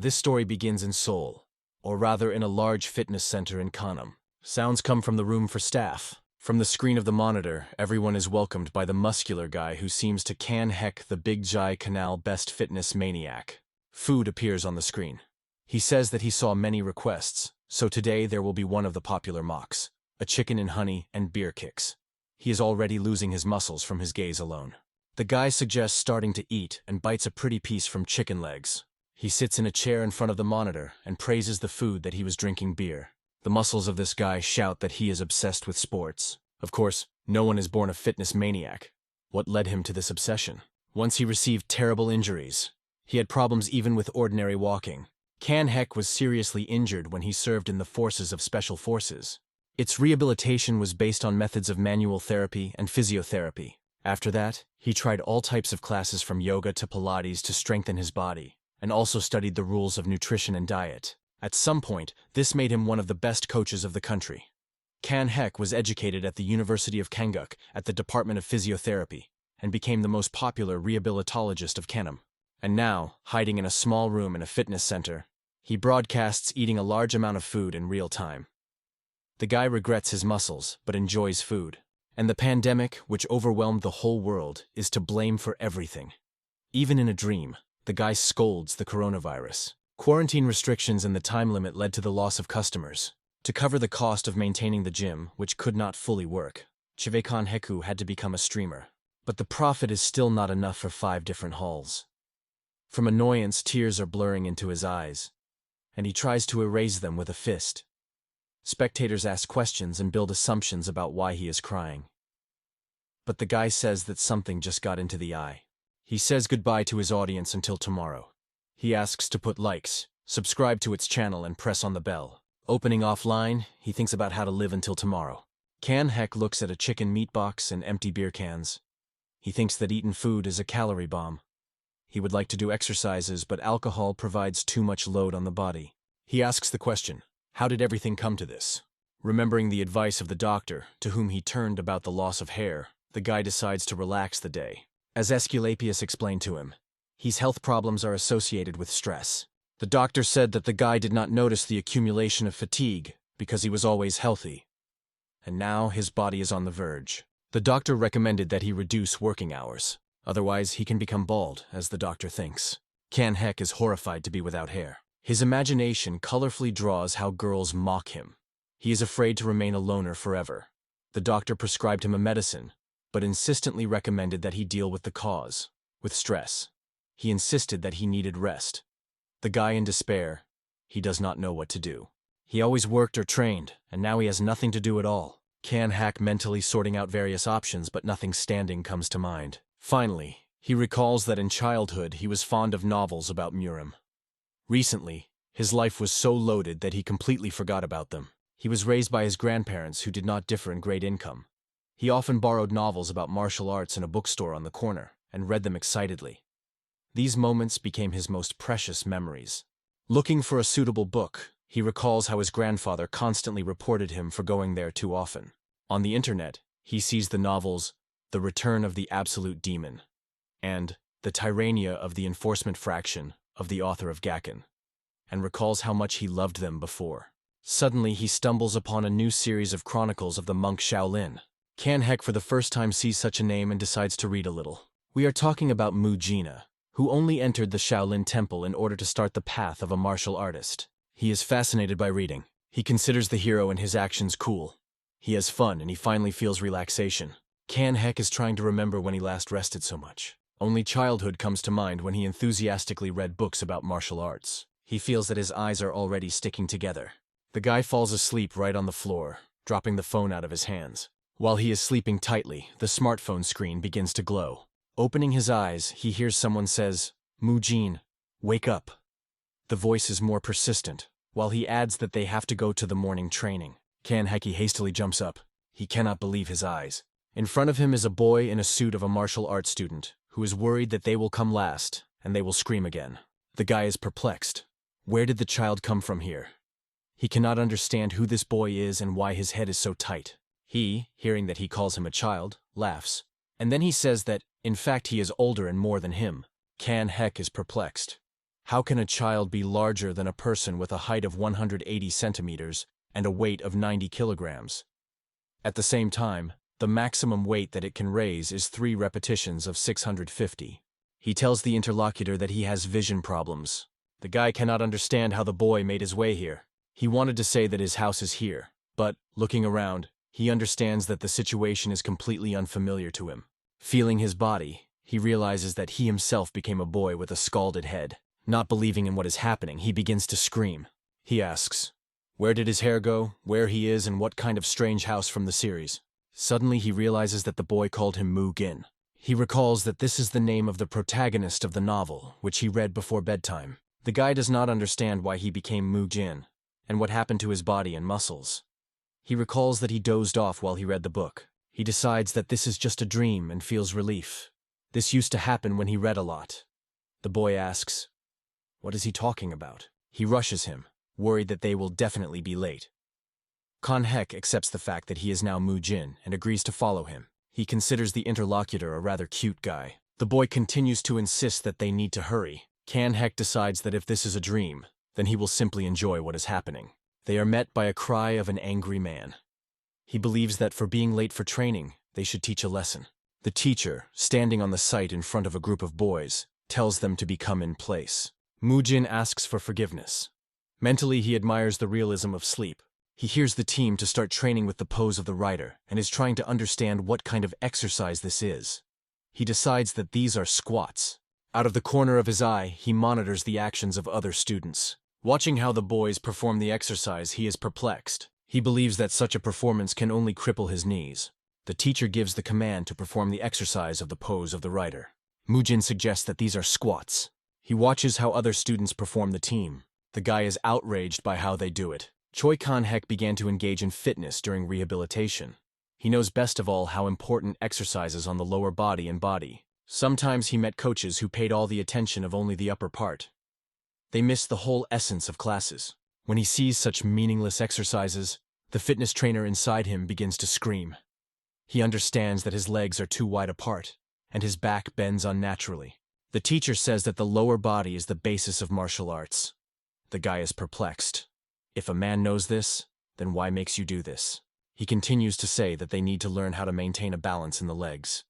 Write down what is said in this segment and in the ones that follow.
This story begins in Seoul, or rather in a large fitness center in Gangnam. Sounds come from the room for staff. From the screen of the monitor, everyone is welcomed by the muscular guy who seems to can heck the Big Jai Canal best fitness maniac. Food appears on the screen. He says that he saw many requests, so today there will be one of the popular mocks, a chicken in honey and beer kicks. He is already losing his muscles from his gaze alone. The guy suggests starting to eat and bites a pretty piece from chicken legs. He sits in a chair in front of the monitor and praises the food that he was drinking beer. The muscles of this guy shout that he is obsessed with sports. Of course, no one is born a fitness maniac. What led him to this obsession? Once he received terrible injuries. He had problems even with ordinary walking. Kan Hek was seriously injured when he served in the forces of Special Forces. Its rehabilitation was based on methods of manual therapy and physiotherapy. After that, he tried all types of classes from yoga to Pilates to strengthen his body, and also studied the rules of nutrition and diet. At some point, this made him one of the best coaches of the country. Kan Hek was educated at the University of Kangguk at the Department of Physiotherapy, and became the most popular rehabilitologist of Gangnam. And now, hiding in a small room in a fitness center, he broadcasts eating a large amount of food in real time. The guy regrets his muscles, but enjoys food. And the pandemic, which overwhelmed the whole world, is to blame for everything. Even in a dream, the guy scolds the coronavirus. Quarantine restrictions and the time limit led to the loss of customers. To cover the cost of maintaining the gym, which could not fully work, Chivekan Heku had to become a streamer. But the profit is still not enough for 5 different halls. From annoyance, tears are blurring into his eyes, and he tries to erase them with a fist. Spectators ask questions and build assumptions about why he is crying. But the guy says that something just got into the eye. He says goodbye to his audience until tomorrow. He asks to put likes, subscribe to its channel and press on the bell. Opening offline, he thinks about how to live until tomorrow. Kan Hek looks at a chicken meat box and empty beer cans. He thinks that eaten food is a calorie bomb. He would like to do exercises, but alcohol provides too much load on the body. He asks the question, how did everything come to this? Remembering the advice of the doctor, to whom he turned about the loss of hair, the guy decides to relax the day. As Aesculapius explained to him, his health problems are associated with stress. The doctor said that the guy did not notice the accumulation of fatigue because he was always healthy. And now his body is on the verge. The doctor recommended that he reduce working hours. Otherwise, he can become bald, as the doctor thinks. Kan Hek is horrified to be without hair. His imagination colorfully draws how girls mock him. He is afraid to remain a loner forever. The doctor prescribed him a medicine, but insistently recommended that he deal with the cause, with stress. He insisted that he needed rest. The guy in despair, he does not know what to do. He always worked or trained, and now he has nothing to do at all. Kan Hek mentally sorting out various options, but nothing standing comes to mind. Finally, he recalls that in childhood he was fond of novels about Murim. Recently, his life was so loaded that he completely forgot about them. He was raised by his grandparents who did not differ in great income. He often borrowed novels about martial arts in a bookstore on the corner and read them excitedly. These moments became his most precious memories. Looking for a suitable book, he recalls how his grandfather constantly reported him for going there too often. On the internet, he sees the novels The Return of the Absolute Demon and The Tyrannia of the Enforcement Fraction of the author of Gakken, and recalls how much he loved them before. Suddenly, he stumbles upon a new series of chronicles of the monk Shaolin. Kan Hek for the first time sees such a name and decides to read a little. We are talking about Mujin, who only entered the Shaolin temple in order to start the path of a martial artist. He is fascinated by reading. He considers the hero and his actions cool. He has fun and he finally feels relaxation. Kan Hek is trying to remember when he last rested so much. Only childhood comes to mind when he enthusiastically read books about martial arts. He feels that his eyes are already sticking together. The guy falls asleep right on the floor, dropping the phone out of his hands. While he is sleeping tightly, the smartphone screen begins to glow. Opening his eyes, he hears someone says, "Mujin, wake up." The voice is more persistent, while he adds that they have to go to the morning training. Kan Hek hastily jumps up. He cannot believe his eyes. In front of him is a boy in a suit of a martial arts student, who is worried that they will come last, and they will scream again. The guy is perplexed. Where did the child come from here? He cannot understand who this boy is and why his head is so tight. He, hearing that he calls him a child, laughs. And then he says that, in fact, he is older and more than him. Kan Hek is perplexed. How can a child be larger than a person with a height of 180 centimeters and a weight of 90 kilograms? At the same time, the maximum weight that it can raise is 3 repetitions of 650. He tells the interlocutor that he has vision problems. The guy cannot understand how the boy made his way here. He wanted to say that his house is here, but, looking around, he understands that the situation is completely unfamiliar to him. Feeling his body, he realizes that he himself became a boy with a scalded head. Not believing in what is happening, he begins to scream. He asks, where did his hair go, where he is, and what kind of strange house from the series. Suddenly he realizes that the boy called him Mujin. He recalls that this is the name of the protagonist of the novel, which he read before bedtime. The guy does not understand why he became Mujin, and what happened to his body and muscles. He recalls that he dozed off while he read the book. He decides that this is just a dream and feels relief. This used to happen when he read a lot. The boy asks, what is he talking about? He rushes him, worried that they will definitely be late. Hek accepts the fact that he is now Mujin and agrees to follow him. He considers the interlocutor a rather cute guy. The boy continues to insist that they need to hurry. Hek decides that if this is a dream, then he will simply enjoy what is happening. They are met by a cry of an angry man. He believes that for being late for training, they should teach a lesson. The teacher, standing on the site in front of a group of boys, tells them to become in place. Mujin asks for forgiveness. Mentally, he admires the realism of sleep. He hears the team to start training with the pose of the rider and is trying to understand what kind of exercise this is. He decides that these are squats. Out of the corner of his eye, he monitors the actions of other students. Watching how the boys perform the exercise, he is perplexed. He believes that such a performance can only cripple his knees. The teacher gives the command to perform the exercise of the pose of the rider. Mujin suggests that these are squats. He watches how other students perform the team. The guy is outraged by how they do it. Choi Kan-hek began to engage in fitness during rehabilitation. He knows best of all how important exercises on the lower body and body. Sometimes he met coaches who paid all the attention of only the upper part. They missed the whole essence of classes. When he sees such meaningless exercises, the fitness trainer inside him begins to scream. He understands that his legs are too wide apart, and his back bends unnaturally. The teacher says that the lower body is the basis of martial arts. The guy is perplexed. If a man knows this, then why makes you do this? He continues to say that they need to learn how to maintain a balance in the legs.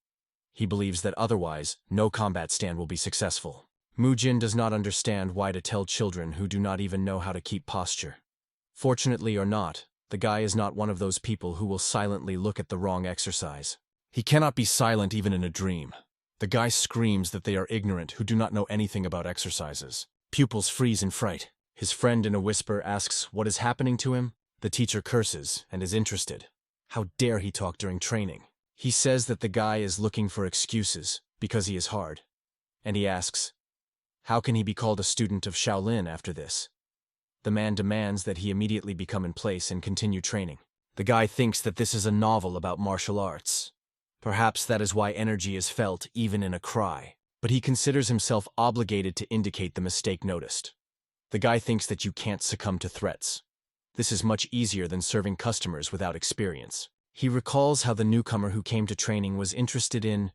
He believes that otherwise, no combat stand will be successful. Mujin does not understand why to tell children who do not even know how to keep posture. Fortunately or not, the guy is not one of those people who will silently look at the wrong exercise. He cannot be silent even in a dream. The guy screams that they are ignorant who do not know anything about exercises. Pupils freeze in fright. His friend in a whisper asks what is happening to him. The teacher curses and is interested. How dare he talk during training? He says that the guy is looking for excuses because he is hard. And he asks, how can he be called a student of Shaolin after this? The man demands that he immediately become in place and continue training. The guy thinks that this is a novel about martial arts. Perhaps that is why energy is felt even in a cry. But he considers himself obligated to indicate the mistake noticed. The guy thinks that you can't succumb to threats. This is much easier than serving customers without experience. He recalls how the newcomer who came to training was interested in,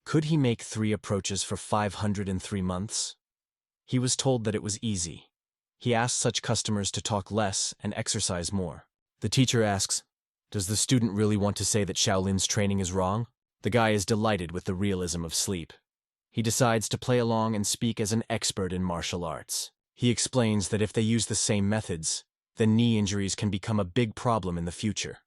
could he make 3 approaches for 503 months? He was told that it was easy. He asked such customers to talk less and exercise more. The teacher asks, does the student really want to say that Shaolin's training is wrong? The guy is delighted with the realism of sleep. He decides to play along and speak as an expert in martial arts. He explains that if they use the same methods, then knee injuries can become a big problem in the future.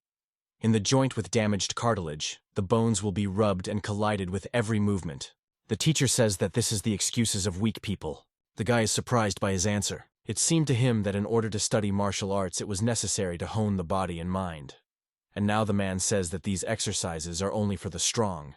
In the joint with damaged cartilage, the bones will be rubbed and collided with every movement. The teacher says that this is the excuses of weak people. The guy is surprised by his answer. It seemed to him that in order to study martial arts it was necessary to hone the body and mind. And now the man says that these exercises are only for the strong.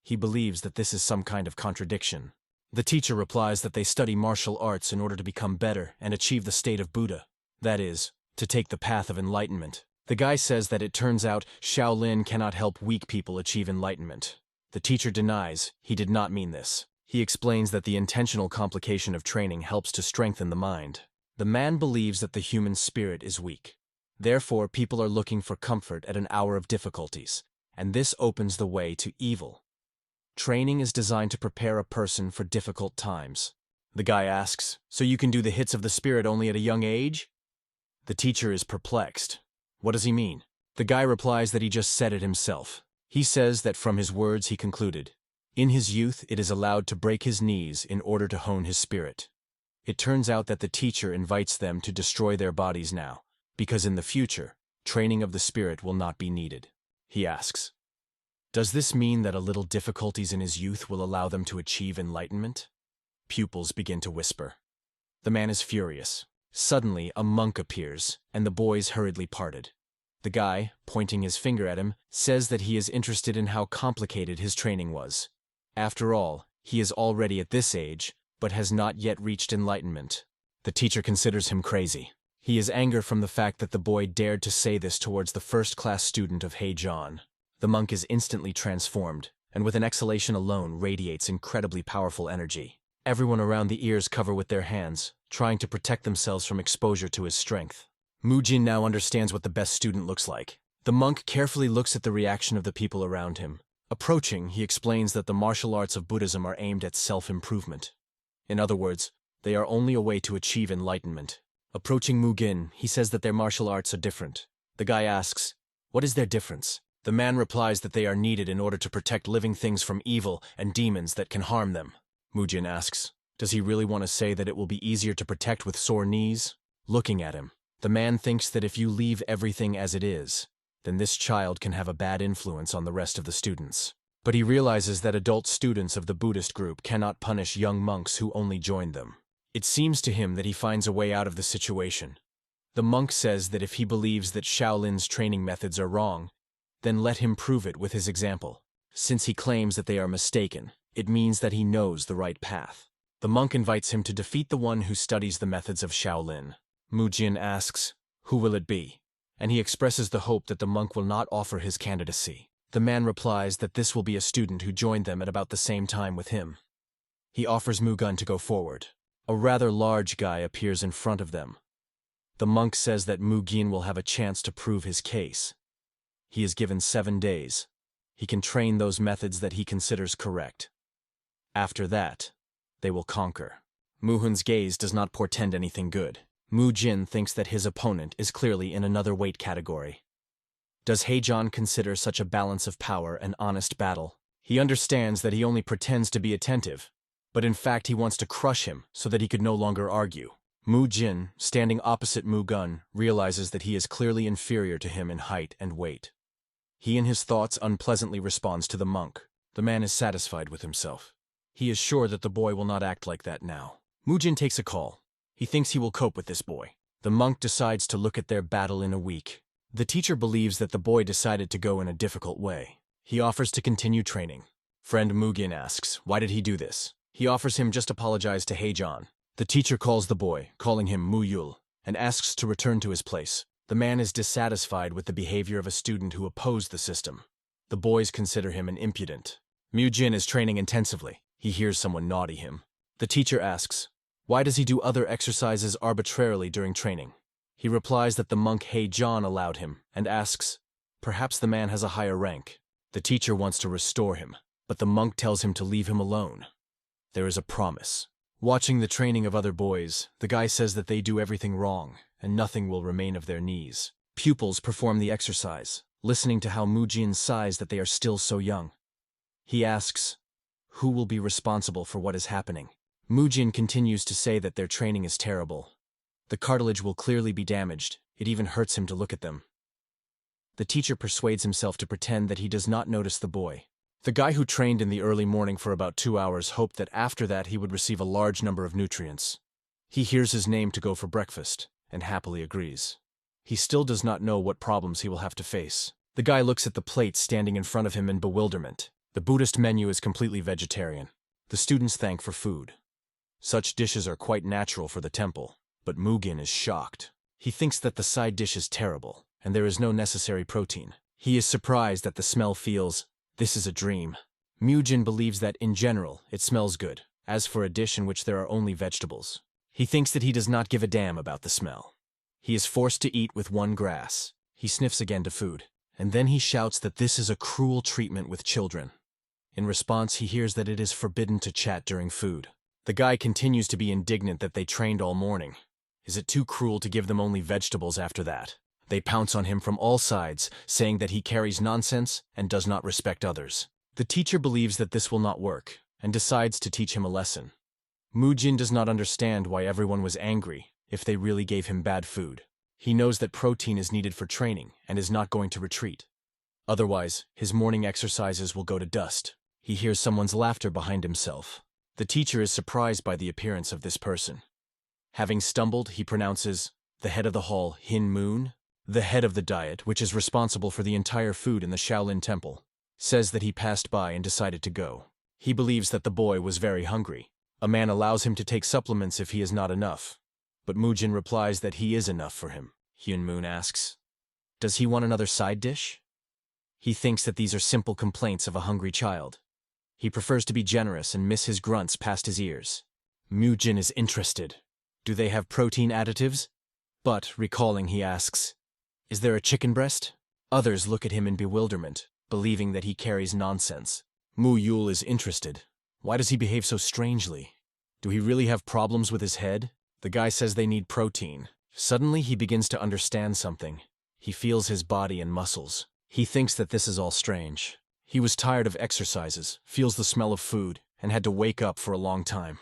He believes that this is some kind of contradiction. The teacher replies that they study martial arts in order to become better and achieve the state of Buddha. That is, to take the path of enlightenment. The guy says that it turns out Shaolin cannot help weak people achieve enlightenment. The teacher denies he did not mean this. He explains that the intentional complication of training helps to strengthen the mind. The man believes that the human spirit is weak. Therefore, people are looking for comfort at an hour of difficulties, and this opens the way to evil. Training is designed to prepare a person for difficult times. The guy asks, so you can do the hits of the spirit only at a young age? The teacher is perplexed. What does he mean? The guy replies that he just said it himself. He says that from his words he concluded, in his youth it is allowed to break his knees in order to hone his spirit. It turns out that the teacher invites them to destroy their bodies now, because in the future, training of the spirit will not be needed. He asks, does this mean that a little difficulties in his youth will allow them to achieve enlightenment? Pupils begin to whisper. The man is furious. Suddenly, a monk appears, and the boys hurriedly parted. The guy, pointing his finger at him, says that he is interested in how complicated his training was. After all, he is already at this age, but has not yet reached enlightenment. The teacher considers him crazy. He is angry from the fact that the boy dared to say this towards the first-class student of Heijan. The monk is instantly transformed, and with an exhalation alone radiates incredibly powerful energy. Everyone around the ears cover with their hands, trying to protect themselves from exposure to his strength. Mujin now understands what the best student looks like. The monk carefully looks at the reaction of the people around him. Approaching, he explains that the martial arts of Buddhism are aimed at self-improvement. In other words, they are only a way to achieve enlightenment. Approaching Mujin, he says that their martial arts are different. The guy asks, what is their difference? The man replies that they are needed in order to protect living things from evil and demons that can harm them. Mujin asks, does he really want to say that it will be easier to protect with sore knees? Looking at him, the man thinks that if you leave everything as it is, then this child can have a bad influence on the rest of the students. But he realizes that adult students of the Buddhist group cannot punish young monks who only joined them. It seems to him that he finds a way out of the situation. The monk says that if he believes that Shaolin's training methods are wrong, then let him prove it with his example. Since he claims that they are mistaken, it means that he knows the right path. The monk invites him to defeat the one who studies the methods of Shaolin. Mujin asks, who will it be? And he expresses the hope that the monk will not offer his candidacy. The man replies that this will be a student who joined them at about the same time with him. He offers Mugun to go forward. A rather large guy appears in front of them. The monk says that Mujin will have a chance to prove his case. He is given 7 days. He can train those methods that he considers correct. After that, they will conquer. Muhun's gaze does not portend anything good. Mujin thinks that his opponent is clearly in another weight category. Does Heijan consider such a balance of power an honest battle? He understands that he only pretends to be attentive, but in fact he wants to crush him so that he could no longer argue. Mujin, standing opposite Mugun, realizes that he is clearly inferior to him in height and weight. He in his thoughts unpleasantly responds to the monk. The man is satisfied with himself. He is sure that the boy will not act like that now. Mujin takes a call. He thinks he will cope with this boy. The monk decides to look at their battle in a week. The teacher believes that the boy decided to go in a difficult way. He offers to continue training. Friend Mujin asks, why did he do this? He offers him just apologize to Heijan. The teacher calls the boy, calling him Muyul, and asks to return to his place. The man is dissatisfied with the behavior of a student who opposed the system. The boys consider him an impudent. Mujin is training intensively. He hears someone naughty him. The teacher asks, why does he do other exercises arbitrarily during training? He replies that the monk Heijan allowed him, and asks, perhaps the man has a higher rank. The teacher wants to restore him, but the monk tells him to leave him alone. There is a promise. Watching the training of other boys, the guy says that they do everything wrong, and nothing will remain of their knees. Pupils perform the exercise, listening to how Mujin sighs that they are still so young. He asks, who will be responsible for what is happening? Mujin continues to say that their training is terrible. The cartilage will clearly be damaged. It even hurts him to look at them. The teacher persuades himself to pretend that he does not notice the boy. The guy who trained in the early morning for about 2 hours hoped that after that he would receive a large number of nutrients. He hears his name to go for breakfast, and happily agrees. He still does not know what problems he will have to face. The guy looks at the plate standing in front of him in bewilderment. The Buddhist menu is completely vegetarian. The students thank for food. Such dishes are quite natural for the temple, but Mujin is shocked. He thinks that the side dish is terrible, and there is no necessary protein. He is surprised that the smell feels, this is a dream. Mujin believes that, in general, it smells good, as for a dish in which there are only vegetables. He thinks that he does not give a damn about the smell. He is forced to eat with one grass. He sniffs again to food, and then he shouts that this is a cruel treatment with children. In response, he hears that it is forbidden to chat during food. The guy continues to be indignant that they trained all morning. Is it too cruel to give them only vegetables after that? They pounce on him from all sides, saying that he carries nonsense and does not respect others. The teacher believes that this will not work, and decides to teach him a lesson. Mujin does not understand why everyone was angry if they really gave him bad food. He knows that protein is needed for training and is not going to retreat. Otherwise, his morning exercises will go to dust. He hears someone's laughter behind himself. The teacher is surprised by the appearance of this person. Having stumbled, he pronounces, "The head of the hall, Hin Moon?" The head of the diet, which is responsible for the entire food in the Shaolin temple, says that he passed by and decided to go. He believes that the boy was very hungry. A man allows him to take supplements if he is not enough. But Mujin replies that he is enough for him. Hyun Moon asks, does he want another side dish? He thinks that these are simple complaints of a hungry child. He prefers to be generous and miss his grunts past his ears. Mujin is interested. Do they have protein additives? But, recalling, he asks, is there a chicken breast? Others look at him in bewilderment, believing that he carries nonsense. Mu Yul is interested. Why does he behave so strangely? Do he really have problems with his head? The guy says they need protein. Suddenly he begins to understand something. He feels his body and muscles. He thinks that this is all strange. He was tired of exercises, feels the smell of food, and had to wake up for a long time.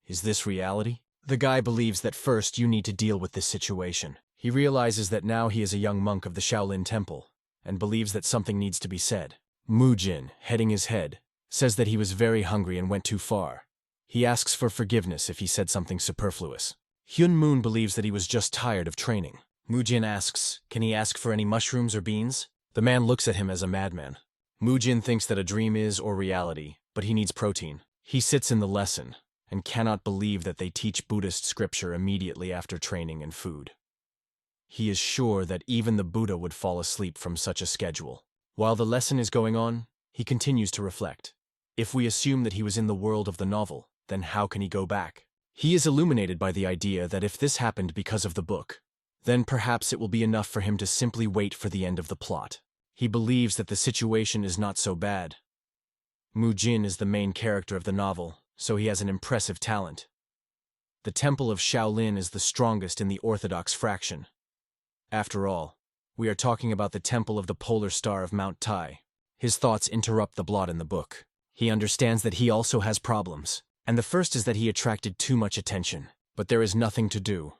Is this reality? The guy believes that first you need to deal with this situation. He realizes that now he is a young monk of the Shaolin temple, and believes that something needs to be said. Mujin, heading his head, says that he was very hungry and went too far. He asks for forgiveness if he said something superfluous. Hyun Moon believes that he was just tired of training. Mujin asks, can he ask for any mushrooms or beans? The man looks at him as a madman. Mujin thinks that a dream is or reality, but he needs protein. He sits in the lesson, and cannot believe that they teach Buddhist scripture immediately after training and food. He is sure that even the Buddha would fall asleep from such a schedule. While the lesson is going on, he continues to reflect. If we assume that he was in the world of the novel, then how can he go back? He is illuminated by the idea that if this happened because of the book, then perhaps it will be enough for him to simply wait for the end of the plot. He believes that the situation is not so bad. Mujin is the main character of the novel, so he has an impressive talent. The Temple of Shaolin is the strongest in the Orthodox fraction. After all, we are talking about the Temple of the Polar Star of Mount Tai. His thoughts interrupt the plot in the book. He understands that he also has problems, and the first is that he attracted too much attention. But there is nothing to do.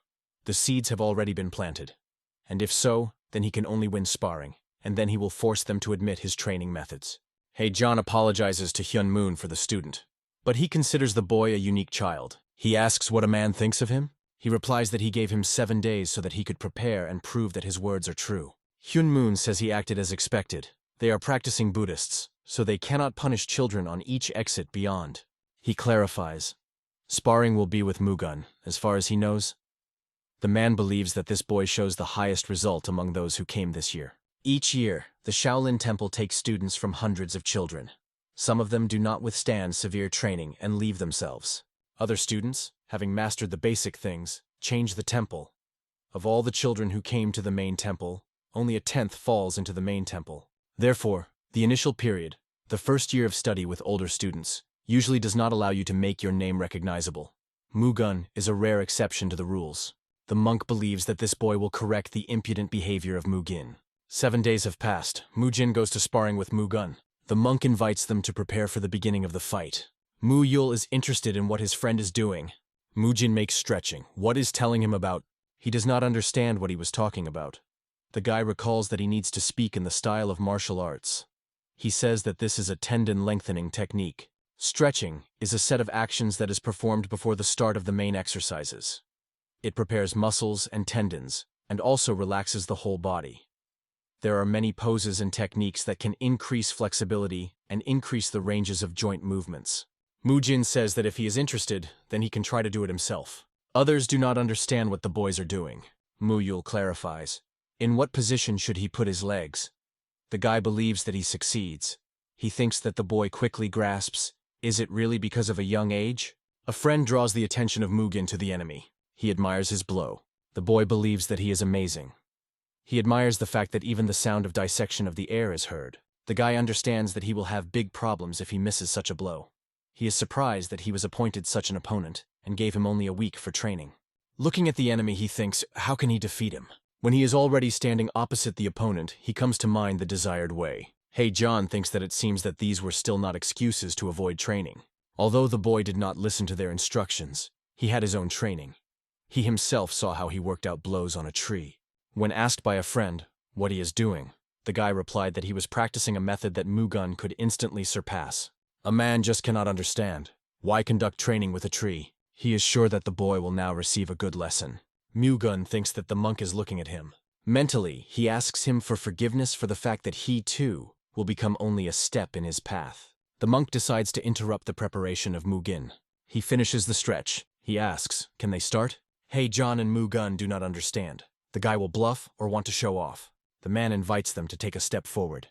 The seeds have already been planted. And if so, then he can only win sparring, and then he will force them to admit his training methods. Hey John apologizes to Hyun Moon for the student, but he considers the boy a unique child. He asks what a man thinks of him. He replies that he gave him 7 days so that he could prepare and prove that his words are true. Hyun Moon says he acted as expected. They are practicing Buddhists, so they cannot punish children on each exit beyond. He clarifies. Sparring will be with Mugun, as far as he knows. The man believes that this boy shows the highest result among those who came this year. Each year, the Shaolin Temple takes students from hundreds of children. Some of them do not withstand severe training and leave themselves. Other students, having mastered the basic things, change the temple. Of all the children who came to the main temple, only a 10th falls into the main temple. Therefore, the initial period, the first year of study with older students, usually does not allow you to make your name recognizable. Mugun is a rare exception to the rules. The monk believes that this boy will correct the impudent behavior of Mugin. 7 days have passed. Mujin goes to sparring with Mugun. The monk invites them to prepare for the beginning of the fight. Mu Yul is interested in what his friend is doing. Mujin makes stretching. What is telling him about? He does not understand what he was talking about. The guy recalls that he needs to speak in the style of martial arts. He says that this is a tendon lengthening technique. Stretching is a set of actions that is performed before the start of the main exercises. It prepares muscles and tendons, and also relaxes the whole body. There are many poses and techniques that can increase flexibility and increase the ranges of joint movements. Mujin says that if he is interested, then he can try to do it himself. Others do not understand what the boys are doing. Mu Yul clarifies. In what position should he put his legs? The guy believes that he succeeds. He thinks that the boy quickly grasps. Is it really because of a young age? A friend draws the attention of Mugin to the enemy. He admires his blow. The boy believes that he is amazing. He admires the fact that even the sound of dissection of the air is heard. The guy understands that he will have big problems if he misses such a blow. He is surprised that he was appointed such an opponent, and gave him only a week for training. Looking at the enemy, he thinks, how can he defeat him? When he is already standing opposite the opponent, he comes to mind the desired way. Hey John thinks that it seems that these were still not excuses to avoid training. Although the boy did not listen to their instructions, he had his own training. He himself saw how he worked out blows on a tree. When asked by a friend what he is doing, the guy replied that he was practicing a method that Mugun could instantly surpass. A man just cannot understand. Why conduct training with a tree? He is sure that the boy will now receive a good lesson. Mugun thinks that the monk is looking at him. Mentally, he asks him for forgiveness for the fact that he, too, will become only a step in his path. The monk decides to interrupt the preparation of Mujin. He finishes the stretch. He asks, can they start? Hey John and Mugun do not understand. The guy will bluff or want to show off. The man invites them to take a step forward.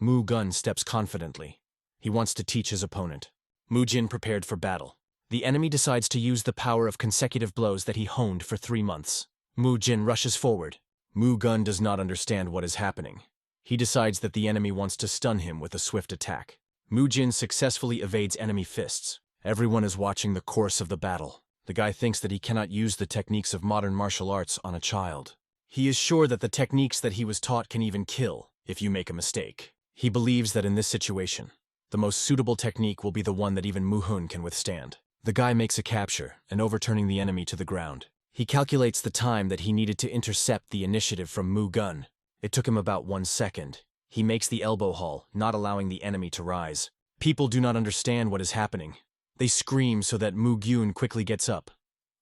Mugun steps confidently. He wants to teach his opponent. Mujin prepared for battle. The enemy decides to use the power of consecutive blows that he honed for 3 months. Mujin rushes forward. Mugun does not understand what is happening. He decides that the enemy wants to stun him with a swift attack. Mujin successfully evades enemy fists. Everyone is watching the course of the battle. The guy thinks that he cannot use the techniques of modern martial arts on a child. He is sure that the techniques that he was taught can even kill if you make a mistake. He believes that in this situation, the most suitable technique will be the one that even Muhun can withstand. The guy makes a capture and overturning the enemy to the ground. He calculates the time that he needed to intercept the initiative from Mugun. It took him about 1 second. He makes the elbow haul, not allowing the enemy to rise. People do not understand what is happening. They scream so that Mugyun quickly gets up.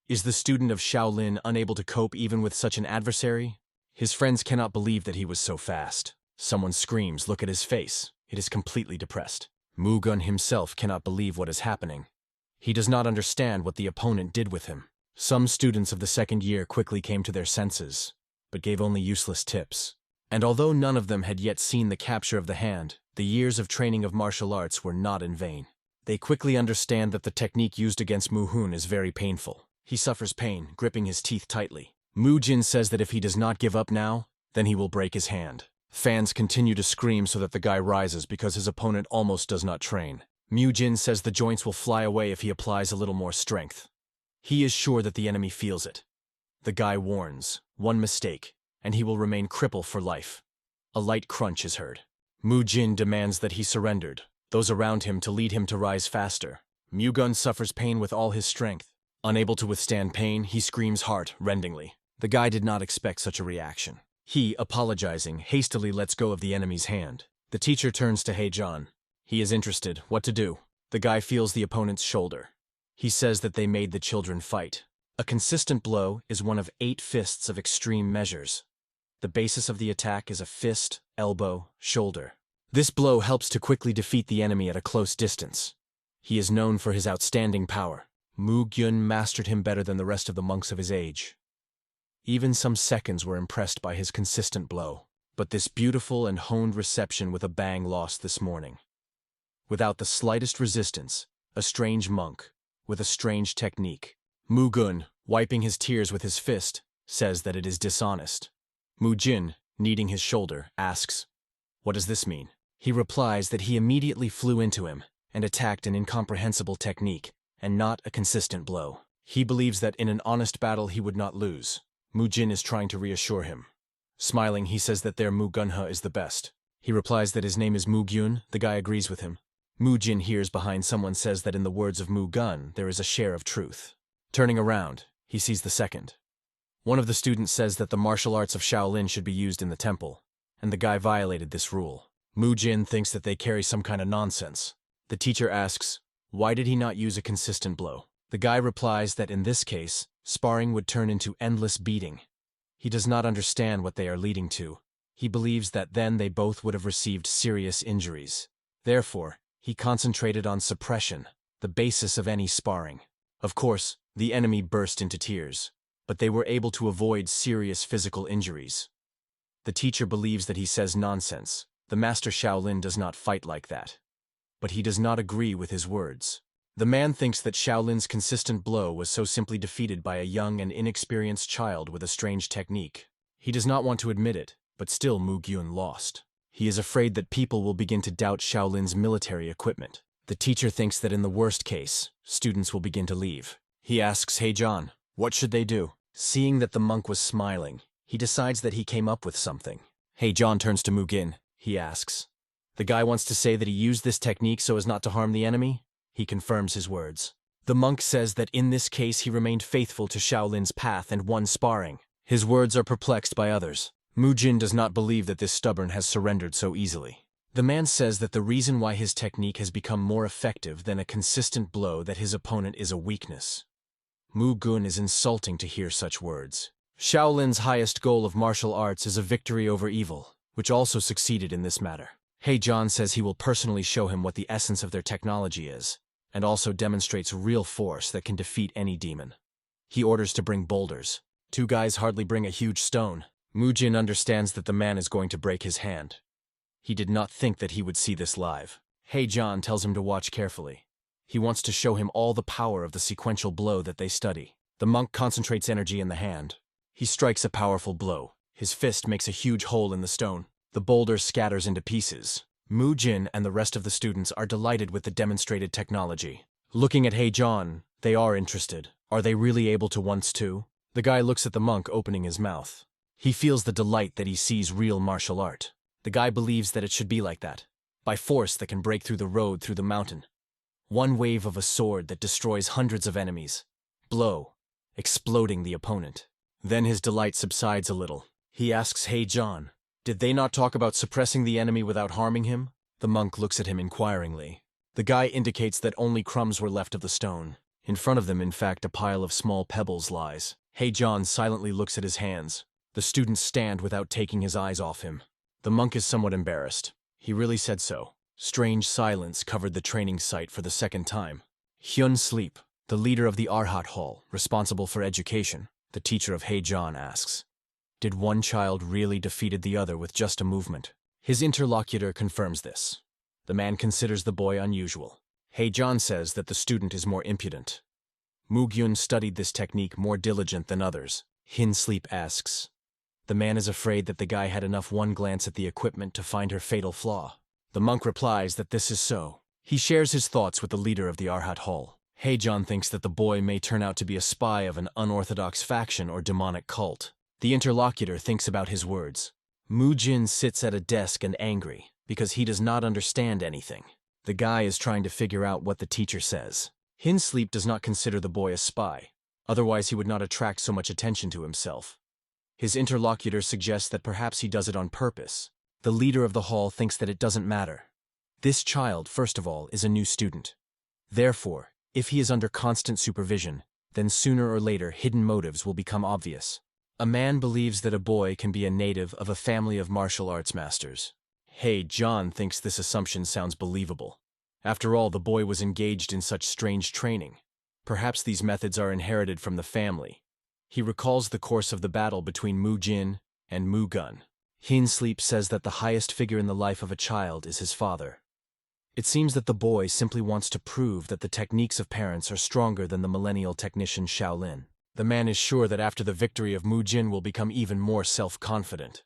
Is the student of Shaolin unable to cope even with such an adversary? His friends cannot believe that he was so fast. Someone screams, look at his face. It is completely depressed. Mugun himself cannot believe what is happening. He does not understand what the opponent did with him. Some students of the second year quickly came to their senses, but gave only useless tips. And although none of them had yet seen the capture of the hand, the years of training of martial arts were not in vain. They quickly understand that the technique used against Muhun is very painful. He suffers pain, gripping his teeth tightly. Mujin says that if he does not give up now, then he will break his hand. Fans continue to scream so that the guy rises because his opponent almost does not train. Mujin says the joints will fly away if he applies a little more strength. He is sure that the enemy feels it. The guy warns, one mistake, and he will remain crippled for life. A light crunch is heard. Mujin demands that he surrendered, those around him to lead him to rise faster. Mugun suffers pain with all his strength. Unable to withstand pain, he screams heart-rendingly. The guy did not expect such a reaction. He, apologizing, hastily lets go of the enemy's hand. The teacher turns to Heijan. He is interested. What to do? The guy feels the opponent's shoulder. He says that they made the children fight. A consistent blow is one of 8 fists of extreme measures. The basis of the attack is a fist, elbow, shoulder. This blow helps to quickly defeat the enemy at a close distance. He is known for his outstanding power. Mugyun mastered him better than the rest of the monks of his age. Even some seconds were impressed by his consistent blow. But this beautiful and honed reception with a bang lost this morning. Without the slightest resistance, a strange monk, with a strange technique. Mugun, wiping his tears with his fist, says that it is dishonest. Mujin, kneading his shoulder, asks, what does this mean? He replies that he immediately flew into him and attacked an incomprehensible technique, and not a consistent blow. He believes that in an honest battle he would not lose. Mujin is trying to reassure him. Smiling, he says that their Mugunha is the best. He replies that his name is Mugyun. The guy agrees with him. Mujin hears behind someone says that in the words of Mugun there is a share of truth. Turning around, he sees the second. One of the students says that the martial arts of Shaolin should be used in the temple, and the guy violated this rule. Mujin thinks that they carry some kind of nonsense. The teacher asks, why did he not use a consistent blow? The guy replies that in this case, sparring would turn into endless beating. He does not understand what they are leading to. He believes that then they both would have received serious injuries. Therefore, he concentrated on suppression, the basis of any sparring. Of course, the enemy burst into tears, but they were able to avoid serious physical injuries. The teacher believes that he says nonsense. The master Shaolin does not fight like that. But he does not agree with his words. The man thinks that Shaolin's consistent blow was so simply defeated by a young and inexperienced child with a strange technique. He does not want to admit it, but still Mugyun lost. He is afraid that people will begin to doubt Shaolin's military equipment. The teacher thinks that in the worst case, students will begin to leave. He asks, "Hey John, what should they do?" Seeing that the monk was smiling, he decides that he came up with something. Hey John turns to Mujin. He asks, "The guy wants to say that he used this technique so as not to harm the enemy?" He confirms his words. The monk says that in this case he remained faithful to Shaolin's path and won sparring. His words are perplexed by others. Mujin does not believe that this stubborn has surrendered so easily. The man says that the reason why his technique has become more effective than a consistent blow that his opponent is a weakness. Mugun is insulting to hear such words. Shaolin's highest goal of martial arts is a victory over evil, which also succeeded in this matter. Hey John says he will personally show him what the essence of their technology is, and also demonstrates real force that can defeat any demon. He orders to bring boulders. Two guys hardly bring a huge stone. Mujin understands that the man is going to break his hand. He did not think that he would see this live. Hey John tells him to watch carefully. He wants to show him all the power of the sequential blow that they study. The monk concentrates energy in the hand. He strikes a powerful blow. His fist makes a huge hole in the stone. The boulder scatters into pieces. Mujin and the rest of the students are delighted with the demonstrated technology. Looking at Hey John, they are interested. Are they really able to once too? The guy looks at the monk opening his mouth. He feels the delight that he sees real martial art. The guy believes that it should be like that. By force that can break through the road through the mountain. One wave of a sword that destroys hundreds of enemies. Blow, exploding the opponent. Then his delight subsides a little. He asks Hey John, "Did they not talk about suppressing the enemy without harming him?" The monk looks at him inquiringly. The guy indicates that only crumbs were left of the stone. In front of them, in fact, a pile of small pebbles lies. Hey John silently looks at his hands. The students stand without taking his eyes off him. The monk is somewhat embarrassed. He really said so. Strange silence covered the training site for the second time. Hyun Sleep, the leader of the Arhat Hall, responsible for education, the teacher of Hey John, asks, "Did one child really defeated the other with just a movement?" His interlocutor confirms this. The man considers the boy unusual. Hey John says that the student is more impudent. Mugyun studied this technique more diligent than others. Hin Sleep asks, "The man is afraid that the guy had enough one glance at the equipment to find her fatal flaw." The monk replies that this is so. He shares his thoughts with the leader of the Arhat Hall. Hey John thinks that the boy may turn out to be a spy of an unorthodox faction or demonic cult. The interlocutor thinks about his words. Mujin sits at a desk and angry, because he does not understand anything. The guy is trying to figure out what the teacher says. Hin Sleep does not consider the boy a spy, otherwise he would not attract so much attention to himself. His interlocutor suggests that perhaps he does it on purpose. The leader of the hall thinks that it doesn't matter. This child, first of all, is a new student. Therefore, if he is under constant supervision, then sooner or later hidden motives will become obvious. A man believes that a boy can be a native of a family of martial arts masters. Hey John thinks this assumption sounds believable. After all, the boy was engaged in such strange training. Perhaps these methods are inherited from the family. He recalls the course of the battle between Mujin and Mugun. Hin Sleep says that the highest figure in the life of a child is his father. It seems that the boy simply wants to prove that the techniques of parents are stronger than the millennial technician Shaolin. The man is sure that after the victory of Mujin will become even more self-confident.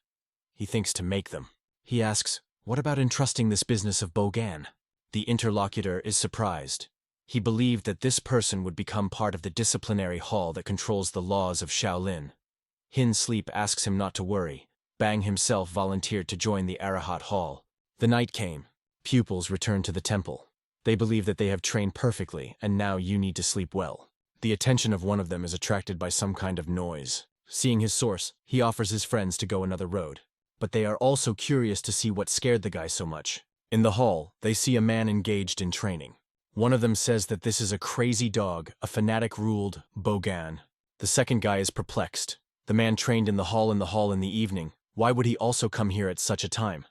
He thinks to make them. He asks, "What about entrusting this business of Boan?" The interlocutor is surprised. He believed that this person would become part of the disciplinary hall that controls the laws of Shaolin. Hin Sleep asks him not to worry. Bang himself volunteered to join the Arahat Hall. The night came. Pupils returned to the temple. They believe that they have trained perfectly, and now you need to sleep well. The attention of one of them is attracted by some kind of noise. Seeing his source, he offers his friends to go another road. But they are also curious to see what scared the guy so much. In the hall, they see a man engaged in training. One of them says that this is a crazy dog, a fanatic-ruled Bogan. The second guy is perplexed. The man trained in the hall in the evening. Why would he also come here at such a time?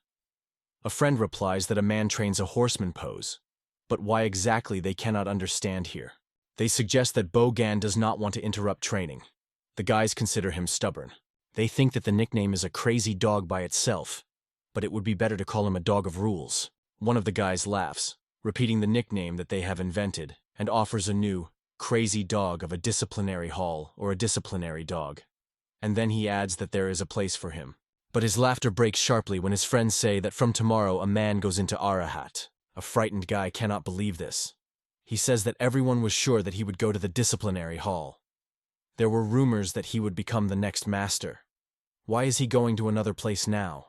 A friend replies that a man trains a horseman pose. But why exactly they cannot understand here. They suggest that Bogan does not want to interrupt training. The guys consider him stubborn. They think that the nickname is a crazy dog by itself, but it would be better to call him a dog of rules. One of the guys laughs, repeating the nickname that they have invented, and offers a new, crazy dog of a disciplinary hall or a disciplinary dog. And then he adds that there is a place for him. But his laughter breaks sharply when his friends say that from tomorrow a man goes into Arahat. A frightened guy cannot believe this. He says that everyone was sure that he would go to the disciplinary hall. There were rumors that he would become the next master. Why is he going to another place now?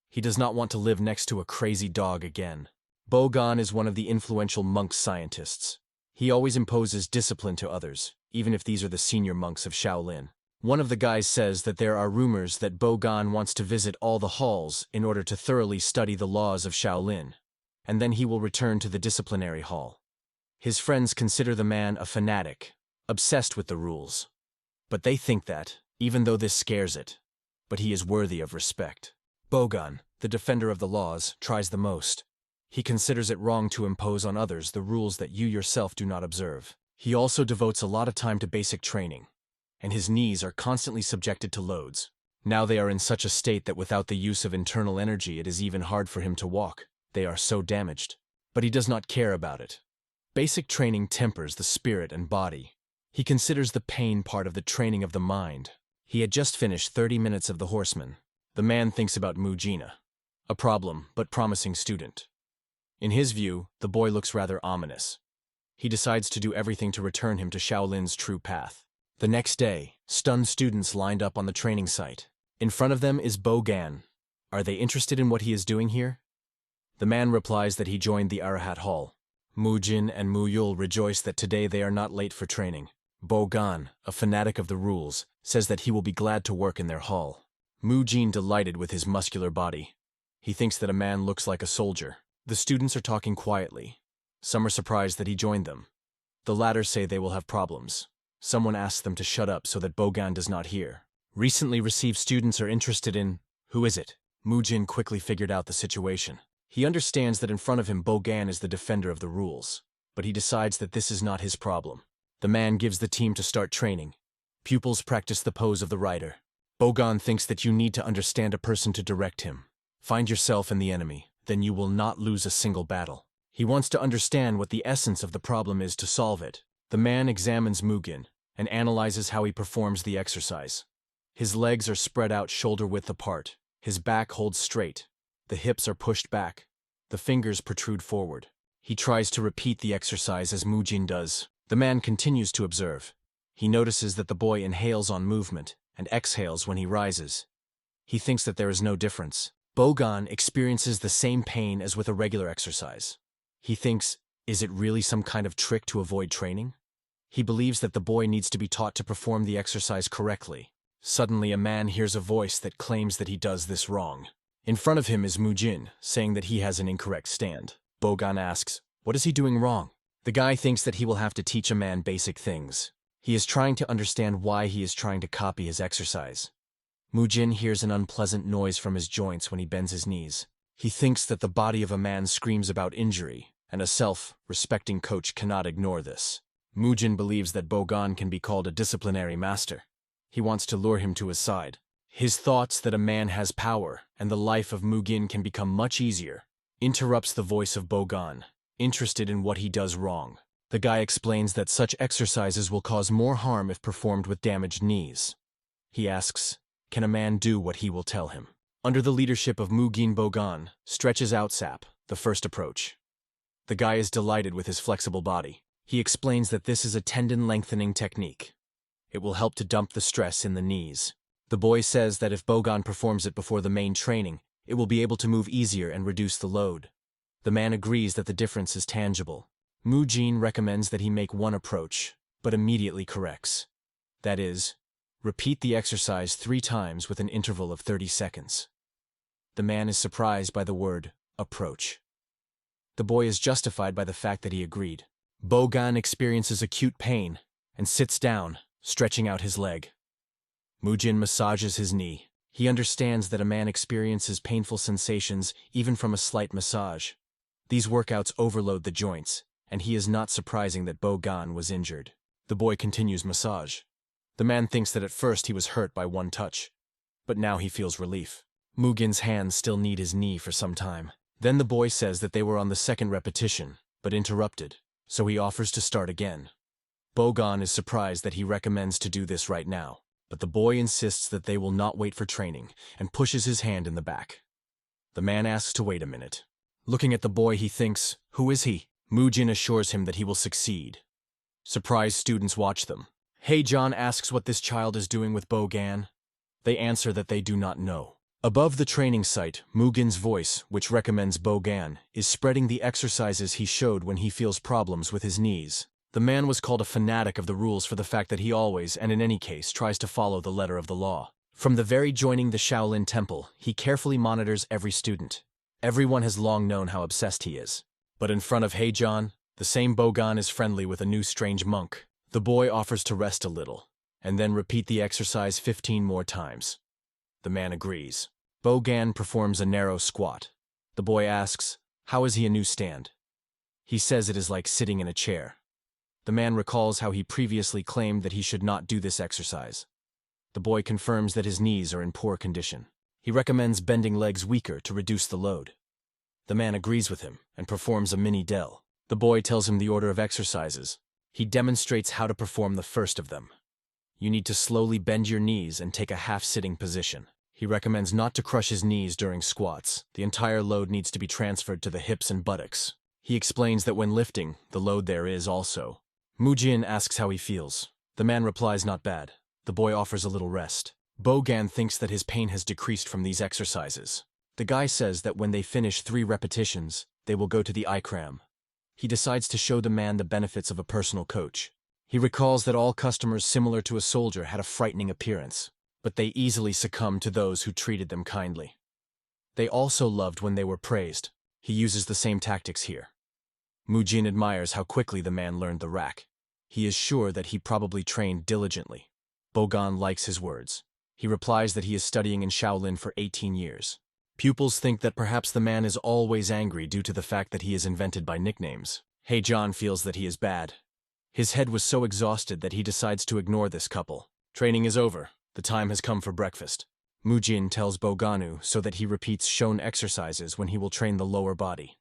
He does not want to live next to a crazy dog again. Boan is one of the influential monk scientists. He always imposes discipline to others, even if these are the senior monks of Shaolin. One of the guys says that there are rumors that Boan wants to visit all the halls in order to thoroughly study the laws of Shaolin, and then he will return to the disciplinary hall. His friends consider the man a fanatic, obsessed with the rules. But they think that, even though this scares it, but he is worthy of respect. Boan, the defender of the laws, tries the most. He considers it wrong to impose on others the rules that you yourself do not observe. He also devotes a lot of time to basic training, and his knees are constantly subjected to loads. Now they are in such a state that without the use of internal energy it is even hard for him to walk. They are so damaged. But he does not care about it. Basic training tempers the spirit and body. He considers the pain part of the training of the mind. He had just finished 30 minutes of the horseman. The man thinks about Mujin, a problem but promising student. In his view, the boy looks rather ominous. He decides to do everything to return him to Shaolin's true path. The next day, stunned students lined up on the training site. In front of them is Boan. Are they interested in what he is doing here? The man replies that he joined the Arahat Hall. Mujin and Muyul rejoice that today they are not late for training. Boan, a fanatic of the rules, says that he will be glad to work in their hall. Mujin delighted with his muscular body. He thinks that a man looks like a soldier. The students are talking quietly. Some are surprised that he joined them. The latter say they will have problems. Someone asks them to shut up so that Boan does not hear. Recently received students are interested in, who is it? Mujin quickly figured out the situation. He understands that in front of him Boan is the defender of the rules, but he decides that this is not his problem. The man gives the team to start training. Pupils practice the pose of the rider. Boan thinks that you need to understand a person to direct him. Find yourself and the enemy, then you will not lose a single battle. He wants to understand what the essence of the problem is to solve it. The man examines Mujin and analyzes how he performs the exercise. His legs are spread out shoulder-width apart. His back holds straight. The hips are pushed back. The fingers protrude forward. He tries to repeat the exercise as Mujin does. The man continues to observe. He notices that the boy inhales on movement and exhales when he rises. He thinks that there is no difference. Boan experiences the same pain as with a regular exercise. He thinks, is it really some kind of trick to avoid training? He believes that the boy needs to be taught to perform the exercise correctly. Suddenly a man hears a voice that claims that he does this wrong. In front of him is Mujin, saying that he has an incorrect stand. Boan asks, what is he doing wrong? The guy thinks that he will have to teach a man basic things. He is trying to understand why he is trying to copy his exercise. Mujin hears an unpleasant noise from his joints when he bends his knees. He thinks that the body of a man screams about injury, and a self-respecting coach cannot ignore this. Mujin believes that Boan can be called a disciplinary master. He wants to lure him to his side. His thoughts that a man has power and the life of Mujin can become much easier interrupts the voice of Boan, interested in what he does wrong. The guy explains that such exercises will cause more harm if performed with damaged knees. He asks, can a man do what he will tell him? Under the leadership of Mujin, Boan stretches out sap, the first approach. The guy is delighted with his flexible body. He explains that this is a tendon lengthening technique. It will help to dump the stress in the knees. The boy says that if Boan performs it before the main training, it will be able to move easier and reduce the load. The man agrees that the difference is tangible. Mujin recommends that he make one approach, but immediately corrects. That is, repeat the exercise 3 times with an interval of 30 seconds. The man is surprised by the word, approach. The boy is justified by the fact that he agreed. Boan experiences acute pain and sits down, stretching out his leg. Mujin massages his knee. He understands that a man experiences painful sensations even from a slight massage. These workouts overload the joints, and he is not surprising that Boan was injured. The boy continues massage. The man thinks that at first he was hurt by one touch, but now he feels relief. Mujin's hands still need his knee for some time. Then the boy says that they were on the second repetition, but interrupted, so he offers to start again. Boan is surprised that he recommends to do this right now, but the boy insists that they will not wait for training and pushes his hand in the back. The man asks to wait a minute. Looking at the boy, he thinks, who is he? Mujin assures him that he will succeed. Surprised students watch them. John asks what this child is doing with Boan. They answer that they do not know. Above the training site, Mugin's voice, which recommends Boan, is spreading the exercises he showed when he feels problems with his knees. The man was called a fanatic of the rules for the fact that he always, and in any case, tries to follow the letter of the law. From the very joining the Shaolin temple, he carefully monitors every student. Everyone has long known how obsessed he is. But in front of John, the same Boan is friendly with a new strange monk. The boy offers to rest a little, and then repeat the exercise 15 more times. The man agrees. Boan performs a narrow squat. The boy asks, how is he a new stand? He says it is like sitting in a chair. The man recalls how he previously claimed that he should not do this exercise. The boy confirms that his knees are in poor condition. He recommends bending legs weaker to reduce the load. The man agrees with him and performs a mini del. The boy tells him the order of exercises. He demonstrates how to perform the first of them. You need to slowly bend your knees and take a half-sitting position. He recommends not to crush his knees during squats. The entire load needs to be transferred to the hips and buttocks. He explains that when lifting, the load there is also. Mujin asks how he feels. The man replies not bad. The boy offers a little rest. Boan thinks that his pain has decreased from these exercises. The guy says that when they finish 3 repetitions, they will go to the AniRecap. He decides to show the man the benefits of a personal coach. He recalls that all customers similar to a soldier had a frightening appearance, but they easily succumbed to those who treated them kindly. They also loved when they were praised. He uses the same tactics here. Mujin admires how quickly the man learned the rack. He is sure that he probably trained diligently. Boan likes his words. He replies that he is studying in Shaolin for 18 years. Pupils think that perhaps the man is always angry due to the fact that he is invented by nicknames. John feels that he is bad. His head was so exhausted that he decides to ignore this couple. Training is over. The time has come for breakfast. Mujin tells Boan so that he repeats shown exercises when he will train the lower body.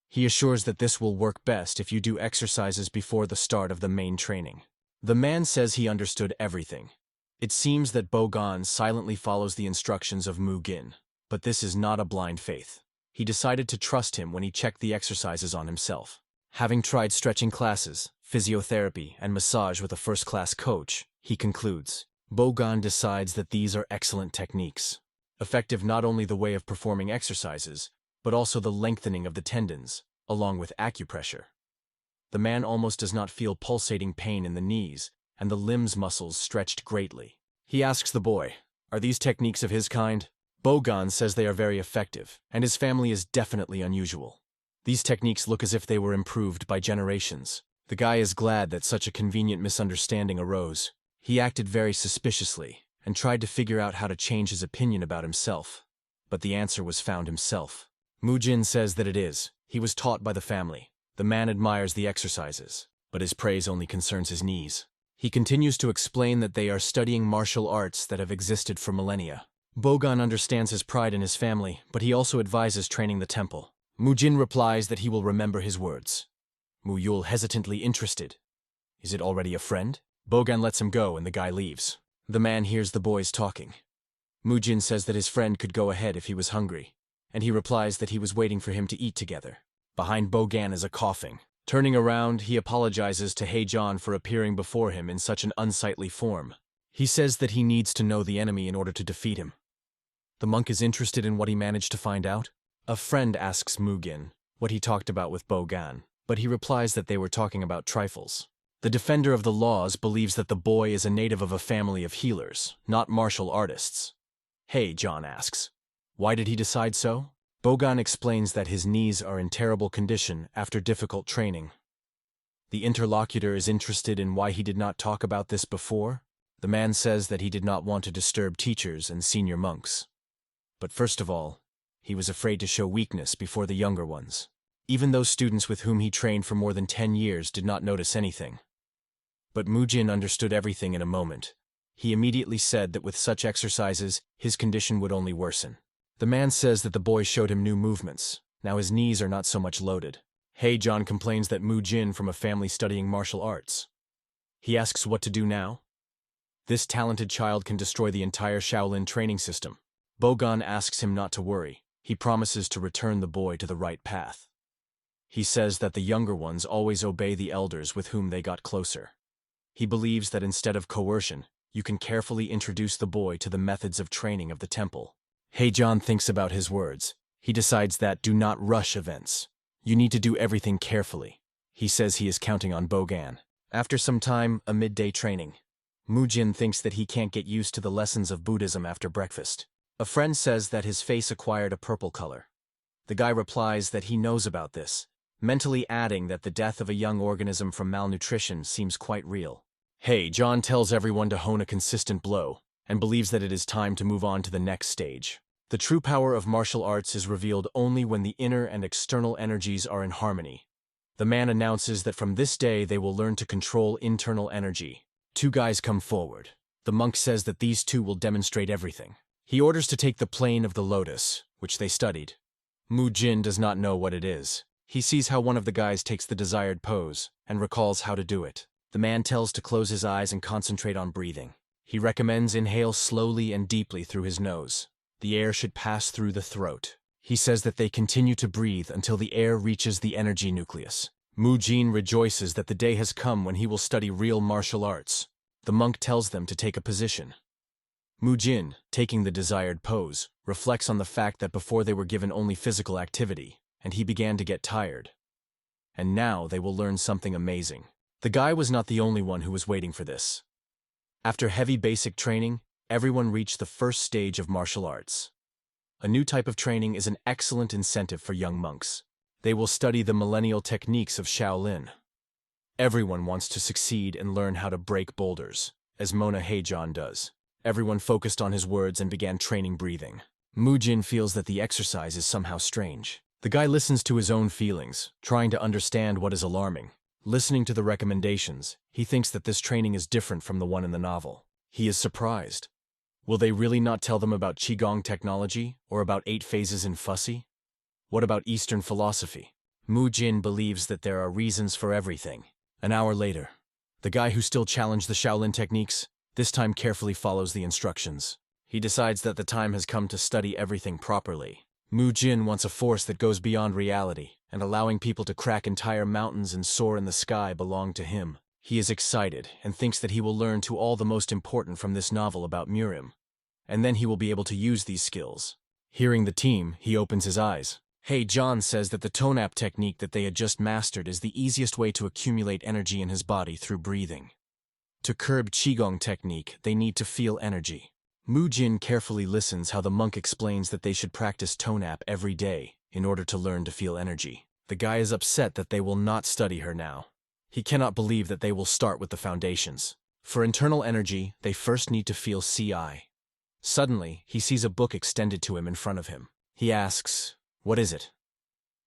He assures that this will work best if you do exercises before the start of the main training. The man says he understood everything. It seems that Boan silently follows the instructions of Mujin, but this is not a blind faith. He decided to trust him when he checked the exercises on himself. Having tried stretching classes, physiotherapy, and massage with a first-class coach, he concludes. Boan decides that these are excellent techniques, effective not only the way of performing exercises, but also the lengthening of the tendons, along with acupressure. The man almost does not feel pulsating pain in the knees, and the limbs muscles stretched greatly. He asks the boy, are these techniques of his kind? Boan says they are very effective, and his family is definitely unusual. These techniques look as if they were improved by generations. The guy is glad that such a convenient misunderstanding arose. He acted very suspiciously, and tried to figure out how to change his opinion about himself. But the answer was found himself. Mujin says that it is. He was taught by the family. The man admires the exercises, but his praise only concerns his knees. He continues to explain that they are studying martial arts that have existed for millennia. Boan understands his pride in his family, but he also advises training the temple. Mujin replies that he will remember his words. Muyul hesitantly interested. Is it already a friend? Boan lets him go and the guy leaves. The man hears the boys talking. Mujin says that his friend could go ahead if he was hungry, and he replies that he was waiting for him to eat together. Behind Boan is a coughing. Turning around, he apologizes to John for appearing before him in such an unsightly form. He says that he needs to know the enemy in order to defeat him. The monk is interested in what he managed to find out. A friend asks Mujin what he talked about with Boan, but he replies that they were talking about trifles. The defender of the laws believes that the boy is a native of a family of healers, not martial artists. John asks, why did he decide so? Boan explains that his knees are in terrible condition after difficult training. The interlocutor is interested in why he did not talk about this before. The man says that he did not want to disturb teachers and senior monks. But first of all, he was afraid to show weakness before the younger ones. Even those students with whom he trained for more than 10 years did not notice anything. But Mujin understood everything in a moment. He immediately said that with such exercises, his condition would only worsen. The man says that the boy showed him new movements. Now his knees are not so much loaded. John complains that Mujin from a family studying martial arts. He asks what to do now. This talented child can destroy the entire Shaolin training system. Boan asks him not to worry. He promises to return the boy to the right path. He says that the younger ones always obey the elders with whom they got closer. He believes that instead of coercion, you can carefully introduce the boy to the methods of training of the temple. John thinks about his words. He decides that do not rush events. You need to do everything carefully. He says he is counting on Boan. After some time, a midday training. Mujin thinks that he can't get used to the lessons of Buddhism after breakfast. A friend says that his face acquired a purple color. The guy replies that he knows about this, mentally adding that the death of a young organism from malnutrition seems quite real. John tells everyone to hone a consistent blow, and believes that it is time to move on to the next stage. The true power of martial arts is revealed only when the inner and external energies are in harmony. The man announces that from this day they will learn to control internal energy. Two guys come forward. The monk says that these two will demonstrate everything. He orders to take the plane of the lotus, which they studied. Mujin does not know what it is. He sees how one of the guys takes the desired pose, and recalls how to do it. The man tells to close his eyes and concentrate on breathing. He recommends inhale slowly and deeply through his nose. The air should pass through the throat. He says that they continue to breathe until the air reaches the energy nucleus. Mujin rejoices that the day has come when he will study real martial arts. The monk tells them to take a position. Mujin, taking the desired pose, reflects on the fact that before they were given only physical activity, and he began to get tired. And now they will learn something amazing. The guy was not the only one who was waiting for this. After heavy basic training, everyone reached the first stage of martial arts. A new type of training is an excellent incentive for young monks. They will study the millennial techniques of Shaolin. Everyone wants to succeed and learn how to break boulders, as Mona Heijan does. Everyone focused on his words and began training breathing. Mujin feels that the exercise is somehow strange. The guy listens to his own feelings, trying to understand what is alarming. Listening to the recommendations, he thinks that this training is different from the one in the novel. He is surprised. Will they really not tell them about Qigong technology, or about 8 phases in Fussy? What about Eastern philosophy? Mujin believes that there are reasons for everything. An hour later, the guy who still challenged the Shaolin techniques, this time carefully follows the instructions. He decides that the time has come to study everything properly. Mujin wants a force that goes beyond reality, and allowing people to crack entire mountains and soar in the sky belong to him. He is excited and thinks that he will learn to all the most important from this novel about Murim, and then he will be able to use these skills. Hearing the team, he opens his eyes. John says that the tonap technique that they had just mastered is the easiest way to accumulate energy in his body through breathing. To curb Qigong technique, they need to feel energy. Mujin carefully listens how the monk explains that they should practice tonap every day in order to learn to feel energy. The guy is upset that they will not study her now. He cannot believe that they will start with the foundations. For internal energy, they first need to feel CI. Suddenly, he sees a book extended to him in front of him. He asks, "What is it?"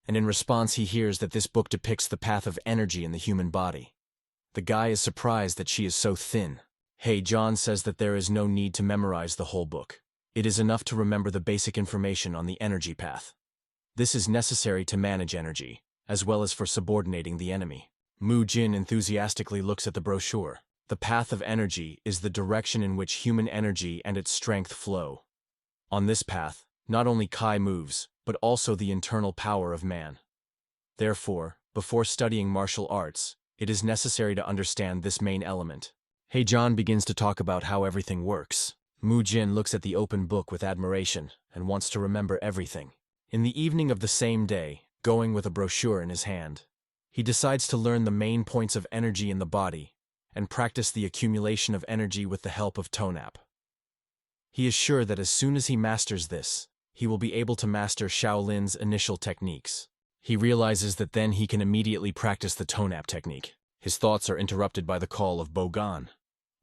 And in response he hears that this book depicts the path of energy in the human body. The guy is surprised that she is so thin. John says that there is no need to memorize the whole book. It is enough to remember the basic information on the energy path. This is necessary to manage energy, as well as for subordinating the enemy. Mujin enthusiastically looks at the brochure. The path of energy is the direction in which human energy and its strength flow. On this path, not only Kai moves, but also the internal power of man. Therefore, before studying martial arts, it is necessary to understand this main element. John begins to talk about how everything works. Mujin looks at the open book with admiration and wants to remember everything. In the evening of the same day, going with a brochure in his hand, he decides to learn the main points of energy in the body and practice the accumulation of energy with the help of tonap. He is sure that as soon as he masters this, he will be able to master Shaolin's initial techniques. He realizes that then he can immediately practice the tonap technique. His thoughts are interrupted by the call of Boan.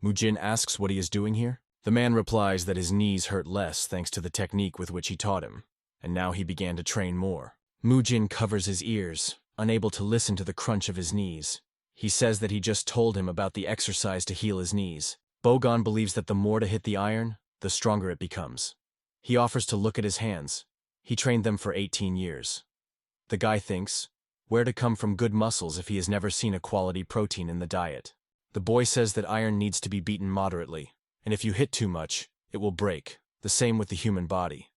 Mujin asks what he is doing here. The man replies that his knees hurt less thanks to the technique with which he taught him, and now he began to train more. Mujin covers his ears, unable to listen to the crunch of his knees. He says that he just told him about the exercise to heal his knees. Boan believes that the more to hit the iron, the stronger it becomes. He offers to look at his hands. He trained them for 18 years. The guy thinks, where to come from good muscles if he has never seen a quality protein in the diet? The boy says that iron needs to be beaten moderately, and if you hit too much, it will break, the same with the human body.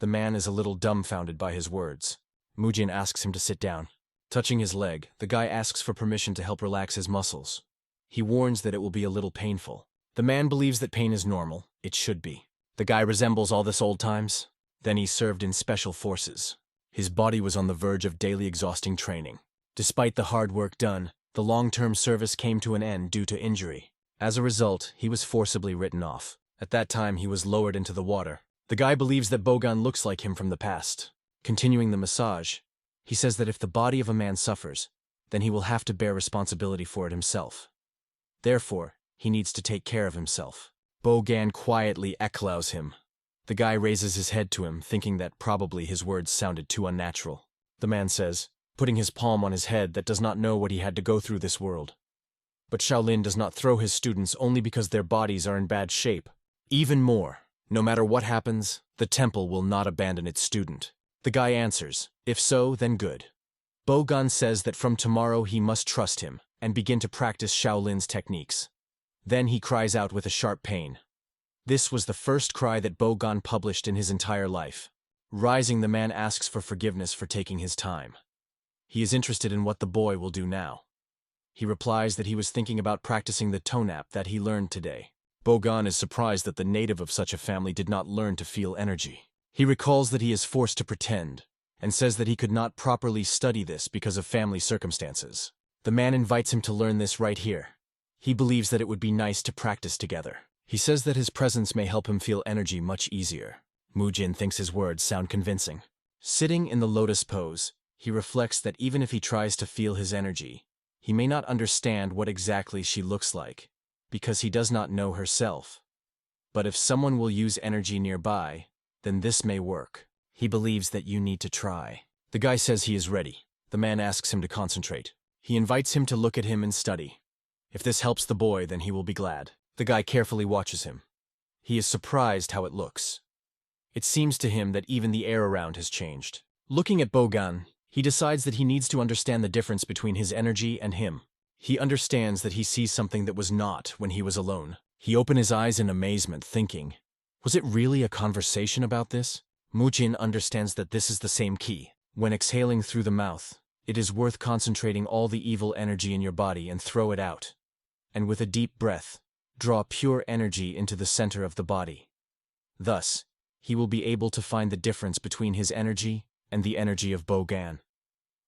The man is a little dumbfounded by his words. Mujin asks him to sit down. Touching his leg, the guy asks for permission to help relax his muscles. He warns that it will be a little painful. The man believes that pain is normal. It should be. The guy resembles all this old times. Then he served in special forces. His body was on the verge of daily exhausting training. Despite the hard work done, the long-term service came to an end due to injury. As a result, he was forcibly written off. At that time, he was lowered into the water. The guy believes that Boan looks like him from the past. Continuing the massage, he says that if the body of a man suffers, then he will have to bear responsibility for it himself. Therefore, he needs to take care of himself. Boan quietly echoes him. The guy raises his head to him, thinking that probably his words sounded too unnatural. The man says, putting his palm on his head, that does not know what he had to go through this world. But Shaolin does not throw his students only because their bodies are in bad shape. Even more, no matter what happens, the temple will not abandon its student. The guy answers, if so, then good. Boan says that from tomorrow he must trust him and begin to practice Shaolin's techniques. Then he cries out with a sharp pain. This was the first cry that Boan published in his entire life. Rising, the man asks for forgiveness for taking his time. He is interested in what the boy will do now. He replies that he was thinking about practicing the tonap that he learned today. Boan is surprised that the native of such a family did not learn to feel energy. He recalls that he is forced to pretend, and says that he could not properly study this because of family circumstances. The man invites him to learn this right here. He believes that it would be nice to practice together. He says that his presence may help him feel energy much easier. Mujin thinks his words sound convincing. Sitting in the lotus pose, he reflects that even if he tries to feel his energy, he may not understand what exactly she looks like, because he does not know herself. But if someone will use energy nearby, then this may work. He believes that you need to try. The guy says he is ready. The man asks him to concentrate. He invites him to look at him and study. If this helps the boy, then he will be glad. The guy carefully watches him. He is surprised how it looks. It seems to him that even the air around has changed. Looking at Boan, he decides that he needs to understand the difference between his energy and him. He understands that he sees something that was not when he was alone. He opens his eyes in amazement, thinking, was it really a conversation about this? Mujin understands that this is the same key. When exhaling through the mouth, it is worth concentrating all the evil energy in your body and throw it out. And with a deep breath, draw pure energy into the center of the body. Thus, he will be able to find the difference between his energy and the energy of Boan.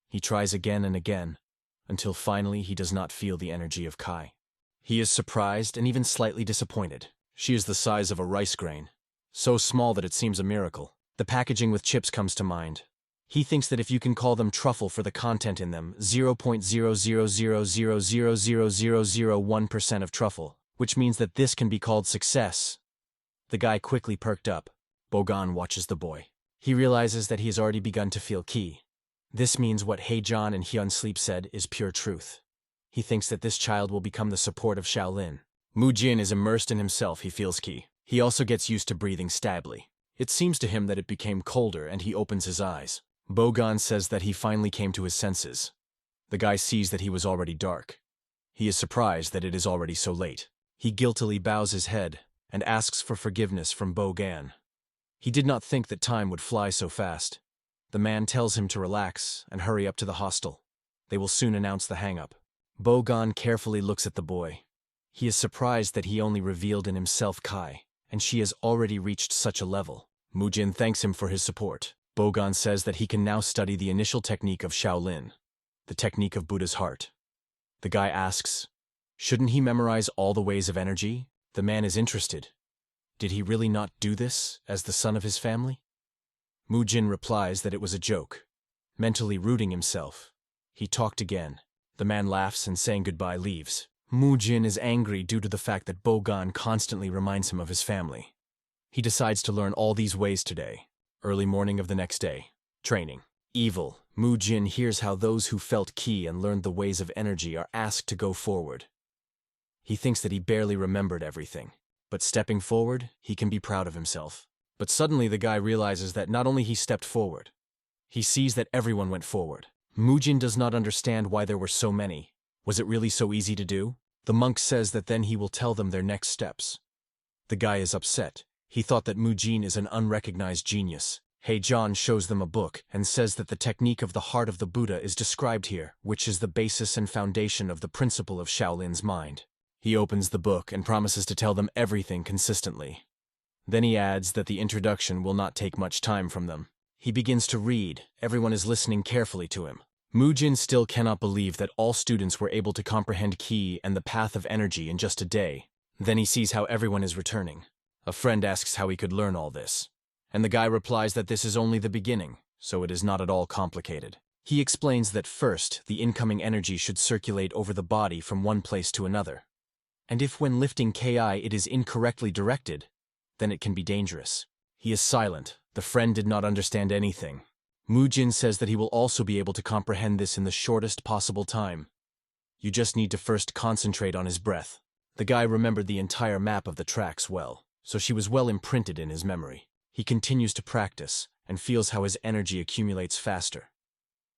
He tries again and again, until finally he does not feel the energy of Kai. He is surprised and even slightly disappointed. She is the size of a rice grain, so small that it seems a miracle. The packaging with chips comes to mind. He thinks that if you can call them truffle for the content in them, 0.000000001% of truffle, which means that this can be called success. The guy quickly perked up. Boan watches the boy. He realizes that he has already begun to feel ki. This means what Heijan and Hyun Sleep said is pure truth. He thinks that this child will become the support of Shaolin. Mujin is immersed in himself, he feels ki. He also gets used to breathing stably. It seems to him that it became colder and he opens his eyes. Boan says that he finally came to his senses. The guy sees that he was already dark. He is surprised that it is already so late. He guiltily bows his head and asks for forgiveness from Boan. He did not think that time would fly so fast. The man tells him to relax and hurry up to the hostel. They will soon announce the hang-up. Boan carefully looks at the boy. He is surprised that he only revealed in himself Kai, and she has already reached such a level. Mujin thanks him for his support. Boan says that he can now study the initial technique of Shaolin, the technique of Buddha's heart. The guy asks, shouldn't he memorize all the ways of energy? The man is interested. Did he really not do this as the son of his family? Mujin replies that it was a joke. Mentally rooting himself, he talked again. The man laughs and saying goodbye leaves. Mujin is angry due to the fact that Boan constantly reminds him of his family. He decides to learn all these ways today. Early morning of the next day. Training. Evil. Mujin hears how those who felt ki and learned the ways of energy are asked to go forward. He thinks that he barely remembered everything. But stepping forward, he can be proud of himself. But suddenly the guy realizes that not only he stepped forward, he sees that everyone went forward. Mujin does not understand why there were so many. Was it really so easy to do? The monk says that then he will tell them their next steps. The guy is upset. He thought that Mujin is an unrecognized genius. John shows them a book and says that the technique of the heart of the Buddha is described here, which is the basis and foundation of the principle of Shaolin's mind. He opens the book and promises to tell them everything consistently. Then he adds that the introduction will not take much time from them. He begins to read. Everyone is listening carefully to him. Mujin still cannot believe that all students were able to comprehend Qi and the path of energy in just a day. Then he sees how everyone is returning. A friend asks how he could learn all this. And the guy replies that this is only the beginning, so it is not at all complicated. He explains that first, the incoming energy should circulate over the body from one place to another. And if when lifting Ki it is incorrectly directed, then it can be dangerous. He is silent. The friend did not understand anything. Mujin says that he will also be able to comprehend this in the shortest possible time. You just need to first concentrate on his breath. The guy remembered the entire map of the tracks well, so she was well imprinted in his memory. He continues to practice and feels how his energy accumulates faster.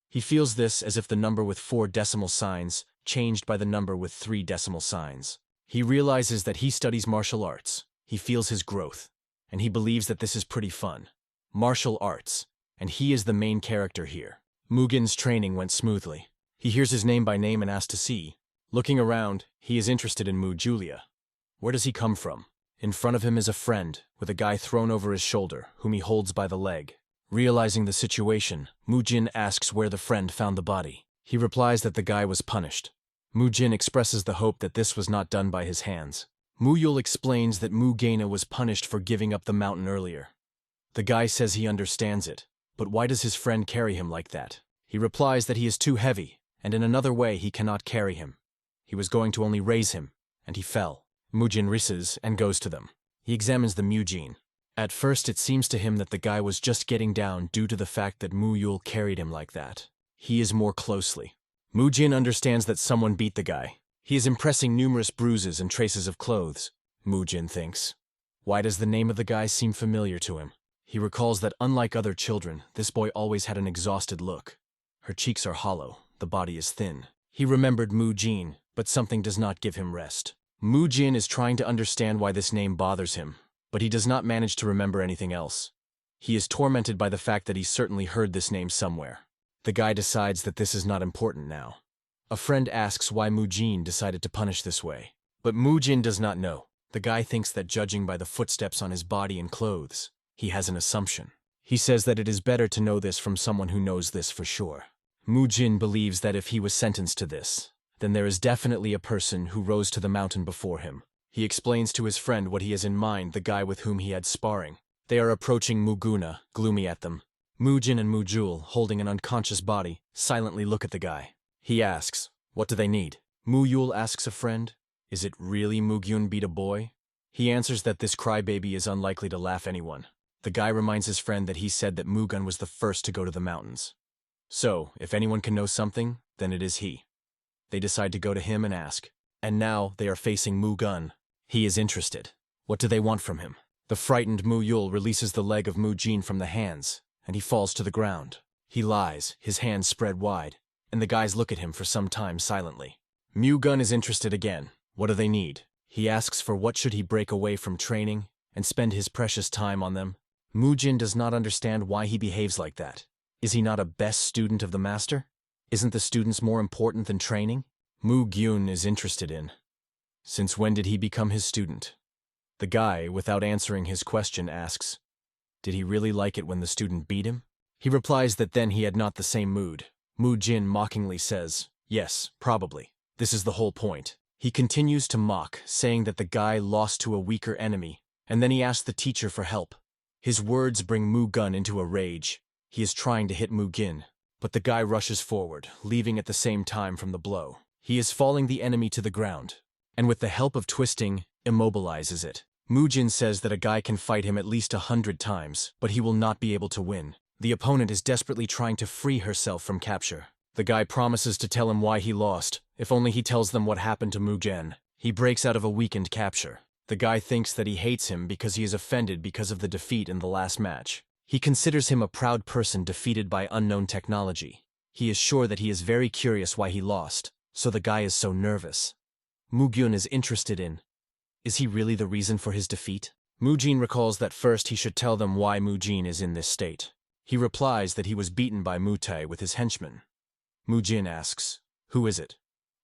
He feels this as if the number with 4 decimal signs changed by the number with 3 decimal signs. He realizes that he studies martial arts. He feels his growth, and he believes that this is pretty fun. Martial arts, and he is the main character here. Mugin's training went smoothly. He hears his name by name and asks to see. Looking around, he is interested in Mu Julia. Where does he come from? In front of him is a friend, with a guy thrown over his shoulder, whom he holds by the leg. Realizing the situation, Mujin asks where the friend found the body. He replies that the guy was punished. Mujin expresses the hope that this was not done by his hands. Muyul explains that Mugena was punished for giving up the mountain earlier. The guy says he understands it, but why does his friend carry him like that? He replies that he is too heavy, and in another way he cannot carry him. He was going to only raise him, and he fell. Mujin risses and goes to them. He examines the Mujin. At first it seems to him that the guy was just getting down due to the fact that Muyul carried him like that. He is more closely. Mujin understands that someone beat the guy. He is impressing numerous bruises and traces of clothes, Mujin thinks. Why does the name of the guy seem familiar to him? He recalls that unlike other children, this boy always had an exhausted look. Her cheeks are hollow, the body is thin. He remembered Mujin, but something does not give him rest. Mujin is trying to understand why this name bothers him, but he does not manage to remember anything else. He is tormented by the fact that he certainly heard this name somewhere. The guy decides that this is not important now. A friend asks why Mujin decided to punish this way, but Mujin does not know. The guy thinks that judging by the footsteps on his body and clothes, he has an assumption. He says that it is better to know this from someone who knows this for sure. Mujin believes that if he was sentenced to this, then there is definitely a person who rose to the mountain before him. He explains to his friend what he has in mind, the guy with whom he had sparring. They are approaching Muguna, gloomy at them. Mujin and Mujul, holding an unconscious body, silently look at the guy. He asks, what do they need? Muyul asks a friend, is it really Mugyun beat a boy? He answers that this crybaby is unlikely to laugh anyone. The guy reminds his friend that he said that Mugun was the first to go to the mountains. So, if anyone can know something, then it is he. They decide to go to him and ask. And now they are facing Mugun. He is interested. What do they want from him? The frightened Muyul releases the leg of Mujin from the hands, and he falls to the ground. He lies, his hands spread wide, and the guys look at him for some time silently. Mugun is interested again. What do they need? He asks for what should he break away from training and spend his precious time on them. Mujin does not understand why he behaves like that. Is he not a best student of the master? Isn't the students more important than training? Mugyun is interested in. Since when did he become his student? The guy, without answering his question, asks, did he really like it when the student beat him? He replies that then he had not the same mood. Mujin mockingly says, yes, probably. This is the whole point. He continues to mock, saying that the guy lost to a weaker enemy, and then he asks the teacher for help. His words bring Mugun into a rage. He is trying to hit Mugin, but the guy rushes forward, leaving at the same time from the blow. He is falling the enemy to the ground, and with the help of twisting, immobilizes it. Mujin says that a guy can fight him at least 100 times, but he will not be able to win. The opponent is desperately trying to free herself from capture. The guy promises to tell him why he lost, if only he tells them what happened to Mujin. He breaks out of a weakened capture. The guy thinks that he hates him because he is offended because of the defeat in the last match. He considers him a proud person defeated by unknown technology. He is sure that he is very curious why he lost, so the guy is so nervous. Mugyun is interested in, is he really the reason for his defeat? Mujin recalls that first he should tell them why Mujin is in this state. He replies that he was beaten by Mutai with his henchmen. Mujin asks, "Who is it?"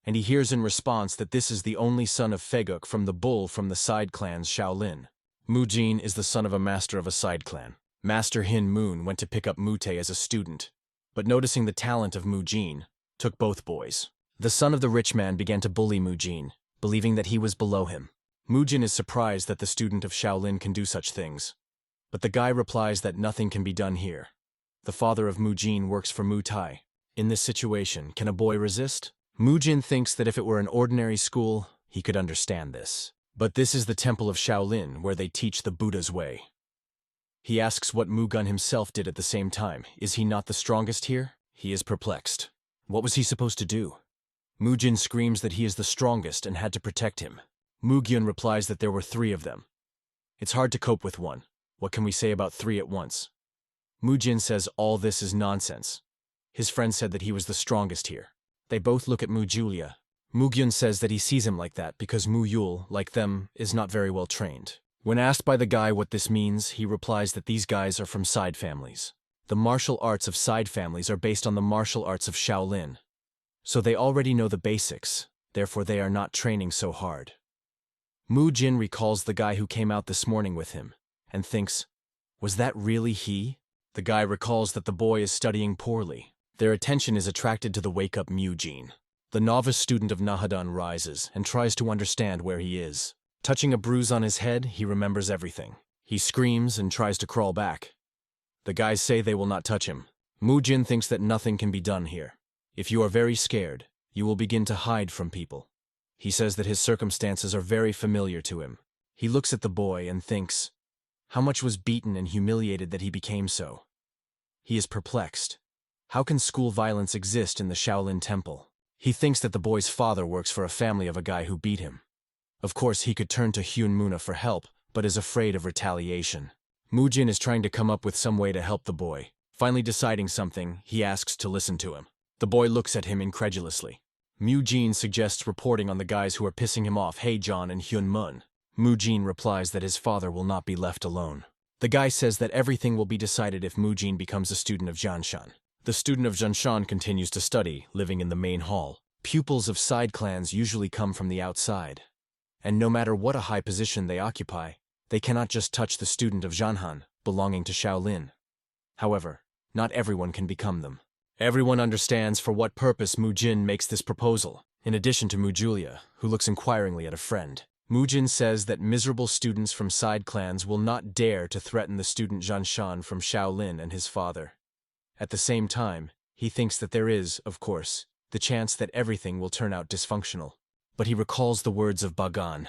And he hears in response that this is the only son of Feguk from the bull from the side clans Shaolin. Mujin is the son of a master of a side clan. Master Hin Moon went to pick up Mutai as a student, but noticing the talent of Mujin, took both boys. The son of the rich man began to bully Mujin, believing that he was below him. Mujin is surprised that the student of Shaolin can do such things, but the guy replies that nothing can be done here. The father of Mujin works for Mutai. In this situation, can a boy resist? Mujin thinks that if it were an ordinary school, he could understand this. But this is the temple of Shaolin, where they teach the Buddha's way. He asks what Mugun himself did at the same time. Is he not the strongest here? He is perplexed. What was he supposed to do? Mujin screams that he is the strongest and had to protect him. Mugyun replies that there were 3 of them. It's hard to cope with one. What can we say about 3 at once? Mujin says all this is nonsense. His friend said that he was the strongest here. They both look at Mujulia. Mugyun says that he sees him like that because Muyul, like them, is not very well trained. When asked by the guy what this means, he replies that these guys are from side families. The martial arts of side families are based on the martial arts of Shaolin. So they already know the basics, therefore they are not training so hard. Mujin recalls the guy who came out this morning with him, and thinks, was that really he? The guy recalls that the boy is studying poorly. Their attention is attracted to the wake-up Mujin. The novice student of Nahadan rises and tries to understand where he is. Touching a bruise on his head, he remembers everything. He screams and tries to crawl back. The guys say they will not touch him. Mujin thinks that nothing can be done here. If you are very scared, you will begin to hide from people. He says that his circumstances are very familiar to him. He looks at the boy and thinks, how much was beaten and humiliated that he became so? He is perplexed. How can school violence exist in the Shaolin temple? He thinks that the boy's father works for a family of a guy who beat him. Of course, he could turn to Hyun Muna for help, but is afraid of retaliation. Mujin is trying to come up with some way to help the boy. Finally deciding something, he asks to listen to him. The boy looks at him incredulously. Mujin suggests reporting on the guys who are pissing him off, Heijun and Hyun Mun. Mujin replies that his father will not be left alone. The guy says that everything will be decided if Mujin becomes a student of Janshan. The student of Janshan continues to study, living in the main hall. Pupils of side clans usually come from the outside. And no matter what a high position they occupy, they cannot just touch the student of Janhan, belonging to Shaolin. However, not everyone can become them. Everyone understands for what purpose Mujin makes this proposal, in addition to Mujulia, who looks inquiringly at a friend. Mujin says that miserable students from side clans will not dare to threaten the student Janshan from Shaolin and his father. At the same time, he thinks that there is, of course, the chance that everything will turn out dysfunctional. But he recalls the words of Bagan.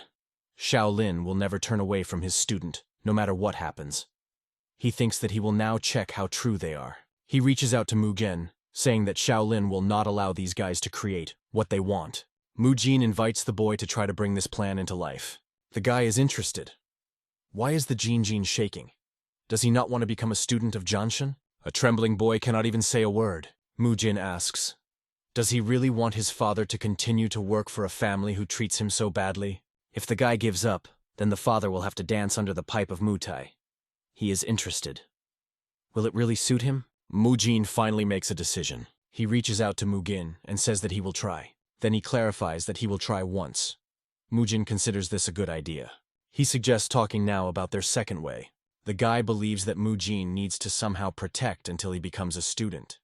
Shaolin will never turn away from his student, no matter what happens. He thinks that he will now check how true they are. He reaches out to Mugen, saying that Shaolin will not allow these guys to create what they want. Mujin invites the boy to try to bring this plan into life. The guy is interested. Why is the Jinjin shaking? Does he not want to become a student of Janshan? A trembling boy cannot even say a word. Mujin asks, does he really want his father to continue to work for a family who treats him so badly? If the guy gives up, then the father will have to dance under the pipe of Mutai. He is interested. Will it really suit him? Mujin finally makes a decision. He reaches out to Mugin and says that he will try. Then he clarifies that he will try once. Mujin considers this a good idea. He suggests talking now about their second way. The guy believes that Mujin needs to somehow protect until he becomes a student.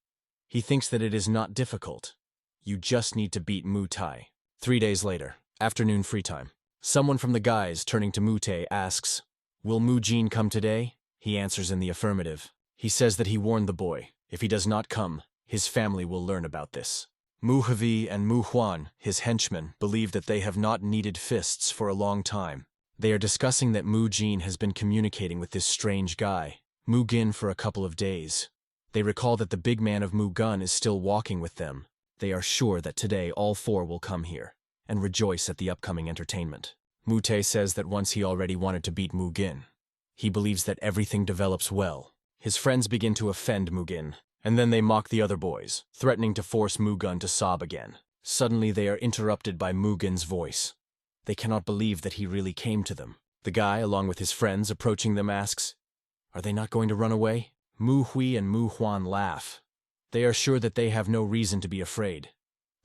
He thinks that it is not difficult. You just need to beat Mutai. 3 days later, afternoon free time. Someone from the guys turning to Mutai asks, will Mujin come today? He answers in the affirmative. He says that he warned the boy. If he does not come, his family will learn about this. Muhavi and Muhuan, his henchmen, believe that they have not needed fists for a long time. They are discussing that Mujin has been communicating with this strange guy, Mugin, for a couple of days. They recall that the big man of Mugun is still walking with them. They are sure that today all 4 will come here and rejoice at the upcoming entertainment. Mute says that once he already wanted to beat Mugin. He believes that everything develops well. His friends begin to offend Mugin, and then they mock the other boys, threatening to force Mugun to sob again. Suddenly they are interrupted by Mugin's voice. They cannot believe that he really came to them. The guy, along with his friends approaching them, asks, "Are they not going to run away?" Mu Hui and Mu Huan laugh. They are sure that they have no reason to be afraid.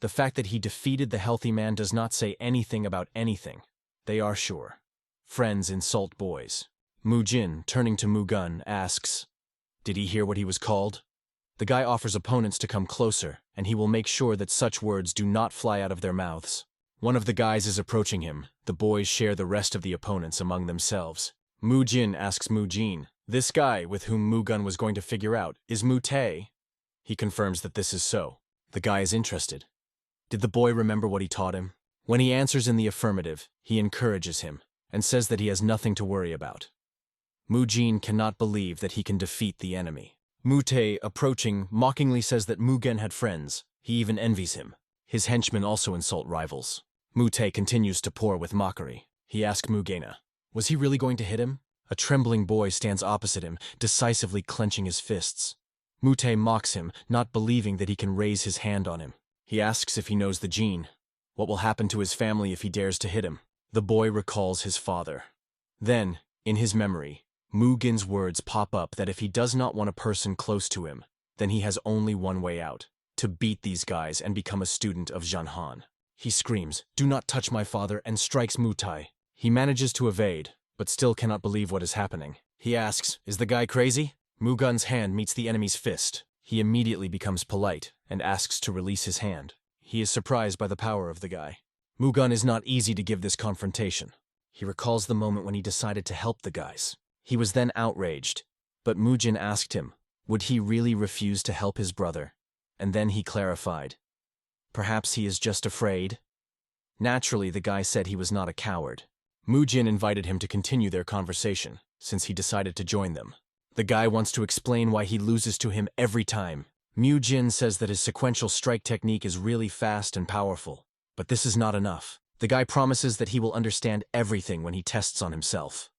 The fact that he defeated the healthy man does not say anything about anything. They are sure. Friends insult boys. Mujin, turning to Mugun, asks, "Did he hear what he was called?" The guy offers opponents to come closer, and he will make sure that such words do not fly out of their mouths. One of the guys is approaching him. The boys share the rest of the opponents among themselves. Mujin asks Mujin, "This guy, with whom Mugun was going to figure out, is Mute?" He confirms that this is so. The guy is interested. Did the boy remember what he taught him? When he answers in the affirmative, he encourages him, and says that he has nothing to worry about. Mujin cannot believe that he can defeat the enemy. Mute, approaching, mockingly says that Mugen had friends. He even envies him. His henchmen also insult rivals. Mute continues to pour with mockery. He asks Mugena, was he really going to hit him? A trembling boy stands opposite him, decisively clenching his fists. Mute mocks him, not believing that he can raise his hand on him. He asks if he knows the gene. What will happen to his family if he dares to hit him? The boy recalls his father. Then, in his memory, Mugen's words pop up that if he does not want a person close to him, then he has only one way out, to beat these guys and become a student of Zhanhan. He screams, "Do not touch my father," and strikes Mutai. He manages to evade, but still cannot believe what is happening. He asks, "Is the guy crazy?" Mugun's hand meets the enemy's fist. He immediately becomes polite and asks to release his hand. He is surprised by the power of the guy. Mugun is not easy to give this confrontation. He recalls the moment when he decided to help the guys. He was then outraged, but Mujin asked him, would he really refuse to help his brother? And then he clarified. Perhaps he is just afraid? Naturally, the guy said he was not a coward. Mujin invited him to continue their conversation, since he decided to join them. The guy wants to explain why he loses to him every time. Mujin says that his sequential strike technique is really fast and powerful, but this is not enough. The guy promises that he will understand everything when he tests on himself.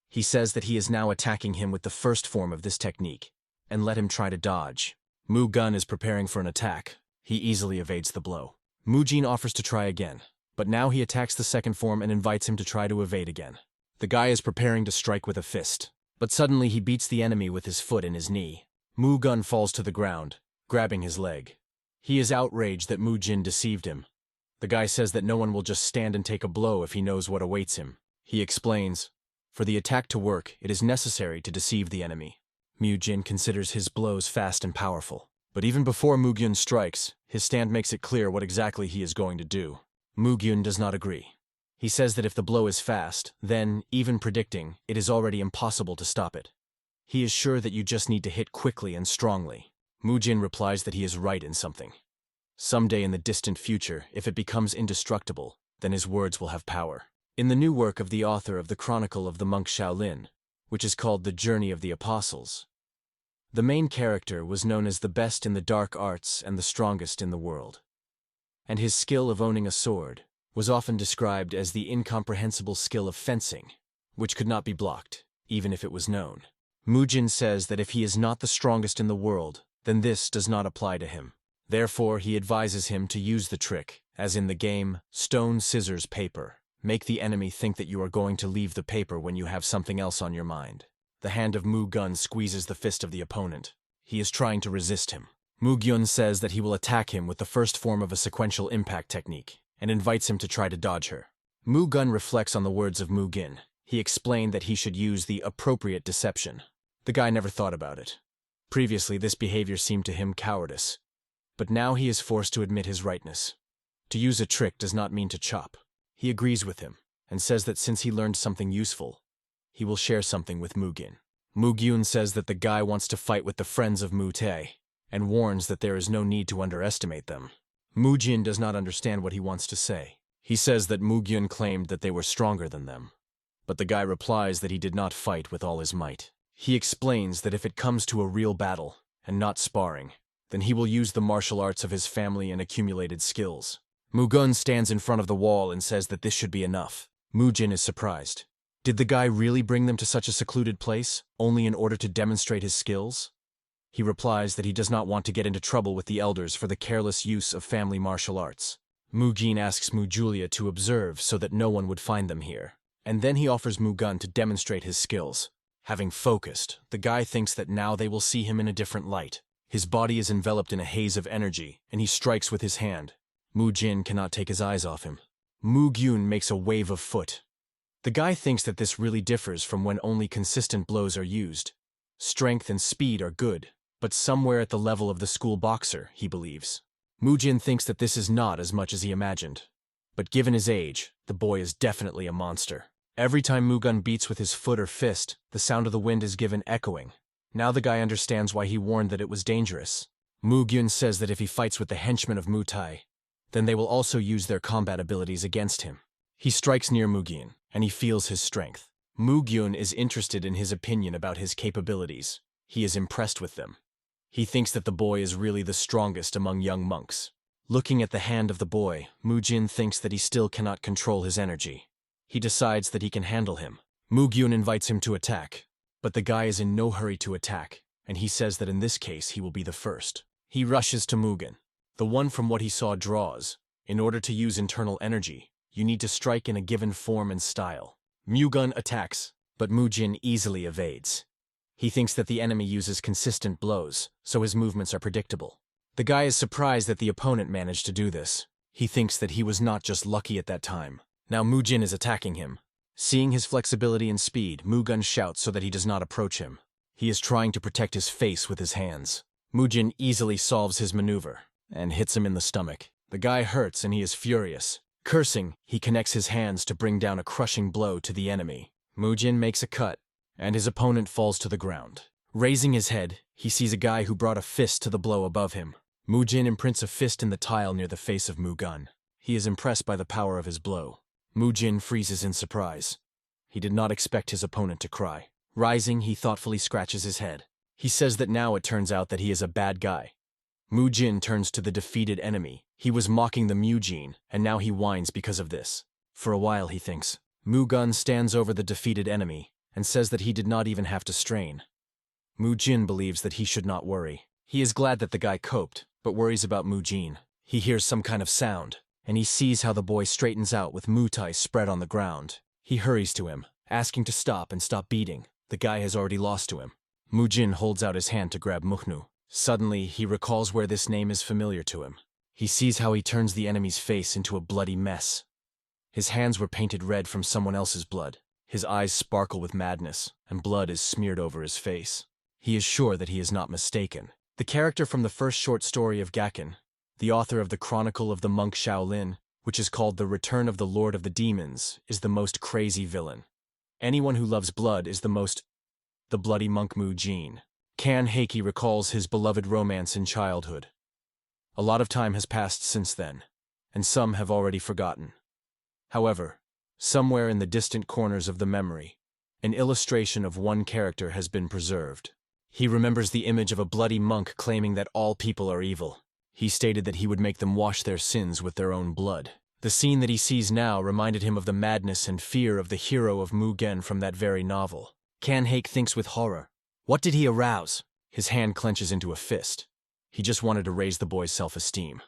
He says that he is now attacking him with the first form of this technique, and let him try to dodge. Mugun is preparing for an attack. He easily evades the blow. Mujin offers to try again, but now he attacks the second form and invites him to try to evade again. The guy is preparing to strike with a fist, but suddenly he beats the enemy with his foot and his knee. Mugun falls to the ground, grabbing his leg. He is outraged that Mujin deceived him. The guy says that no one will just stand and take a blow if he knows what awaits him. He explains, for the attack to work, it is necessary to deceive the enemy. Mujin considers his blows fast and powerful. But even before Mugyun strikes, his stand makes it clear what exactly he is going to do. Mugyun does not agree. He says that if the blow is fast, then, even predicting, it is already impossible to stop it. He is sure that you just need to hit quickly and strongly. Mujin replies that he is right in something. Someday in the distant future, if it becomes indestructible, then his words will have power. In the new work of the author of the Chronicle of the Monk Shaolin, which is called The Journey of the Apostles, the main character was known as the best in the dark arts and the strongest in the world. And his skill of owning a sword was often described as the incomprehensible skill of fencing, which could not be blocked, even if it was known. Mujin says that if he is not the strongest in the world, then this does not apply to him. Therefore, he advises him to use the trick, as in the game, stone, scissors, paper. Make the enemy think that you are going to leave the paper when you have something else on your mind. The hand of Mugun squeezes the fist of the opponent. He is trying to resist him. Mugyun says that he will attack him with the first form of a sequential impact technique, and invites him to try to dodge her. Mugun reflects on the words of Mugin. He explained that he should use the appropriate deception. The guy never thought about it. Previously, this behavior seemed to him cowardice. But now he is forced to admit his rightness. To use a trick does not mean to chop. He agrees with him, and says that since he learned something useful, he will share something with Mugin. Mugyun says that the guy wants to fight with the friends of Mute, and warns that there is no need to underestimate them. Mujin does not understand what he wants to say. He says that Mugyun claimed that they were stronger than them, but the guy replies that he did not fight with all his might. He explains that if it comes to a real battle, and not sparring, then he will use the martial arts of his family and accumulated skills. Mugun stands in front of the wall and says that this should be enough. Mujin is surprised. Did the guy really bring them to such a secluded place, only in order to demonstrate his skills? He replies that he does not want to get into trouble with the elders for the careless use of family martial arts. Mugin asks Mujulia to observe so that no one would find them here. and then he offers Mugun to demonstrate his skills. Having focused, the guy thinks that now they will see him in a different light. His body is enveloped in a haze of energy, and he strikes with his hand. Mujin cannot take his eyes off him. Mugyun makes a wave of foot. The guy thinks that this really differs from when only consistent blows are used. Strength and speed are good, but somewhere at the level of the school boxer, he believes. Mujin thinks that this is not as much as he imagined. But given his age, the boy is definitely a monster. Every time Mugun beats with his foot or fist, the sound of the wind is given echoing. Now the guy understands why he warned that it was dangerous. Mugyun says that if he fights with the henchmen of Mutai, then they will also use their combat abilities against him. He strikes near Mugyun, and he feels his strength. Mugyun is interested in his opinion about his capabilities. He is impressed with them. He thinks that the boy is really the strongest among young monks. Looking at the hand of the boy, Mujin thinks that he still cannot control his energy. He decides that he can handle him. Mugyun invites him to attack, but the guy is in no hurry to attack, and he says that in this case he will be the first. He rushes to Mugen. The one from what he saw draws. In order to use internal energy, you need to strike in a given form and style. Mugun attacks, but Mujin easily evades. He thinks that the enemy uses consistent blows, so his movements are predictable. The guy is surprised that the opponent managed to do this. He thinks that he was not just lucky at that time. Now Mujin is attacking him. Seeing his flexibility and speed, Mugun shouts so that he does not approach him. He is trying to protect his face with his hands. Mujin easily solves his maneuver and hits him in the stomach. The guy hurts and he is furious. Cursing, he connects his hands to bring down a crushing blow to the enemy. Mujin makes a cut, and his opponent falls to the ground. Raising his head, he sees a guy who brought a fist to the blow above him. Mujin imprints a fist in the tile near the face of Mugun. He is impressed by the power of his blow. Mujin freezes in surprise. He did not expect his opponent to cry. Rising, he thoughtfully scratches his head. He says that now it turns out that he is a bad guy. Mujin turns to the defeated enemy. He was mocking the Mujin, and now he whines because of this. For a while, he thinks. Mugun stands over the defeated enemy and says that he did not even have to strain. Mujin believes that he should not worry. He is glad that the guy coped, but worries about Mujin. He hears some kind of sound, and he sees how the boy straightens out with Mutai spread on the ground. He hurries to him, asking to stop and stop beating. The guy has already lost to him. Mujin holds out his hand to grab Muhnu. Suddenly, he recalls where this name is familiar to him. He sees how he turns the enemy's face into a bloody mess. His hands were painted red from someone else's blood. His eyes sparkle with madness, and blood is smeared over his face. He is sure that he is not mistaken. The character from the first short story of Gakken, the author of the Chronicle of the Monk Shaolin, which is called The Return of the Lord of the Demons, is the most crazy villain. Anyone who loves blood is the bloody monk Mujin. Kan Heiki recalls his beloved romance in childhood. A lot of time has passed since then, and some have already forgotten. However, somewhere in the distant corners of the memory, an illustration of one character has been preserved. He remembers the image of a bloody monk claiming that all people are evil. He stated that he would make them wash their sins with their own blood. The scene that he sees now reminded him of the madness and fear of the hero of Mugen from that very novel. Kan Heik thinks with horror. What did he arouse? His hand clenches into a fist. He just wanted to raise the boy's self-esteem.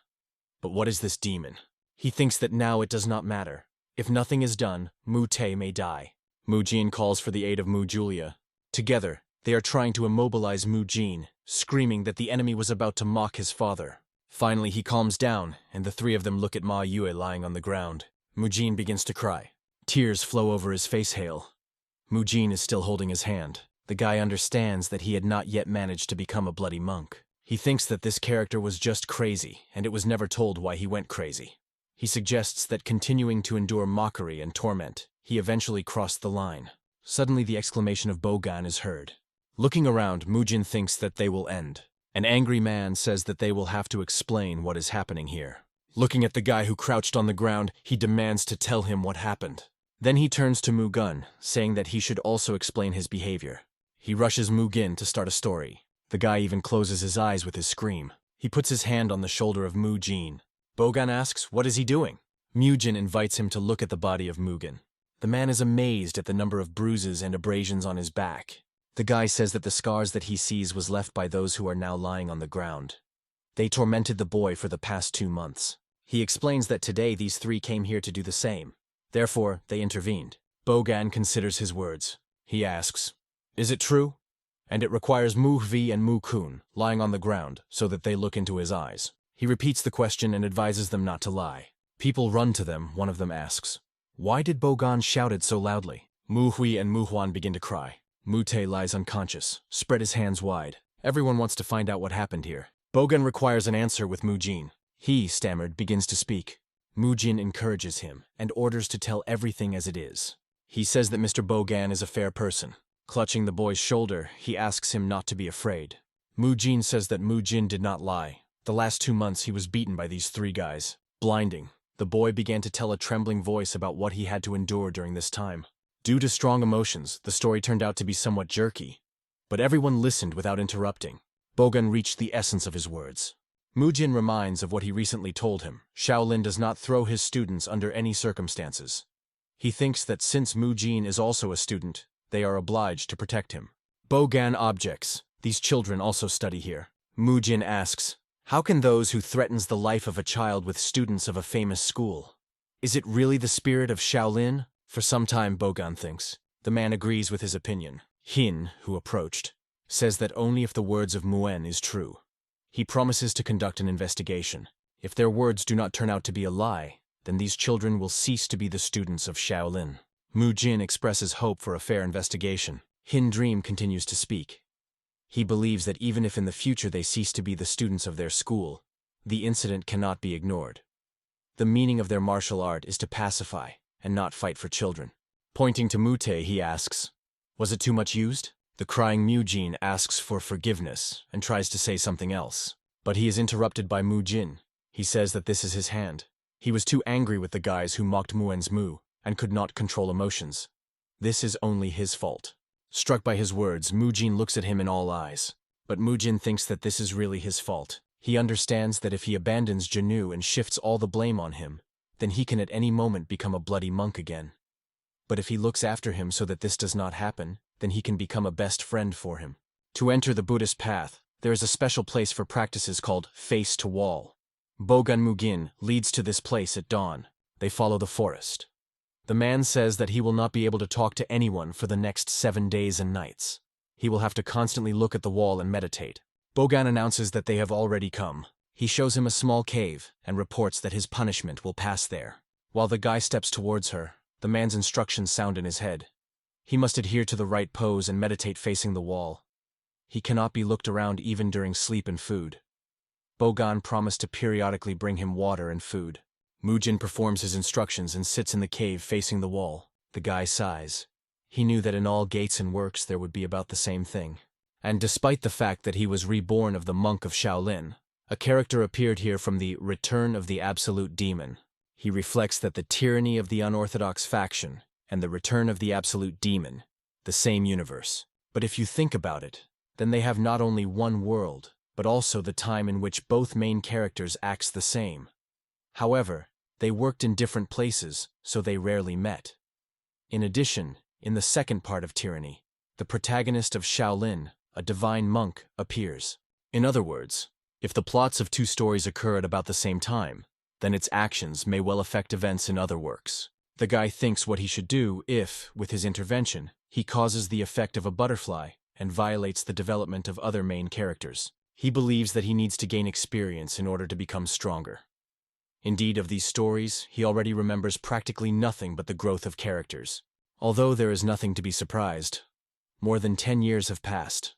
But what is this demon? He thinks that now it does not matter. If nothing is done, Mu-Te may die. Mujin calls for the aid of Mu-Julia. Together, they are trying to immobilize Mujin, screaming that the enemy was about to mock his father. Finally, he calms down, and the three of them look at Ma Yue lying on the ground. Mujin begins to cry. Tears flow over his face hail. Mujin is still holding his hand. The guy understands that he had not yet managed to become a bloody monk. He thinks that this character was just crazy, and it was never told why he went crazy. He suggests that continuing to endure mockery and torment, he eventually crossed the line. Suddenly the exclamation of Boan is heard. Looking around, Mujin thinks that they will end. An angry man says that they will have to explain what is happening here. Looking at the guy who crouched on the ground, he demands to tell him what happened. Then he turns to Mugun, saying that he should also explain his behavior. He rushes Mugin to start a story. The guy even closes his eyes with his scream. He puts his hand on the shoulder of Mujin. Bogan asks, what is he doing? Mujin invites him to look at the body of Mugen. The man is amazed at the number of bruises and abrasions on his back. The guy says that the scars that he sees was left by those who are now lying on the ground. They tormented the boy for the past 2 months. He explains that today these three came here to do the same. Therefore, they intervened. Boan considers his words. He asks, "Is it true?" And it requires Mu-Vi and Mu-Kun lying on the ground so that they look into his eyes. He repeats the question and advises them not to lie. People run to them, one of them asks, "Why did Boan shout it so loudly?" Mu-Hui and Mu-Huan begin to cry. Mu-Tae lies unconscious, spread his hands wide. Everyone wants to find out what happened here. Boan requires an answer with Mujin. He, stammered, begins to speak. Mujin encourages him and orders to tell everything as it is. He says that Mr. Boan is a fair person. Clutching the boy's shoulder, he asks him not to be afraid. Mujin says that Mujin did not lie. The last 2 months he was beaten by these 3 guys. Blinding. The boy began to tell a trembling voice about what he had to endure during this time. Due to strong emotions, the story turned out to be somewhat jerky. But everyone listened without interrupting. Boan reached the essence of his words. Mujin reminds of what he recently told him. Shaolin does not throw his students under any circumstances. He thinks that since Mujin is also a student, they are obliged to protect him. Boan objects. These children also study here. Mujin asks, "How can those who threatens the life of a child with students of a famous school? Is it really the spirit of Shaolin?" For some time Boan thinks. The man agrees with his opinion. Hin, who approached, says that only if the words of Muen is true. He promises to conduct an investigation. If their words do not turn out to be a lie, then these children will cease to be the students of Shaolin. Mujin expresses hope for a fair investigation. Hin Dream continues to speak. He believes that even if in the future they cease to be the students of their school, the incident cannot be ignored. The meaning of their martial art is to pacify and not fight for children. Pointing to Mute, he asks, "Was it too much used?" The crying Mujin asks for forgiveness and tries to say something else. But he is interrupted by Mujin. He says that this is his hand. He was too angry with the guys who mocked Muen's Mu and could not control emotions. This is only his fault. Struck by his words, Mujin looks at him in all eyes. But Mujin thinks that this is really his fault. He understands that if he abandons Janu and shifts all the blame on him, then he can at any moment become a bloody monk again. But if he looks after him so that this does not happen, then he can become a best friend for him. To enter the Buddhist path, there is a special place for practices called face to wall. Boan Mugin leads to this place at dawn. They follow the forest. The man says that he will not be able to talk to anyone for the next 7 days and nights. He will have to constantly look at the wall and meditate. Boan announces that they have already come. He shows him a small cave and reports that his punishment will pass there. While the guy steps towards her, the man's instructions sound in his head. He must adhere to the right pose and meditate facing the wall. He cannot be looked around even during sleep and food. Boan promised to periodically bring him water and food. Mujin performs his instructions and sits in the cave facing the wall. The guy sighs. He knew that in all gates and works there would be about the same thing. And despite the fact that he was reborn of the monk of Shaolin, a character appeared here from the Return of the Absolute Demon. He reflects that the tyranny of the unorthodox faction and the return of the absolute demon, the same universe. But if you think about it, then they have not only one world, but also the time in which both main characters acts the same. However, they worked in different places, so they rarely met. In addition, in the second part of Tyranny, the protagonist of Shaolin, a divine monk, appears. In other words, if the plots of 2 stories occur at about the same time, then its actions may well affect events in other works. The guy thinks what he should do if, with his intervention, he causes the effect of a butterfly and violates the development of other main characters. He believes that he needs to gain experience in order to become stronger. Indeed, of these stories, he already remembers practically nothing but the growth of characters. Although there is nothing to be surprised, more than 10 years have passed.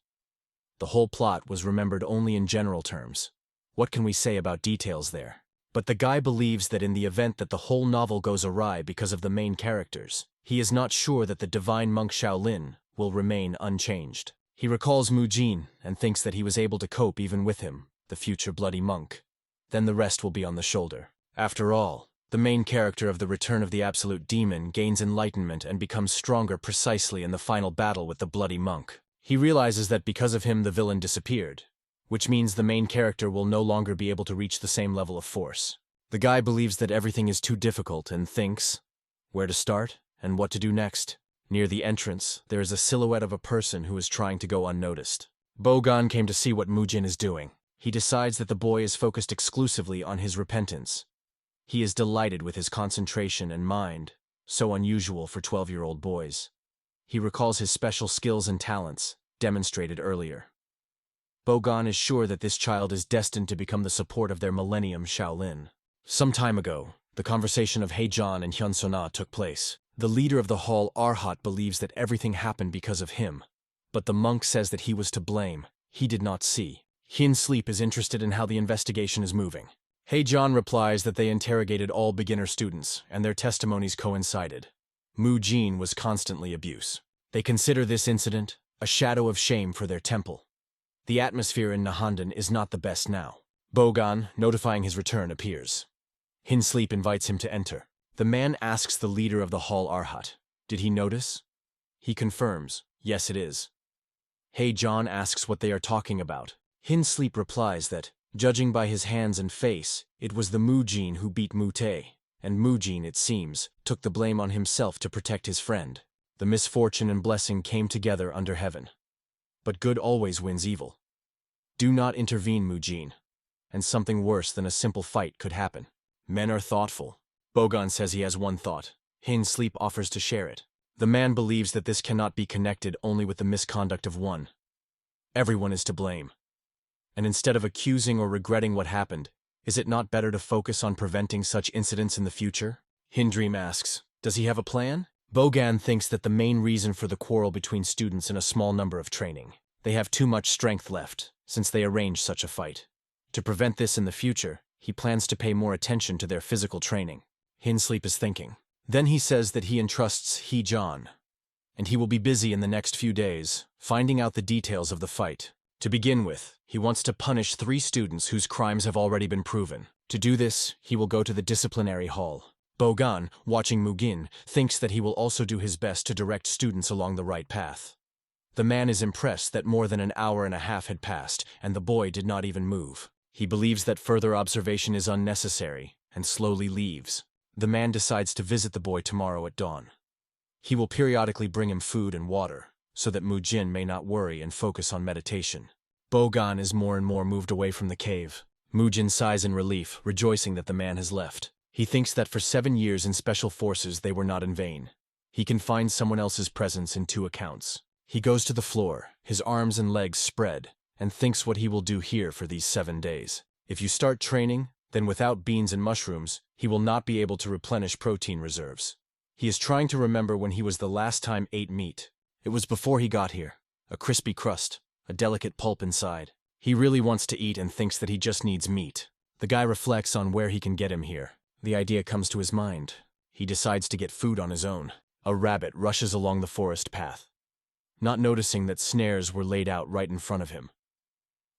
The whole plot was remembered only in general terms. What can we say about details there? But the guy believes that in the event that the whole novel goes awry because of the main characters, he is not sure that the divine monk Shaolin will remain unchanged. He recalls Mujin and thinks that he was able to cope even with him, the future bloody monk. Then the rest will be on the shoulder. After all, the main character of the Return of the Absolute Demon gains enlightenment and becomes stronger precisely in the final battle with the bloody monk. He realizes that because of him the villain disappeared, which means the main character will no longer be able to reach the same level of force. The guy believes that everything is too difficult and thinks where to start and what to do next. Near the entrance, there is a silhouette of a person who is trying to go unnoticed. Boan came to see what Mujin is doing. He decides that the boy is focused exclusively on his repentance. He is delighted with his concentration and mind, so unusual for 12-year-old boys. He recalls his special skills and talents, demonstrated earlier. Boan is sure that this child is destined to become the support of their millennium Shaolin. Some time ago, the conversation of Heijun and Hyunsona took place. The leader of the hall, Arhat, believes that everything happened because of him, but the monk says that he was to blame. He did not see. Hin Sleep is interested in how the investigation is moving. Heijun replies that they interrogated all beginner students, and their testimonies coincided. Mujin was constantly abused. They consider this incident a shadow of shame for their temple. The atmosphere in Nahandan is not the best now. Boan, notifying his return, appears. Hin Sleep invites him to enter. The man asks the leader of the hall, Arhat, did he notice? He confirms, yes it is. Heijun asks what they are talking about. Hin Sleep replies that, judging by his hands and face, it was the Mujin who beat Mute, and Mujin, it seems, took the blame on himself to protect his friend. The misfortune and blessing came together under heaven. But good always wins evil. Do not intervene, Mujin, and something worse than a simple fight could happen. Men are thoughtful. Boan says he has one thought. Hin Sleep offers to share it. The man believes that this cannot be connected only with the misconduct of one. Everyone is to blame. And instead of accusing or regretting what happened, is it not better to focus on preventing such incidents in the future? Hindream asks, does he have a plan? Boan thinks that the main reason for the quarrel between students in a small number of training. They have too much strength left, since they arranged such a fight. To prevent this in the future, he plans to pay more attention to their physical training. Hin Sleep is thinking. Then he says that he entrusts Heijun, and he will be busy in the next few days, finding out the details of the fight. To begin with, he wants to punish 3 students whose crimes have already been proven. To do this, he will go to the disciplinary hall. Boan, watching Mujin, thinks that he will also do his best to direct students along the right path. The man is impressed that more than an hour and a half had passed, and the boy did not even move. He believes that further observation is unnecessary, and slowly leaves. The man decides to visit the boy tomorrow at dawn. He will periodically bring him food and water, so that Mujin may not worry and focus on meditation. Boan is more and more moved away from the cave. Mujin sighs in relief, rejoicing that the man has left. He thinks that for 7 years in special forces they were not in vain. He can find someone else's presence in 2 accounts. He goes to the floor, his arms and legs spread, and thinks what he will do here for these 7 days. If you start training, then without beans and mushrooms, he will not be able to replenish protein reserves. He is trying to remember when he was the last time ate meat. It was before he got here. A crispy crust, a delicate pulp inside. He really wants to eat and thinks that he just needs meat. The guy reflects on where he can get him here. The idea comes to his mind. He decides to get food on his own. A rabbit rushes along the forest path, not noticing that snares were laid out right in front of him.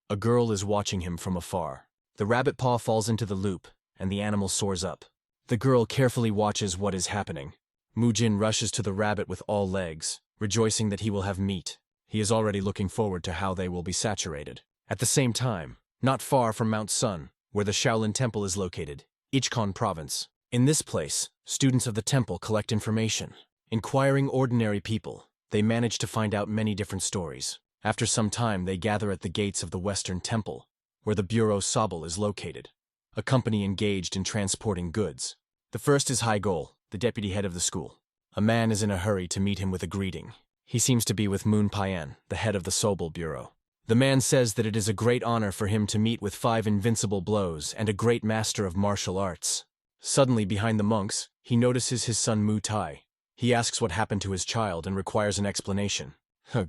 A girl is watching him from afar. The rabbit paw falls into the loop, and the animal soars up. The girl carefully watches what is happening. Mujin rushes to the rabbit with all legs, rejoicing that he will have meat. He is already looking forward to how they will be saturated. At the same time, not far from Mount Sun, where the Shaolin Temple is located, Ichikon Province. In this place, students of the temple collect information. Inquiring ordinary people, they manage to find out many different stories. After some time, they gather at the gates of the Western Temple, where the Bureau Sabal is located, a company engaged in transporting goods. The first is Haigol, the deputy head of the school. A man is in a hurry to meet him with a greeting. He seems to be with Moon Payan, the head of the Sobal Bureau. The man says that it is a great honor for him to meet with 5 invincible blows and a great master of martial arts. Suddenly, behind the monks, he notices his son Mutai. He asks what happened to his child and requires an explanation.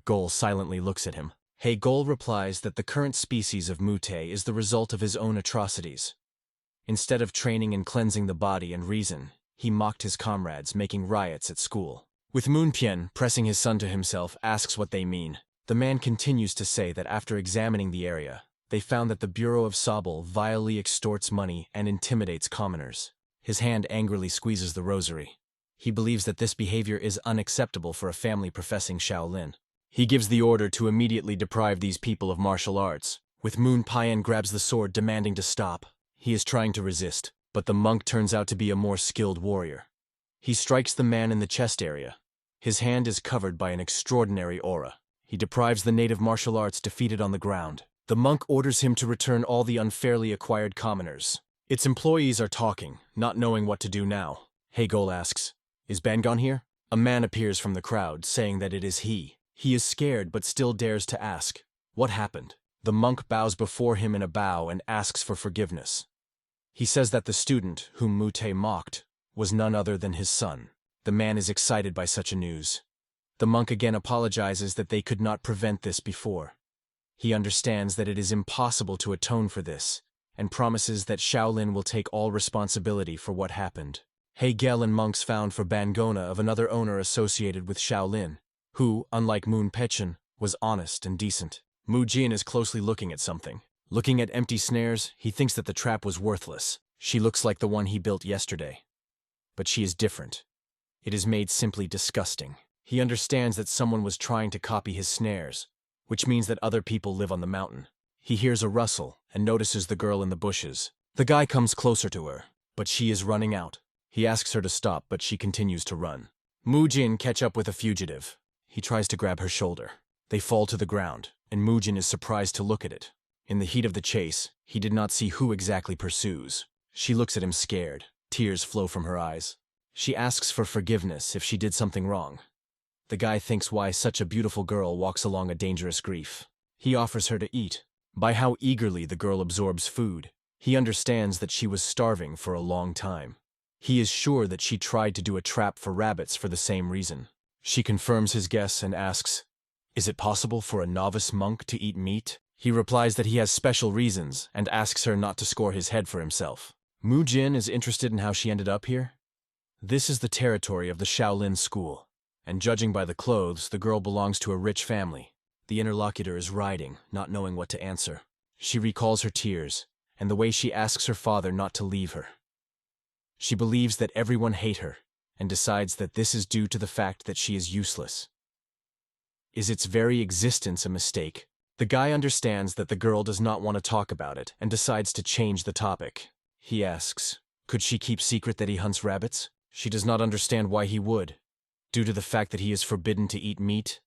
Gol silently looks at him. Gol replies that the current species of Mutai is the result of his own atrocities. Instead of training and cleansing the body and reason, he mocked his comrades, making riots at school. With Moonpian, pressing his son to himself, asks what they mean. The man continues to say that after examining the area, they found that the Bureau of Sabal vilely extorts money and intimidates commoners. His hand angrily squeezes the rosary. He believes that this behavior is unacceptable for a family professing Shaolin. He gives the order to immediately deprive these people of martial arts. With Moon, Payan grabs the sword, demanding to stop. He is trying to resist, but the monk turns out to be a more skilled warrior. He strikes the man in the chest area. His hand is covered by an extraordinary aura. He deprives the native martial arts defeated on the ground. The monk orders him to return all the unfairly acquired commoners. Its employees are talking, not knowing what to do now. Gol asks, Is Bangon here? A man appears from the crowd, saying that it is he. He is scared but still dares to ask, "What happened?" The monk bows before him in a bow and asks for forgiveness. He says that the student, whom Mute mocked, was none other than his son. The man is excited by such a news. The monk again apologizes that they could not prevent this before. He understands that it is impossible to atone for this, and promises that Shaolin will take all responsibility for what happened. Hegel and monks found for Bangona of another owner associated with Shaolin, who, unlike Moon Pechen, was honest and decent. Mujin is closely looking at something. Looking at empty snares, he thinks that the trap was worthless. She looks like the one he built yesterday. But she is different. It is made simply disgusting. He understands that someone was trying to copy his snares, which means that other people live on the mountain. He hears a rustle and notices the girl in the bushes. The guy comes closer to her, but she is running out. He asks her to stop, but she continues to run. Mujin catch up with a fugitive. He tries to grab her shoulder. They fall to the ground, and Mujin is surprised to look at it. In the heat of the chase, he did not see who exactly pursues. She looks at him scared. Tears flow from her eyes. She asks for forgiveness if she did something wrong. The guy thinks why such a beautiful girl walks along a dangerous grief. He offers her to eat. By how eagerly the girl absorbs food, he understands that she was starving for a long time. He is sure that she tried to do a trap for rabbits for the same reason. She confirms his guess and asks, "Is it possible for a novice monk to eat meat?" He replies that he has special reasons and asks her not to score his head for himself. Mujin is interested in how she ended up here. This is the territory of the Shaolin school, and judging by the clothes, the girl belongs to a rich family. The interlocutor is writing, not knowing what to answer. She recalls her tears, and the way she asks her father not to leave her. She believes that everyone hate her, and decides that this is due to the fact that she is useless. Is its very existence a mistake? The guy understands that the girl does not want to talk about it, and decides to change the topic. He asks, could she keep secret that he hunts rabbits? She does not understand why he would, due to the fact that he is forbidden to eat meat.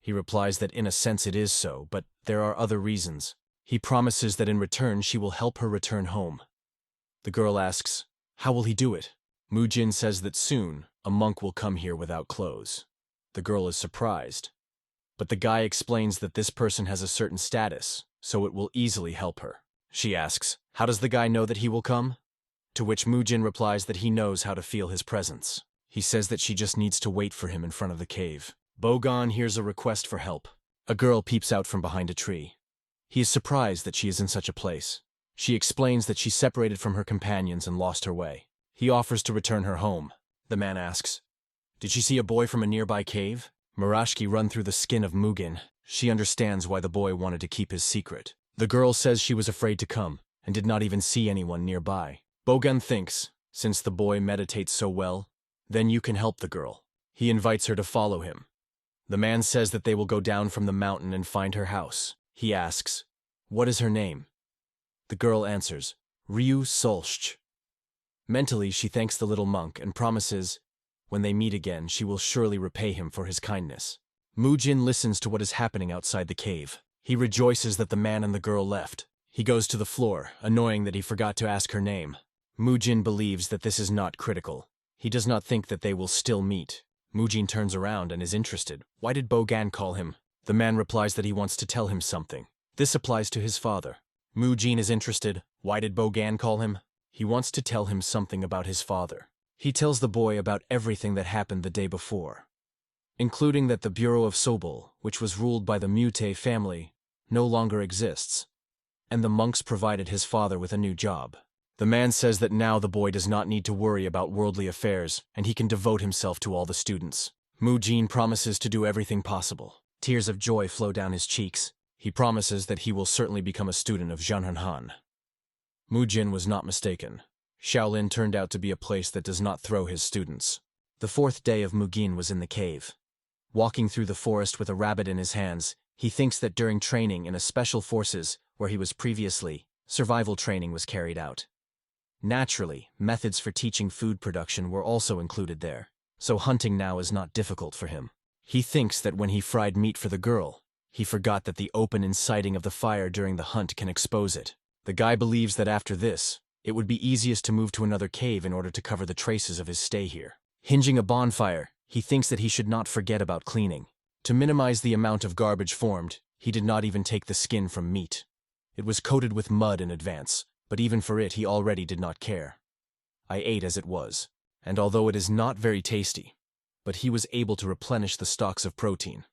He replies that in a sense it is so, but there are other reasons. He promises that in return she will help her return home. The girl asks, how will he do it? Mujin says that soon, a monk will come here without clothes. The girl is surprised, but the guy explains that this person has a certain status, so it will easily help her. She asks, how does the guy know that he will come? To which Mujin replies that he knows how to feel his presence. He says that she just needs to wait for him in front of the cave. Boan hears a request for help. A girl peeps out from behind a tree. He is surprised that she is in such a place. She explains that she separated from her companions and lost her way. He offers to return her home. The man asks, did she see a boy from a nearby cave? Murashki run through the skin of Mugin. She understands why the boy wanted to keep his secret. The girl says she was afraid to come, and did not even see anyone nearby. Boan thinks, since the boy meditates so well, then you can help the girl. He invites her to follow him. The man says that they will go down from the mountain and find her house. He asks, what is her name? The girl answers, Ryu Solsch. Mentally, she thanks the little monk and promises, when they meet again, she will surely repay him for his kindness. Mujin listens to what is happening outside the cave. He rejoices that the man and the girl left. He goes to the floor, annoying that he forgot to ask her name. Mujin believes that this is not critical. He does not think that they will still meet. Mujin turns around and is interested. Why did Boan call him? The man replies that he wants to tell him something. This applies to his father. Mujin is interested. Why did Boan call him? He wants to tell him something about his father. He tells the boy about everything that happened the day before, including that the Bureau of Sobol, which was ruled by the Mute family, no longer exists, and the monks provided his father with a new job. The man says that now the boy does not need to worry about worldly affairs, and he can devote himself to all the students. Mujin promises to do everything possible. Tears of joy flow down his cheeks. He promises that he will certainly become a student of Zhanhanhan. Mujin was not mistaken. Shaolin turned out to be a place that does not throw his students. The fourth day of Mugin was in the cave. Walking through the forest with a rabbit in his hands, he thinks that during training in a special forces, where he was previously, survival training was carried out. Naturally, methods for teaching food production were also included there, so hunting now is not difficult for him. He thinks that when he fried meat for the girl, he forgot that the open inciting of the fire during the hunt can expose it. The guy believes that after this, it would be easiest to move to another cave in order to cover the traces of his stay here. Hinging a bonfire, he thinks that he should not forget about cleaning. To minimize the amount of garbage formed, he did not even take the skin from meat. It was coated with mud in advance, but even for it he already did not care. I ate as it was, and although it is not very tasty, but he was able to replenish the stocks of protein,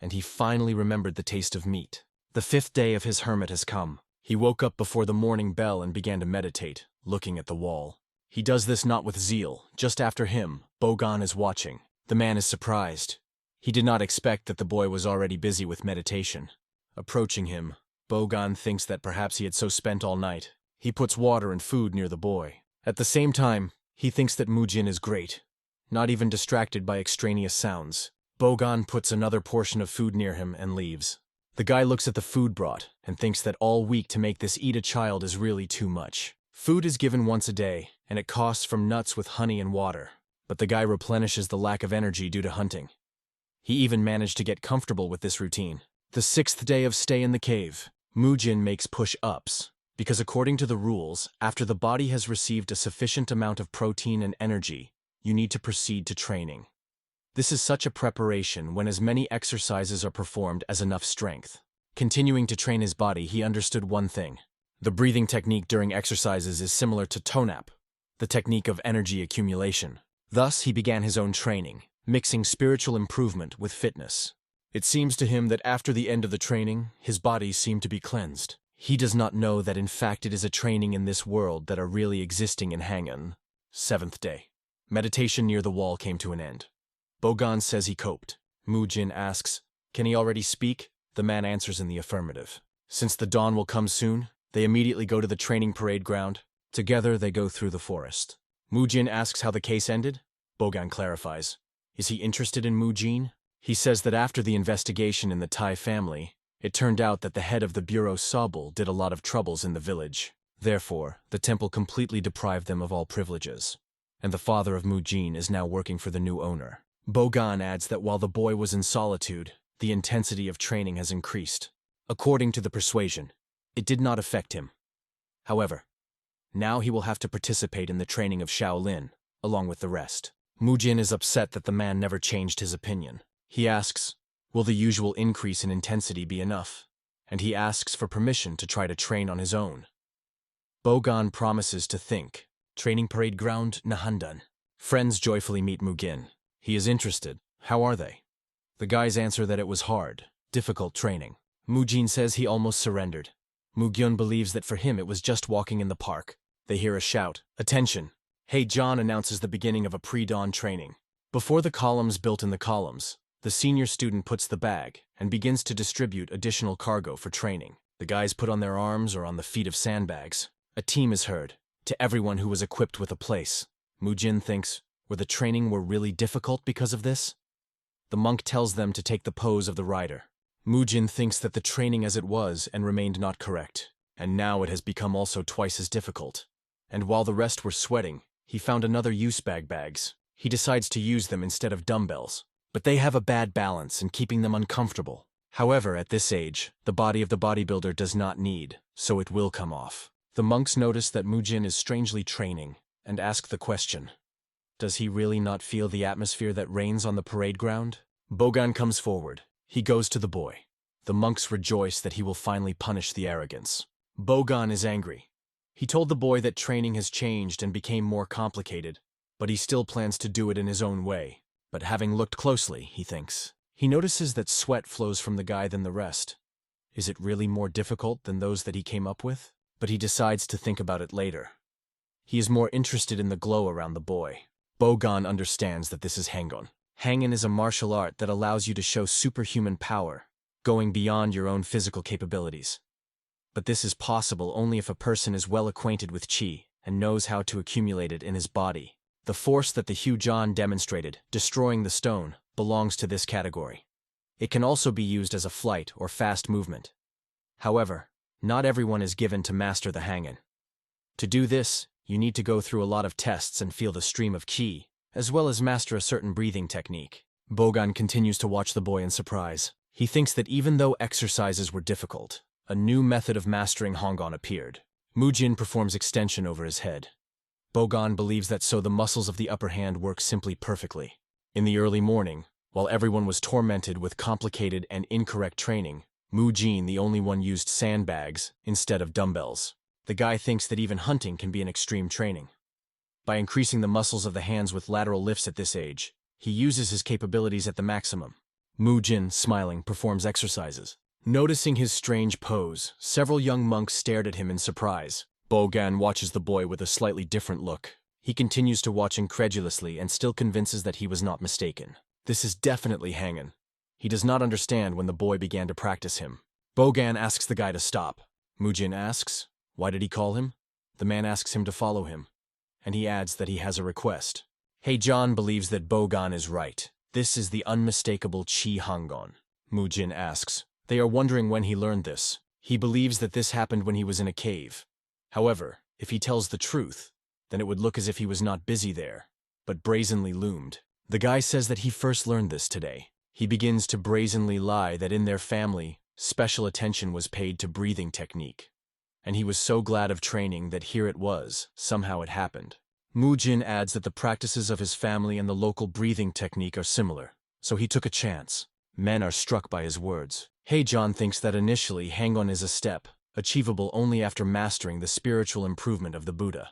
and he finally remembered the taste of meat. The 5th day of his hermit has come. He woke up before the morning bell and began to meditate, looking at the wall. He does this not with zeal. Just after him, Boan is watching. The man is surprised. He did not expect that the boy was already busy with meditation. Approaching him, Boan thinks that perhaps he had so spent all night. He puts water and food near the boy. At the same time, he thinks that Mujin is great, not even distracted by extraneous sounds. Boan puts another portion of food near him and leaves. The guy looks at the food brought and thinks that all week to make this eat a child is really too much. Food is given once a day, and it costs from nuts with honey and water, but the guy replenishes the lack of energy due to hunting. He even managed to get comfortable with this routine. The 6th day of stay in the cave, Mujin makes push-ups, because according to the rules, after the body has received a sufficient amount of protein and energy, you need to proceed to training. This is such a preparation when as many exercises are performed as enough strength. Continuing to train his body, he understood one thing. The breathing technique during exercises is similar to tonap, the technique of energy accumulation. Thus, he began his own training, mixing spiritual improvement with fitness. It seems to him that after the end of the training, his body seemed to be cleansed. He does not know that in fact it is a training in this world that are really existing in Hangan. 7th day. Meditation near the wall came to an end. Boan says he coped. Mujin asks, "Can he already speak?" The man answers in the affirmative. Since the dawn will come soon, they immediately go to the training parade ground. Together they go through the forest. Mujin asks how the case ended. Boan clarifies. Is he interested in Mujin? He says that after the investigation in the Thai family, it turned out that the head of the Bureau Sobel did a lot of troubles in the village. Therefore, the temple completely deprived them of all privileges. And the father of Mujin is now working for the new owner. Boan adds that while the boy was in solitude, the intensity of training has increased. According to the persuasion, it did not affect him. However, now he will have to participate in the training of Shaolin, along with the rest. Mujin is upset that the man never changed his opinion. He asks, will the usual increase in intensity be enough? And he asks for permission to try to train on his own. Boan promises to think. Training parade ground, Nahandan. Friends joyfully meet Mujin. He is interested. How are they? The guys answer that it was hard, difficult training. Mujin says he almost surrendered. Mujin believes that for him it was just walking in the park. They hear a shout, "Attention!" Hey John announces the beginning of a pre-dawn training. Before the columns built in the columns, the senior student puts the bag and begins to distribute additional cargo for training. The guys put on their arms or on the feet of sandbags. A team is heard, to everyone who was equipped with a place. Mujin thinks, were the training were really difficult because of this? The monk tells them to take the pose of the rider. Mujin thinks that the training as it was and remained not correct, and now it has become also twice as difficult. And while the rest were sweating, he found another use bags. He decides to use them instead of dumbbells, but they have a bad balance in keeping them uncomfortable. However, at this age, the body of the bodybuilder does not need, so it will come off. The monks notice that Mujin is strangely training and ask the question, does he really not feel the atmosphere that reigns on the parade ground? Boan comes forward. He goes to the boy. The monks rejoice that he will finally punish the arrogance. Boan is angry. He told the boy that training has changed and became more complicated, but he still plans to do it in his own way. But having looked closely, he thinks, he notices that sweat flows from the guy than the rest. Is it really more difficult than those that he came up with? But he decides to think about it later. He is more interested in the glow around the boy. Boan understands that this is Hangon. Hangon is a martial art that allows you to show superhuman power, going beyond your own physical capabilities. But this is possible only if a person is well acquainted with Qi and knows how to accumulate it in his body. The force that the Hu John demonstrated, destroying the stone, belongs to this category. It can also be used as a flight or fast movement. However, not everyone is given to master the Hangon. To do this, you need to go through a lot of tests and feel the stream of Qi, as well as master a certain breathing technique. Boan continues to watch the boy in surprise. He thinks that even though exercises were difficult, a new method of mastering Hangon appeared. Mujin performs extension over his head. Boan believes that so the muscles of the upper hand work simply perfectly. In the early morning, while everyone was tormented with complicated and incorrect training, Mujin, the only one, used sandbags instead of dumbbells. The guy thinks that even hunting can be an extreme training. By increasing the muscles of the hands with lateral lifts at this age, he uses his capabilities at the maximum. Mujin, smiling, performs exercises. Noticing his strange pose, several young monks stared at him in surprise. Boan watches the boy with a slightly different look. He continues to watch incredulously and still convinces that he was not mistaken. This is definitely Hangen. He does not understand when the boy began to practice him. Boan asks the guy to stop. Mujin asks, why did he call him? The man asks him to follow him, and he adds that he has a request. Hey John believes that Boan is right. This is the unmistakable Chi Hangon. Mujin asks. They are wondering when he learned this. He believes that this happened when he was in a cave. However, if he tells the truth, then it would look as if he was not busy there, but brazenly loomed. The guy says that he first learned this today. He begins to brazenly lie that in their family, special attention was paid to breathing technique. And he was so glad of training that here it was, somehow it happened. Mujin adds that the practices of his family and the local breathing technique are similar, so he took a chance. Men are struck by his words. Hey John thinks that initially Hangon is a step, achievable only after mastering the spiritual improvement of the Buddha.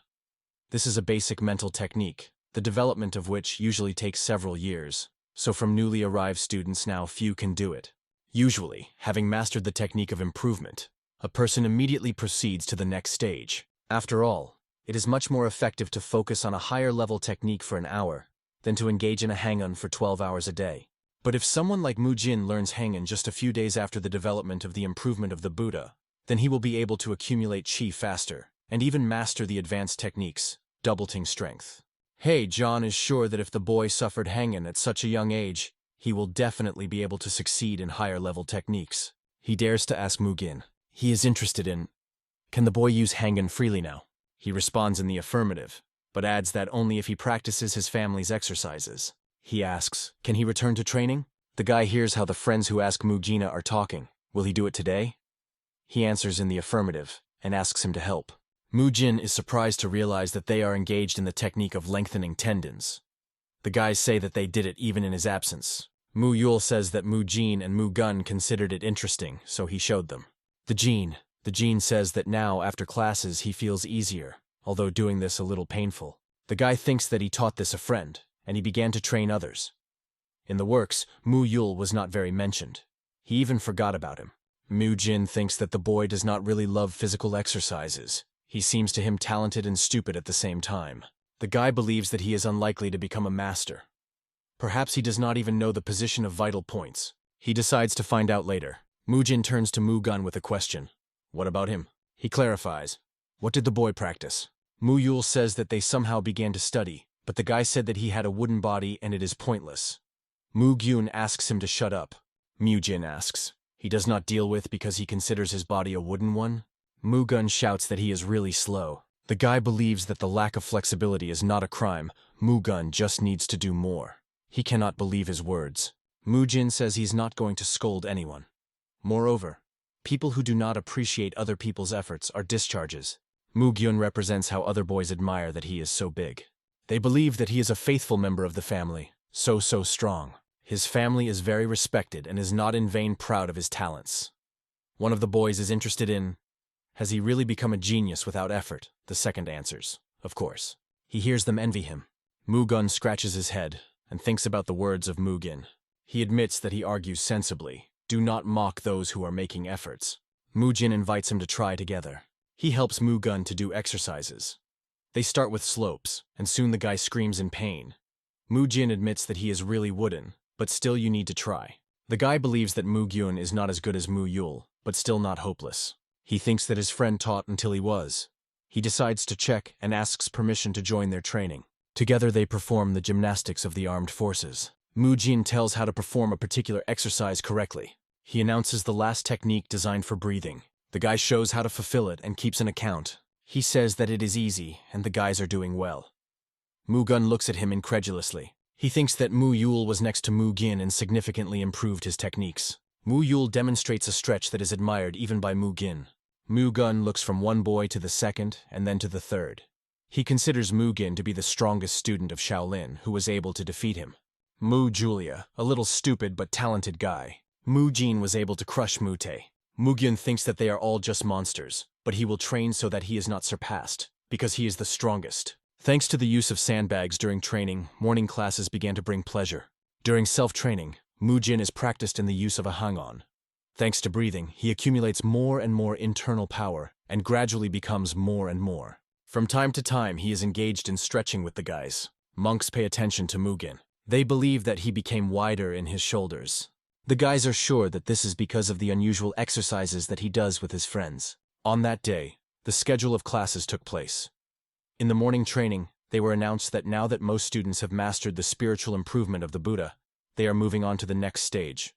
This is a basic mental technique, the development of which usually takes several years, so from newly arrived students now few can do it. Usually, having mastered the technique of improvement, a person immediately proceeds to the next stage. After all, it is much more effective to focus on a higher level technique for an hour than to engage in a Hangon for 12 hours a day. But if someone like Mujin learns Hangon just a few days after the development of the improvement of the Buddha, then he will be able to accumulate chi faster, and even master the advanced techniques, doubling strength. Hey, John is sure that if the boy suffered Hangon at such a young age, he will definitely be able to succeed in higher level techniques. He dares to ask Mujin. He is interested in, can the boy use Hangon freely now? He responds in the affirmative, but adds that only if he practices his family's exercises. He asks, can he return to training? The guy hears how the friends who ask Mujin are talking. Will he do it today? He answers in the affirmative, and asks him to help. Mujin is surprised to realize that they are engaged in the technique of lengthening tendons. The guys say that they did it even in his absence. Yul says that Mujin and Mugun considered it interesting, so he showed them. The Gene says that now, after classes, he feels easier, although doing this a little painful. The guy thinks that he taught this a friend, and he began to train others. In the works, Yul was not very mentioned. He even forgot about him. Mujin thinks that the boy does not really love physical exercises. He seems to him talented and stupid at the same time. The guy believes that he is unlikely to become a master. Perhaps he does not even know the position of vital points. He decides to find out later. Mujin turns to Mugun with a question. What about him? He clarifies. What did the boy practice? Yul says that they somehow began to study, but the guy said that he had a wooden body and it is pointless. Mugyun asks him to shut up. Mujin asks. He does not deal with because he considers his body a wooden one? Mugun shouts that he is really slow. The guy believes that the lack of flexibility is not a crime. Mugun just needs to do more. He cannot believe his words. Mujin says he's not going to scold anyone. Moreover, people who do not appreciate other people's efforts are discharges. Mugyun represents how other boys admire that he is so big. They believe that he is a faithful member of the family, so strong. His family is very respected and is not in vain proud of his talents. One of the boys is interested in, has he really become a genius without effort? The second answers, of course. He hears them envy him. Mugun scratches his head and thinks about the words of Mugin. He admits that he argues sensibly. Do not mock those who are making efforts. Mujin invites him to try together. He helps Mugun to do exercises. They start with slopes, and soon the guy screams in pain. Mujin admits that he is really wooden, but still you need to try. The guy believes that Mugyun is not as good as Yul, but still not hopeless. He thinks that his friend taught until he was. He decides to check and asks permission to join their training. Together they perform the gymnastics of the armed forces. Mujin tells how to perform a particular exercise correctly. He announces the last technique designed for breathing. The guy shows how to fulfill it and keeps an account. He says that it is easy and the guys are doing well. Mugun looks at him incredulously. He thinks that Yul was next to Mugin and significantly improved his techniques. Yul demonstrates a stretch that is admired even by Mugin. Mugun looks from one boy to the second and then to the third. He considers Mujin to be the strongest student of Shaolin who was able to defeat him. Julia, a little stupid but talented guy. Mujin was able to crush Mute. Mujin thinks that they are all just monsters, but he will train so that he is not surpassed, because he is the strongest. Thanks to the use of sandbags during training, morning classes began to bring pleasure. During self-training, Mujin is practiced in the use of a hang-on. Thanks to breathing, he accumulates more and more internal power and gradually becomes more and more. From time to time, he is engaged in stretching with the guys. Monks pay attention to Mujin. They believe that he became wider in his shoulders. The guys are sure that this is because of the unusual exercises that he does with his friends. On that day, the schedule of classes took place. In the morning training, they were announced that now that most students have mastered the spiritual improvement of the Buddha, they are moving on to the next stage,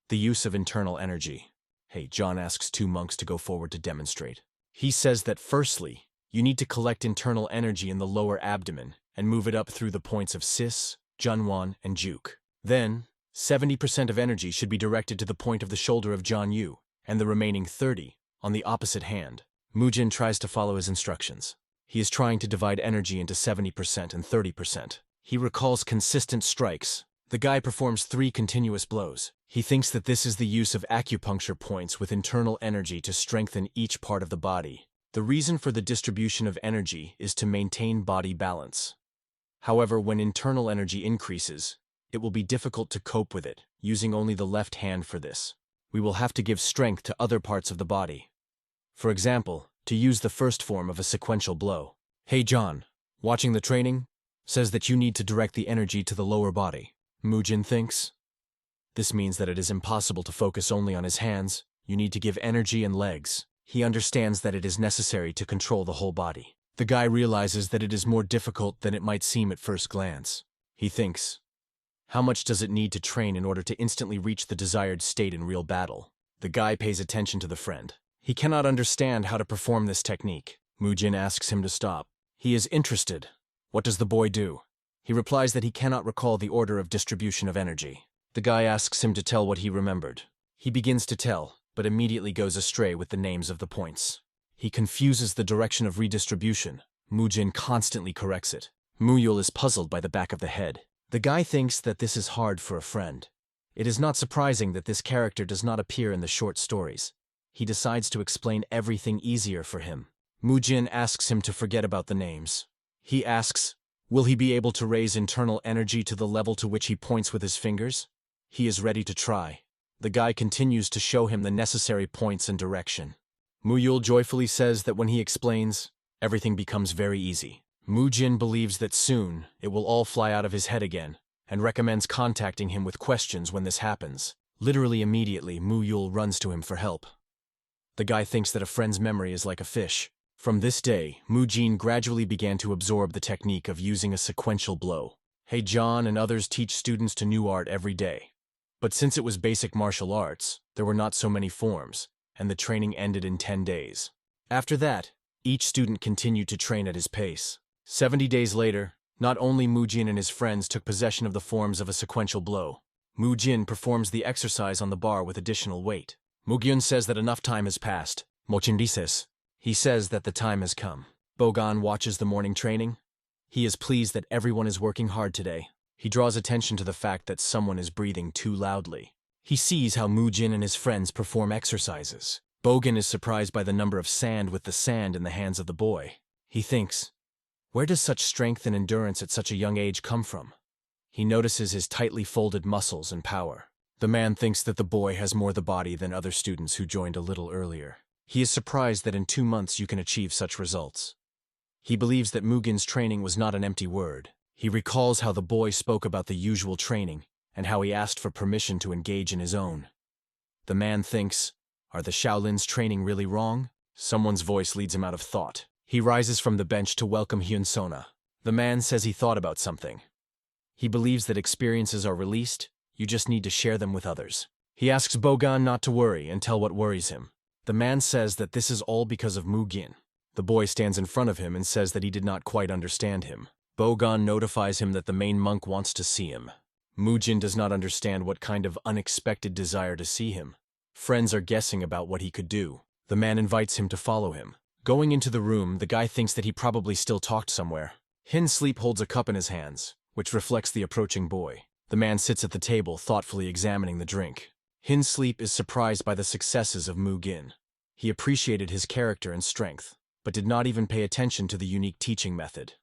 the use of internal energy. Hey, John asks two monks to go forward to demonstrate. He says that firstly, you need to collect internal energy in the lower abdomen and move it up through the points of Sis, Junwan, and Juk. Then, 70% of energy should be directed to the point of the shoulder of John Yu, and the remaining 30% on the opposite hand. Mujin tries to follow his instructions. He is trying to divide energy into 70% and 30%. He recalls consistent strikes. The guy performs 3 continuous blows. He thinks that this is the use of acupuncture points with internal energy to strengthen each part of the body. The reason for the distribution of energy is to maintain body balance. However, when internal energy increases, it will be difficult to cope with it, using only the left hand for this. We will have to give strength to other parts of the body. For example, to use the first form of a sequential blow. Hey John, watching the training, says that you need to direct the energy to the lower body. Mujin thinks. This means that it is impossible to focus only on his hands. You need to give energy and legs. He understands that it is necessary to control the whole body. The guy realizes that it is more difficult than it might seem at first glance. He thinks, how much does it need to train in order to instantly reach the desired state in real battle? The guy pays attention to the friend. He cannot understand how to perform this technique. Mujin asks him to stop. He is interested. What does the boy do? He replies that he cannot recall the order of distribution of energy. The guy asks him to tell what he remembered. He begins to tell, but immediately goes astray with the names of the points. He confuses the direction of redistribution. Mujin constantly corrects it. Muyul is puzzled by the back of the head. The guy thinks that this is hard for a friend. It is not surprising that this character does not appear in the short stories. He decides to explain everything easier for him. Mujin asks him to forget about the names. He asks, will he be able to raise internal energy to the level to which he points with his fingers? He is ready to try. The guy continues to show him the necessary points and direction. Muyul joyfully says that when he explains, everything becomes very easy. Mujin believes that soon it will all fly out of his head again, and recommends contacting him with questions when this happens. Literally immediately, Muyul runs to him for help. The guy thinks that a friend's memory is like a fish. From this day, Mujin gradually began to absorb the technique of using a sequential blow. Hey John and others teach students to new art every day. But since it was basic martial arts, there were not so many forms, and the training ended in 10 days. After that, each student continued to train at his pace. 70 days later, not only Mujin and his friends took possession of the forms of a sequential blow. Mujin performs the exercise on the bar with additional weight. Mujin says that enough time has passed. Mochin dices. He says that the time has come. Boan watches the morning training. He is pleased that everyone is working hard today. He draws attention to the fact that someone is breathing too loudly. He sees how Mujin and his friends perform exercises. Boan is surprised by the number of sand with the sand in the hands of the boy. He thinks, where does such strength and endurance at such a young age come from? He notices his tightly folded muscles and power. The man thinks that the boy has more the body than other students who joined a little earlier. He is surprised that in 2 months you can achieve such results. He believes that Mugin's training was not an empty word. He recalls how the boy spoke about the usual training and how he asked for permission to engage in his own. The man thinks, are the Shaolin's training really wrong? Someone's voice leads him out of thought. He rises from the bench to welcome Hyun Sona. The man says he thought about something. He believes that experiences are released, you just need to share them with others. He asks Boan not to worry and tell what worries him. The man says that this is all because of Mujin. The boy stands in front of him and says that he did not quite understand him. Boan notifies him that the main monk wants to see him. Mujin does not understand what kind of unexpected desire to see him. Friends are guessing about what he could do. The man invites him to follow him. Going into the room, the guy thinks that he probably still talked somewhere. Hin Sleep holds a cup in his hands, which reflects the approaching boy. The man sits at the table, thoughtfully examining the drink. Hin Sleep is surprised by the successes of Mujin. He appreciated his character and strength, but did not even pay attention to the unique teaching method.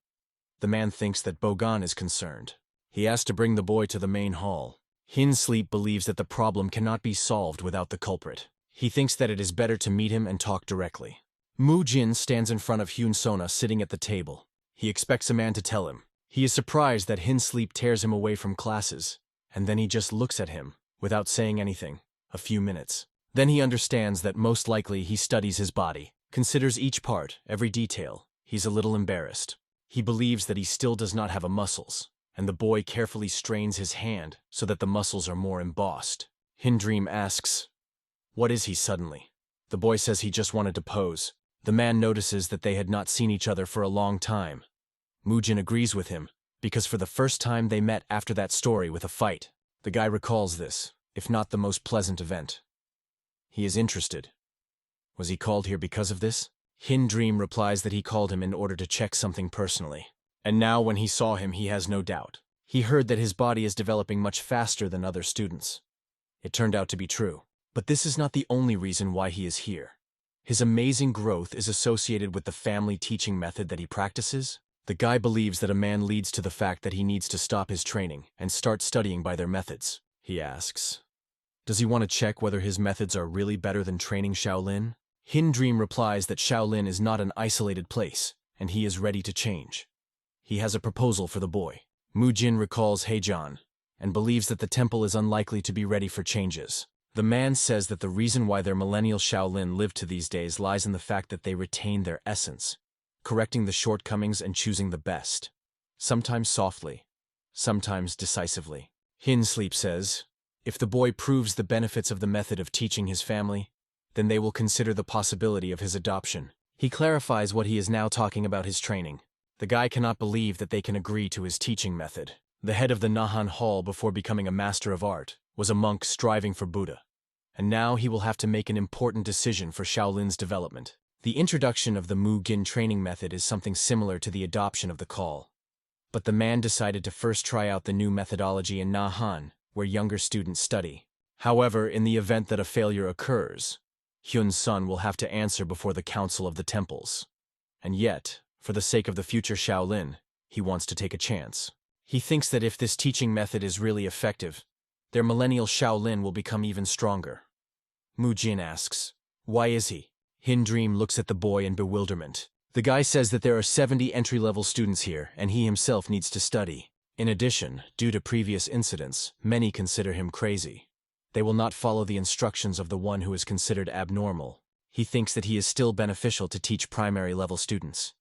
The man thinks that Boan is concerned. He asks to bring the boy to the main hall. Hin Sleep believes that the problem cannot be solved without the culprit. He thinks that it is better to meet him and talk directly. Mujin stands in front of Hyun Sona sitting at the table. He expects a man to tell him. He is surprised that Hin Sleep tears him away from classes, and then he just looks at him, without saying anything, a few minutes. Then he understands that most likely he studies his body, considers each part, every detail. He's a little embarrassed. He believes that he still does not have a muscles, and the boy carefully strains his hand so that the muscles are more embossed. Hin Dream asks, "What is he suddenly?" The boy says he just wanted to pose. The man notices that they had not seen each other for a long time. Mujin agrees with him, because for the first time they met after that story with a fight. The guy recalls this, if not the most pleasant event. He is interested. Was he called here because of this? Hin Dream replies that he called him in order to check something personally. And now when he saw him, he has no doubt. He heard that his body is developing much faster than other students. It turned out to be true. But this is not the only reason why he is here. His amazing growth is associated with the family teaching method that he practices. The guy believes that a man leads to the fact that he needs to stop his training and start studying by their methods. He asks, does he want to check whether his methods are really better than training Shaolin? Hin Dream replies that Shaolin is not an isolated place, and he is ready to change. He has a proposal for the boy. Mujin recalls Heijan, and believes that the temple is unlikely to be ready for changes. The man says that the reason why their millennial Shaolin live to these days lies in the fact that they retain their essence, correcting the shortcomings and choosing the best. Sometimes softly, sometimes decisively. Hin Sleep says, if the boy proves the benefits of the method of teaching his family, then they will consider the possibility of his adoption. He clarifies what he is now talking about his training. The guy cannot believe that they can agree to his teaching method. The head of the Nahan Hall before becoming a master of art was a monk striving for Buddha. And now he will have to make an important decision for Shaolin's development. The introduction of the Mujin training method is something similar to the adoption of the call. But the man decided to first try out the new methodology in Nahan, where younger students study. However, in the event that a failure occurs, Hyun's son will have to answer before the Council of the Temples. And yet, for the sake of the future Shaolin, he wants to take a chance. He thinks that if this teaching method is really effective, their millennial Shaolin will become even stronger. Mujin asks, why is he? Hin Dream looks at the boy in bewilderment. The guy says that there are 70 entry-level students here, and he himself needs to study. In addition, due to previous incidents, many consider him crazy. They will not follow the instructions of the one who is considered abnormal. He thinks that he is still beneficial to teach primary-level students.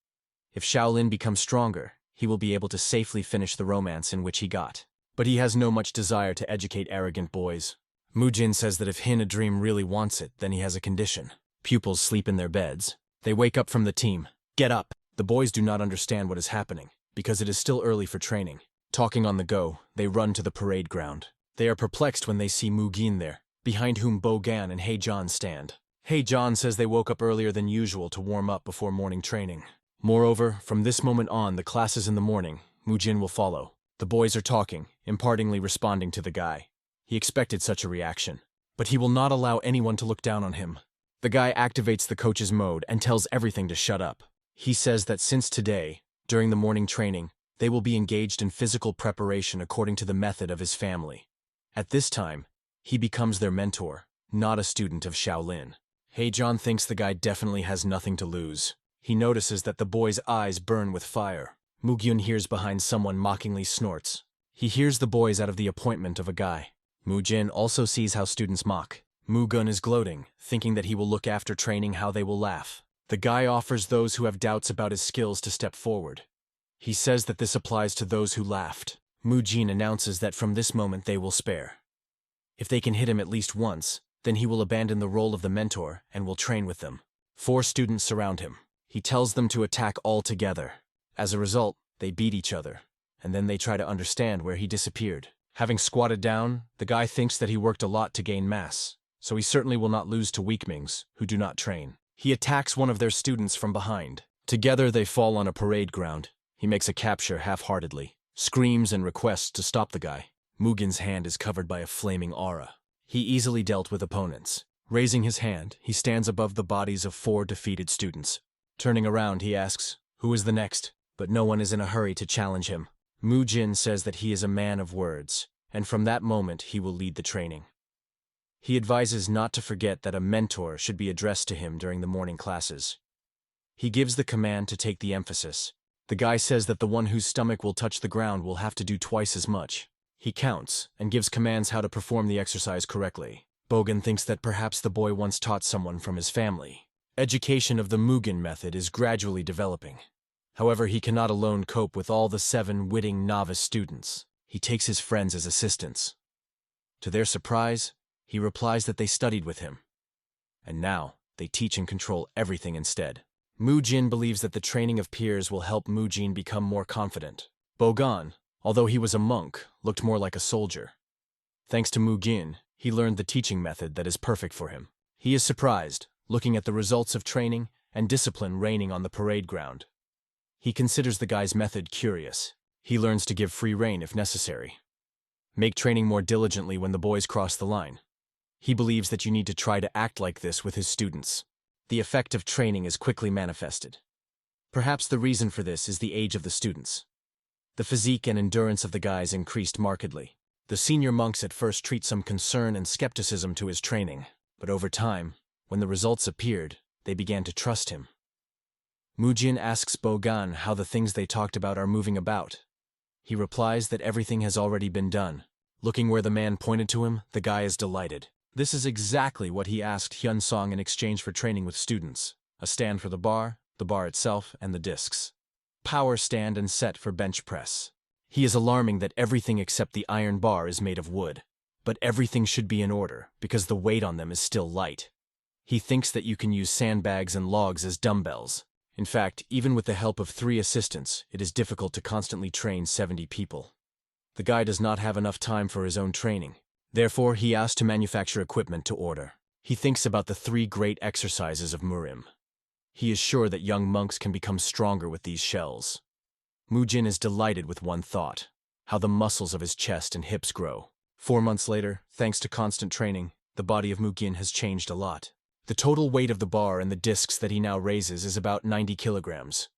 If Shaolin becomes stronger, he will be able to safely finish the romance in which he got. But he has no much desire to educate arrogant boys. Mujin says that if Hin Dream really wants it, then he has a condition. Pupils sleep in their beds. They wake up from the team. Get up! The boys do not understand what is happening, because it is still early for training. Talking on the go, they run to the parade ground. They are perplexed when they see Mujin there, behind whom Boan and Heijan stand. Heijan says they woke up earlier than usual to warm up before morning training. Moreover, from this moment on, the classes in the morning, Mujin will follow. The boys are talking, impartingly responding to the guy. He expected such a reaction, but he will not allow anyone to look down on him. The guy activates the coach's mode and tells everything to shut up. He says that since today, during the morning training, they will be engaged in physical preparation according to the method of his family. At this time, he becomes their mentor, not a student of Shaolin. Heijan thinks the guy definitely has nothing to lose. He notices that the boy's eyes burn with fire. Mujin hears behind someone mockingly snorts. He hears the boys out of the appointment of a guy. Mujin also sees how students mock. Mujin is gloating, thinking that he will look after training how they will laugh. The guy offers those who have doubts about his skills to step forward. He says that this applies to those who laughed. Mujin announces that from this moment they will spare. If they can hit him at least once, then he will abandon the role of the mentor and will train with them. 4 students surround him. He tells them to attack all together. As a result, they beat each other, and then they try to understand where he disappeared. Having squatted down, the guy thinks that he worked a lot to gain mass, so he certainly will not lose to weaklings who do not train. He attacks one of their students from behind. Together they fall on a parade ground. He makes a capture half-heartedly, screams and requests to stop the guy. Mugin's hand is covered by a flaming aura. He easily dealt with opponents. Raising his hand, he stands above the bodies of 4 defeated students. Turning around, he asks, "Who is the next?" But no one is in a hurry to challenge him. Mujin says that he is a man of words, and from that moment he will lead the training. He advises not to forget that a mentor should be addressed to him during the morning classes. He gives the command to take the emphasis. The guy says that the one whose stomach will touch the ground will have to do twice as much. He counts and gives commands how to perform the exercise correctly. Boan thinks that perhaps the boy once taught someone from his family. Education of the Mugen method is gradually developing. However, he cannot alone cope with all the 7 witting novice students. He takes his friends as assistants. To their surprise, he replies that they studied with him. And now, they teach and control everything instead. Mujin believes that the training of peers will help Mujin become more confident. Boan, although he was a monk, looked more like a soldier. Thanks to Mujin, he learned the teaching method that is perfect for him. He is surprised, looking at the results of training and discipline reigning on the parade ground. He considers the guy's method curious. He learns to give free rein if necessary. Make training more diligently when the boys cross the line. He believes that you need to try to act like this with his students. The effect of training is quickly manifested. Perhaps the reason for this is the age of the students. The physique and endurance of the guys increased markedly. The senior monks at first treat some concern and skepticism to his training, but over time, when the results appeared, they began to trust him. Mujin asks Boan how the things they talked about are moving about. He replies that everything has already been done. Looking where the man pointed to him, the guy is delighted. This is exactly what he asked Hyunsong in exchange for training with students. A stand for the bar itself, and the discs. Power stand and set for bench press. He is alarming that everything except the iron bar is made of wood. But everything should be in order, because the weight on them is still light. He thinks that you can use sandbags and logs as dumbbells. In fact, even with the help of 3 assistants, it is difficult to constantly train 70 people. The guy does not have enough time for his own training. Therefore, he asks to manufacture equipment to order. He thinks about the 3 great exercises of Murim. He is sure that young monks can become stronger with these shells. Mujin is delighted with one thought: how the muscles of his chest and hips grow. 4 months later, thanks to constant training, the body of Mujin has changed a lot. The total weight of the bar and the discs that he now raises is about 90 kilograms.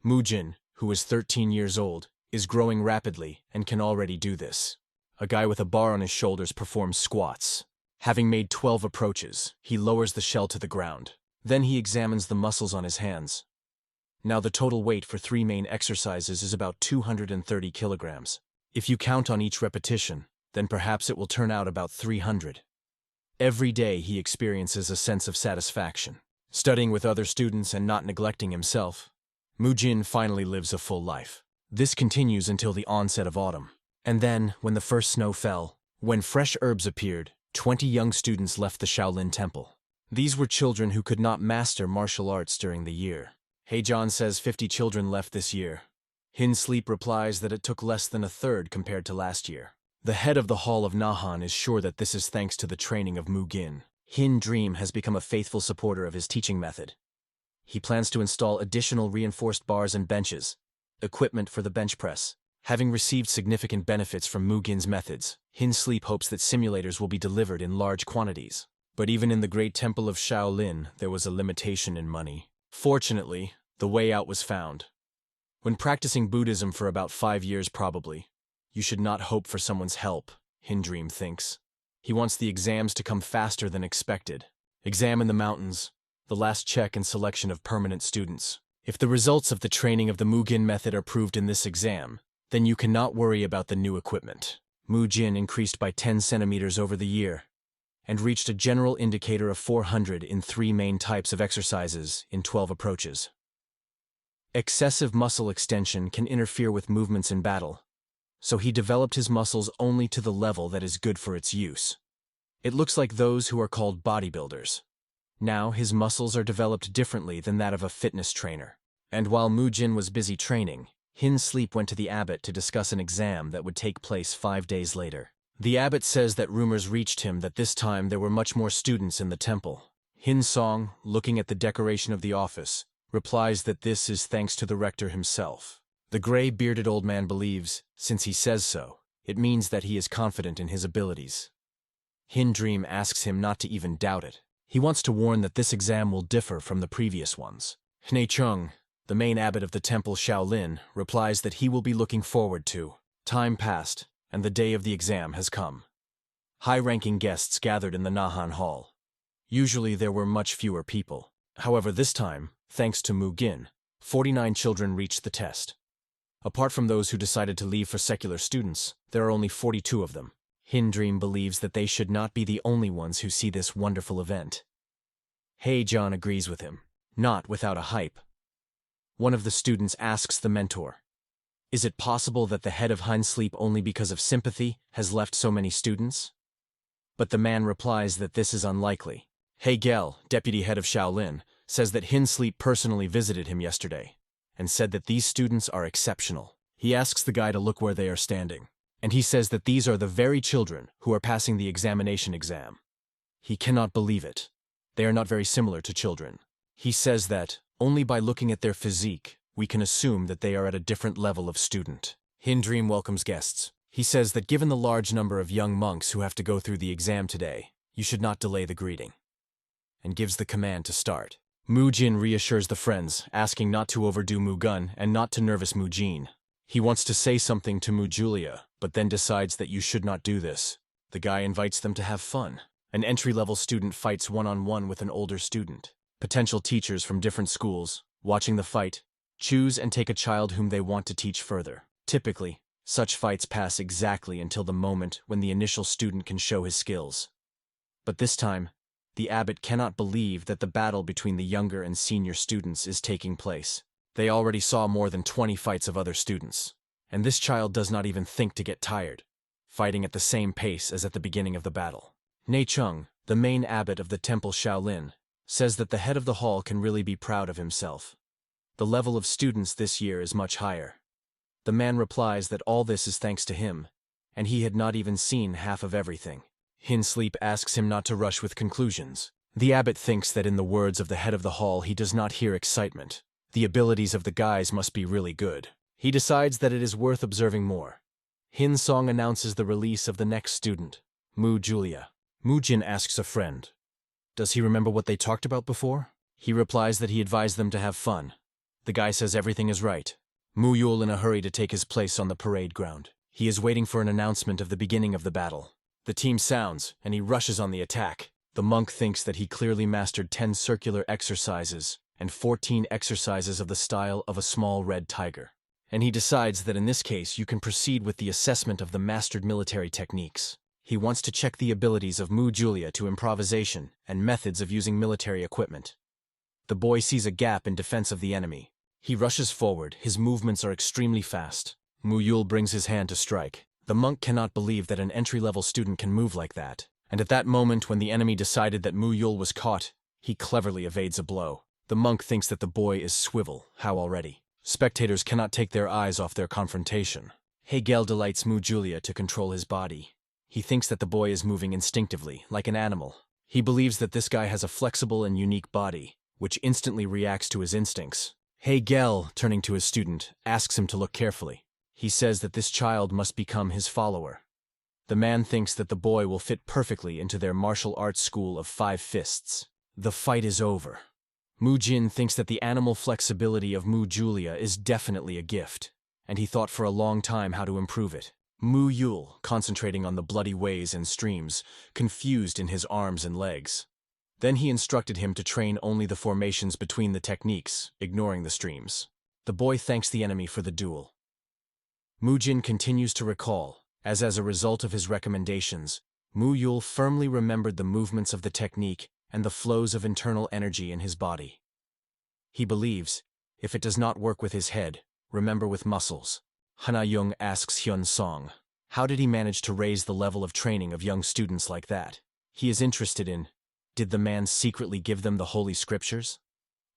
Mujin, who is 13 years old, is growing rapidly and can already do this. A guy with a bar on his shoulders performs squats. Having made 12 approaches, he lowers the shell to the ground. Then he examines the muscles on his hands. Now the total weight for 3 main exercises is about 230 kilograms. If you count on each repetition, then perhaps it will turn out about 300. Every day he experiences a sense of satisfaction. Studying with other students and not neglecting himself, Mujin finally lives a full life. This continues until the onset of autumn. And then, when the first snow fell, when fresh herbs appeared, 20 young students left the Shaolin temple. These were children who could not master martial arts during the year. Heijan says 50 children left this year. Hin Sleep replies that it took less than a third compared to last year. The head of the Hall of Nahan is sure that this is thanks to the training of Mugin. Hin Dream has become a faithful supporter of his teaching method. He plans to install additional reinforced bars and benches, equipment for the bench press. Having received significant benefits from Mugin's methods, Hin Sleep hopes that simulators will be delivered in large quantities. But even in the great temple of Shaolin, there was a limitation in money. Fortunately, the way out was found. When practicing Buddhism for about 5 years probably, you should not hope for someone's help, Hindream thinks. He wants the exams to come faster than expected. Exam in the mountains, the last check and selection of permanent students. If the results of the training of the Mugin method are proved in this exam, then you cannot worry about the new equipment. Mujin increased by 10 centimeters over the year, and reached a general indicator of 400 in 3 main types of exercises in 12 approaches. Excessive muscle extension can interfere with movements in battle, so he developed his muscles only to the level that is good for its use. It looks like those who are called bodybuilders. Now his muscles are developed differently than that of a fitness trainer. And while Mujin was busy training, Hin Sleep went to the abbot to discuss an exam that would take place 5 days later. The abbot says that rumors reached him that this time there were much more students in the temple. Hin Song, looking at the decoration of the office, replies that this is thanks to the rector himself. The gray-bearded old man believes, since he says so, it means that he is confident in his abilities. Hin Dream asks him not to even doubt it. He wants to warn that this exam will differ from the previous ones. Hnei Chung, the main abbot of the temple Shaolin, replies that he will be looking forward to. Time passed, and the day of the exam has come. High-ranking guests gathered in the Nahan Hall. Usually there were much fewer people. However, this time, thanks to Mujin, 49 children reached the test. Apart from those who decided to leave for secular students, there are only 42 of them. Hin Dream believes that they should not be the only ones who see this wonderful event. Hey John agrees with him, not without a hype. One of the students asks the mentor, "Is it possible that the head of Hin Sleep only because of sympathy has left so many students?" But the man replies that this is unlikely. Hey Gel, deputy head of Shaolin, says that Hin Sleep personally visited him yesterday, and said that these students are exceptional. He asks the guy to look where they are standing, and he says that these are the very children who are passing the exam. He cannot believe it. They are not very similar to children. He says that, only by looking at their physique, we can assume that they are at a different level of student. Hin Dream welcomes guests. He says that given the large number of young monks who have to go through the exam today, you should not delay the greeting, and gives the command to start. Mujin reassures the friends, asking not to overdo Mugun and not to nervous Mujin. He wants to say something to Mujulia, but then decides that you should not do this. The guy invites them to have fun. An entry-level student fights one-on-one with an older student. Potential teachers from different schools, watching the fight, choose and take a child whom they want to teach further. Typically, such fights pass exactly until the moment when the initial student can show his skills. But this time, the abbot cannot believe that the battle between the younger and senior students is taking place. They already saw more than 20 fights of other students, and this child does not even think to get tired, fighting at the same pace as at the beginning of the battle. Nei Chung, the main abbot of the temple Shaolin, says that the head of the hall can really be proud of himself. The level of students this year is much higher. The man replies that all this is thanks to him, and he had not even seen half of everything. Hin Sleep asks him not to rush with conclusions. The abbot thinks that in the words of the head of the hall he does not hear excitement. The abilities of the guys must be really good. He decides that it is worth observing more. Hin Song announces the release of the next student, Mu Julia. Mujin asks a friend, "Does he remember what they talked about before?" He replies that he advised them to have fun. The guy says everything is right. Mu Yul in a hurry to take his place on the parade ground. He is waiting for an announcement of the beginning of the battle. The team sounds, and he rushes on the attack. The monk thinks that he clearly mastered 10 circular exercises and 14 exercises of the style of a small red tiger. And he decides that in this case you can proceed with the assessment of the mastered military techniques. He wants to check the abilities of Mu Julia to improvisation and methods of using military equipment. The boy sees a gap in defense of the enemy. He rushes forward, his movements are extremely fast. Mu Yul brings his hand to strike. The monk cannot believe that an entry-level student can move like that. And at that moment when the enemy decided that Mu Yul was caught, he cleverly evades a blow. The monk thinks that the boy is swivel, how already. Spectators cannot take their eyes off their confrontation. Hegel delights Mu Julia to control his body. He thinks that the boy is moving instinctively, like an animal. He believes that this guy has a flexible and unique body, which instantly reacts to his instincts. Hegel, turning to his student, asks him to look carefully. He says that this child must become his follower. The man thinks that the boy will fit perfectly into their martial arts school of 5 fists. The fight is over. Mujin thinks that the animal flexibility of Mu Julia is definitely a gift, and he thought for a long time how to improve it. Mu Yul, concentrating on the bloody ways and streams, confused in his arms and legs. Then he instructed him to train only the formations between the techniques, ignoring the streams. The boy thanks the enemy for the duel. Mujin continues to recall, as a result of his recommendations, Mu Yul firmly remembered the movements of the technique and the flows of internal energy in his body. He believes, if it does not work with his head, remember with muscles. Hana Young asks Hyun Song, how did he manage to raise the level of training of young students like that? He is interested in, did the man secretly give them the holy scriptures?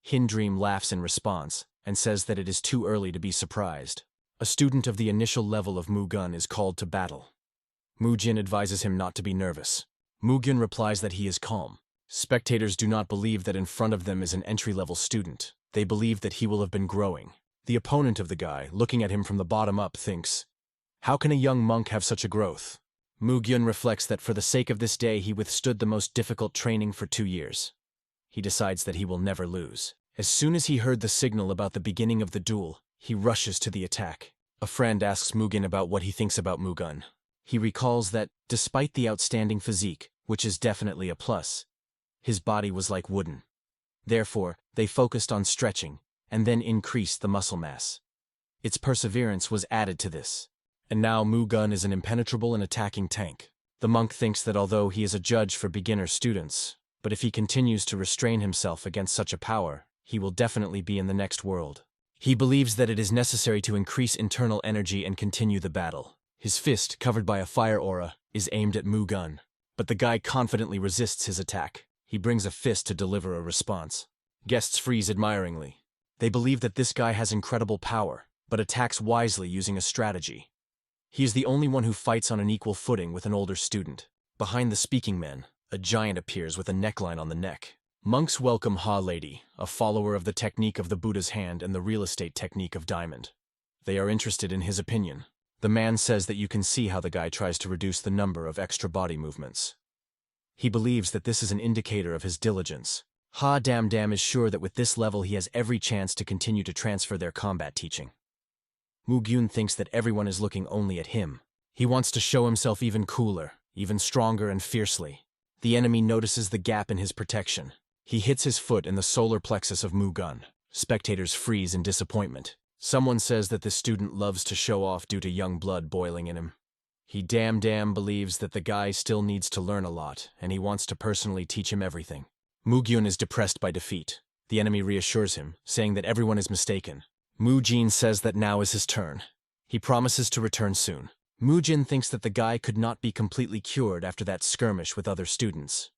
Hin Dream laughs in response and says that it is too early to be surprised. A student of the initial level of Mugun is called to battle. Mujin advises him not to be nervous. Mugun replies that he is calm. Spectators do not believe that in front of them is an entry-level student. They believe that he will have been growing. The opponent of the guy, looking at him from the bottom up, thinks, "How can a young monk have such a growth?" Mujin reflects that for the sake of this day he withstood the most difficult training for 2 years. He decides that he will never lose. As soon as he heard the signal about the beginning of the duel, he rushes to the attack. A friend asks Mujin about what he thinks about Mugun. He recalls that, despite the outstanding physique, which is definitely a plus, his body was like wooden. Therefore, they focused on stretching, and then increased the muscle mass. Its perseverance was added to this. And now Mugun is an impenetrable and attacking tank. The monk thinks that although he is a judge for beginner students, but if he continues to restrain himself against such a power, he will definitely be in the next world. He believes that it is necessary to increase internal energy and continue the battle. His fist, covered by a fire aura, is aimed at Mugun, but the guy confidently resists his attack. He brings a fist to deliver a response. Guests freeze admiringly. They believe that this guy has incredible power, but attacks wisely using a strategy. He is the only one who fights on an equal footing with an older student. Behind the speaking men, a giant appears with a neckline on the neck. Monks welcome Ha Lady, a follower of the technique of the Buddha's hand and the real estate technique of diamond. They are interested in his opinion. The man says that you can see how the guy tries to reduce the number of extra body movements. He believes that this is an indicator of his diligence. Ha Dam Dam is sure that with this level he has every chance to continue to transfer their combat teaching. Mujin thinks that everyone is looking only at him. He wants to show himself even cooler, even stronger and fiercely. The enemy notices the gap in his protection. He hits his foot in the solar plexus of Mugun. Spectators freeze in disappointment. Someone says that the student loves to show off due to young blood boiling in him. He damn believes that the guy still needs to learn a lot, and he wants to personally teach him everything. Mujin is depressed by defeat. The enemy reassures him, saying that everyone is mistaken. Mujin says that now is his turn. He promises to return soon. Mujin thinks that the guy could not be completely cured after that skirmish with other students.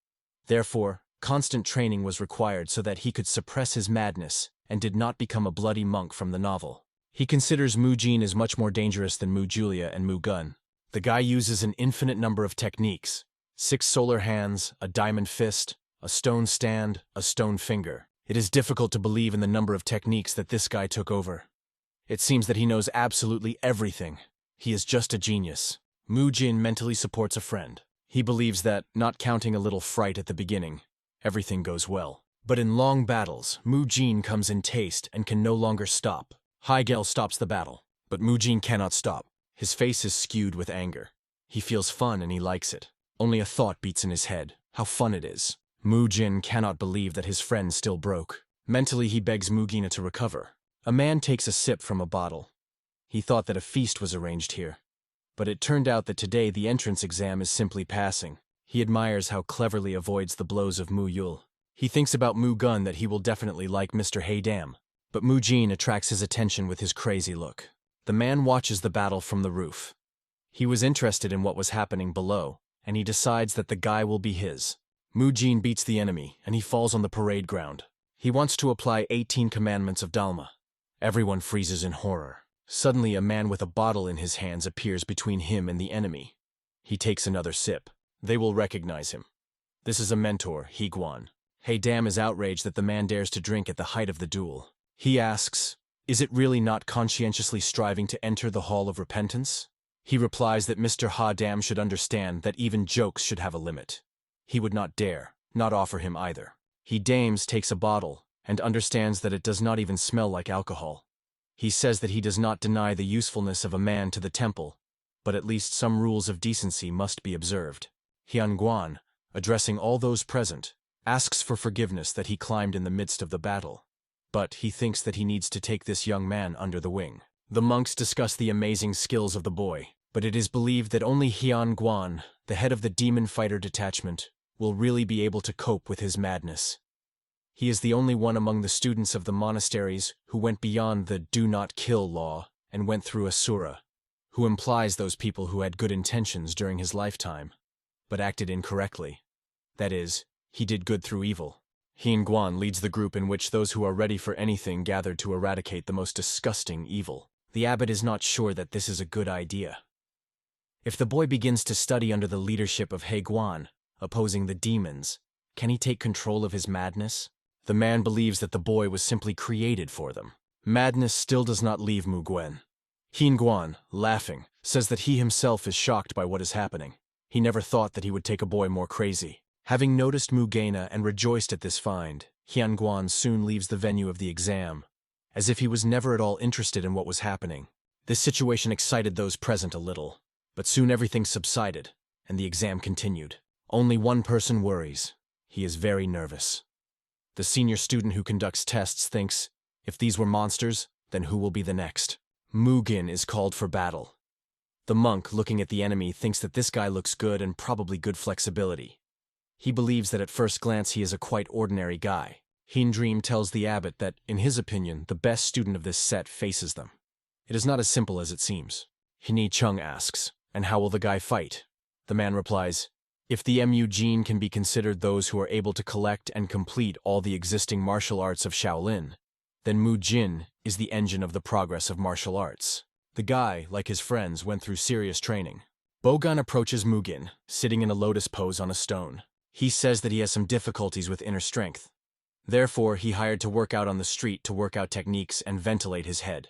Therefore, constant training was required so that he could suppress his madness and did not become a bloody monk from the novel. He considers Mujin as much more dangerous than Mujulia and Mugun. The guy uses an infinite number of techniques: 6 solar hands, a diamond fist, a stone stand, a stone finger. It is difficult to believe in the number of techniques that this guy took over. It seems that he knows absolutely everything. He is just a genius. Mujin mentally supports a friend. He believes that, not counting a little fright at the beginning, everything goes well. But in long battles, Mujin comes in taste and can no longer stop. Haigel stops the battle, but Mujin cannot stop. His face is skewed with anger. He feels fun and he likes it. Only a thought beats in his head: how fun it is. Mujin cannot believe that his friend still broke. Mentally, he begs Mugina to recover. A man takes a sip from a bottle. He thought that a feast was arranged here. But it turned out that today the entrance exam is simply passing. He admires how cleverly avoids the blows of Mu Yul. He thinks about Mugun that he will definitely like Mr. Haydam. But Mujin attracts his attention with his crazy look. The man watches the battle from the roof. He was interested in what was happening below, and he decides that the guy will be his. Mujin beats the enemy, and he falls on the parade ground. He wants to apply 18 commandments of Dhalma. Everyone freezes in horror. Suddenly, a man with a bottle in his hands appears between him and the enemy. He takes another sip. They will recognize him. This is a mentor, Higuan. Haydam is outraged that the man dares to drink at the height of the duel. He asks, "Is it really not conscientiously striving to enter the Hall of Repentance?" He replies that Mr. Haydam should understand that even jokes should have a limit. He would not dare, not offer him either. Haydam takes a bottle, and understands that it does not even smell like alcohol. He says that he does not deny the usefulness of a man to the temple, but at least some rules of decency must be observed. Hyunguan, addressing all those present, asks for forgiveness that he climbed in the midst of the battle. But he thinks that he needs to take this young man under the wing. The monks discuss the amazing skills of the boy, but it is believed that only Hyunguan, the head of the demon fighter detachment, will really be able to cope with his madness. He is the only one among the students of the monasteries who went beyond the do not kill law and went through Asura, who implies those people who had good intentions during his lifetime, but acted incorrectly. That is, he did good through evil. Hyunguan leads the group in which those who are ready for anything gathered to eradicate the most disgusting evil. The abbot is not sure that this is a good idea. If the boy begins to study under the leadership of Haiguan, opposing the demons, Can he take control of his madness? The man believes that the boy was simply created for them. Madness still does not leave Muen. Guan, laughing, says that he himself is shocked by what is happening. He never thought that he would take a boy more crazy. Having noticed Mugena and rejoiced at this find, Guan soon leaves the venue of the exam, as if he was never at all interested in what was happening. This situation excited those present a little, but soon everything subsided, and the exam continued. Only one person worries. He is very nervous. The senior student who conducts tests thinks, if these were monsters, then who will be the next? Mujin is called for battle. The monk, looking at the enemy, thinks that this guy looks good and probably good flexibility. He believes that at first glance he is a quite ordinary guy. Dream tells the abbot that, in his opinion, the best student of this set faces them. It is not as simple as it seems. Chung asks, and how will the guy fight? The man replies, if the Mujin can be considered those who are able to collect and complete all the existing martial arts of Shaolin, then Mujin is the engine of the progress of martial arts. The guy, like his friends, went through serious training. Boan approaches Mujin, sitting in a lotus pose on a stone. He says that he has some difficulties with inner strength. Therefore, he hired to work out on the street to work out techniques and ventilate his head.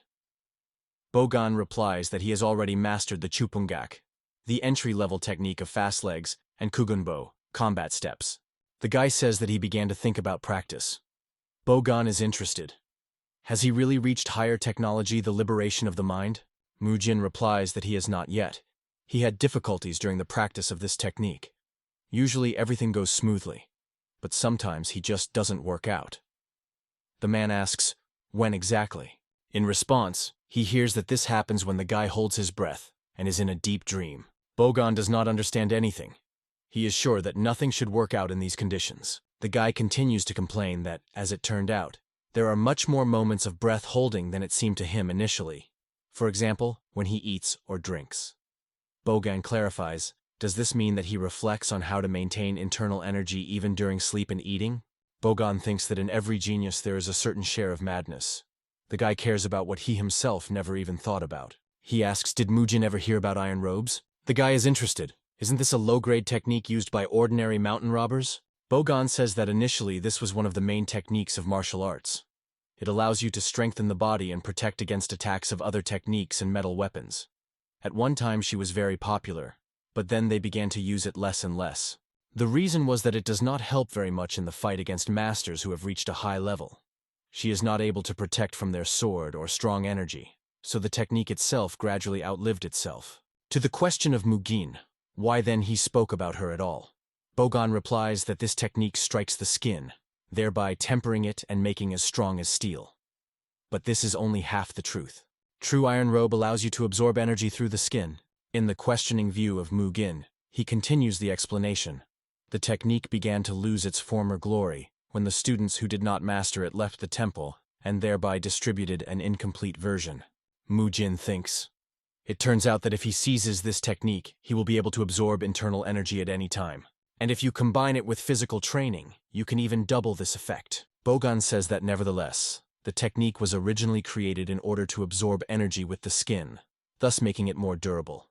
Boan replies that he has already mastered the Chupungak, the entry-level technique of fast legs, and Kugunbo, combat steps. The guy says that he began to think about practice. Boan is interested. Has he really reached higher technology, the liberation of the mind? Mujin replies that he has not yet. He had difficulties during the practice of this technique. Usually everything goes smoothly, but sometimes he just doesn't work out. The man asks, when exactly? In response, he hears that this happens when the guy holds his breath and is in a deep dream. Boan does not understand anything. He is sure that nothing should work out in these conditions. The guy continues to complain that, as it turned out, there are much more moments of breath holding than it seemed to him initially. For example, when he eats or drinks. Boan clarifies, does this mean that he reflects on how to maintain internal energy even during sleep and eating? Boan thinks that in every genius there is a certain share of madness. The guy cares about what he himself never even thought about. He asks, did Mujin ever hear about iron robes? The guy is interested. Isn't this a low-grade technique used by ordinary mountain robbers? Boan says that initially this was one of the main techniques of martial arts. It allows you to strengthen the body and protect against attacks of other techniques and metal weapons. At one time she was very popular, but then they began to use it less and less. The reason was that it does not help very much in the fight against masters who have reached a high level. She is not able to protect from their sword or strong energy, so the technique itself gradually outlived itself. To the question of Mujin, why then he spoke about her at all? Boan replies that this technique strikes the skin, thereby tempering it and making as strong as steel. But this is only half the truth. True iron robe allows you to absorb energy through the skin. In the questioning view of Mujin, he continues the explanation. The technique began to lose its former glory when the students who did not master it left the temple and thereby distributed an incomplete version. Mujin thinks. It turns out that if he seizes this technique, he will be able to absorb internal energy at any time. And if you combine it with physical training, you can even double this effect. Boan says that nevertheless, the technique was originally created in order to absorb energy with the skin, thus making it more durable.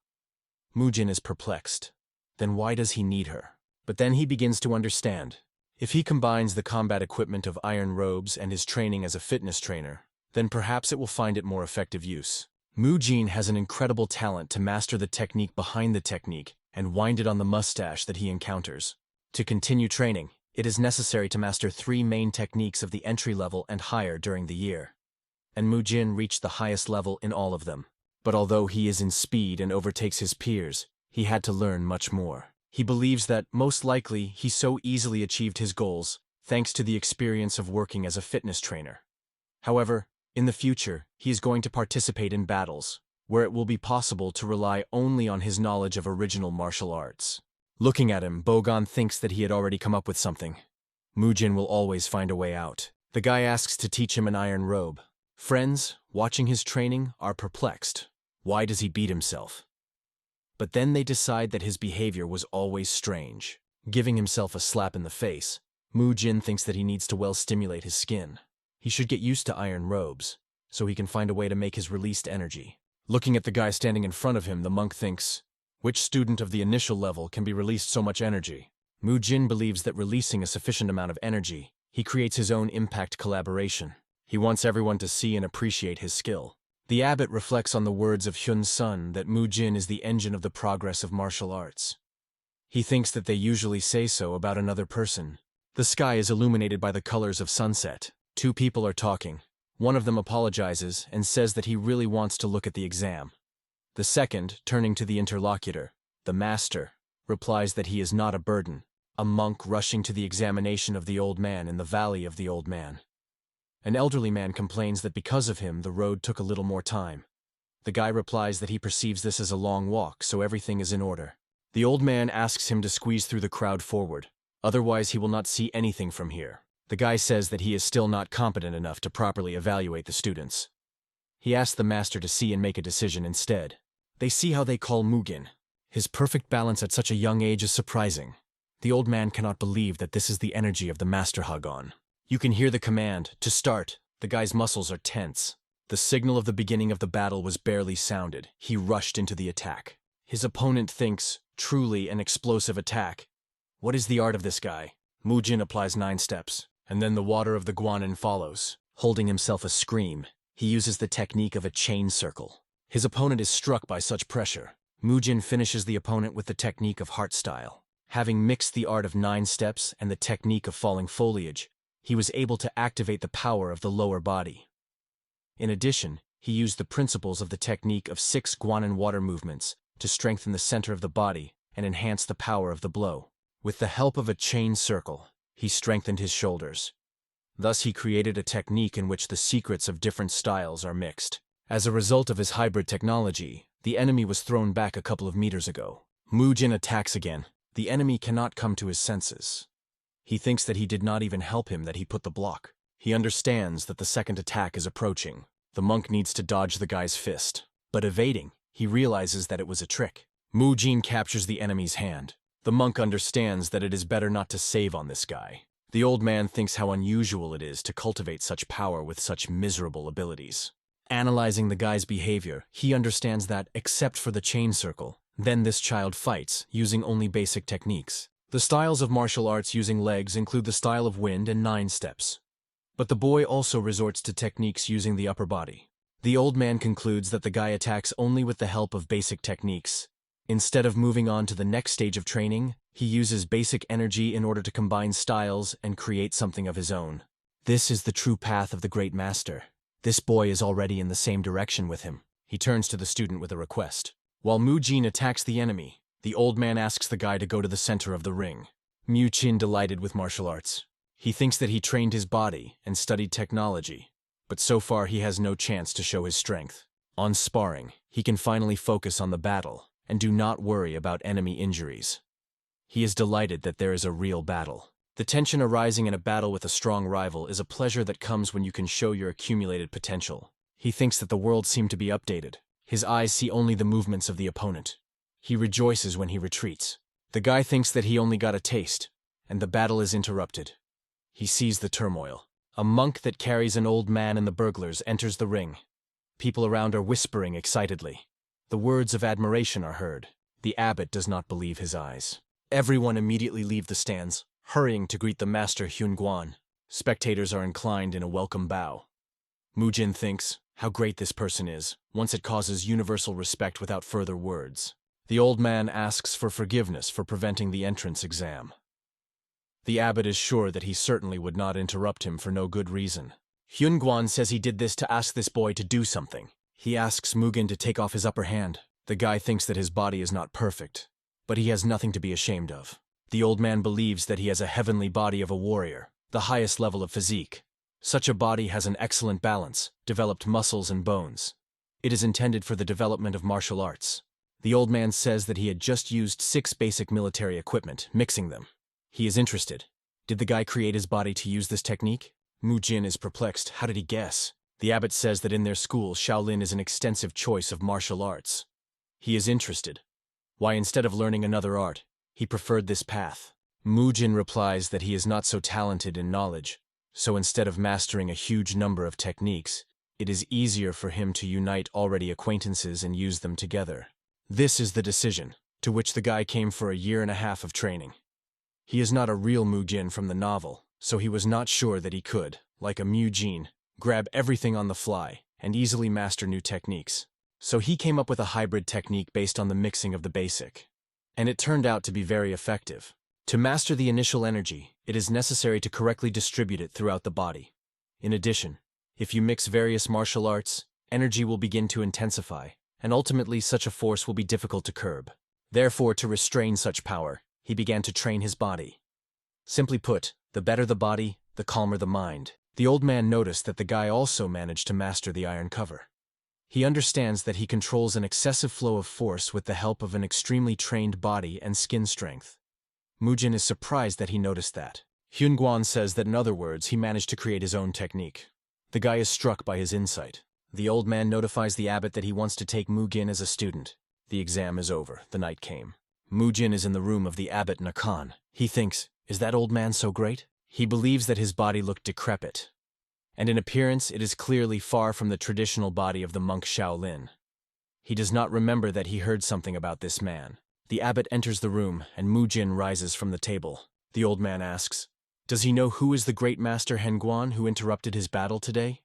Mujin is perplexed. Then why does he need her? But then he begins to understand. If he combines the combat equipment of iron robes and his training as a fitness trainer, then perhaps it will find it more effective use. Mujin has an incredible talent to master the technique behind the technique and wind it on the mustache that he encounters. To continue training, it is necessary to master 3 main techniques of the entry level and higher during the year. And Mujin reached the highest level in all of them. But although he is in speed and overtakes his peers, he had to learn much more. He believes that, most likely, he so easily achieved his goals, thanks to the experience of working as a fitness trainer. However, in the future, he is going to participate in battles, where it will be possible to rely only on his knowledge of original martial arts. Looking at him, Boan thinks that he had already come up with something. Mujin will always find a way out. The guy asks to teach him an iron robe. Friends, watching his training, are perplexed. Why does he beat himself? But then they decide that his behavior was always strange. Giving himself a slap in the face, Mujin thinks that he needs to well stimulate his skin. He should get used to iron robes, so he can find a way to make his released energy. Looking at the guy standing in front of him, the monk thinks, which student of the initial level can be released so much energy? Mujin believes that releasing a sufficient amount of energy, he creates his own impact collaboration. He wants everyone to see and appreciate his skill. The abbot reflects on the words of Hyun's son that Mujin is the engine of the progress of martial arts. He thinks that they usually say so about another person. The sky is illuminated by the colors of sunset. Two people are talking. One of them apologizes and says that he really wants to look at the exam. The second, turning to the interlocutor, the master, replies that he is not a burden, a monk rushing to the examination of the old man in the valley of the old man. An elderly man complains that because of him the road took a little more time. The guy replies that he perceives this as a long walk, so everything is in order. The old man asks him to squeeze through the crowd forward, otherwise he will not see anything from here. The guy says that he is still not competent enough to properly evaluate the students. He asks the master to see and make a decision instead. They see how they call Mujin. His perfect balance at such a young age is surprising. The old man cannot believe that this is the energy of the master Hagon. You can hear the command, to start. The guy's muscles are tense. The signal of the beginning of the battle was barely sounded. He rushed into the attack. His opponent thinks, truly an explosive attack. What is the art of this guy? Mujin applies 9 steps, and then the water of the guanin follows. Holding himself a scream, he uses the technique of a chain circle. His opponent is struck by such pressure. Mujin finishes the opponent with the technique of heart style. Having mixed the art of 9 steps and the technique of falling foliage, he was able to activate the power of the lower body. In addition, he used the principles of the technique of 6 guanin water movements to strengthen the center of the body and enhance the power of the blow. With the help of a chain circle, he strengthened his shoulders. Thus he created a technique in which the secrets of different styles are mixed. As a result of his hybrid technology, the enemy was thrown back a couple of meters ago. Mujin attacks again. The enemy cannot come to his senses. He thinks that he did not even help him, that he put the block. He understands that the second attack is approaching. The monk needs to dodge the guy's fist. But evading, he realizes that it was a trick. Mujin captures the enemy's hand. The monk understands that it is better not to save on this guy. The old man thinks how unusual it is to cultivate such power with such miserable abilities. Analyzing the guy's behavior, he understands that, except for the chain circle, then this child fights, using only basic techniques. The styles of martial arts using legs include the style of wind and 9 steps. But the boy also resorts to techniques using the upper body. The old man concludes that the guy attacks only with the help of basic techniques. Instead of moving on to the next stage of training, he uses basic energy in order to combine styles and create something of his own. This is the true path of the great master. This boy is already in the same direction with him. He turns to the student with a request. While Mujin attacks the enemy, the old man asks the guy to go to the center of the ring. Mujin delighted with martial arts. He thinks that he trained his body and studied technology, but so far he has no chance to show his strength. On sparring, he can finally focus on the battle and do not worry about enemy injuries. He is delighted that there is a real battle. The tension arising in a battle with a strong rival is a pleasure that comes when you can show your accumulated potential. He thinks that the world seemed to be updated. His eyes see only the movements of the opponent. He rejoices when he retreats. The guy thinks that he only got a taste, and the battle is interrupted. He sees the turmoil. A monk that carries an old man and the burglars enters the ring. People around are whispering excitedly. The words of admiration are heard. The abbot does not believe his eyes. Everyone immediately leave the stands, hurrying to greet the master Hyun Guan. Spectators are inclined in a welcome bow. Mujin thinks, how great this person is, once it causes universal respect without further words. The old man asks for forgiveness for preventing the entrance exam. The abbot is sure that he certainly would not interrupt him for no good reason. Hyun Guan says he did this to ask this boy to do something. He asks Mujin to take off his upper hand. The guy thinks that his body is not perfect, but he has nothing to be ashamed of. The old man believes that he has a heavenly body of a warrior, the highest level of physique. Such a body has an excellent balance, developed muscles and bones. It is intended for the development of martial arts. The old man says that he had just used 6 basic military equipment, mixing them. He is interested. Did the guy create his body to use this technique? Mujin is perplexed. How did he guess? The abbot says that in their school, Shaolin is an extensive choice of martial arts. He is interested. Why, instead of learning another art, he preferred this path. Mujin replies that he is not so talented in knowledge, so instead of mastering a huge number of techniques, it is easier for him to unite already acquaintances and use them together. This is the decision, to which the guy came for a 1.5 years of training. He is not a real Mujin from the novel, so he was not sure that he could, like a Mujin, grab everything on the fly and easily master new techniques. So he came up with a hybrid technique based on the mixing of the basic. And it turned out to be very effective. To master the initial energy, it is necessary to correctly distribute it throughout the body. In addition, if you mix various martial arts, energy will begin to intensify, and ultimately such a force will be difficult to curb. Therefore, to restrain such power, he began to train his body. Simply put, the better the body, the calmer the mind. The old man noticed that the guy also managed to master the iron cover. He understands that he controls an excessive flow of force with the help of an extremely trained body and skin strength. Mujin is surprised that he noticed that. Hyunguan says that in other words, he managed to create his own technique. The guy is struck by his insight. The old man notifies the abbot that he wants to take Mujin as a student. The exam is over. The night came. Mujin is in the room of the abbot Nakan. He thinks, is that old man so great? He believes that his body looked decrepit. And in appearance, it is clearly far from the traditional body of the monk Shaolin. He does not remember that he heard something about this man. The abbot enters the room, and Mujin rises from the table. The old man asks, does he know who is the great master Henguan who interrupted his battle today?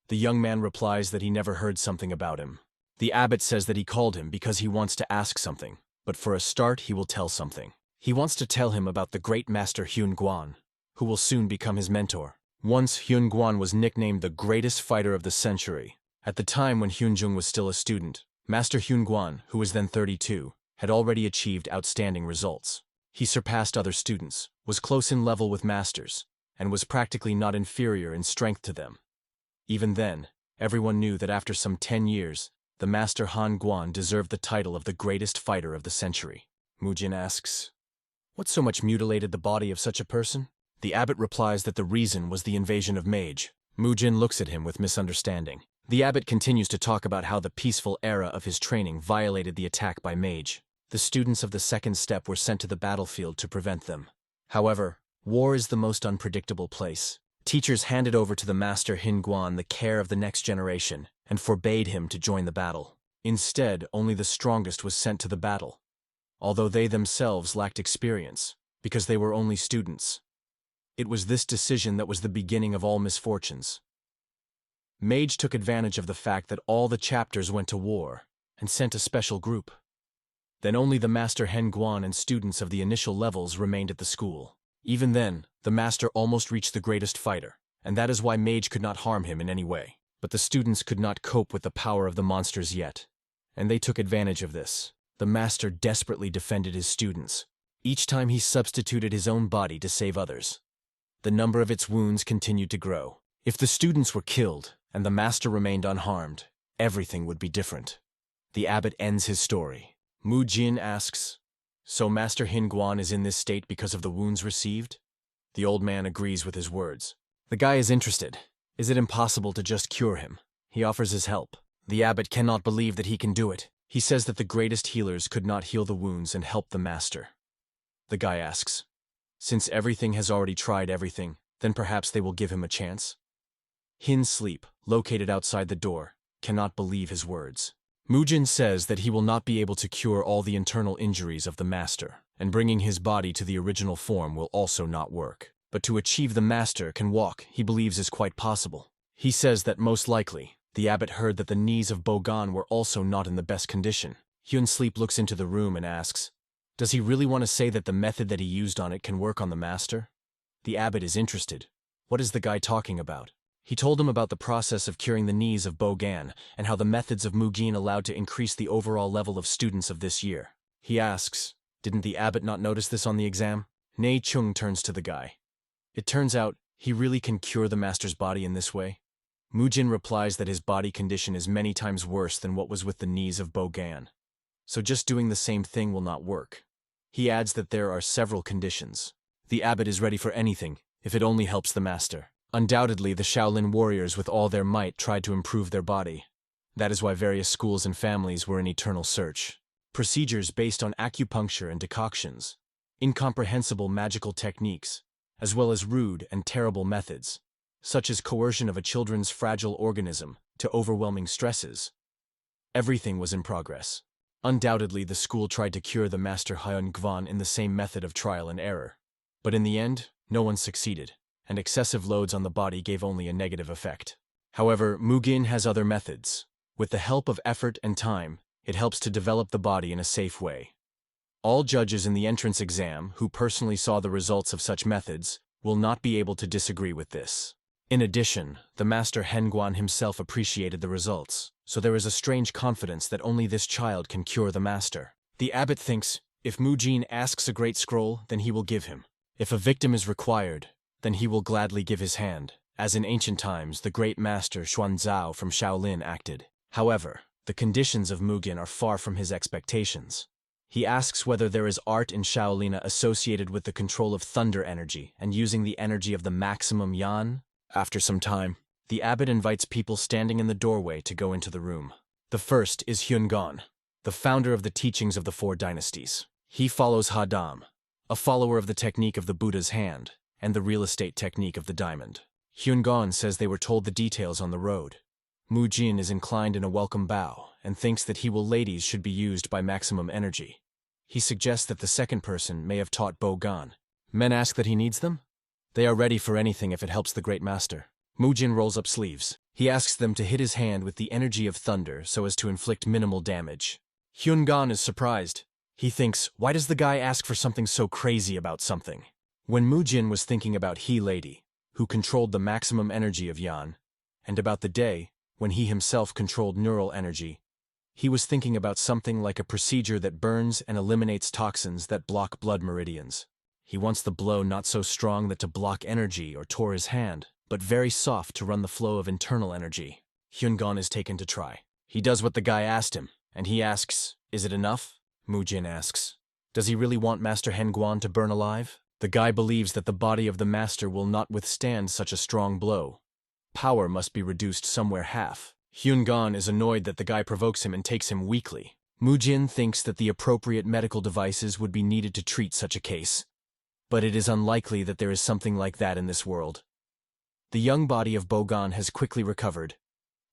The young man replies that he never heard something about him. The abbot says that he called him because he wants to ask something, but for a start he will tell something. He wants to tell him about the great master Hyunguan, who will soon become his mentor. Once Hyunguan was nicknamed the greatest fighter of the century. At the time when Hyunjung was still a student, Master Hyunguan, who was then 32, had already achieved outstanding results. He surpassed other students, was close in level with masters, and was practically not inferior in strength to them. Even then, everyone knew that after some 10 years, the master Han Guan deserved the title of the greatest fighter of the century. Mujin asks, what so much mutilated the body of such a person? The abbot replies that the reason was the invasion of Mage. Mujin looks at him with misunderstanding. The abbot continues to talk about how the peaceful era of his training violated the attack by Mage. The students of the second step were sent to the battlefield to prevent them. However, war is the most unpredictable place. Teachers handed over to the master Hyunguan the care of the next generation and forbade him to join the battle. Instead, only the strongest was sent to the battle, although they themselves lacked experience, because they were only students. It was this decision that was the beginning of all misfortunes. Mage took advantage of the fact that all the chapters went to war and sent a special group. Then only the master Henguan and students of the initial levels remained at the school. Even then, the master almost reached the greatest fighter, and that is why Mage could not harm him in any way. But the students could not cope with the power of the monsters yet, and they took advantage of this. The master desperately defended his students. Each time he substituted his own body to save others. The number of its wounds continued to grow. If the students were killed and the master remained unharmed, everything would be different. The abbot ends his story. Mujin asks, so Master Hyunguan is in this state because of the wounds received? The old man agrees with his words. The guy is interested. Is it impossible to just cure him? He offers his help. The abbot cannot believe that he can do it. He says that the greatest healers could not heal the wounds and help the master. The guy asks, since everything has already tried everything, then perhaps they will give him a chance? Hin Sleep, located outside the door, cannot believe his words. Mujin says that he will not be able to cure all the internal injuries of the master, and bringing his body to the original form will also not work. But to achieve the master can walk, he believes is quite possible. He says that most likely, the abbot heard that the knees of Boan were also not in the best condition. Hyun Sleep looks into the room and asks, does he really want to say that the method that he used on it can work on the master? The abbot is interested. What is the guy talking about? He told him about the process of curing the knees of Boan and how the methods of Mujin allowed to increase the overall level of students of this year. He asks, didn't the abbot not notice this on the exam? Nei Chung turns to the guy. It turns out, he really can cure the master's body in this way? Mujin replies that his body condition is many times worse than what was with the knees of Boan. So just doing the same thing will not work. He adds that there are several conditions. The abbot is ready for anything, if it only helps the master. Undoubtedly, the Shaolin warriors with all their might tried to improve their body. That is why various schools and families were in eternal search. Procedures based on acupuncture and decoctions, incomprehensible magical techniques, as well as rude and terrible methods, such as coercion of a children's fragile organism to overwhelming stresses. Everything was in progress. Undoubtedly, the school tried to cure the master Hyun Gvan in the same method of trial and error. But in the end, no one succeeded, and excessive loads on the body gave only a negative effect. However, Mujin has other methods. With the help of effort and time, it helps to develop the body in a safe way. All judges in the entrance exam who personally saw the results of such methods will not be able to disagree with this. In addition, the master Henguan himself appreciated the results, so there is a strange confidence that only this child can cure the master. The abbot thinks, if Mujin asks a great scroll, then he will give him. If a victim is required, then he will gladly give his hand, as in ancient times the great master Xuanzao from Shaolin acted. However, the conditions of Mujin are far from his expectations. He asks whether there is art in Shaolin associated with the control of thunder energy and using the energy of the maximum yan. After some time, the abbot invites people standing in the doorway to go into the room. The first is Hyungan, the founder of the teachings of the four dynasties. He follows Hadam, a follower of the technique of the Buddha's hand and the real estate technique of the diamond. Hyungan says they were told the details on the road. Mujin is inclined in a welcome bow and thinks that ladies should be used by maximum energy. He suggests that the second person may have taught Boan. Men ask that he needs them? They are ready for anything if it helps the great master. Mujin rolls up sleeves. He asks them to hit his hand with the energy of thunder so as to inflict minimal damage. Hyungan is surprised. He thinks, why does the guy ask for something so crazy about something? When Mujin was thinking about lady, who controlled the maximum energy of Yan, and about the day when he himself controlled neural energy, he was thinking about something like a procedure that burns and eliminates toxins that block blood meridians. He wants the blow not so strong that to block energy or tore his hand, but very soft to run the flow of internal energy. Hyungan is taken to try. He does what the guy asked him, and he asks, is it enough? Mujin asks, does he really want Master Henguan to burn alive? The guy believes that the body of the master will not withstand such a strong blow. Power must be reduced somewhere half. Hyungan is annoyed that the guy provokes him and takes him weakly. Mujin thinks that the appropriate medical devices would be needed to treat such a case. But it is unlikely that there is something like that in this world. The young body of Boan has quickly recovered,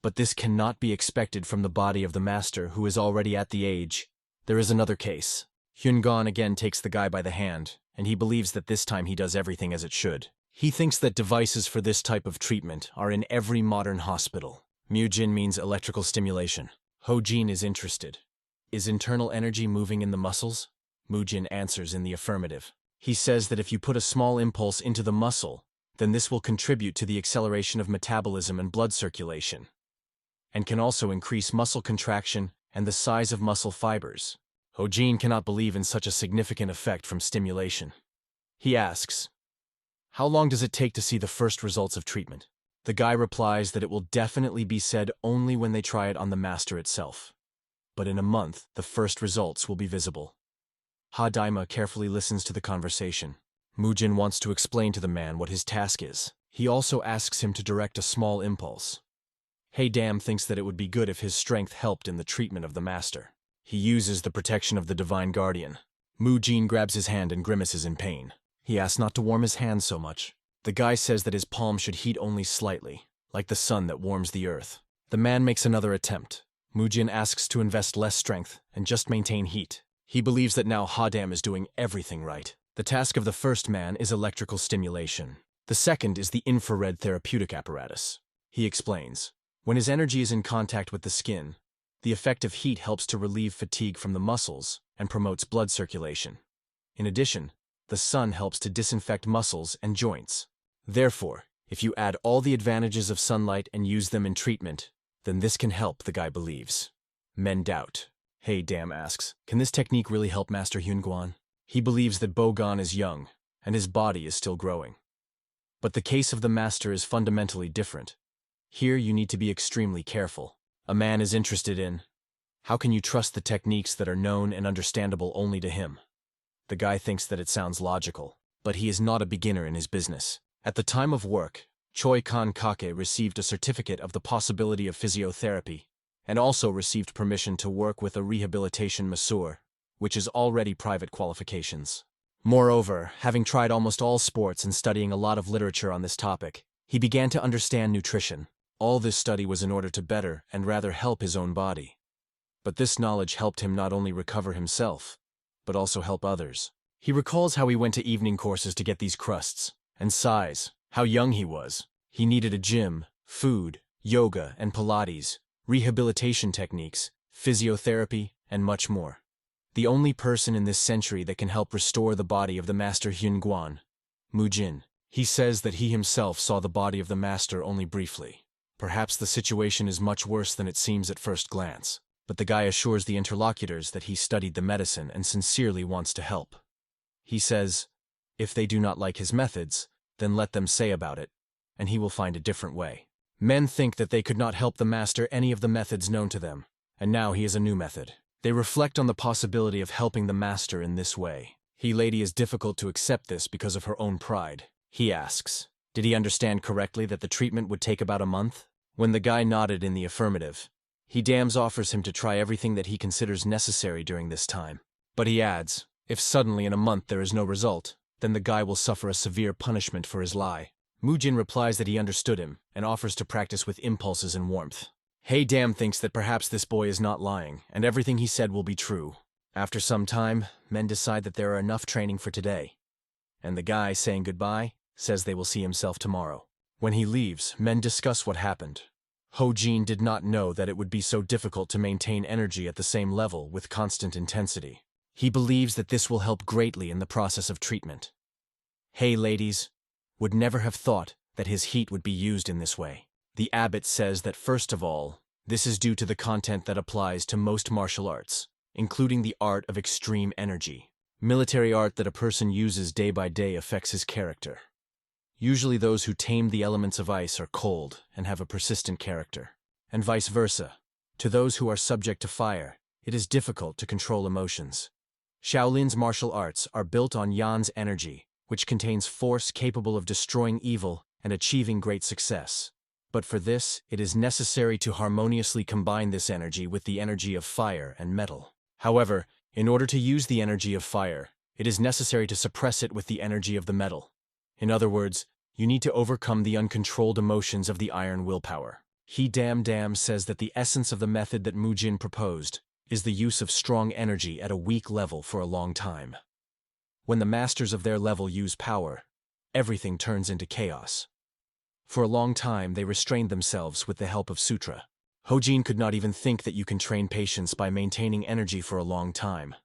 but this cannot be expected from the body of the master who is already at the age. There is another case. Hyungan again takes the guy by the hand, and he believes that this time he does everything as it should. He thinks that devices for this type of treatment are in every modern hospital. Mujin means electrical stimulation. Hojin is interested. Is internal energy moving in the muscles? Mujin answers in the affirmative. He says that if you put a small impulse into the muscle, then this will contribute to the acceleration of metabolism and blood circulation, and can also increase muscle contraction and the size of muscle fibers. Hojin cannot believe in such a significant effect from stimulation. He asks, how long does it take to see the first results of treatment? The guy replies that it will definitely be said only when they try it on the master itself. But in a month, the first results will be visible. Ha-daima carefully listens to the conversation. Mujin wants to explain to the man what his task is. He also asks him to direct a small impulse. Hey-dam thinks that it would be good if his strength helped in the treatment of the master. He uses the protection of the divine guardian. Mujin grabs his hand and grimaces in pain. He asks not to warm his hand so much. The guy says that his palm should heat only slightly, like the sun that warms the earth. The man makes another attempt. Mujin asks to invest less strength and just maintain heat. He believes that now Ha-dam is doing everything right. The task of the first man is electrical stimulation. The second is the infrared therapeutic apparatus. He explains, when his energy is in contact with the skin, the effect of heat helps to relieve fatigue from the muscles and promotes blood circulation. In addition, the sun helps to disinfect muscles and joints. Therefore, if you add all the advantages of sunlight and use them in treatment, then this can help, the guy believes. Men doubt. Hey-dam asks, can this technique really help Master Hyunguan? He believes that Boan is young, and his body is still growing. But the case of the master is fundamentally different. Here you need to be extremely careful. A man is interested in, how can you trust the techniques that are known and understandable only to him? The guy thinks that it sounds logical, but he is not a beginner in his business. At the time of work, Choi Kan-kake received a certificate of the possibility of physiotherapy, and also received permission to work with a rehabilitation masseur, which is already private qualifications. Moreover, having tried almost all sports and studying a lot of literature on this topic, he began to understand nutrition. All this study was in order to better and rather help his own body. But this knowledge helped him not only recover himself, but also help others. He recalls how he went to evening courses to get these crusts, and sighs, how young he was. He needed a gym, food, yoga and Pilates, rehabilitation techniques, physiotherapy, and much more. The only person in this century that can help restore the body of the Master Hyun-guan, Mujin. He says that he himself saw the body of the Master only briefly. Perhaps the situation is much worse than it seems at first glance, but the guy assures the interlocutors that he studied the medicine and sincerely wants to help. He says, if they do not like his methods, then let them say about it, and he will find a different way. Men think that they could not help the Master any of the methods known to them, and now he has a new method. They reflect on the possibility of helping the Master in this way. Lady is difficult to accept this because of her own pride. He asks, did he understand correctly that the treatment would take about a month? When the guy nodded in the affirmative, he offers him to try everything that he considers necessary during this time. But he adds, if suddenly in a month there is no result, then the guy will suffer a severe punishment for his lie. Mujin replies that he understood him and offers to practice with impulses and warmth. Dam thinks that perhaps this boy is not lying and everything he said will be true. After some time, men decide that there are enough training for today. And the guy, saying goodbye, says they will see himself tomorrow. When he leaves, men discuss what happened. Ho-jin did not know that it would be so difficult to maintain energy at the same level with constant intensity. He believes that this will help greatly in the process of treatment. Ladies, would never have thought that his heat would be used in this way. The abbot says that first of all, this is due to the content that applies to most martial arts, including the art of extreme energy. Military art that a person uses day by day affects his character. Usually those who tame the elements of ice are cold and have a persistent character, and vice versa. To those who are subject to fire, it is difficult to control emotions. Shaolin's martial arts are built on Yan's energy, which contains force capable of destroying evil and achieving great success. But for this, it is necessary to harmoniously combine this energy with the energy of fire and metal. However, in order to use the energy of fire, it is necessary to suppress it with the energy of the metal. In other words, you need to overcome the uncontrolled emotions of the iron willpower. Dam says that the essence of the method that Mujin proposed is the use of strong energy at a weak level for a long time. When the masters of their level use power, everything turns into chaos. For a long time they restrained themselves with the help of sutra. Ho-jin could not even think that you can train patience by maintaining energy for a long time.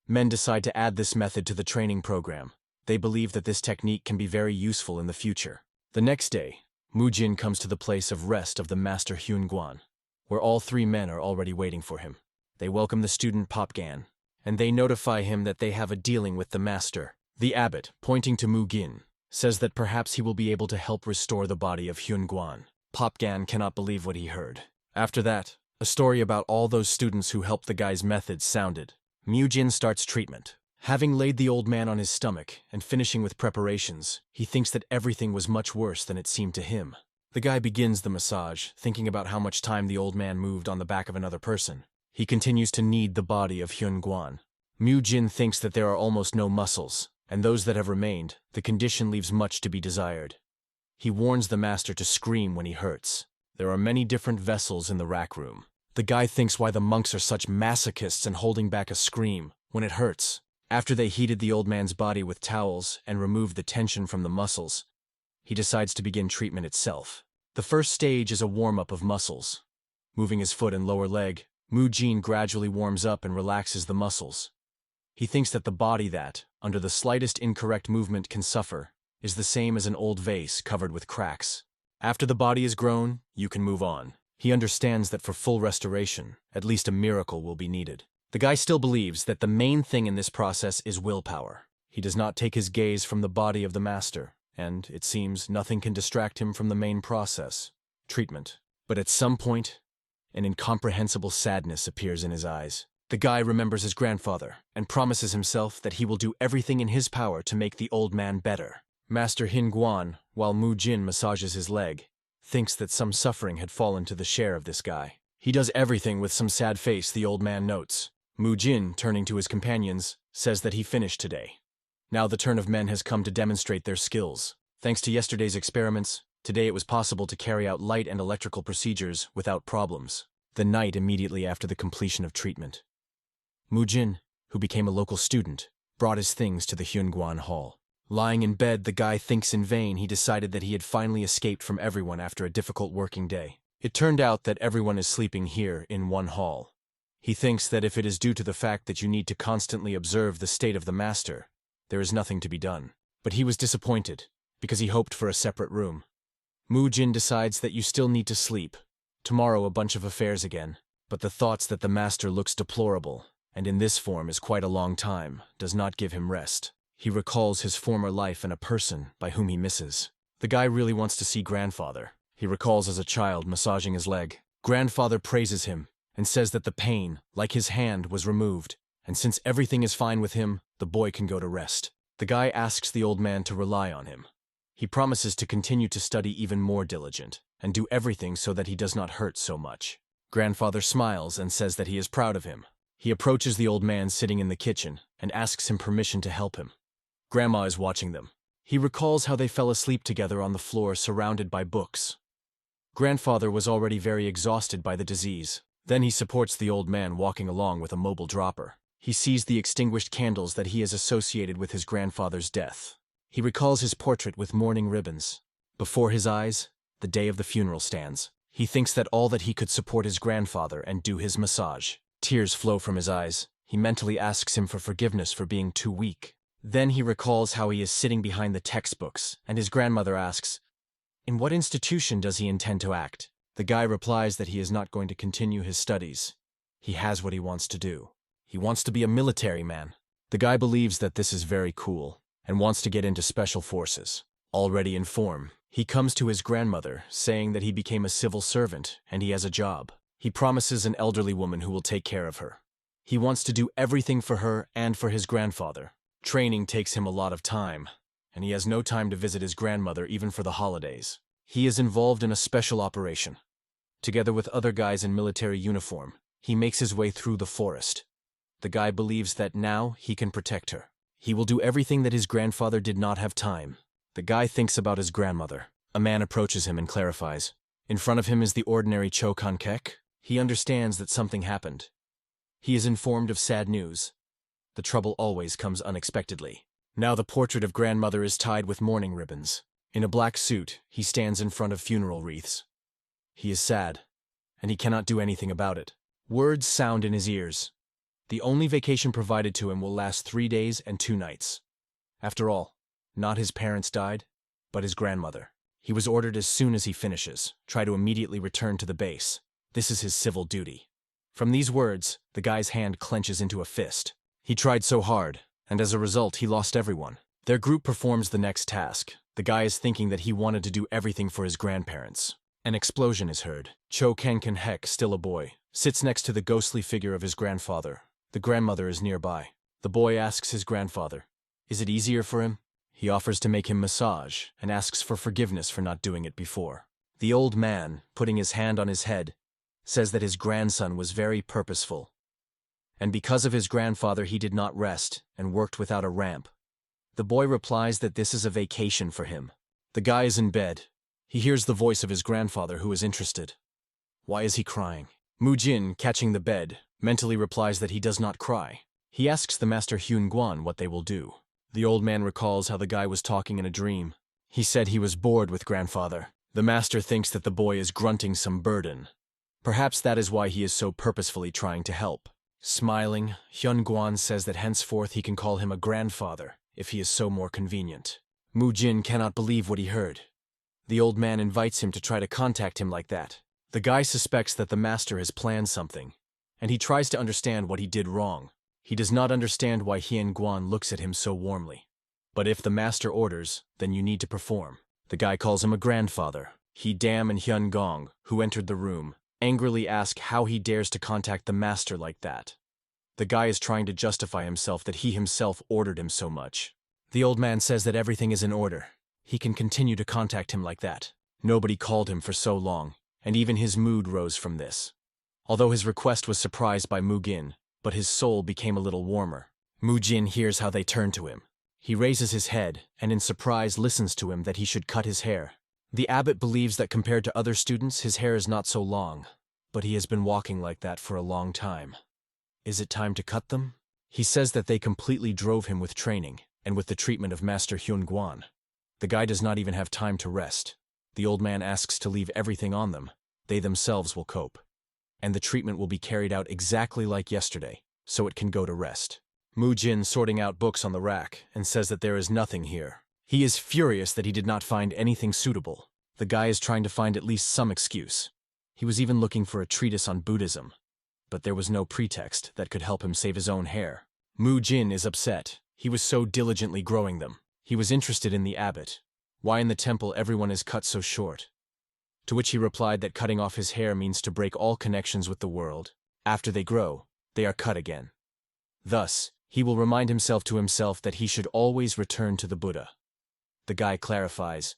Men decide to add this method to the training program. They believe that this technique can be very useful in the future. The next day, Mujin comes to the place of rest of the Master Hyun-guan, where all three men are already waiting for him. They welcome the student Popgan, and they notify him that they have a dealing with the master. The abbot, pointing to Mujin, says that perhaps he will be able to help restore the body of Hyun-guan. Popgan cannot believe what he heard. After that, a story about all those students who helped the guy's methods sounded. Mujin starts treatment. Having laid the old man on his stomach and finishing with preparations, he thinks that everything was much worse than it seemed to him. The guy begins the massage, thinking about how much time the old man moved on the back of another person. He continues to knead the body of Hyun-guan. Mujin thinks that there are almost no muscles, and those that have remained, the condition leaves much to be desired. He warns the master to scream when he hurts. There are many different vessels in the rack room. The guy thinks why the monks are such masochists and holding back a scream when it hurts. After they heated the old man's body with towels and removed the tension from the muscles, he decides to begin treatment itself. The first stage is a warm-up of muscles. Moving his foot and lower leg, Mujin gradually warms up and relaxes the muscles. He thinks that the body that, under the slightest incorrect movement, can suffer, is the same as an old vase covered with cracks. After the body is grown, you can move on. He understands that for full restoration, at least a miracle will be needed. The guy still believes that the main thing in this process is willpower. He does not take his gaze from the body of the master, and, it seems, nothing can distract him from the main process, treatment. But at some point, an incomprehensible sadness appears in his eyes. The guy remembers his grandfather, and promises himself that he will do everything in his power to make the old man better. Master Hyun-guan, while Mujin massages his leg, thinks that some suffering had fallen to the share of this guy. He does everything with some sad face, the old man notes. Mujin, turning to his companions, says that he finished today. Now the turn of men has come to demonstrate their skills. Thanks to yesterday's experiments, today it was possible to carry out light and electrical procedures without problems. The night immediately after the completion of treatment. Mujin, who became a local student, brought his things to the Hyunguan Hall. Lying in bed, the guy thinks in vain he decided that he had finally escaped from everyone after a difficult working day. It turned out that everyone is sleeping here in one hall. He thinks that if it is due to the fact that you need to constantly observe the state of the master, there is nothing to be done. But he was disappointed, because he hoped for a separate room. Mujin decides that you still need to sleep. Tomorrow a bunch of affairs again. But the thoughts that the master looks deplorable, and in this form is quite a long time, does not give him rest. He recalls his former life and a person by whom he misses. The guy really wants to see grandfather. He recalls as a child massaging his leg. Grandfather praises him and says that the pain, like his hand, was removed, and since everything is fine with him, the boy can go to rest. The guy asks the old man to rely on him. He promises to continue to study even more diligent, and do everything so that he does not hurt so much. Grandfather smiles and says that he is proud of him. He approaches the old man sitting in the kitchen and asks him permission to help him. Grandma is watching them. He recalls how they fell asleep together on the floor surrounded by books. Grandfather was already very exhausted by the disease. Then he supports the old man walking along with a mobile dropper. He sees the extinguished candles that he has associated with his grandfather's death. He recalls his portrait with mourning ribbons. Before his eyes, the day of the funeral stands. He thinks that all that he could support his grandfather and do his massage. Tears flow from his eyes. He mentally asks him for forgiveness for being too weak. Then he recalls how he is sitting behind the textbooks, and his grandmother asks, "In what institution does he intend to act?" The guy replies that he is not going to continue his studies. He has what he wants to do. He wants to be a military man. The guy believes that this is very cool, and wants to get into special forces. Already in form, he comes to his grandmother, saying that he became a civil servant and he has a job. He promises an elderly woman who will take care of her. He wants to do everything for her and for his grandfather. Training takes him a lot of time, and he has no time to visit his grandmother even for the holidays. He is involved in a special operation. Together with other guys in military uniform, he makes his way through the forest. The guy believes that now he can protect her. He will do everything that his grandfather did not have time. The guy thinks about his grandmother. A man approaches him and clarifies. In front of him is the ordinary Chokankek. He understands that something happened. He is informed of sad news. The trouble always comes unexpectedly. Now the portrait of grandmother is tied with mourning ribbons. In a black suit, he stands in front of funeral wreaths. He is sad, and he cannot do anything about it. Words sound in his ears. The only vacation provided to him will last 3 days and 2 nights. After all, not his parents died, but his grandmother. He was ordered as soon as he finishes, try to immediately return to the base. This is his civil duty. From these words, the guy's hand clenches into a fist. He tried so hard, and as a result, he lost everyone. Their group performs the next task. The guy is thinking that he wanted to do everything for his grandparents. An explosion is heard. Cho Kankan Hek, still a boy, sits next to the ghostly figure of his grandfather. The grandmother is nearby. The boy asks his grandfather, "Is it easier for him?" He offers to make him massage and asks for forgiveness for not doing it before. The old man, putting his hand on his head, says that his grandson was very purposeful. And because of his grandfather, he did not rest and worked without a ramp. The boy replies that this is a vacation for him. The guy is in bed. He hears the voice of his grandfather who is interested. Why is he crying? Mujin, catching the bed, mentally replies that he does not cry. He asks the master Hyun Guan what they will do. The old man recalls how the guy was talking in a dream. He said he was bored with grandfather. The master thinks that the boy is grunting some burden. Perhaps that is why he is so purposefully trying to help. Smiling, Hyun Guan says that henceforth he can call him a grandfather, if he is so more convenient. Mujin cannot believe what he heard. The old man invites him to try to contact him like that. The guy suspects that the master has planned something, and he tries to understand what he did wrong. He does not understand why Hyun Guan looks at him so warmly. But if the master orders, then you need to perform. The guy calls him a grandfather. He Dam and Hyun Gong, who entered the room, angrily ask how he dares to contact the master like that. The guy is trying to justify himself that he himself ordered him so much. The old man says that everything is in order. He can continue to contact him like that. Nobody called him for so long, and even his mood rose from this. Although his request was surprised by Mugin, but his soul became a little warmer. Mujin hears how they turn to him. He raises his head, and in surprise listens to him that he should cut his hair. The abbot believes that compared to other students, his hair is not so long, but he has been walking like that for a long time. Is it time to cut them? He says that they completely drove him with training, and with the treatment of Master Hyun Guan. The guy does not even have time to rest. The old man asks to leave everything on them. They themselves will cope. And the treatment will be carried out exactly like yesterday, so it can go to rest. Mujin sorting out books on the rack and says that there is nothing here. He is furious that he did not find anything suitable. The guy is trying to find at least some excuse. He was even looking for a treatise on Buddhism, but there was no pretext that could help him save his own hair. Mujin is upset. He was so diligently growing them. He was interested in the abbot. Why in the temple everyone is cut so short? To which he replied that cutting off his hair means to break all connections with the world. After they grow, they are cut again. Thus, he will remind himself to himself that he should always return to the Buddha. The guy clarifies,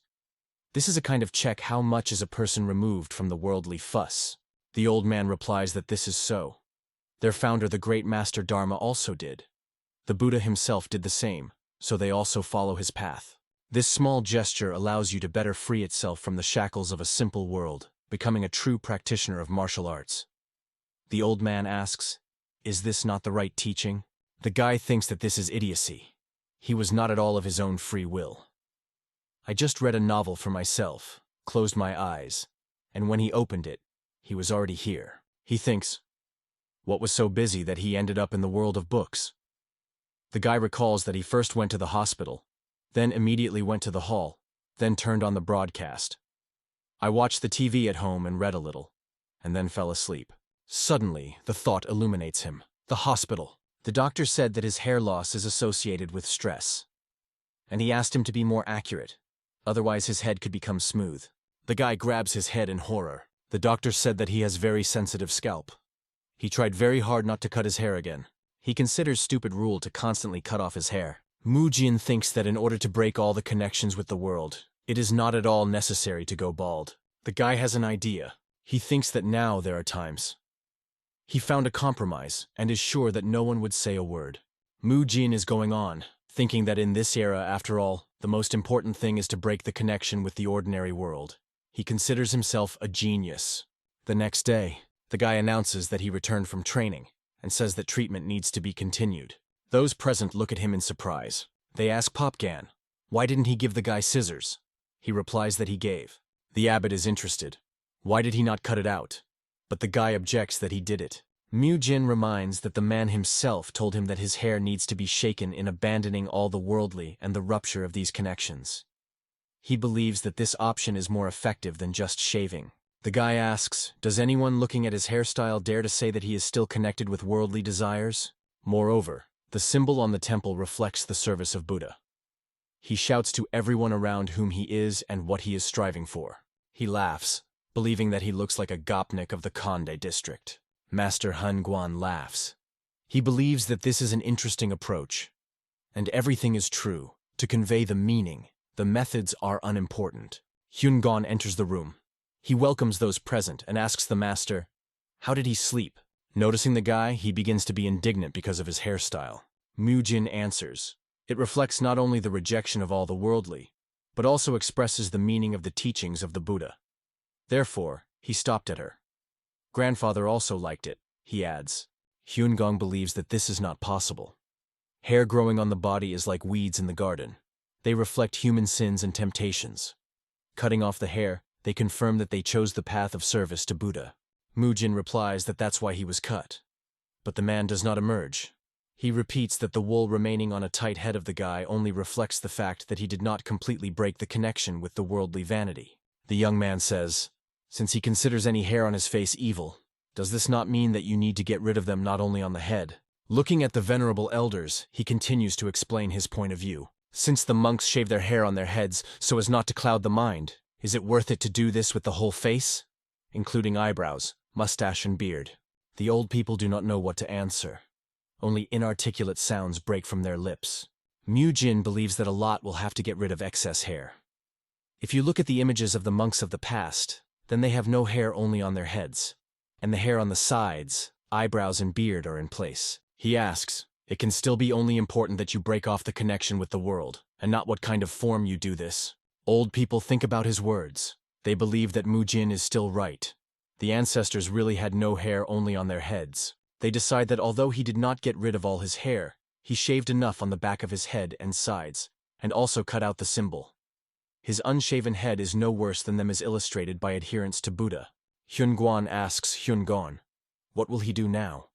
"This is a kind of check how much is a person removed from the worldly fuss." The old man replies that this is so. Their founder, the great Master Dharma, also did. The Buddha himself did the same, so they also follow his path. This small gesture allows you to better free itself from the shackles of a simple world, becoming a true practitioner of martial arts. The old man asks, "Is this not the right teaching?" The guy thinks that this is idiocy. He was not at all of his own free will. I just read a novel for myself, closed my eyes, and when he opened it, he was already here. He thinks, what was so busy that he ended up in the world of books? The guy recalls that he first went to the hospital, then immediately went to the hall, then turned on the broadcast. I watched the TV at home and read a little, and then fell asleep. Suddenly, the thought illuminates him. The hospital. The doctor said that his hair loss is associated with stress, and he asked him to be more accurate, otherwise his head could become smooth. The guy grabs his head in horror. The doctor said that he has very sensitive scalp. He tried very hard not to cut his hair again. He considers stupid rule to constantly cut off his hair. Mujin thinks that in order to break all the connections with the world, it is not at all necessary to go bald. The guy has an idea. He thinks that now there are times. He found a compromise and is sure that no one would say a word. Mujin is going on, thinking that in this era, after all, the most important thing is to break the connection with the ordinary world. He considers himself a genius. The next day, the guy announces that he returned from training and says that treatment needs to be continued. Those present look at him in surprise. They ask Popgan, why didn't he give the guy scissors? He replies that he gave. The abbot is interested. Why did he not cut it out? But the guy objects that he did it. Mujin reminds that the man himself told him that his hair needs to be shaken in abandoning all the worldly and the rupture of these connections. He believes that this option is more effective than just shaving. The guy asks, does anyone looking at his hairstyle dare to say that he is still connected with worldly desires? Moreover, the symbol on the temple reflects the service of Buddha. He shouts to everyone around whom he is and what he is striving for. He laughs, believing that he looks like a gopnik of the Konde district. Master Hyun Guan laughs. He believes that this is an interesting approach, and everything is true. To convey the meaning, the methods are unimportant. Hyun Guan enters the room. He welcomes those present and asks the master, how did he sleep? Noticing the guy, he begins to be indignant because of his hairstyle. Mujin answers, it reflects not only the rejection of all the worldly, but also expresses the meaning of the teachings of the Buddha. Therefore, he stopped at her. Grandfather also liked it, he adds. Hyun Gong believes that this is not possible. Hair growing on the body is like weeds in the garden. They reflect human sins and temptations. Cutting off the hair, they confirm that they chose the path of service to Buddha. Mujin replies that that's why he was cut. But the man does not emerge. He repeats that the wool remaining on a tight head of the guy only reflects the fact that he did not completely break the connection with the worldly vanity. The young man says, since he considers any hair on his face evil, does this not mean that you need to get rid of them not only on the head? Looking at the venerable elders, he continues to explain his point of view. Since the monks shave their hair on their heads so as not to cloud the mind, is it worth it to do this with the whole face, including eyebrows, mustache and beard? The old people do not know what to answer. Only inarticulate sounds break from their lips. Mujin believes that a lot will have to get rid of excess hair. If you look at the images of the monks of the past, then they have no hair only on their heads, and the hair on the sides, eyebrows and beard are in place. He asks, it can still be only important that you break off the connection with the world, and not what kind of form you do this. Old people think about his words. They believe that Mujin is still right. The ancestors really had no hair only on their heads. They decide that although he did not get rid of all his hair, he shaved enough on the back of his head and sides, and also cut out the symbol. His unshaven head is no worse than them as illustrated by adherents to Buddha. Hyunguan asks Hyungon, what will he do now?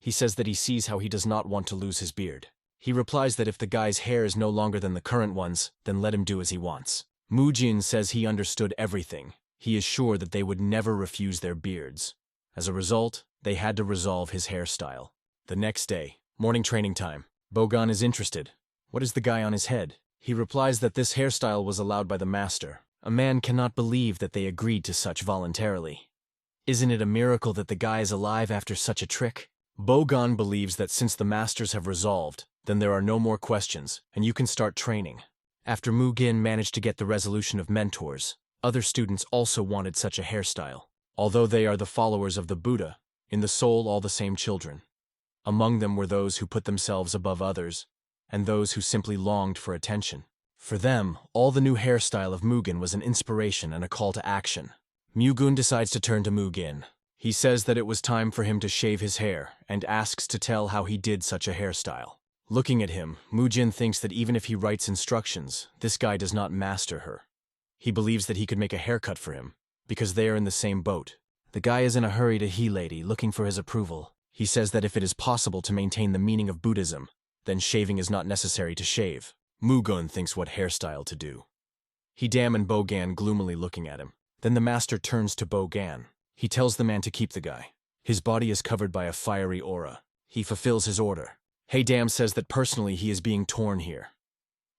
He says that he sees how he does not want to lose his beard. He replies that if the guy's hair is no longer than the current one's, then let him do as he wants. Mujin says he understood everything. He is sure that they would never refuse their beards. As a result, they had to resolve his hairstyle. The next day, morning training time, Boan is interested. What is the guy on his head? He replies that this hairstyle was allowed by the master. A man cannot believe that they agreed to such voluntarily. Isn't it a miracle that the guy is alive after such a trick? Boan believes that since the masters have resolved, then there are no more questions, and you can start training. After Mujin managed to get the resolution of mentors, other students also wanted such a hairstyle. Although they are the followers of the Buddha, in the soul all the same children. Among them were those who put themselves above others, and those who simply longed for attention. For them, all the new hairstyle of Mugen was an inspiration and a call to action. Mugen decides to turn to Mujin. He says that it was time for him to shave his hair, and asks to tell how he did such a hairstyle. Looking at him, Mujin thinks that even if he writes instructions, this guy does not master her. He believes that he could make a haircut for him, because they are in the same boat. The guy is in a hurry to he-lady, looking for his approval. He says that if it is possible to maintain the meaning of Buddhism, then shaving is not necessary to shave. Mugen thinks what hairstyle to do. Hidam and Boan gloomily looking at him. Then the master turns to Boan. He tells the man to keep the guy. His body is covered by a fiery aura. He fulfills his order. Hidam says that personally he is being torn here.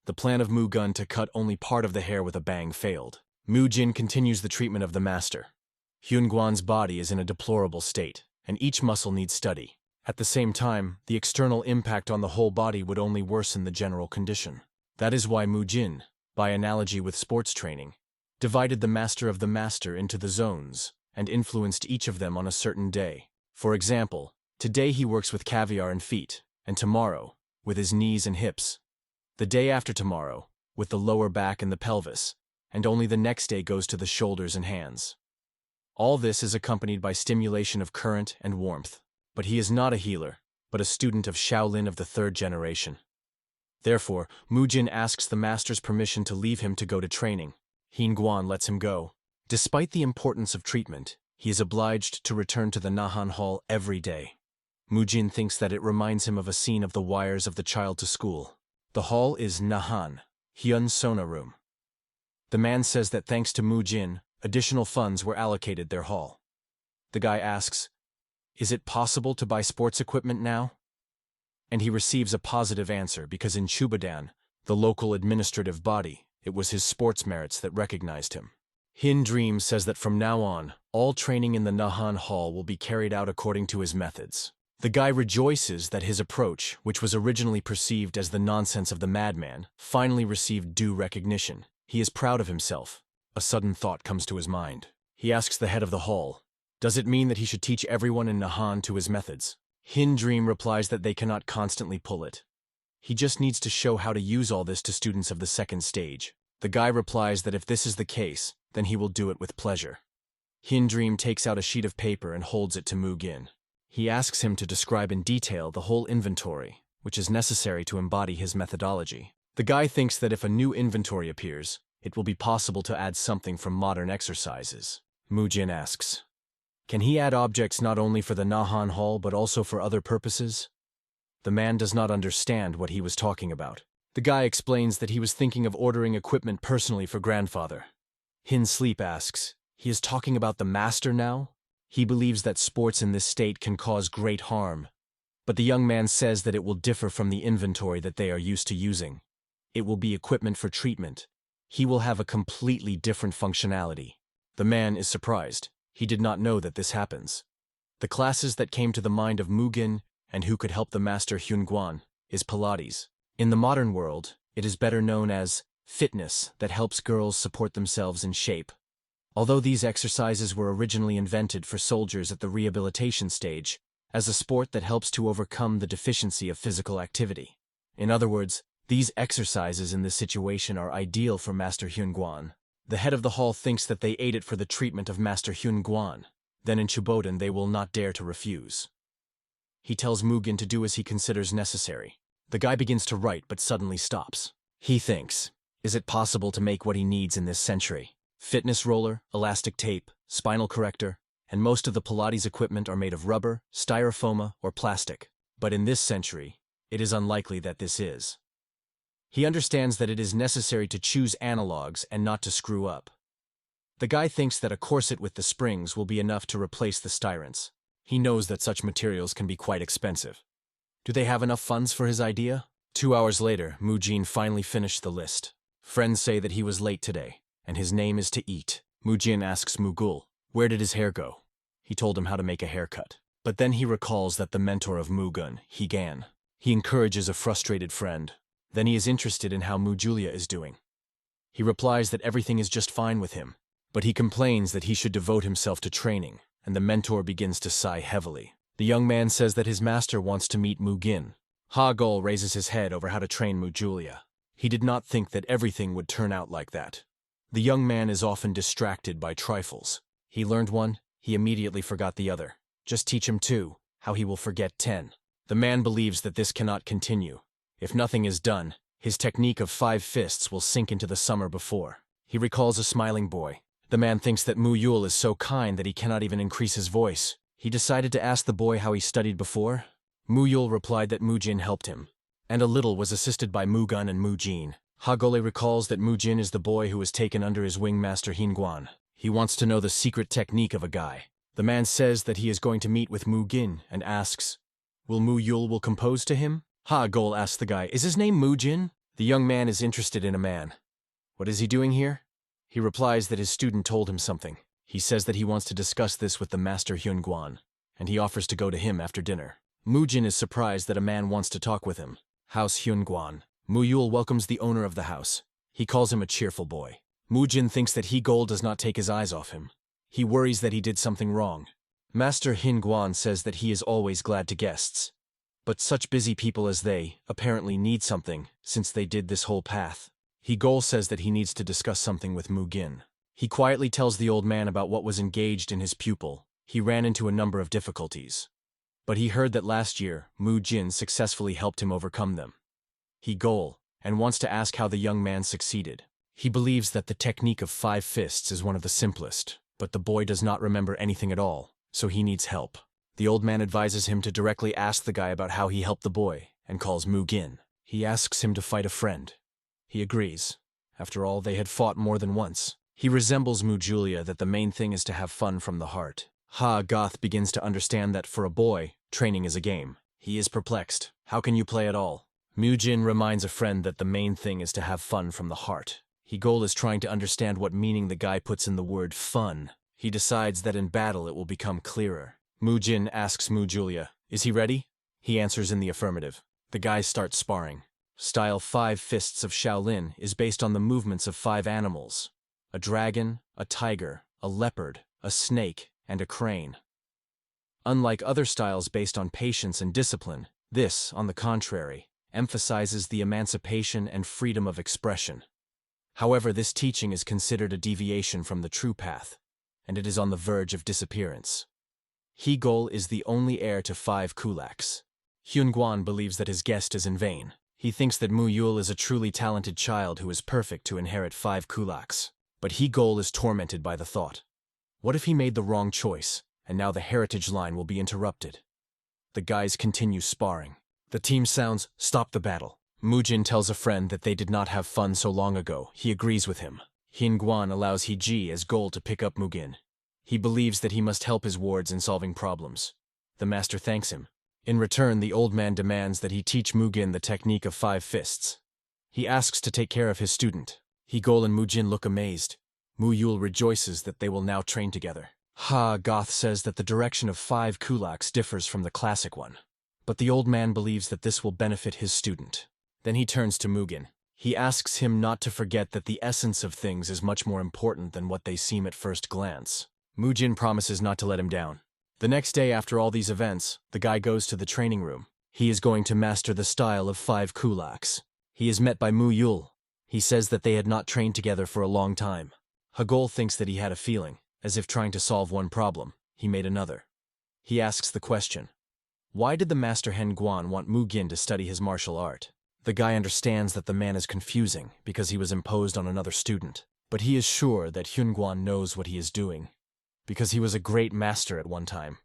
The plan of Mugen to cut only part of the hair with a bang failed. Mujin continues the treatment of the master. Hyunguan's body is in a deplorable state, and each muscle needs study. At the same time, the external impact on the whole body would only worsen the general condition. That is why Mujin, by analogy with sports training, divided the master of the master into the zones, and influenced each of them on a certain day. For example, today he works with caviar and feet, and tomorrow, with his knees and hips. The day after tomorrow, with the lower back and the pelvis, and only the next day goes to the shoulders and hands. All this is accompanied by stimulation of current and warmth. But he is not a healer, but a student of Shaolin of the 3rd generation. Therefore, Mujin asks the master's permission to leave him to go to training. Hyunguan lets him go. Despite the importance of treatment, he is obliged to return to the Nahan Hall every day. Mujin thinks that it reminds him of a scene of the wires of the child to school. The hall is Nahan, Hyun Sona room. The man says that thanks to Mujin, additional funds were allocated their hall. The guy asks, is it possible to buy sports equipment now? And he receives a positive answer because in Chubadan, the local administrative body, it was his sports merits that recognized him. Hin Dream says that from now on, all training in the Nahan Hall will be carried out according to his methods. The guy rejoices that his approach, which was originally perceived as the nonsense of the madman, finally received due recognition. He is proud of himself. A sudden thought comes to his mind. He asks the head of the hall, does it mean that he should teach everyone in Nahan to his methods? Hin Dream replies that they cannot constantly pull it. He just needs to show how to use all this to students of the 2nd stage. The guy replies that if this is the case, then he will do it with pleasure. Hin Dream takes out a sheet of paper and holds it to Mujin. He asks him to describe in detail the whole inventory, which is necessary to embody his methodology. The guy thinks that if a new inventory appears, it will be possible to add something from modern exercises. Mujin asks, can he add objects not only for the Nahan Hall but also for other purposes? The man does not understand what he was talking about. The guy explains that he was thinking of ordering equipment personally for grandfather. Hin Sleep asks, he is talking about the master now? He believes that sports in this state can cause great harm. But the young man says that it will differ from the inventory that they are used to using. It will be equipment for treatment. He will have a completely different functionality. The man is surprised. He did not know that this happens. The classes that came to the mind of Mujin and who could help the master Hyunguan is Pilates. In the modern world, it is better known as fitness that helps girls support themselves in shape. Although these exercises were originally invented for soldiers at the rehabilitation stage, as a sport that helps to overcome the deficiency of physical activity. In other words, these exercises in this situation are ideal for Master Hyunguan. The head of the hall thinks that they ate it for the treatment of Master Hyunguan. Then in Chuboden they will not dare to refuse. He tells Mujin to do as he considers necessary. The guy begins to write but suddenly stops. He thinks, is it possible to make what he needs in this century? Fitness roller, elastic tape, spinal corrector, and most of the Pilates equipment are made of rubber, styrofoam, or plastic. But in this century, it is unlikely that this is. He understands that it is necessary to choose analogs and not to screw up. The guy thinks that a corset with the springs will be enough to replace the styrants. He knows that such materials can be quite expensive. Do they have enough funds for his idea? 2 hours later, Mujin finally finished the list. Friends say that he was late today, and his name is to eat. Mujin asks Mugul, where did his hair go? He told him how to make a haircut. But then he recalls that the mentor of Mugun, Higan. He encourages a frustrated friend. Then he is interested in how Mujulia is doing. He replies that everything is just fine with him, but he complains that he should devote himself to training, and the mentor begins to sigh heavily. The young man says that his master wants to meet Mugin. Ha-Gol raises his head over how to train Mujulia. He did not think that everything would turn out like that. The young man is often distracted by trifles. He learned one, he immediately forgot the other. Just teach him 2, how he will forget 10. The man believes that this cannot continue. If nothing is done, his technique of 5 fists will sink into the summer before. He recalls a smiling boy. The man thinks that Mu Yul is so kind that he cannot even increase his voice. He decided to ask the boy how he studied before. Mu Yul replied that Mujin helped him, and a little was assisted by Mugun and Mujin. Hagole recalls that Mujin is the boy who was taken under his wing master Hinguan. He wants to know the secret technique of a guy. The man says that he is going to meet with Mugin and asks, will Mu Yul will compose to him? Ha-Gol asks the guy, is his name Mujin? The young man is interested in a man. What is he doing here? He replies that his student told him something. He says that he wants to discuss this with the master Hyunguan, and he offers to go to him after dinner. Mujin is surprised that a man wants to talk with him. House Hyunguan. Mu Yul welcomes the owner of the house. He calls him a cheerful boy. Mujin thinks that He-Gol does not take his eyes off him. He worries that he did something wrong. Master Hinguan says that he is always glad to guests. But such busy people as they apparently need something, since they did this whole path. He-Gol says that he needs to discuss something with Mugin. He quietly tells the old man about what was engaged in his pupil. He ran into a number of difficulties. But he heard that last year, Mujin successfully helped him overcome them. He-Gol, and wants to ask how the young man succeeded. He believes that the technique of 5 fists is one of the simplest, but the boy does not remember anything at all, so he needs help. The old man advises him to directly ask the guy about how he helped the boy, and calls Mugin. He asks him to fight a friend. He agrees. After all, they had fought more than once. He resembles Mujulia that the main thing is to have fun from the heart. Ha-Goth begins to understand that for a boy, training is a game. He is perplexed. How can you play at all? Mujin reminds a friend that the main thing is to have fun from the heart. He-Gol is trying to understand what meaning the guy puts in the word fun. He decides that in battle it will become clearer. Mujin asks Mujulia, is he ready? He answers in the affirmative. The guys start sparring. Style 5 Fists of Shaolin is based on the movements of 5 animals: a dragon, a tiger, a leopard, a snake, and a crane. Unlike other styles based on patience and discipline, this, on the contrary, emphasizes the emancipation and freedom of expression. However, this teaching is considered a deviation from the true path, and it is on the verge of disappearance. He-Gol is the only heir to 5 kulaks. Hyunguan believes that his guest is in vain. He thinks that Mu Yul is a truly talented child who is perfect to inherit 5 kulaks. But He-Gol is tormented by the thought. What if he made the wrong choice, and now the heritage line will be interrupted? The guys continue sparring. The team sounds, stop the battle. Mujin tells a friend that they did not have fun so long ago. He agrees with him. Hinguan allows He-Ji as Gol to pick up Mugin. He believes that he must help his wards in solving problems. The master thanks him. In return, the old man demands that he teach Mugin the technique of 5 fists. He asks to take care of his student. He-Gol and Mujin look amazed. Mu Yul rejoices that they will now train together. Ha-Goth says that the direction of 5 kulaks differs from the classic one. But the old man believes that this will benefit his student. Then he turns to Mugin. He asks him not to forget that the essence of things is much more important than what they seem at first glance. Mujin promises not to let him down. The next day after all these events, the guy goes to the training room. He is going to master the style of 5 kulaks. He is met by Mu Yul. He says that they had not trained together for a long time. Hagol thinks that he had a feeling, as if trying to solve one problem, he made another. He asks the question, Why did the master Hen Guan want Mujin to study his martial art? The guy understands that the man is confusing because he was imposed on another student, but he is sure that Hyun Guan knows what he is doing, because he was a great master at one time.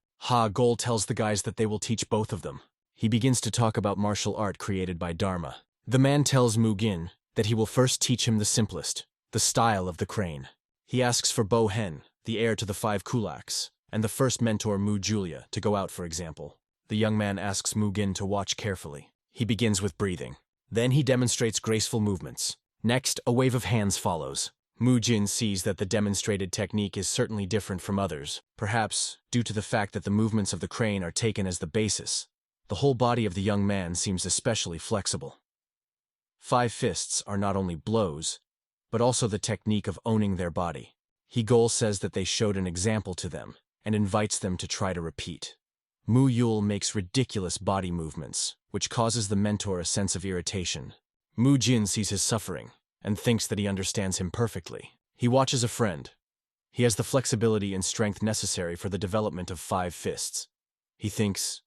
Gol tells the guys that they will teach both of them. He begins to talk about martial art created by Dharma. The man tells Mujin that he will first teach him the simplest, the style of the crane. He asks for Boan, the heir to the 5 kulaks, and the first mentor Mu Julia to go out, for example. The young man asks Mujin to watch carefully. He begins with breathing. Then he demonstrates graceful movements. Next, a wave of hands follows. Mujin sees that the demonstrated technique is certainly different from others, perhaps due to the fact that the movements of the crane are taken as the basis. The whole body of the young man seems especially flexible. 5 fists are not only blows, but also the technique of owning their body. Gol says that they showed an example to them and invites them to try to repeat. Mu Yul makes ridiculous body movements, which causes the mentor a sense of irritation. Mujin sees his suffering and thinks that he understands him perfectly. He watches a friend. He has the flexibility and strength necessary for the development of 5 fists. He thinks,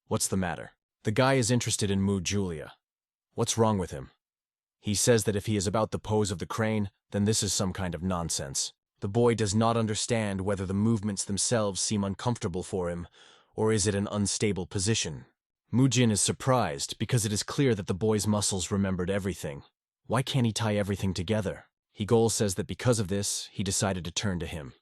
what's the matter? The guy is interested in Mu Julia. What's wrong with him? He says that if he is about the pose of the crane, then this is some kind of nonsense. The boy does not understand whether the movements themselves seem uncomfortable for him, or is it an unstable position. Mujin is surprised because it is clear that the boy's muscles remembered everything. Why can't he tie everything together? Gol says that because of this, he decided to turn to him.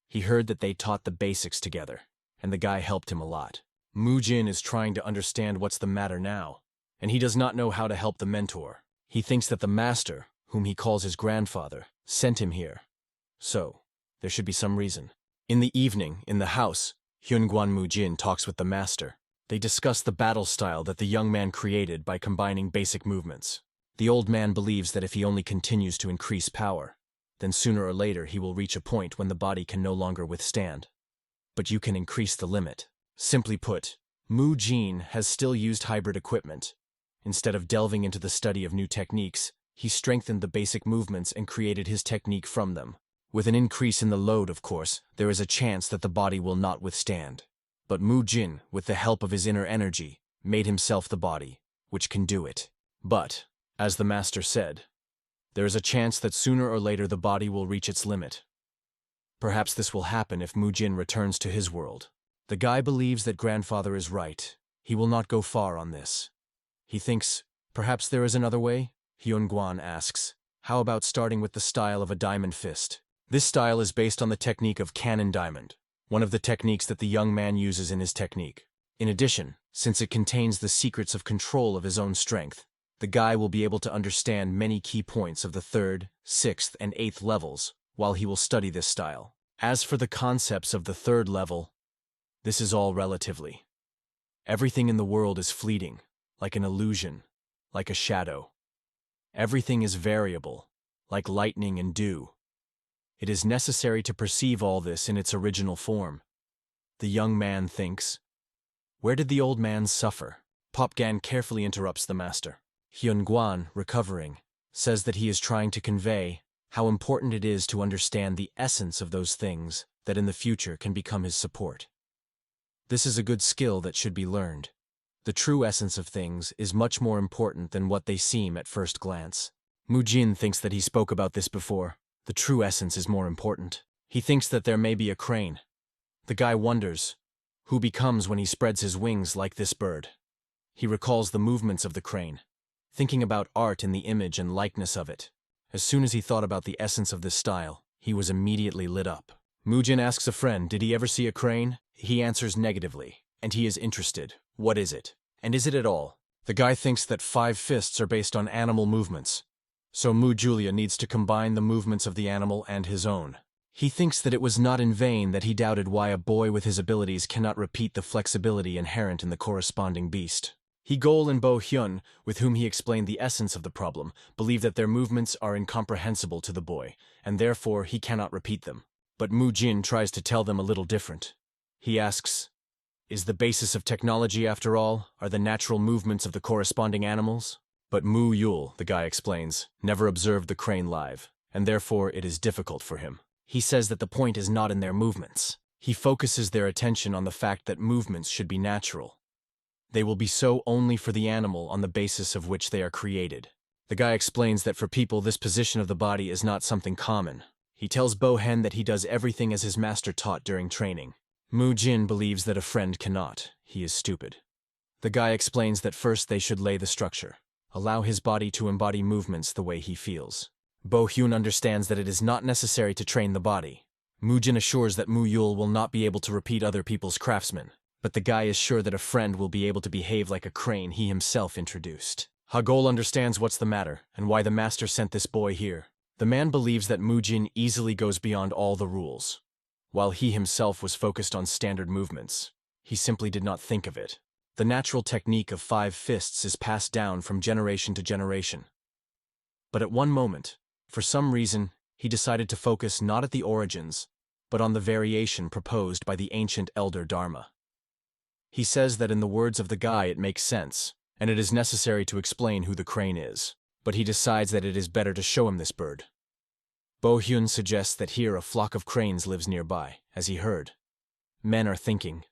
He heard that they taught the basics together, and the guy helped him a lot. Mujin is trying to understand what's the matter now, and he does not know how to help the mentor. He thinks that the master, whom he calls his grandfather, sent him here. So, there should be some reason. In the evening, in the house, Hyunguan Mujin talks with the master. They discuss the battle style that the young man created by combining basic movements. The old man believes that if he only continues to increase power, then sooner or later he will reach a point when the body can no longer withstand. But you can increase the limit. Simply put, Mujin has still used hybrid equipment. Instead of delving into the study of new techniques, he strengthened the basic movements and created his technique from them. With an increase in the load, of course, there is a chance that the body will not withstand. But Mujin, with the help of his inner energy, made himself the body, which can do it. But, as the master said, there is a chance that sooner or later the body will reach its limit. Perhaps this will happen if Mujin returns to his world. The guy believes that grandfather is right. He will not go far on this. He thinks, perhaps there is another way? Hyunguan asks, how about starting with the style of a diamond fist? This style is based on the technique of cannon diamond, one of the techniques that the young man uses in his technique. In addition, since it contains the secrets of control of his own strength, the guy will be able to understand many key points of the 3rd, 6th, and 8th levels while he will study this style. As for the concepts of the 3rd level, this is all relatively. Everything in the world is fleeting, like an illusion, like a shadow. Everything is variable, like lightning and dew. It is necessary to perceive all this in its original form. The young man thinks, where did the old man suffer? Popgan carefully interrupts the master. Hyunguan, recovering, says that he is trying to convey how important it is to understand the essence of those things that in the future can become his support. This is a good skill that should be learned. The true essence of things is much more important than what they seem at first glance. Mujin thinks that he spoke about this before. The true essence is more important. He thinks that there may be a crane. The guy wonders who becomes when he spreads his wings like this bird. He recalls the movements of the crane, thinking about art in the image and likeness of it. As soon as he thought about the essence of this style, he was immediately lit up. Mujin asks a friend, did he ever see a crane? He answers negatively, and he is interested. What is it? And is it at all? The guy thinks that 5 fists are based on animal movements. So Mu Julia needs to combine the movements of the animal and his own. He thinks that it was not in vain that he doubted why a boy with his abilities cannot repeat the flexibility inherent in the corresponding beast. Gol and Bo Hyun, with whom he explained the essence of the problem, believe that their movements are incomprehensible to the boy, and therefore he cannot repeat them. But Mujin tries to tell them a little different. He asks, is the basis of technology, after all, are the natural movements of the corresponding animals? But Mu Yul, the guy explains, never observed the crane live, and therefore it is difficult for him. He says that the point is not in their movements. He focuses their attention on the fact that movements should be natural. They will be so only for the animal on the basis of which they are created. The guy explains that for people, this position of the body is not something common. He tells Boan that he does everything as his master taught during training. Mujin believes that a friend cannot. He is stupid. The guy explains that first they should lay the structure. Allow his body to embody movements the way he feels. Boan understands that it is not necessary to train the body. Mujin assures that Muyul will not be able to repeat other people's craftsmen, but the guy is sure that a friend will be able to behave like a crane he himself introduced. Hagol understands what's the matter and why the master sent this boy here. The man believes that Mujin easily goes beyond all the rules. While he himself was focused on standard movements, he simply did not think of it. The natural technique of 5 fists is passed down from generation to generation. But at one moment, for some reason, he decided to focus not at the origins, but on the variation proposed by the ancient elder Dharma. He says that in the words of the guy it makes sense, and it is necessary to explain who the crane is, but he decides that it is better to show him this bird. Bohyun suggests that here a flock of cranes lives nearby, as he heard. Men are thinking,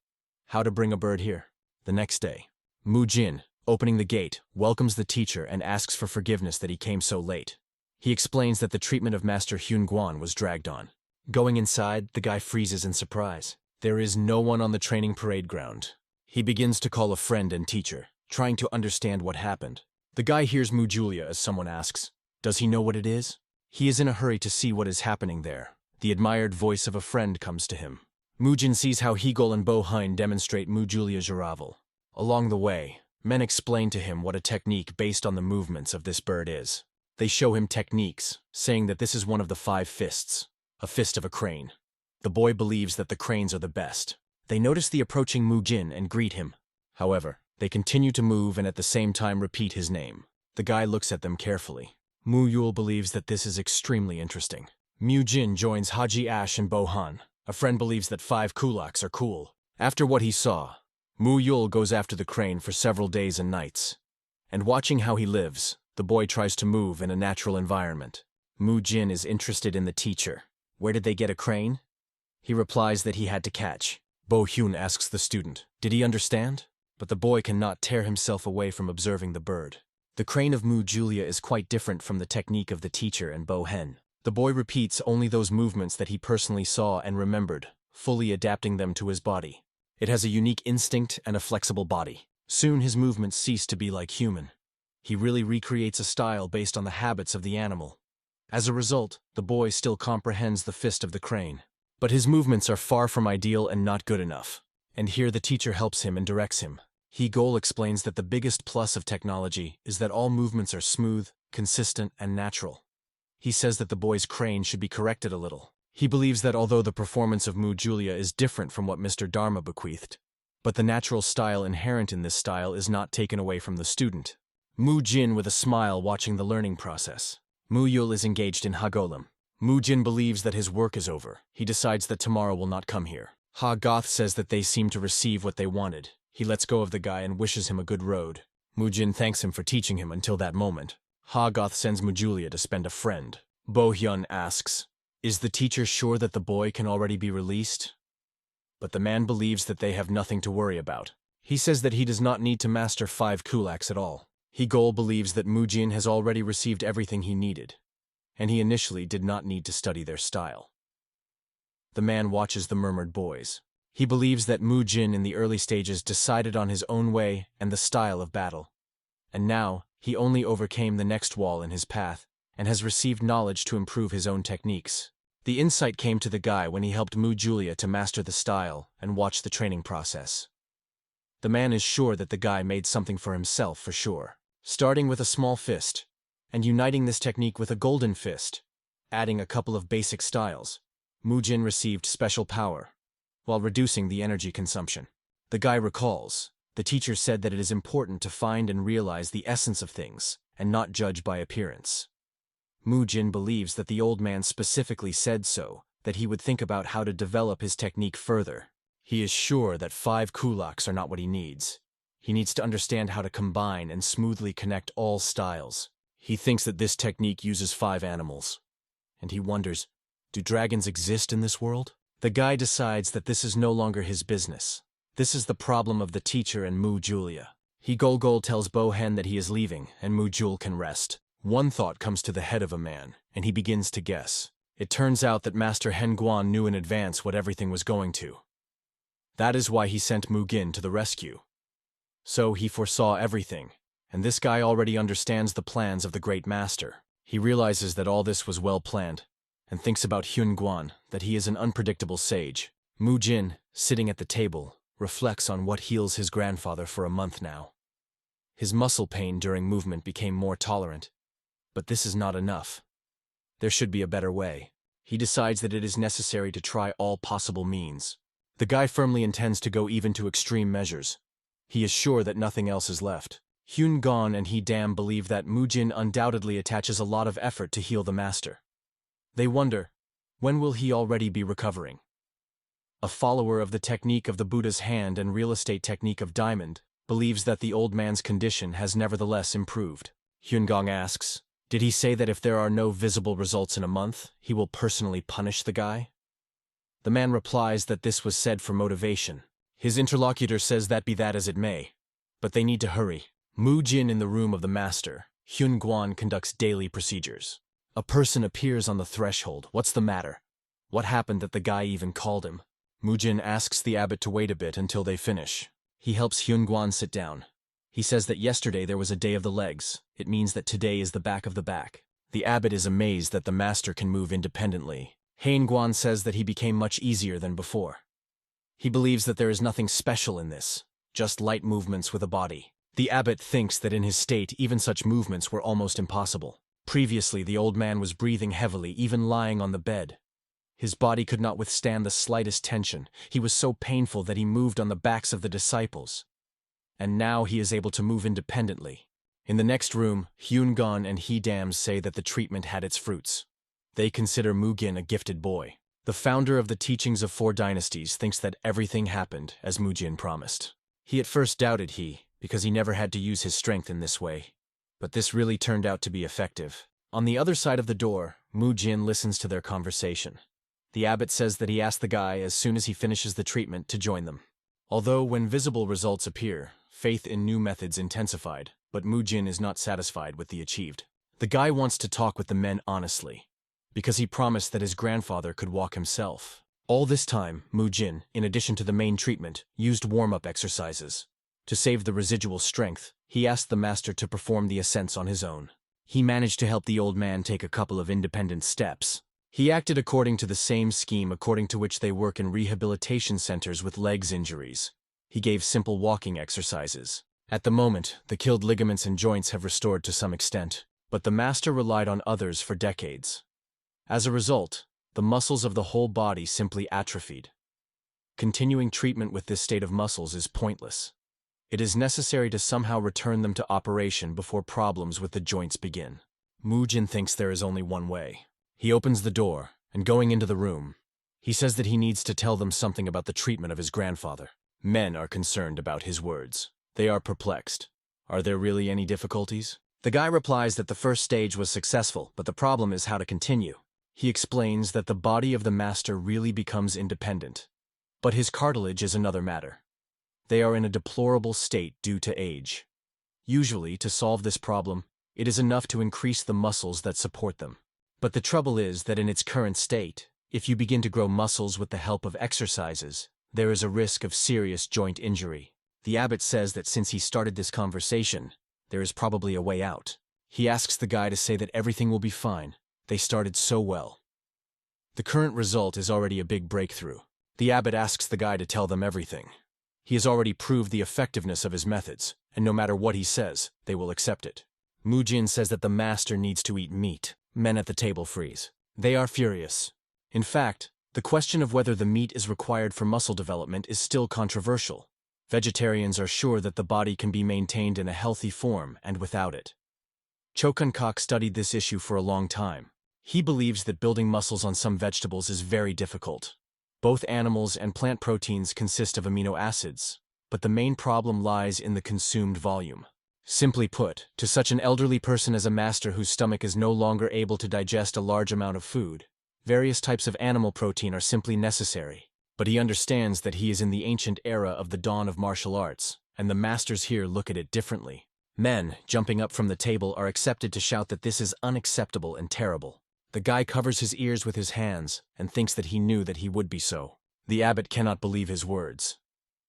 how to bring a bird here? The next day, Mujin, opening the gate, welcomes the teacher and asks for forgiveness that he came so late. He explains that the treatment of Master Hyun Guan was dragged on. Going inside, the guy freezes in surprise. There is no one on the training parade ground. He begins to call a friend and teacher, trying to understand what happened. The guy hears Mujulia as someone asks, does he know what it is? He is in a hurry to see what is happening there. The admired voice of a friend comes to him. Mujin sees how Hegel and Bohan demonstrate Mujulia's arrival. Along the way, men explain to him what a technique based on the movements of this bird is. They show him techniques, saying that this is one of the 5 fists, a fist of a crane. The boy believes that the cranes are the best. They notice the approaching Mujin and greet him. However, they continue to move and at the same time repeat his name. The guy looks at them carefully. Muyul believes that this is extremely interesting. Mujin joins Haji Ash and Bohan. A friend believes that 5 kulaks are cool. After what he saw, Muyul goes after the crane for several days and nights. And watching how he lives, the boy tries to move in a natural environment. Mujin is interested in the teacher. Where did they get a crane? He replies that he had to catch. Bohyun asks the student, did he understand? But the boy cannot tear himself away from observing the bird. The crane of Mujulia is quite different from the technique of the teacher and Bohen. The boy repeats only those movements that he personally saw and remembered, fully adapting them to his body. It has a unique instinct and a flexible body. Soon his movements cease to be like human. He really recreates a style based on the habits of the animal. As a result, the boy still comprehends the fist of the crane. But his movements are far from ideal and not good enough. And here the teacher helps him and directs him. Hegel explains that the biggest plus of technology is that all movements are smooth, consistent, and natural. He says that the boy's crane should be corrected a little. He believes that although the performance of Mujulia is different from what Mr. Dharma bequeathed, but the natural style inherent in this style is not taken away from the student. Mujin with a smile watching the learning process. Muyul is engaged in Hagolim. Mujin believes that his work is over. He decides that tomorrow will not come here. Ha-Goth says that they seem to receive what they wanted. He lets go of the guy and wishes him a good road. Mujin thanks him for teaching him until that moment. Ha-Goth sends Mujulia to spend a friend. Bohyun asks, is the teacher sure that the boy can already be released? But the man believes that they have nothing to worry about. He says that he does not need to master 5 kulaks at all. Hegel believes that Mujin has already received everything he needed, and he initially did not need to study their style. The man watches the murmured boys. He believes that Mujin in the early stages decided on his own way and the style of battle. And now, he only overcame the next wall in his path and has received knowledge to improve his own techniques. The insight came to the guy when he helped Mujulia to master the style and watch the training process. The man is sure that the guy made something for himself for sure. Starting with a small fist, and uniting this technique with a golden fist, adding a couple of basic styles, Mujin received special power, while reducing the energy consumption. The guy recalls, the teacher said that it is important to find and realize the essence of things, and not judge by appearance. Mujin believes that the old man specifically said so, that he would think about how to develop his technique further. He is sure that 5 kulaks are not what he needs. He needs to understand how to combine and smoothly connect all styles. He thinks that this technique uses 5 animals. And he wonders, do dragons exist in this world? The guy decides that this is no longer his business. This is the problem of the teacher and Mu Julia. He Golgol tells Boan that he is leaving, and Mu Jul can rest. One thought comes to the head of a man, and he begins to guess. It turns out that Master Henguan knew in advance what everything was going to. That is why he sent Mujin to the rescue. So he foresaw everything, and this guy already understands the plans of the Great Master. He realizes that all this was well planned, and thinks about Henguan, that he is an unpredictable sage. Mujin, sitting at the table, reflects on what heals his grandfather for a month now. His muscle pain during movement became more tolerant. But this is not enough. There should be a better way. He decides that it is necessary to try all possible means. The guy firmly intends to go even to extreme measures. He is sure that nothing else is left. Henguan and he Dam believe that Mujin undoubtedly attaches a lot of effort to heal the master. They wonder, when will he already be recovering? A follower of the technique of the Buddha's hand and real estate technique of diamond, believes that the old man's condition has nevertheless improved. Henguan asks, did he say that if there are no visible results in a month, he will personally punish the guy? The man replies that this was said for motivation. His interlocutor says that be that as it may. But they need to hurry. Mujin in the room of the master. Henguan conducts daily procedures. A person appears on the threshold. What's the matter? What happened that the guy even called him? Mujin asks the abbot to wait a bit until they finish. He helps Henguan sit down. He says that yesterday there was a day of the legs. It means that today is the back of the back. The abbot is amazed that the master can move independently. Henguan says that he became much easier than before. He believes that there is nothing special in this, just light movements with a body. The abbot thinks that in his state even such movements were almost impossible. Previously the old man was breathing heavily, even lying on the bed. His body could not withstand the slightest tension. He was so painful that he moved on the backs of the disciples. And now he is able to move independently. In the next room, Henguan and he Dams say that the treatment had its fruits. They consider Mujin a gifted boy. The founder of the teachings of 4 dynasties thinks that everything happened as Mujin promised. He at first doubted because he never had to use his strength in this way. But this really turned out to be effective. On the other side of the door, Mujin listens to their conversation. The abbot says that he asked the guy as soon as he finishes the treatment to join them. Although when visible results appear, faith in new methods intensified, but Mujin is not satisfied with the achieved. The guy wants to talk with the men honestly, because he promised that his grandfather could walk himself. All this time, Mujin, in addition to the main treatment, used warm-up exercises. To save the residual strength, he asked the master to perform the ascents on his own. He managed to help the old man take a couple of independent steps. He acted according to the same scheme according to which they work in rehabilitation centers with legs injuries. He gave simple walking exercises. At the moment, the killed ligaments and joints have restored to some extent, but the master relied on others for decades. As a result, the muscles of the whole body simply atrophied. Continuing treatment with this state of muscles is pointless. It is necessary to somehow return them to operation before problems with the joints begin. Mujin thinks there is only one way. He opens the door, and going into the room, he says that he needs to tell them something about the treatment of his grandfather. Men are concerned about his words. They are perplexed. Are there really any difficulties? The guy replies that the first stage was successful, but the problem is how to continue. He explains that the body of the master really becomes independent. But his cartilage is another matter. They are in a deplorable state due to age. Usually, to solve this problem, it is enough to increase the muscles that support them. But the trouble is that in its current state, if you begin to grow muscles with the help of exercises, there is a risk of serious joint injury. The abbot says that since he started this conversation, there is probably a way out. He asks the guy to say that everything will be fine. They started so well. The current result is already a big breakthrough. The abbot asks the guy to tell them everything. He has already proved the effectiveness of his methods, and no matter what he says, they will accept it. Mujin says that the master needs to eat meat. Men at the table freeze. They are furious. In fact, the question of whether the meat is required for muscle development is still controversial. Vegetarians are sure that the body can be maintained in a healthy form and without it. Chokunkok studied this issue for a long time. He believes that building muscles on some vegetables is very difficult. Both animals and plant proteins consist of amino acids, but the main problem lies in the consumed volume. Simply put, to such an elderly person as a master whose stomach is no longer able to digest a large amount of food, various types of animal protein are simply necessary. But he understands that he is in the ancient era of the dawn of martial arts, and the masters here look at it differently. Men, jumping up from the table, are accepted to shout that this is unacceptable and terrible. The guy covers his ears with his hands and thinks that he knew that he would be so. The abbot cannot believe his words.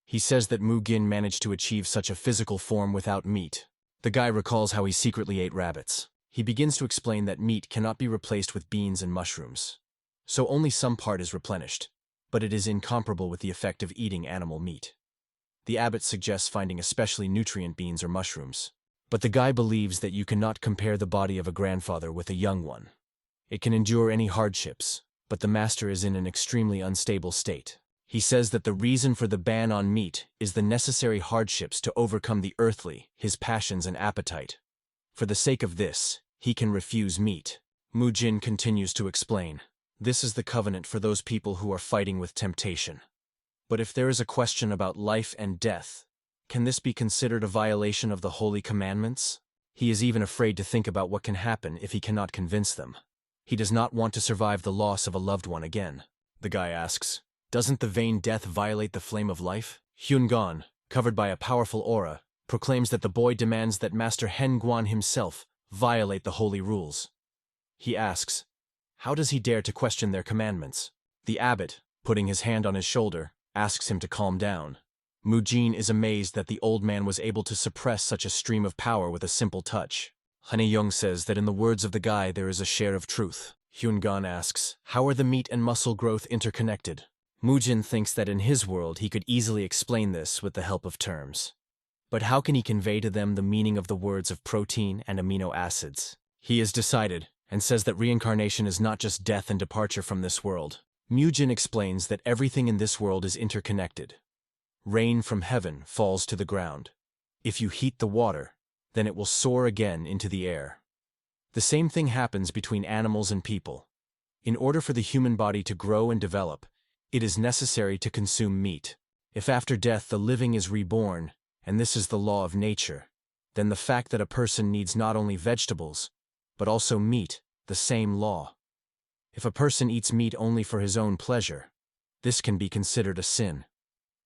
He says that Mujin managed to achieve such a physical form without meat. The guy recalls how he secretly ate rabbits. He begins to explain that meat cannot be replaced with beans and mushrooms. So only some part is replenished, but it is incomparable with the effect of eating animal meat. The abbot suggests finding especially nutrient beans or mushrooms. But the guy believes that you cannot compare the body of a grandfather with a young one. It can endure any hardships, but the master is in an extremely unstable state. He says that the reason for the ban on meat is the necessary hardships to overcome the earthly, his passions and appetite. For the sake of this, he can refuse meat. Mujin continues to explain. This is the covenant for those people who are fighting with temptation. But if there is a question about life and death, can this be considered a violation of the holy commandments? He is even afraid to think about what can happen if he cannot convince them. He does not want to survive the loss of a loved one again. The guy asks, doesn't the vain death violate the flame of life? Hyun-gon, covered by a powerful aura, proclaims that the boy demands that Master Hen-guan himself violate the holy rules. He asks, how does he dare to question their commandments? The abbot, putting his hand on his shoulder, asks him to calm down. Mujin is amazed that the old man was able to suppress such a stream of power with a simple touch. Haneyong says that in the words of the guy there is a share of truth. Hyun-gon asks, how are the meat and muscle growth interconnected? Mujin thinks that in his world he could easily explain this with the help of terms. But how can he convey to them the meaning of the words of protein and amino acids? He is decided, and says that reincarnation is not just death and departure from this world. Mujin explains that everything in this world is interconnected. Rain from heaven falls to the ground. If you heat the water, then it will soar again into the air. The same thing happens between animals and people. In order for the human body to grow and develop, it is necessary to consume meat. If after death the living is reborn, and this is the law of nature, then the fact that a person needs not only vegetables, but also meat, the same law. If a person eats meat only for his own pleasure, this can be considered a sin.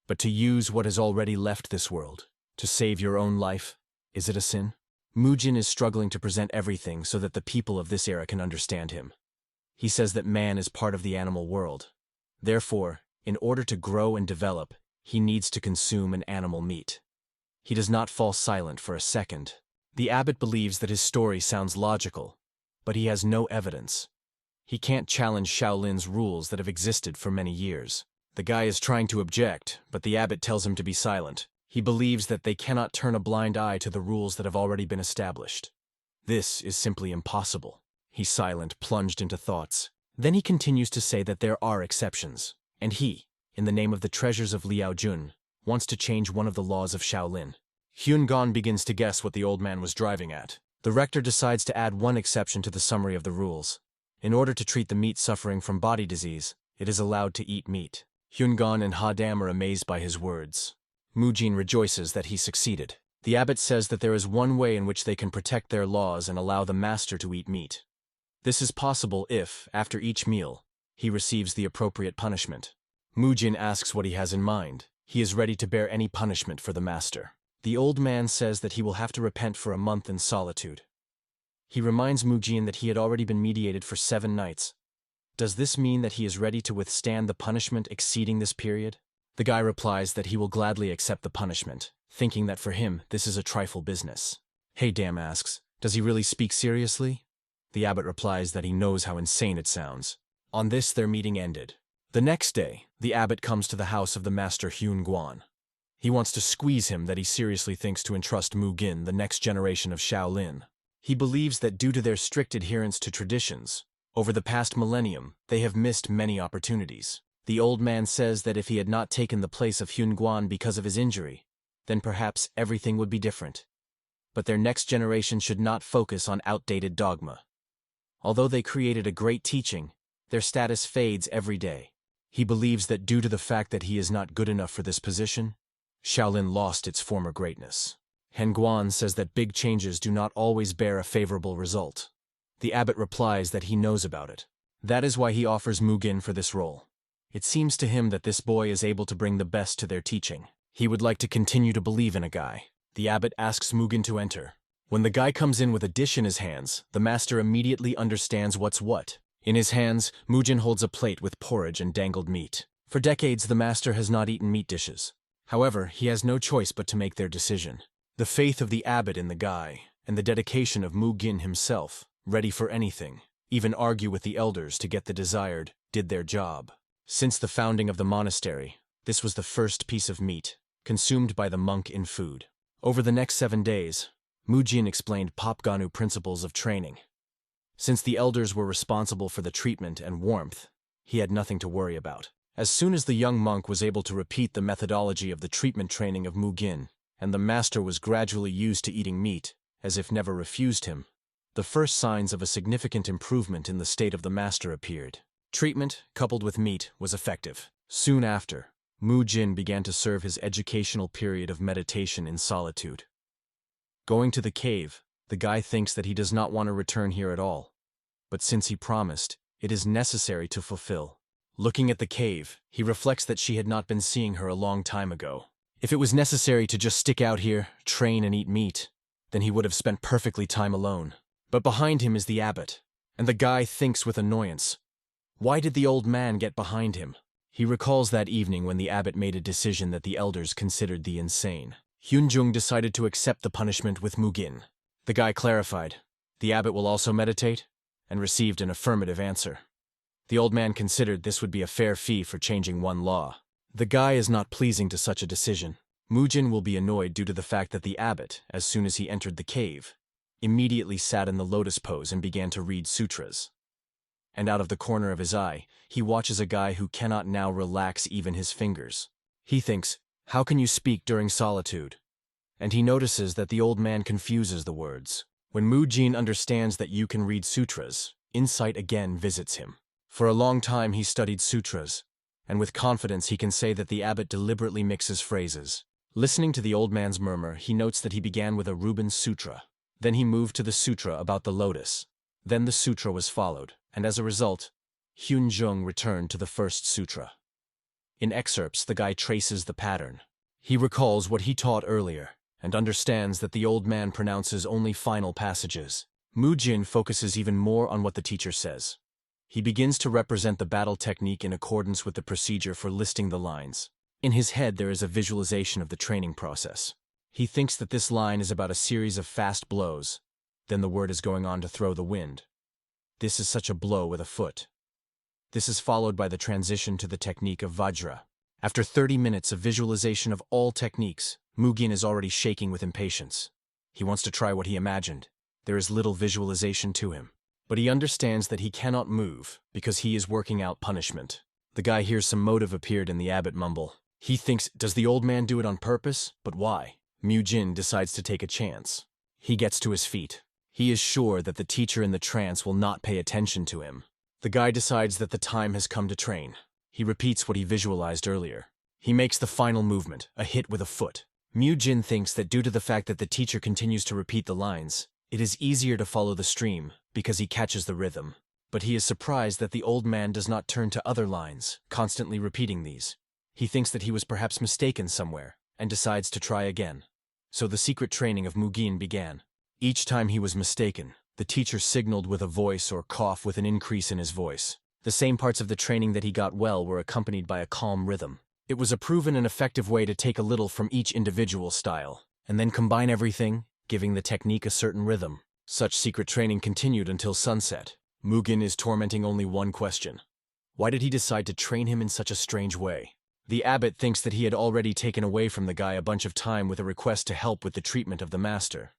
But to use what has already left this world, to save your own life, is it a sin? Mujin is struggling to present everything so that the people of this era can understand him. He says that man is part of the animal world. Therefore, in order to grow and develop, he needs to consume an animal meat. He does not fall silent for a second. The abbot believes that his story sounds logical, but he has no evidence. He can't challenge Shaolin's rules that have existed for many years. The guy is trying to object, but the abbot tells him to be silent. He believes that they cannot turn a blind eye to the rules that have already been established. This is simply impossible. He's silent, plunged into thoughts. Then he continues to say that there are exceptions, and he, in the name of the treasures of Liaojun, wants to change one of the laws of Shaolin. Hyun-gon begins to guess what the old man was driving at. The rector decides to add one exception to the summary of the rules. In order to treat the meat suffering from body disease, it is allowed to eat meat. Hyun-gon and Ha-dam are amazed by his words. Mujin rejoices that he succeeded. The abbot says that there is one way in which they can protect their laws and allow the master to eat meat. This is possible if, after each meal, he receives the appropriate punishment. Mujin asks what he has in mind. He is ready to bear any punishment for the master. The old man says that he will have to repent for a month in solitude. He reminds Mujin that he had already been mediated for 7 nights. Does this mean that he is ready to withstand the punishment exceeding this period? The guy replies that he will gladly accept the punishment, thinking that for him this is a trifle business. Ha-dam asks, does he really speak seriously? The abbot replies that he knows how insane it sounds. On this their meeting ended. The next day, the abbot comes to the house of the master Hyun-guan. He wants to squeeze him that he seriously thinks to entrust Mujin, the next generation of Shaolin. He believes that due to their strict adherence to traditions, over the past millennium, they have missed many opportunities. The old man says that if he had not taken the place of Hyun-guan because of his injury, then perhaps everything would be different. But their next generation should not focus on outdated dogma. Although they created a great teaching, their status fades every day. He believes that due to the fact that he is not good enough for this position, Shaolin lost its former greatness. Hen-guan says that big changes do not always bear a favorable result. The abbot replies that he knows about it. That is why he offers Mujin for this role. It seems to him that this boy is able to bring the best to their teaching. He would like to continue to believe in a guy. The abbot asks Mugen to enter. When the guy comes in with a dish in his hands, the master immediately understands what's what. In his hands, Mujin holds a plate with porridge and dangled meat. For decades, the master has not eaten meat dishes. However, he has no choice but to make their decision. The faith of the abbot in the guy, and the dedication of Mugin himself, ready for anything, even argue with the elders to get the desired, did their job. Since the founding of the monastery, this was the first piece of meat, consumed by the monk in food. Over the next 7 days, Mujin explained Popganu principles of training. Since the elders were responsible for the treatment and warmth, he had nothing to worry about. As soon as the young monk was able to repeat the methodology of the treatment training of Mugin, and the master was gradually used to eating meat, as if never refused him, the first signs of a significant improvement in the state of the master appeared. Treatment, coupled with meat, was effective. Soon after, Mujin began to serve his educational period of meditation in solitude. Going to the cave, the guy thinks that he does not want to return here at all. But since he promised, it is necessary to fulfill. Looking at the cave, he reflects that she had not been seeing her a long time ago. If it was necessary to just stick out here, train and eat meat, then he would have spent perfectly time alone. But behind him is the abbot, and the guy thinks with annoyance, why did the old man get behind him? He recalls that evening when the abbot made a decision that the elders considered the insane. Hyunjung decided to accept the punishment with Mugin. The guy clarified, the abbot will also meditate, and received an affirmative answer. The old man considered this would be a fair fee for changing one law. The guy is not pleasing to such a decision. Mujin will be annoyed due to the fact that the abbot, as soon as he entered the cave, immediately sat in the lotus pose and began to read sutras. And out of the corner of his eye, he watches a guy who cannot now relax even his fingers. He thinks, how can you speak during solitude? And he notices that the old man confuses the words. When Mujin understands that you can read sutras, insight again visits him. For a long time he studied sutras, and with confidence he can say that the abbot deliberately mixes phrases. Listening to the old man's murmur, he notes that he began with a Reuben Sutra. Then he moved to the sutra about the lotus. Then the sutra was followed, and as a result, Hyunjung returned to the first sutra. In excerpts, the guy traces the pattern. He recalls what he taught earlier, and understands that the old man pronounces only final passages. Mujin focuses even more on what the teacher says. He begins to represent the battle technique in accordance with the procedure for listing the lines. In his head there is a visualization of the training process. He thinks that this line is about a series of fast blows, then the word is going on to throw the wind. This is such a blow with a foot. This is followed by the transition to the technique of Vajra. After 30 minutes of visualization of all techniques, Mugin is already shaking with impatience. He wants to try what he imagined. There is little visualization to him. But he understands that he cannot move because he is working out punishment. The guy hears some motive appeared in the abbot mumble. He thinks, does the old man do it on purpose? But why? Mujin decides to take a chance. He gets to his feet. He is sure that the teacher in the trance will not pay attention to him. The guy decides that the time has come to train. He repeats what he visualized earlier. He makes the final movement, a hit with a foot. Mujin thinks that due to the fact that the teacher continues to repeat the lines, it is easier to follow the stream because he catches the rhythm. But he is surprised that the old man does not turn to other lines, constantly repeating these. He thinks that he was perhaps mistaken somewhere, and decides to try again. So the secret training of Mugin began. Each time he was mistaken, the teacher signaled with a voice or cough with an increase in his voice. The same parts of the training that he got well were accompanied by a calm rhythm. It was a proven and effective way to take a little from each individual style, and then combine everything, giving the technique a certain rhythm. Such secret training continued until sunset. Mugin is tormenting only one question. Why did he decide to train him in such a strange way? The abbot thinks that he had already taken away from the guy a bunch of time with a request to help with the treatment of the master.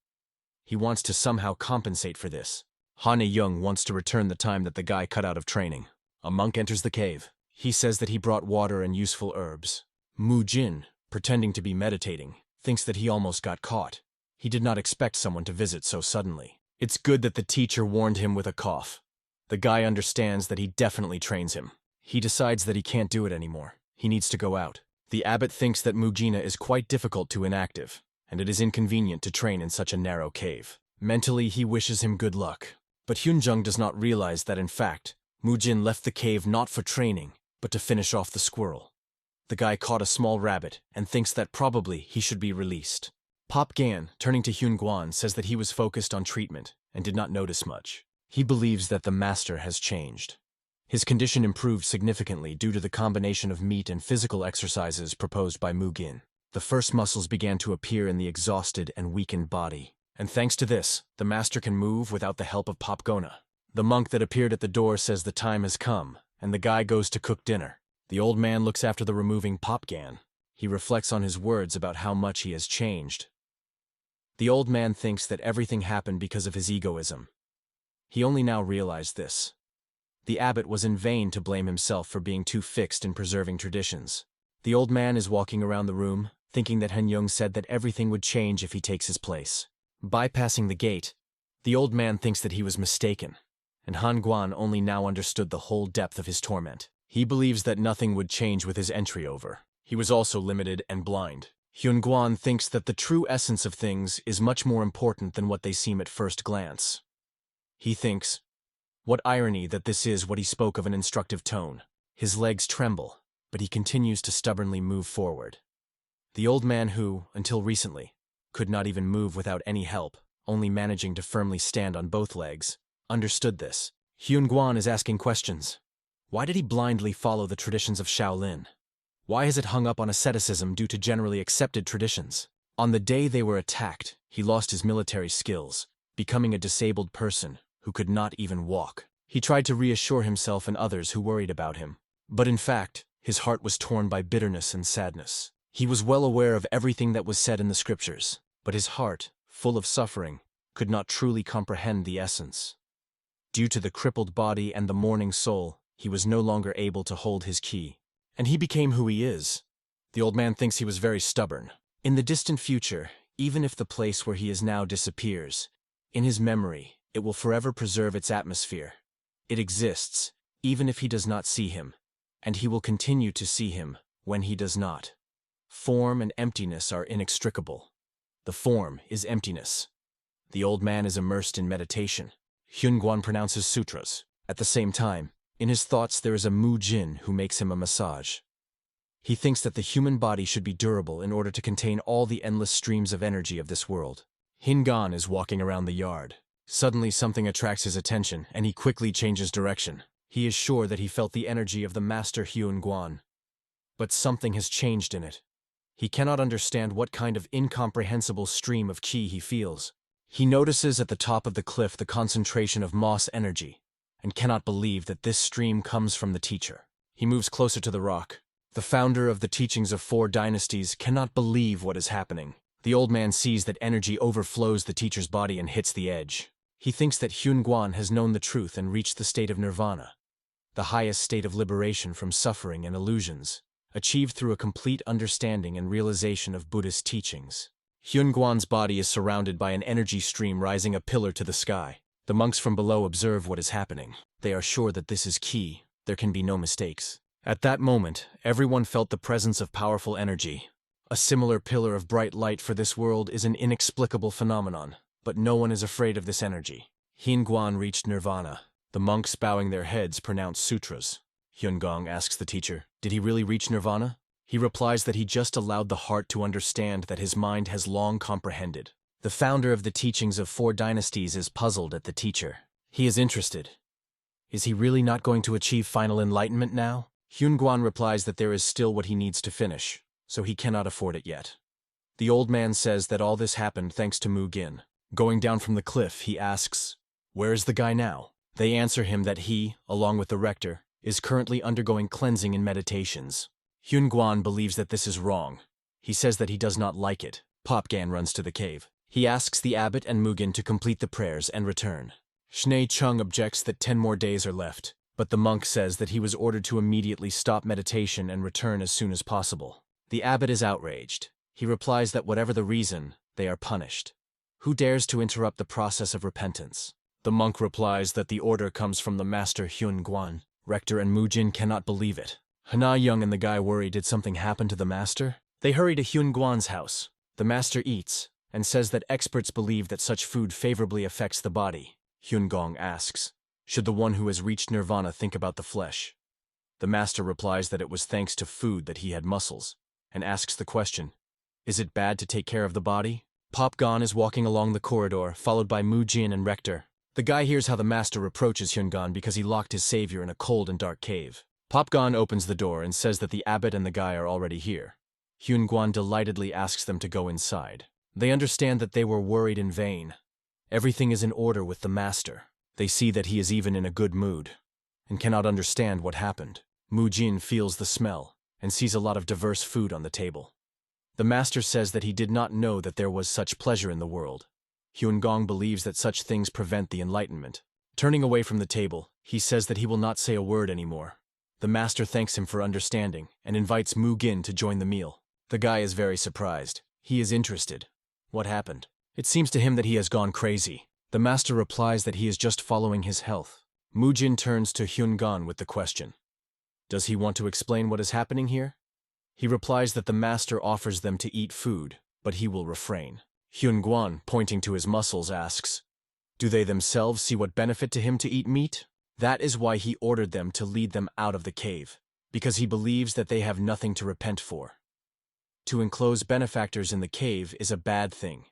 He wants to somehow compensate for this. Han Young wants to return the time that the guy cut out of training. A monk enters the cave. He says that he brought water and useful herbs. Mujin, pretending to be meditating, thinks that he almost got caught. He did not expect someone to visit so suddenly. It's good that the teacher warned him with a cough. The guy understands that he definitely trains him. He decides that he can't do it anymore. He needs to go out. The abbot thinks that Mujina is quite difficult to inactive, and it is inconvenient to train in such a narrow cave. Mentally, he wishes him good luck. But Hyunjung does not realize that in fact, Mujin left the cave not for training, but to finish off the squirrel. The guy caught a small rabbit and thinks that probably he should be released. Pop Gan, turning to Hyun Guan, says that he was focused on treatment and did not notice much. He believes that the master has changed. His condition improved significantly due to the combination of meat and physical exercises proposed by Mujin. The first muscles began to appear in the exhausted and weakened body. And thanks to this, the master can move without the help of Pop Gona. The monk that appeared at the door says the time has come, and the guy goes to cook dinner. The old man looks after the removing Pop Gan. He reflects on his words about how much he has changed. The old man thinks that everything happened because of his egoism. He only now realized this. The abbot was in vain to blame himself for being too fixed in preserving traditions. The old man is walking around the room, thinking that Han Young said that everything would change if he takes his place. Bypassing the gate, the old man thinks that he was mistaken, and Han Guan only now understood the whole depth of his torment. He believes that nothing would change with his entry over. He was also limited and blind. Hyun Guan thinks that the true essence of things is much more important than what they seem at first glance. He thinks, what irony that this is what he spoke of an instructive tone. His legs tremble, but he continues to stubbornly move forward. The old man who, until recently, could not even move without any help, only managing to firmly stand on both legs, understood this. Hyun Guan is asking questions. Why did he blindly follow the traditions of Shaolin? Why is it hung up on asceticism due to generally accepted traditions? On the day they were attacked, he lost his military skills, becoming a disabled person who could not even walk. He tried to reassure himself and others who worried about him. But in fact, his heart was torn by bitterness and sadness. He was well aware of everything that was said in the scriptures, but his heart, full of suffering, could not truly comprehend the essence. Due to the crippled body and the mourning soul, he was no longer able to hold his ki. And he became who he is. The old man thinks he was very stubborn. In the distant future, even if the place where he is now disappears, in his memory, it will forever preserve its atmosphere. It exists, even if he does not see him, and he will continue to see him when he does not. Form and emptiness are inextricable. The form is emptiness. The old man is immersed in meditation. Hyun Guan pronounces sutras. At the same time, in his thoughts there is a Mujin who makes him a massage. He thinks that the human body should be durable in order to contain all the endless streams of energy of this world. Hingan is walking around the yard. Suddenly something attracts his attention, and he quickly changes direction. He is sure that he felt the energy of the master Hyun Guan. But something has changed in it. He cannot understand what kind of incomprehensible stream of qi he feels. He notices at the top of the cliff the concentration of moss energy, and cannot believe that this stream comes from the teacher. He moves closer to the rock. The founder of the teachings of 4 dynasties cannot believe what is happening. The old man sees that energy overflows the teacher's body and hits the edge. He thinks that Hyun Guan has known the truth and reached the state of nirvana, the highest state of liberation from suffering and illusions, achieved through a complete understanding and realization of Buddhist teachings. Hyun Guan's body is surrounded by an energy stream rising a pillar to the sky. The monks from below observe what is happening. They are sure that this is key. There can be no mistakes. At that moment, everyone felt the presence of powerful energy. A similar pillar of bright light for this world is an inexplicable phenomenon, but no one is afraid of this energy. Hyun Guan reached nirvana. The monks, bowing their heads, pronounce sutras. Hyun Gong asks the teacher, did he really reach nirvana? He replies that he just allowed the heart to understand that his mind has long comprehended. The founder of the teachings of 4 dynasties is puzzled at the teacher. He is interested. Is he really not going to achieve final enlightenment now? Hyun Guan replies that there is still what he needs to finish, so he cannot afford it yet. The old man says that all this happened thanks to Mujin. Going down from the cliff, he asks, where is the guy now? They answer him that he, along with the rector, is currently undergoing cleansing and meditations. Hyun Guan believes that this is wrong. He says that he does not like it. Popgan runs to the cave. He asks the abbot and Mujin to complete the prayers and return. Schnee Chung objects that 10 more days are left, but the monk says that he was ordered to immediately stop meditation and return as soon as possible. The abbot is outraged. He replies that whatever the reason, they are punished. Who dares to interrupt the process of repentance? The monk replies that the order comes from the master Hyun Guan. Rector and Mujin cannot believe it. Hana Young and the guy worry did something happen to the master? They hurry to Hyun Guan's house. The master eats, and says that experts believe that such food favorably affects the body. Hyun Gong asks, should the one who has reached nirvana think about the flesh? The master replies that it was thanks to food that he had muscles, and asks the question, is it bad to take care of the body? Boan is walking along the corridor, followed by Mujin and Rector. The guy hears how the master reproaches Hyungan because he locked his savior in a cold and dark cave. Boan opens the door and says that the abbot and the guy are already here. Hyungan delightedly asks them to go inside. They understand that they were worried in vain. Everything is in order with the master. They see that he is even in a good mood, and cannot understand what happened. Mujin feels the smell, and sees a lot of diverse food on the table. The master says that he did not know that there was such pleasure in the world. Hyungan believes that such things prevent the enlightenment. Turning away from the table, he says that he will not say a word anymore. The master thanks him for understanding, and invites Mujin to join the meal. The guy is very surprised. He is interested. What happened? It seems to him that he has gone crazy. The master replies that he is just following his health. Mujin turns to Hyungan with the question, does he want to explain what is happening here? He replies that the master offers them to eat food, but he will refrain. Hyungan, pointing to his muscles, asks, do they themselves see what benefit to him to eat meat? That is why he ordered them to lead them out of the cave, because he believes that they have nothing to repent for. To enclose benefactors in the cave is a bad thing.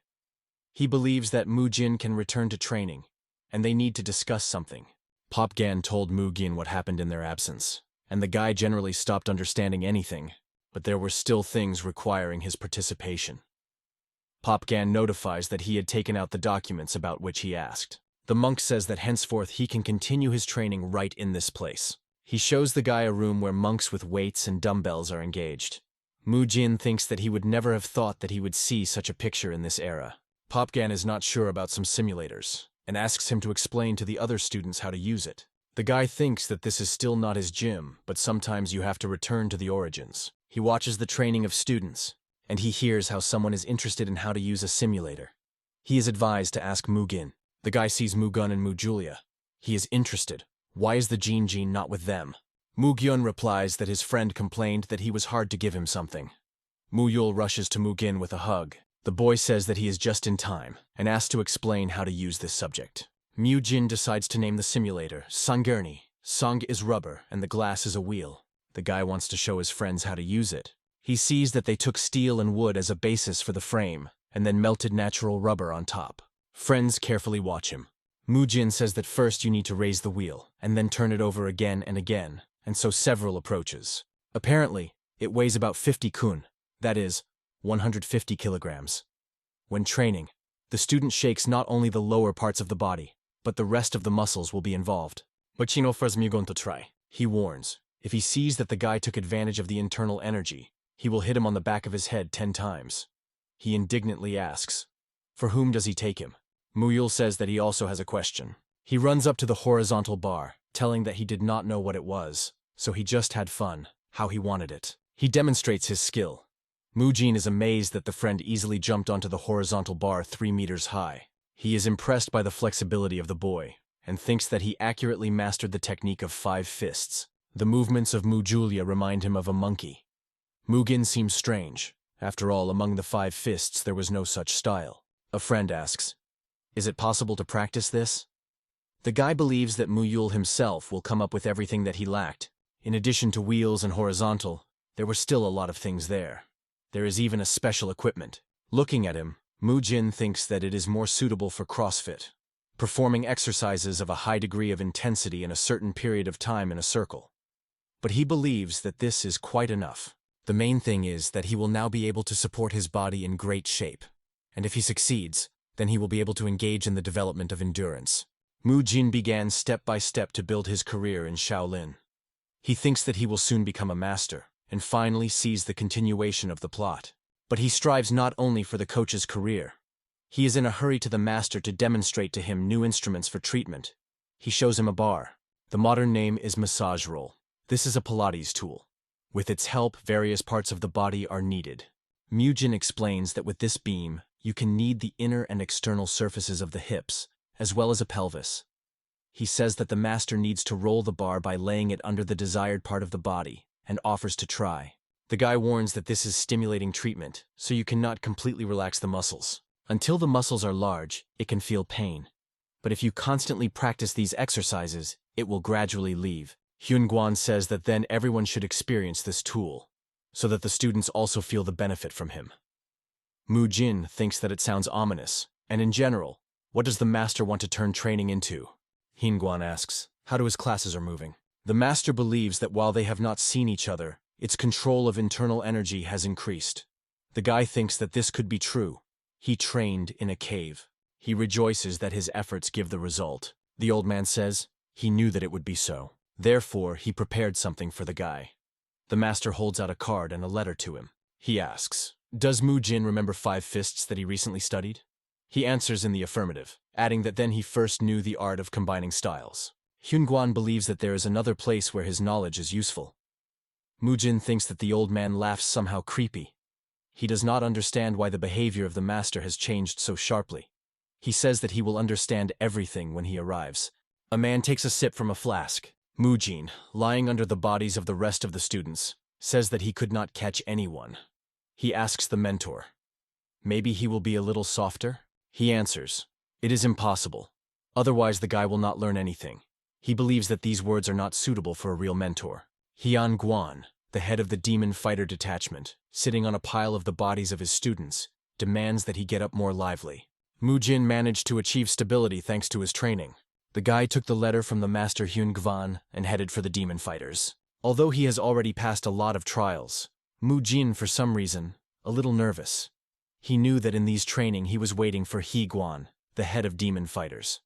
He believes that Mujin can return to training, and they need to discuss something. Boan told Mujin what happened in their absence, and the guy generally stopped understanding anything, but there were still things requiring his participation. Boan notifies that he had taken out the documents about which he asked. The monk says that henceforth he can continue his training right in this place. He shows the guy a room where monks with weights and dumbbells are engaged. Mujin thinks that he would never have thought that he would see such a picture in this era. Boan is not sure about some simulators, and asks him to explain to the other students how to use it. The guy thinks that this is still not his gym, but sometimes you have to return to the origins. He watches the training of students, and he hears how someone is interested in how to use a simulator. He is advised to ask Mujin. The guy sees Mugun and Mujulia. He is interested. Why is the Gene not with them? Mugyun replies that his friend complained that he was hard to give him something. Muyul rushes to Mugin with a hug. The boy says that he is just in time, and asks to explain how to use this subject. Mujin decides to name the simulator Sangurni. Sang is rubber, and the glass is a wheel. The guy wants to show his friends how to use it. He sees that they took steel and wood as a basis for the frame, and then melted natural rubber on top. Friends carefully watch him. Mujin says that first you need to raise the wheel, and then turn it over again and again, and so several approaches. Apparently, it weighs about 50 kun, that is, 150 kilograms. When training, the student shakes not only the lower parts of the body, but the rest of the muscles will be involved. But he offers Mugun to try. He warns, if he sees that the guy took advantage of the internal energy, he will hit him on the back of his head 10 times. He indignantly asks, for whom does he take him? Muyul says that he also has a question. He runs up to the horizontal bar, telling that he did not know what it was, so he just had fun, how he wanted it. He demonstrates his skill. Mujin is amazed that the friend easily jumped onto the horizontal bar 3 meters high. He is impressed by the flexibility of the boy, and thinks that he accurately mastered the technique of 5 fists. The movements of Mujulia remind him of a monkey. Mugin seems strange. After all, among the 5 fists there was no such style. A friend asks, is it possible to practice this? The guy believes that Muyul himself will come up with everything that he lacked. In addition to wheels and horizontal, there were still a lot of things there. There is even a special equipment. Looking at him, Mujin thinks that it is more suitable for CrossFit, performing exercises of a high degree of intensity in a certain period of time in a circle. But he believes that this is quite enough. The main thing is that he will now be able to support his body in great shape, and if he succeeds, then he will be able to engage in the development of endurance. Mujin began step by step to build his career in Shaolin. He thinks that he will soon become a master, and finally sees the continuation of the plot. But he strives not only for the coach's career. He is in a hurry to the master to demonstrate to him new instruments for treatment. He shows him a bar. The modern name is massage roll. This is a Pilates tool. With its help, various parts of the body are kneaded. Mujin explains that with this beam, you can knead the inner and external surfaces of the hips, as well as a pelvis. He says that the master needs to roll the bar by laying it under the desired part of the body, and offers to try. The guy warns that this is stimulating treatment, so you cannot completely relax the muscles. Until the muscles are large, it can feel pain. But if you constantly practice these exercises, it will gradually leave. Hyun-Guan says that then everyone should experience this tool, so that the students also feel the benefit from him. Mujin thinks that it sounds ominous, and in general, what does the master want to turn training into? Hyun-Guan asks, how do his classes are moving? The master believes that while they have not seen each other, its control of internal energy has increased. The guy thinks that this could be true. He trained in a cave. He rejoices that his efforts give the result. The old man says he knew that it would be so. Therefore, he prepared something for the guy. The master holds out a card and a letter to him. He asks, does Mujin remember 5 fists that he recently studied? He answers in the affirmative, adding that then he first knew the art of combining styles. Hyun-Guan believes that there is another place where his knowledge is useful. Mujin thinks that the old man laughs somehow creepy. He does not understand why the behavior of the master has changed so sharply. He says that he will understand everything when he arrives. A man takes a sip from a flask. Mujin, lying under the bodies of the rest of the students, says that he could not catch anyone. He asks the mentor, maybe he will be a little softer? He answers, it is impossible. Otherwise the guy will not learn anything. He believes that these words are not suitable for a real mentor. Hyun-Guan, the head of the demon fighter detachment, sitting on a pile of the bodies of his students, demands that he get up more lively. Mujin managed to achieve stability thanks to his training. The guy took the letter from the master Hyun-Guan and headed for the demon fighters. Although he has already passed a lot of trials, Mujin, for some reason, a little nervous. He knew that in these training he was waiting for Hyun-Guan, the head of demon fighters.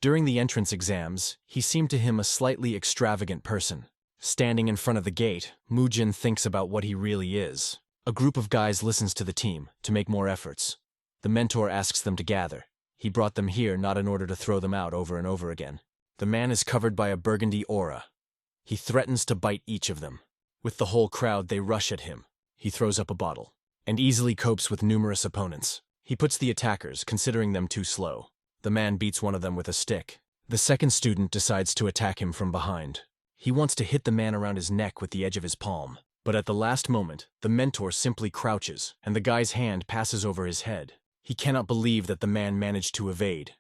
During the entrance exams, he seemed to him a slightly extravagant person. Standing in front of the gate, Mujin thinks about what he really is. A group of guys listens to the team to make more efforts. The mentor asks them to gather. He brought them here not in order to throw them out over and over again. The man is covered by a burgundy aura. He threatens to bite each of them. With the whole crowd, they rush at him. He throws up a bottle and easily copes with numerous opponents. He puts the attackers, considering them too slow. The man beats one of them with a stick. The second student decides to attack him from behind. He wants to hit the man around his neck with the edge of his palm. But at the last moment, the mentor simply crouches, and the guy's hand passes over his head. He cannot believe that the man managed to evade.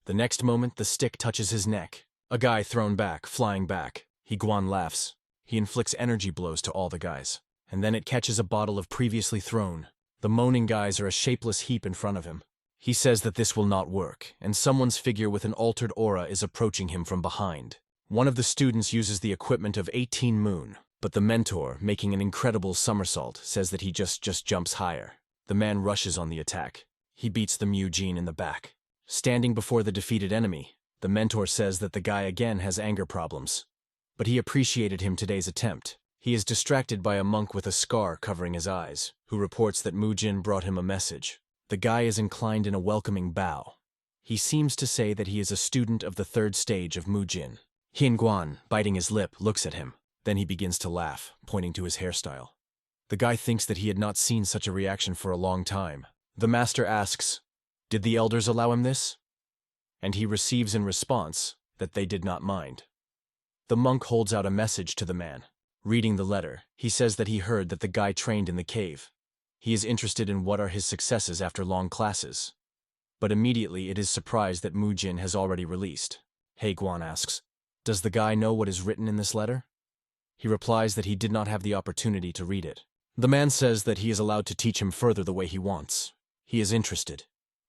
The next moment, the stick touches his neck. A guy thrown back, flying back. Hyun-Guan laughs. He inflicts energy blows to all the guys. And then it catches a bottle of previously thrown. The moaning guys are a shapeless heap in front of him. He says that this will not work, and someone's figure with an altered aura is approaching him from behind. One of the students uses the equipment of 18 Moon, but the mentor, making an incredible somersault, says that he just jumps higher. The man rushes on the attack. He beats the Mujin in the back. Standing before the defeated enemy, the mentor says that the guy again has anger problems. But he appreciated him today's attempt. He is distracted by a monk with a scar covering his eyes, who reports that Mujin brought him a message. The guy is inclined in a welcoming bow. He seems to say that he is a student of the 3rd stage of Mujin. Hyun-Guan, biting his lip, looks at him. Then he begins to laugh, pointing to his hairstyle. The guy thinks that he had not seen such a reaction for a long time. The master asks, did the elders allow him this? And he receives in response that they did not mind. The monk holds out a message to the man. Reading the letter, he says that he heard that the guy trained in the cave. He is interested in what are his successes after long classes. But immediately it is surprised that Mujin has already released. Hyun-Guan asks, does the guy know what is written in this letter? He replies that he did not have the opportunity to read it. The man says that he is allowed to teach him further the way he wants. He is interested.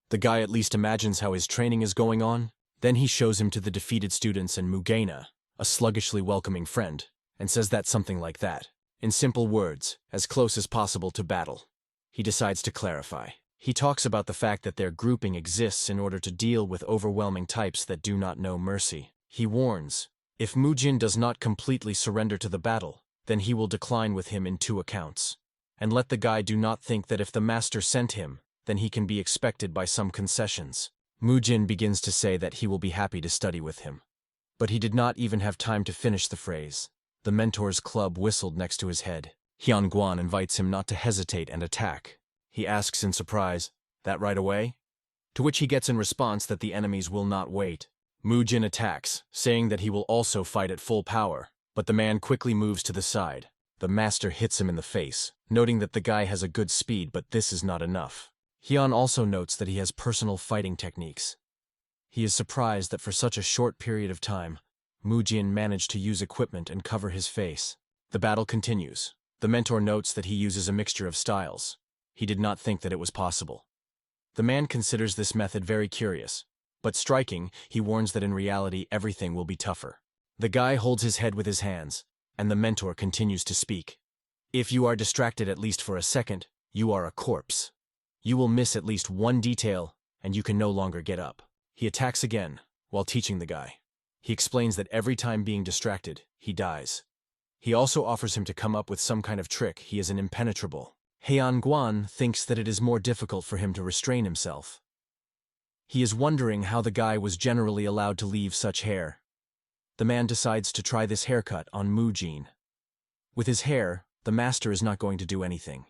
The guy at least imagines how his training is going on. Then he shows him to the defeated students and Mugena, a sluggishly welcoming friend, and says that something like that, in simple words, as close as possible to battle. He decides to clarify. He talks about the fact that their grouping exists in order to deal with overwhelming types that do not know mercy. He warns, if Mujin does not completely surrender to the battle, then he will decline with him in 2 accounts. And let the guy do not think that if the master sent him, then he can be expected by some concessions. Mujin begins to say that he will be happy to study with him. But he did not even have time to finish the phrase. The mentor's club whistled next to his head. Hyun-Guan invites him not to hesitate and attack. He asks in surprise, that right away? To which he gets in response that the enemies will not wait. Mujin attacks, saying that he will also fight at full power, but the man quickly moves to the side. The master hits him in the face, noting that the guy has a good speed, but this is not enough. Hyun also notes that he has personal fighting techniques. He is surprised that for such a short period of time, Mujin managed to use equipment and cover his face. The battle continues. The mentor notes that he uses a mixture of styles. He did not think that it was possible. The man considers this method very curious, but striking, he warns that in reality everything will be tougher. The guy holds his head with his hands, and the mentor continues to speak. If you are distracted at least for a second, you are a corpse. You will miss at least one detail, and you can no longer get up. He attacks again, while teaching the guy. He explains that every time being distracted, he dies. He also offers him to come up with some kind of trick. He is an impenetrable. Guan thinks that it is more difficult for him to restrain himself. He is wondering how the guy was generally allowed to leave such hair. The man decides to try this haircut on Mujin. With his hair, the master is not going to do anything.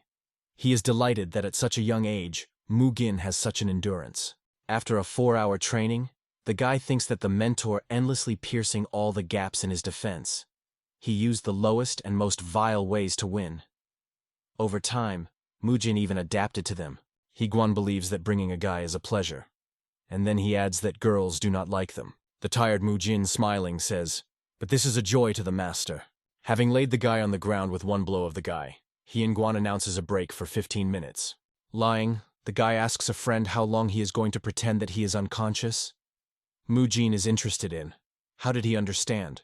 He is delighted that at such a young age, Mujin has such an endurance. After a 4-hour training, the guy thinks that the mentor endlessly piercing all the gaps in his defense. He used the lowest and most vile ways to win. Over time, Mujin even adapted to them. Guan believes that bringing a guy is a pleasure. And then he adds that girls do not like them. The tired Mujin, smiling, says, "But this is a joy to the master." Having laid the guy on the ground with one blow of the guy, Guan announces a break for 15 minutes. Lying, the guy asks a friend how long he is going to pretend that he is unconscious. Mujin is interested in, how did he understand?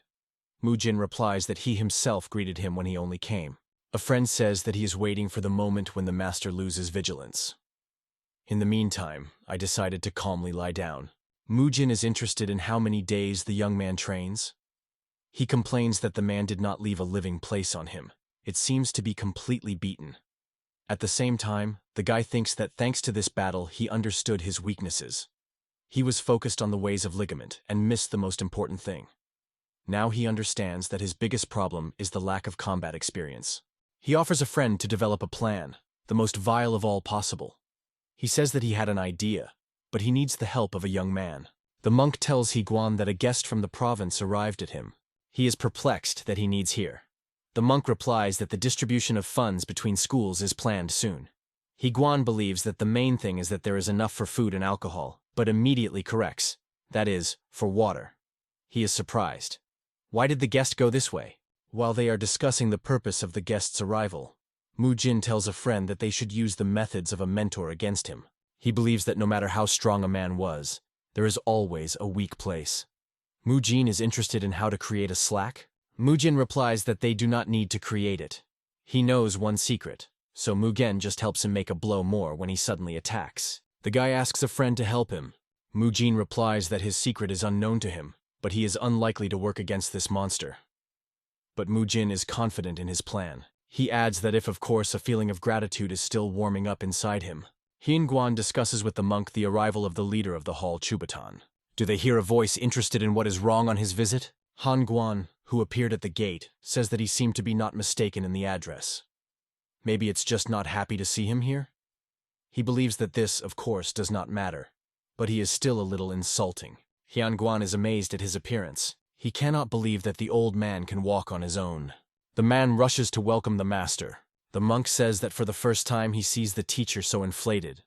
Mujin replies that he himself greeted him when he only came. A friend says that he is waiting for the moment when the master loses vigilance. In the meantime, I decided to calmly lie down. Mujin is interested in how many days the young man trains. He complains that the man did not leave a living place on him. It seems to be completely beaten. At the same time, the guy thinks that thanks to this battle he understood his weaknesses. He was focused on the ways of ligament and missed the most important thing. Now he understands that his biggest problem is the lack of combat experience. He offers a friend to develop a plan, the most vile of all possible. He says that he had an idea, but he needs the help of a young man. The monk tells Guan that a guest from the province arrived at him. He is perplexed that he needs here. The monk replies that the distribution of funds between schools is planned soon. Guan believes that the main thing is that there is enough for food and alcohol, but immediately corrects, that is, for water. He is surprised. Why did the guest go this way? While they are discussing the purpose of the guest's arrival, Mujin tells a friend that they should use the methods of a mentor against him. He believes that no matter how strong a man was, there is always a weak place. Mujin is interested in how to create a slack. Mujin replies that they do not need to create it. He knows one secret, so Mugen just helps him make a blow more when he suddenly attacks. The guy asks a friend to help him. Mujin replies that his secret is unknown to him, but he is unlikely to work against this monster. But Mujin is confident in his plan. He adds that if of course a feeling of gratitude is still warming up inside him. Guan discusses with the monk the arrival of the leader of the hall, Chubatan. Do they hear a voice interested in what is wrong on his visit? Guan, who appeared at the gate, says that he seemed to be not mistaken in the address. Maybe it's just not happy to see him here? He believes that this, of course, does not matter, but he is still a little insulting. Guan is amazed at his appearance. He cannot believe that the old man can walk on his own. The man rushes to welcome the master. The monk says that for the first time he sees the teacher so inflated.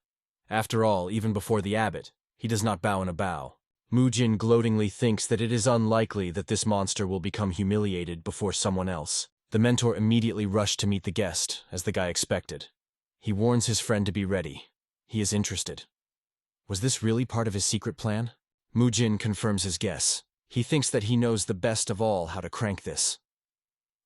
After all, even before the abbot, he does not bow in a bow. Mujin gloatingly thinks that it is unlikely that this monster will become humiliated before someone else. The mentor immediately rushed to meet the guest, as the guy expected. He warns his friend to be ready. He is interested. Was this really part of his secret plan? Mujin confirms his guess. He thinks that he knows the best of all how to crank this.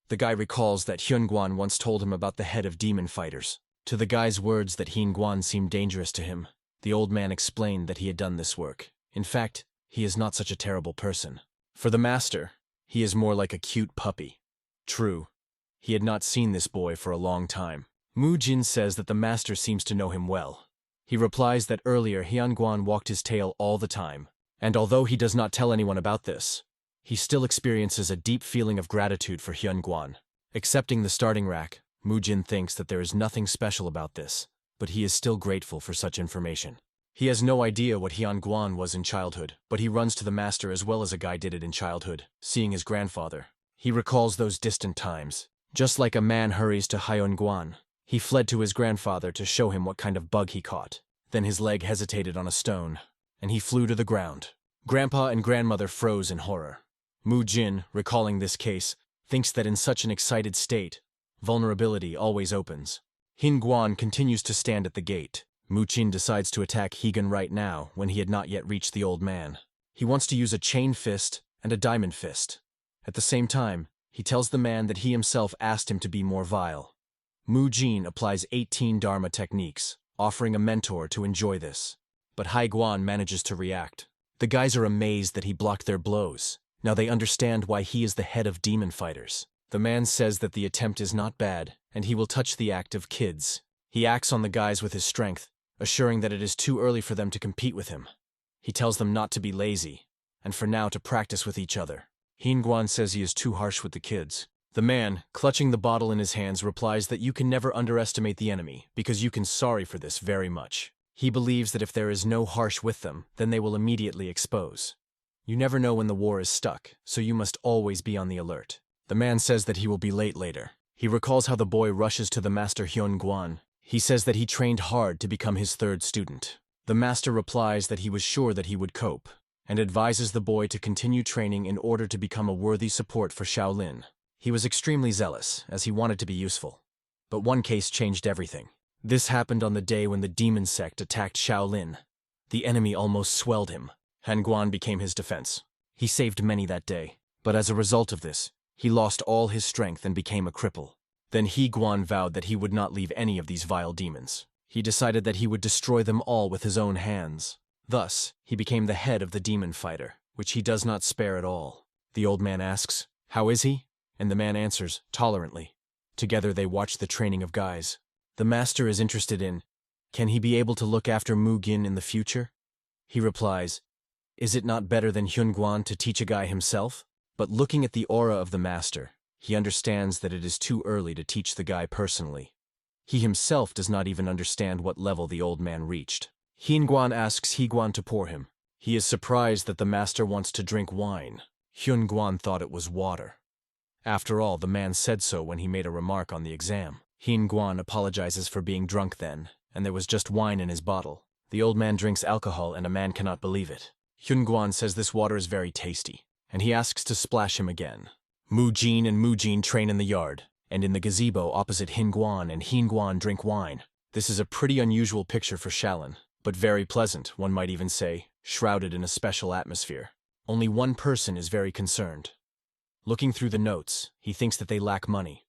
The guy recalls that Guan once told him about the head of demon fighters. To the guy's words that Guan seemed dangerous to him, the old man explained that he had done this work. In fact, he is not such a terrible person. For the master, he is more like a cute puppy. True, he had not seen this boy for a long time. Mujin says that the master seems to know him well. He replies that earlier Guan walked his tail all the time, and although he does not tell anyone about this, he still experiences a deep feeling of gratitude for Guan. Accepting the starting rack, Mujin thinks that there is nothing special about this, but he is still grateful for such information. He has no idea what Guan was in childhood, but he runs to the master as well as a guy did it in childhood, seeing his grandfather. He recalls those distant times. Just like a man hurries to Guan, he fled to his grandfather to show him what kind of bug he caught. Then his leg hesitated on a stone, and he flew to the ground. Grandpa and grandmother froze in horror. Mujin, recalling this case, thinks that in such an excited state, vulnerability always opens. Guan continues to stand at the gate. Mujin decides to attack Hegan right now when he had not yet reached the old man. He wants to use a chain fist and a diamond fist. At the same time, he tells the man that he himself asked him to be more vile. Mujin applies 18 Dharma techniques, offering a mentor to enjoy this. But Guan manages to react. The guys are amazed that he blocked their blows. Now they understand why he is the head of demon fighters. The man says that the attempt is not bad, and he will touch the act of kids. He acts on the guys with his strength, assuring that it is too early for them to compete with him. He tells them not to be lazy, and for now to practice with each other. Guan says he is too harsh with the kids. The man, clutching the bottle in his hands, replies that you can never underestimate the enemy, because you can sorry for this very much. He believes that if there is no harsh with them, then they will immediately expose. You never know when the war is stuck, so you must always be on the alert. The man says that he will be late later. He recalls how the boy rushes to the master Guan. He says that he trained hard to become his third student. The master replies that he was sure that he would cope, and advises the boy to continue training in order to become a worthy support for Shaolin. He was extremely zealous, as he wanted to be useful. But one case changed everything. This happened on the day when the demon sect attacked Shaolin. The enemy almost swelled him. Guan became his defense. He saved many that day, but as a result of this, he lost all his strength and became a cripple. Then Guan vowed that he would not leave any of these vile demons. He decided that he would destroy them all with his own hands. Thus, he became the head of the demon fighter, which he does not spare at all. The old man asks, "How is he?" And the man answers, "Tolerantly." Together they watch the training of guys. The master is interested in, can he be able to look after Mujin in the future? He replies, is it not better than Guan to teach a guy himself? But looking at the aura of the master, he understands that it is too early to teach the guy personally. He himself does not even understand what level the old man reached. Guan asks Guan to pour him. He is surprised that the master wants to drink wine. Guan thought it was water. After all, the man said so when he made a remark on the exam. Guan apologizes for being drunk then, and there was just wine in his bottle. The old man drinks alcohol and a man cannot believe it. Guan says this water is very tasty, and he asks to splash him again. Mujin and Mujin train in the yard, and in the gazebo opposite Guan and Guan drink wine. This is a pretty unusual picture for Shaolin, but very pleasant, one might even say, shrouded in a special atmosphere. Only one person is very concerned. Looking through the notes, he thinks that they lack money.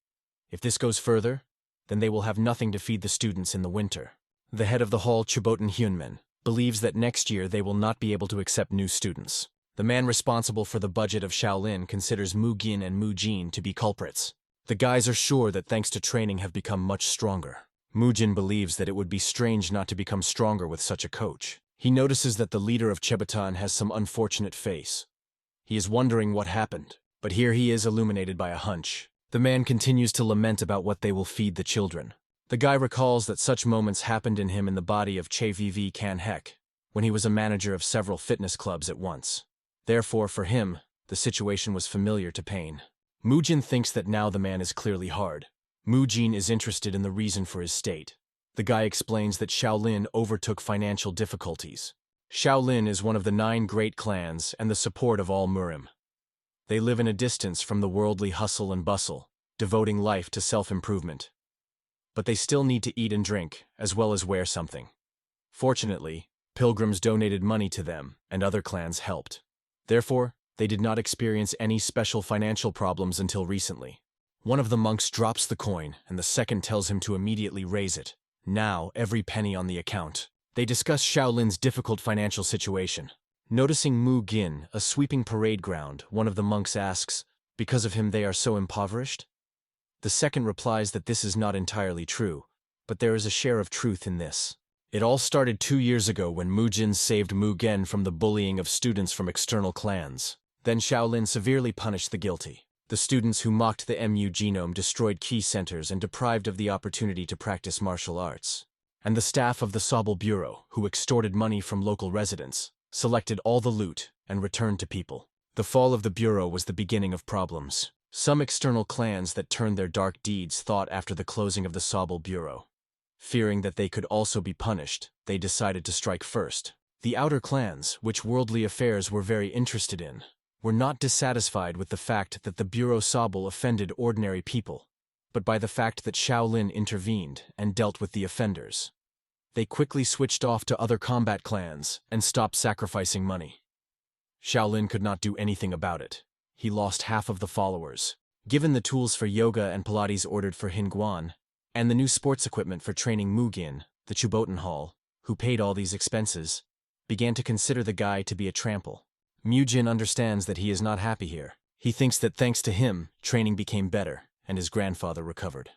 If this goes further, then they will have nothing to feed the students in the winter. The head of the hall, Chibotan Hyunmin, believes that next year they will not be able to accept new students. The man responsible for the budget of Shaolin considers Mujin and Mujin to be culprits. The guys are sure that thanks to training have become much stronger. Mujin believes that it would be strange not to become stronger with such a coach. He notices that the leader of Chibotan has some unfortunate face. He is wondering what happened, but here he is illuminated by a hunch. The man continues to lament about what they will feed the children. The guy recalls that such moments happened in him in the body of Che Vv Kan Hek, when he was a manager of several fitness clubs at once. Therefore, for him, the situation was familiar to pain. Mujin thinks that now the man is clearly hard. Mujin is interested in the reason for his state. The guy explains that Shaolin overtook financial difficulties. Shaolin is one of the 9 great clans and the support of all Murim. They live in a distance from the worldly hustle and bustle, devoting life to self-improvement. But they still need to eat and drink, as well as wear something. Fortunately, pilgrims donated money to them, and other clans helped. Therefore, they did not experience any special financial problems until recently. One of the monks drops the coin, and the second tells him to immediately raise it. Now, every penny on the account. They discuss Shaolin's difficult financial situation. Noticing Mujin, a sweeping parade ground, one of the monks asks, because of him they are so impoverished? The second replies that this is not entirely true, but there is a share of truth in this. It all started 2 years ago when Mujin saved Mugen from the bullying of students from external clans. Then Shaolin severely punished the guilty. The students who mocked the MU genome destroyed key centers and deprived of the opportunity to practice martial arts. And the staff of the Sobel Bureau, who extorted money from local residents, selected all the loot and returned to people. The fall of the Bureau was the beginning of problems. Some external clans that turned their dark deeds thought after the closing of the Sobel Bureau. Fearing that they could also be punished, they decided to strike first. The outer clans, which worldly affairs were very interested in, were not dissatisfied with the fact that the Bureau Sabal offended ordinary people, but by the fact that Shaolin intervened and dealt with the offenders. They quickly switched off to other combat clans and stopped sacrificing money. Shaolin could not do anything about it. He lost half of the followers. Given the tools for yoga and Pilates ordered for Hingguan, and the new sports equipment for training Mujin, the Chubotan Hall, who paid all these expenses, began to consider the guy to be a trample. Mujin understands that he is not happy here. He thinks that thanks to him, training became better, and his grandfather recovered.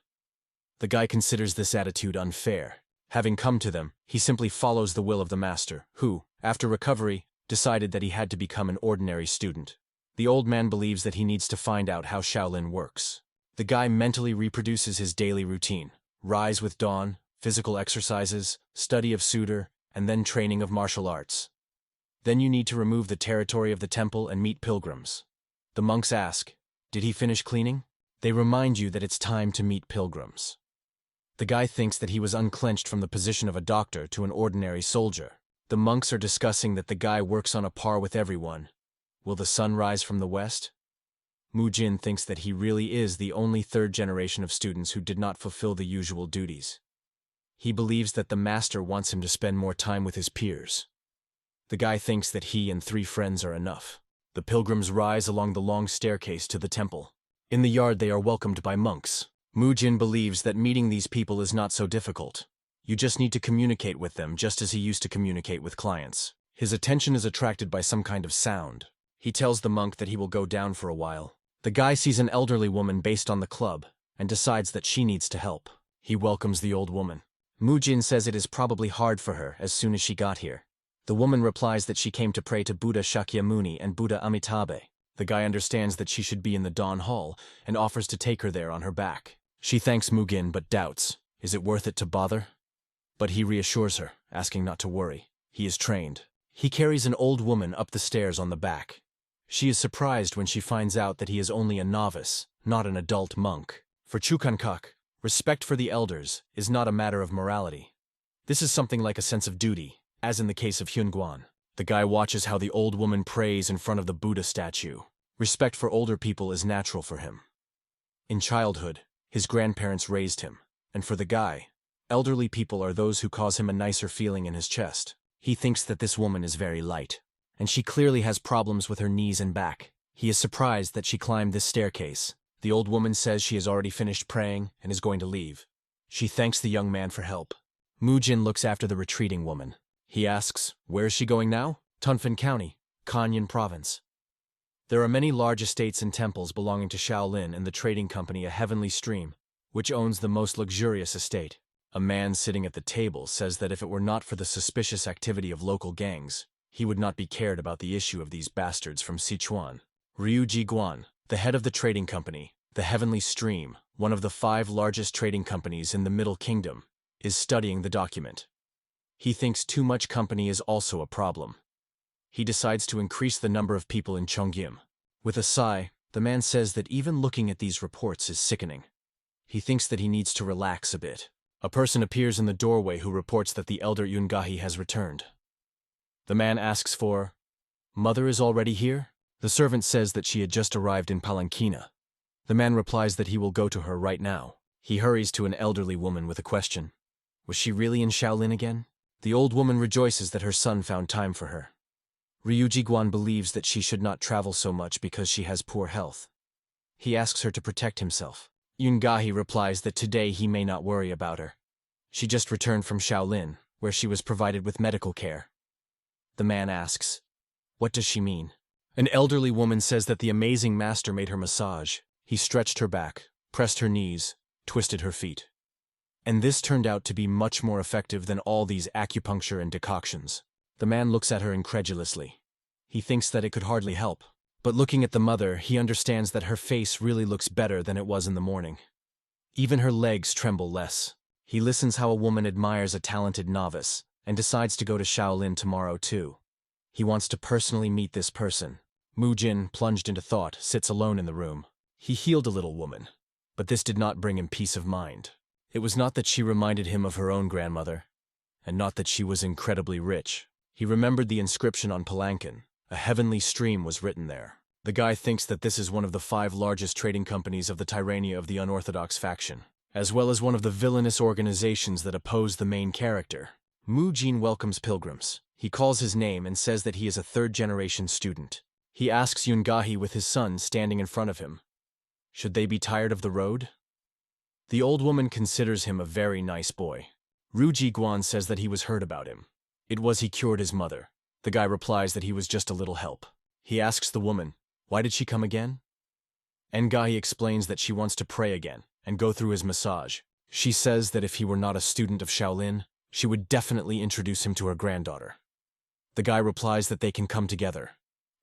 The guy considers this attitude unfair. Having come to them, he simply follows the will of the master, who, after recovery, decided that he had to become an ordinary student. The old man believes that he needs to find out how Shaolin works. The guy mentally reproduces his daily routine: rise with dawn, physical exercises, study of suitor, and then training of martial arts. Then you need to remove the territory of the temple and meet pilgrims. The monks ask, "Did he finish cleaning?" They remind you that it's time to meet pilgrims. The guy thinks that he was unclenched from the position of a doctor to an ordinary soldier. The monks are discussing that the guy works on a par with everyone. Will the sun rise from the west? Mujin thinks that he really is the only third generation of students who did not fulfill the usual duties. He believes that the master wants him to spend more time with his peers. The guy thinks that he and 3 friends are enough. The pilgrims rise along the long staircase to the temple. In the yard they are welcomed by monks. Mujin believes that meeting these people is not so difficult. You just need to communicate with them just as he used to communicate with clients. His attention is attracted by some kind of sound. He tells the monk that he will go down for a while. The guy sees an elderly woman based on the club and decides that she needs to help. He welcomes the old woman. Mujin says it is probably hard for her as soon as she got here. The woman replies that she came to pray to Buddha Shakyamuni and Buddha Amitabha. The guy understands that she should be in the Dawn Hall and offers to take her there on her back. She thanks Mujin but doubts. Is it worth it to bother? But he reassures her, asking not to worry. He is trained. He carries an old woman up the stairs on the back. She is surprised when she finds out that he is only a novice, not an adult monk. For Chukankak, respect for the elders is not a matter of morality. This is something like a sense of duty, as in the case of Hyunguan. The guy watches how the old woman prays in front of the Buddha statue. Respect for older people is natural for him. In childhood, his grandparents raised him, and for the guy, elderly people are those who cause him a nicer feeling in his chest. He thinks that this woman is very light, and she clearly has problems with her knees and back. He is surprised that she climbed this staircase. The old woman says she has already finished praying and is going to leave. She thanks the young man for help. Mujin looks after the retreating woman. He asks, where is she going now? Tunfen County, Kanyan Province. There are many large estates and temples belonging to Shaolin and the trading company A Heavenly Stream, which owns the most luxurious estate. A man sitting at the table says that if it were not for the suspicious activity of local gangs, he would not be cared about the issue of these bastards from Sichuan. Ryu Jiguan, the head of the trading company, the Heavenly Stream, one of the 5 largest trading companies in the Middle Kingdom, is studying the document. He thinks too much company is also a problem. He decides to increase the number of people in Chongyim. With a sigh, the man says that even looking at these reports is sickening. He thinks that he needs to relax a bit. A person appears in the doorway who reports that the elder Yungahi has returned. The man asks for, "Mother is already here?" The servant says that she had just arrived in Palankina. The man replies that he will go to her right now. He hurries to an elderly woman with a question. Was she really in Shaolin again? The old woman rejoices that her son found time for her. Ryuji Guan believes that she should not travel so much because she has poor health. He asks her to protect himself. Yungahi replies that today he may not worry about her. She just returned from Shaolin, where she was provided with medical care. The man asks, what does she mean? An elderly woman says that the amazing master made her massage. He stretched her back, pressed her knees, twisted her feet. And this turned out to be much more effective than all these acupuncture and decoctions. The man looks at her incredulously. He thinks that it could hardly help. But looking at the mother, he understands that her face really looks better than it was in the morning. Even her legs tremble less. He listens how a woman admires a talented novice and decides to go to Shaolin tomorrow too. He wants to personally meet this person. Mujin, plunged into thought, sits alone in the room. He healed a little woman, but this did not bring him peace of mind. It was not that she reminded him of her own grandmother, and not that she was incredibly rich. He remembered the inscription on Palankin. A heavenly stream was written there. The guy thinks that this is one of the 5 largest trading companies of the tyranny of the unorthodox faction, as well as one of the villainous organizations that oppose the main character. Mujin welcomes pilgrims. He calls his name and says that he is a 3rd-generation student. He asks Yungahi with his son standing in front of him, should they be tired of the road? The old woman considers him a very nice boy. Ruji Guan says that he was heard about him. It was he cured his mother. The guy replies that he was just a little help. He asks the woman, why did she come again? Ngahi explains that she wants to pray again and go through his massage. She says that if he were not a student of Shaolin, she would definitely introduce him to her granddaughter. The guy replies that they can come together.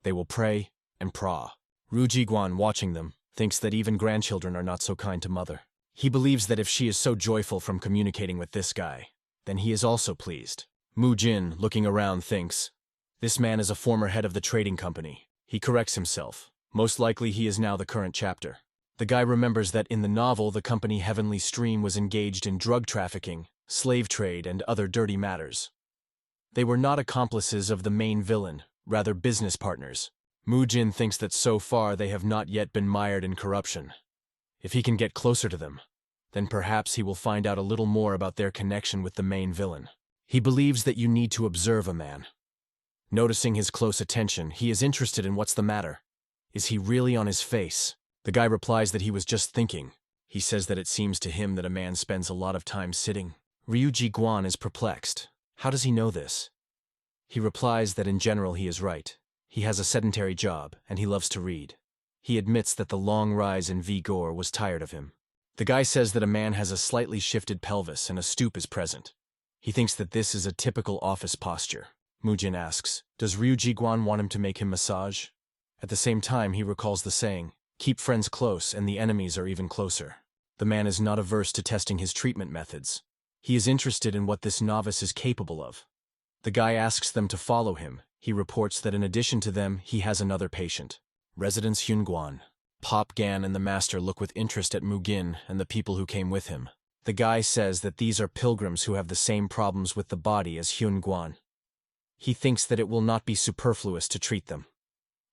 They will pray and pra. Ruji Guan, watching them, thinks that even grandchildren are not so kind to mother. He believes that if she is so joyful from communicating with this guy, then he is also pleased. Mujin, looking around, thinks, this man is a former head of the trading company. He corrects himself. Most likely he is now the current chapter. The guy remembers that in the novel the company Heavenly Stream was engaged in drug trafficking, slave trade, and other dirty matters. They were not accomplices of the main villain, rather business partners. Mujin thinks that so far they have not yet been mired in corruption. If he can get closer to them, then perhaps he will find out a little more about their connection with the main villain. He believes that you need to observe a man. Noticing his close attention, he is interested in what's the matter. Is he really on his face? The guy replies that he was just thinking. He says that it seems to him that a man spends a lot of time sitting. Ryuji Guan is perplexed. How does he know this? He replies that in general he is right. He has a sedentary job, and he loves to read. He admits that the long rise in vigor was tired of him. The guy says that a man has a slightly shifted pelvis and a stoop is present. He thinks that this is a typical office posture. Mujin asks, does Ryuji Guan want him to make him massage? At the same time, he recalls the saying, keep friends close and the enemies are even closer. The man is not averse to testing his treatment methods. He is interested in what this novice is capable of. The guy asks them to follow him. He reports that in addition to them, he has another patient. Residence Hyunguan. Pop Gan and the master look with interest at Mugin and the people who came with him. The guy says that these are pilgrims who have the same problems with the body as Hyunguan. He thinks that it will not be superfluous to treat them.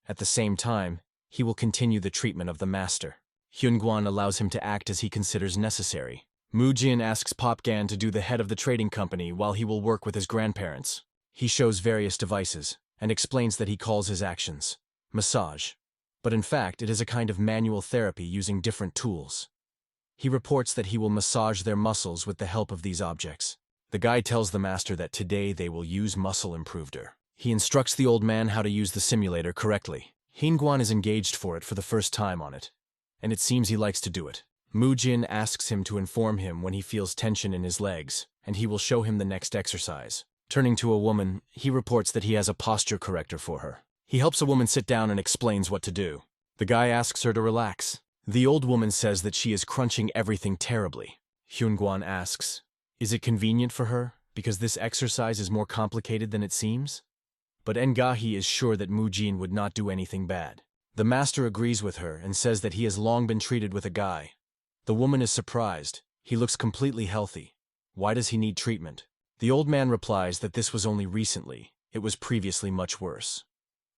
At the same time, he will continue the treatment of the master. Hyunguan allows him to act as he considers necessary. Mujin asks Pop Gan to do the head of the trading company while he will work with his grandparents. He shows various devices and explains that he calls his actions massage. But in fact, it is a kind of manual therapy using different tools. He reports that he will massage their muscles with the help of these objects. The guy tells the master that today they will use muscle improver. He instructs the old man how to use the simulator correctly. Hyunguan is engaged for it for the first time on it, and it seems he likes to do it. Mujin asks him to inform him when he feels tension in his legs, and he will show him the next exercise. Turning to a woman, he reports that he has a posture corrector for her. He helps a woman sit down and explains what to do. The guy asks her to relax. The old woman says that she is crunching everything terribly. Hyunguan asks, is it convenient for her, because this exercise is more complicated than it seems? But Ngahi is sure that Mujin would not do anything bad. The master agrees with her and says that he has long been treated with a guy. The woman is surprised. He looks completely healthy. Why does he need treatment? The old man replies that this was only recently. It was previously much worse.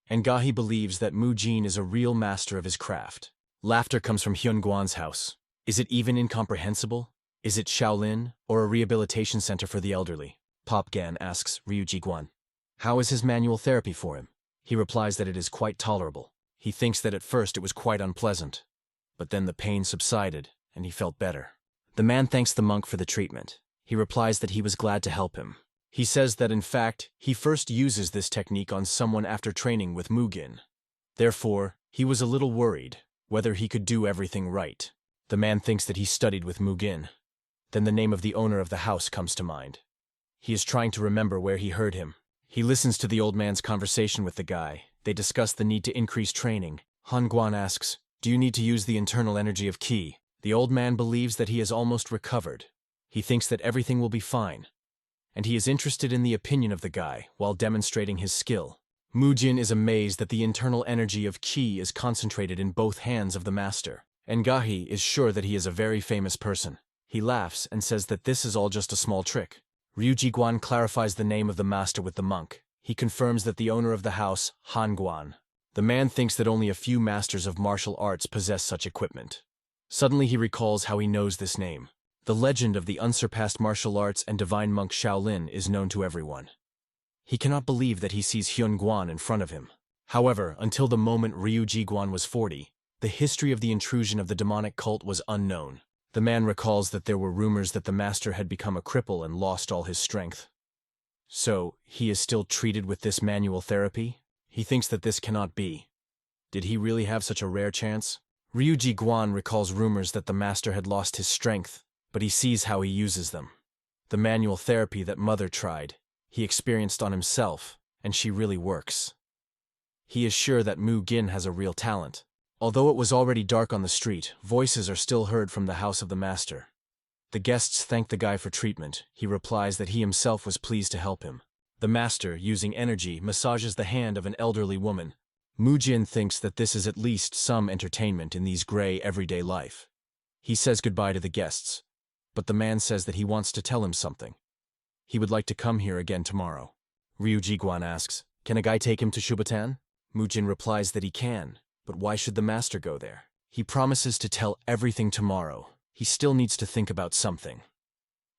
Ngahi believes that Mujin is a real master of his craft. Laughter comes from Hyunguan's house. Is it even incomprehensible? Is it Shaolin or a rehabilitation center for the elderly? Pop Gan asks Ryuji Guan. How is his manual therapy for him? He replies that it is quite tolerable. He thinks that at first it was quite unpleasant, but then the pain subsided and he felt better. The man thanks the monk for the treatment. He replies that he was glad to help him. He says that in fact, he first uses this technique on someone after training with Mugin. Therefore, he was a little worried whether he could do everything right. The man thinks that he studied with Mugin. Then the name of the owner of the house comes to mind. He is trying to remember where he heard him. He listens to the old man's conversation with the guy. They discuss the need to increase training. Hyunguan asks, do you need to use the internal energy of Qi? The old man believes that he has almost recovered. He thinks that everything will be fine, and he is interested in the opinion of the guy while demonstrating his skill. Mujin is amazed that the internal energy of Qi is concentrated in both hands of the master. Ngahi is sure that he is a very famous person. He laughs and says that this is all just a small trick. Ryuji Guan clarifies the name of the master with the monk. He confirms that the owner of the house, Han Guan. The man thinks that only a few masters of martial arts possess such equipment. Suddenly he recalls how he knows this name. The legend of the unsurpassed martial arts and divine monk Shaolin is known to everyone. He cannot believe that he sees Hyun Guan in front of him. However, until the moment Ryuji Guan was 40, the history of the intrusion of the demonic cult was unknown. The man recalls that there were rumors that the master had become a cripple and lost all his strength. So, he is still treated with this manual therapy? He thinks that this cannot be. Did he really have such a rare chance? Ryuji Guan recalls rumors that the master had lost his strength, but he sees how he uses them. The manual therapy that Mother tried, he experienced on himself, and she really works. He is sure that Mujin has a real talent. Although it was already dark on the street, voices are still heard from the house of the master. The guests thank the guy for treatment. He replies that he himself was pleased to help him. The master, using energy, massages the hand of an elderly woman. Mujin thinks that this is at least some entertainment in these gray everyday life. He says goodbye to the guests, but the man says that he wants to tell him something. He would like to come here again tomorrow. Ryuji Guan asks, "Can a guy take him to Shubatan?" Mujin replies that he can, but why should the master go there? He promises to tell everything tomorrow. He still needs to think about something.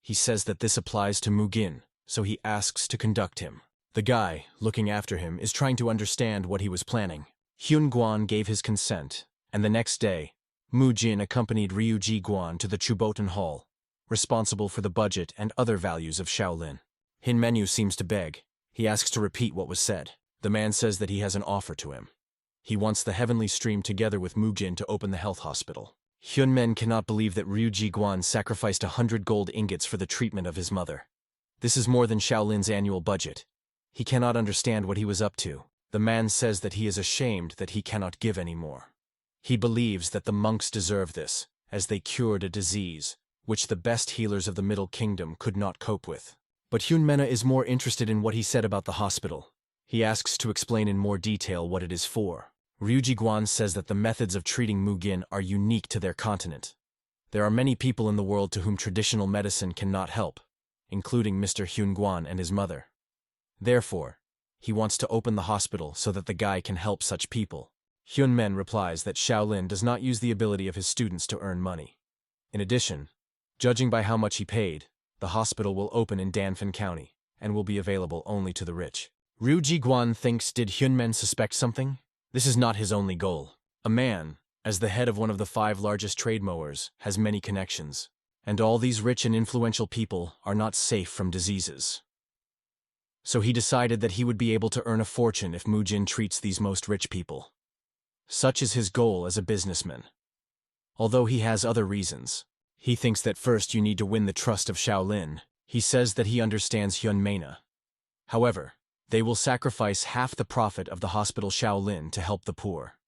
He says that this applies to Mujin, so he asks to conduct him. The guy, looking after him, is trying to understand what he was planning. Hyun Guan gave his consent, and the next day, Mujin accompanied Ryuji Guan to the Chubotan Hall, responsible for the budget and other values of Shaolin. Hin Menu seems to beg. He asks to repeat what was said. The man says that he has an offer to him. He wants the heavenly stream together with Mujin to open the health hospital. Hyunmen cannot believe that Ryuji Guan sacrificed 100 gold ingots for the treatment of his mother. This is more than Shaolin's annual budget. He cannot understand what he was up to. The man says that he is ashamed that he cannot give any more. He believes that the monks deserve this, as they cured a disease, which the best healers of the Middle Kingdom could not cope with. But Hyunmena is more interested in what he said about the hospital. He asks to explain in more detail what it is for. Ryuji Guan says that the methods of treating Mujin are unique to their continent. There are many people in the world to whom traditional medicine cannot help, including Mr. Hyun Guan and his mother. Therefore, he wants to open the hospital so that the guy can help such people. Hyunmen replies that Shaolin does not use the ability of his students to earn money. In addition, judging by how much he paid, the hospital will open in Danfeng County and will be available only to the rich. Ryuji Guan thinks, did Hyunmen suspect something? This is not his only goal. A man, as the head of one of the 5 largest trade mowers, has many connections, and all these rich and influential people are not safe from diseases. So he decided that he would be able to earn a fortune if Mujin treats these most rich people. Such is his goal as a businessman. Although he has other reasons. He thinks that first you need to win the trust of Shaolin. He says that he understands Hyunmena. However, they will sacrifice half the profit of the hospital Shaolin to help the poor.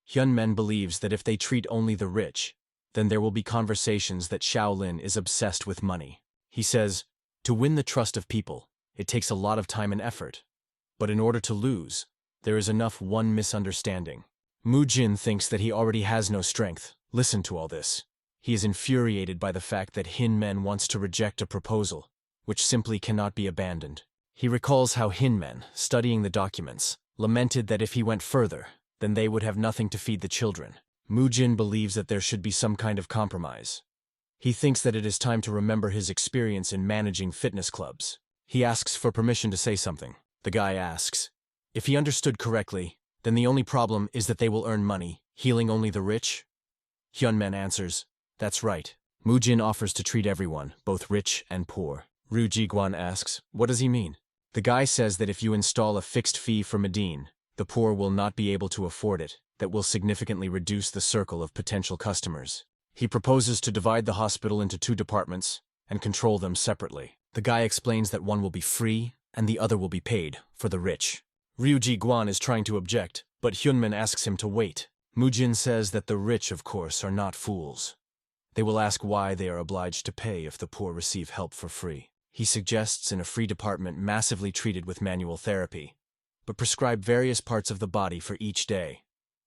Hyunmen believes that if they treat only the rich, then there will be conversations that Shaolin is obsessed with money. He says, to win the trust of people, it takes a lot of time and effort. But in order to lose, there is enough one misunderstanding. Mujin thinks that he already has no strength. Listen to all this. He is infuriated by the fact that Hyunmen wants to reject a proposal, which simply cannot be abandoned. He recalls how Hyunmen, studying the documents, lamented that if he went further, then they would have nothing to feed the children. Mujin believes that there should be some kind of compromise. He thinks that it is time to remember his experience in managing fitness clubs. He asks for permission to say something. The guy asks. If he understood correctly, then the only problem is that they will earn money, healing only the rich? Hyunmen answers, that's right. Mujin offers to treat everyone, both rich and poor. Ryuji Guan asks, what does he mean? The guy says that if you install a fixed fee for Medine, the poor will not be able to afford it. That will significantly reduce the circle of potential customers. He proposes to divide the hospital into 2 departments and control them separately. The guy explains that one will be free and the other will be paid for the rich. Ryuji Guan is trying to object, but Hyunmen asks him to wait. Mujin says that the rich, of course, are not fools. They will ask why they are obliged to pay if the poor receive help for free. He suggests in a free department massively treated with manual therapy, but prescribe various parts of the body for each day.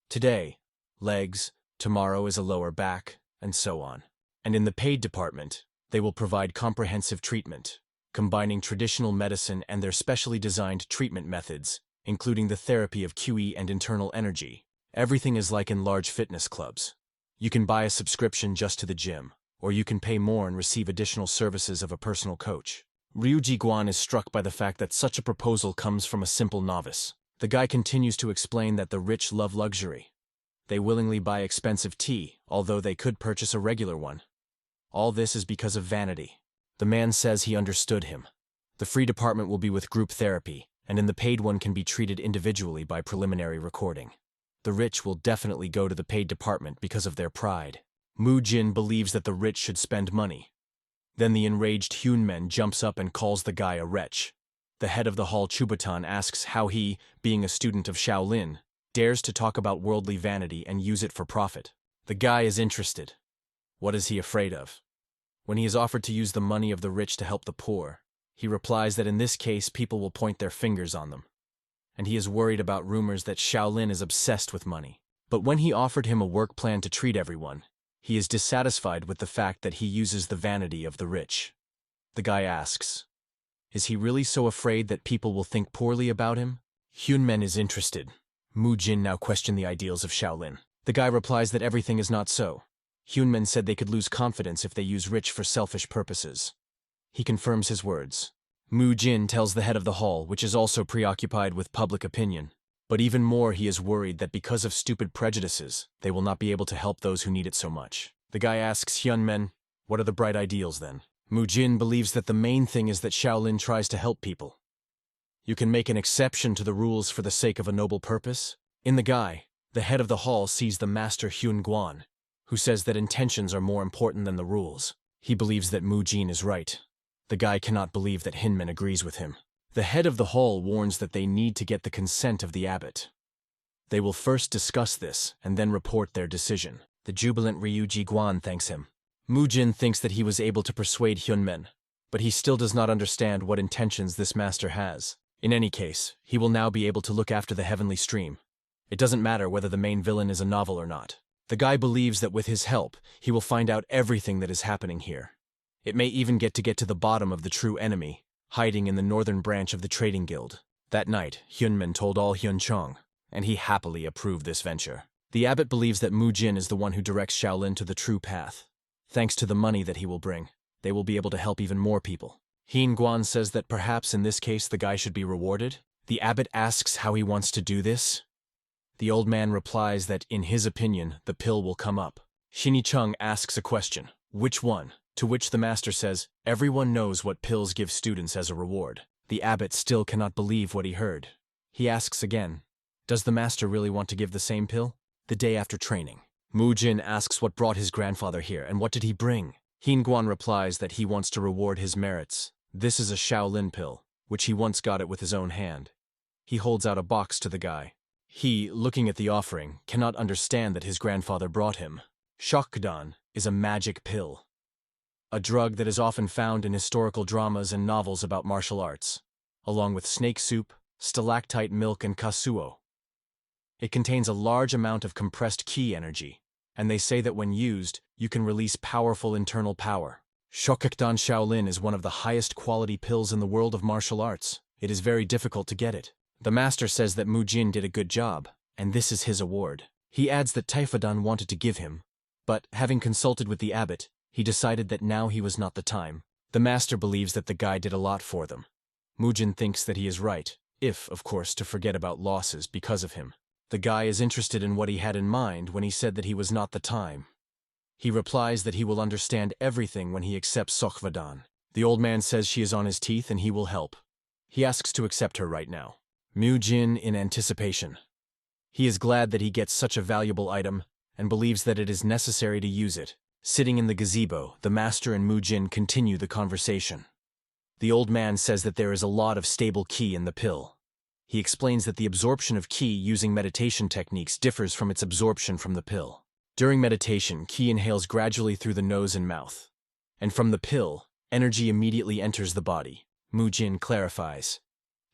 Today, legs, tomorrow is a lower back, and so on. And in the paid department, they will provide comprehensive treatment, combining traditional medicine and their specially designed treatment methods including the therapy of QE and internal energy. Everything is like in large fitness clubs. You can buy a subscription just to the gym, or you can pay more and receive additional services of a personal coach. Ryuji Guan is struck by the fact that such a proposal comes from a simple novice. The guy continues to explain that the rich love luxury. They willingly buy expensive tea, although they could purchase a regular one. All this is because of vanity. The man says he understood him. The free department will be with group therapy, and in the paid one can be treated individually by preliminary recording. The rich will definitely go to the paid department because of their pride. Mujin believes that the rich should spend money. Then the enraged Hyunmen jumps up and calls the guy a wretch. The head of the hall Chubutan asks how he, being a student of Shaolin, dares to talk about worldly vanity and use it for profit. The guy is interested. What is he afraid of? When he is offered to use the money of the rich to help the poor, he replies that in this case people will point their fingers on them. And he is worried about rumors that Shaolin is obsessed with money. But when he offered him a work plan to treat everyone, he is dissatisfied with the fact that he uses the vanity of the rich. The guy asks, is he really so afraid that people will think poorly about him? Hyunmen is interested. Mujin now questioned the ideals of Shaolin. The guy replies that everything is not so. Hyunmen said they could lose confidence if they use rich for selfish purposes. He confirms his words. Mujin tells the head of the hall, which is also preoccupied with public opinion. But even more, he is worried that because of stupid prejudices, they will not be able to help those who need it so much. The guy asks Hyunmen, what are the bright ideals then? Mujin believes that the main thing is that Shaolin tries to help people. You can make an exception to the rules for the sake of a noble purpose. In the guy, the head of the hall sees the master Hyun Guan, who says that intentions are more important than the rules. He believes that Mujin is right. The guy cannot believe that Hyunmen agrees with him. The head of the hall warns that they need to get the consent of the abbot. They will first discuss this and then report their decision. The jubilant Ryuji Guan thanks him. Mujin thinks that he was able to persuade Hyunmen, but he still does not understand what intentions this master has. In any case, he will now be able to look after the heavenly stream. It doesn't matter whether the main villain is a novel or not. The guy believes that with his help, he will find out everything that is happening here. It may even get to the bottom of the true enemy, hiding in the northern branch of the trading guild. That night, Hyunmen told all Hyunchong, and he happily approved this venture. The abbot believes that Mujin is the one who directs Shaolin to the true path. Thanks to the money that he will bring, they will be able to help even more people. Hyun Guan says that perhaps in this case the guy should be rewarded. The abbot asks how he wants to do this. The old man replies that, in his opinion, the pill will come up. Shinichung asks a question, which one? To which the master says, everyone knows what pills give students as a reward. The abbot still cannot believe what he heard. He asks again, does the master really want to give the same pill? The day after training, Mujin asks what brought his grandfather here and what did he bring. Hyun Guan replies that he wants to reward his merits. This is a Shaolin pill, which he once got it with his own hand. He holds out a box to the guy. He, looking at the offering, cannot understand that his grandfather brought him. Shokdan is a magic pill, a drug that is often found in historical dramas and novels about martial arts, along with snake soup, stalactite milk and kasuo. It contains a large amount of compressed ki energy, and they say that when used, you can release powerful internal power. Shokdan Shaolin is one of the highest quality pills in the world of martial arts. It is very difficult to get it. The master says that Mujin did a good job, and this is his award. He adds that Taifadan wanted to give him, but having consulted with the abbot, he decided that now he was not the time. The master believes that the guy did a lot for them. Mujin thinks that he is right, if, of course, to forget about losses because of him. The guy is interested in what he had in mind when he said that he was not the time. He replies that he will understand everything when he accepts Sokhvadan. The old man says she is on his teeth and he will help. He asks to accept her right now. Mujin in anticipation. He is glad that he gets such a valuable item and believes that it is necessary to use it. Sitting in the gazebo, the master and Mujin continue the conversation. The old man says that there is a lot of stable ki in the pill. He explains that the absorption of ki using meditation techniques differs from its absorption from the pill. During meditation, ki inhales gradually through the nose and mouth. And from the pill, energy immediately enters the body. Mujin clarifies.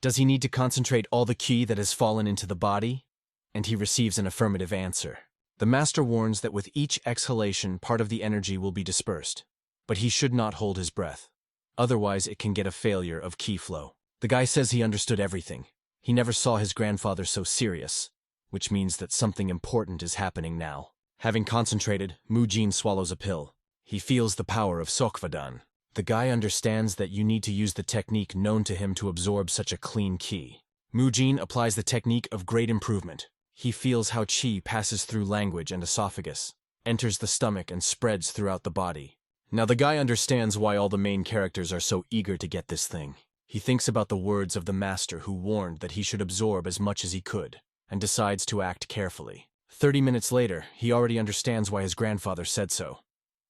Does he need to concentrate all the ki that has fallen into the body? And he receives an affirmative answer. The master warns that with each exhalation, part of the energy will be dispersed. But he should not hold his breath. Otherwise, it can get a failure of ki flow. The guy says he understood everything. He never saw his grandfather so serious, which means that something important is happening now. Having concentrated, Mujin swallows a pill. He feels the power of Sokvadan. The guy understands that you need to use the technique known to him to absorb such a clean ki. Mujin applies the technique of great improvement. He feels how chi passes through language and esophagus, enters the stomach and spreads throughout the body. Now the guy understands why all the main characters are so eager to get this thing. He thinks about the words of the master who warned that he should absorb as much as he could, and decides to act carefully. 30 minutes later, he already understands why his grandfather said so.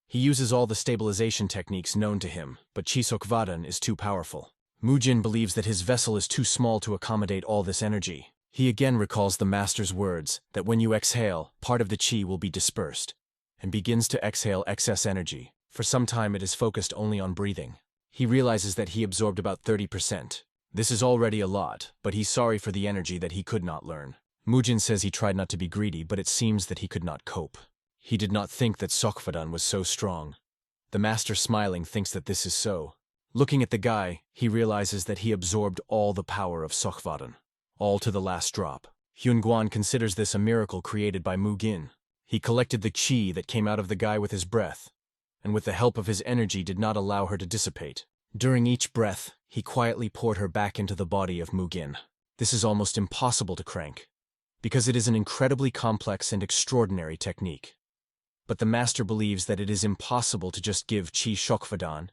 He uses all the stabilization techniques known to him, but Chisokvadan is too powerful. Mujin believes that his vessel is too small to accommodate all this energy. He again recalls the master's words that when you exhale, part of the chi will be dispersed, and begins to exhale excess energy. For some time it is focused only on breathing. He realizes that he absorbed about 30%. This is already a lot, but he's sorry for the energy that he could not learn. Mujin says he tried not to be greedy, but it seems that he could not cope. He did not think that Sokvadan was so strong. The master, smiling, thinks that this is so. Looking at the guy, he realizes that he absorbed all the power of Sokvadan, all to the last drop. Hyunguan considers this a miracle created by Mugin. He collected the chi that came out of the guy with his breath, and with the help of his energy did not allow her to dissipate. During each breath, he quietly poured her back into the body of Mugin. This is almost impossible to crank, because it is an incredibly complex and extraordinary technique. But the master believes that it is impossible to just give Chi Shokvadan,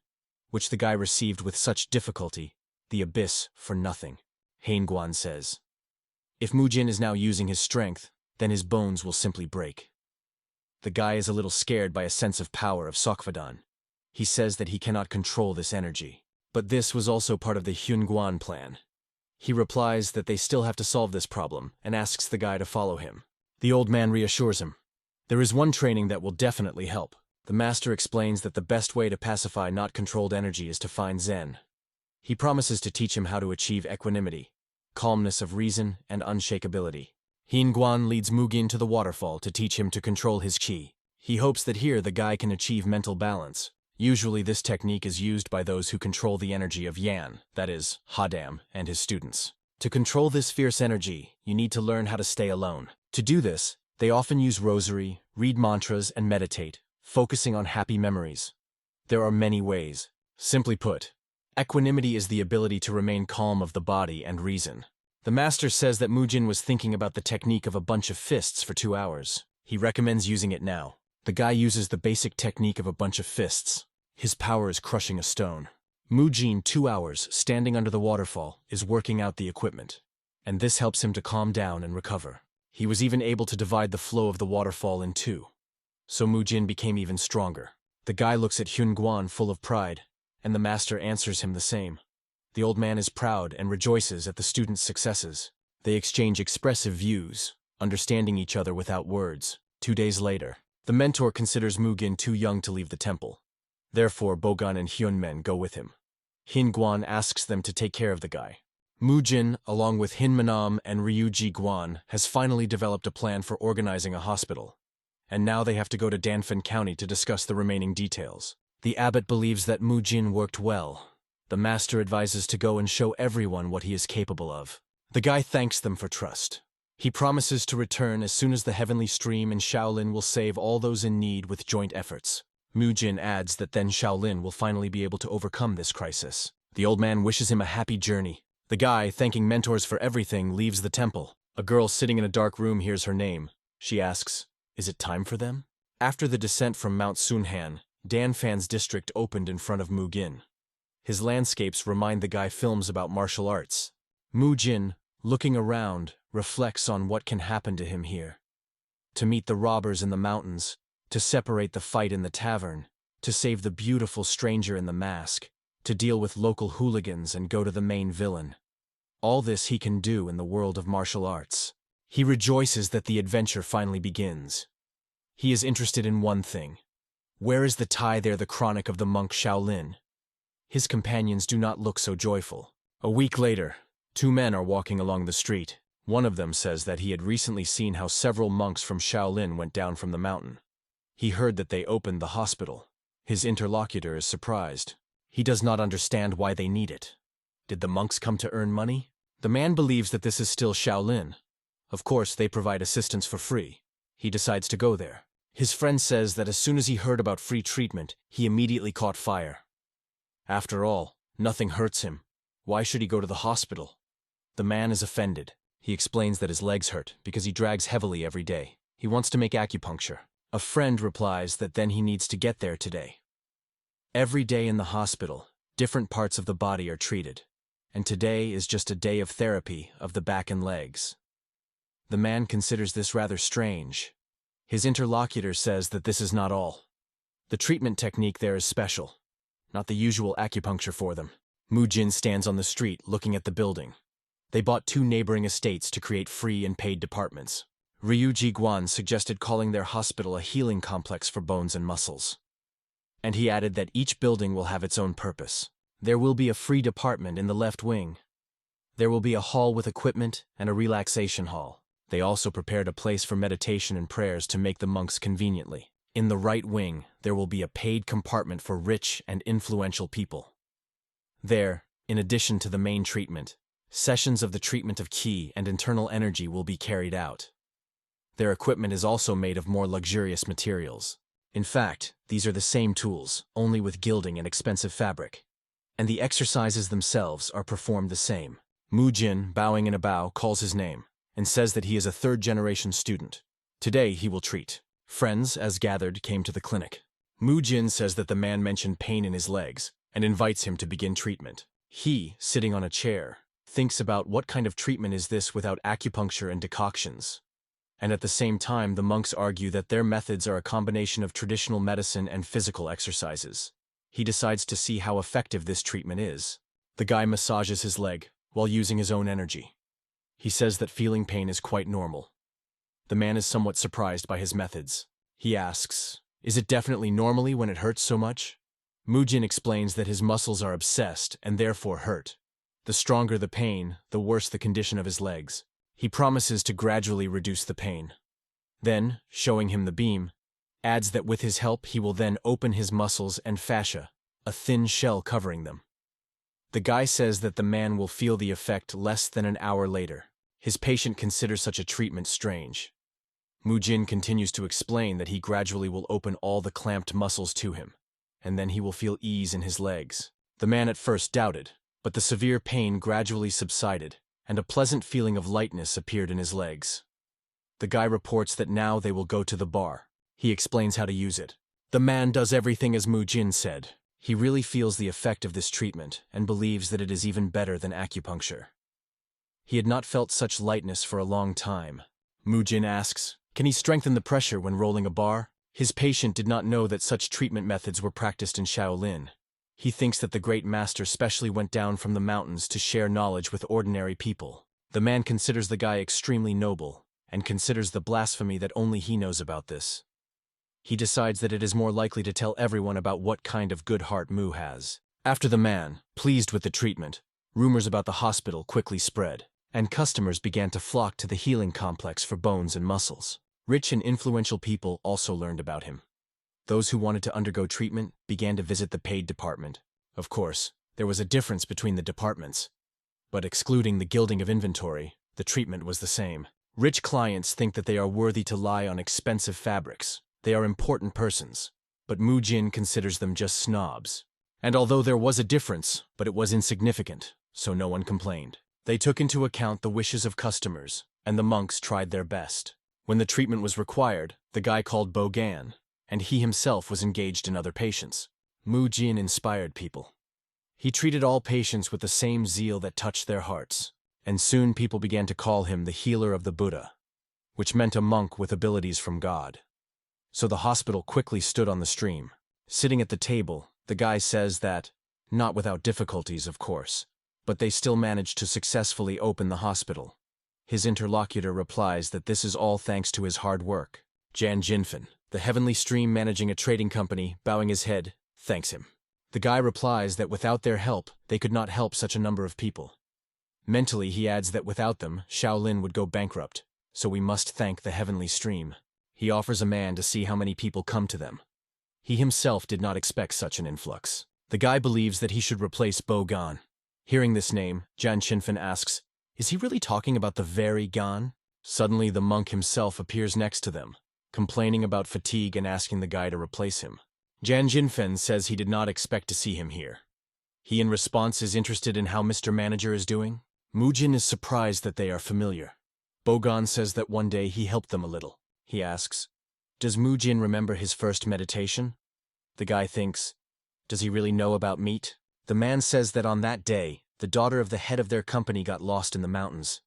which the guy received with such difficulty, the abyss, for nothing. Hainguan says. If Mujin is now using his strength, then his bones will simply break. The guy is a little scared by a sense of power of Sokvadan. He says that he cannot control this energy. But this was also part of the Hyunguan plan. He replies that they still have to solve this problem and asks the guy to follow him. The old man reassures him. There is one training that will definitely help. The master explains that the best way to pacify not controlled energy is to find Zen. He promises to teach him how to achieve equanimity, calmness of reason, and unshakability. Hyunguan leads Mugin to the waterfall to teach him to control his chi. He hopes that here the guy can achieve mental balance. Usually this technique is used by those who control the energy of Yan, that is, Hadam, and his students. To control this fierce energy, you need to learn how to stay alone. To do this, they often use rosary, read mantras, and meditate, focusing on happy memories. There are many ways. Simply put, equanimity is the ability to remain calm of the body and reason. The master says that Mujin was thinking about the technique of a bunch of fists for 2 hours. He recommends using it now. The guy uses the basic technique of a bunch of fists. His power is crushing a stone. Mujin, 2 hours, standing under the waterfall, is working out the equipment, and this helps him to calm down and recover. He was even able to divide the flow of the waterfall in 2. So Mujin became even stronger. The guy looks at Hyunguan full of pride, and the master answers him the same. The old man is proud and rejoices at the student's successes. They exchange expressive views, understanding each other without words. 2 days later, the mentor considers Mugin too young to leave the temple. Therefore, Boan and Hyunmen go with him. Hyunguan asks them to take care of the guy. Mujin, along with Hinmanam and Ryuji Guan, has finally developed a plan for organizing a hospital, and now they have to go to Danfen County to discuss the remaining details. The abbot believes that Mujin worked well. The master advises to go and show everyone what he is capable of. The guy thanks them for trust. He promises to return as soon as the heavenly stream and Shaolin will save all those in need with joint efforts. Mujin adds that then Shaolin will finally be able to overcome this crisis. The old man wishes him a happy journey. The guy, thanking mentors for everything, leaves the temple. A girl sitting in a dark room hears her name. She asks, "Is it time for them?" After the descent from Mount Sunhan, Danfan's district opened in front of Mugin. His landscapes remind the guy films about martial arts. Mujin, looking around, reflects on what can happen to him here. To meet the robbers in the mountains, to separate the fight in the tavern, to save the beautiful stranger in the mask, to deal with local hooligans and go to the main villain. All this he can do in the world of martial arts. He rejoices that the adventure finally begins. He is interested in one thing. Where is the tie there, the chronic of the monk Shaolin? His companions do not look so joyful. A week later, 2 men are walking along the street. One of them says that he had recently seen how several monks from Shaolin went down from the mountain. He heard that they opened the hospital. His interlocutor is surprised. He does not understand why they need it. Did the monks come to earn money? The man believes that this is still Shaolin. Of course, they provide assistance for free. He decides to go there. His friend says that as soon as he heard about free treatment, he immediately caught fire. After all, nothing hurts him. Why should he go to the hospital? The man is offended. He explains that his legs hurt because he drags heavily every day. He wants to make acupuncture. A friend replies that then he needs to get there today. Every day in the hospital, different parts of the body are treated, and today is just a day of therapy of the back and legs. The man considers this rather strange. His interlocutor says that this is not all. The treatment technique there is special, not the usual acupuncture for them. Mujin stands on the street looking at the building. They bought 2 neighboring estates to create free and paid departments. Ryuji Guan suggested calling their hospital a healing complex for bones and muscles. And he added that each building will have its own purpose. There will be a free department in the left wing. There will be a hall with equipment and a relaxation hall. They also prepared a place for meditation and prayers to make the monks conveniently. In the right wing, there will be a paid compartment for rich and influential people. There, in addition to the main treatment, sessions of the treatment of ki and internal energy will be carried out. Their equipment is also made of more luxurious materials. In fact, these are the same tools, only with gilding and expensive fabric. And the exercises themselves are performed the same. Mujin, bowing in a bow, calls his name, and says that he is a 3rd-generation student. Today he will treat. Friends, as gathered, came to the clinic. Mujin says that the man mentioned pain in his legs, and invites him to begin treatment. He, sitting on a chair, thinks about what kind of treatment is this without acupuncture and decoctions. And at the same time, the monks argue that their methods are a combination of traditional medicine and physical exercises. He decides to see how effective this treatment is. The guy massages his leg while using his own energy. He says that feeling pain is quite normal. The man is somewhat surprised by his methods. He asks, "Is it definitely normally when it hurts so much?" Mujin explains that his muscles are obsessed and therefore hurt. The stronger the pain, the worse the condition of his legs. He promises to gradually reduce the pain. Then, showing him the beam, adds that with his help he will then open his muscles and fascia, a thin shell covering them. The guy says that the man will feel the effect less than an hour later. His patient considers such a treatment strange. Mujin continues to explain that he gradually will open all the clamped muscles to him, and then he will feel ease in his legs. The man at first doubted, but the severe pain gradually subsided, and a pleasant feeling of lightness appeared in his legs. The guy reports that now they will go to the bar. He explains how to use it. The man does everything as Mujin said. He really feels the effect of this treatment and believes that it is even better than acupuncture. He had not felt such lightness for a long time. Mujin asks, can he strengthen the pressure when rolling a bar? His patient did not know that such treatment methods were practiced in Shaolin. He thinks that the great master specially went down from the mountains to share knowledge with ordinary people. The man considers the guy extremely noble, and considers the blasphemy that only he knows about this. He decides that it is more likely to tell everyone about what kind of good heart Mu has. After the man, pleased with the treatment, rumors about the hospital quickly spread, and customers began to flock to the healing complex for bones and muscles. Rich and influential people also learned about him. Those who wanted to undergo treatment began to visit the paid department. Of course, there was a difference between the departments, but excluding the gilding of inventory, the treatment was the same. Rich clients think that they are worthy to lie on expensive fabrics. They are important persons, but Mujin considers them just snobs. And although there was a difference, but it was insignificant, so no one complained. They took into account the wishes of customers, and the monks tried their best. When the treatment was required, the guy called Boan, and he himself was engaged in other patients. Mujin inspired people. He treated all patients with the same zeal that touched their hearts, and soon people began to call him the healer of the Buddha, which meant a monk with abilities from God. So the hospital quickly stood on the stream. Sitting at the table, the guy says that, not without difficulties of course, but they still managed to successfully open the hospital. His interlocutor replies that this is all thanks to his hard work. Jan Jinfen, the heavenly stream managing a trading company, bowing his head, thanks him. The guy replies that without their help, they could not help such a number of people. Mentally, he adds that without them, Shaolin would go bankrupt, so we must thank the heavenly stream. He offers a man to see how many people come to them. He himself did not expect such an influx. The guy believes that he should replace Boan. Hearing this name, Jan Shinfen asks, Is he really talking about the very Gan? Suddenly, the monk himself appears next to them, complaining about fatigue and asking the guy to replace him. Jan Jinfen says he did not expect to see him here. He, in response, is interested in how Mr. Manager is doing. Mujin is surprised that they are familiar. Boan says that one day he helped them a little. He asks, "Does Mujin remember his first meditation?" The guy thinks, "Does he really know about meat?" The man says that on that day, the daughter of the head of their company got lost in the mountains.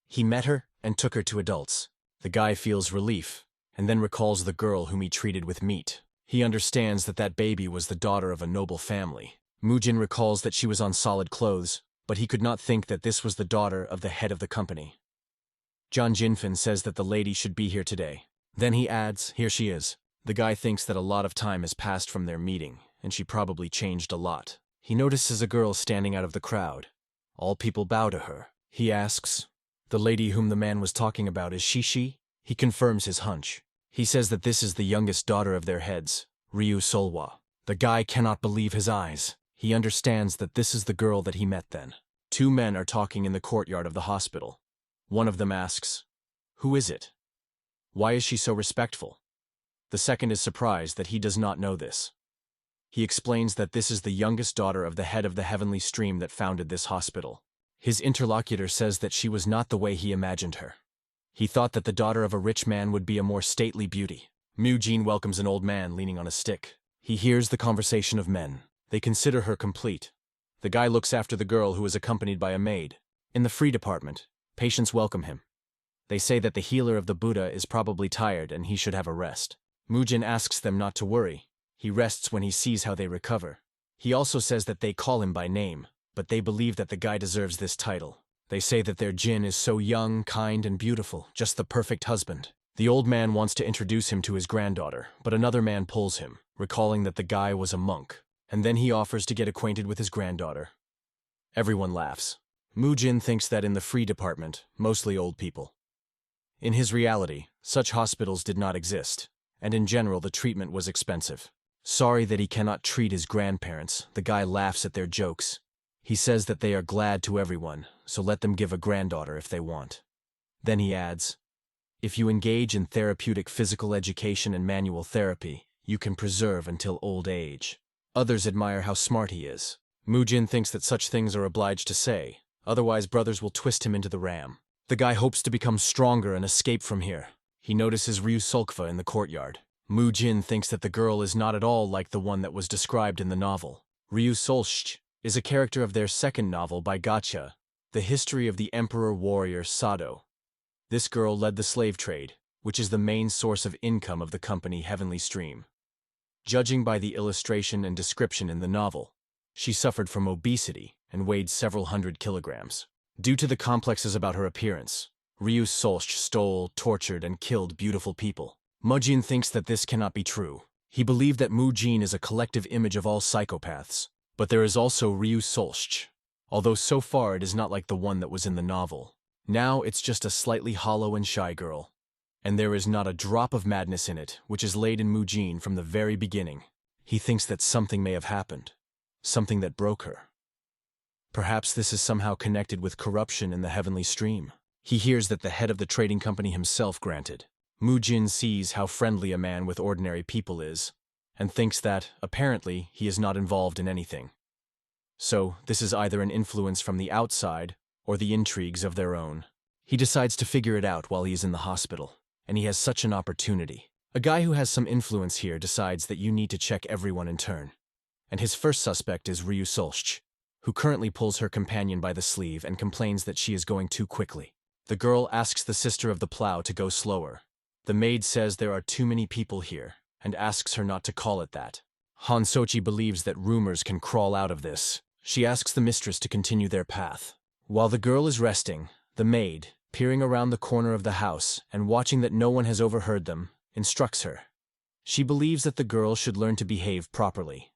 He met her and took her to adults. The guy feels relief, and then recalls the girl whom he treated with meat. He understands that that baby was the daughter of a noble family. Mujin recalls that she was on solid clothes, but he could not think that this was the daughter of the head of the company. John Jinfen says that the lady should be here today. Then he adds, "Here she is." The guy thinks that a lot of time has passed from their meeting, and she probably changed a lot. He notices a girl standing out of the crowd. All people bow to her. He asks, "The lady whom the man was talking about, is she?" He confirms his hunch. He says that this is the youngest daughter of their heads, Ryu Solwa. The guy cannot believe his eyes. He understands that this is the girl that he met then. Two men are talking in the courtyard of the hospital. One of them asks, "Who is it? Why is she so respectful?" The second is surprised that he does not know this. He explains that this is the youngest daughter of the head of the heavenly stream that founded this hospital. His interlocutor says that she was not the way he imagined her. He thought that the daughter of a rich man would be a more stately beauty. Mujin welcomes an old man leaning on a stick. He hears the conversation of men. They consider her complete. The guy looks after the girl who is accompanied by a maid. In the free department, patients welcome him. They say that the healer of the Buddha is probably tired and he should have a rest. Mujin asks them not to worry. He rests when he sees how they recover. He also says that they call him by name, but they believe that the guy deserves this title. They say that their Jin is so young, kind, and beautiful, just the perfect husband. The old man wants to introduce him to his granddaughter, but another man pulls him, recalling that the guy was a monk, and then he offers to get acquainted with his granddaughter. Everyone laughs. Mujin thinks that in the free department, mostly old people. In his reality, such hospitals did not exist, and in general the treatment was expensive. Sorry that he cannot treat his grandparents, the guy laughs at their jokes. He says that they are glad to everyone, so let them give a granddaughter if they want. Then he adds, "If you engage in therapeutic physical education and manual therapy, you can preserve until old age." Others admire how smart he is. Mujin thinks that such things are obliged to say, otherwise brothers will twist him into the ram. The guy hopes to become stronger and escape from here. He notices Ryu Solkva in the courtyard. Mujin thinks that the girl is not at all like the one that was described in the novel. Ryu Solsh is a character of their second novel by Gacha, The History of the Emperor Warrior Sado. This girl led the slave trade, which is the main source of income of the company Heavenly Stream. Judging by the illustration and description in the novel, she suffered from obesity and weighed several hundred kilograms. Due to the complexes about her appearance, Ryu Solsh stole, tortured, and killed beautiful people. Mujin thinks that this cannot be true. He believed that Mujin is a collective image of all psychopaths, but there is also Ryu Solsh, although so far it is not like the one that was in the novel. Now it's just a slightly hollow and shy girl, and there is not a drop of madness in it, which is laid in Mujin from the very beginning. He thinks that something may have happened, something that broke her. Perhaps this is somehow connected with corruption in the heavenly stream. He hears that the head of the trading company himself granted. Mujin sees how friendly a man with ordinary people is, and thinks that, apparently, he is not involved in anything. So, this is either an influence from the outside, or the intrigues of their own. He decides to figure it out while he is in the hospital, and he has such an opportunity. A guy who has some influence here decides that you need to check everyone in turn. And his first suspect is Ryu Solsh, who currently pulls her companion by the sleeve and complains that she is going too quickly. The girl asks the sister of the plow to go slower. The maid says there are too many people here, and asks her not to call it that. Hansochi believes that rumors can crawl out of this. She asks the mistress to continue their path. While the girl is resting, the maid, peering around the corner of the house and watching that no one has overheard them, instructs her. She believes that the girl should learn to behave properly.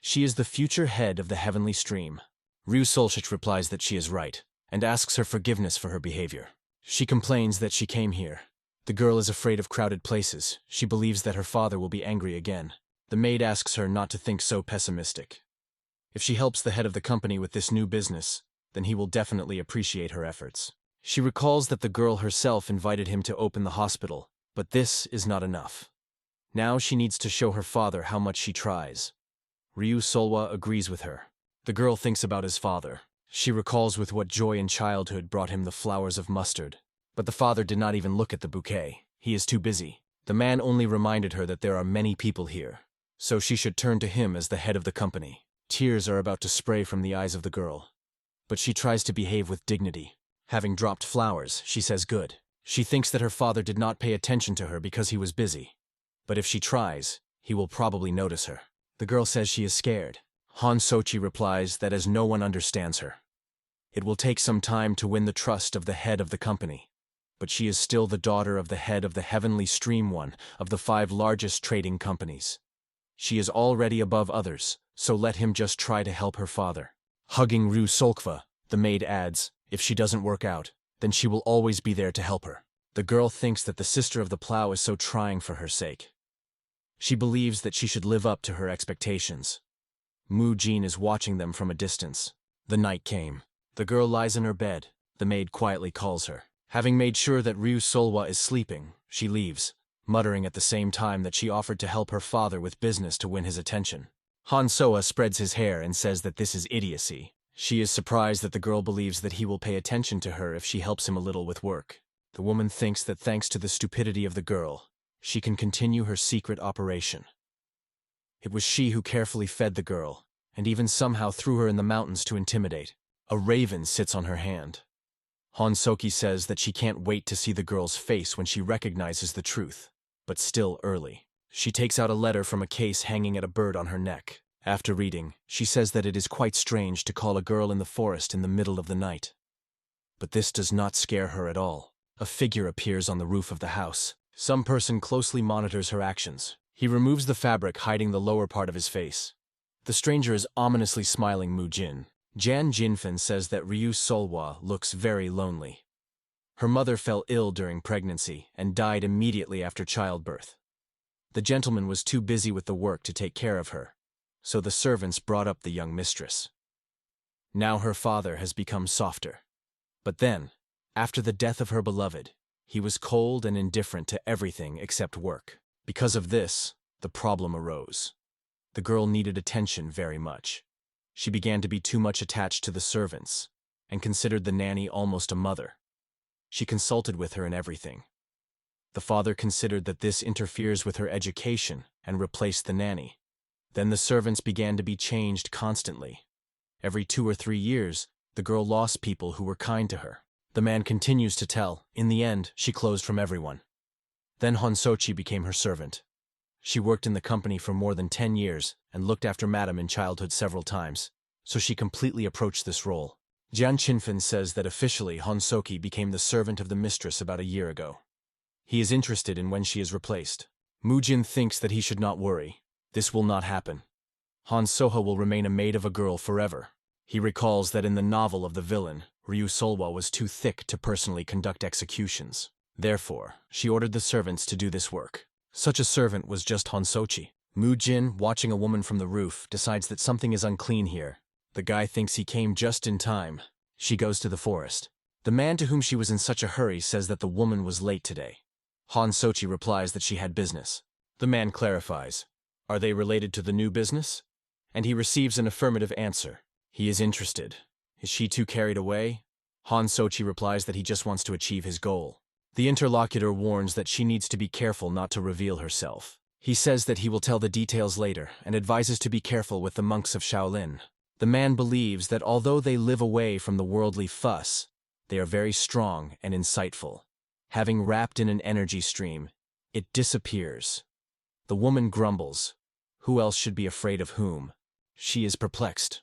She is the future head of the heavenly stream. Ryu Solshich replies that she is right, and asks her forgiveness for her behavior. She complains that she came here. The girl is afraid of crowded places. She believes that her father will be angry again. The maid asks her not to think so pessimistic. If she helps the head of the company with this new business, then he will definitely appreciate her efforts. She recalls that the girl herself invited him to open the hospital, but this is not enough. Now she needs to show her father how much she tries. Ryu Solwa agrees with her. The girl thinks about his father. She recalls with what joy in childhood brought him the flowers of mustard. But the father did not even look at the bouquet. He is too busy. The man only reminded her that there are many people here, so she should turn to him as the head of the company. Tears are about to spray from the eyes of the girl. But she tries to behave with dignity. Having dropped flowers, she says good. She thinks that her father did not pay attention to her because he was busy. But if she tries, he will probably notice her. The girl says she is scared. Han Sochi replies that as no one understands her. It will take some time to win the trust of the head of the company. But she is still the daughter of the head of the Heavenly Stream, one of the 5 largest trading companies. She is already above others, so let him just try to help her father. Hugging Ryu Solkva, the maid adds, if she doesn't work out, then she will always be there to help her. The girl thinks that the sister of the plow is so trying for her sake. She believes that she should live up to her expectations. Mujin is watching them from a distance. The night came. The girl lies in her bed. The maid quietly calls her. Having made sure that Ryu Solwa is sleeping, she leaves, muttering at the same time that she offered to help her father with business to win his attention. Han Soa spreads his hair and says that this is idiocy. She is surprised that the girl believes that he will pay attention to her if she helps him a little with work. The woman thinks that thanks to the stupidity of the girl, she can continue her secret operation. It was she who carefully fed the girl, and even somehow threw her in the mountains to intimidate. A raven sits on her hand. Han Soki says that she can't wait to see the girl's face when she recognizes the truth, but still early. She takes out a letter from a case hanging at a bird on her neck. After reading, she says that it is quite strange to call a girl in the forest in the middle of the night. But this does not scare her at all. A figure appears on the roof of the house. Some person closely monitors her actions. He removes the fabric hiding the lower part of his face. The stranger is ominously smiling Mujin. Jan Jinfen says that Ryu Solwa looks very lonely. Her mother fell ill during pregnancy and died immediately after childbirth. The gentleman was too busy with the work to take care of her, so the servants brought up the young mistress. Now her father has become softer. But then, after the death of her beloved, he was cold and indifferent to everything except work. Because of this, the problem arose. The girl needed attention very much. She began to be too much attached to the servants, and considered the nanny almost a mother. She consulted with her in everything. The father considered that this interferes with her education and replaced the nanny. Then the servants began to be changed constantly. Every 2 or 3 years, the girl lost people who were kind to her. The man continues to tell. In the end, she closed from everyone. Then Honsochi became her servant. She worked in the company for more than 10 years and looked after Madam in childhood several times, so she completely approached this role. Jian Qinfen says that officially Honsoki became the servant of the mistress about a year ago. He is interested in when she is replaced. Mujin thinks that he should not worry. This will not happen. Han Soha will remain a maid of a girl forever. He recalls that in the novel of the villain, Ryu Solwa was too thick to personally conduct executions. Therefore, she ordered the servants to do this work. Such a servant was just Honsochi. Mujin, watching a woman from the roof, decides that something is unclean here. The guy thinks he came just in time. She goes to the forest. The man to whom she was in such a hurry says that the woman was late today. Honsochi replies that she had business. The man clarifies, "Are they related to the new business?" And he receives an affirmative answer. He is interested. Is she too carried away? Honsochi replies that he just wants to achieve his goal. The interlocutor warns that she needs to be careful not to reveal herself. He says that he will tell the details later and advises to be careful with the monks of Shaolin. The man believes that although they live away from the worldly fuss, they are very strong and insightful. Having wrapped in an energy stream, it disappears. The woman grumbles. Who else should be afraid of whom? She is perplexed.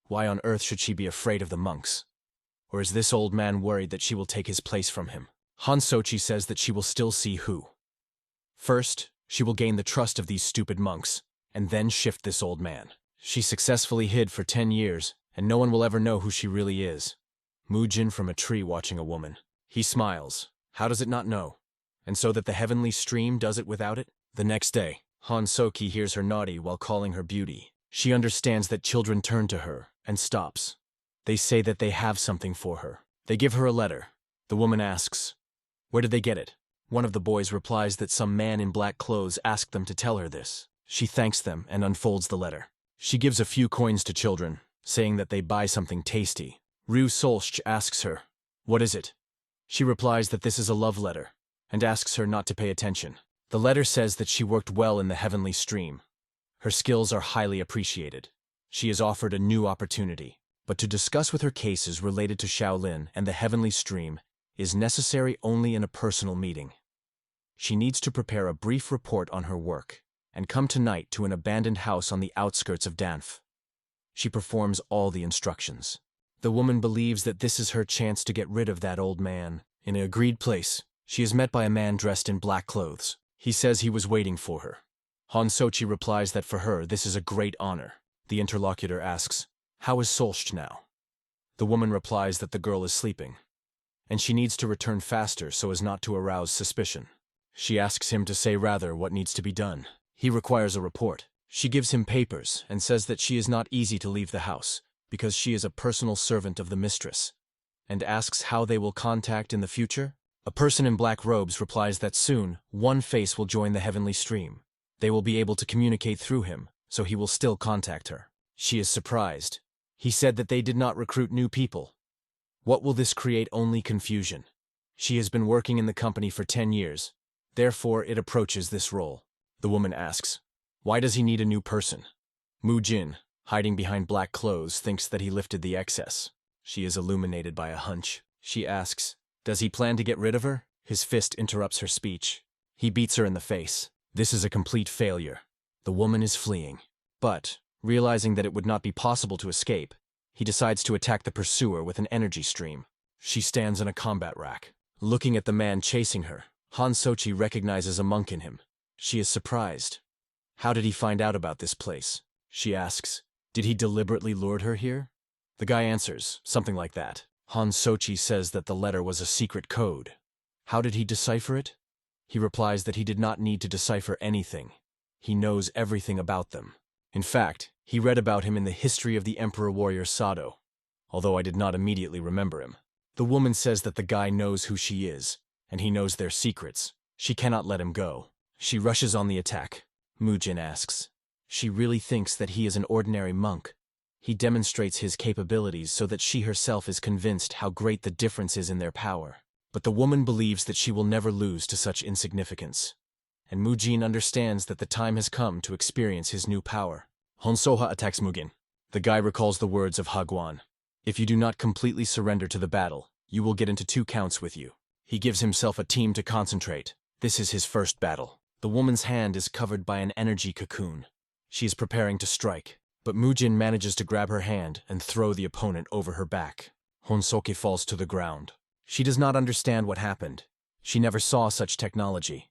Why on earth should she be afraid of the monks? Or is this old man worried that she will take his place from him? Honsochi says that she will still see who. First, she will gain the trust of these stupid monks, and then shift this old man. She successfully hid for 10 years, and no one will ever know who she really is. Mujin from a tree watching a woman. He smiles. How does it not know? And so that the heavenly stream does it without it? The next day, Honsoki hears her naughty while calling her beauty. She understands that children turn to her, and stops. They say that they have something for her. They give her a letter. The woman asks, "Where did they get it?" One of the boys replies that some man in black clothes asked them to tell her this. She thanks them and unfolds the letter. She gives a few coins to children, saying that they buy something tasty. Ryu Solch asks her, "What is it?" She replies that this is a love letter, and asks her not to pay attention. The letter says that she worked well in the heavenly stream. Her skills are highly appreciated. She is offered a new opportunity, but to discuss with her cases related to Shaolin and the heavenly stream is necessary only in a personal meeting. She needs to prepare a brief report on her work and come tonight to an abandoned house on the outskirts of Danf. She performs all the instructions. The woman believes that this is her chance to get rid of that old man. In an agreed place, she is met by a man dressed in black clothes. He says he was waiting for her. Hansochi replies that for her this is a great honor. The interlocutor asks, "How is Solch now?" The woman replies that the girl is sleeping, and she needs to return faster so as not to arouse suspicion. She asks him to say rather what needs to be done. He requires a report. She gives him papers and says that she is not easy to leave the house because she is a personal servant of the mistress, and asks how they will contact in the future. A person in black robes replies that soon one face will join the heavenly stream. They will be able to communicate through him, so he will still contact her. She is surprised. He said that they did not recruit new people. What will this create? Only confusion. She has been working in the company for 10 years. Therefore, it approaches this role. The woman asks, "Why does he need a new person?" Mujin, hiding behind black clothes, thinks that he lifted the excess. She is illuminated by a hunch. She asks, "Does he plan to get rid of her?" His fist interrupts her speech. He beats her in the face. This is a complete failure. The woman is fleeing. But, realizing that it would not be possible to escape, he decides to attack the pursuer with an energy stream. She stands in a combat rack. Looking at the man chasing her, Hansochi recognizes a monk in him. She is surprised. How did he find out about this place? She asks, "Did he deliberately lure her here?" The guy answers, something like that. Hansochi says that the letter was a secret code. How did he decipher it? He replies that he did not need to decipher anything. He knows everything about them. In fact, he read about him in the history of the Emperor Warrior Sado, although I did not immediately remember him. The woman says that the guy knows who she is, and he knows their secrets. She cannot let him go. She rushes on the attack. Mujin asks. She really thinks that he is an ordinary monk. He demonstrates his capabilities so that she herself is convinced how great the difference is in their power. But the woman believes that she will never lose to such insignificance. And Mujin understands that the time has come to experience his new power. Honsoha attacks Mujin. The guy recalls the words of Hagwan. "If you do not completely surrender to the battle, you will get into 2 counts with you." He gives himself a team to concentrate. This is his first battle. The woman's hand is covered by an energy cocoon. She is preparing to strike, but Mujin manages to grab her hand and throw the opponent over her back. Honsoke falls to the ground. She does not understand what happened. She never saw such technology.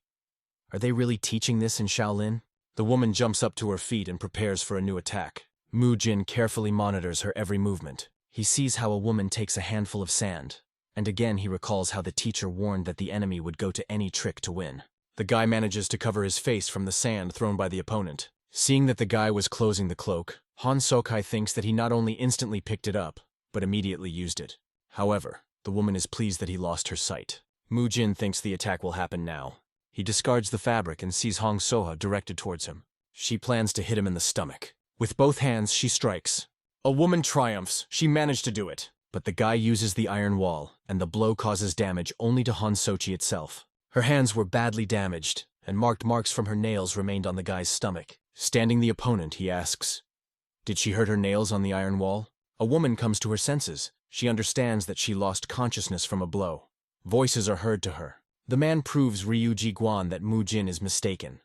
Are they really teaching this in Shaolin? The woman jumps up to her feet and prepares for a new attack. Mujin carefully monitors her every movement. He sees how a woman takes a handful of sand, and again he recalls how the teacher warned that the enemy would go to any trick to win. The guy manages to cover his face from the sand thrown by the opponent. Seeing that the guy was closing the cloak, Hansokai thinks that he not only instantly picked it up, but immediately used it. However, the woman is pleased that he lost her sight. Mujin thinks the attack will happen now. He discards the fabric and sees Hong Soha directed towards him. She plans to hit him in the stomach. With both hands, she strikes. A woman triumphs. She managed to do it. But the guy uses the iron wall, and the blow causes damage only to Hansochi itself. Her hands were badly damaged, and marked marks from her nails remained on the guy's stomach. Standing the opponent, he asks, "Did she hurt her nails on the iron wall?" A woman comes to her senses. She understands that she lost consciousness from a blow. Voices are heard to her. The man proves Ryuji Guan that Mujin is mistaken.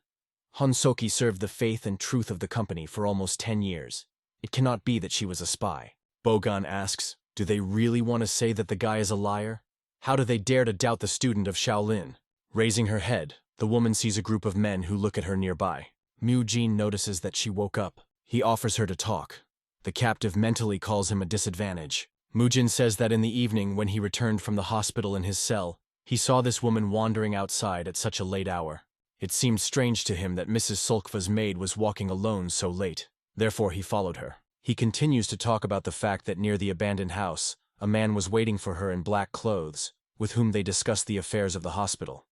Hansoki served the faith and truth of the company for almost 10 years. It cannot be that she was a spy. Boan asks, "Do they really want to say that the guy is a liar? How do they dare to doubt the student of Shaolin?" Raising her head, the woman sees a group of men who look at her nearby. Mujin notices that she woke up. He offers her to talk. The captive mentally calls him a disadvantage. Mujin says that in the evening when he returned from the hospital in his cell, he saw this woman wandering outside at such a late hour. It seemed strange to him that Mrs. Sulkva's maid was walking alone so late. Therefore he followed her. He continues to talk about the fact that near the abandoned house, a man was waiting for her in black clothes, with whom they discussed the affairs of the hospital.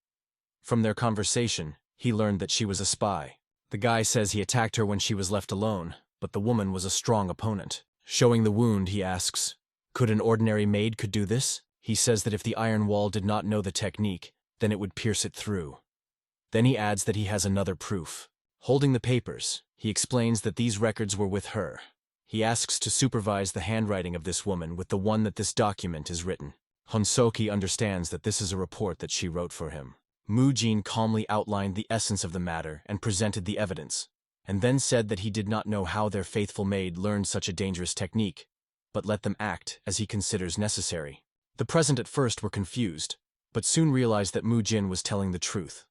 From their conversation, he learned that she was a spy. The guy says he attacked her when she was left alone, but the woman was a strong opponent. Showing the wound, he asks, "Could an ordinary maid could do this?" He says that if the iron wall did not know the technique, then it would pierce it through. Then he adds that he has another proof. Holding the papers, he explains that these records were with her. He asks to supervise the handwriting of this woman with the one that this document is written. Honsoki understands that this is a report that she wrote for him. Mujin calmly outlined the essence of the matter and presented the evidence, and then said that he did not know how their faithful maid learned such a dangerous technique, but let them act as he considers necessary. The present at first were confused, but soon realized that Mujin was telling the truth.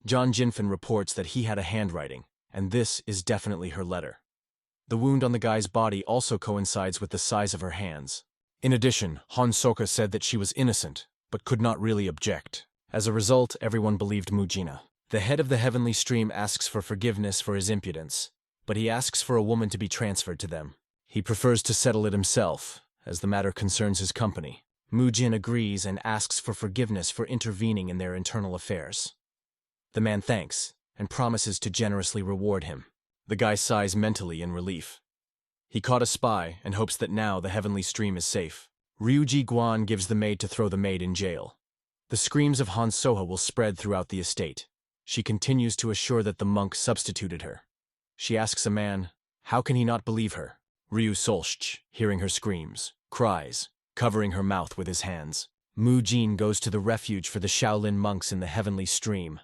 John Jinfin reports that he had a handwriting, and this is definitely her letter. The wound on the guy's body also coincides with the size of her hands. In addition, Honsoka said that she was innocent, but could not really object. As a result, everyone believed Mujina. The head of the heavenly stream asks for forgiveness for his impudence, but he asks for a woman to be transferred to them. He prefers to settle it himself, as the matter concerns his company. Mujin agrees and asks for forgiveness for intervening in their internal affairs. The man thanks and promises to generously reward him. The guy sighs mentally in relief. He caught a spy and hopes that now the heavenly stream is safe. Ryuji Guan gives the maid to throw the maid in jail. The screams of Hansoha will spread throughout the estate. She continues to assure that the monk substituted her. She asks a man, how can he not believe her? Ryu Solch, hearing her screams, cries, covering her mouth with his hands. Mujin goes to the refuge for the Shaolin monks in the heavenly stream.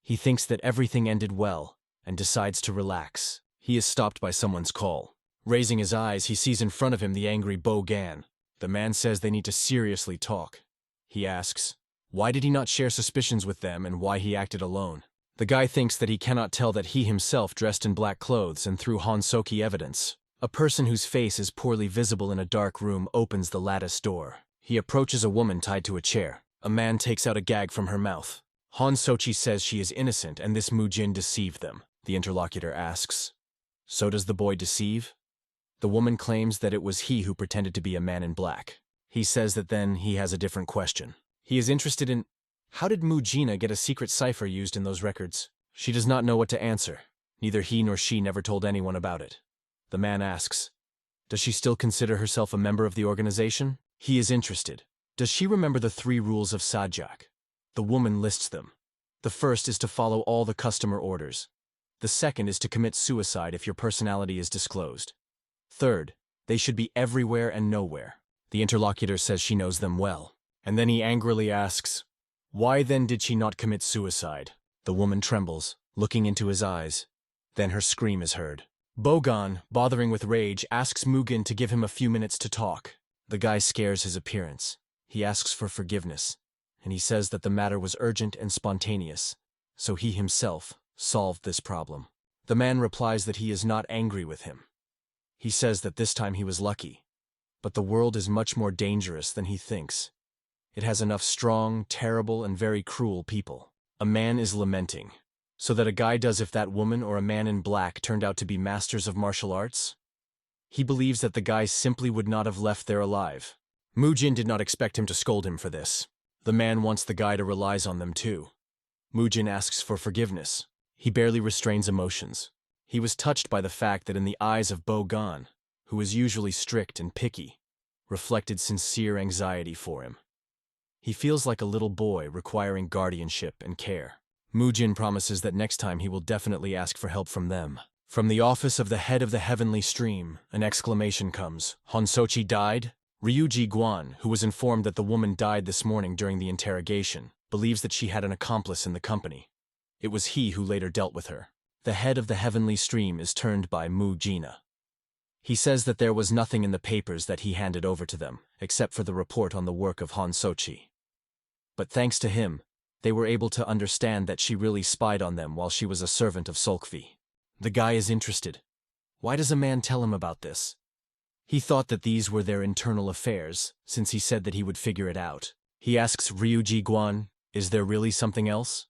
He thinks that everything ended well and decides to relax. He is stopped by someone's call. Raising his eyes, he sees in front of him the angry Boan. The man says they need to seriously talk. He asks, why did he not share suspicions with them and why he acted alone? The guy thinks that he cannot tell that he himself dressed in black clothes and threw Honsoki evidence. A person whose face is poorly visible in a dark room opens the lattice door. He approaches a woman tied to a chair. A man takes out a gag from her mouth. Honsochi says she is innocent and this Mujin deceived them. The interlocutor asks, so does the boy deceive? The woman claims that it was he who pretended to be a man in black. He says that then he has a different question. He is interested in, how did Mujina get a secret cipher used in those records? She does not know what to answer. Neither he nor she never told anyone about it. The man asks, does she still consider herself a member of the organization? He is interested. Does she remember the 3 rules of Sajak? The woman lists them. The first is to follow all the customer orders. The second is to commit suicide if your personality is disclosed. Third, they should be everywhere and nowhere. The interlocutor says she knows them well. And then he angrily asks, why then did she not commit suicide? The woman trembles, looking into his eyes. Then her scream is heard. Boan, bothering with rage, asks Mugen to give him a few minutes to talk. The guy scares his appearance. He asks for forgiveness, and he says that the matter was urgent and spontaneous, so he himself solved this problem. The man replies that he is not angry with him. He says that this time he was lucky, but the world is much more dangerous than he thinks. It has enough strong, terrible, and very cruel people. A man is lamenting, so that a guy does if that woman or a man in black turned out to be masters of martial arts? He believes that the guy simply would not have left there alive. Mujin did not expect him to scold him for this. The man wants the guy to rely on them too. Mujin asks for forgiveness. He barely restrains emotions. He was touched by the fact that in the eyes of Boan, who is usually strict and picky, reflected sincere anxiety for him. He feels like a little boy requiring guardianship and care. Mujin promises that next time he will definitely ask for help from them. From the office of the head of the heavenly stream, an exclamation comes. Honsochi died? Ryuji Guan, who was informed that the woman died this morning during the interrogation, believes that she had an accomplice in the company. It was he who later dealt with her. The head of the heavenly stream is turned by Mujina. He says that there was nothing in the papers that he handed over to them, except for the report on the work of Honsochi. But thanks to him, they were able to understand that she really spied on them while she was a servant of Solkvi. The guy is interested. Why does a man tell him about this? He thought that these were their internal affairs, since he said that he would figure it out. He asks Ryuji Guan, is there really something else?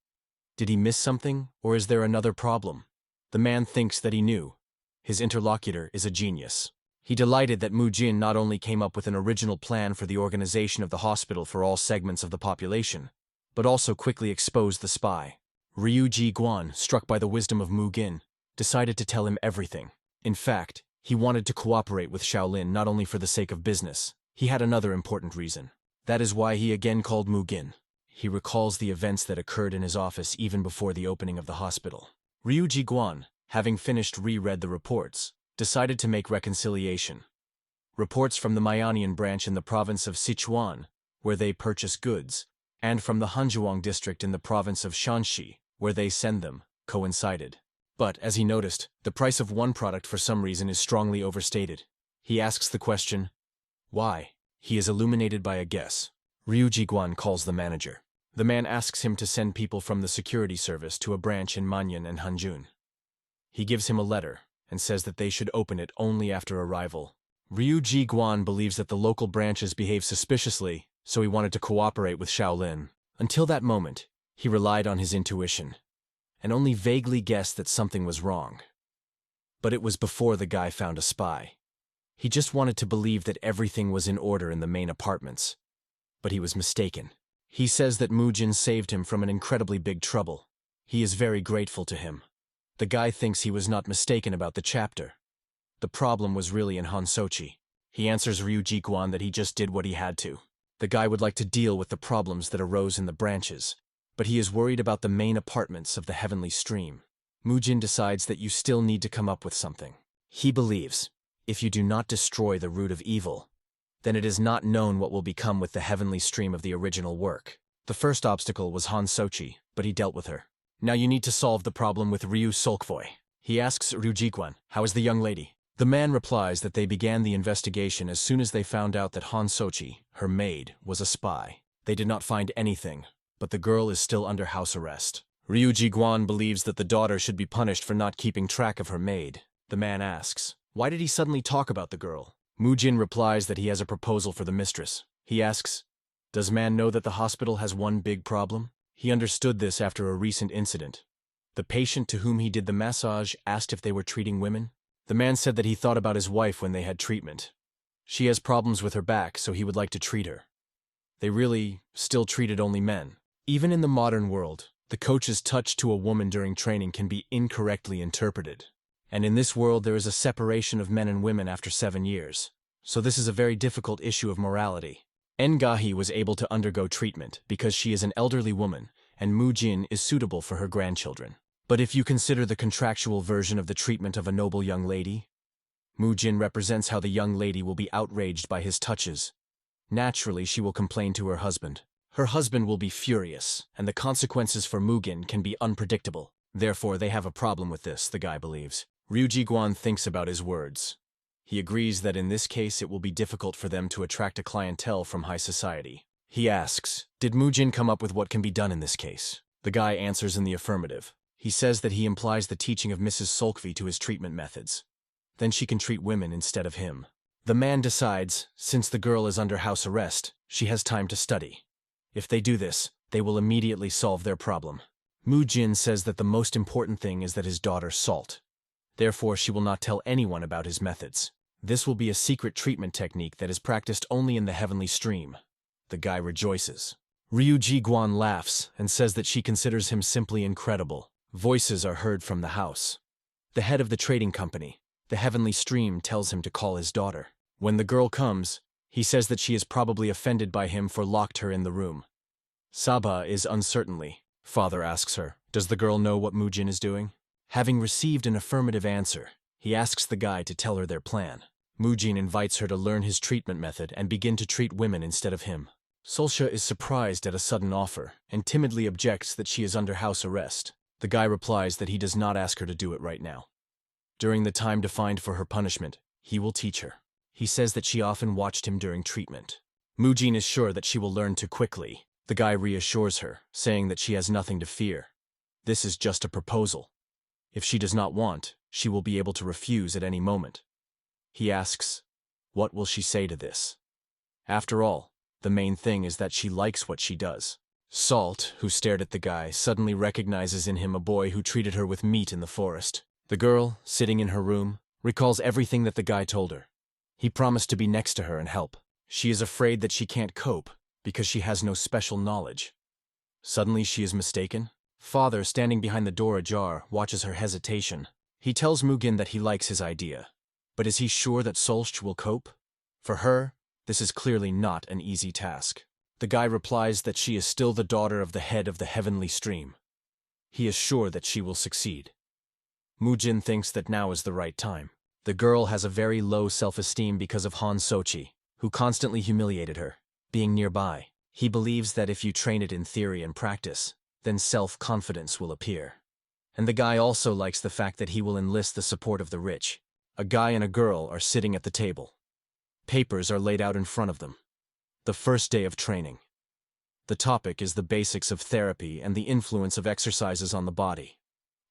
Did he miss something, or is there another problem? The man thinks that he knew. His interlocutor is a genius. He delighted that Mujin not only came up with an original plan for the organization of the hospital for all segments of the population, but also quickly exposed the spy. Ryuji Guan, struck by the wisdom of Mujin, decided to tell him everything. In fact, he wanted to cooperate with Shaolin not only for the sake of business. He had another important reason. That is why he again called Mujin. He recalls the events that occurred in his office even before the opening of the hospital. Ryuji Guan, having finished reread the reports, decided to make reconciliation. Reports from the Mianian branch in the province of Sichuan, where they purchase goods, and from the Hanzhuang district in the province of Shanxi, where they send them, coincided. But, as he noticed, the price of one product for some reason is strongly overstated. He asks the question, why? He is illuminated by a guess. Ryuji Guan calls the manager. The man asks him to send people from the security service to a branch in Manyan and Hanjun. He gives him a letter and says that they should open it only after arrival. Ryuji Guan believes that the local branches behave suspiciously, so he wanted to cooperate with Shaolin. Until that moment, he relied on his intuition, and only vaguely guessed that something was wrong. But it was before the guy found a spy. He just wanted to believe that everything was in order in the main apartments. But he was mistaken. He says that Mujin saved him from an incredibly big trouble. He is very grateful to him. The guy thinks he was not mistaken about the chapter. The problem was really in Hansochi. He answers Ryuji Guan that he just did what he had to. The guy would like to deal with the problems that arose in the branches, but he is worried about the main apartments of the heavenly stream. Mujin decides that you still need to come up with something. He believes, if you do not destroy the root of evil, then it is not known what will become with the heavenly stream of the original work. The first obstacle was Hansochi, but he dealt with her. Now you need to solve the problem with Ryu Solkvoy. He asks Ryuji Guan, how is the young lady? The man replies that they began the investigation as soon as they found out that Hansochi, her maid, was a spy. They did not find anything, but the girl is still under house arrest. Ryuji Guan believes that the daughter should be punished for not keeping track of her maid. The man asks, why did he suddenly talk about the girl? Mujin replies that he has a proposal for the mistress. He asks, does man know that the hospital has one big problem? He understood this after a recent incident. The patient to whom he did the massage asked if they were treating women. The man said that he thought about his wife when they had treatment. She has problems with her back, so he would like to treat her. They really still treated only men. Even in the modern world, the coach's touch to a woman during training can be incorrectly interpreted. And in this world there is a separation of men and women after 7 years. So this is a very difficult issue of morality. Ngahi was able to undergo treatment because she is an elderly woman, and Mujin is suitable for her grandchildren. But if you consider the contractual version of the treatment of a noble young lady, Mujin represents how the young lady will be outraged by his touches. Naturally, she will complain to her husband. Her husband will be furious, and the consequences for Mujin can be unpredictable. Therefore, they have a problem with this, the guy believes. Ryuji Guan thinks about his words. He agrees that in this case it will be difficult for them to attract a clientele from high society. He asks, did Mujin come up with what can be done in this case? The guy answers in the affirmative. He says that he implies the teaching of Mrs. Solkvi to his treatment methods. Then she can treat women instead of him. The man decides, since the girl is under house arrest, she has time to study. If they do this, they will immediately solve their problem. Mujin says that the most important thing is that his daughter salt. Therefore, she will not tell anyone about his methods. This will be a secret treatment technique that is practiced only in the heavenly stream. The guy rejoices. Ryuji Guan laughs and says that she considers him simply incredible. Voices are heard from the house. The head of the trading company, the heavenly stream, tells him to call his daughter. When the girl comes, he says that she is probably offended by him for locked her in the room. Saba is uncertainly. Father asks her, does the girl know what Mujin is doing? Having received an affirmative answer, he asks the guy to tell her their plan. Mujin invites her to learn his treatment method and begin to treat women instead of him. Solsha is surprised at a sudden offer and timidly objects that she is under house arrest. The guy replies that he does not ask her to do it right now. During the time defined for her punishment, he will teach her. He says that she often watched him during treatment. Mujin is sure that she will learn too quickly. The guy reassures her, saying that she has nothing to fear. This is just a proposal. If she does not want, she will be able to refuse at any moment. He asks, what will she say to this? After all, the main thing is that she likes what she does. Salt, who stared at the guy, suddenly recognizes in him a boy who treated her with meat in the forest. The girl, sitting in her room, recalls everything that the guy told her. He promised to be next to her and help. She is afraid that she can't cope because she has no special knowledge. Suddenly she is mistaken. Father, standing behind the door ajar, watches her hesitation. He tells Mujin that he likes his idea. But is he sure that Solch will cope? For her, this is clearly not an easy task. The guy replies that she is still the daughter of the head of the heavenly stream. He is sure that she will succeed. Mujin thinks that now is the right time. The girl has a very low self-esteem because of Han Sochi, who constantly humiliated her. Being nearby, he believes that if you train it in theory and practice, then self-confidence will appear. And the guy also likes the fact that he will enlist the support of the rich. A guy and a girl are sitting at the table. Papers are laid out in front of them. The first day of training. The topic is the basics of therapy and the influence of exercises on the body,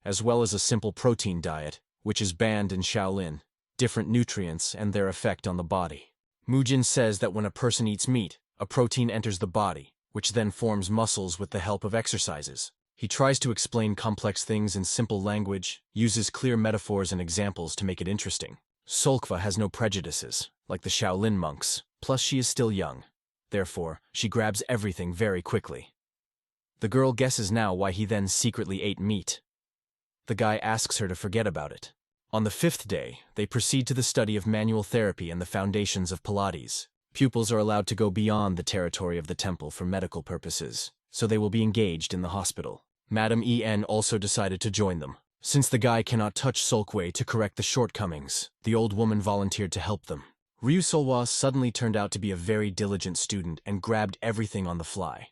as well as a simple protein diet, which is banned in Shaolin, different nutrients and their effect on the body. Mujin says that when a person eats meat, a protein enters the body, which then forms muscles with the help of exercises. He tries to explain complex things in simple language, uses clear metaphors and examples to make it interesting. Solkva has no prejudices, like the Shaolin monks, plus she is still young. Therefore, she grabs everything very quickly. The girl guesses now why he then secretly ate meat. The guy asks her to forget about it. On the 5th day, they proceed to the study of manual therapy and the foundations of Pilates. Pupils are allowed to go beyond the territory of the temple for medical purposes, so they will be engaged in the hospital. Madame En also decided to join them. Since the guy cannot touch Solkway to correct the shortcomings, the old woman volunteered to help them. Ryu Solwa suddenly turned out to be a very diligent student and grabbed everything on the fly.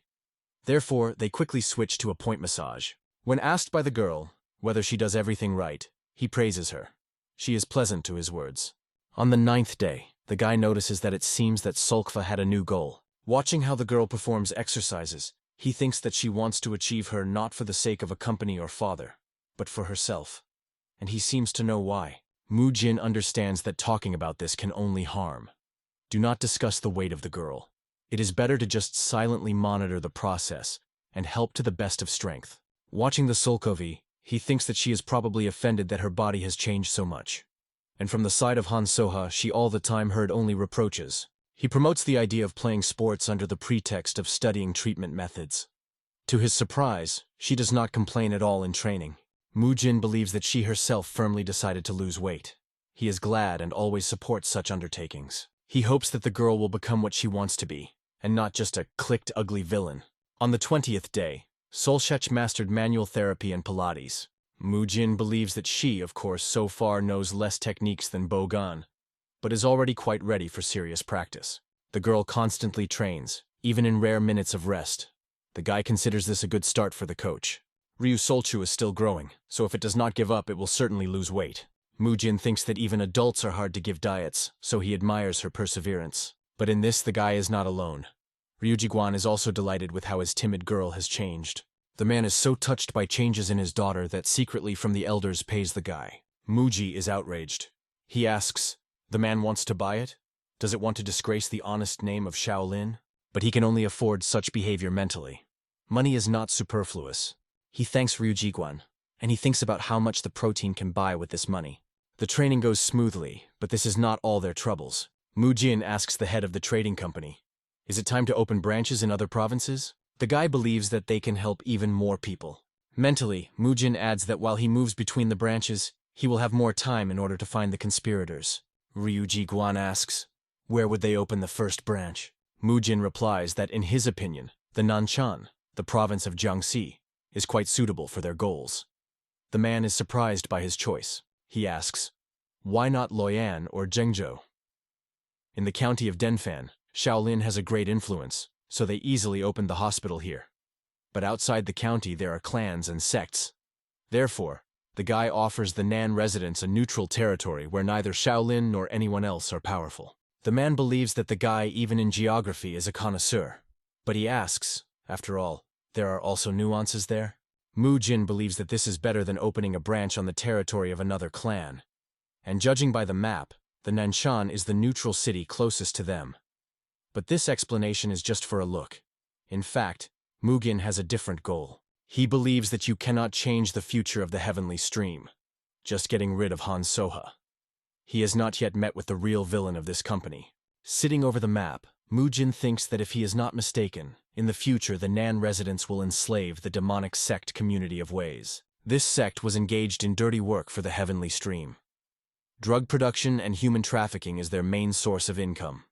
Therefore, they quickly switched to a point massage. When asked by the girl whether she does everything right, he praises her. She is pleasant to his words. On the 9th day, the guy notices that it seems that Solkva had a new goal. Watching how the girl performs exercises, he thinks that she wants to achieve her not for the sake of a company or father, but for herself. And he seems to know why. Mujin understands that talking about this can only harm. Do not discuss the weight of the girl. It is better to just silently monitor the process and help to the best of strength. Watching the Solkovi, he thinks that she is probably offended that her body has changed so much. And from the side of Han Soha, she all the time heard only reproaches. He promotes the idea of playing sports under the pretext of studying treatment methods. To his surprise, she does not complain at all in training. Mujin believes that she herself firmly decided to lose weight. He is glad and always supports such undertakings. He hopes that the girl will become what she wants to be, and not just a clicked ugly villain. On the 20th day, Solshech mastered manual therapy and Pilates. Mujin believes that she, of course, so far knows less techniques than Boan, but is already quite ready for serious practice. The girl constantly trains, even in rare minutes of rest. The guy considers this a good start for the coach. Ryu Solchu is still growing, so if it does not give up, it will certainly lose weight. Mujin thinks that even adults are hard to give diets, so he admires her perseverance. But in this, the guy is not alone. Ryujiguan is also delighted with how his timid girl has changed. The man is so touched by changes in his daughter that secretly from the elders pays the guy. Muji is outraged. He asks, the man wants to buy it? Does it want to disgrace the honest name of Shaolin? But he can only afford such behavior mentally. Money is not superfluous. He thanks Ryujiguan, and he thinks about how much the protein can buy with this money. The training goes smoothly, but this is not all their troubles. Mujin asks the head of the trading company, is it time to open branches in other provinces? The guy believes that they can help even more people. Mentally, Mujin adds that while he moves between the branches, he will have more time in order to find the conspirators. Ryujiguan asks, where would they open the first branch? Mujin replies that in his opinion, the Nanshan, the province of Jiangxi, is quite suitable for their goals. The man is surprised by his choice. He asks, why not Luoyan or Zhengzhou? In the county of Denfan, Shaolin has a great influence, so they easily opened the hospital here. But outside the county there are clans and sects. Therefore, the guy offers the Nan residents a neutral territory where neither Shaolin nor anyone else are powerful. The man believes that the guy, even in geography, is a connoisseur. But he asks, after all, there are also nuances there? Mujin believes that this is better than opening a branch on the territory of another clan. And judging by the map, the Nanshan is the neutral city closest to them. But this explanation is just for a look. In fact, Mujin has a different goal. He believes that you cannot change the future of the heavenly stream, just getting rid of Han Soha. He has not yet met with the real villain of this company. Sitting over the map, Mujin thinks that if he is not mistaken, in the future the Nan residents will enslave the demonic sect community of Ways. This sect was engaged in dirty work for the heavenly stream. Drug production and human trafficking is their main source of income.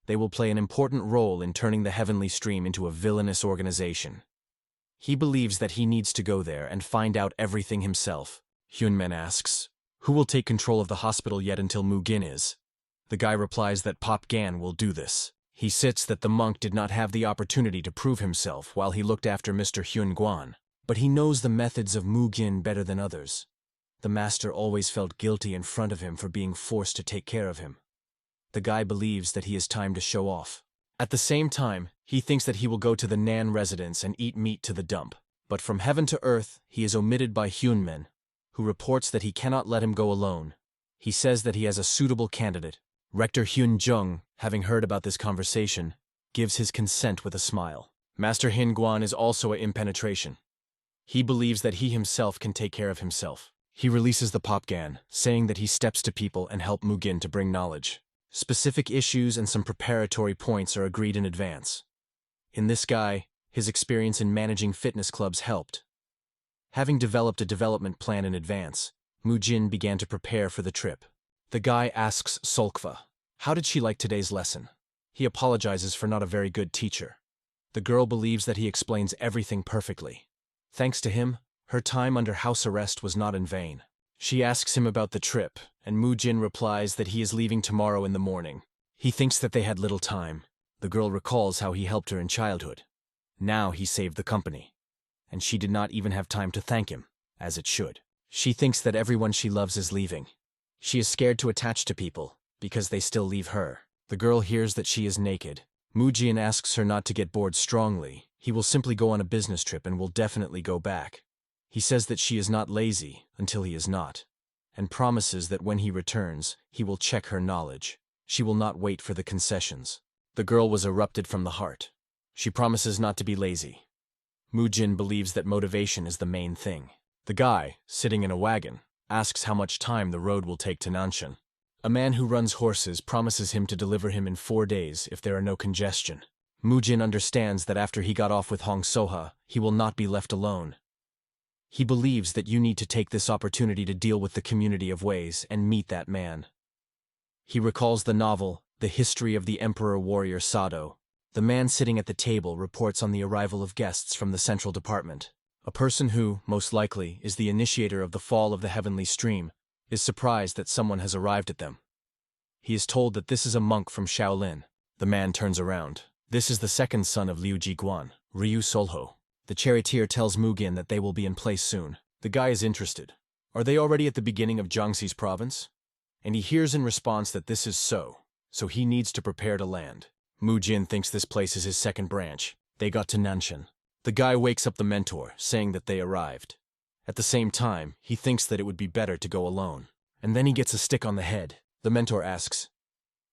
They will play an important role in turning the heavenly stream into a villainous organization. He believes that he needs to go there and find out everything himself. Hyunmen asks, "Who will take control of the hospital yet until Mugin is?" The guy replies that Pop Gan will do this. He sits that the monk did not have the opportunity to prove himself while he looked after Mr. Hyun Guan, but he knows the methods of Mugin better than others. The master always felt guilty in front of him for being forced to take care of him. The guy believes that he has time to show off. At the same time, he thinks that he will go to the Nan residence and eat meat to the dump. But from heaven to earth, he is omitted by Hyunmen, who reports that he cannot let him go alone. He says that he has a suitable candidate. Rector Hyun Jung, having heard about this conversation, gives his consent with a smile. Master Hin Guan is also a impenetration. He believes that he himself can take care of himself. He releases the Popgan, saying that he steps to people and help Mugin to bring knowledge. Specific issues and some preparatory points are agreed in advance. In this guy, his experience in managing fitness clubs helped. Having developed a development plan in advance, Mujin began to prepare for the trip. The guy asks Solkva, "How did she like today's lesson?" He apologizes for not a very good teacher. The girl believes that he explains everything perfectly. Thanks to him, her time under house arrest was not in vain. She asks him about the trip, and Mujin replies that he is leaving tomorrow in the morning. He thinks that they had little time. The girl recalls how he helped her in childhood. Now he saved the company. And she did not even have time to thank him, as it should. She thinks that everyone she loves is leaving. She is scared to attach to people, because they still leave her. The girl hears that she is naked. Mujin asks her not to get bored strongly. He will simply go on a business trip and will definitely go back. He says that she is not lazy until he is not, and promises that when he returns, he will check her knowledge. She will not wait for the concessions. The girl was erupted from the heart. She promises not to be lazy. Mujin believes that motivation is the main thing. The guy, sitting in a wagon, asks how much time the road will take to Nanshan. A man who runs horses promises him to deliver him in 4 days if there are no congestion. Mujin understands that after he got off with Hong Soha, he will not be left alone. He believes that you need to take this opportunity to deal with the community of ways and meet that man. He recalls the novel, The History of the Emperor Warrior Sado. The man sitting at the table reports on the arrival of guests from the Central Department. A person who, most likely, is the initiator of the fall of the heavenly stream, is surprised that someone has arrived at them. He is told that this is a monk from Shaolin. The man turns around. This is the second son of Liu Jiguan, Ryu Solho. The charioteer tells Mugin that they will be in place soon. The guy is interested. Are they already at the beginning of Jiangxi's province? And he hears in response that this is so he needs to prepare to land. Mujin thinks this place is his second branch. They got to Nanshan. The guy wakes up the mentor, saying that they arrived. At the same time, he thinks that it would be better to go alone. And then he gets a stick on the head. The mentor asks,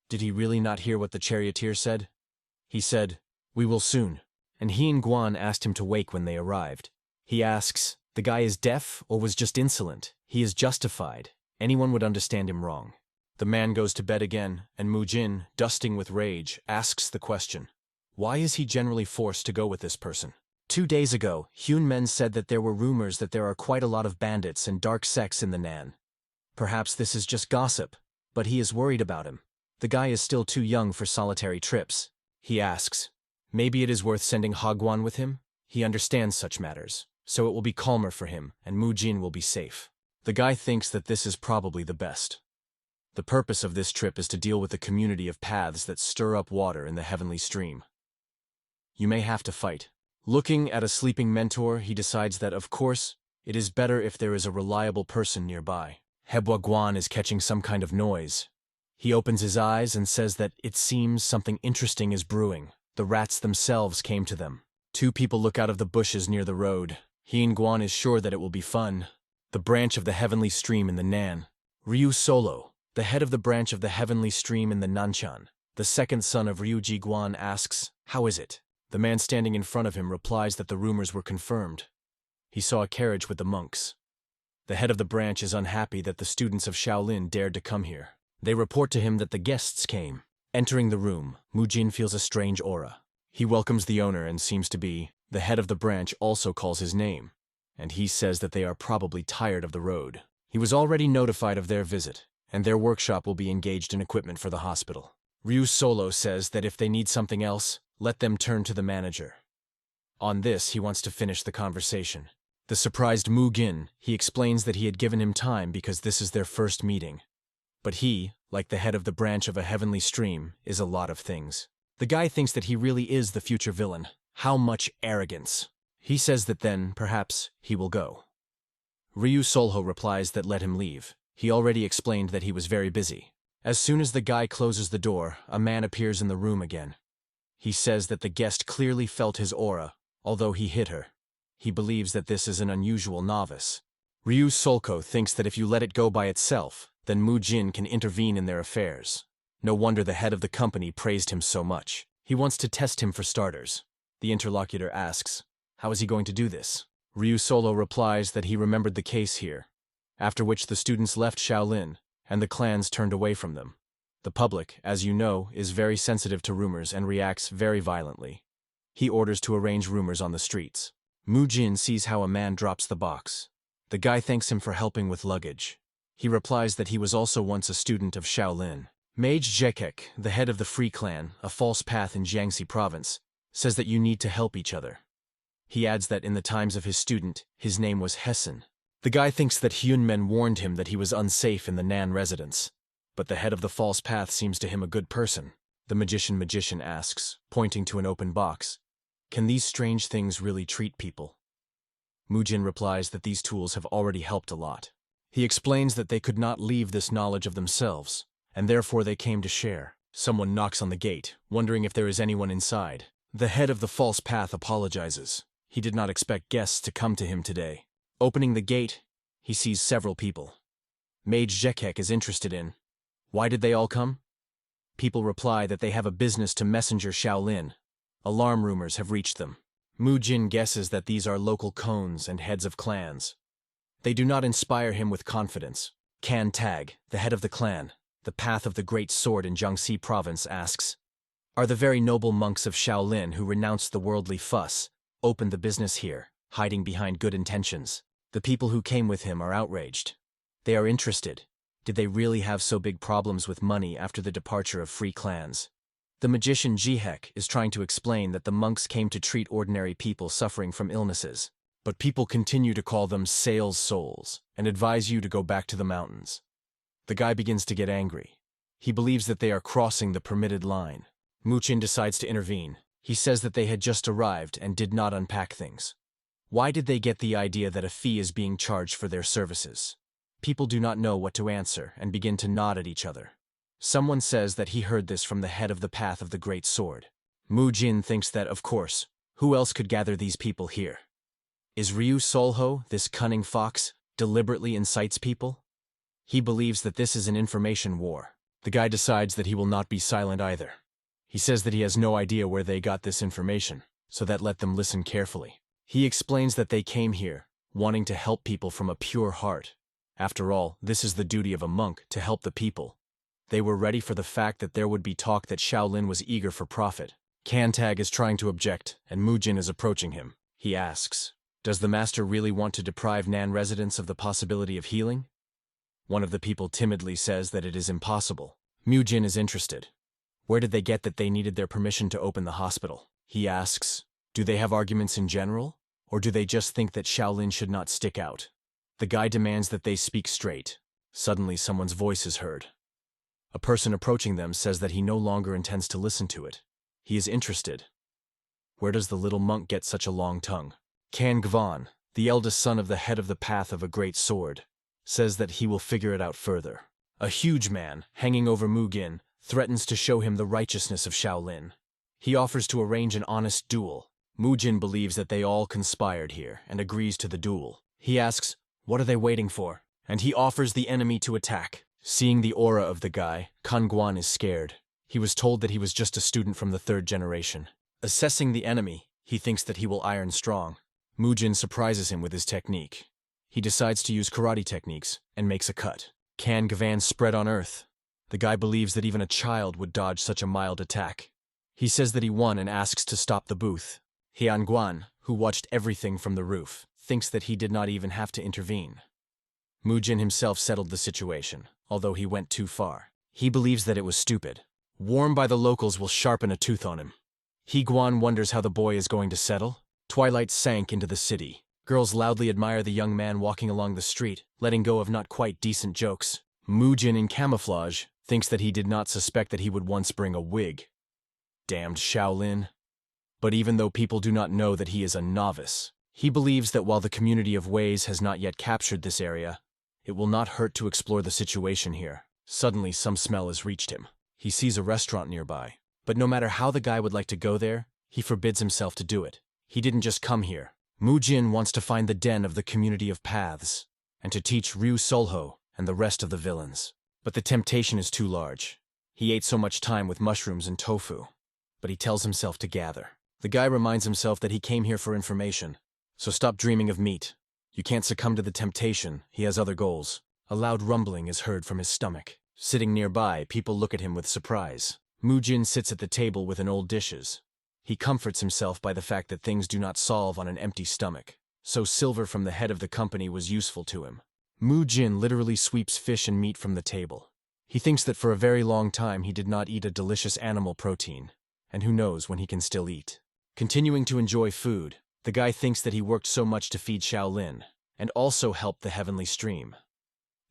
"Did he really not hear what the charioteer said?" He said, "We will soon." And he and Guan asked him to wake when they arrived. He asks, the guy is deaf or was just insolent? He is justified. Anyone would understand him wrong. The man goes to bed again, and Mujin, dusting with rage, asks the question, why is he generally forced to go with this person? 2 days ago, Hyunmen said that there were rumors that there are quite a lot of bandits and dark sects in the Nan. Perhaps this is just gossip, but he is worried about him. The guy is still too young for solitary trips. He asks, maybe it is worth sending Hagwan with him? He understands such matters, so it will be calmer for him, and Mujin will be safe. The guy thinks that this is probably the best. The purpose of this trip is to deal with the community of paths that stir up water in the heavenly stream. You may have to fight. Looking at a sleeping mentor, he decides that, of course, it is better if there is a reliable person nearby. Hebwa Guan is catching some kind of noise. He opens his eyes and says that it seems something interesting is brewing. The rats themselves came to them. 2 people look out of the bushes near the road. He and Guan is sure that it will be fun. The branch of the heavenly stream in the Nan. Ryu Solo, the head of the branch of the heavenly stream in the Nanshan, the second son of Ryu Jiguan, asks, how is it? The man standing in front of him replies that the rumors were confirmed. He saw a carriage with the monks. The head of the branch is unhappy that the students of Shaolin dared to come here. They report to him that the guests came. Entering the room, Mujin feels a strange aura. He welcomes the owner and seems to be. The head of the branch also calls his name, and he says that they are probably tired of the road. He was already notified of their visit, and their workshop will be engaged in equipment for the hospital. Ryu Solo says that if they need something else, let them turn to the manager. On this, he wants to finish the conversation. The surprised Mujin, he explains that he had given him time because this is their first meeting. But he, like the head of the branch of a heavenly stream, is a lot of things. The guy thinks that he really is the future villain. How much arrogance. He says that then, perhaps, he will go. Ryu Solho replies that let him leave. He already explained that he was very busy. As soon as the guy closes the door, a man appears in the room again. He says that the guest clearly felt his aura, although he hit her. He believes that this is an unusual novice. Ryu Solko thinks that if you let it go by itself, then Mujin can intervene in their affairs. No wonder the head of the company praised him so much. He wants to test him for starters. The interlocutor asks, how is he going to do this? Ryu Solo replies that he remembered the case here, after which the students left Shaolin, and the clans turned away from them. The public, as you know, is very sensitive to rumors and reacts very violently. He orders to arrange rumors on the streets. Mujin sees how a man drops the box. The guy thanks him for helping with luggage. He replies that he was also once a student of Shaolin. Mage Jekek, the head of the Free Clan, a false path in Jiangxi province, says that you need to help each other. He adds that in the times of his student, his name was Hessen. The guy thinks that Hyunmen warned him that he was unsafe in the Nan residence, but the head of the false path seems to him a good person. The magician asks, pointing to an open box, can these strange things really treat people? Mujin replies that these tools have already helped a lot. He explains that they could not leave this knowledge of themselves, and therefore they came to share. Someone knocks on the gate, wondering if there is anyone inside. The head of the false path apologizes. He did not expect guests to come to him today. Opening the gate, he sees several people. Mage Jekek is interested in, why did they all come? People reply that they have a business to messenger Shaolin. Alarm rumors have reached them. Mujin guesses that these are local koans and heads of clans. They do not inspire him with confidence. Kan Tag, the head of the clan, the Path of the Great Sword in Jiangxi province, asks, are the very noble monks of Shaolin who renounced the worldly fuss, opened the business here, hiding behind good intentions? The people who came with him are outraged. They are interested. Did they really have so big problems with money after the departure of free clans? The magician Jihek is trying to explain that the monks came to treat ordinary people suffering from illnesses, but people continue to call them sales souls and advise you to go back to the mountains. The guy begins to get angry. He believes that they are crossing the permitted line. Mujin decides to intervene. He says that they had just arrived and did not unpack things. Why did they get the idea that a fee is being charged for their services? People do not know what to answer and begin to nod at each other. Someone says that he heard this from the head of the Path of the Great Sword. Mujin thinks that, of course, who else could gather these people here? Is Ryu Solho, this cunning fox, deliberately incites people? He believes that this is an information war. The guy decides that he will not be silent either. He says that he has no idea where they got this information, so that let them listen carefully. He explains that they came here, wanting to help people from a pure heart. After all, this is the duty of a monk, to help the people. They were ready for the fact that there would be talk that Shaolin was eager for profit. Kantag is trying to object, and Mujin is approaching him. He asks, does the master really want to deprive Nan residents of the possibility of healing? One of the people timidly says that it is impossible. Mujin is interested. Where did they get that they needed their permission to open the hospital? He asks, do they have arguments in general? Or do they just think that Shaolin should not stick out? The guy demands that they speak straight. Suddenly someone's voice is heard. A person approaching them says that he no longer intends to listen to it. He is interested. Where does the little monk get such a long tongue? Kan Gvan, the eldest son of the head of the Path of a Great Sword, says that he will figure it out further. A huge man, hanging over Mujin, threatens to show him the righteousness of Shaolin. He offers to arrange an honest duel. Mujin believes that they all conspired here and agrees to the duel. He asks, what are they waiting for? And he offers the enemy to attack. Seeing the aura of the guy, Kangguan is scared. He was told that he was just a student from the third generation. Assessing the enemy, he thinks that he will iron strong. Mujin surprises him with his technique. He decides to use karate techniques and makes a cut. Kan Gvan spread on earth. The guy believes that even a child would dodge such a mild attack. He says that he won and asks to stop the booth. Guan, who watched everything from the roof, thinks that he did not even have to intervene. Mujin himself settled the situation, although he went too far. He believes that it was stupid. Warned by the locals will sharpen a tooth on him. Guan wonders how the boy is going to settle. Twilight sank into the city. Girls loudly admire the young man walking along the street, letting go of not quite decent jokes. Mujin, in camouflage, thinks that he did not suspect that he would once bring a wig. Damned Shaolin. But even though people do not know that he is a novice, he believes that while the community of Ways has not yet captured this area, it will not hurt to explore the situation here. Suddenly, some smell has reached him. He sees a restaurant nearby. But no matter how the guy would like to go there, he forbids himself to do it. He didn't just come here. Mujin wants to find the den of the community of paths, and to teach Ryu Solho and the rest of the villains. But the temptation is too large. He ate so much time with mushrooms and tofu. But he tells himself to gather. The guy reminds himself that he came here for information. So stop dreaming of meat. You can't succumb to the temptation. He has other goals. A loud rumbling is heard from his stomach. Sitting nearby, people look at him with surprise. Mujin sits at the table with an old dishes. He comforts himself by the fact that things do not solve on an empty stomach. So silver from the head of the company was useful to him. Mujin literally sweeps fish and meat from the table. He thinks that for a very long time he did not eat a delicious animal protein. And who knows when he can still eat. Continuing to enjoy food, the guy thinks that he worked so much to feed Shaolin, and also help the heavenly stream.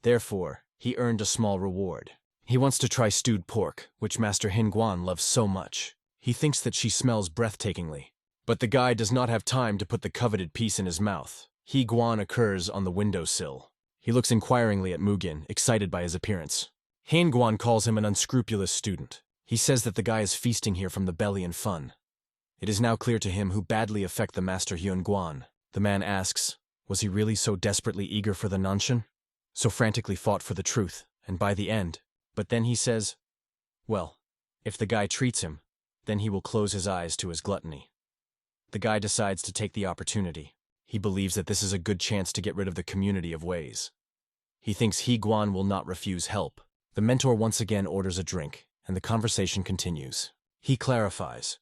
Therefore, he earned a small reward. He wants to try stewed pork, which Master Guan loves so much. He thinks that she smells breathtakingly. But the guy does not have time to put the coveted piece in his mouth. Guan occurs on the windowsill. He looks inquiringly at Mujin, excited by his appearance. Guan calls him an unscrupulous student. He says that the guy is feasting here from the belly and fun. It is now clear to him who badly affect the Master Guan. The man asks, was he really so desperately eager for the Nanshan? So frantically fought for the truth, and by the end. But then he says, well, if the guy treats him, then he will close his eyes to his gluttony. The guy decides to take the opportunity. He believes that this is a good chance to get rid of the community of Ways. He thinks Guan will not refuse help. The mentor once again orders a drink, and the conversation continues. He clarifies.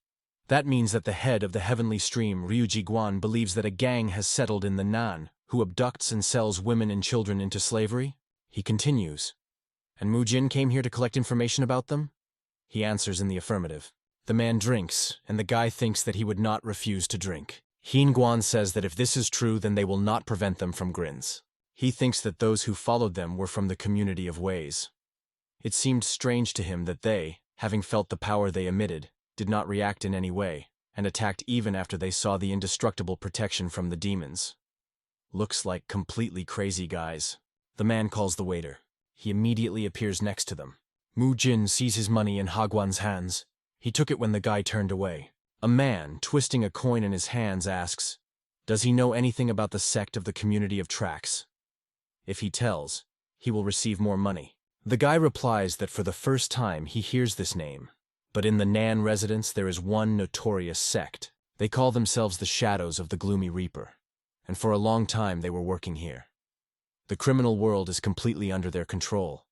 That means that the head of the heavenly stream, Ryuji Guan, believes that a gang has settled in the Nan, who abducts and sells women and children into slavery? He continues. And Mujin came here to collect information about them? He answers in the affirmative. The man drinks, and the guy thinks that he would not refuse to drink. Guan says that if this is true, then they will not prevent them from grins. He thinks that those who followed them were from the community of Ways. It seemed strange to him that they, having felt the power they emitted, did not react in any way, and attacked even after they saw the indestructible protection from the demons. Looks like completely crazy guys. The man calls the waiter. He immediately appears next to them. Mujin sees his money in Guan's hands. He took it when the guy turned away. A man, twisting a coin in his hands, asks, does he know anything about the sect of the community of tracks? If he tells, he will receive more money. The guy replies that for the first time he hears this name. But in the Nan residence there is one notorious sect. They call themselves the Shadows of the Gloomy Reaper. And for a long time they were working here. The criminal world is completely under their control.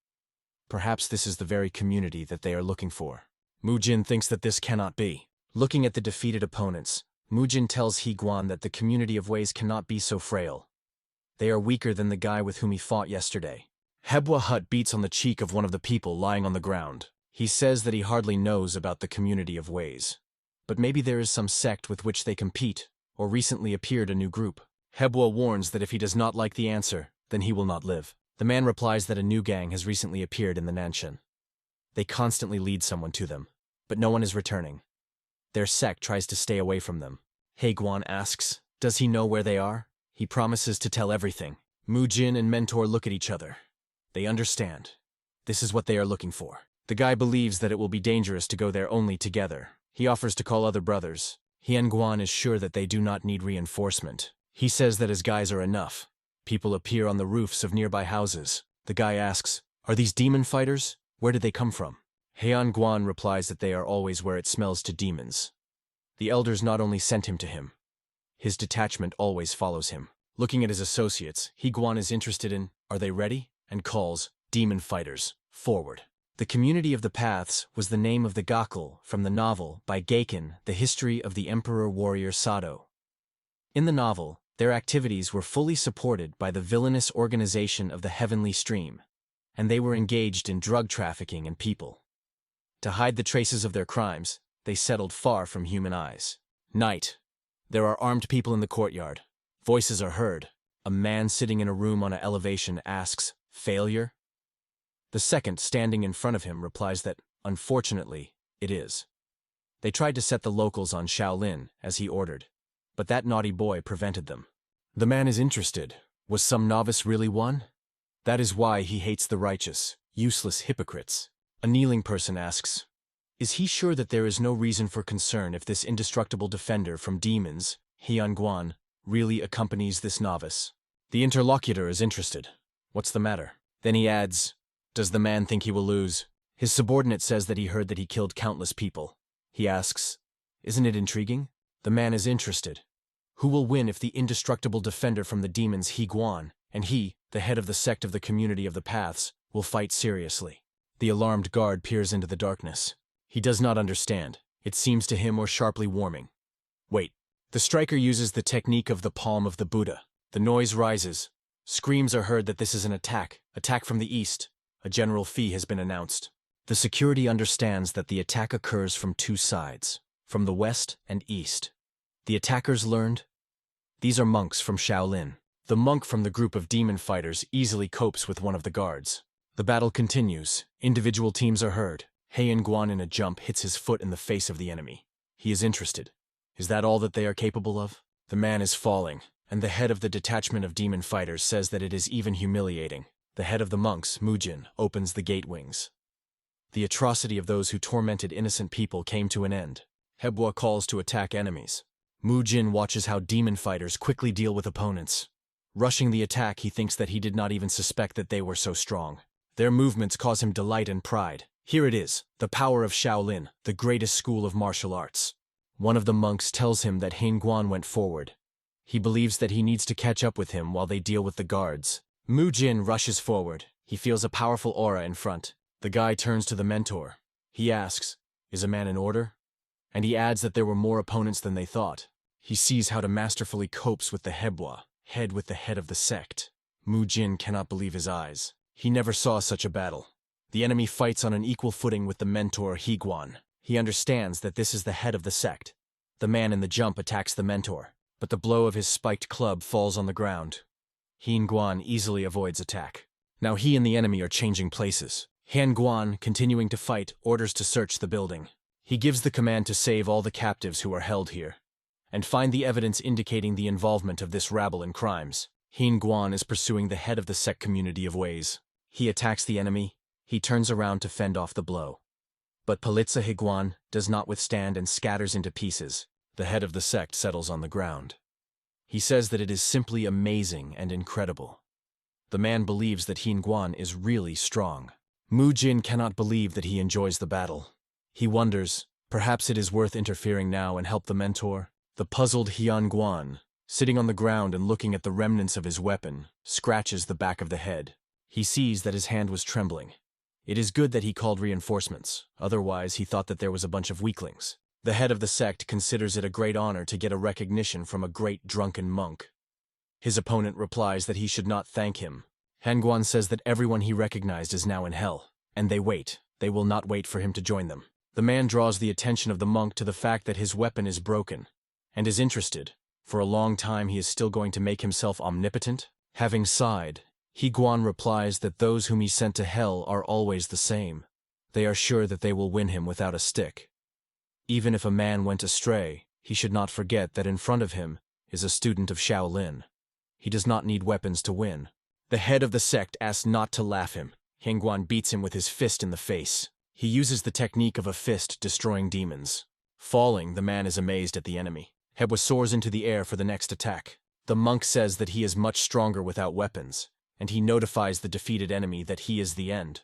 Perhaps this is the very community that they are looking for. Mujin thinks that this cannot be. Looking at the defeated opponents, Mujin tells Guan that the community of Ways cannot be so frail. They are weaker than the guy with whom he fought yesterday. Hebwa Hut beats on the cheek of one of the people lying on the ground. He says that he hardly knows about the community of Ways. But maybe there is some sect with which they compete, or recently appeared a new group. Hebwa warns that if he does not like the answer, then he will not live. The man replies that a new gang has recently appeared in the Nanshan. They constantly lead someone to them, but no one is returning. Their sect tries to stay away from them. Guan asks, does he know where they are? He promises to tell everything. Mujin and Mentor look at each other. They understand. This is what they are looking for. The guy believes that it will be dangerous to go there only together. He offers to call other brothers. Guan is sure that they do not need reinforcement. He says that his guys are enough. People appear on the roofs of nearby houses. The guy asks, are these demon fighters? Where did they come from? Guan replies that they are always where it smells to demons. The elders not only sent him to him. His detachment always follows him. Looking at his associates, Guan is interested in, are they ready? And calls, demon fighters, forward. The Community of the Paths was the name of the Gakul from the novel by Geikin, The History of the Emperor Warrior Sado. In the novel, their activities were fully supported by the villainous organization of the Heavenly Stream, and they were engaged in drug trafficking and people. To hide the traces of their crimes, they settled far from human eyes. Night. There are armed people in the courtyard. Voices are heard. A man sitting in a room on an elevation asks, "Failure?" The second standing in front of him replies that, unfortunately, it is. They tried to set the locals on Shaolin, as he ordered, but that naughty boy prevented them. The man is interested. Was some novice really one? That is why he hates the righteous, useless hypocrites. A kneeling person asks, "Is he sure that there is no reason for concern if this indestructible defender from demons, Hyunguan, really accompanies this novice?" The interlocutor is interested. What's the matter? Then he adds, "Does the man think he will lose?" His subordinate says that he heard that he killed countless people. He asks, "Isn't it intriguing?" The man is interested. Who will win if the indestructible defender from the demons Higuan and he, the head of the sect of the Community of the Paths, will fight seriously? The alarmed guard peers into the darkness. He does not understand. It seems to him or sharply warming. Wait. The striker uses the technique of the palm of the Buddha. The noise rises. Screams are heard that this is an attack from the east. A general fee has been announced. The security understands that the attack occurs from two sides, from the west and east. The attackers learned? These are monks from Shaolin. The monk from the group of demon fighters easily copes with one of the guards. The battle continues. Individual teams are heard. Heian Guan in a jump hits his foot in the face of the enemy. He is interested. Is that all that they are capable of? The man is falling, and the head of the detachment of demon fighters says that it is even humiliating. The head of the monks, Mujin, opens the gate wings. The atrocity of those who tormented innocent people came to an end. Hebwa calls to attack enemies. Mujin watches how demon fighters quickly deal with opponents. Rushing the attack, he thinks that he did not even suspect that they were so strong. Their movements cause him delight and pride. Here it is, the power of Shaolin, the greatest school of martial arts. One of the monks tells him that Heinguan went forward. He believes that he needs to catch up with him while they deal with the guards. Mujin rushes forward. He feels a powerful aura in front. The guy turns to the mentor. He asks, "Is a man in order?" And he adds that there were more opponents than they thought. He sees how to masterfully copes with the Hebwa, head with the head of the sect. Mujin cannot believe his eyes. He never saw such a battle. The enemy fights on an equal footing with the mentor Higuan. He understands that this is the head of the sect. The man in the jump attacks the mentor, but the blow of his spiked club falls on the ground. Higuan easily avoids attack. Now he and the enemy are changing places. Higuan, continuing to fight, orders to search the building. He gives the command to save all the captives who are held here, and find the evidence indicating the involvement of this rabble in crimes. Higuan is pursuing the head of the sect community of ways. He attacks the enemy. He turns around to fend off the blow. But Palitza Higuan does not withstand and scatters into pieces. The head of the sect settles on the ground. He says that it is simply amazing and incredible. The man believes that Higuan is really strong. Mujin cannot believe that he enjoys the battle. He wonders, perhaps it is worth interfering now and help the mentor. The puzzled Higuan, sitting on the ground and looking at the remnants of his weapon, scratches the back of the head. He sees that his hand was trembling. It is good that he called reinforcements, otherwise he thought that there was a bunch of weaklings. The head of the sect considers it a great honor to get a recognition from a great drunken monk. His opponent replies that he should not thank him. Higuan says that everyone he recognized is now in hell, and they wait. They will not wait for him to join them. The man draws the attention of the monk to the fact that his weapon is broken, and is interested. For a long time he is still going to make himself omnipotent? Having sighed, Higuan replies that those whom he sent to hell are always the same. They are sure that they will win him without a stick. Even if a man went astray, he should not forget that in front of him is a student of Shaolin. He does not need weapons to win. The head of the sect asks not to laugh him. Higuan beats him with his fist in the face. He uses the technique of a fist destroying demons. Falling, the man is amazed at the enemy. Hebwa soars into the air for the next attack. The monk says that he is much stronger without weapons, and he notifies the defeated enemy that he is the end.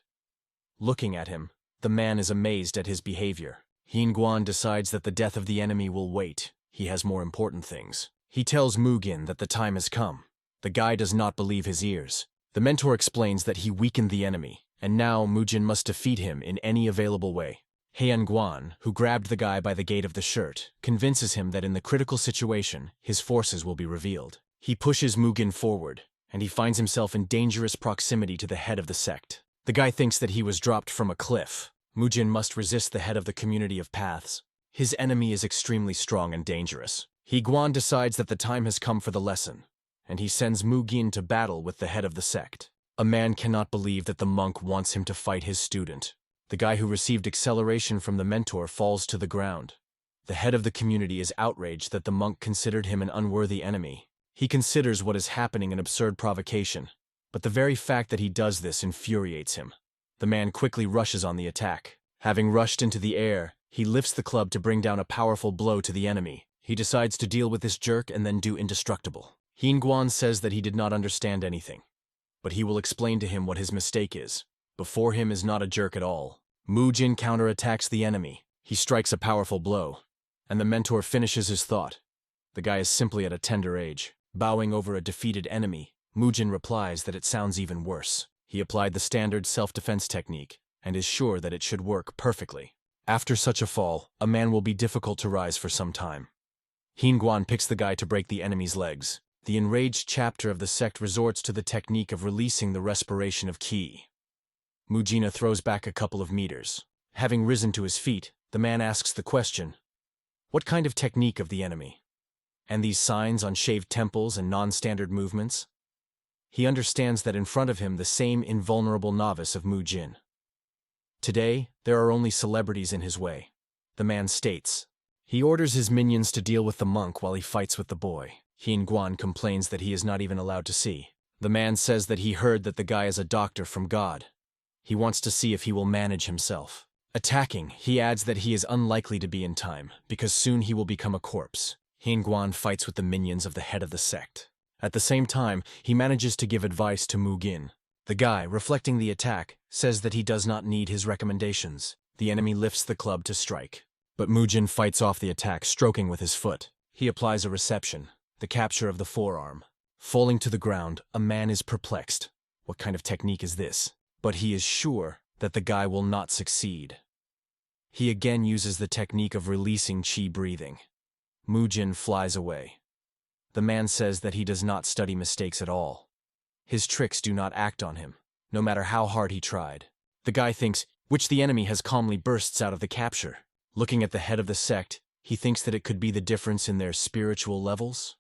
Looking at him, the man is amazed at his behavior. Higuan decides that the death of the enemy will wait. He has more important things. He tells Mujin that the time has come. The guy does not believe his ears. The mentor explains that he weakened the enemy, and now Mujin must defeat him in any available way. Guan, who grabbed the guy by the gate of the shirt, convinces him that in the critical situation, his forces will be revealed. He pushes Mujin forward, and he finds himself in dangerous proximity to the head of the sect. The guy thinks that he was dropped from a cliff. Mujin must resist the head of the community of paths. His enemy is extremely strong and dangerous. Guan decides that the time has come for the lesson, and he sends Mujin to battle with the head of the sect. A man cannot believe that the monk wants him to fight his student. The guy who received acceleration from the mentor falls to the ground. The head of the community is outraged that the monk considered him an unworthy enemy. He considers what is happening an absurd provocation, but the very fact that he does this infuriates him. The man quickly rushes on the attack. Having rushed into the air, he lifts the club to bring down a powerful blow to the enemy. He decides to deal with this jerk and then do indestructible. Guan says that he did not understand anything, but he will explain to him what his mistake is. Before him is not a jerk at all. Mujin counterattacks the enemy. He strikes a powerful blow, and the mentor finishes his thought. The guy is simply at a tender age. Bowing over a defeated enemy, Mujin replies that it sounds even worse. He applied the standard self-defense technique, and is sure that it should work perfectly. After such a fall, a man will be difficult to rise for some time. Guan picks the guy to break the enemy's legs. The enraged chapter of the sect resorts to the technique of releasing the respiration of ki. Mujin throws back a couple of meters. Having risen to his feet, the man asks the question, "What kind of technique of the enemy? And these signs on shaved temples and non-standard movements?" He understands that in front of him the same invulnerable novice of Mujin. Today, there are only celebrities in his way, the man states. He orders his minions to deal with the monk while he fights with the boy. Guan complains that he is not even allowed to see. The man says that he heard that the guy is a doctor from God. He wants to see if he will manage himself. Attacking, he adds that he is unlikely to be in time, because soon he will become a corpse. Guan fights with the minions of the head of the sect. At the same time, he manages to give advice to Mujin. The guy, reflecting the attack, says that he does not need his recommendations. The enemy lifts the club to strike, but Mujin fights off the attack, stroking with his foot. He applies a reception, the capture of the forearm. Falling to the ground, a man is perplexed. What kind of technique is this? But he is sure that the guy will not succeed. He again uses the technique of releasing chi breathing. Mujin flies away. The man says that he does not study mistakes at all. His tricks do not act on him, no matter how hard he tried. The guy thinks, which the enemy has calmly bursts out of the capture. Looking at the head of the sect, he thinks that it could be the difference in their spiritual levels.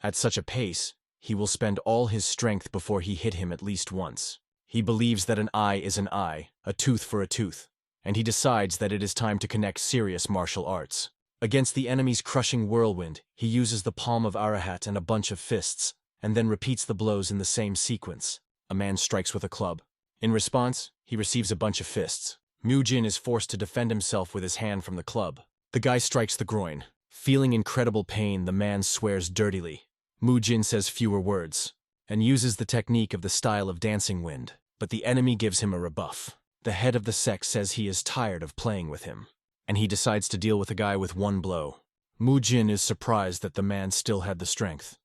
At such a pace, he will spend all his strength before he hit him at least once. He believes that an eye is an eye, a tooth for a tooth, and he decides that it is time to connect serious martial arts. Against the enemy's crushing whirlwind, he uses the palm of Arahat and a bunch of fists, and then repeats the blows in the same sequence. A man strikes with a club. In response, he receives a bunch of fists. Mujin is forced to defend himself with his hand from the club. The guy strikes the groin. Feeling incredible pain, the man swears dirtily. Mujin says fewer words, and uses the technique of the style of dancing wind, but the enemy gives him a rebuff. The head of the sect says he is tired of playing with him, and he decides to deal with the guy with one blow. Mujin is surprised that the man still had the strength.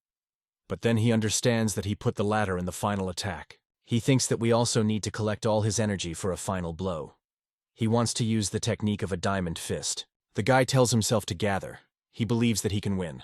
But then he understands that he put the latter in the final attack. He thinks that we also need to collect all his energy for a final blow. He wants to use the technique of a diamond fist. The guy tells himself to gather. He believes that he can win.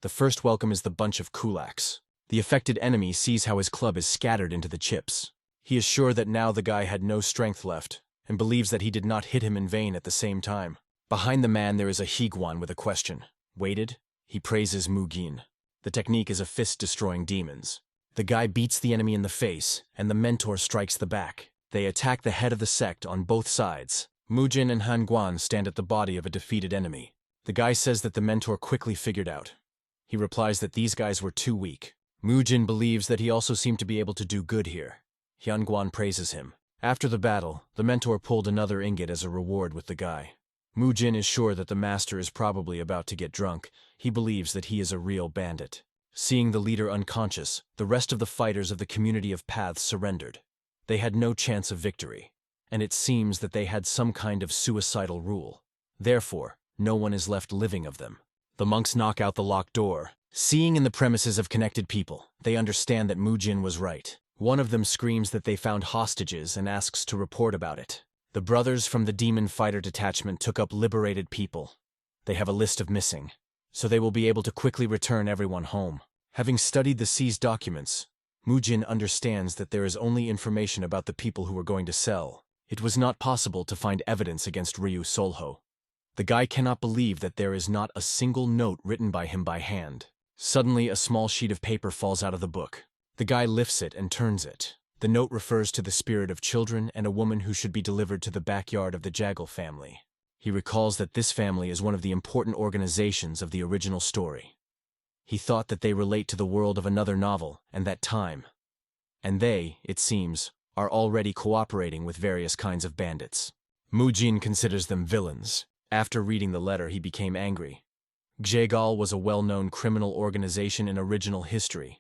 The first welcome is the bunch of kulaks. The affected enemy sees how his club is scattered into the chips. He is sure that now the guy had no strength left, and believes that he did not hit him in vain at the same time. Behind the man there is a Guan with a question. Waited? He praises Mujin. The technique is a fist-destroying demons. The guy beats the enemy in the face, and the mentor strikes the back. They attack the head of the sect on both sides. Mujin and Guan stand at the body of a defeated enemy. The guy says that the mentor quickly figured out. He replies that these guys were too weak. Mujin believes that he also seemed to be able to do good here. Guan praises him. After the battle, the mentor pulled another ingot as a reward with the guy. Mujin is sure that the master is probably about to get drunk. He believes that he is a real bandit. Seeing the leader unconscious, the rest of the fighters of the community of paths surrendered. They had no chance of victory, and it seems that they had some kind of suicidal rule. Therefore, no one is left living of them. The monks knock out the locked door. Seeing in the premises of connected people, they understand that Mujin was right. One of them screams that they found hostages and asks to report about it. The brothers from the Demon Fighter detachment took up liberated people. They have a list of missing, so they will be able to quickly return everyone home. Having studied the seized documents, Mujin understands that there is only information about the people who were going to sell. It was not possible to find evidence against Ryu Solho. The guy cannot believe that there is not a single note written by him by hand. Suddenly, a small sheet of paper falls out of the book. The guy lifts it and turns it. The note refers to the spirit of children and a woman who should be delivered to the backyard of the Jaggle family. He recalls that this family is one of the important organizations of the original story. He thought that they relate to the world of another novel and that time. And they, it seems, are already cooperating with various kinds of bandits. Mujin considers them villains. After reading the letter, he became angry. Jaggle was a well-known criminal organization in original history.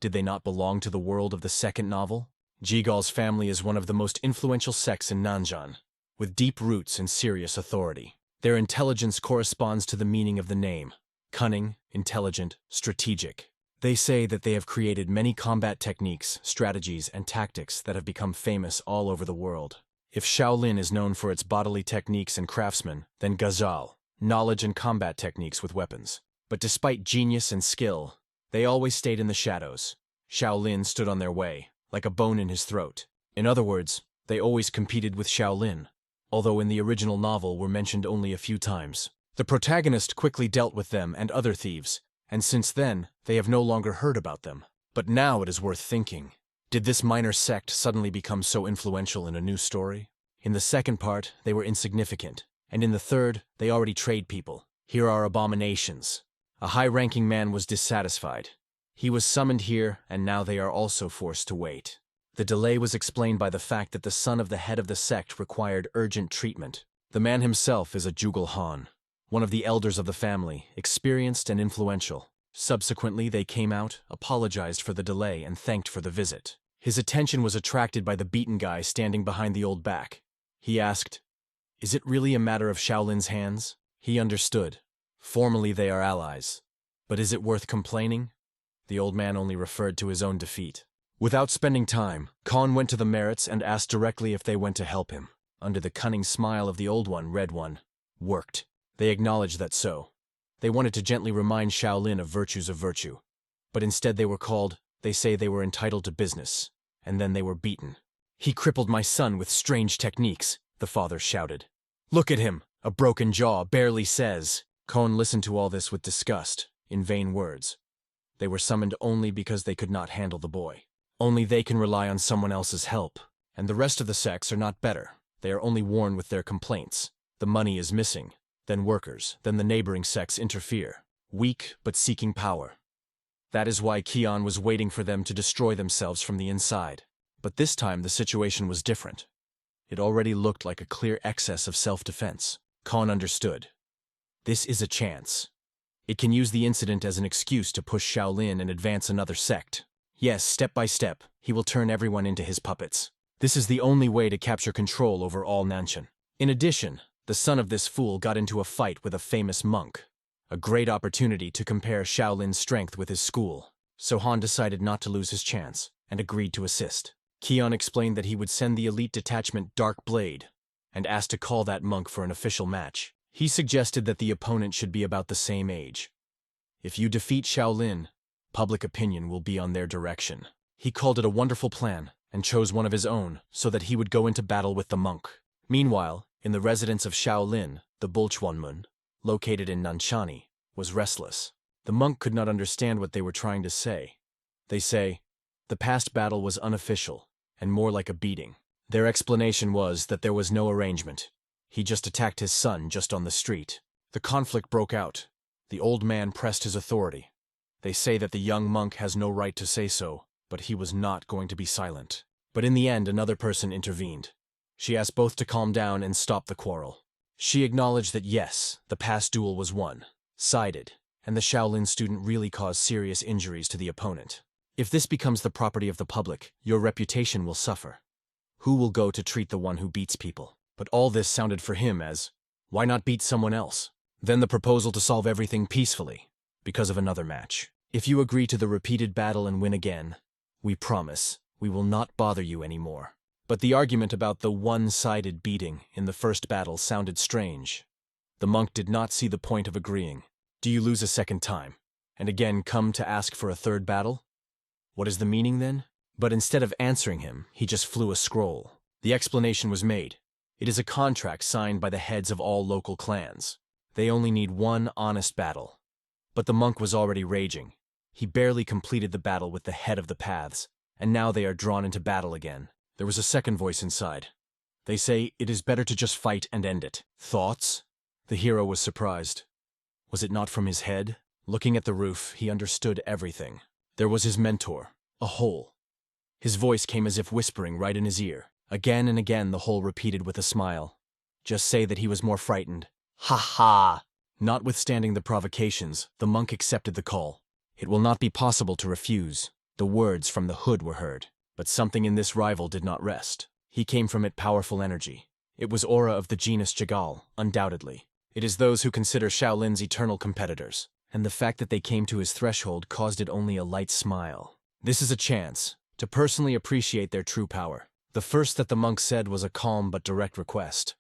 Did they not belong to the world of the second novel? Jigal's family is one of the most influential sects in Nanjan, with deep roots and serious authority. Their intelligence corresponds to the meaning of the name: cunning, intelligent, strategic. They say that they have created many combat techniques, strategies, and tactics that have become famous all over the world. If Shaolin is known for its bodily techniques and craftsmen, then Ghazal, knowledge and combat techniques with weapons. But despite genius and skill, they always stayed in the shadows. Shaolin stood on their way, like a bone in his throat. In other words, they always competed with Shaolin, although in the original novel were mentioned only a few times. The protagonist quickly dealt with them and other thieves, and since then, they have no longer heard about them. But now it is worth thinking. Did this minor sect suddenly become so influential in a new story? In the second part, they were insignificant, and in the third, they already trade people. Here are abominations. A high-ranking man was dissatisfied. He was summoned here, and now they are also forced to wait. The delay was explained by the fact that the son of the head of the sect required urgent treatment. The man himself is a Jugal Han, one of the elders of the family, experienced and influential. Subsequently, they came out, apologized for the delay, and thanked for the visit. His attention was attracted by the beaten guy standing behind the old back. He asked, "Is it really a matter of Shaolin's hands?" He understood. Formally, they are allies. But is it worth complaining? The old man only referred to his own defeat. Without spending time, Khan went to the Merits and asked directly if they went to help him. Under the cunning smile of the old one, Red One, worked. They acknowledged that so. They wanted to gently remind Shaolin of virtue. But instead they were called, they say they were entitled to business. And then they were beaten. "He crippled my son with strange techniques," the father shouted. "Look at him, a broken jaw, barely says." Khan listened to all this with disgust, in vain words. They were summoned only because they could not handle the boy. Only they can rely on someone else's help. And the rest of the sects are not better. They are only warned with their complaints. The money is missing. Then workers, then the neighboring sects interfere. Weak, but seeking power. That is why Kion was waiting for them to destroy themselves from the inside. But this time the situation was different. It already looked like a clear excess of self-defense. Khan understood. This is a chance. It can use the incident as an excuse to push Shaolin and advance another sect. Yes, step by step, he will turn everyone into his puppets. This is the only way to capture control over all Nanshan. In addition, the son of this fool got into a fight with a famous monk. A great opportunity to compare Shaolin's strength with his school. So Han decided not to lose his chance, and agreed to assist. Kion explained that he would send the elite detachment Dark Blade, and asked to call that monk for an official match. He suggested that the opponent should be about the same age. If you defeat Shaolin, public opinion will be on their direction. He called it a wonderful plan, and chose one of his own, so that he would go into battle with the monk. Meanwhile, in the residence of Shaolin, the Bulchwanmun, located in Nanchani, was restless. The monk could not understand what they were trying to say. They say, the past battle was unofficial, and more like a beating. Their explanation was that there was no arrangement. He just attacked his son just on the street. The conflict broke out. The old man pressed his authority. They say that the young monk has no right to say so, but he was not going to be silent. But in the end, another person intervened. She asked both to calm down and stop the quarrel. She acknowledged that yes, the past duel was won, sided, and the Shaolin student really caused serious injuries to the opponent. If this becomes the property of the public, your reputation will suffer. Who will go to treat the one who beats people? But all this sounded for him as, why not beat someone else? Then the proposal to solve everything peacefully, because of another match. If you agree to the repeated battle and win again, we promise We will not bother you anymore. But the argument about the one-sided beating in the first battle sounded strange. The monk did not see the point of agreeing. Do you lose a second time, and again come to ask for a third battle? What is the meaning then? But instead of answering him, he just flew a scroll. The explanation was made. It is a contract signed by the heads of all local clans. They only need one honest battle. But the monk was already raging. He barely completed the battle with the head of the paths, and now they are drawn into battle again. There was a second voice inside. They say it is better to just fight and end it. Thoughts? The hero was surprised. Was it not from his head? Looking at the roof, he understood everything. There was his mentor, a hole. His voice came as if whispering right in his ear. Again and again the hole repeated with a smile. Just say that he was more frightened. Ha ha! Notwithstanding the provocations, the monk accepted the call. It will not be possible to refuse. The words from the hood were heard. But something in this rival did not rest. He came from it powerful energy. It was aura of the genus Jagal, undoubtedly. It is those who consider Shaolin's eternal competitors, and the fact that they came to his threshold caused it only a light smile. This is a chance to personally appreciate their true power. The first that the monk said was a calm but direct request.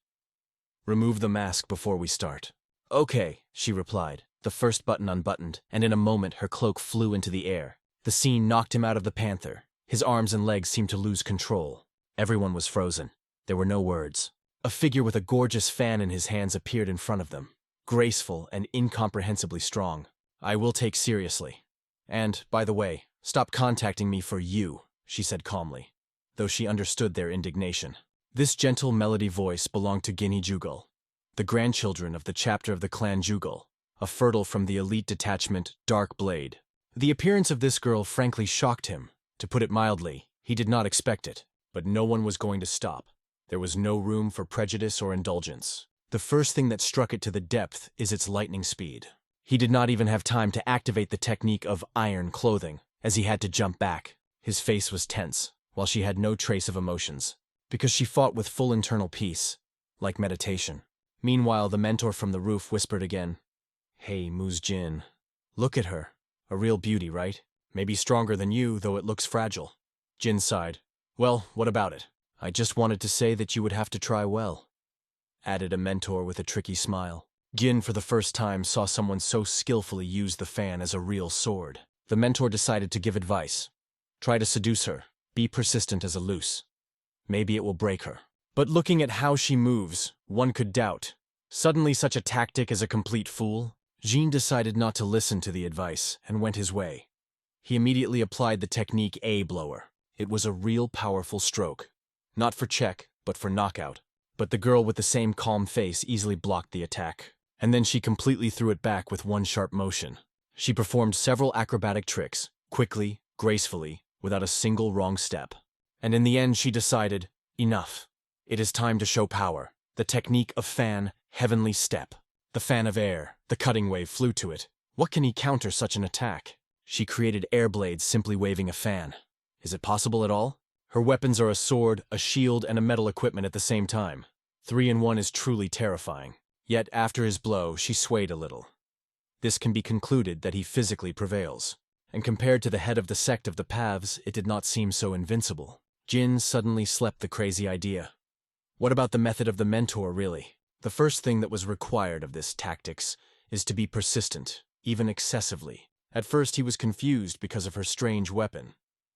Remove the mask before we start. Okay, she replied, the first button unbuttoned, and in a moment her cloak flew into the air. The scene knocked him out of the panther. His arms and legs seemed to lose control. Everyone was frozen. There were no words. A figure with a gorgeous fan in his hands appeared in front of them, graceful and incomprehensibly strong. I will take seriously. And, by the way, stop contacting me for you, she said calmly, though she understood their indignation. This gentle melody voice belonged to Guinea Jugal, the grandchildren of the chapter of the clan Jugal, a fertile from the elite detachment Dark Blade. The appearance of this girl frankly shocked him. To put it mildly, he did not expect it, but no one was going to stop. There was no room for prejudice or indulgence. The first thing that struck it to the depth is its lightning speed. He did not even have time to activate the technique of iron clothing, as he had to jump back. His face was tense, while she had no trace of emotions, because she fought with full internal peace, like meditation. Meanwhile, the mentor from the roof whispered again, Hey, Mujin, look at her. A real beauty, right? Maybe stronger than you, though it looks fragile. Jin sighed. Well, what about it? I just wanted to say that you would have to try well, added a mentor with a tricky smile. Jin, for the first time, saw someone so skillfully use the fan as a real sword. The mentor decided to give advice. Try to seduce her. Be persistent as a loose. Maybe it will break her. But looking at how she moves, one could doubt. Suddenly such a tactic as a complete fool? Jin decided not to listen to the advice and went his way. He immediately applied the technique A-blower. It was a real powerful stroke. Not for check, but for knockout. But the girl with the same calm face easily blocked the attack. And then she completely threw it back with one sharp motion. She performed several acrobatic tricks, quickly, gracefully, without a single wrong step. And in the end she decided, enough. It is time to show power. The technique of fan, heavenly step. The fan of air, the cutting wave flew to it. What can he counter such an attack? She created air blades simply waving a fan. Is it possible at all? Her weapons are a sword, a shield, and a metal equipment at the same time. 3 in 1 is truly terrifying. Yet after his blow, she swayed a little. This can be concluded that he physically prevails. And compared to the head of the sect of the paths, it did not seem so invincible. Jin suddenly slept the crazy idea. What about the method of the mentor, really? The first thing that was required of this tactics is to be persistent, even excessively. At first he was confused because of her strange weapon,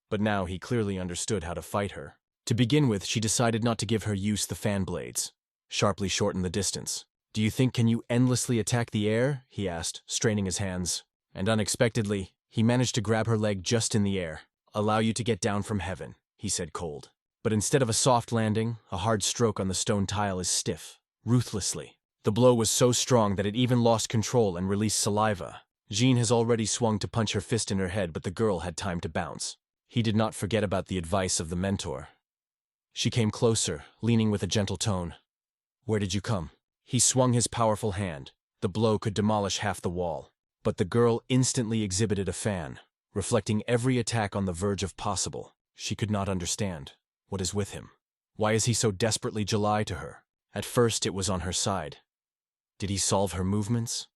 but now he clearly understood how to fight her. To begin with, she decided not to give her use the fan blades. Sharply shorten the distance. Do you think can you endlessly attack the air? He asked, straining his hands. And unexpectedly, he managed to grab her leg just in the air. Allow you to get down from heaven, he said cold. But instead of a soft landing, a hard stroke on the stone tile is stiff, ruthlessly. The blow was so strong that it even lost control and released saliva. Jean has already swung to punch her fist in her head, but the girl had time to bounce. He did not forget about the advice of the mentor. She came closer, leaning with a gentle tone. Where did you come? He swung his powerful hand. The blow could demolish half the wall. But the girl instantly exhibited a fan, reflecting every attack on the verge of possible. She could not understand. What is with him? Why is he so desperately July to her? At first it was on her side. Did he solve her movements?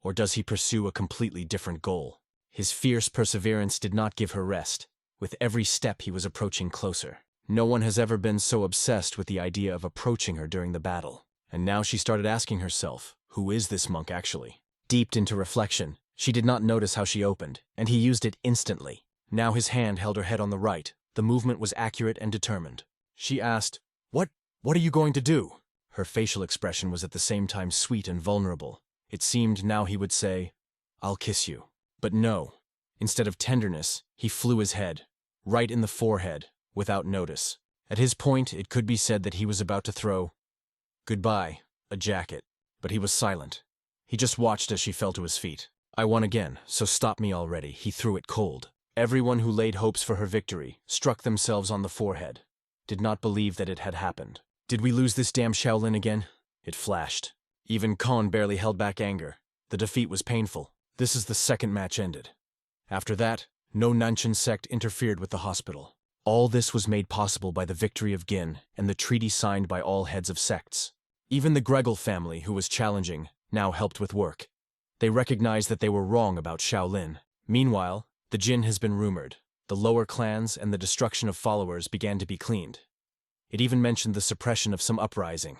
Or does he pursue a completely different goal? His fierce perseverance did not give her rest. With every step he was approaching closer. No one has ever been so obsessed with the idea of approaching her during the battle. And now she started asking herself, who is this monk actually? Deep into reflection, she did not notice how she opened, and he used it instantly. Now his hand held her head on the right. The movement was accurate and determined. She asked, What are you going to do? Her facial expression was at the same time sweet and vulnerable. It seemed now he would say, I'll kiss you. But no. Instead of tenderness, he flew his head, right in the forehead, without notice. At his point, it could be said that he was about to throw, goodbye, a jacket. But he was silent. He just watched as she fell to his feet. I won again, so stop me already. He threw it cold. Everyone who laid hopes for her victory struck themselves on the forehead. Did not believe that it had happened. Did we lose this damn Shaolin again? It flashed. Even Kon barely held back anger. The defeat was painful. This is the second match ended. After that, no Nanshan sect interfered with the hospital. All this was made possible by the victory of Gin and the treaty signed by all heads of sects. Even the Gregel family, who was challenging, now helped with work. They recognized that they were wrong about Shaolin. Meanwhile, the Jin has been rumored. The lower clans and the destruction of followers began to be cleaned. It even mentioned the suppression of some uprising.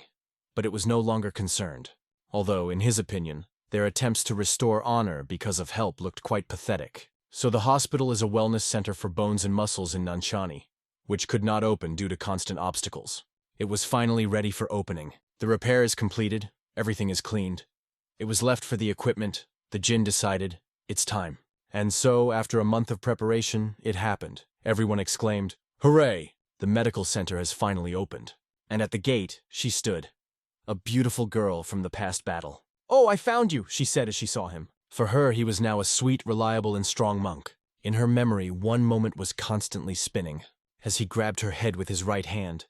But it was no longer concerned. Although, in his opinion, their attempts to restore honor because of help looked quite pathetic. So the hospital is a wellness center for bones and muscles in Nanshani, which could not open due to constant obstacles. It was finally ready for opening. The repair is completed, everything is cleaned. It was left for the equipment. The Jin decided, it's time. And so, after a month of preparation, it happened. Everyone exclaimed, hooray! The medical center has finally opened. And at the gate, she stood. A beautiful girl from the past battle. Oh, I found you, she said as she saw him. For her, he was now a sweet, reliable, and strong monk. In her memory, one moment was constantly spinning, as he grabbed her head with his right hand.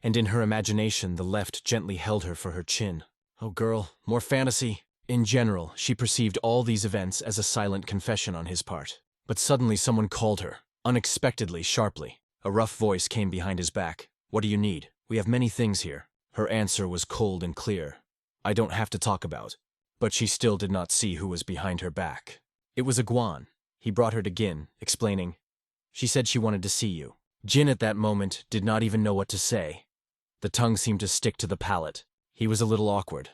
And in her imagination, the left gently held her for her chin. Oh girl, more fantasy. In general, she perceived all these events as a silent confession on his part. But suddenly someone called her, unexpectedly, sharply. A rough voice came behind his back. What do you need? We have many things here. Her answer was cold and clear. I don't have to talk about. But she still did not see who was behind her back. It was a Guan. He brought her to Gin, explaining, she said she wanted to see you. Jin at that moment did not even know what to say. The tongue seemed to stick to the palate. He was a little awkward.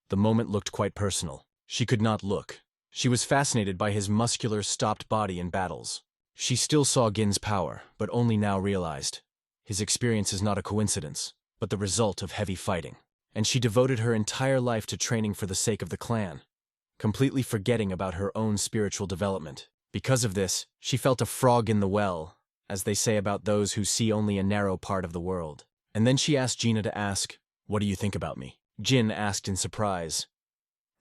The moment looked quite personal. She could not look. She was fascinated by his muscular, stopped body in battles. She still saw Gin's power, but only now realized. His experience is not a coincidence, but the result of heavy fighting. And she devoted her entire life to training for the sake of the clan, completely forgetting about her own spiritual development. Because of this, she felt a frog in the well, as they say about those who see only a narrow part of the world. And then she asked Gina to ask, what do you think about me? Jin asked in surprise,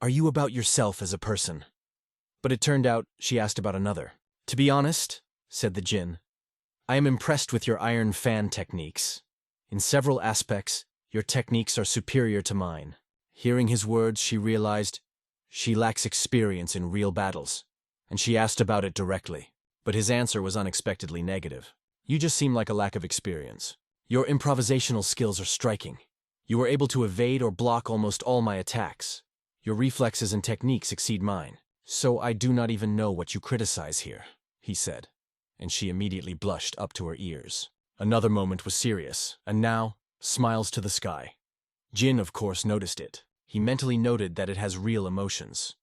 are you about yourself as a person? But it turned out she asked about another. To be honest, said the Jin, I am impressed with your iron fan techniques. In several aspects, your techniques are superior to mine. Hearing his words, she realized she lacks experience in real battles, and she asked about it directly. But his answer was unexpectedly negative. You just seem like a lack of experience. Your improvisational skills are striking. You were able to evade or block almost all my attacks. Your reflexes and techniques exceed mine. So I do not even know what you criticize here, he said, and she immediately blushed up to her ears. Another moment was serious, and now, smiles to the sky. Jin, of course, noticed it. He mentally noted that it has real emotions.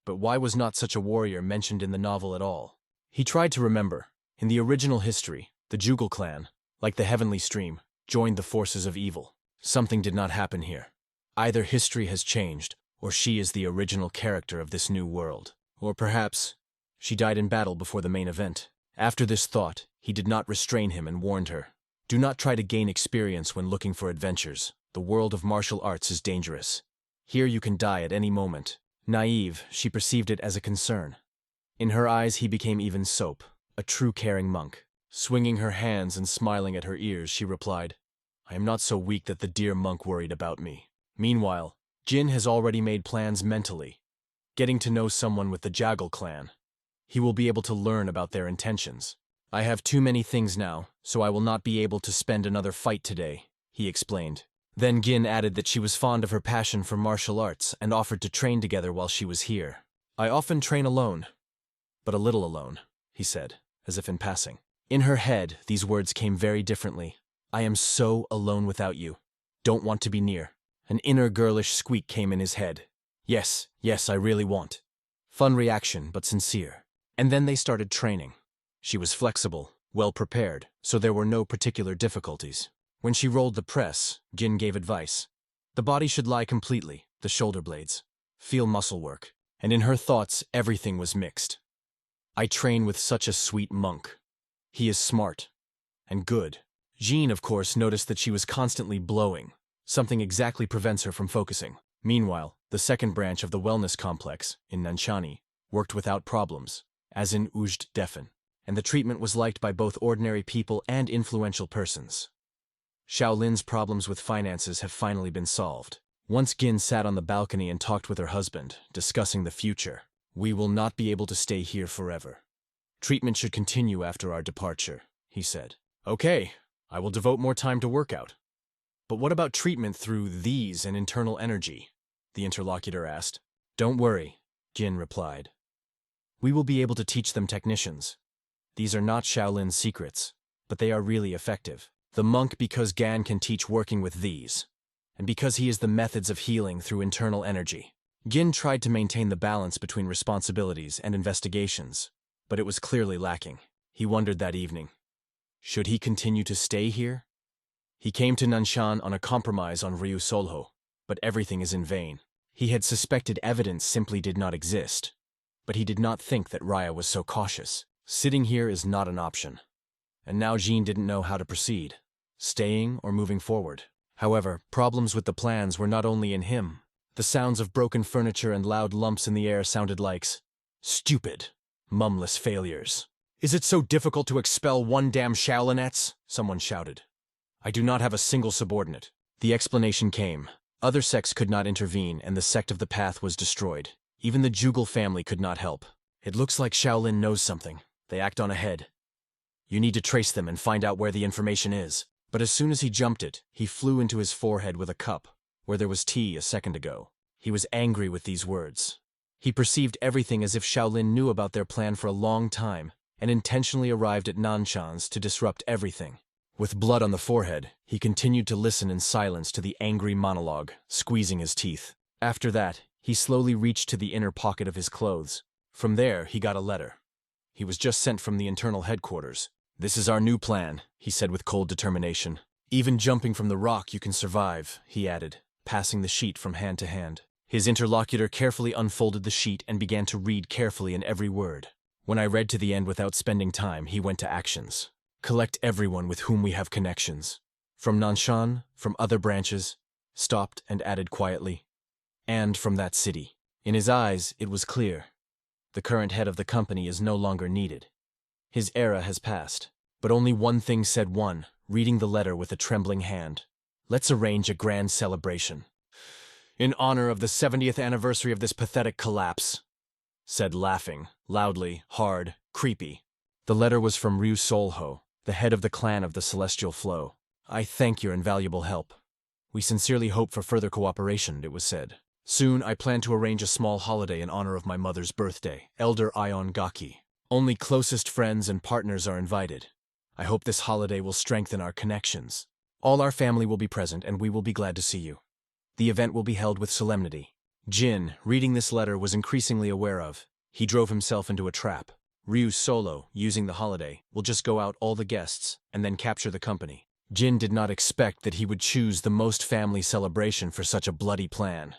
But why was not such a warrior mentioned in the novel at all? He tried to remember. In the original history, the Jugal clan, like the Heavenly Stream, joined the forces of evil. Something did not happen here. Either history has changed, or she is the original character of this new world. Or perhaps, she died in battle before the main event. After this thought, he did not restrain him and warned her. Do not try to gain experience when looking for adventures. The world of martial arts is dangerous. Here you can die at any moment. Naive, she perceived it as a concern. In her eyes he became even soap, a true caring monk. Swinging her hands and smiling at her ears, she replied, I am not so weak that the dear monk worried about me. Meanwhile, Jin has already made plans mentally. Getting to know someone with the Jagal clan. He will be able to learn about their intentions. I have too many things now, so I will not be able to spend another fight today, he explained. Then Gin added that she was fond of her passion for martial arts and offered to train together while she was here. I often train alone, but a little alone, he said, as if in passing. In her head, these words came very differently. I am so alone without you. Don't want to be near. An inner girlish squeak came in his head. Yes, I really want. Fun reaction, but sincere. And then they started training. She was flexible, well prepared, so there were no particular difficulties. When she rolled the press, Jin gave advice. The body should lie completely, the shoulder blades. Feel muscle work. And in her thoughts, everything was mixed. I train with such a sweet monk. He is smart. And good. Jean, of course, noticed that she was constantly blowing. Something exactly prevents her from focusing. Meanwhile, the second branch of the wellness complex, in Nanshani, worked without problems, as in Ujd Defen, and the treatment was liked by both ordinary people and influential persons. Shaolin's problems with finances have finally been solved. Once Gin sat on the balcony and talked with her husband, discussing the future. We will not be able to stay here forever. Treatment should continue after our departure, he said. Okay, I will devote more time to workout. But what about treatment through these and internal energy? The interlocutor asked. Don't worry, Jin replied. We will be able to teach them technicians. These are not Shaolin's secrets, but they are really effective. The monk because Gan can teach working with these, and because he is the methods of healing through internal energy. Gin tried to maintain the balance between responsibilities and investigations, but it was clearly lacking. He wondered that evening. Should he continue to stay here? He came to Nanshan on a compromise on Ryu Solho, but everything is in vain. He had suspected evidence simply did not exist, but he did not think that Raya was so cautious. Sitting here is not an option. And now Jean didn't know how to proceed, staying or moving forward. However, problems with the plans were not only in him. The sounds of broken furniture and loud lumps in the air sounded like stupid, mumless failures. Is it so difficult to expel one damn Shaolinets? Someone shouted. I do not have a single subordinate. The explanation came. Other sects could not intervene and the sect of the path was destroyed. Even the Jugal family could not help. It looks like Shaolin knows something. They act on ahead. You need to trace them and find out where the information is. But as soon as he jumped it, he flew into his forehead with a cup, where there was tea a second ago. He was angry with these words. He perceived everything as if Shaolin knew about their plan for a long time and intentionally arrived at Nanshan's to disrupt everything. With blood on the forehead, he continued to listen in silence to the angry monologue, squeezing his teeth. After that, he slowly reached to the inner pocket of his clothes. From there, he got a letter. He was just sent from the internal headquarters. This is our new plan, he said with cold determination. Even jumping from the rock you can survive, he added, passing the sheet from hand to hand. His interlocutor carefully unfolded the sheet and began to read carefully in every word. When I read to the end without spending time, he went to actions. Collect everyone with whom we have connections. From Nanshan, from other branches, stopped and added quietly. And from that city. In his eyes, it was clear. The current head of the company is no longer needed. His era has passed. But only one thing said one, reading the letter with a trembling hand. Let's arrange a grand celebration. In honor of the 70th anniversary of this pathetic collapse, said laughing, loudly, hard, creepy. The letter was from Ryu Solho, the head of the clan of the Celestial Flow. I thank your invaluable help. We sincerely hope for further cooperation, it was said. Soon I plan to arrange a small holiday in honor of my mother's birthday, Elder Ion Gaki. Only closest friends and partners are invited. I hope this holiday will strengthen our connections. All our family will be present and we will be glad to see you. The event will be held with solemnity. Jin, reading this letter, was increasingly aware of. He drove himself into a trap. Ryu Solo, using the holiday, will just go out all the guests and then capture the company. Jin did not expect that he would choose the most family celebration for such a bloody plan.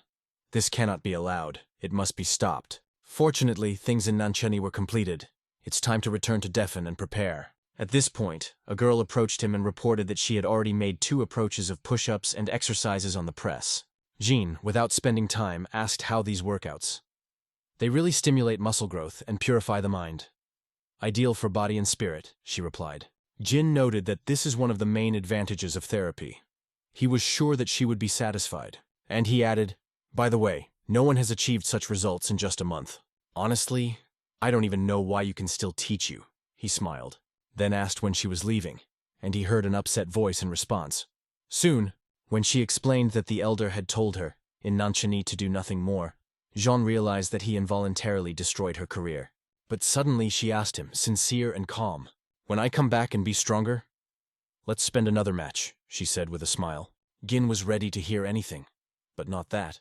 This cannot be allowed. It must be stopped. Fortunately, things in Nanchani were completed. It's time to return to Defen and prepare. At this point, a girl approached him and reported that she had already made 2 approaches of push-ups and exercises on the press. Jean, without spending time, asked how these workouts. They really stimulate muscle growth and purify the mind. Ideal for body and spirit, she replied. Jin noted that this is one of the main advantages of therapy. He was sure that she would be satisfied. And he added, by the way, no one has achieved such results in just a month. Honestly, I don't even know why you can still teach you, he smiled, then asked when she was leaving, and he heard an upset voice in response. Soon, when she explained that the elder had told her, in Nanchani, to do nothing more, Jean realized that he involuntarily destroyed her career. But suddenly she asked him, sincere and calm, When I come back and be stronger, let's spend another match, she said with a smile. Gin was ready to hear anything, but not that.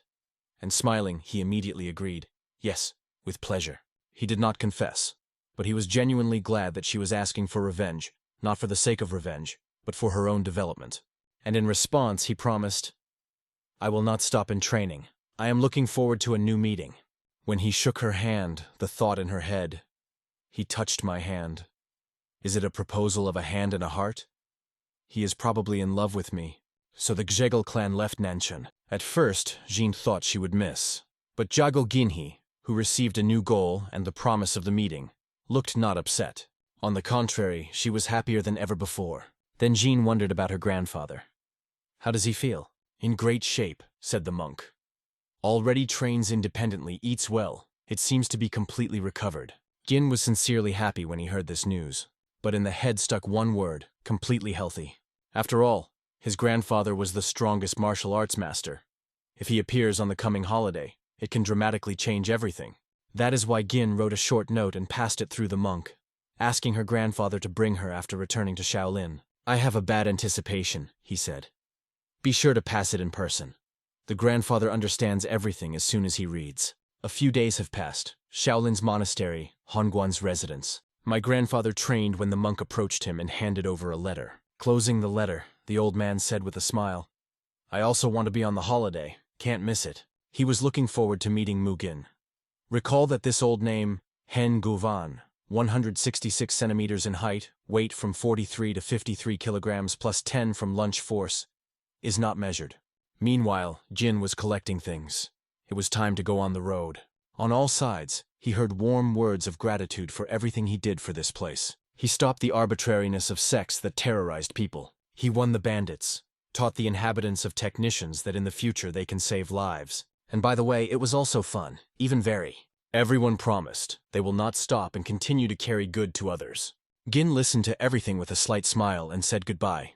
And smiling, he immediately agreed. Yes, with pleasure. He did not confess, but he was genuinely glad that she was asking for revenge, not for the sake of revenge, but for her own development. And in response, he promised, I will not stop in training. I am looking forward to a new meeting. When he shook her hand, the thought in her head, he touched my hand. Is it a proposal of a hand and a heart? He is probably in love with me. So the Gjegal clan left Nanshan. At first, Jin thought she would miss. But Jago Ginhi, who received a new goal and the promise of the meeting, looked not upset. On the contrary, she was happier than ever before. Then Jin wondered about her grandfather. How does he feel? In great shape, said the monk. Already trains independently, eats well. It seems to be completely recovered. Gin was sincerely happy when he heard this news. But in the head stuck one word, completely healthy. After all, his grandfather was the strongest martial arts master. If he appears on the coming holiday, it can dramatically change everything. That is why Gin wrote a short note and passed it through the monk, asking her grandfather to bring her after returning to Shaolin. I have a bad anticipation, he said. Be sure to pass it in person. The grandfather understands everything as soon as he reads. A few days have passed. Shaolin's monastery, Hongguan's residence. My grandfather trained when the monk approached him and handed over a letter. Closing the letter, the old man said with a smile, I also want to be on the holiday. Can't miss it. He was looking forward to meeting Mujin. Recall that this old name, Hen Guvan, 166 centimeters in height, weight from 43 to 53 kilograms plus 10 from lunch force, is not measured. Meanwhile, Jin was collecting things. It was time to go on the road. On all sides, he heard warm words of gratitude for everything he did for this place. He stopped the arbitrariness of sex that terrorized people. He won the bandits, taught the inhabitants of technicians that in the future they can save lives. And by the way, it was also fun, even very. Everyone promised they will not stop and continue to carry good to others. Gin listened to everything with a slight smile and said goodbye.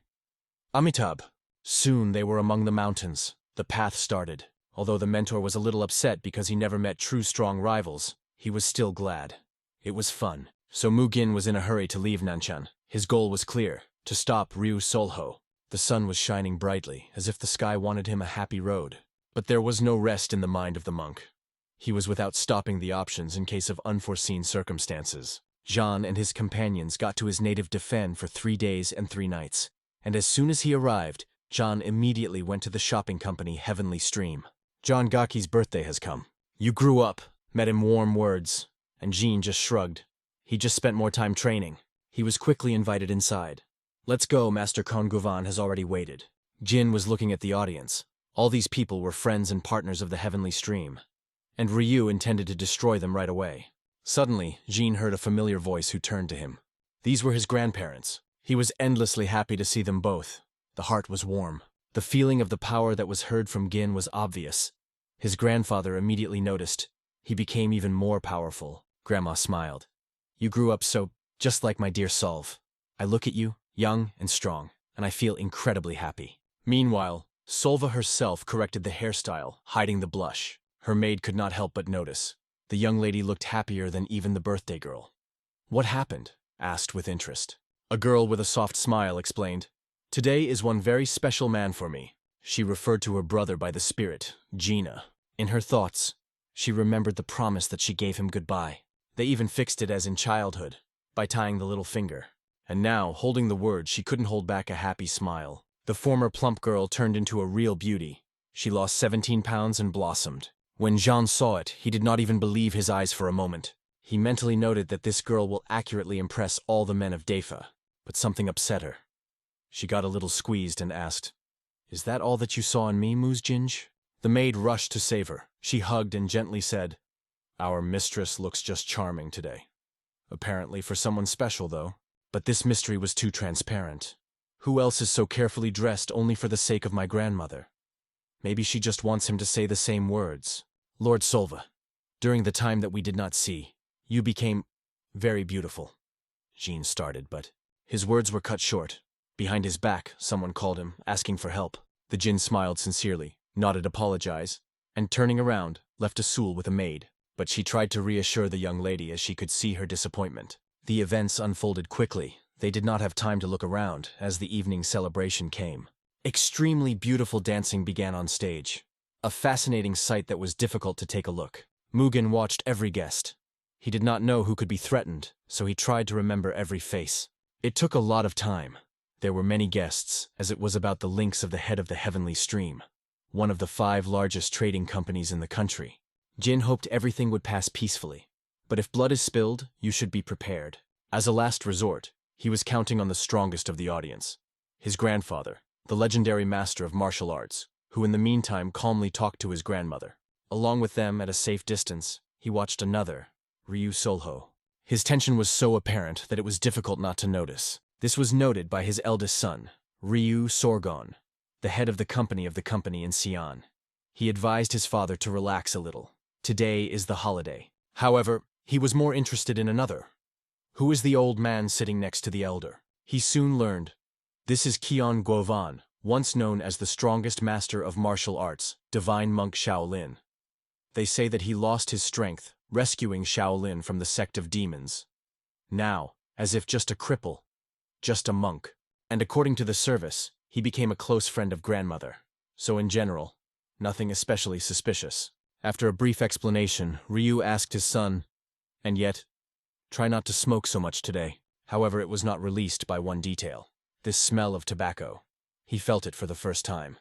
Amitabh. Soon they were among the mountains. The path started. Although the mentor was a little upset because he never met true strong rivals, he was still glad. It was fun. So Mujin was in a hurry to leave Nanshan. His goal was clear, to stop Ryu Solho. The sun was shining brightly, as if the sky wanted him a happy road. But there was no rest in the mind of the monk. He was without stopping the options in case of unforeseen circumstances. Jean and his companions got to his native Defen for 3 days and 3 nights. And as soon as he arrived, John immediately went to the shopping company Heavenly Stream. John Gaki's birthday has come. You grew up, met him warm words, and Jean just shrugged. He just spent more time training. He was quickly invited inside. Let's go, Master Konguvan has already waited. Jin was looking at the audience. All these people were friends and partners of the Heavenly Stream, and Ryu intended to destroy them right away. Suddenly, Jean heard a familiar voice who turned to him. These were his grandparents. He was endlessly happy to see them both. The heart was warm. The feeling of the power that was heard from Gin was obvious. His grandfather immediately noticed. He became even more powerful. Grandma smiled. You grew up so, just like my dear Solve. I look at you, young and strong, and I feel incredibly happy. Meanwhile, Solva herself corrected the hairstyle, hiding the blush. Her maid could not help but notice. The young lady looked happier than even the birthday girl. What happened? Asked with interest. A girl with a soft smile explained. Today is one very special man for me. She referred to her brother by the spirit, Gina. In her thoughts, she remembered the promise that she gave him goodbye. They even fixed it as in childhood, by tying the little finger. And now, holding the word, she couldn't hold back a happy smile. The former plump girl turned into a real beauty. She lost 17 pounds and blossomed. When Jean saw it, he did not even believe his eyes for a moment. He mentally noted that this girl will accurately impress all the men of Defa. But something upset her. She got a little squeezed and asked, Is that all that you saw in me, Mujin? The maid rushed to save her. She hugged and gently said, Our mistress looks just charming today. Apparently for someone special, though. But this mystery was too transparent. Who else is so carefully dressed only for the sake of my grandmother? Maybe she just wants him to say the same words. Lord Solva, during the time that we did not see, you became very beautiful. Jean started, but his words were cut short. Behind his back, someone called him, asking for help. The Jin smiled sincerely, nodded apologize, and turning around, left Asul with a maid. But she tried to reassure the young lady as she could see her disappointment. The events unfolded quickly. They did not have time to look around as the evening celebration came. Extremely beautiful dancing began on stage, a fascinating sight that was difficult to take a look. Mugen watched every guest. He did not know who could be threatened, so he tried to remember every face. It took a lot of time. There were many guests, as it was about the links of the head of the Heavenly Stream, one of the 5 largest trading companies in the country. Jin hoped everything would pass peacefully. But if blood is spilled, you should be prepared. As a last resort, he was counting on the strongest of the audience. His grandfather, the legendary master of martial arts, who in the meantime calmly talked to his grandmother. Along with them, at a safe distance, he watched another, Ryu Solho. His tension was so apparent that it was difficult not to notice. This was noted by his eldest son, Ryu Sorgon, the head of the company in Xi'an. He advised his father to relax a little. Today is the holiday. However, he was more interested in another. Who is the old man sitting next to the elder? He soon learned. This is Qian Guovan, once known as the strongest master of martial arts, divine monk Shaolin. They say that he lost his strength, rescuing Shaolin from the sect of demons. Now, as if just a cripple, just a monk. And according to the service, he became a close friend of grandmother. So in general, nothing especially suspicious. After a brief explanation, Ryu asked his son, and yet, try not to smoke so much today. However, it was not released by one detail. This smell of tobacco. He felt it for the first time.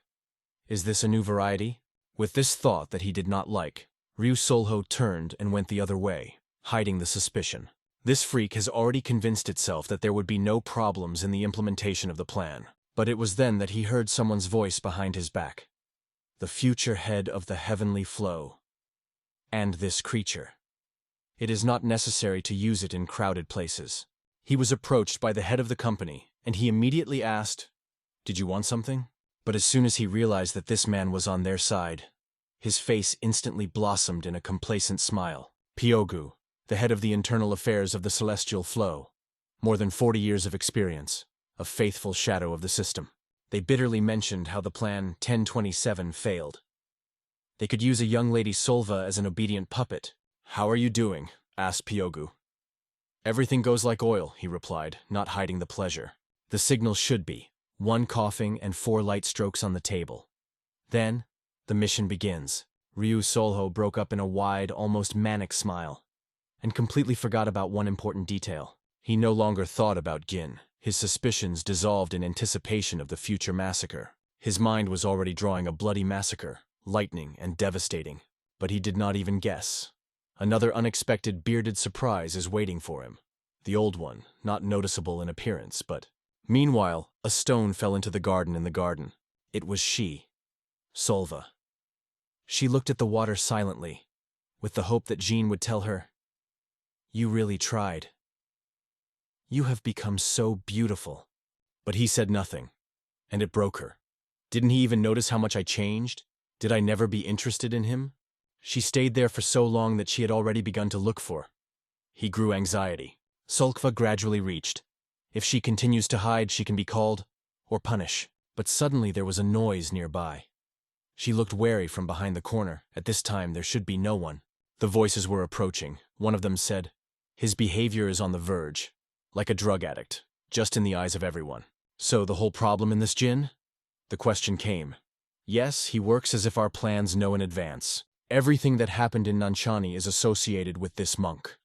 Is this a new variety? With this thought that he did not like, Ryu Solho turned and went the other way, hiding the suspicion. This freak has already convinced itself that there would be no problems in the implementation of the plan. But it was then that he heard someone's voice behind his back. The future head of the heavenly flow. And this creature. It is not necessary to use it in crowded places. He was approached by the head of the company, and he immediately asked, "Did you want something?" But as soon as he realized that this man was on their side, his face instantly blossomed in a complacent smile. Pyogu, the head of the internal affairs of the celestial flow, more than 40 years of experience, a faithful shadow of the system. They bitterly mentioned how the plan 1027 failed. They could use a young lady Solva as an obedient puppet. "How are you doing?" asked Pyogu. "Everything goes like oil," he replied, not hiding the pleasure. The signal should be 1 coughing and 4 light strokes on the table. Then, the mission begins. Ryu Solho broke up in a wide, almost manic smile, and completely forgot about one important detail. He no longer thought about Gin. His suspicions dissolved in anticipation of the future massacre. His mind was already drawing a bloody massacre, lightning and devastating. But he did not even guess. Another unexpected bearded surprise is waiting for him. The old one, not noticeable in appearance, but... Meanwhile, a stone fell into the garden in the garden. It was she, Solva. She looked at the water silently, with the hope that Jean would tell her, "You really tried. You have become so beautiful." But he said nothing, and it broke her. Didn't he even notice how much I changed? Did I never be interested in him? She stayed there for so long that she had already begun to look for. He grew anxiety. Solkva gradually reached. If she continues to hide, she can be called, or punish. But suddenly there was a noise nearby. She looked wary from behind the corner. At this time, there should be no one. The voices were approaching. One of them said, "His behavior is on the verge, like a drug addict, just in the eyes of everyone." "So the whole problem in this Jin?" The question came. "Yes, he works as if our plans know in advance. Everything that happened in Nanchani is associated with this monk."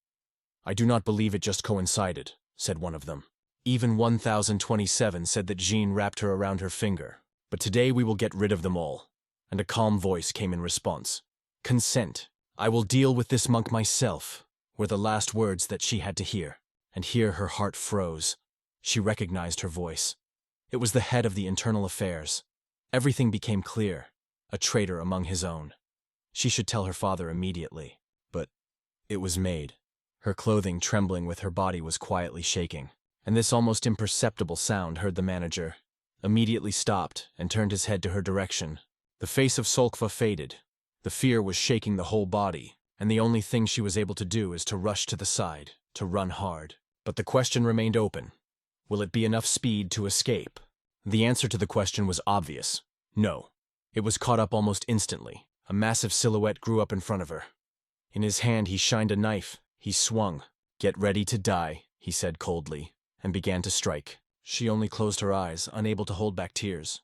"I do not believe it just coincided," said one of them. Even 1027 said that Jean wrapped her around her finger. "But today we will get rid of them all." And a calm voice came in response. "Consent. I will deal with this monk myself," were the last words that she had to hear. And here her heart froze. She recognized her voice. It was the head of the internal affairs. Everything became clear. A traitor among his own. She should tell her father immediately. But it was made. Her clothing trembling with her body was quietly shaking. And this almost imperceptible sound heard the manager. Immediately stopped and turned his head to her direction. The face of Solkva faded. The fear was shaking the whole body, and the only thing she was able to do is to rush to the side, to run hard. But the question remained open. Will it be enough speed to escape? The answer to the question was obvious. No. It was caught up almost instantly. A massive silhouette grew up in front of her. In his hand he shined a knife. He swung. "Get ready to die," he said coldly. and began to strike. She only closed her eyes, unable to hold back tears.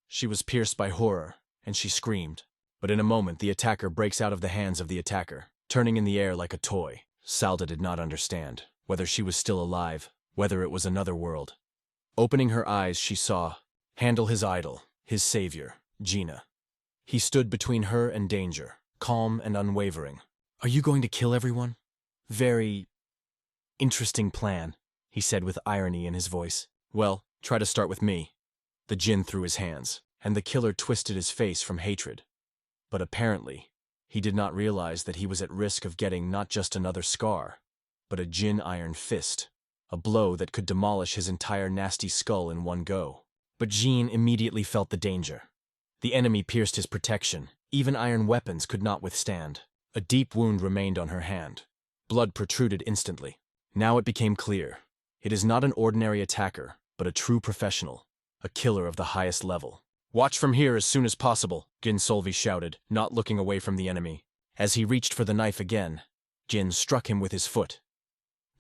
She was pierced by horror, and she screamed. But in a moment, the attacker breaks out of the hands of the attacker, turning in the air like a toy. Salda did not understand whether she was still alive, whether it was another world. Opening her eyes, she saw Handle his idol, his savior, Gina. He stood between her and danger, calm and unwavering. "Are you going to kill everyone?" "Very interesting plan," he said with irony in his voice. "Well, try to start with me." The Jinn threw his hands, and the killer twisted his face from hatred. But apparently, he did not realize that he was at risk of getting not just another scar, but a Jinn iron fist, a blow that could demolish his entire nasty skull in one go. But Jean immediately felt the danger. The enemy pierced his protection. Even iron weapons could not withstand. A deep wound remained on her hand. Blood protruded instantly. Now it became clear. It is not an ordinary attacker, but a true professional, a killer of the highest level. "Watch from here as soon as possible," Gin Solvi shouted, not looking away from the enemy. As he reached for the knife again, Jin struck him with his foot.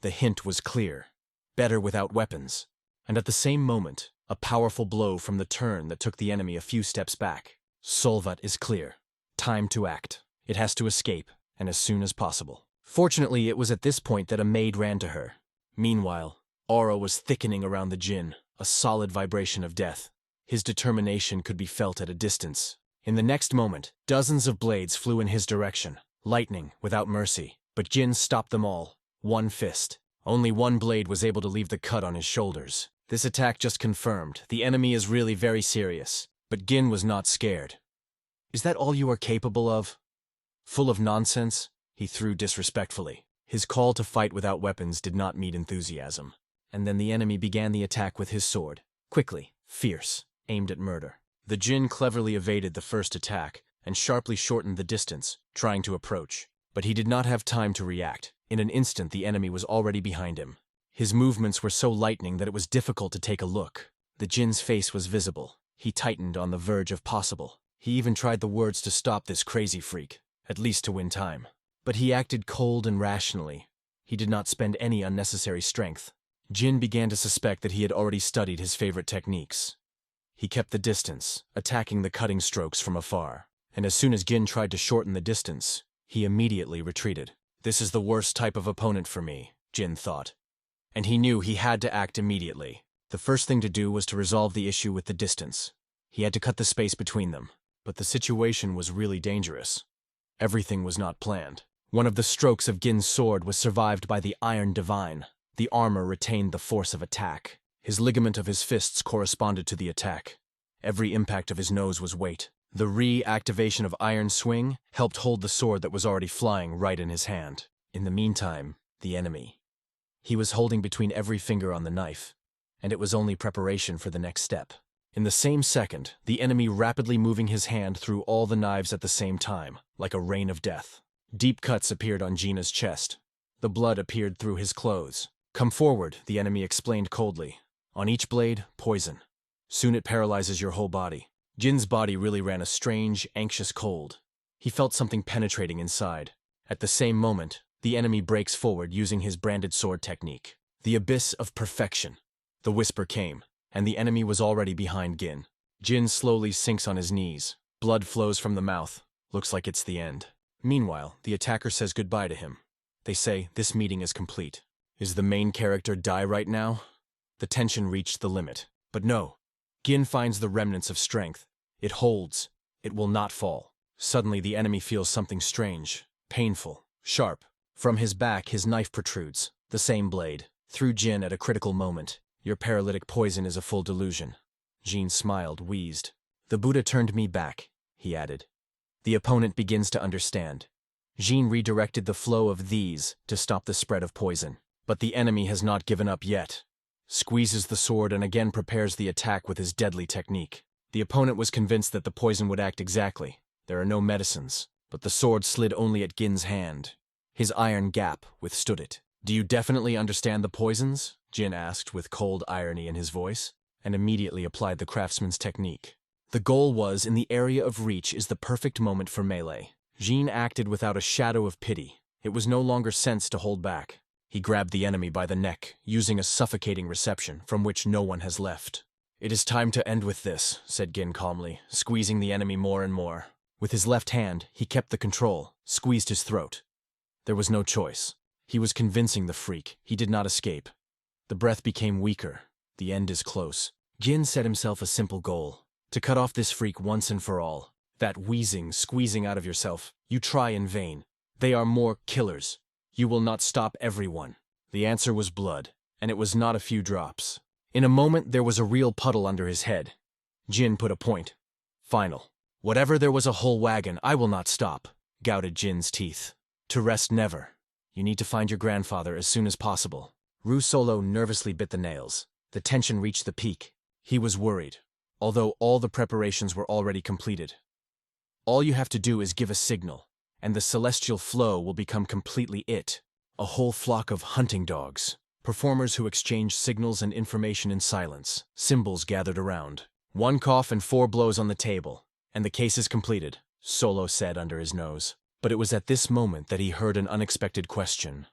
The hint was clear. Better without weapons. And at the same moment, a powerful blow from the turn that took the enemy a few steps back. Solvat is clear. Time to act. It has to escape, and as soon as possible. Fortunately, it was at this point that a maid ran to her. Meanwhile, aura was thickening around the Jinn, a solid vibration of death. His determination could be felt at a distance. In the next moment, dozens of blades flew in his direction, lightning without mercy. But Jin stopped them all. One fist. Only one blade was able to leave the cut on his shoulders. This attack just confirmed the enemy is really very serious. But Gin was not scared. "Is that all you are capable of?" "Full of nonsense?" he threw disrespectfully. His call to fight without weapons did not meet enthusiasm. And then the enemy began the attack with his sword. Quickly, fierce, aimed at murder. The Jinn cleverly evaded the first attack and sharply shortened the distance, trying to approach. But he did not have time to react. In an instant, the enemy was already behind him. His movements were so lightning that it was difficult to take a look. The Jinn's face was visible. He tightened on the verge of possible. He even tried the words to stop this crazy freak, at least to win time. But he acted cold and rationally. He did not spend any unnecessary strength. Jin began to suspect that he had already studied his favorite techniques. He kept the distance, attacking the cutting strokes from afar. And as soon as Jin tried to shorten the distance, he immediately retreated. This is the worst type of opponent for me, Jin thought. And he knew he had to act immediately. The first thing to do was to resolve the issue with the distance. He had to cut the space between them. But the situation was really dangerous. Everything was not planned. One of the strokes of Gin's sword was survived by the Iron Divine. The armor retained the force of attack. His ligament of his fists corresponded to the attack. Every impact of his nose was weight. The reactivation of Iron Swing helped hold the sword that was already flying right in his hand. In the meantime, the enemy. He was holding between every finger on the knife, and it was only preparation for the next step. In the same second, the enemy rapidly moving his hand through all the knives at the same time, like a rain of death. Deep cuts appeared on Gina's chest. The blood appeared through his clothes. "Come forward," the enemy explained coldly. "On each blade, poison. Soon it paralyzes your whole body." Jin's body really ran a strange, anxious cold. He felt something penetrating inside. At the same moment, the enemy breaks forward using his branded sword technique. The abyss of perfection. The whisper came, and the enemy was already behind Gin. Jin slowly sinks on his knees. Blood flows from the mouth. Looks like it's the end. Meanwhile, the attacker says goodbye to him. They say, this meeting is complete. Is the main character die right now? The tension reached the limit. But no. Gin finds the remnants of strength. It holds. It will not fall. Suddenly the enemy feels something strange, painful, sharp. From his back, his knife protrudes, the same blade. Through Jin at a critical moment. Your paralytic poison is a full delusion. Jean smiled, wheezed. The Buddha turned me back, he added. The opponent begins to understand. Jean redirected the flow of these to stop the spread of poison. But the enemy has not given up yet. Squeezes the sword and again prepares the attack with his deadly technique. The opponent was convinced that the poison would act exactly. There are no medicines. But the sword slid only at Gin's hand. His iron gap withstood it. Do you definitely understand the poisons? Jin asked with cold irony in his voice, and immediately applied the craftsman's technique. The goal was, in the area of reach is the perfect moment for melee. Jin acted without a shadow of pity. It was no longer sense to hold back. He grabbed the enemy by the neck, using a suffocating reception from which no one has left. "It is time to end with this," said Gin calmly, squeezing the enemy more and more. With his left hand, he kept the control, squeezed his throat. There was no choice. He was convincing the freak. He did not escape. The breath became weaker. The end is close. Gin set himself a simple goal: to cut off this freak once and for all. That wheezing, squeezing out of yourself, you try in vain. They are more killers. You will not stop everyone. The answer was blood, and it was not a few drops. In a moment, there was a real puddle under his head. Jin put a point. Final. "Whatever there was a whole wagon, I will not stop," gouted Jin's teeth. "To rest never. You need to find your grandfather as soon as possible." Ru Solo nervously bit the nails. The tension reached the peak. He was worried, although all the preparations were already completed. All you have to do is give a signal, and the celestial flow will become completely it. A whole flock of hunting dogs, performers who exchange signals and information in silence, symbols gathered around. One cough and 4 blows on the table, and the case is completed, Solo said under his nose. But it was at this moment that he heard an unexpected question.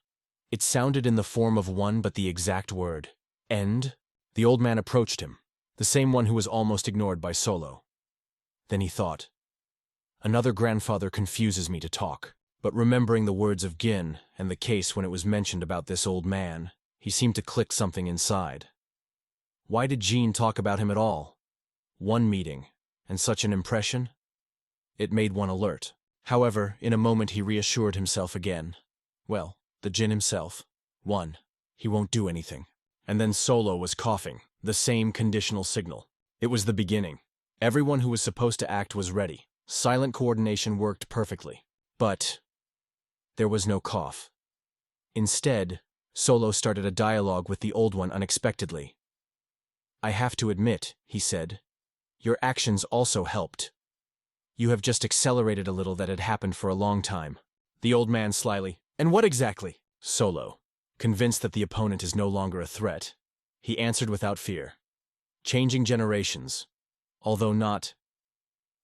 It sounded in the form of one but the exact word. "End?" The old man approached him, the same one who was almost ignored by Solo. Then he thought, "Another grandfather confuses me to talk." But remembering the words of Gin and the case when it was mentioned about this old man, he seemed to click something inside. Why did Jean talk about him at all? One meeting, and such an impression? It made one alert. However, in a moment he reassured himself again. Well, the Jin himself. One, he won't do anything. And then Solo was coughing, the same conditional signal. It was the beginning. Everyone who was supposed to act was ready. Silent coordination worked perfectly. But there was no cough. Instead, Solo started a dialogue with the old one unexpectedly. "I have to admit," he said, "your actions also helped. You have just accelerated a little that had happened for a long time." The old man slyly, "And what exactly?" Solo, convinced that the opponent is no longer a threat, he answered without fear. "Changing generations, although not,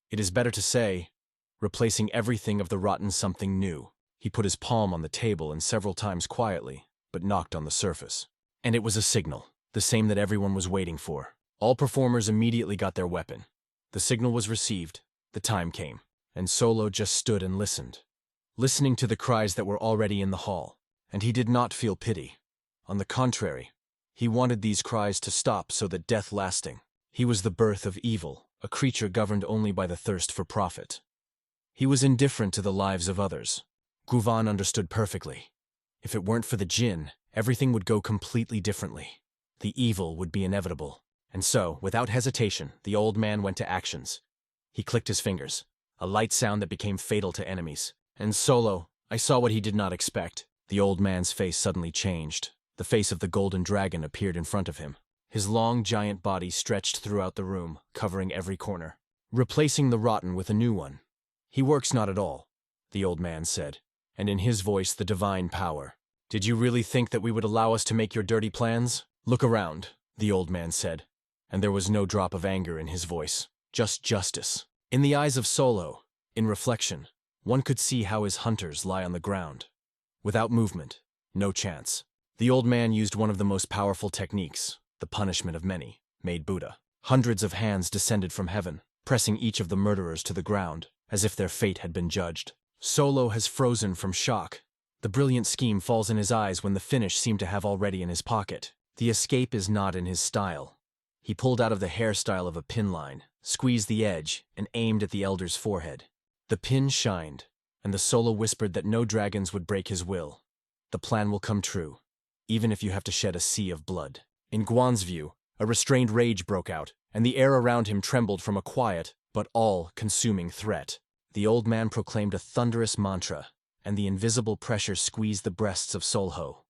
it is better to say, replacing everything of the rotten something new." He put his palm on the table and several times quietly, but knocked on the surface. And it was a signal, the same that everyone was waiting for. All performers immediately got their weapon. The signal was received, the time came, and Solo just stood and listened. Listening to the cries that were already in the hall, and he did not feel pity. On the contrary, he wanted these cries to stop so that death lasting. He was the birth of evil, a creature governed only by the thirst for profit. He was indifferent to the lives of others. Guvan understood perfectly. If it weren't for the Jin, everything would go completely differently. The evil would be inevitable. And so, without hesitation, the old man went to actions. He clicked his fingers, a light sound that became fatal to enemies. And Solo, I saw what he did not expect. The old man's face suddenly changed. The face of the golden dragon appeared in front of him. His long, giant body stretched throughout the room, covering every corner, replacing the rotten with a new one. "He works not at all," the old man said, and in his voice the divine power. "Did you really think that we would allow us to make your dirty plans? Look around," the old man said, and there was no drop of anger in his voice, just justice. In the eyes of Solo, in reflection, one could see how his hunters lie on the ground. Without movement, no chance. The old man used one of the most powerful techniques, the punishment of many, made Buddha. Hundreds of hands descended from heaven, pressing each of the murderers to the ground, as if their fate had been judged. Solo has frozen from shock. The brilliant scheme falls in his eyes when the finish seemed to have already in his pocket. The escape is not in his style. He pulled out of the hairstyle of a pin line, squeezed the edge, and aimed at the elder's forehead. The pin shined, and the Solo whispered that no dragons would break his will. The plan will come true, even if you have to shed a sea of blood. In Guan's view, a restrained rage broke out, and the air around him trembled from a quiet, but all-consuming threat. The old man proclaimed a thunderous mantra, and the invisible pressure squeezed the breasts of Solho.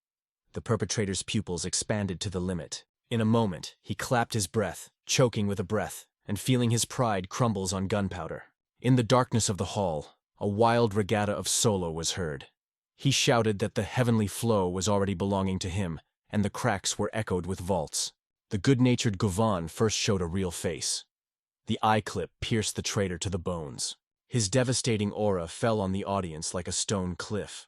The perpetrator's pupils expanded to the limit. In a moment, he clapped his breath, choking with a breath, and feeling his pride crumbles on gunpowder. In the darkness of the hall, a wild regatta of Solo was heard. He shouted that the heavenly flow was already belonging to him, and the cracks were echoed with vaults. The good-natured Guvan first showed a real face. The eye clip pierced the traitor to the bones. His devastating aura fell on the audience like a stone cliff.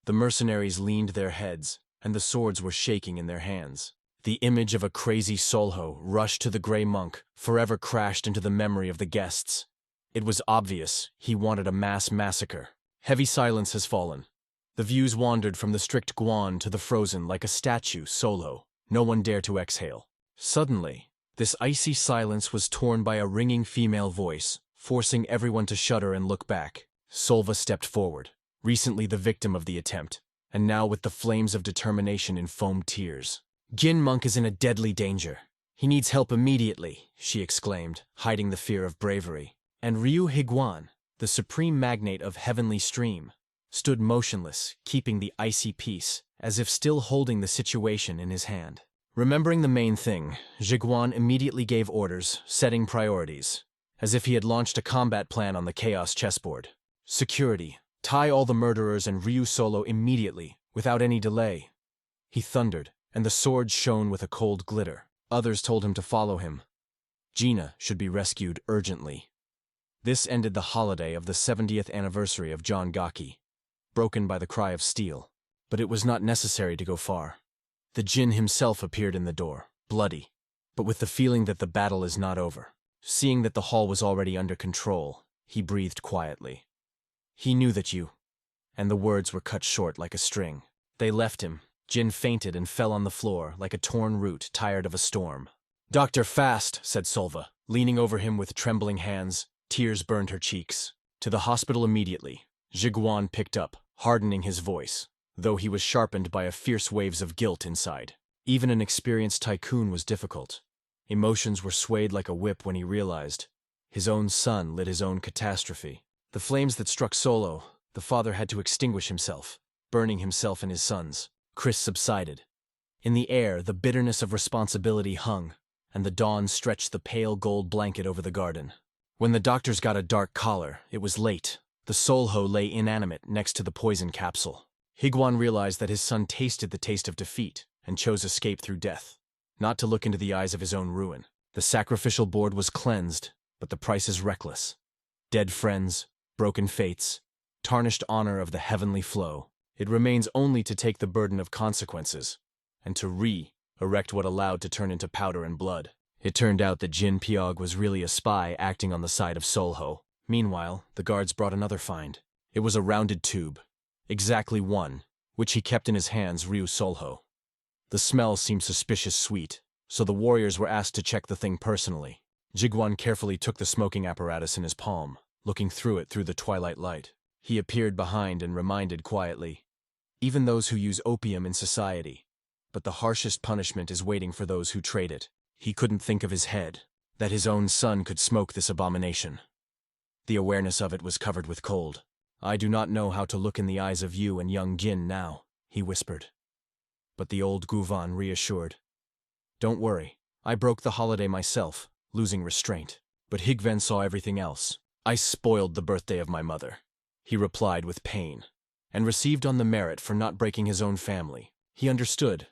The mercenaries leaned their heads, and the swords were shaking in their hands. The image of a crazy Solho rushed to the gray monk, forever crashed into the memory of the guests. It was obvious he wanted a mass massacre. Heavy silence has fallen. The views wandered from the strict Guan to the frozen like a statue, Solho. No one dared to exhale. Suddenly, this icy silence was torn by a ringing female voice, forcing everyone to shudder and look back. Solva stepped forward, recently the victim of the attempt, and now with the flames of determination in foamed tears. "Jin Monk is in a deadly danger. He needs help immediately," she exclaimed, hiding the fear of bravery. And Ryu Higuan, the supreme magnate of Heavenly Stream, stood motionless, keeping the icy peace, as if still holding the situation in his hand. Remembering the main thing, Jiguan immediately gave orders, setting priorities, as if he had launched a combat plan on the chaos chessboard. "Security, tie all the murderers and Ryu Solo immediately, without any delay," he thundered, and the sword shone with a cold glitter. Others told him to follow him. Gina should be rescued urgently. This ended the holiday of the 70th anniversary of John Gaki, broken by the cry of steel. But it was not necessary to go far. The Jin himself appeared in the door, bloody, but with the feeling that the battle is not over. Seeing that the hall was already under control, he breathed quietly. "He knew that you," and the words were cut short like a string. They left him. Jin fainted and fell on the floor like a torn root tired of a storm. "Doctor, fast," said Solva, leaning over him with trembling hands. Tears burned her cheeks. "To the hospital immediately." Jiguan picked up, hardening his voice, though he was sharpened by a fierce waves of guilt inside. Even an experienced tycoon was difficult. Emotions were swayed like a whip when he realized his own son lit his own catastrophe. The flames that struck Solo, the father had to extinguish himself, burning himself and his sons. Chris subsided. In the air, the bitterness of responsibility hung, and the dawn stretched the pale gold blanket over the garden. When the doctors got a dark collar, it was late. The Solho lay inanimate next to the poison capsule. Higuan realized that his son tasted the taste of defeat and chose escape through death, not to look into the eyes of his own ruin. The sacrificial board was cleansed, but the price is reckless. Dead friends, broken fates, tarnished honor of the heavenly flow. It remains only to take the burden of consequences, and to erect what allowed to turn into powder and blood. It turned out that Jin Pyog was really a spy acting on the side of Solho. Meanwhile, the guards brought another find. It was a rounded tube, exactly one, which he kept in his hands, Ryu Solho. The smell seemed suspicious sweet, so the warriors were asked to check the thing personally. Jiguan carefully took the smoking apparatus in his palm, looking through it through the twilight light. He appeared behind and reminded quietly, "Even those who use opium in society, but the harshest punishment is waiting for those who trade it." He couldn't think of his head, that his own son could smoke this abomination. The awareness of it was covered with cold. "I do not know how to look in the eyes of you and young Jin now," he whispered. But the old Guvan reassured. "Don't worry, I broke the holiday myself, losing restraint. But Higven saw everything else. I spoiled the birthday of my mother," he replied with pain, and received on the merit for not breaking his own family. He understood.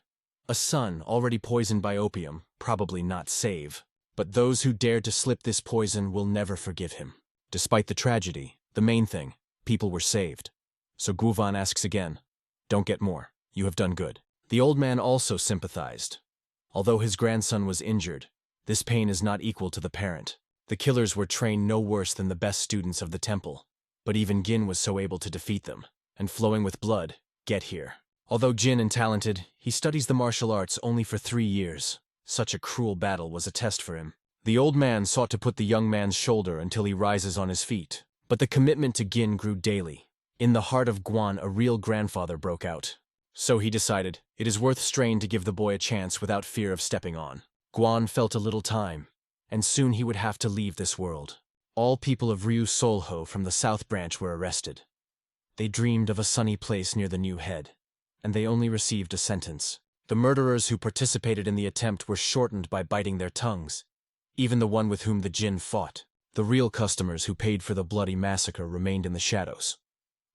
A son already poisoned by opium, probably not save. But those who dared to slip this poison will never forgive him. Despite the tragedy, the main thing, people were saved. So Guvan asks again, "Don't get more. You have done good." The old man also sympathized. Although his grandson was injured, this pain is not equal to the parent. The killers were trained no worse than the best students of the temple. But even Gin was so able to defeat them, and flowing with blood, get here. Although Jin and talented, he studies the martial arts only for 3 years. Such a cruel battle was a test for him. The old man sought to put the young man's shoulder until he rises on his feet. But the commitment to Gin grew daily. In the heart of Guan, a real grandfather broke out. So he decided, it is worth strain to give the boy a chance without fear of stepping on. Guan felt a little time, and soon he would have to leave this world. All people of Ryu Solho from the South Branch were arrested. They dreamed of a sunny place near the new head, and they only received a sentence. The murderers who participated in the attempt were shortened by biting their tongues, even the one with whom the Jin fought. The real customers who paid for the bloody massacre remained in the shadows.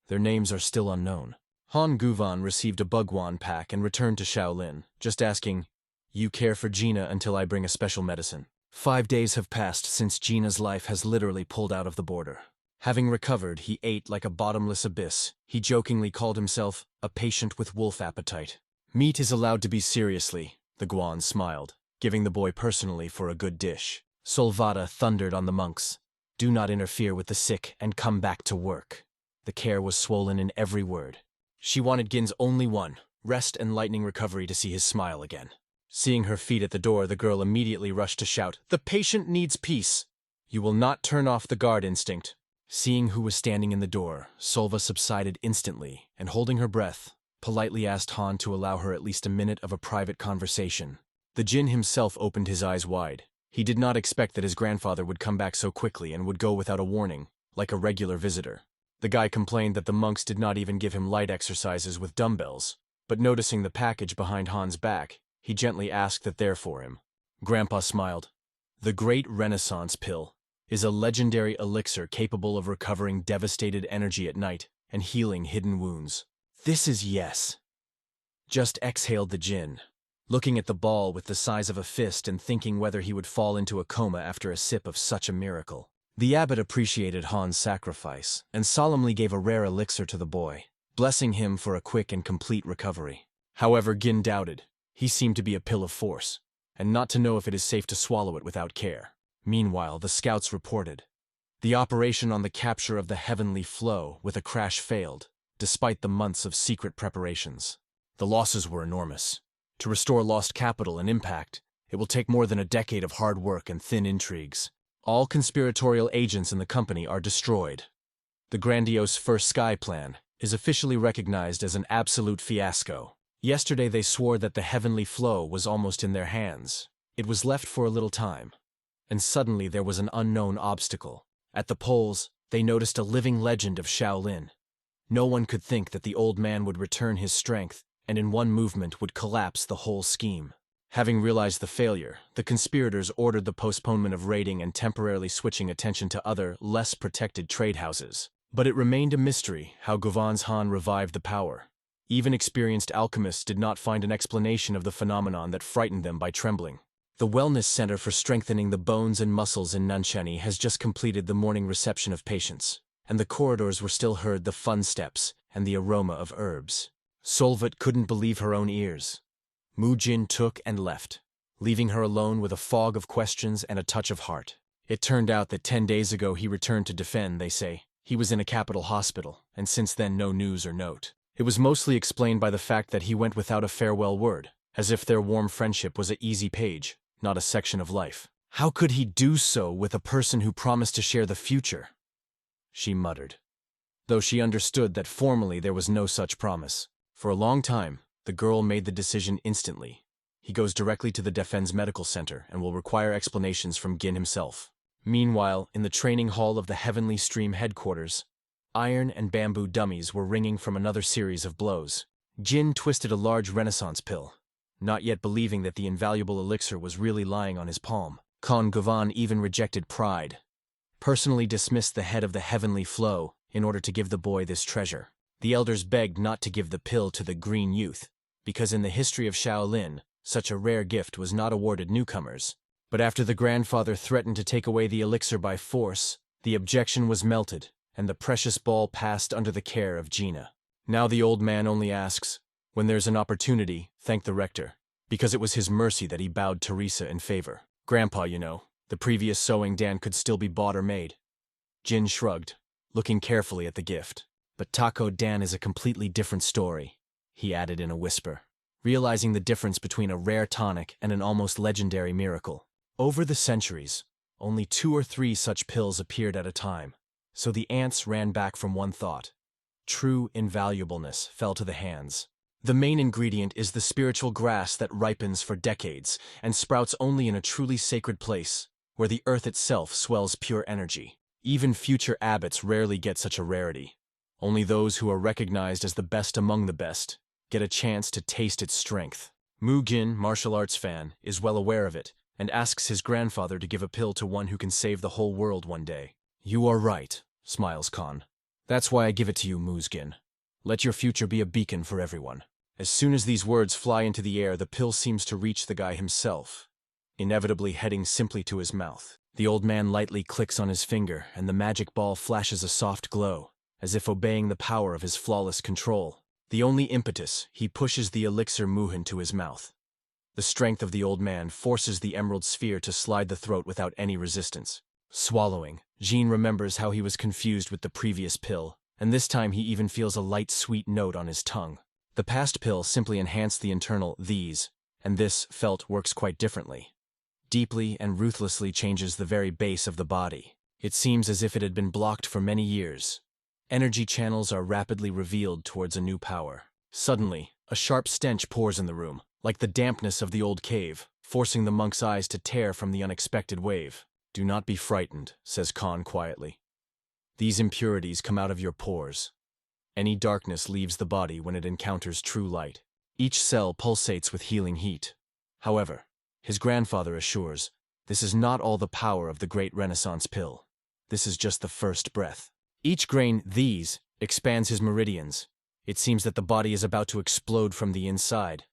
Their names are still unknown. Han Guvan received a Bugwan pack and returned to Shaolin, just asking, "You care for Gina until I bring a special medicine." 5 days have passed since Gina's life has literally pulled out of the border. Having recovered, he ate like a bottomless abyss. He jokingly called himself a patient with wolf appetite. Meat is allowed to be seriously, the Guan smiled, giving the boy personally for a good dish. Solvata thundered on the monks. Do not interfere with the sick and come back to work. The care was swollen in every word. She wanted Gin's only one, rest and lightning recovery to see his smile again. Seeing her feet at the door, the girl immediately rushed to shout, "The patient needs peace! You will not turn off the guard instinct." Seeing who was standing in the door, Solva subsided instantly, and holding her breath, politely asked Han to allow her at least a minute of a private conversation. The Jin himself opened his eyes wide. He did not expect that his grandfather would come back so quickly and would go without a warning, like a regular visitor. The guy complained that the monks did not even give him light exercises with dumbbells, but noticing the package behind Han's back, he gently asked that there for him. Grandpa smiled. The Great Renaissance Pill is a legendary elixir capable of recovering devastated energy at night and healing hidden wounds. This is yes. Just exhaled the Jin, looking at the ball with the size of a fist and thinking whether he would fall into a coma after a sip of such a miracle. The abbot appreciated Han's sacrifice and solemnly gave a rare elixir to the boy, blessing him for a quick and complete recovery. However, Gin doubted. He seemed to be a pill of force, and not to know if it is safe to swallow it without care. Meanwhile, the scouts reported. The operation on the capture of the heavenly flow with a crash failed, despite the months of secret preparations. The losses were enormous. To restore lost capital and impact, it will take more than a decade of hard work and thin intrigues. All conspiratorial agents in the company are destroyed. The grandiose First Sky plan is officially recognized as an absolute fiasco. Yesterday they swore that the heavenly flow was almost in their hands. It was left for a little time. And suddenly there was an unknown obstacle. At the poles, they noticed a living legend of Shaolin. No one could think that the old man would return his strength and in one movement would collapse the whole scheme. Having realized the failure, the conspirators ordered the postponement of raiding and temporarily switching attention to other, less protected trade houses. But it remained a mystery how Govan's Han revived the power. Even experienced alchemists did not find an explanation of the phenomenon that frightened them by trembling. The Wellness Center for Strengthening the Bones and Muscles in Nanchani has just completed the morning reception of patients, and the corridors were still heard the fun steps and the aroma of herbs. Solvat couldn't believe her own ears. Mujin took and left, leaving her alone with a fog of questions and a touch of heart. It turned out that 10 days ago he returned to defend, they say. He was in a capital hospital, and since then no news or note. It was mostly explained by the fact that he went without a farewell word, as if their warm friendship was an easy page, not a section of life. How could he do so with a person who promised to share the future? She muttered, though she understood that formally there was no such promise. For a long time, the girl made the decision instantly. He goes directly to the Defense Medical Center and will require explanations from Gin himself. Meanwhile, in the training hall of the Heavenly Stream headquarters, iron and bamboo dummies were ringing from another series of blows. Jin twisted a large renaissance pill, not yet believing that the invaluable elixir was really lying on his palm. Khan Govan even rejected pride, personally dismissed the head of the heavenly flow in order to give the boy this treasure. The elders begged not to give the pill to the green youth, because in the history of Shaolin, such a rare gift was not awarded newcomers. But after the grandfather threatened to take away the elixir by force, the objection was melted, and the precious ball passed under the care of Gina. Now the old man only asks, when there's an opportunity, thank the rector, because it was his mercy that he bowed Teresa in favor. Grandpa, you know, the previous sewing Dan could still be bought or made. Jin shrugged, looking carefully at the gift. But Taco Dan is a completely different story, he added in a whisper, realizing the difference between a rare tonic and an almost legendary miracle. Over the centuries, only 2 or 3 such pills appeared at a time, so the ants ran back from one thought. True invaluableness fell to the hands. The main ingredient is the spiritual grass that ripens for decades and sprouts only in a truly sacred place, where the earth itself swells pure energy. Even future abbots rarely get such a rarity. Only those who are recognized as the best among the best get a chance to taste its strength. Mujin, martial arts fan, is well aware of it and asks his grandfather to give a pill to one who can save the whole world one day. You are right, smiles Khan. That's why I give it to you, Muzgin. Let your future be a beacon for everyone. As soon as these words fly into the air, the pill seems to reach the guy himself, inevitably heading simply to his mouth. The old man lightly clicks on his finger, and the magic ball flashes a soft glow, as if obeying the power of his flawless control. The only impetus, he pushes the elixir Muhin to his mouth. The strength of the old man forces the emerald sphere to slide the throat without any resistance. Swallowing, Jean remembers how he was confused with the previous pill, and this time he even feels a light sweet note on his tongue. The past pill simply enhanced the internal these, and this felt works quite differently. Deeply and ruthlessly changes the very base of the body. It seems as if it had been blocked for many years. Energy channels are rapidly revealed towards a new power. Suddenly, a sharp stench pours in the room, like the dampness of the old cave, forcing the monk's eyes to tear from the unexpected wave. "Do not be frightened," says Khan quietly. "These impurities come out of your pores. Any darkness leaves the body when it encounters true light. Each cell pulsates with healing heat." However, his grandfather assures, this is not all the power of the great Renaissance pill. This is just the first breath. Each grain, these, expands his meridians. It seems that the body is about to explode from the inside.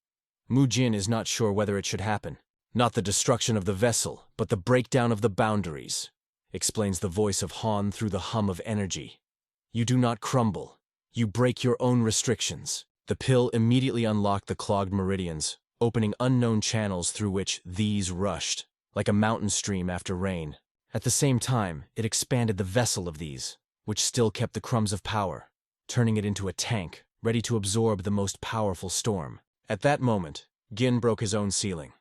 Mujin is not sure whether it should happen. "Not the destruction of the vessel, but the breakdown of the boundaries," explains the voice of Han through the hum of energy. "You do not crumble. You break your own restrictions." The pill immediately unlocked the clogged meridians, opening unknown channels through which these rushed, like a mountain stream after rain. At the same time, it expanded the vessel of these, which still kept the crumbs of power, turning it into a tank, ready to absorb the most powerful storm. At that moment, Gin broke his own ceiling.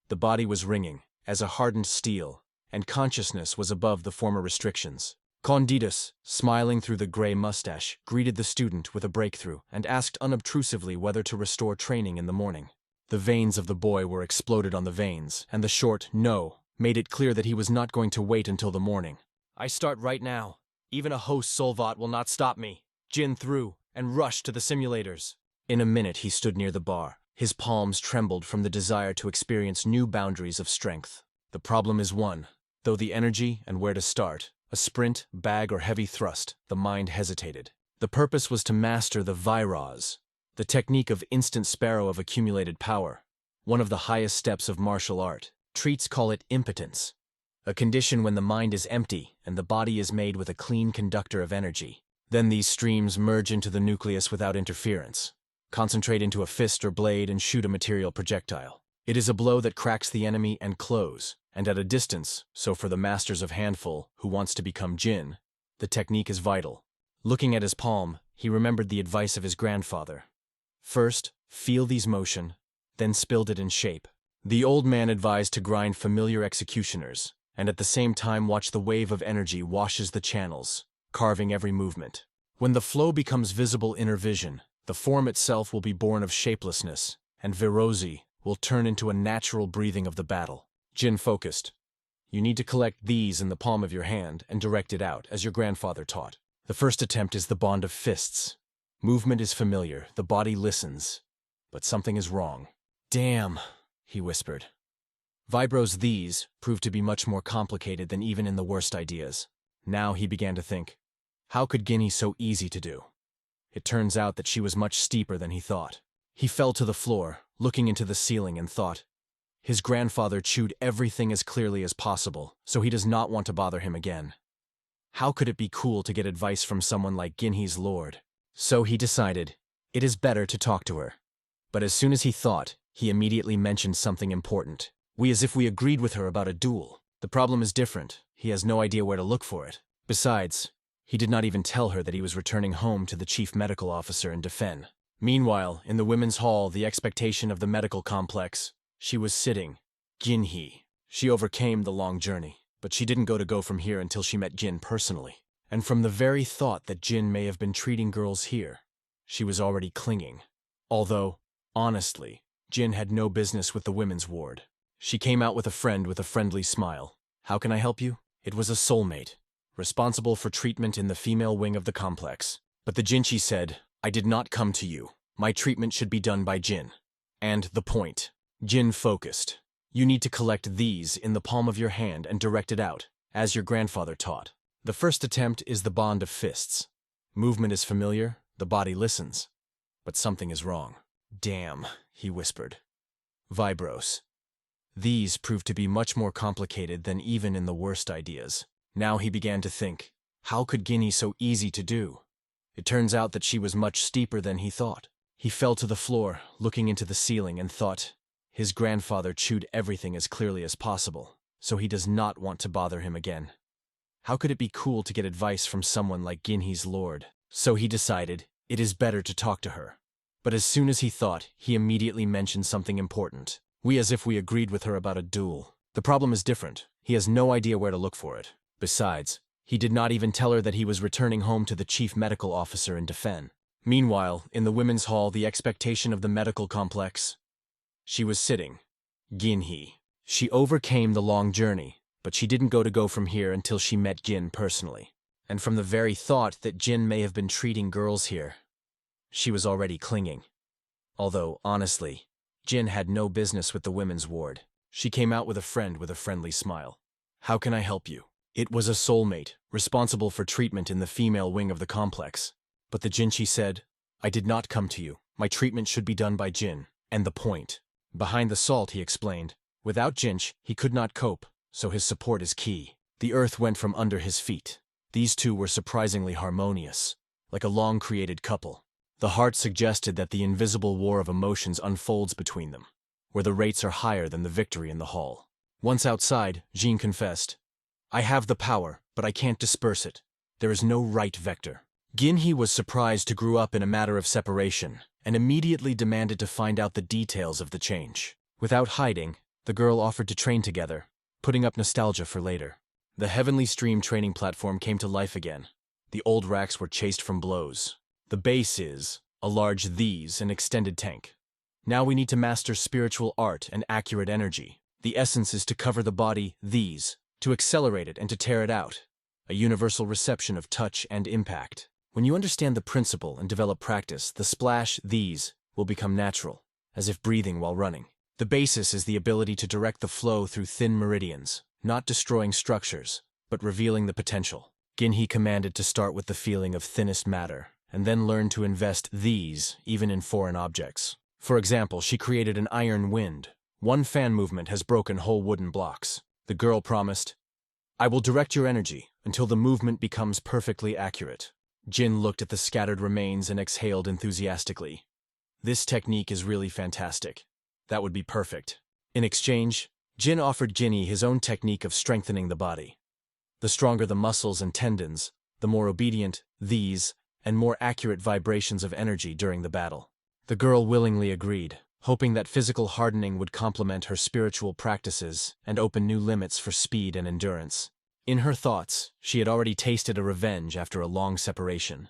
The body was ringing, as a hardened steel, and consciousness was above the former restrictions. Condidus, smiling through the gray mustache, greeted the student with a breakthrough and asked unobtrusively whether to restore training in the morning. The veins of the boy were exploded on the veins, and the short "no" made it clear that he was not going to wait until the morning. "I start right now. Even a host Solvat will not stop me." Jin threw and rushed to the simulators. In a minute he stood near the bar. His palms trembled from the desire to experience new boundaries of strength. The problem is one. Though the energy and where to start, a sprint, bag, or heavy thrust, the mind hesitated. The purpose was to master the Viraz, the technique of instant sparrow of accumulated power, one of the highest steps of martial art. Treats call it impotence, a condition when the mind is empty and the body is made with a clean conductor of energy. Then these streams merge into the nucleus without interference, concentrate into a fist or blade, and shoot a material projectile. It is a blow that cracks the enemy and close, and at a distance, so for the masters of handful who wants to become Jin, the technique is vital. Looking at his palm, he remembered the advice of his grandfather. First, feel these motion, then spilled it in shape. The old man advised to grind familiar executioners, and at the same time watch the wave of energy washes the channels, carving every movement. When the flow becomes visible inner vision, the form itself will be born of shapelessness, and Virozi will turn into a natural breathing of the battle. Jin focused. You need to collect these in the palm of your hand and direct it out, as your grandfather taught. The first attempt is the bond of fists. Movement is familiar, the body listens, but something is wrong. "Damn," he whispered. Vibro's these proved to be much more complicated than even in the worst ideas. Now he began to think, how could Guinea so easy to do? It turns out that she was much steeper than he thought. He fell to the floor, looking into the ceiling, and thought, his grandfather chewed everything as clearly as possible, so he does not want to bother him again. How could it be cool to get advice from someone like Ginhe's lord? So he decided, it is better to talk to her. But as soon as he thought, he immediately mentioned something important. As if we agreed with her about a duel. The problem is different. He has no idea where to look for it. Besides, he did not even tell her that he was returning home to the chief medical officer in Defen. Meanwhile, in the women's hall, the expectation of the medical complex, she was sitting. Ginhe. She overcame the long journey, but she didn't go from here until she met Jin personally. And from the very thought that Jin may have been treating girls here, she was already clinging. Although, honestly, Jin had no business with the women's ward. She came out with a friend with a friendly smile. How can I help you? It was a soulmate, responsible for treatment in the female wing of the complex. But the Jinchi said, I did not come to you. My treatment should be done by Jin. And the point. Jin focused. You need to collect these in the palm of your hand and direct it out, as your grandfather taught. The first attempt is the bond of fists. Movement is familiar, the body listens. But something is wrong. Damn, he whispered. Vibros. These proved to be much more complicated than even in the worst ideas. Now he began to think, how could Guinea so easy to do? It turns out that she was much steeper than he thought. He fell to the floor, looking into the ceiling, and thought, his grandfather chewed everything as clearly as possible, so he does not want to bother him again. How could it be cool to get advice from someone like Ginhe's lord? So he decided, it is better to talk to her. But as soon as he thought, he immediately mentioned something important. As if we agreed with her about a duel. The problem is different. He has no idea where to look for it. Besides, he did not even tell her that he was returning home to the chief medical officer in Defen. Meanwhile, in the women's hall, the expectation of the medical complex. She was sitting. Ginhe. She overcame the long journey, but she didn't go from here until she met Jin personally. And from the very thought that Jin may have been treating girls here, she was already clinging. Although, honestly, Jin had no business with the women's ward. She came out with a friendly smile. How can I help you? It was a soulmate, responsible for treatment in the female wing of the complex. But the Jinchi said, I did not come to you. My treatment should be done by Jin. And the point. Behind the salt, he explained. Without Jinch, he could not cope, so his support is key. The earth went from under his feet. These two were surprisingly harmonious, like a long-created couple. The heart suggested that the invisible war of emotions unfolds between them, where the rates are higher than the victory in the hall. Once outside, Jean confessed, I have the power, but I can't disperse it. There is no right vector. Ginhe was surprised to grow up in a matter of separation, and immediately demanded to find out the details of the change. Without hiding, the girl offered to train together, putting up nostalgia for later. The Heavenly Stream training platform came to life again. The old racks were chased from blows. The base is a large these and extended tank. Now we need to master spiritual art and accurate energy. The essence is to cover the body these, to accelerate it and to tear it out. A universal reception of touch and impact. When you understand the principle and develop practice, the splash these will become natural, as if breathing while running. The basis is the ability to direct the flow through thin meridians, not destroying structures, but revealing the potential. Ginhe commanded to start with the feeling of thinnest matter, and then learn to invest these even in foreign objects. For example, she created an iron wind. One fan movement has broken whole wooden blocks. The girl promised, I will direct your energy until the movement becomes perfectly accurate. Jin looked at the scattered remains and exhaled enthusiastically. This technique is really fantastic. That would be perfect. In exchange, Jin offered Ginhe his own technique of strengthening the body. The stronger the muscles and tendons, the more obedient these and more accurate vibrations of energy during the battle. The girl willingly agreed, hoping that physical hardening would complement her spiritual practices and open new limits for speed and endurance. In her thoughts, she had already tasted a revenge after a long separation,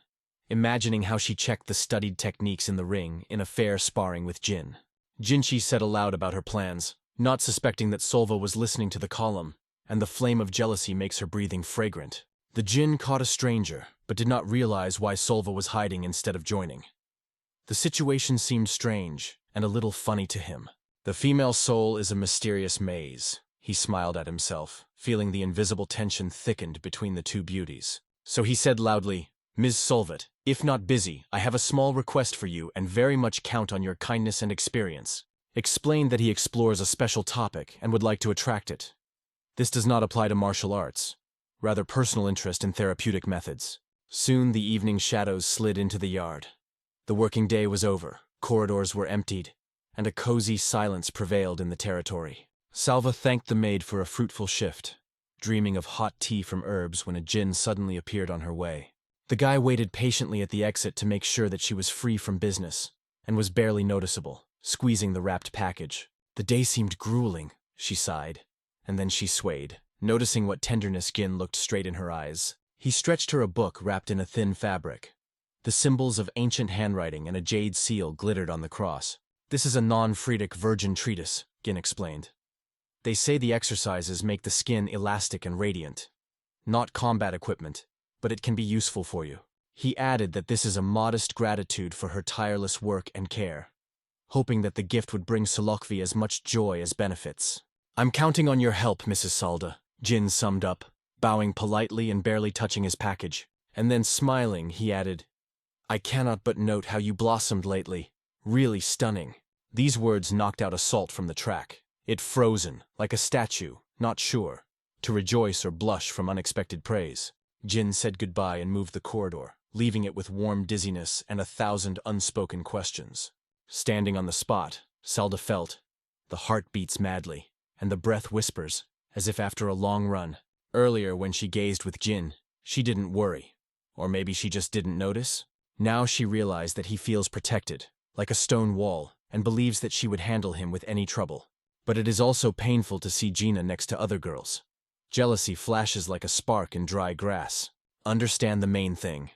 imagining how she checked the studied techniques in the ring in a fair sparring with Jin. Jinchi said aloud about her plans, not suspecting that Solva was listening to the column, and the flame of jealousy makes her breathing fragrant. The Jin caught a stranger, but did not realize why Solva was hiding instead of joining. The situation seemed strange and a little funny to him. The female soul is a mysterious maze. He smiled at himself, feeling the invisible tension thickened between the two beauties. So he said loudly, Ms. Solvat, if not busy, I have a small request for you and very much count on your kindness and experience. Explained that he explores a special topic and would like to attract it. This does not apply to martial arts, rather personal interest in therapeutic methods. Soon the evening shadows slid into the yard. The working day was over, corridors were emptied, and a cozy silence prevailed in the territory. Salva thanked the maid for a fruitful shift, dreaming of hot tea from herbs when a Jin suddenly appeared on her way. The guy waited patiently at the exit to make sure that she was free from business, and was barely noticeable, squeezing the wrapped package. The day seemed grueling, she sighed, and then she swayed, noticing what tenderness Gin looked straight in her eyes. He stretched her a book wrapped in a thin fabric. The symbols of ancient handwriting and a jade seal glittered on the cross. This is a non-Fredic virgin treatise, Gin explained. They say the exercises make the skin elastic and radiant. Not combat equipment, but it can be useful for you. He added that this is a modest gratitude for her tireless work and care, hoping that the gift would bring Solokvi as much joy as benefits. I'm counting on your help, Mrs. Salda, Jin summed up, bowing politely and barely touching his package. And then smiling, he added, I cannot but note how you blossomed lately. Really stunning. These words knocked out Assault from the track. It frozen, like a statue, not sure, to rejoice or blush from unexpected praise. Jin said goodbye and moved the corridor, leaving it with warm dizziness and 1,000 unspoken questions. Standing on the spot, Zelda felt the heart beats madly, and the breath whispers, as if after a long run. Earlier, when she gazed with Jin, she didn't worry. Or maybe she just didn't notice? Now she realized that he feels protected, like a stone wall, and believes that she would handle him with any trouble. But it is also painful to see Gina next to other girls. Jealousy flashes like a spark in dry grass. Understand the main thing.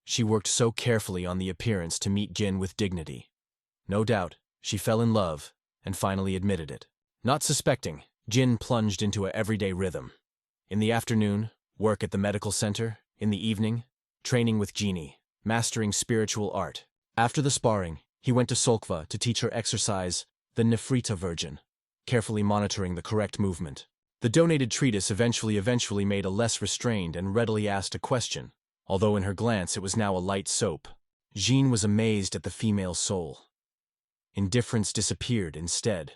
She worked so carefully on the appearance to meet Jin with dignity. No doubt, she fell in love, and finally admitted it. Not suspecting, Jin plunged into an everyday rhythm. In the afternoon, work at the medical center. In the evening, training with Genie, mastering spiritual art. After the sparring, he went to Solkva to teach her exercise, the Nefrita Virgin, carefully monitoring the correct movement. The donated treatise eventually made a less restrained and readily asked a question, although in her glance it was now a light soap. Jean was amazed at the female soul. Indifference disappeared instead.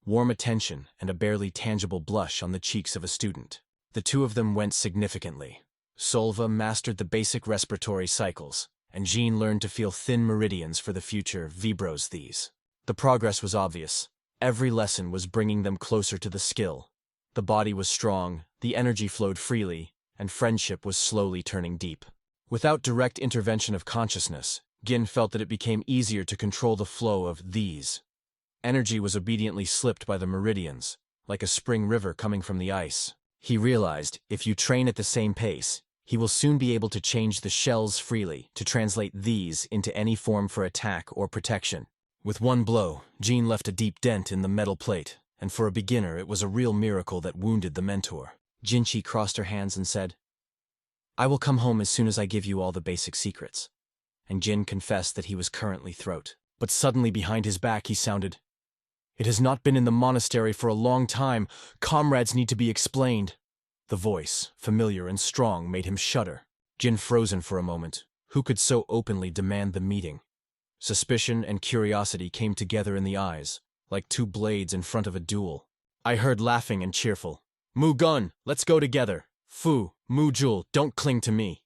Warm attention and a barely tangible blush on the cheeks of a student. The two of them went significantly. Solva mastered the basic respiratory cycles, and Jean learned to feel thin meridians for the future vibros these. The progress was obvious. Every lesson was bringing them closer to the skill. The body was strong, the energy flowed freely, and friendship was slowly turning deep. Without direct intervention of consciousness, Gin felt that it became easier to control the flow of these. Energy was obediently slipped by the meridians, like a spring river coming from the ice. He realized, if you train at the same pace, he will soon be able to change the shells freely to translate these into any form for attack or protection. With one blow, Jean left a deep dent in the metal plate, and for a beginner it was a real miracle that wounded the mentor. Jinchi crossed her hands and said, "I will come home as soon as I give you all the basic secrets." And Jin confessed that he was currently throat. But suddenly behind his back he sounded, "It has not been in the monastery for a long time. Comrades need to be explained." The voice, familiar and strong, made him shudder. Jin frozen for a moment. Who could so openly demand the meeting? Suspicion and curiosity came together in the eyes, like two blades in front of a duel. I heard laughing and cheerful. "Mu Gun, let's go together. Fu, Mu Jul, don't cling to me."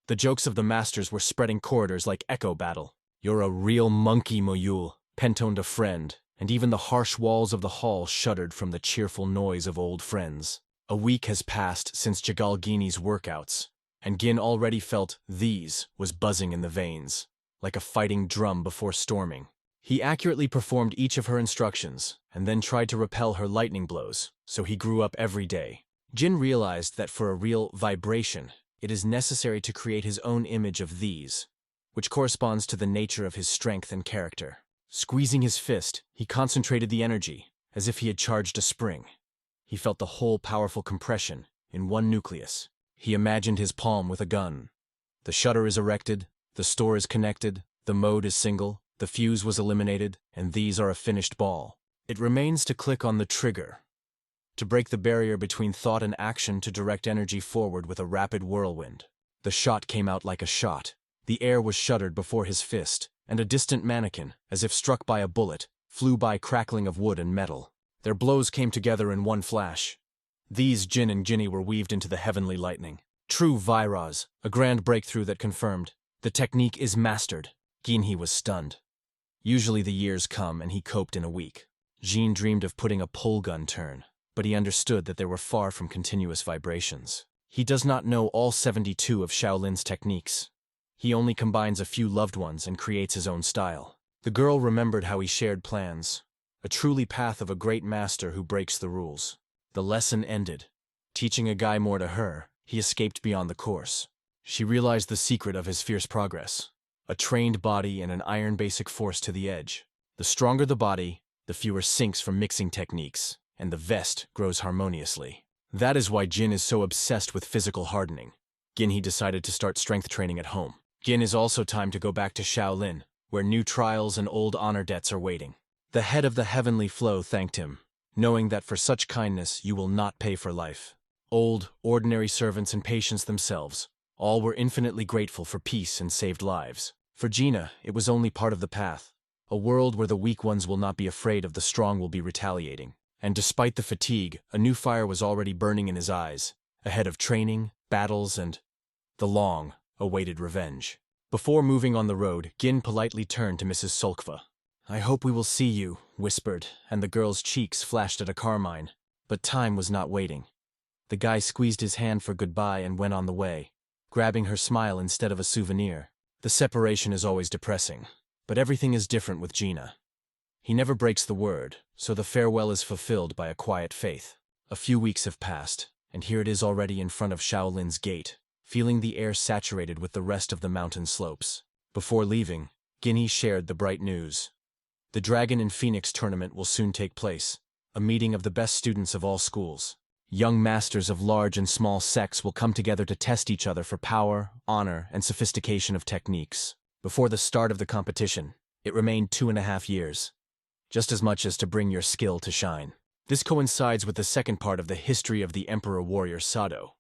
The jokes of the masters were spreading corridors like echo battle. "You're a real monkey, Moyul," pentoned a friend, and even the harsh walls of the hall shuddered from the cheerful noise of old friends. A week has passed since Jagalgini's workouts, and Gin already felt these was buzzing in the veins, like a fighting drum before storming. He accurately performed each of her instructions, and then tried to repel her lightning blows, so he grew up every day. Jin realized that for a real vibration, it is necessary to create his own image of these, which corresponds to the nature of his strength and character. Squeezing his fist, he concentrated the energy, as if he had charged a spring. He felt the whole powerful compression in one nucleus. He imagined his palm with a gun. The shutter is erected, the store is connected, the mode is single, the fuse was eliminated, and these are a finished ball. It remains to click on the trigger, to break the barrier between thought and action, to direct energy forward with a rapid whirlwind. The shot came out like a shot. The air was shuddered before his fist, and a distant mannequin, as if struck by a bullet, flew by crackling of wood and metal. Their blows came together in one flash. These Jin and Ginny were weaved into the heavenly lightning. True Viraz, a grand breakthrough that confirmed, the technique is mastered. Ginhi was stunned. Usually the years come and he coped in a week. Jean dreamed of putting a pull gun turn, but he understood that they were far from continuous vibrations. He does not know all 72 of Shaolin's techniques. He only combines a few loved ones and creates his own style. The girl remembered how he shared plans. A truly path of a great master who breaks the rules. The lesson ended. Teaching a guy more to her, he escaped beyond the course. She realized the secret of his fierce progress. A trained body and an iron basic force to the edge. The stronger the body, the fewer sinks from mixing techniques, and the vest grows harmoniously. That is why Jin is so obsessed with physical hardening. Ginhi decided to start strength training at home. Gin is also time to go back to Shaolin, where new trials and old honor debts are waiting. The head of the heavenly flow thanked him, knowing that for such kindness you will not pay for life. Old, ordinary servants and patients themselves, all were infinitely grateful for peace and saved lives. For Gina, it was only part of the path. A world where the weak ones will not be afraid of the strong will be retaliating. And despite the fatigue, a new fire was already burning in his eyes, ahead of training, battles, and the long, awaited revenge. Before moving on the road, Gin politely turned to Mrs. Sulkva. "I hope we will see you," whispered, and the girl's cheeks flashed at a carmine. But time was not waiting. The guy squeezed his hand for goodbye and went on the way, grabbing her smile instead of a souvenir. The separation is always depressing, but everything is different with Gina. He never breaks the word, so the farewell is fulfilled by a quiet faith. A few weeks have passed, and here it is already in front of Shaolin's gate, feeling the air saturated with the rest of the mountain slopes. Before leaving, Guinea shared the bright news. The Dragon and Phoenix tournament will soon take place, a meeting of the best students of all schools. Young masters of large and small sects will come together to test each other for power, honor, and sophistication of techniques. Before the start of the competition, it remained 2.5 years, just as much as to bring your skill to shine. This coincides with the second part of the history of the Emperor-Warrior Sado.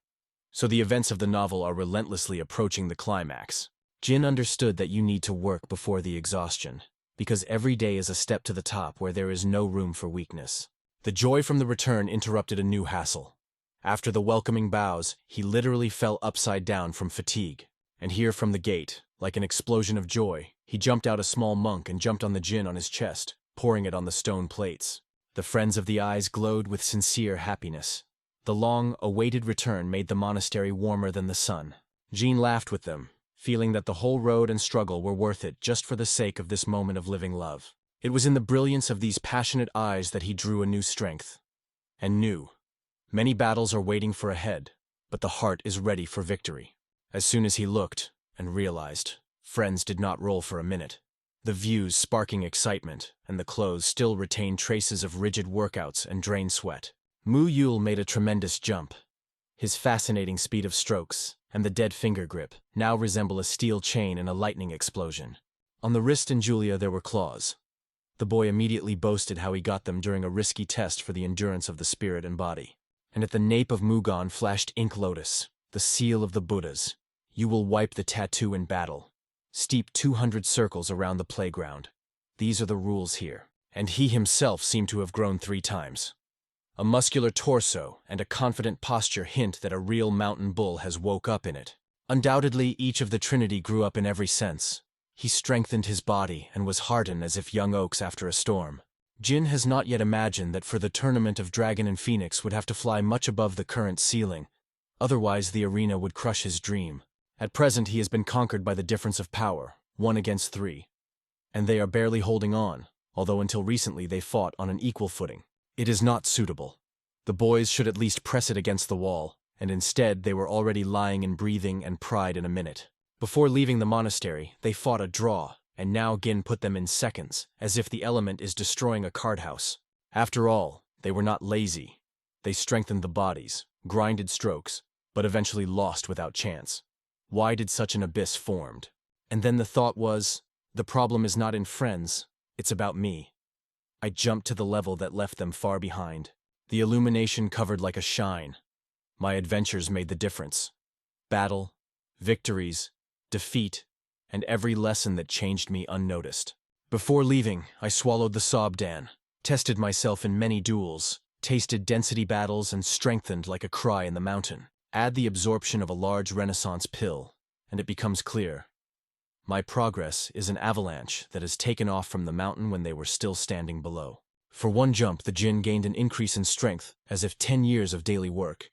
So the events of the novel are relentlessly approaching the climax. Jin understood that you need to work before the exhaustion, because every day is a step to the top where there is no room for weakness. The joy from the return interrupted a new hassle. After the welcoming bows, he literally fell upside down from fatigue. And here from the gate, like an explosion of joy, he jumped out a small monk and jumped on the Jin on his chest, pouring it on the stone plates. The friends of the eyes glowed with sincere happiness. The long-awaited return made the monastery warmer than the sun. Jean laughed with them, feeling that the whole road and struggle were worth it just for the sake of this moment of living love. It was in the brilliance of these passionate eyes that he drew a new strength. And knew. Many battles are waiting for ahead, but the heart is ready for victory. As soon as he looked, and realized, friends did not roll for a minute. The views sparking excitement, and the clothes still retained traces of rigid workouts and drained sweat. Muai made a tremendous jump. His fascinating speed of strokes, and the dead finger grip, now resemble a steel chain in a lightning explosion. On the wrist and Julia there were claws. The boy immediately boasted how he got them during a risky test for the endurance of the spirit and body. And at the nape of Mugan flashed Ink Lotus, the seal of the Buddhas. You will wipe the tattoo in battle. Steep 200 circles around the playground. These are the rules here. And he himself seemed to have grown 3 times. A muscular torso and a confident posture hint that a real mountain bull has woke up in it. Undoubtedly, each of the Trinity grew up in every sense. He strengthened his body and was hardened as if young oaks after a storm. Jin has not yet imagined that for the tournament of Dragon and Phoenix would have to fly much above the current ceiling. Otherwise, the arena would crush his dream. At present, he has been conquered by the difference of power, 1 against 3. And they are barely holding on, although until recently they fought on an equal footing. It is not suitable. The boys should at least press it against the wall, and instead they were already lying in breathing and pride in a minute. Before leaving the monastery, they fought a draw, and now Gin put them in seconds, as if the element is destroying a card house. After all, they were not lazy. They strengthened the bodies, grinded strokes, but eventually lost without chance. Why did such an abyss formed? And then the thought was, the problem is not in friends, it's about me. I jumped to the level that left them far behind. The illumination covered like a shine. My adventures made the difference. Battle, victories, defeat, and every lesson that changed me unnoticed. Before leaving, I swallowed the Sobdan, tested myself in many duels, tasted density battles, and strengthened like a cry in the mountain. Add the absorption of a large Renaissance pill, and it becomes clear. My progress is an avalanche that has taken off from the mountain when they were still standing below. For one jump, the Jin gained an increase in strength, as if 10 years of daily work.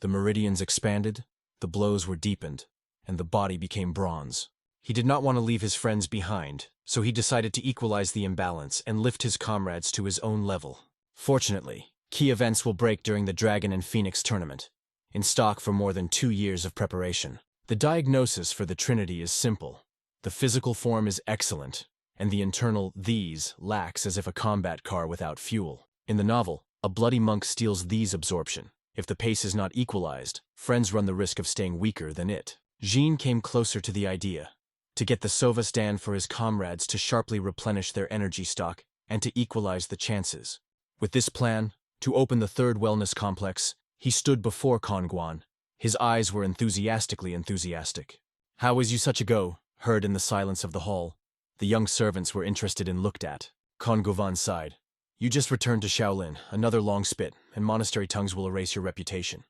The meridians expanded, the blows were deepened, and the body became bronze. He did not want to leave his friends behind, so he decided to equalize the imbalance and lift his comrades to his own level. Fortunately, key events will break during the Dragon and Phoenix tournament, in stock for more than 2 years of preparation. The diagnosis for the Trinity is simple. The physical form is excellent, and the internal these lacks as if a combat car without fuel. In the novel, a bloody monk steals these absorption. If the pace is not equalized, friends run the risk of staying weaker than it. Jean came closer to the idea, to get the Sovastan for his comrades to sharply replenish their energy stock and to equalize the chances. With this plan, to open the 3rd wellness complex, he stood before Kongguan. His eyes were enthusiastically enthusiastic. "How is you such a go?" heard in the silence of the hall. The young servants were interested and looked at. Kongguan sighed. "You just returned to Shaolin, another long spit, and monastery tongues will erase your reputation.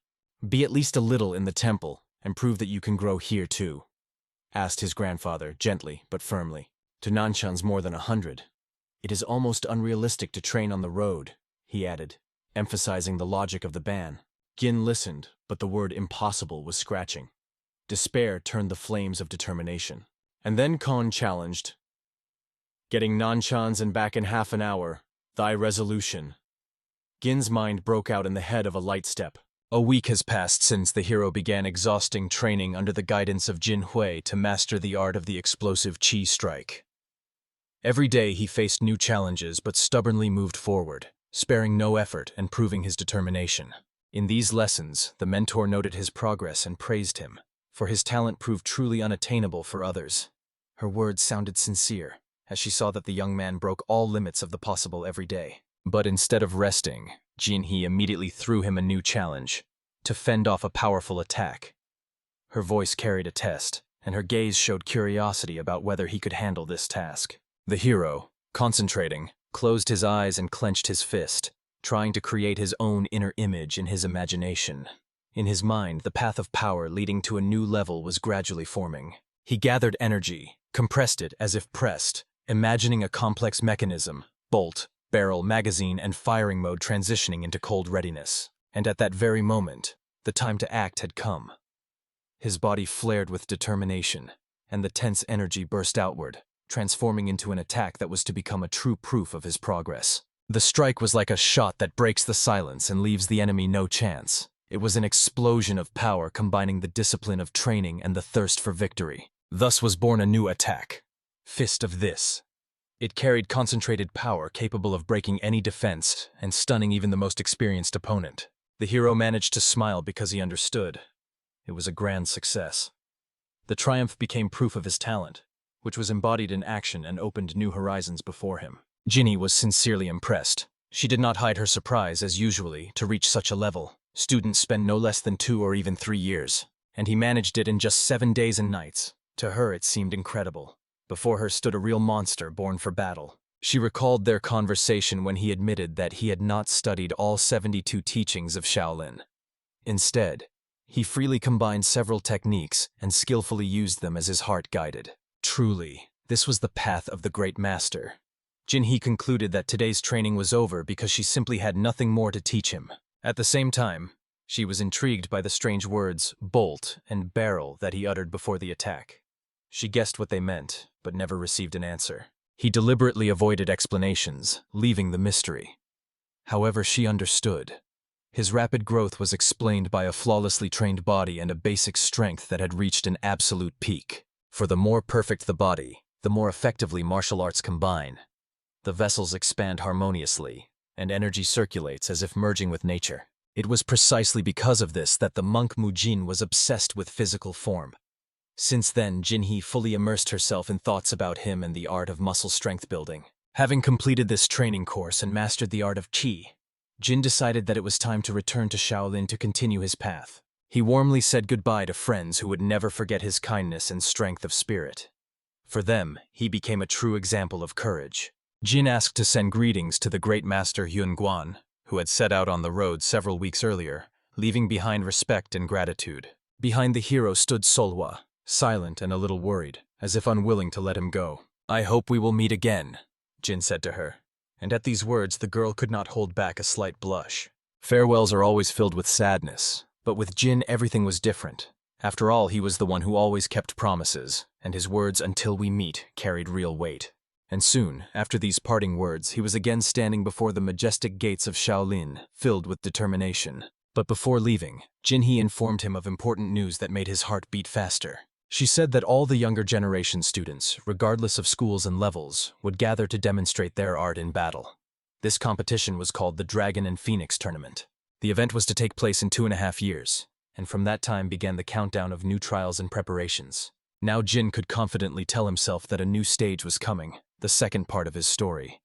Be at least a little in the temple, and prove that you can grow here too." asked his grandfather, gently but firmly. To Nanshan's more than 100. It is almost unrealistic to train on the road, he added, emphasizing the logic of the ban. Gin listened, but the word impossible was scratching. Despair turned the flames of determination. And then Kon challenged. Getting Nanshan's and back in half an hour, thy resolution. Gin's mind broke out in the head of a light step. A week has passed since the hero began exhausting training under the guidance of Jin Hui to master the art of the explosive chi strike. Every day he faced new challenges but stubbornly moved forward, sparing no effort and proving his determination. In these lessons, the mentor noted his progress and praised him, for his talent proved truly unattainable for others. Her words sounded sincere, as she saw that the young man broke all limits of the possible every day. But instead of resting, Jinhee immediately threw him a new challenge, to fend off a powerful attack. Her voice carried a test, and her gaze showed curiosity about whether he could handle this task. The hero, concentrating, closed his eyes and clenched his fist, trying to create his own inner image in his imagination. In his mind, the path of power leading to a new level was gradually forming. He gathered energy, compressed it as if pressed, imagining a complex mechanism, bolt, barrel, magazine, and firing mode transitioning into cold readiness. And at that very moment, the time to act had come. His body flared with determination, and the tense energy burst outward, transforming into an attack that was to become a true proof of his progress. The strike was like a shot that breaks the silence and leaves the enemy no chance. It was an explosion of power combining the discipline of training and the thirst for victory. Thus was born a new attack, Fist of This. It carried concentrated power capable of breaking any defense and stunning even the most experienced opponent. The hero managed to smile because he understood. It was a grand success. The triumph became proof of his talent, which was embodied in action and opened new horizons before him. Ginny was sincerely impressed. She did not hide her surprise, as usually, to reach such a level. Students spend no less than 2 or even 3 years, and he managed it in just 7 days and nights. To her it seemed incredible. Before her stood a real monster born for battle. She recalled their conversation when he admitted that he had not studied all 72 teachings of Shaolin. Instead, he freely combined several techniques and skillfully used them as his heart guided. Truly, this was the path of the great master. Jinhee concluded that today's training was over because she simply had nothing more to teach him. At the same time, she was intrigued by the strange words bolt and barrel that he uttered before the attack. She guessed what they meant, but never received an answer. He deliberately avoided explanations, leaving the mystery. However, she understood. His rapid growth was explained by a flawlessly trained body and a basic strength that had reached an absolute peak. For the more perfect the body, the more effectively martial arts combine. The vessels expand harmoniously, and energy circulates as if merging with nature. It was precisely because of this that the monk Mujin was obsessed with physical form. Since then, Jinhee fully immersed herself in thoughts about him and the art of muscle strength building. Having completed this training course and mastered the art of Qi, Jin decided that it was time to return to Shaolin to continue his path. He warmly said goodbye to friends who would never forget his kindness and strength of spirit. For them, he became a true example of courage. Jin asked to send greetings to the great master Yun Guan, who had set out on the road several weeks earlier, leaving behind respect and gratitude. Behind the hero stood Solwa, silent and a little worried, as if unwilling to let him go. "I hope we will meet again," Jin said to her. And at these words, the girl could not hold back a slight blush. Farewells are always filled with sadness, but with Jin everything was different. After all, he was the one who always kept promises, and his words "until we meet" carried real weight. And soon, after these parting words, he was again standing before the majestic gates of Shaolin, filled with determination. But before leaving, Jinhee informed him of important news that made his heart beat faster. She said that all the younger generation students, regardless of schools and levels, would gather to demonstrate their art in battle. This competition was called the Dragon and Phoenix Tournament. The event was to take place in 2.5 years, and from that time began the countdown of new trials and preparations. Now Jin could confidently tell himself that a new stage was coming, the second part of his story.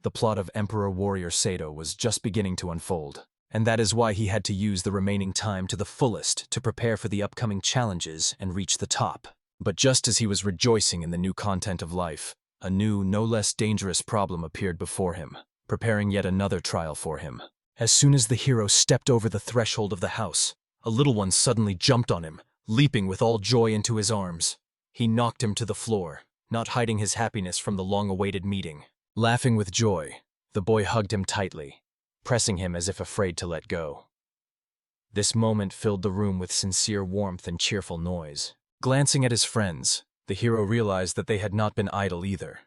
The plot of Emperor Warrior Sato was just beginning to unfold, and that is why he had to use the remaining time to the fullest to prepare for the upcoming challenges and reach the top. But just as he was rejoicing in the new content of life, a new, no less dangerous problem appeared before him, preparing yet another trial for him. As soon as the hero stepped over the threshold of the house, a little one suddenly jumped on him, leaping with all joy into his arms. He knocked him to the floor, not hiding his happiness from the long-awaited meeting. Laughing with joy, the boy hugged him tightly, pressing him as if afraid to let go. This moment filled the room with sincere warmth and cheerful noise. Glancing at his friends, the hero realized that they had not been idle either.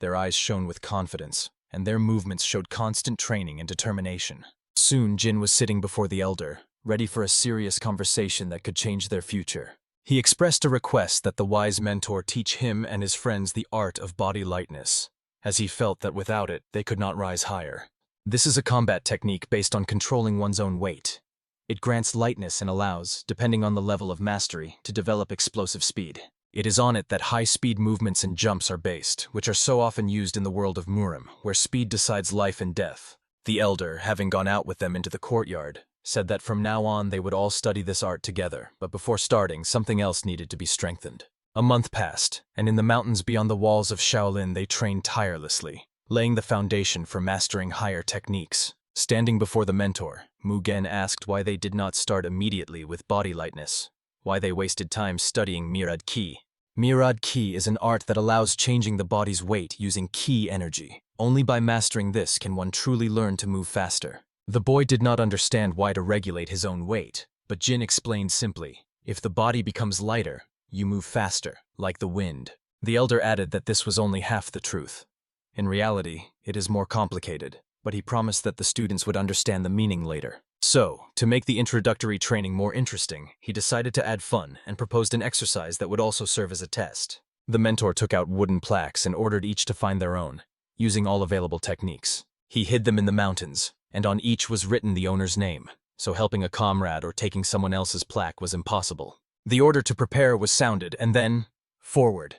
Their eyes shone with confidence, and their movements showed constant training and determination. Soon Jin was sitting before the elder, ready for a serious conversation that could change their future. He expressed a request that the wise mentor teach him and his friends the art of body lightness, as he felt that without it, they could not rise higher. This is a combat technique based on controlling one's own weight. It grants lightness and allows, depending on the level of mastery, to develop explosive speed. It is on it that high-speed movements and jumps are based, which are so often used in the world of Murim, where speed decides life and death. The elder, having gone out with them into the courtyard, said that from now on they would all study this art together, but before starting, something else needed to be strengthened. A month passed, and in the mountains beyond the walls of Shaolin they trained tirelessly, laying the foundation for mastering higher techniques. Standing before the mentor, Mujin asked why they did not start immediately with body lightness, why they wasted time studying Mirad Ki. Mirad Ki is an art that allows changing the body's weight using Ki energy. Only by mastering this can one truly learn to move faster. The boy did not understand why to regulate his own weight, but Jin explained simply, if the body becomes lighter, you move faster, like the wind. The elder added that this was only half the truth. In reality, it is more complicated, but he promised that the students would understand the meaning later. So, to make the introductory training more interesting, he decided to add fun and proposed an exercise that would also serve as a test. The mentor took out wooden plaques and ordered each to find their own, using all available techniques. He hid them in the mountains, and on each was written the owner's name, so helping a comrade or taking someone else's plaque was impossible. The order to prepare was sounded, and then, forward.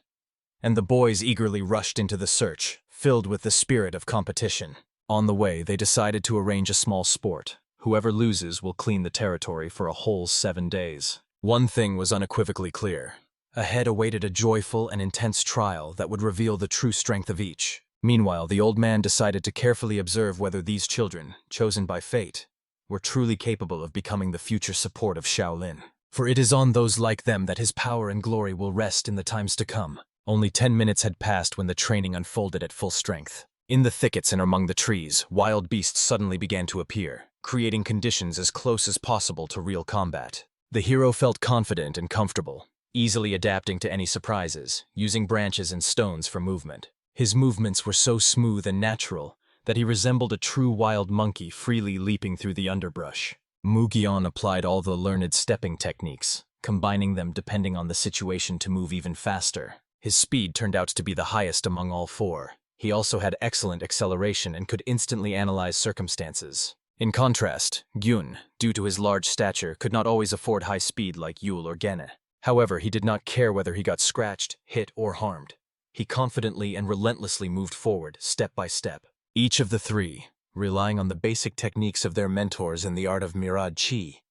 And the boys eagerly rushed into the search, filled with the spirit of competition. On the way, they decided to arrange a small sport. Whoever loses will clean the territory for a whole 7 days. One thing was unequivocally clear. Ahead awaited a joyful and intense trial that would reveal the true strength of each. Meanwhile, the old man decided to carefully observe whether these children, chosen by fate, were truly capable of becoming the future support of Shaolin. For it is on those like them that his power and glory will rest in the times to come. Only 10 minutes had passed when the training unfolded at full strength. In the thickets and among the trees, wild beasts suddenly began to appear, creating conditions as close as possible to real combat. The hero felt confident and comfortable, easily adapting to any surprises, using branches and stones for movement. His movements were so smooth and natural that he resembled a true wild monkey freely leaping through the underbrush. Mujin applied all the learned stepping techniques, combining them depending on the situation to move even faster. His speed turned out to be the highest among all four. He also had excellent acceleration and could instantly analyze circumstances. In contrast, Gyun, due to his large stature, could not always afford high speed like Yul or Gene. However, he did not care whether he got scratched, hit, or harmed. He confidently and relentlessly moved forward, step by step. Each of the three, relying on the basic techniques of their mentors in the art of Mirad Chi,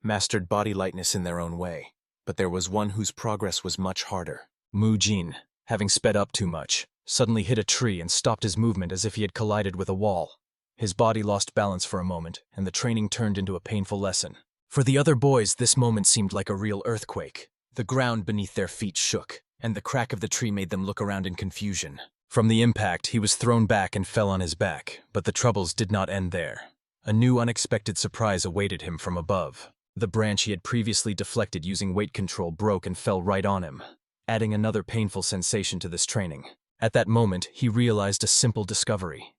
mastered body lightness in their own way. But there was one whose progress was much harder. Mujin, having sped up too much, suddenly hit a tree and stopped his movement as if he had collided with a wall. His body lost balance for a moment, and the training turned into a painful lesson. For the other boys, this moment seemed like a real earthquake. The ground beneath their feet shook, and the crack of the tree made them look around in confusion. From the impact, he was thrown back and fell on his back, but the troubles did not end there. A new unexpected surprise awaited him from above. The branch he had previously deflected using weight control broke and fell right on him, adding another painful sensation to this training. At that moment, he realized a simple discovery.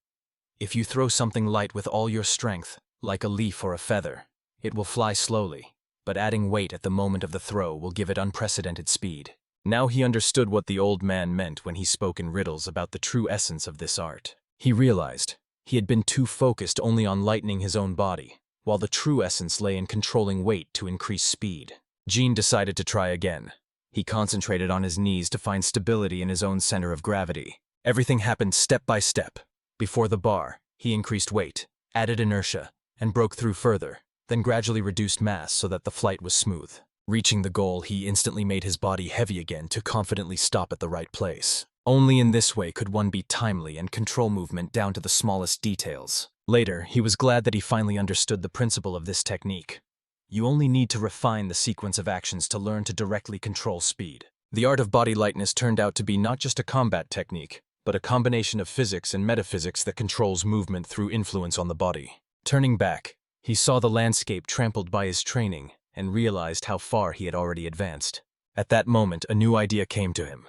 If you throw something light with all your strength, like a leaf or a feather, it will fly slowly, but adding weight at the moment of the throw will give it unprecedented speed. Now he understood what the old man meant when he spoke in riddles about the true essence of this art. He realized he had been too focused only on lightening his own body, while the true essence lay in controlling weight to increase speed. Jin decided to try again. He concentrated on his knees to find stability in his own center of gravity. Everything happened step by step. Before the bar, he increased weight, added inertia, and broke through further, then gradually reduced mass so that the flight was smooth. Reaching the goal, he instantly made his body heavy again to confidently stop at the right place. Only in this way could one be timely and control movement down to the smallest details. Later, he was glad that he finally understood the principle of this technique. You only need to refine the sequence of actions to learn to directly control speed. The art of body lightness turned out to be not just a combat technique, but a combination of physics and metaphysics that controls movement through influence on the body. Turning back, he saw the landscape trampled by his training and realized how far he had already advanced. At that moment, a new idea came to him.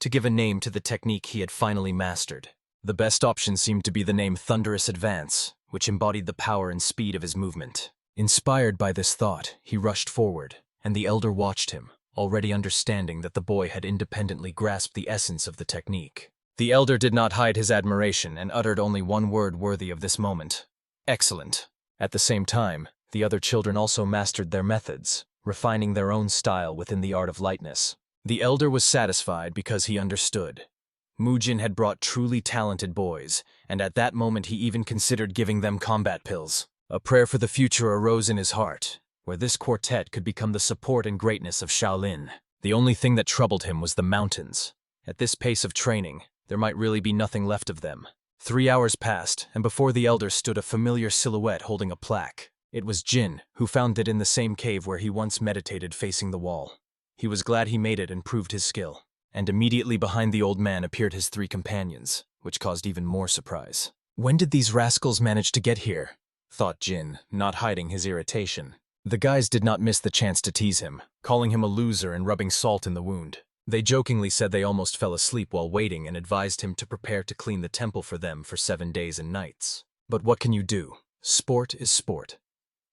To give a name to the technique he had finally mastered. The best option seemed to be the name Thunderous Advance, which embodied the power and speed of his movement. Inspired by this thought, he rushed forward, and the elder watched him, already understanding that the boy had independently grasped the essence of the technique. The elder did not hide his admiration and uttered only one word worthy of this moment. Excellent. At the same time, the other children also mastered their methods, refining their own style within the art of lightness. The elder was satisfied because he understood. Mujin had brought truly talented boys, and at that moment he even considered giving them combat pills. A prayer for the future arose in his heart, where this quartet could become the support and greatness of Shaolin. The only thing that troubled him was the mountains. At this pace of training, there might really be nothing left of them. 3 hours passed, and before the elder stood a familiar silhouette holding a plaque. It was Jin, who found it in the same cave where he once meditated facing the wall. He was glad he made it and proved his skill. And immediately behind the old man appeared his 3 companions, which caused even more surprise. When did these rascals manage to get here? Thought Jin, not hiding his irritation. The guys did not miss the chance to tease him, calling him a loser and rubbing salt in the wound. They jokingly said they almost fell asleep while waiting and advised him to prepare to clean the temple for them for 7 days and nights. But what can you do? Sport is sport.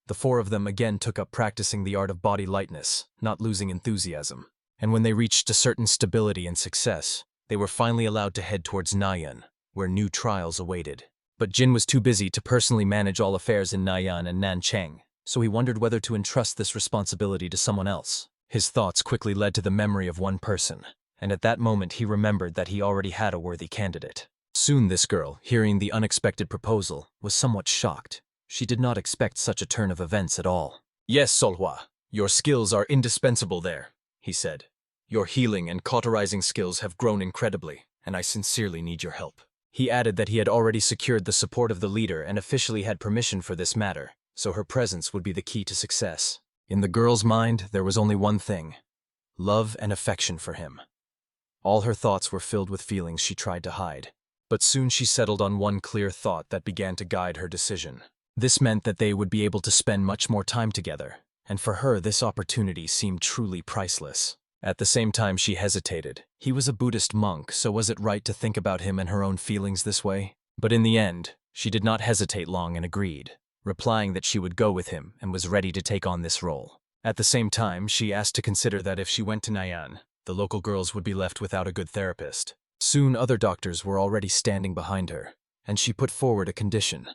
The 4 of them again took up practicing the art of body lightness, not losing enthusiasm. And when they reached a certain stability and success, they were finally allowed to head towards Naian, where new trials awaited. But Jin was too busy to personally manage all affairs in Naian and Nanchang, so he wondered whether to entrust this responsibility to someone else. His thoughts quickly led to the memory of one person, and at that moment he remembered that he already had a worthy candidate. Soon this girl, hearing the unexpected proposal, was somewhat shocked. She did not expect such a turn of events at all. "Yes, Solhwa, your skills are indispensable there," he said. "Your healing and cauterizing skills have grown incredibly, and I sincerely need your help." He added that he had already secured the support of the leader and officially had permission for this matter, so her presence would be the key to success. In the girl's mind, there was only one thing: love and affection for him. All her thoughts were filled with feelings she tried to hide, but soon she settled on one clear thought that began to guide her decision. This meant that they would be able to spend much more time together, and for her this opportunity seemed truly priceless. At the same time she hesitated. He was a Buddhist monk, so was it right to think about him and her own feelings this way? But in the end, she did not hesitate long and agreed, replying that she would go with him and was ready to take on this role. At the same time, she asked to consider that if she went to Naian, the local girls would be left without a good therapist. Soon other doctors were already standing behind her, and she put forward a condition: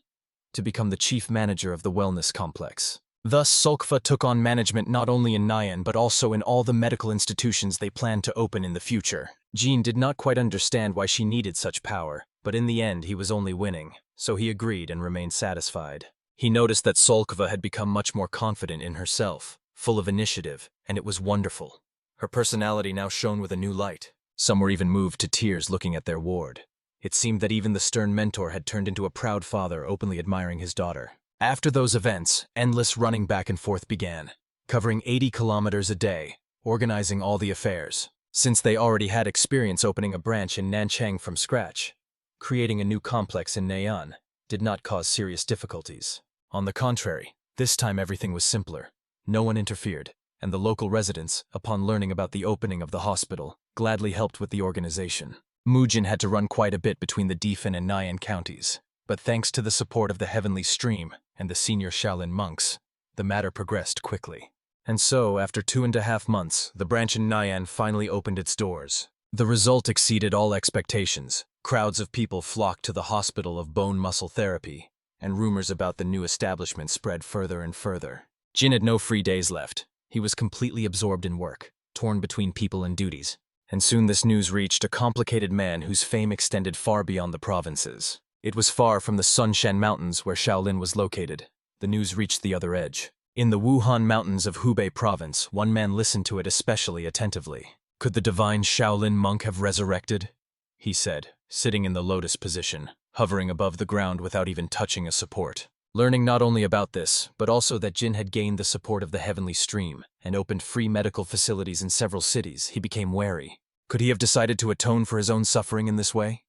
to become the chief manager of the wellness complex. Thus, Solkva took on management not only in Naian but also in all the medical institutions they planned to open in the future. Jean did not quite understand why she needed such power, but in the end he was only winning, so he agreed and remained satisfied. He noticed that Solkva had become much more confident in herself, full of initiative, and it was wonderful. Her personality now shone with a new light. Some were even moved to tears looking at their ward. It seemed that even the stern mentor had turned into a proud father openly admiring his daughter. After those events, endless running back and forth began, covering 80 kilometers a day, organizing all the affairs. Since they already had experience opening a branch in Nanchang from scratch, creating a new complex in Naian did not cause serious difficulties. On the contrary, this time everything was simpler. No one interfered, and the local residents, upon learning about the opening of the hospital, gladly helped with the organization. Mujin had to run quite a bit between the Defan and Naian counties, but thanks to the support of the Heavenly Stream and the senior Shaolin monks, the matter progressed quickly. And so, after 2.5 months, the branch in Naian finally opened its doors. The result exceeded all expectations. Crowds of people flocked to the Hospital of Bone Muscle Therapy, and rumors about the new establishment spread further and further. Jin had no free days left. He was completely absorbed in work, torn between people and duties. And soon this news reached a complicated man whose fame extended far beyond the provinces. It was far from the Sunshan Mountains where Shaolin was located. The news reached the other edge. In the Wuhan Mountains of Hubei Province, one man listened to it especially attentively. "Could the divine Shaolin monk have resurrected?" he said, sitting in the lotus position, hovering above the ground without even touching a support. Learning not only about this, but also that Jin had gained the support of the heavenly stream and opened free medical facilities in several cities, he became wary. Could he have decided to atone for his own suffering in this way?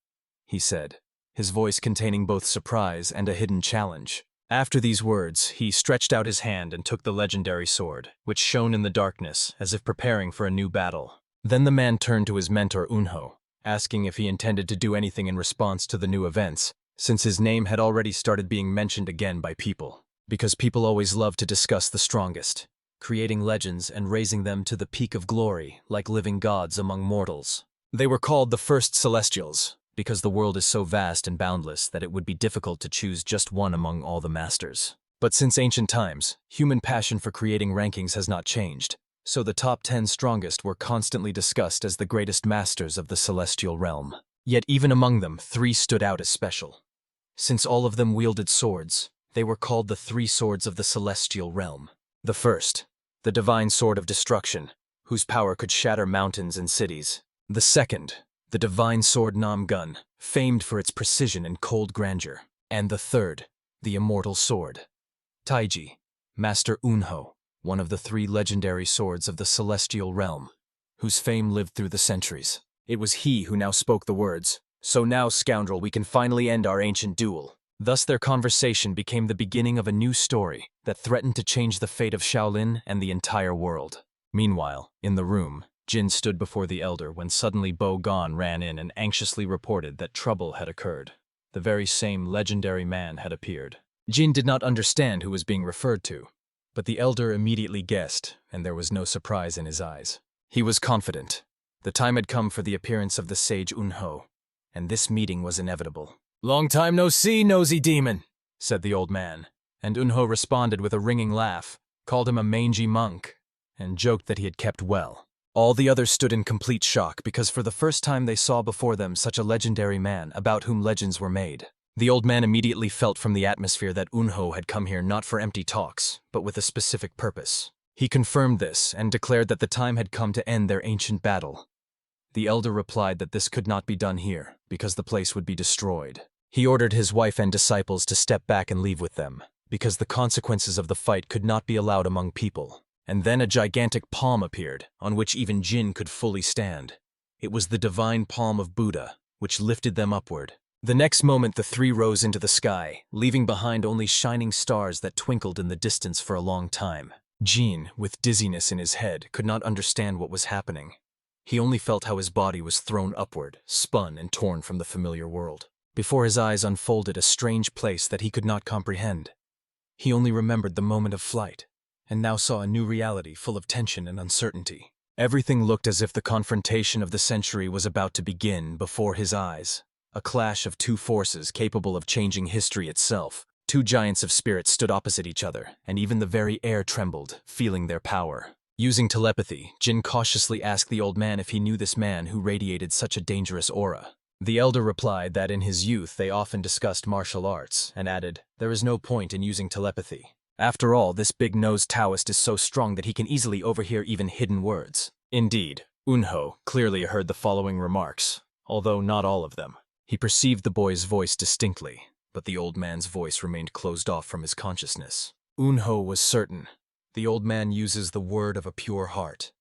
He said, his voice containing both surprise and a hidden challenge. After these words, he stretched out his hand and took the legendary sword, which shone in the darkness as if preparing for a new battle. Then the man turned to his mentor Unho, asking if he intended to do anything in response to the new events, since his name had already started being mentioned again by people. Because people always love to discuss the strongest, creating legends and raising them to the peak of glory like living gods among mortals. They were called the first celestials, because the world is so vast and boundless that it would be difficult to choose just one among all the masters. But since ancient times, human passion for creating rankings has not changed, so the top 10 strongest were constantly discussed as the greatest masters of the celestial realm. Yet even among them, 3 stood out as special. Since all of them wielded swords, they were called the 3 swords of the celestial realm. The first, the divine sword of destruction, whose power could shatter mountains and cities. The second, the divine sword Nam Gun, famed for its precision and cold grandeur. And the third, the immortal sword, Taiji, Master Unho, one of the 3 legendary swords of the celestial realm, whose fame lived through the centuries. It was he who now spoke the words, "So now, scoundrel, we can finally end our ancient duel." Thus their conversation became the beginning of a new story that threatened to change the fate of Shaolin and the entire world. Meanwhile, in the room, Jin stood before the elder when suddenly Boan ran in and anxiously reported that trouble had occurred. The very same legendary man had appeared. Jin did not understand who was being referred to, but the elder immediately guessed, and there was no surprise in his eyes. He was confident. The time had come for the appearance of the sage Unho, and this meeting was inevitable. "Long time no see, nosy demon," said the old man, and Unho responded with a ringing laugh, called him a mangy monk, and joked that he had kept well. All the others stood in complete shock because for the first time they saw before them such a legendary man about whom legends were made. The old man immediately felt from the atmosphere that Unho had come here not for empty talks, but with a specific purpose. He confirmed this and declared that the time had come to end their ancient battle. The elder replied that this could not be done here, because the place would be destroyed. He ordered his wife and disciples to step back and leave with them, because the consequences of the fight could not be allowed among people. And then a gigantic palm appeared, on which even Jin could fully stand. It was the divine palm of Buddha, which lifted them upward. The next moment the 3 rose into the sky, leaving behind only shining stars that twinkled in the distance for a long time. Jin, with dizziness in his head, could not understand what was happening. He only felt how his body was thrown upward, spun and torn from the familiar world. Before his eyes unfolded a strange place that he could not comprehend. He only remembered the moment of flight, and now saw a new reality full of tension and uncertainty. Everything looked as if the confrontation of the century was about to begin before his eyes. A clash of 2 forces capable of changing history itself. 2 giants of spirit stood opposite each other, and even the very air trembled, feeling their power. Using telepathy, Jin cautiously asked the old man if he knew this man who radiated such a dangerous aura. The elder replied that in his youth they often discussed martial arts, and added, "There is no point in using telepathy. After all, this big-nosed Taoist is so strong that he can easily overhear even hidden words." Indeed, Unho clearly heard the following remarks, although not all of them. He perceived the boy's voice distinctly, but the old man's voice remained closed off from his consciousness. Unho was certain. The old man uses the word of a pure heart.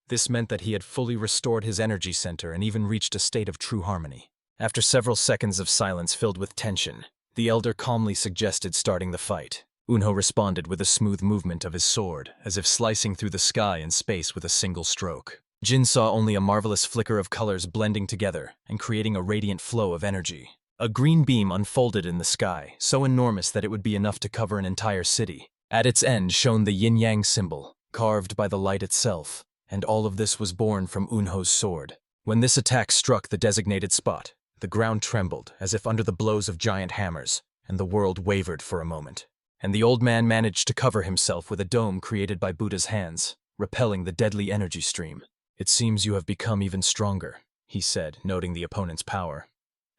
This meant that he had fully restored his energy center and even reached a state of true harmony. After several seconds of silence filled with tension, the elder calmly suggested starting the fight. Unho responded with a smooth movement of his sword, as if slicing through the sky and space with a single stroke. Jin saw only a marvelous flicker of colors blending together and creating a radiant flow of energy. A green beam unfolded in the sky, so enormous that it would be enough to cover an entire city. At its end shone the yin-yang symbol, carved by the light itself, and all of this was born from Unho's sword. When this attack struck the designated spot, the ground trembled as if under the blows of giant hammers, and the world wavered for a moment. And the old man managed to cover himself with a dome created by Buddha's hands, repelling the deadly energy stream. "It seems you have become even stronger," he said, noting the opponent's power.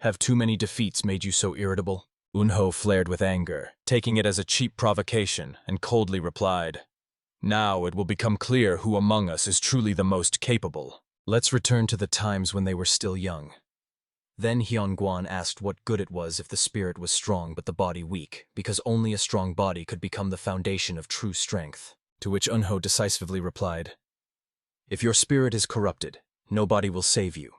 "Have too many defeats made you so irritable?" Unho flared with anger, taking it as a cheap provocation, and coldly replied, "Now it will become clear who among us is truly the most capable. Let's return to the times when they were still young." Then Guan asked what good it was if the spirit was strong but the body weak, because only a strong body could become the foundation of true strength. To which Unho decisively replied, "If your spirit is corrupted, no body will save you.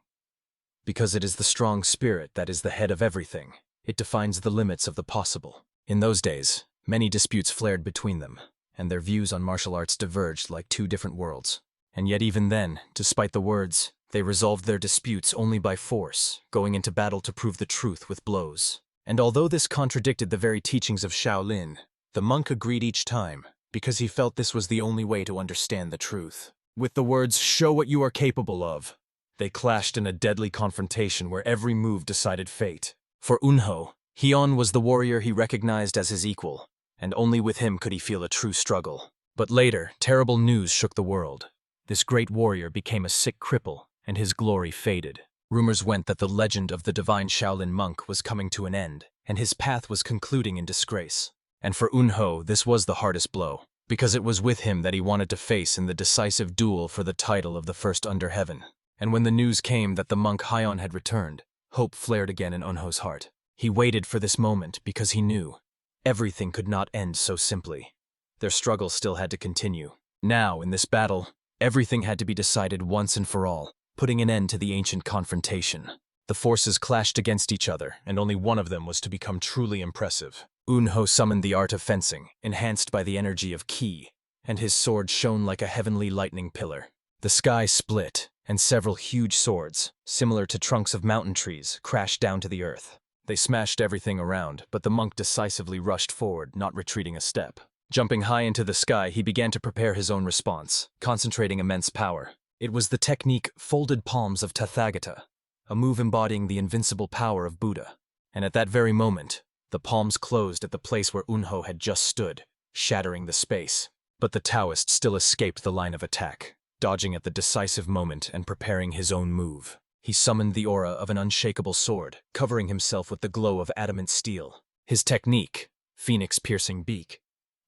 Because it is the strong spirit that is the head of everything. It defines the limits of the possible." In those days, many disputes flared between them, and their views on martial arts diverged like two different worlds. And yet even then, despite the words, they resolved their disputes only by force, going into battle to prove the truth with blows. And although this contradicted the very teachings of Shaolin, the monk agreed each time, because he felt this was the only way to understand the truth. With the words, "Show what you are capable of," they clashed in a deadly confrontation where every move decided fate. For Unho, Hyun was the warrior he recognized as his equal, and only with him could he feel a true struggle. But later, terrible news shook the world. This great warrior became a sick cripple, and his glory faded. Rumors went that the legend of the divine Shaolin monk was coming to an end, and his path was concluding in disgrace. And for Unho, this was the hardest blow, because it was with him that he wanted to face in the decisive duel for the title of the first under heaven. And when the news came that the monk Hyun had returned, hope flared again in Unho's heart. He waited for this moment because he knew everything could not end so simply. Their struggle still had to continue. Now, in this battle, everything had to be decided once and for all, putting an end to the ancient confrontation. The forces clashed against each other, and only one of them was to become truly impressive. Unho summoned the art of fencing, enhanced by the energy of Ki, and his sword shone like a heavenly lightning pillar. The sky split, and several huge swords, similar to trunks of mountain trees, crashed down to the earth. They smashed everything around, but the monk decisively rushed forward, not retreating a step. Jumping high into the sky, he began to prepare his own response, concentrating immense power. It was the technique folded palms of Tathagata, a move embodying the invincible power of Buddha. And at that very moment, the palms closed at the place where Unho had just stood, shattering the space. But the Taoist still escaped the line of attack, dodging at the decisive moment and preparing his own move. He summoned the aura of an unshakable sword, covering himself with the glow of adamant steel. His technique, phoenix-piercing beak,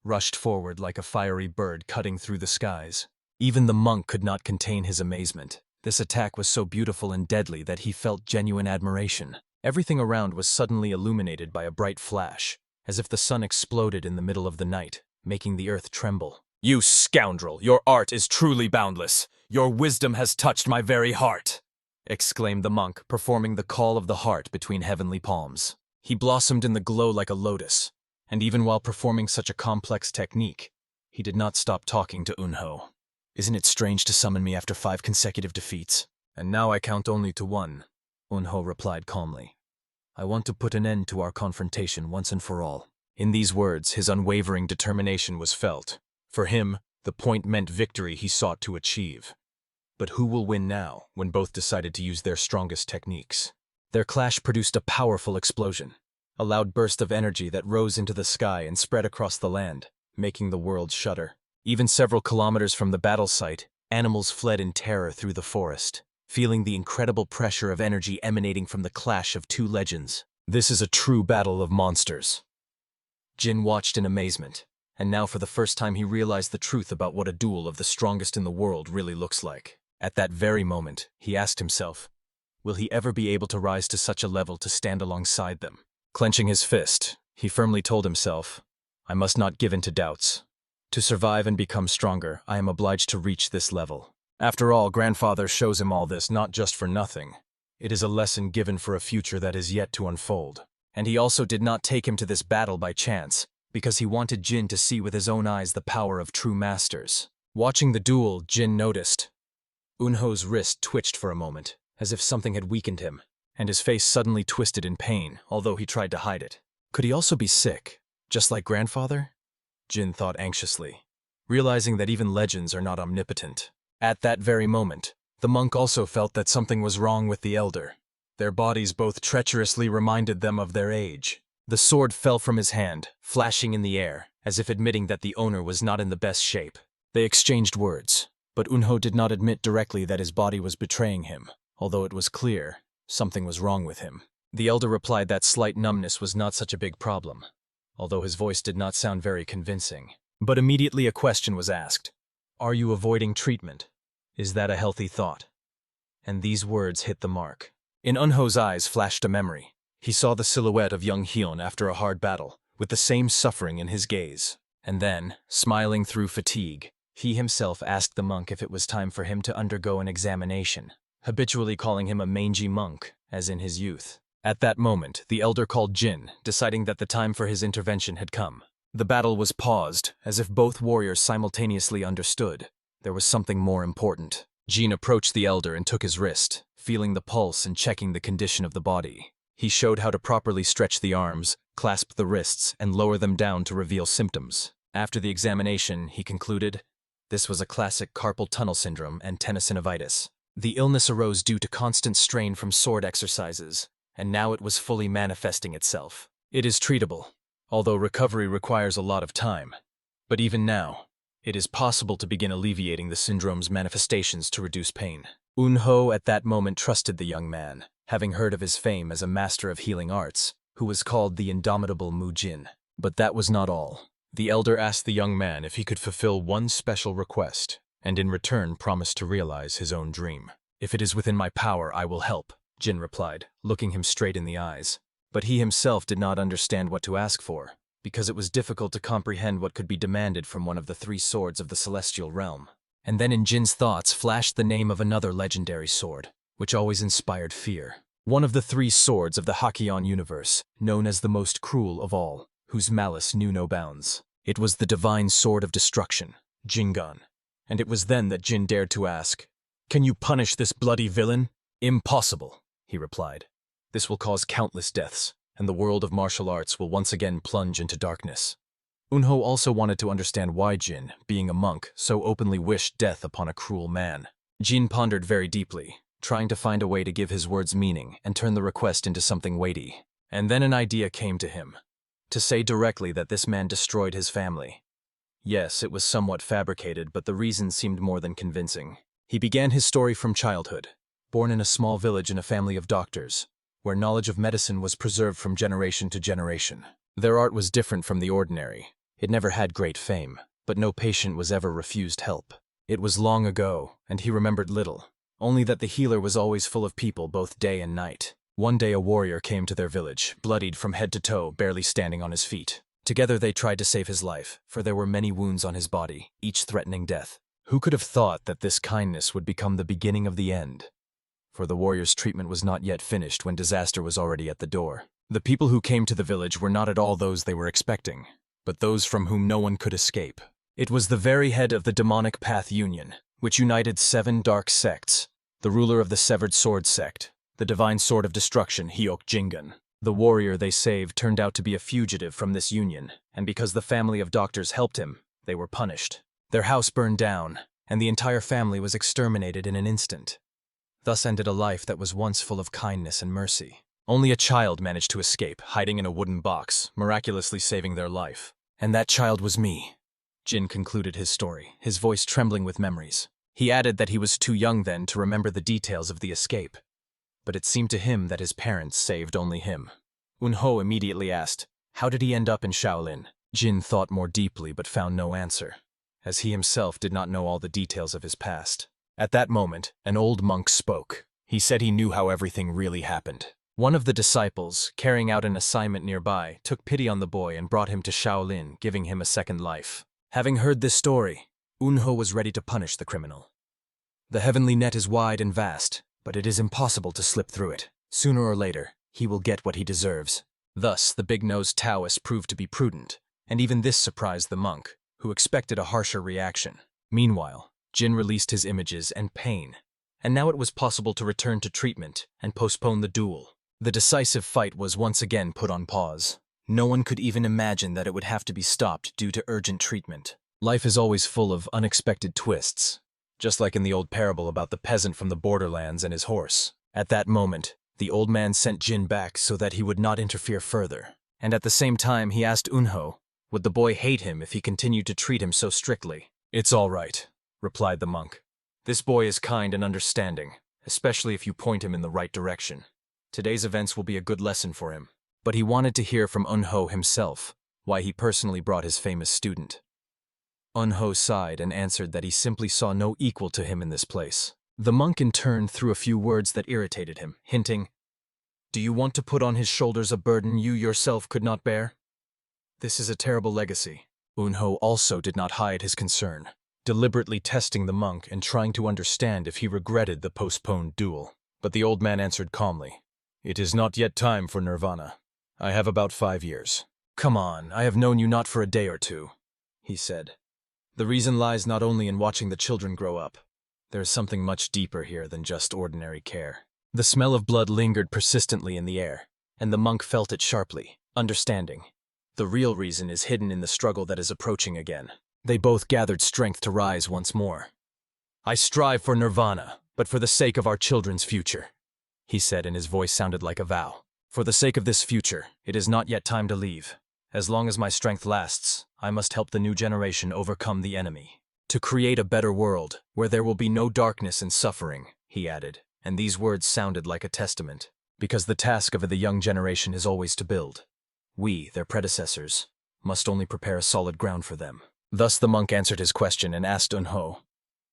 rushed forward like a fiery bird cutting through the skies. Even the monk could not contain his amazement. This attack was so beautiful and deadly that he felt genuine admiration. Everything around was suddenly illuminated by a bright flash, as if the sun exploded in the middle of the night, making the earth tremble. "You scoundrel! Your art is truly boundless! Your wisdom has touched my very heart!" exclaimed the monk, performing the call of the heart between heavenly palms. He blossomed in the glow like a lotus, and even while performing such a complex technique, he did not stop talking to Unho. "Isn't it strange to summon me after 5 consecutive defeats? And now I count only to 1, Unho replied calmly. "I want to put an end to our confrontation once and for all." In these words, his unwavering determination was felt. For him, the point meant victory he sought to achieve. But who will win now, when both decided to use their strongest techniques? Their clash produced a powerful explosion, a loud burst of energy that rose into the sky and spread across the land, making the world shudder. Even several kilometers from the battle site, animals fled in terror through the forest, feeling the incredible pressure of energy emanating from the clash of two legends. This is a true battle of monsters. Jin watched in amazement, and now for the first time he realized the truth about what a duel of the strongest in the world really looks like. At that very moment, he asked himself, will he ever be able to rise to such a level to stand alongside them? Clenching his fist, he firmly told himself, I must not give in to doubts. To survive and become stronger, I am obliged to reach this level. After all, grandfather shows him all this not just for nothing. It is a lesson given for a future that is yet to unfold. And he also did not take him to this battle by chance, because he wanted Jin to see with his own eyes the power of true masters. Watching the duel, Jin noticed. Unho's wrist twitched for a moment, as if something had weakened him, and his face suddenly twisted in pain, although he tried to hide it. Could he also be sick, just like grandfather? Jin thought anxiously, realizing that even legends are not omnipotent. At that very moment, the monk also felt that something was wrong with the elder. Their bodies both treacherously reminded them of their age. The sword fell from his hand, flashing in the air, as if admitting that the owner was not in the best shape. They exchanged words, but Unho did not admit directly that his body was betraying him, although it was clear something was wrong with him. The elder replied that slight numbness was not such a big problem, although his voice did not sound very convincing. But immediately a question was asked. Are you avoiding treatment? Is that a healthy thought? And these words hit the mark. In Unho's eyes flashed a memory. He saw the silhouette of young Hyun after a hard battle, with the same suffering in his gaze. And then, smiling through fatigue, he himself asked the monk if it was time for him to undergo an examination, habitually calling him a mangy monk, as in his youth. At that moment, the elder called Jin, deciding that the time for his intervention had come. The battle was paused, as if both warriors simultaneously understood. There was something more important. Jin approached the elder and took his wrist, feeling the pulse and checking the condition of the body. He showed how to properly stretch the arms, clasp the wrists, and lower them down to reveal symptoms. After the examination, he concluded, this was a classic carpal tunnel syndrome and tenosynovitis. The illness arose due to constant strain from sword exercises, and now it was fully manifesting itself. It is treatable, although recovery requires a lot of time. But even now, it is possible to begin alleviating the syndrome's manifestations to reduce pain. Unho at that moment trusted the young man, having heard of his fame as a master of healing arts, who was called the indomitable Mujin. But that was not all. The elder asked the young man if he could fulfill one special request, and in return promised to realize his own dream. If it is within my power, I will help, Jin replied, looking him straight in the eyes. But he himself did not understand what to ask for, because it was difficult to comprehend what could be demanded from one of the three swords of the celestial realm. And then in Jin's thoughts flashed the name of another legendary sword, which always inspired fear. One of the three swords of the Hakkion universe, known as the most cruel of all, whose malice knew no bounds. It was the divine sword of destruction, Jingan. And it was then that Jin dared to ask, "Can you punish this bloody villain?" "Impossible," he replied. "This will cause countless deaths, and the world of martial arts will once again plunge into darkness." Unho also wanted to understand why Jin, being a monk, so openly wished death upon a cruel man. Jin pondered very deeply, trying to find a way to give his words meaning and turn the request into something weighty. And then an idea came to him. To say directly that this man destroyed his family. Yes, it was somewhat fabricated, but the reason seemed more than convincing. He began his story from childhood, born in a small village in a family of doctors, where knowledge of medicine was preserved from generation to generation. Their art was different from the ordinary. It never had great fame, but no patient was ever refused help. It was long ago, and he remembered little, only that the healer was always full of people both day and night. One day a warrior came to their village, bloodied from head to toe, barely standing on his feet. Together they tried to save his life, for there were many wounds on his body, each threatening death. Who could have thought that this kindness would become the beginning of the end? For the warrior's treatment was not yet finished when disaster was already at the door. The people who came to the village were not at all those they were expecting, but those from whom no one could escape. It was the very head of the demonic path union, which united 7 dark sects, the ruler of the severed sword sect, the divine sword of destruction, Hyok Jingan. The warrior they saved turned out to be a fugitive from this union, and because the family of doctors helped him, they were punished. Their house burned down, and the entire family was exterminated in an instant. Thus ended a life that was once full of kindness and mercy. Only a child managed to escape, hiding in a wooden box, miraculously saving their life. And that child was me. Jin concluded his story, his voice trembling with memories. He added that he was too young then to remember the details of the escape. But it seemed to him that his parents saved only him. Unho immediately asked, how did he end up in Shaolin? Jin thought more deeply but found no answer, as he himself did not know all the details of his past. At that moment, an old monk spoke. He said he knew how everything really happened. One of the disciples, carrying out an assignment nearby, took pity on the boy and brought him to Shaolin, giving him a second life. Having heard this story, Unho was ready to punish the criminal. The heavenly net is wide and vast, but it is impossible to slip through it. Sooner or later, he will get what he deserves. Thus, the big-nosed Taoist proved to be prudent, and even this surprised the monk, who expected a harsher reaction. Meanwhile, Jin released his images and pain, and now it was possible to return to treatment and postpone the duel. The decisive fight was once again put on pause. No one could even imagine that it would have to be stopped due to urgent treatment. Life is always full of unexpected twists, just like in the old parable about the peasant from the borderlands and his horse. At that moment, the old man sent Jin back so that he would not interfere further. And at the same time, he asked Unho, would the boy hate him if he continued to treat him so strictly? "It's all right," replied the monk. "This boy is kind and understanding, especially if you point him in the right direction. Today's events will be a good lesson for him." But he wanted to hear from Unho himself, why he personally brought his famous student. Unho sighed and answered that he simply saw no equal to him in this place. The monk in turn threw a few words that irritated him, hinting, Do you want to put on his shoulders a burden you yourself could not bear? This is a terrible legacy. Unho also did not hide his concern, deliberately testing the monk and trying to understand if he regretted the postponed duel. But the old man answered calmly, "It is not yet time for nirvana. I have about 5 years. Come on, I have known you not for a day or two," he said. The reason lies not only in watching the children grow up. There is something much deeper here than just ordinary care. The smell of blood lingered persistently in the air, and the monk felt it sharply, understanding. The real reason is hidden in the struggle that is approaching again. They both gathered strength to rise once more. "I strive for nirvana, but for the sake of our children's future," he said, and his voice sounded like a vow. "For the sake of this future, it is not yet time to leave. As long as my strength lasts, I must help the new generation overcome the enemy. To create a better world, where there will be no darkness and suffering," he added, and these words sounded like a testament, because the task of the young generation is always to build. We, their predecessors, must only prepare a solid ground for them. Thus the monk answered his question and asked Unho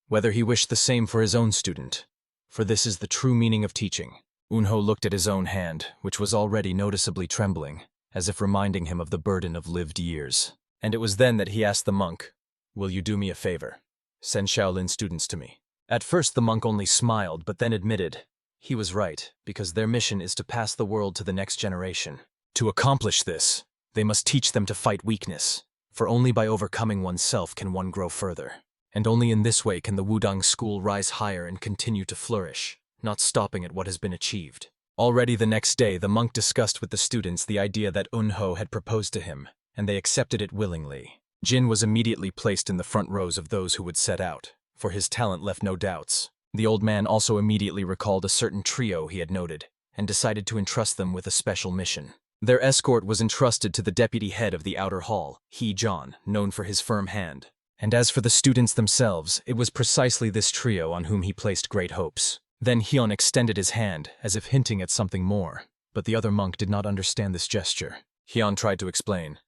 whether he wished the same for his own student, for this is the true meaning of teaching. Unho looked at his own hand, which was already noticeably trembling, as if reminding him of the burden of lived years. And it was then that he asked the monk, "Will you do me a favor? Send Shaolin students to me." At first the monk only smiled, but then admitted he was right, because their mission is to pass the world to the next generation. To accomplish this, they must teach them to fight weakness, for only by overcoming oneself can one grow further. And only in this way can the Wudang school rise higher and continue to flourish, not stopping at what has been achieved. Already the next day, the monk discussed with the students the idea that Unho had proposed to him, and they accepted it willingly. Jin was immediately placed in the front rows of those who would set out, for his talent left no doubts. The old man also immediately recalled a certain trio he had noted, and decided to entrust them with a special mission. Their escort was entrusted to the deputy head of the outer hall, John, known for his firm hand. And as for the students themselves, it was precisely this trio on whom he placed great hopes. Then Hyun extended his hand, as if hinting at something more, but the other monk did not understand this gesture. Hyun tried to explain.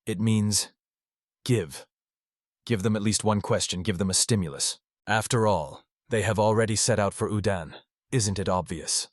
"It means give. Give them at least one question, give them a stimulus. After all, they have already set out for Udan. Isn't it obvious?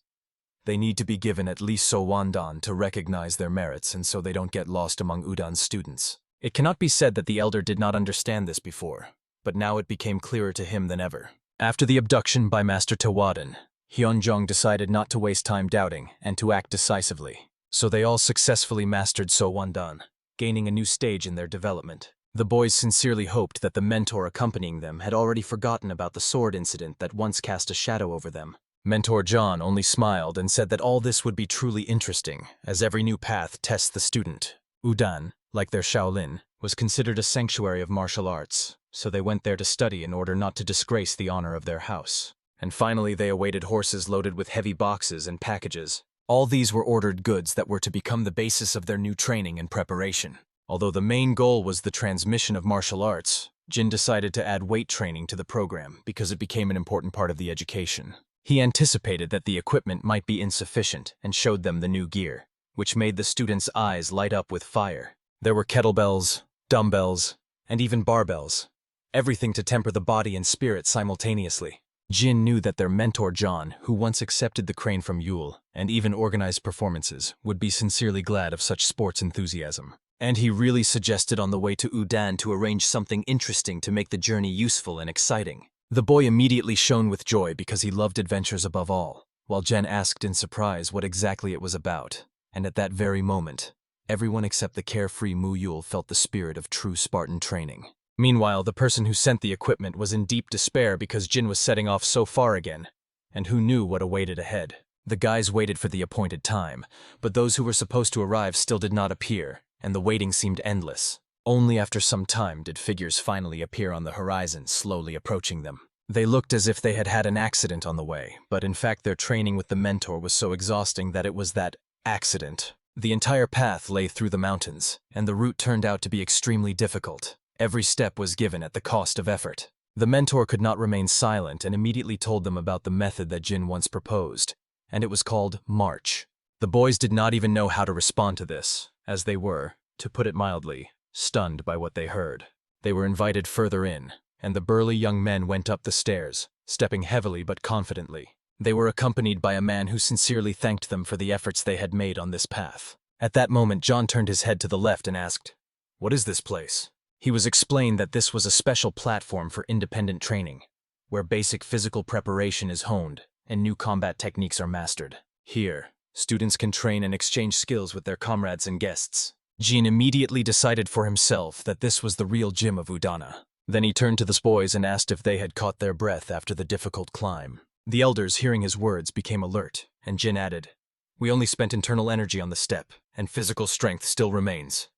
They need to be given at least Sowandan to recognize their merits and so they don't get lost among Udan's students." It cannot be said that the elder did not understand this before, but now it became clearer to him than ever. After the abduction by Master Tawadan, Hyunjong decided not to waste time doubting and to act decisively. So they all successfully mastered Sowandan, gaining a new stage in their development. The boys sincerely hoped that the mentor accompanying them had already forgotten about the sword incident that once cast a shadow over them. Mentor John only smiled and said that all this would be truly interesting, as every new path tests the student. Udan, like their Shaolin, was considered a sanctuary of martial arts, so they went there to study in order not to disgrace the honor of their house. And finally they awaited horses loaded with heavy boxes and packages. All these were ordered goods that were to become the basis of their new training and preparation. Although the main goal was the transmission of martial arts, Jin decided to add weight training to the program because it became an important part of the education. He anticipated that the equipment might be insufficient and showed them the new gear, which made the students' eyes light up with fire. There were kettlebells, dumbbells, and even barbells, everything to temper the body and spirit simultaneously. Jin knew that their mentor John, who once accepted the crane from Yule and even organized performances, would be sincerely glad of such sports enthusiasm. And he really suggested on the way to Udan to arrange something interesting to make the journey useful and exciting. The boy immediately shone with joy because he loved adventures above all, while Jen asked in surprise what exactly it was about. And at that very moment, everyone except the carefree Mu Yule felt the spirit of true Spartan training. Meanwhile, the person who sent the equipment was in deep despair because Jin was setting off so far again, and who knew what awaited ahead. The guys waited for the appointed time, but those who were supposed to arrive still did not appear, and the waiting seemed endless. Only after some time did figures finally appear on the horizon, slowly approaching them. They looked as if they had had an accident on the way, but in fact their training with the mentor was so exhausting that it was that accident. The entire path lay through the mountains, and the route turned out to be extremely difficult. Every step was given at the cost of effort. The mentor could not remain silent and immediately told them about the method that Jin once proposed, and it was called March. The boys did not even know how to respond to this, as they were, to put it mildly, stunned by what they heard. They were invited further in, and the burly young men went up the stairs, stepping heavily but confidently. They were accompanied by a man who sincerely thanked them for the efforts they had made on this path. At that moment, John turned his head to the left and asked, "What is this place?" He was explained that this was a special platform for independent training, where basic physical preparation is honed and new combat techniques are mastered. Here, students can train and exchange skills with their comrades and guests. Jin immediately decided for himself that this was the real gym of Udana. Then he turned to the boys and asked if they had caught their breath after the difficult climb. The elders, hearing his words, became alert, and Jin added, "We only spent internal energy on the step, and physical strength still remains.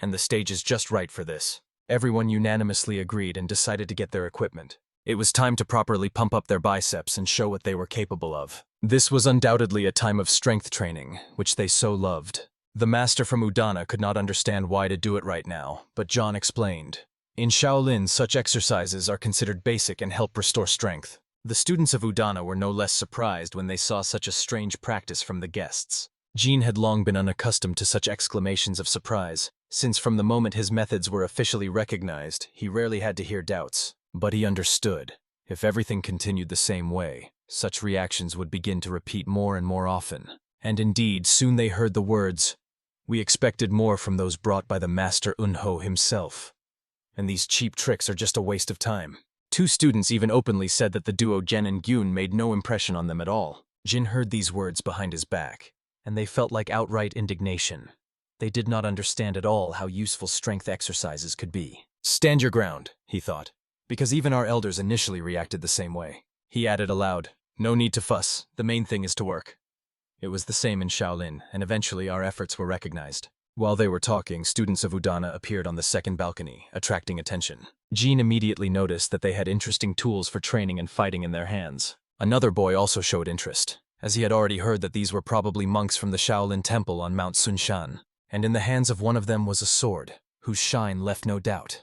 And the stage is just right for this." Everyone unanimously agreed and decided to get their equipment. It was time to properly pump up their biceps and show what they were capable of. This was undoubtedly a time of strength training, which they so loved. The master from Udana could not understand why to do it right now, but John explained. In Shaolin, such exercises are considered basic and help restore strength. The students of Udana were no less surprised when they saw such a strange practice from the guests. Jin had long been unaccustomed to such exclamations of surprise, since from the moment his methods were officially recognized, he rarely had to hear doubts. But he understood. If everything continued the same way, such reactions would begin to repeat more and more often. And indeed, soon they heard the words, "We expected more from those brought by the Master Unho himself. And these cheap tricks are just a waste of time." Two students even openly said that the duo Jen and Gyun made no impression on them at all. Jin heard these words behind his back, and they felt like outright indignation. They did not understand at all how useful strength exercises could be. "Stand your ground," he thought, because even our elders initially reacted the same way. He added aloud, "No need to fuss, the main thing is to work." It was the same in Shaolin, and eventually our efforts were recognized. While they were talking, students of Udana appeared on the second balcony, attracting attention. Jin immediately noticed that they had interesting tools for training and fighting in their hands. Another boy also showed interest, as he had already heard that these were probably monks from the Shaolin temple on Mount Sunshan, and in the hands of one of them was a sword, whose shine left no doubt.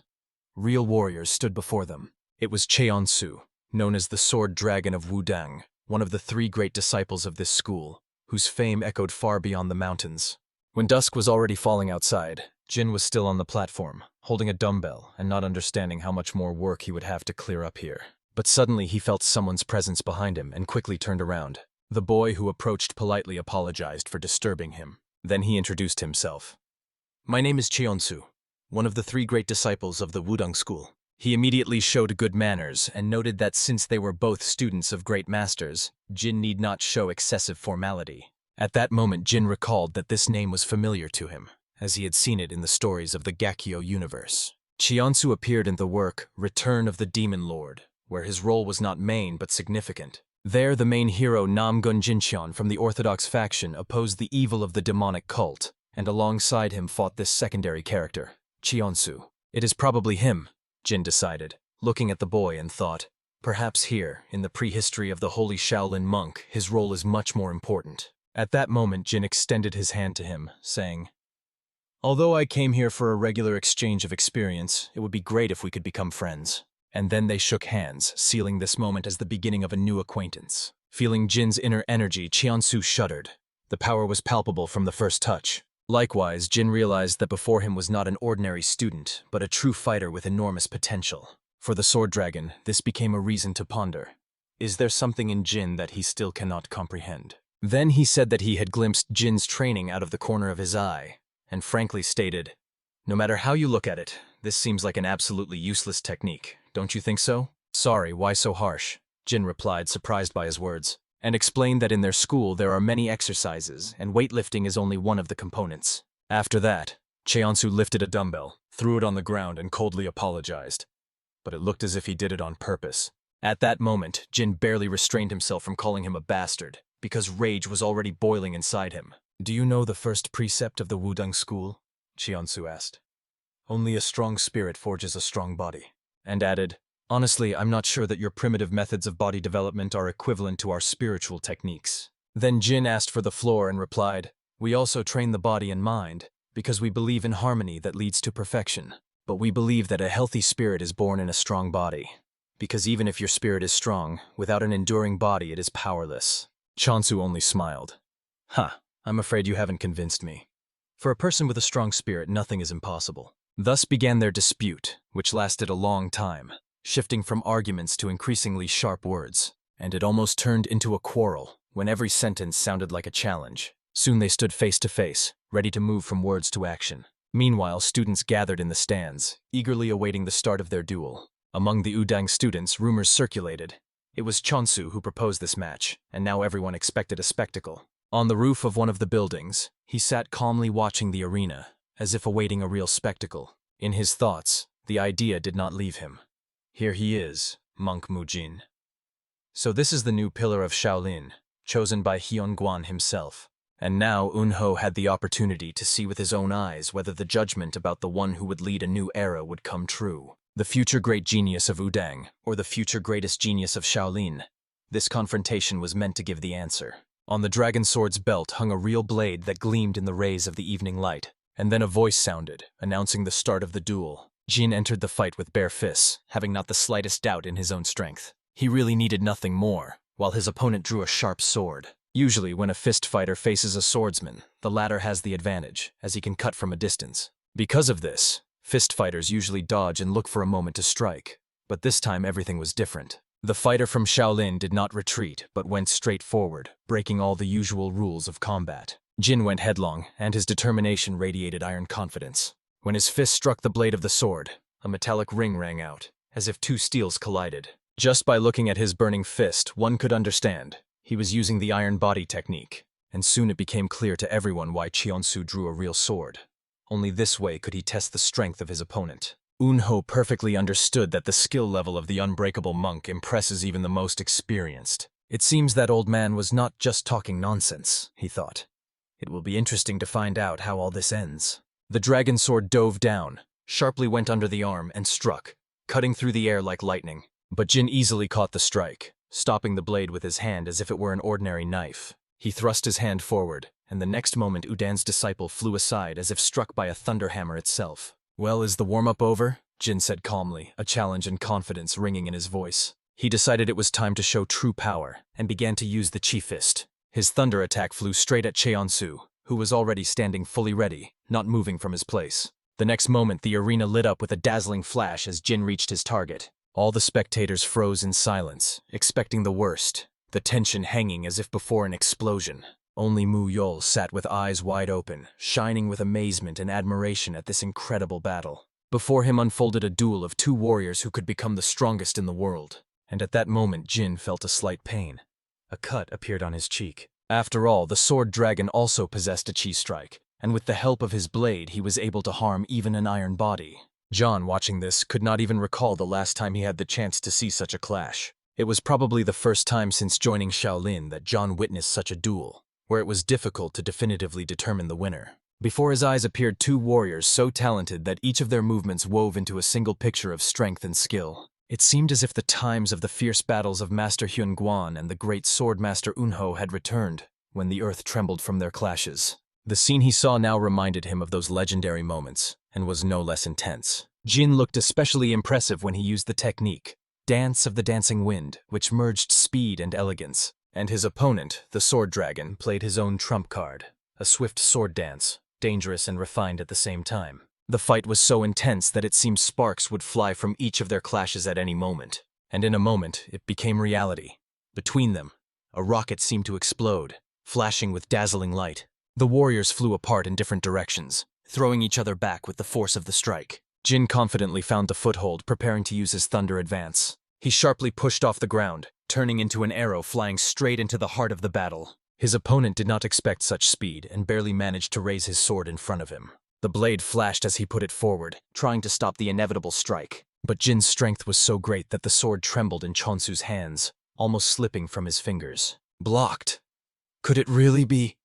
Real warriors stood before them. It was Cheonsu, known as the Sword Dragon of Wudang, one of the three great disciples of this school, whose fame echoed far beyond the mountains. When dusk was already falling outside, Jin was still on the platform, holding a dumbbell and not understanding how much more work he would have to clear up here. But suddenly he felt someone's presence behind him and quickly turned around. The boy who approached politely apologized for disturbing him. Then he introduced himself. "My name is Cheonsu, one of the three great disciples of the Wudang school." He immediately showed good manners and noted that since they were both students of great masters, Jin need not show excessive formality. At that moment, Jin recalled that this name was familiar to him, as he had seen it in the stories of the Gakyo universe. Cheonsu appeared in the work Return of the Demon Lord, where his role was not main but significant. There, the main hero Namgun Jincheon from the Orthodox faction opposed the evil of the demonic cult, and alongside him fought this secondary character, Cheonsu. It is probably him, Jin decided, looking at the boy and thought, perhaps here, in the prehistory of the holy Shaolin monk, his role is much more important. At that moment, Jin extended his hand to him, saying, "Although I came here for a regular exchange of experience, it would be great if we could become friends." And then they shook hands, sealing this moment as the beginning of a new acquaintance. Feeling Jin's inner energy, Cheonsu shuddered. The power was palpable from the first touch. Likewise, Jin realized that before him was not an ordinary student, but a true fighter with enormous potential. For the Sword Dragon, this became a reason to ponder. Is there something in Jin that he still cannot comprehend? Then he said that he had glimpsed Jin's training out of the corner of his eye, and frankly stated, "No matter how you look at it, this seems like an absolutely useless technique. Don't you think so?" "Sorry, why so harsh?" Jin replied, surprised by his words, and explained that in their school there are many exercises, and weightlifting is only one of the components. After that, Cheonsu lifted a dumbbell, threw it on the ground, and coldly apologized. But it looked as if he did it on purpose. At that moment, Jin barely restrained himself from calling him a bastard, because rage was already boiling inside him. "Do you know the first precept of the Wudang school?" Cheonsu asked. "Only a strong spirit forges a strong body," and added, "Honestly, I'm not sure that your primitive methods of body development are equivalent to our spiritual techniques." Then Jin asked for the floor and replied, "We also train the body and mind, because we believe in harmony that leads to perfection. But we believe that a healthy spirit is born in a strong body, because even if your spirit is strong, without an enduring body it is powerless." Cheonsu only smiled. I'm afraid you haven't convinced me. For a person with a strong spirit, nothing is impossible." Thus began their dispute, which lasted a long time, shifting from arguments to increasingly sharp words. and it almost turned into a quarrel when every sentence sounded like a challenge. Soon they stood face to face, ready to move from words to action. Meanwhile, students gathered in the stands, eagerly awaiting the start of their duel. Among the Udang students, rumors circulated. It was Chonsu who proposed this match, and now everyone expected a spectacle. On the roof of one of the buildings, he sat calmly watching the arena, as if awaiting a real spectacle. In his thoughts, the idea did not leave him. Here he is, monk Mujin. So this is the new pillar of Shaolin, chosen by Hyunguan himself. And now Eunho had the opportunity to see with his own eyes whether the judgment about the one who would lead a new era would come true. The future great genius of Udang, or the future greatest genius of Shaolin. This confrontation was meant to give the answer. On the dragon sword's belt hung a real blade that gleamed in the rays of the evening light. And then a voice sounded, announcing the start of the duel. Jin entered the fight with bare fists, having not the slightest doubt in his own strength. He really needed nothing more, while his opponent drew a sharp sword. Usually, when a fist fighter faces a swordsman, the latter has the advantage, as he can cut from a distance. Because of this, fist fighters usually dodge and look for a moment to strike. But this time everything was different. The fighter from Shaolin did not retreat, but went straight forward, breaking all the usual rules of combat. Jin went headlong, and his determination radiated iron confidence. When his fist struck the blade of the sword, a metallic ring rang out, as if two steels collided. Just by looking at his burning fist, one could understand. He was using the iron body technique, and soon it became clear to everyone why Chonsu drew a real sword. Only this way could he test the strength of his opponent. Eunho perfectly understood that the skill level of the unbreakable monk impresses even the most experienced. It seems that old man was not just talking nonsense, he thought. It will be interesting to find out how all this ends. The dragon sword dove down, sharply went under the arm, and struck, cutting through the air like lightning. But Jin easily caught the strike, stopping the blade with his hand as if it were an ordinary knife. He thrust his hand forward, and the next moment Udan's disciple flew aside as if struck by a thunderhammer itself. "Well, is the warm-up over?" Jin said calmly, a challenge and confidence ringing in his voice. He decided it was time to show true power, and began to use the Chi Fist. His thunder attack flew straight at Cheonsu, who was already standing fully ready, not moving from his place. The next moment the arena lit up with a dazzling flash as Jin reached his target. All the spectators froze in silence, expecting the worst, the tension hanging as if before an explosion. Only Mu Yol sat with eyes wide open, shining with amazement and admiration at this incredible battle. Before him unfolded a duel of two warriors who could become the strongest in the world. And at that moment Jin felt a slight pain. A cut appeared on his cheek. After all, the sword dragon also possessed a chi strike, and with the help of his blade he was able to harm even an iron body. John, watching this, could not even recall the last time he had the chance to see such a clash. It was probably the first time since joining Shaolin that John witnessed such a duel, where it was difficult to definitively determine the winner. Before his eyes appeared two warriors so talented that each of their movements wove into a single picture of strength and skill. It seemed as if the times of the fierce battles of Master Hyunguan and the great sword master Eunho had returned, when the earth trembled from their clashes. The scene he saw now reminded him of those legendary moments, and was no less intense. Jin looked especially impressive when he used the technique, Dance of the Dancing Wind, which merged speed and elegance. And his opponent, the sword dragon, played his own trump card, a swift sword dance, dangerous and refined at the same time. The fight was so intense that it seemed sparks would fly from each of their clashes at any moment. And in a moment, it became reality. Between them, a rocket seemed to explode, flashing with dazzling light. The warriors flew apart in different directions, throwing each other back with the force of the strike. Jin confidently found the foothold, preparing to use his thunder advance. He sharply pushed off the ground, turning into an arrow flying straight into the heart of the battle. His opponent did not expect such speed and barely managed to raise his sword in front of him. The blade flashed as he put it forward, trying to stop the inevitable strike. But Jin's strength was so great that the sword trembled in Chonsu's hands, almost slipping from his fingers. Blocked! Could it really be?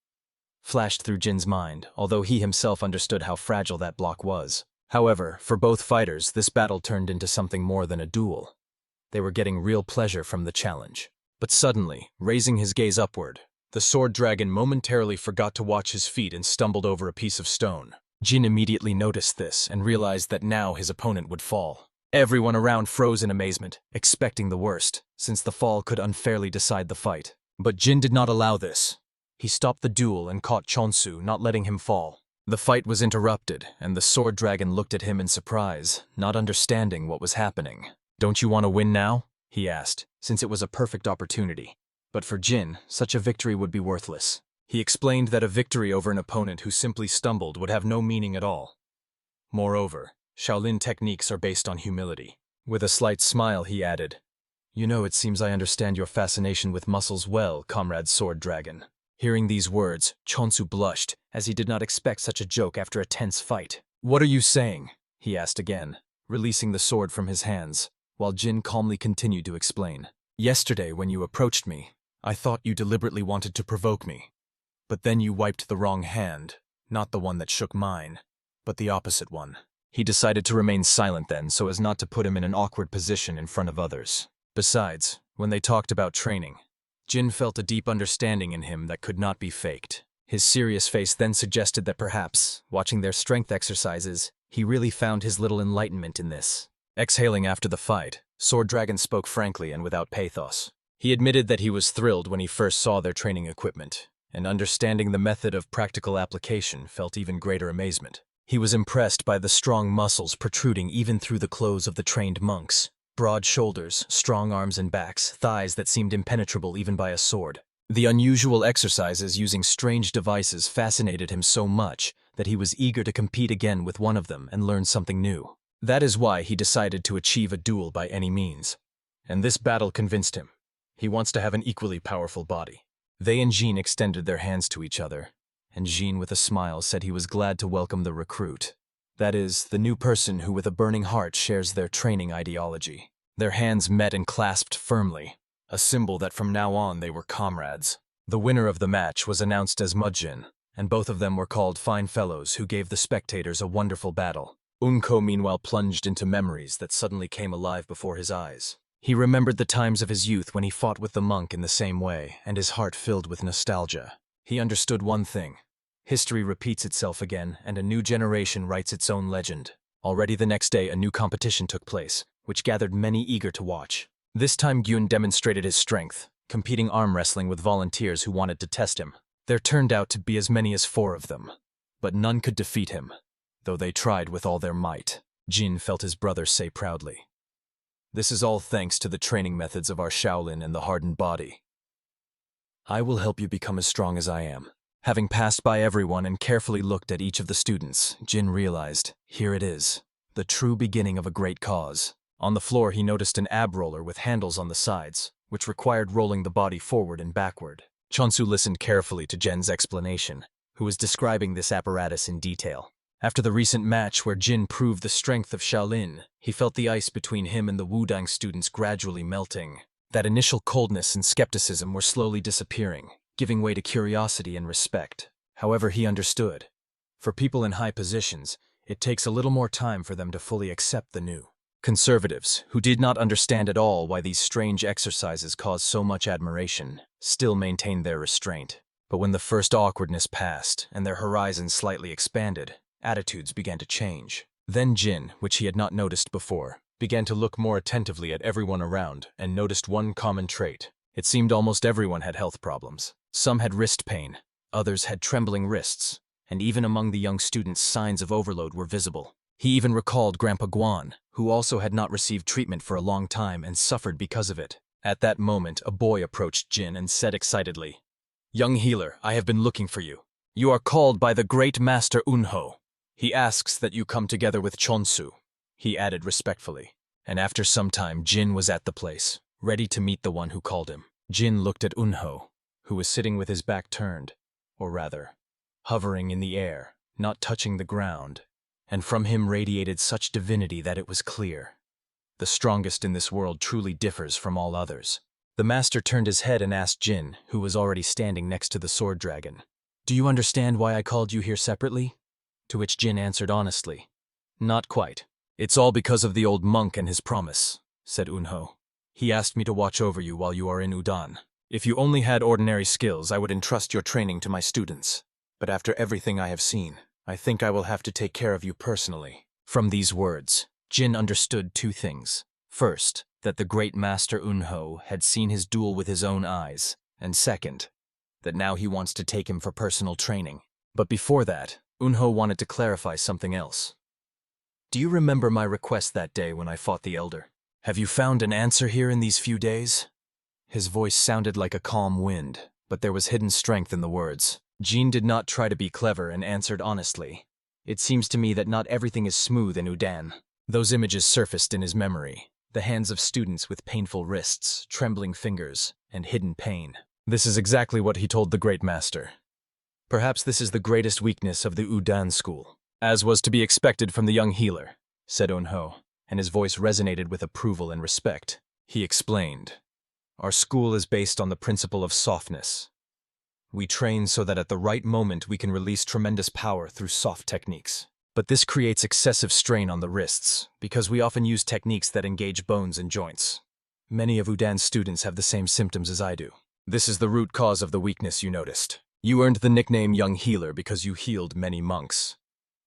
Flashed through Jin's mind, although he himself understood how fragile that block was. However, for both fighters, this battle turned into something more than a duel. They were getting real pleasure from the challenge. But suddenly, raising his gaze upward, the sword dragon momentarily forgot to watch his feet and stumbled over a piece of stone. Jin immediately noticed this and realized that now his opponent would fall. Everyone around froze in amazement, expecting the worst, since the fall could unfairly decide the fight. But Jin did not allow this. He stopped the duel and caught Chonsu, not letting him fall. The fight was interrupted, and the sword dragon looked at him in surprise, not understanding what was happening. "Don't you want to win now?" he asked, since it was a perfect opportunity. But for Jin, such a victory would be worthless. He explained that a victory over an opponent who simply stumbled would have no meaning at all. Moreover, Shaolin techniques are based on humility. With a slight smile, he added, "You know, it seems I understand your fascination with muscles well, Comrade Sword Dragon." Hearing these words, Chonsu blushed, as he did not expect such a joke after a tense fight. "What are you saying?" he asked again, releasing the sword from his hands, while Jin calmly continued to explain. "Yesterday, when you approached me, I thought you deliberately wanted to provoke me. But then you wiped the wrong hand, not the one that shook mine, but the opposite one." He decided to remain silent then so as not to put him in an awkward position in front of others. Besides, when they talked about training, Jin felt a deep understanding in him that could not be faked. His serious face then suggested that perhaps, watching their strength exercises, he really found his little enlightenment in this. Exhaling after the fight, Sword Dragon spoke frankly and without pathos. He admitted that he was thrilled when he first saw their training equipment, and understanding the method of practical application felt even greater amazement. He was impressed by the strong muscles protruding even through the clothes of the trained monks. Broad shoulders, strong arms and backs, thighs that seemed impenetrable even by a sword. The unusual exercises using strange devices fascinated him so much that he was eager to compete again with one of them and learn something new. That is why he decided to achieve a duel by any means. And this battle convinced him. He wants to have an equally powerful body. They and Jean extended their hands to each other, and Jean with a smile said he was glad to welcome the recruit. That is, the new person who with a burning heart shares their training ideology. Their hands met and clasped firmly, a symbol that from now on they were comrades. The winner of the match was announced as Mujin, and both of them were called fine fellows who gave the spectators a wonderful battle. Unko meanwhile plunged into memories that suddenly came alive before his eyes. He remembered the times of his youth when he fought with the monk in the same way, and his heart filled with nostalgia. He understood one thing. History repeats itself again, and a new generation writes its own legend. Already the next day, a new competition took place, which gathered many eager to watch. This time Gyun demonstrated his strength, competing arm wrestling with volunteers who wanted to test him. There turned out to be as many as 4 of them, but none could defeat him, though they tried with all their might. Jin felt his brother say proudly, "This is all thanks to the training methods of our Shaolin and the hardened body. I will help you become as strong as I am." Having passed by everyone and carefully looked at each of the students, Jin realized, here it is, the true beginning of a great cause. On the floor he noticed an ab roller with handles on the sides, which required rolling the body forward and backward. Chonsu listened carefully to Jin's explanation, who was describing this apparatus in detail. After the recent match where Jin proved the strength of Shaolin, he felt the ice between him and the Wudang students gradually melting. That initial coldness and skepticism were slowly disappearing, giving way to curiosity and respect. However, he understood. For people in high positions, it takes a little more time for them to fully accept the new. Conservatives, who did not understand at all why these strange exercises caused so much admiration, still maintained their restraint. But when the first awkwardness passed and their horizons slightly expanded, attitudes began to change. Then Jin, which he had not noticed before, began to look more attentively at everyone around and noticed one common trait. It seemed almost everyone had health problems. Some had wrist pain, others had trembling wrists, and even among the young students signs of overload were visible. He even recalled Grandpa Guan, who also had not received treatment for a long time and suffered because of it. At that moment, a boy approached Jin and said excitedly, "Young healer, I have been looking for you. You are called by the great master Unho. He asks that you come together with Chonsu," he added respectfully. And after some time, Jin was at the place, ready to meet the one who called him. Jin looked at Unho, who was sitting with his back turned, or rather, hovering in the air, not touching the ground, and from him radiated such divinity that it was clear. The strongest in this world truly differs from all others. The master turned his head and asked Jin, who was already standing next to the sword dragon, "Do you understand why I called you here separately?" To which Jin answered honestly, "Not quite. It's all because of the old monk and his promise," said Unho. "He asked me to watch over you while you are in Udan. If you only had ordinary skills, I would entrust your training to my students. But after everything I have seen, I think I will have to take care of you personally." From these words, Jin understood 2 things. First, that the great master Unho had seen his duel with his own eyes, and second, that now he wants to take him for personal training. But before that, Unho wanted to clarify something else. "Do you remember my request that day when I fought the elder? Have you found an answer here in these few days?" His voice sounded like a calm wind, but there was hidden strength in the words. Jin did not try to be clever and answered honestly. It seems to me that not everything is smooth in Udan. Those images surfaced in his memory. The hands of students with painful wrists, trembling fingers, and hidden pain. This is exactly what he told the great master. Perhaps this is the greatest weakness of the Udan school. As was to be expected from the young healer, said Eunho, and his voice resonated with approval and respect. He explained, "Our school is based on the principle of softness. We train so that at the right moment we can release tremendous power through soft techniques. But this creates excessive strain on the wrists, because we often use techniques that engage bones and joints. Many of Udan's students have the same symptoms as I do. This is the root cause of the weakness you noticed. You earned the nickname Young Healer because you healed many monks.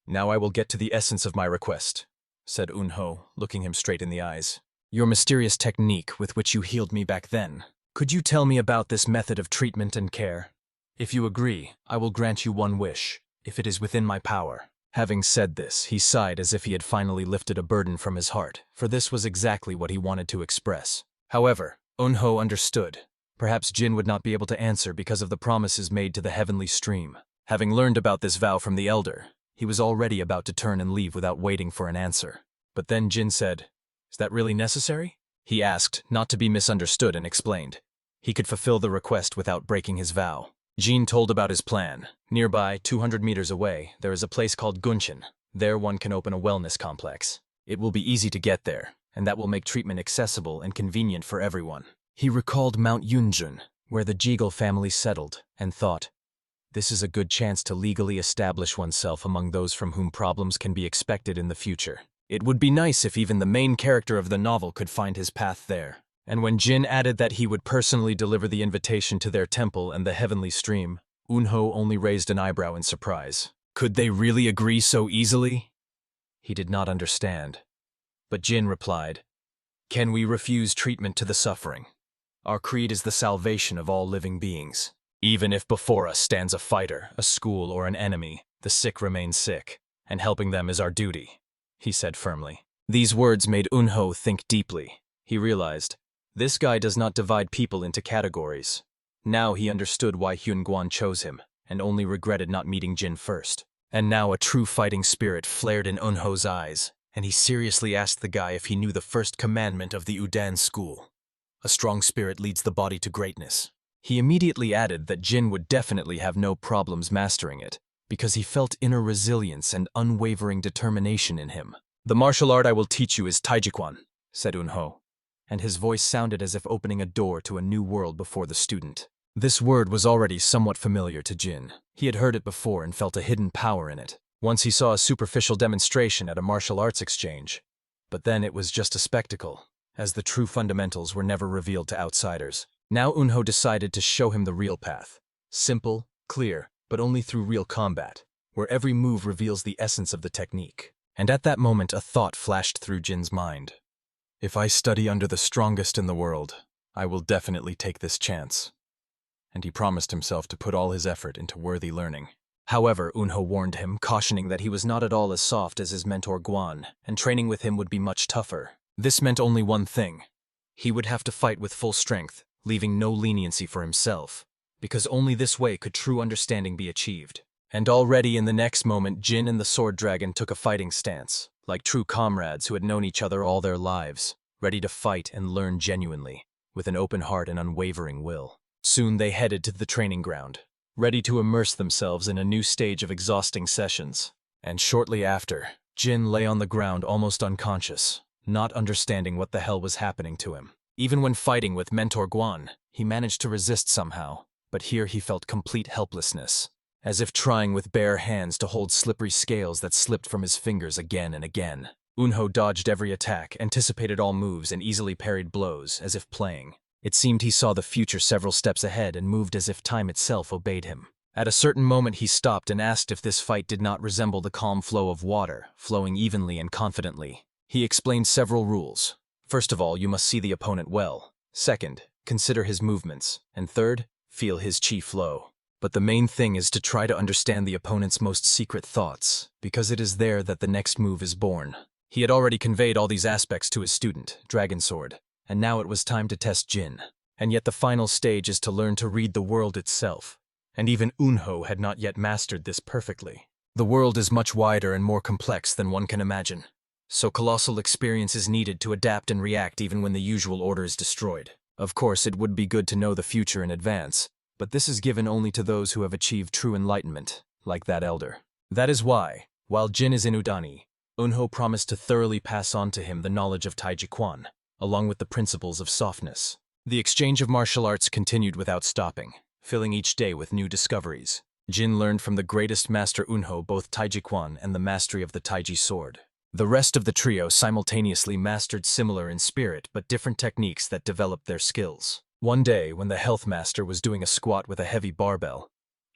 Now I will get to the essence of my request," said Eunho, looking him straight in the eyes. "Your mysterious technique with which you healed me back then. Could you tell me about this method of treatment and care? If you agree, I will grant you one wish, if it is within my power." Having said this, he sighed as if he had finally lifted a burden from his heart, for this was exactly what he wanted to express. However, Eunho understood. Perhaps Jin would not be able to answer because of the promises made to the heavenly stream. Having learned about this vow from the elder, he was already about to turn and leave without waiting for an answer. But then Jin said, "Is that really necessary?" He asked, not to be misunderstood, and explained. He could fulfill the request without breaking his vow. Jin told about his plan. Nearby, 200 meters away, there is a place called Gunshin. There one can open a wellness complex. It will be easy to get there, and that will make treatment accessible and convenient for everyone. He recalled Mount Yunjun, where the Jigel family settled, and thought, this is a good chance to legally establish oneself among those from whom problems can be expected in the future. It would be nice if even the main character of the novel could find his path there. And when Jin added that he would personally deliver the invitation to their temple and the heavenly stream, Eunho only raised an eyebrow in surprise. Could they really agree so easily? He did not understand. But Jin replied, "Can we refuse treatment to the suffering? Our creed is the salvation of all living beings. Even if before us stands a fighter, a school, or an enemy, the sick remain sick, and helping them is our duty," he said firmly. These words made Eunho think deeply. He realized, this guy does not divide people into categories. Now he understood why Hyun-Guan chose him, and only regretted not meeting Jin first. And now a true fighting spirit flared in Eunho's eyes, and he seriously asked the guy if he knew the first commandment of the Udan school. A strong spirit leads the body to greatness. He immediately added that Jin would definitely have no problems mastering it, because he felt inner resilience and unwavering determination in him. "The martial art I will teach you is Taijikwan," said Eunho, and his voice sounded as if opening a door to a new world before the student. This word was already somewhat familiar to Jin. He had heard it before and felt a hidden power in it. Once he saw a superficial demonstration at a martial arts exchange. But then it was just a spectacle, as the true fundamentals were never revealed to outsiders. Now Eunho decided to show him the real path. Simple, clear, but only through real combat, where every move reveals the essence of the technique. And at that moment a thought flashed through Jin's mind. If I study under the strongest in the world, I will definitely take this chance. And he promised himself to put all his effort into worthy learning. However, Eunho warned him, cautioning that he was not at all as soft as his mentor Guan, and training with him would be much tougher. This meant only one thing. He would have to fight with full strength, leaving no leniency for himself, because only this way could true understanding be achieved. And already in the next moment, Jin and the Sword Dragon took a fighting stance, like true comrades who had known each other all their lives, ready to fight and learn genuinely, with an open heart and unwavering will. Soon they headed to the training ground, ready to immerse themselves in a new stage of exhausting sessions. And shortly after, Jin lay on the ground almost unconscious, not understanding what the hell was happening to him. Even when fighting with Mentor Guan, he managed to resist somehow, but here he felt complete helplessness, as if trying with bare hands to hold slippery scales that slipped from his fingers again and again. Eunho dodged every attack, anticipated all moves, and easily parried blows, as if playing. It seemed he saw the future several steps ahead and moved as if time itself obeyed him. At a certain moment he stopped and asked if this fight did not resemble the calm flow of water, flowing evenly and confidently. He explained several rules. First of all, you must see the opponent well. Second, consider his movements. And third, feel his chi flow. But the main thing is to try to understand the opponent's most secret thoughts, because it is there that the next move is born. He had already conveyed all these aspects to his student, Dragon Sword, and now it was time to test Jin. And yet the final stage is to learn to read the world itself. And even Unho had not yet mastered this perfectly. The world is much wider and more complex than one can imagine. So colossal experience is needed to adapt and react even when the usual order is destroyed. Of course, it would be good to know the future in advance, but this is given only to those who have achieved true enlightenment, like that elder. That is why, while Jin is in Udani, Unho promised to thoroughly pass on to him the knowledge of Taiji Quan, along with the principles of softness. The exchange of martial arts continued without stopping, filling each day with new discoveries. Jin learned from the greatest master Unho both Taiji Quan and the mastery of the Taiji sword. The rest of the trio simultaneously mastered similar in spirit but different techniques that developed their skills. One day, when the health master was doing a squat with a heavy barbell,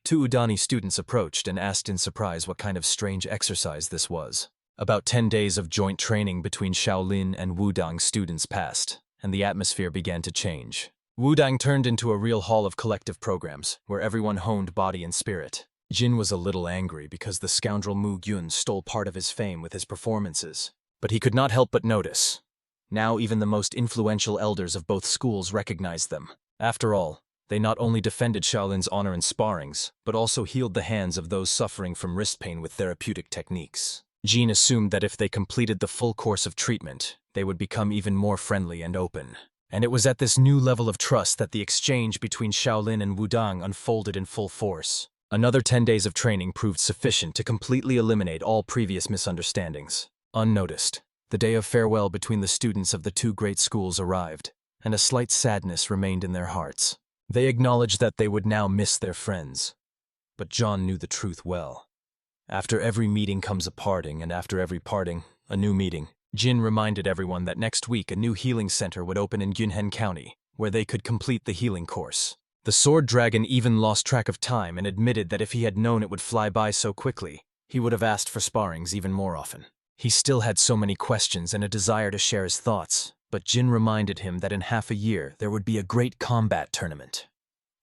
two Udani students approached and asked in surprise what kind of strange exercise this was. About 10 days of joint training between Shaolin and Wudang students passed, and the atmosphere began to change. Wudang turned into a real hall of collective programs, where everyone honed body and spirit. Jin was a little angry because the scoundrel Mu Gyun stole part of his fame with his performances. But he could not help but notice. Now even the most influential elders of both schools recognized them. After all, they not only defended Shaolin's honor in sparrings, but also healed the hands of those suffering from wrist pain with therapeutic techniques. Jin assumed that if they completed the full course of treatment, they would become even more friendly and open. And it was at this new level of trust that the exchange between Shaolin and Wudang unfolded in full force. Another 10 days of training proved sufficient to completely eliminate all previous misunderstandings. Unnoticed, the day of farewell between the students of the two great schools arrived, and a slight sadness remained in their hearts. They acknowledged that they would now miss their friends. But John knew the truth well. After every meeting comes a parting, and after every parting, a new meeting. Jin reminded everyone that next week a new healing center would open in Gyunhen County, where they could complete the healing course. The sword dragon even lost track of time and admitted that if he had known it would fly by so quickly, he would have asked for sparrings even more often. He still had so many questions and a desire to share his thoughts, but Jin reminded him that in half a year there would be a great combat tournament.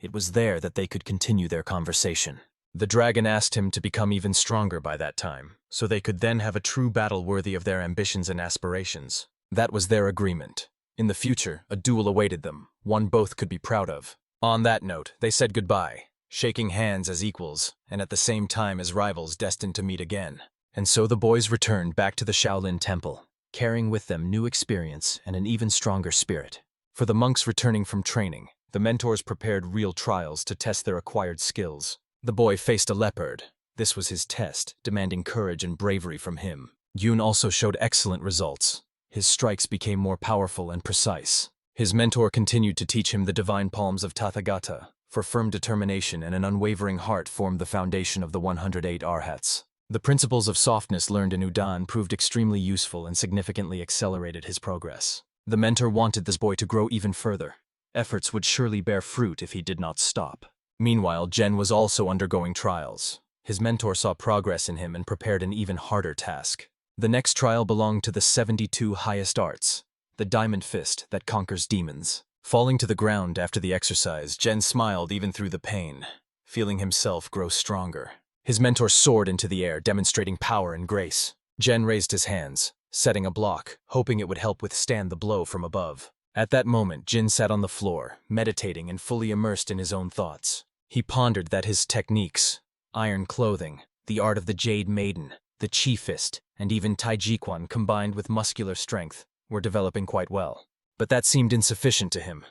It was there that they could continue their conversation. The dragon asked him to become even stronger by that time, so they could then have a true battle worthy of their ambitions and aspirations. That was their agreement. In the future, a duel awaited them, one both could be proud of. On that note, they said goodbye, shaking hands as equals, and at the same time as rivals destined to meet again. And so the boys returned back to the Shaolin Temple, carrying with them new experience and an even stronger spirit. For the monks returning from training, the mentors prepared real trials to test their acquired skills. The boy faced a leopard. This was his test, demanding courage and bravery from him. Yoon also showed excellent results. His strikes became more powerful and precise. His mentor continued to teach him the divine palms of Tathagata, for firm determination and an unwavering heart formed the foundation of the 108 Arhats. The principles of softness learned in Udan proved extremely useful and significantly accelerated his progress. The mentor wanted this boy to grow even further. Efforts would surely bear fruit if he did not stop. Meanwhile, Jen was also undergoing trials. His mentor saw progress in him and prepared an even harder task. The next trial belonged to the 72 highest arts, the diamond fist that conquers demons. Falling to the ground after the exercise, Jen smiled even through the pain, feeling himself grow stronger. His mentor soared into the air, demonstrating power and grace. Jen raised his hands, setting a block, hoping it would help withstand the blow from above. At that moment, Jin sat on the floor, meditating and fully immersed in his own thoughts. He pondered that his techniques, iron clothing, the art of the Jade Maiden, the Chi Fist, and even Taiji Quan combined with muscular strength, were developing quite well. But that seemed insufficient to him.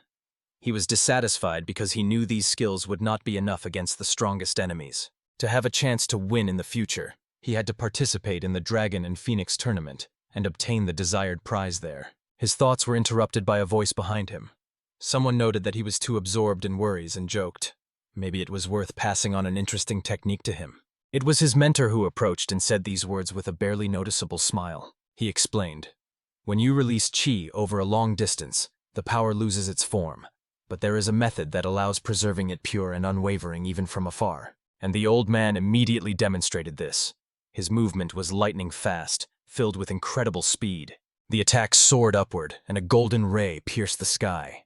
He was dissatisfied because he knew these skills would not be enough against the strongest enemies. To have a chance to win in the future, he had to participate in the Dragon and Phoenix tournament and obtain the desired prize there. His thoughts were interrupted by a voice behind him. Someone noted that he was too absorbed in worries and joked. Maybe it was worth passing on an interesting technique to him. It was his mentor who approached and said these words with a barely noticeable smile. He explained, "When you release Qi over a long distance, the power loses its form, but there is a method that allows preserving it pure and unwavering even from afar." And the old man immediately demonstrated this. His movement was lightning fast, filled with incredible speed. The attack soared upward, and a golden ray pierced the sky.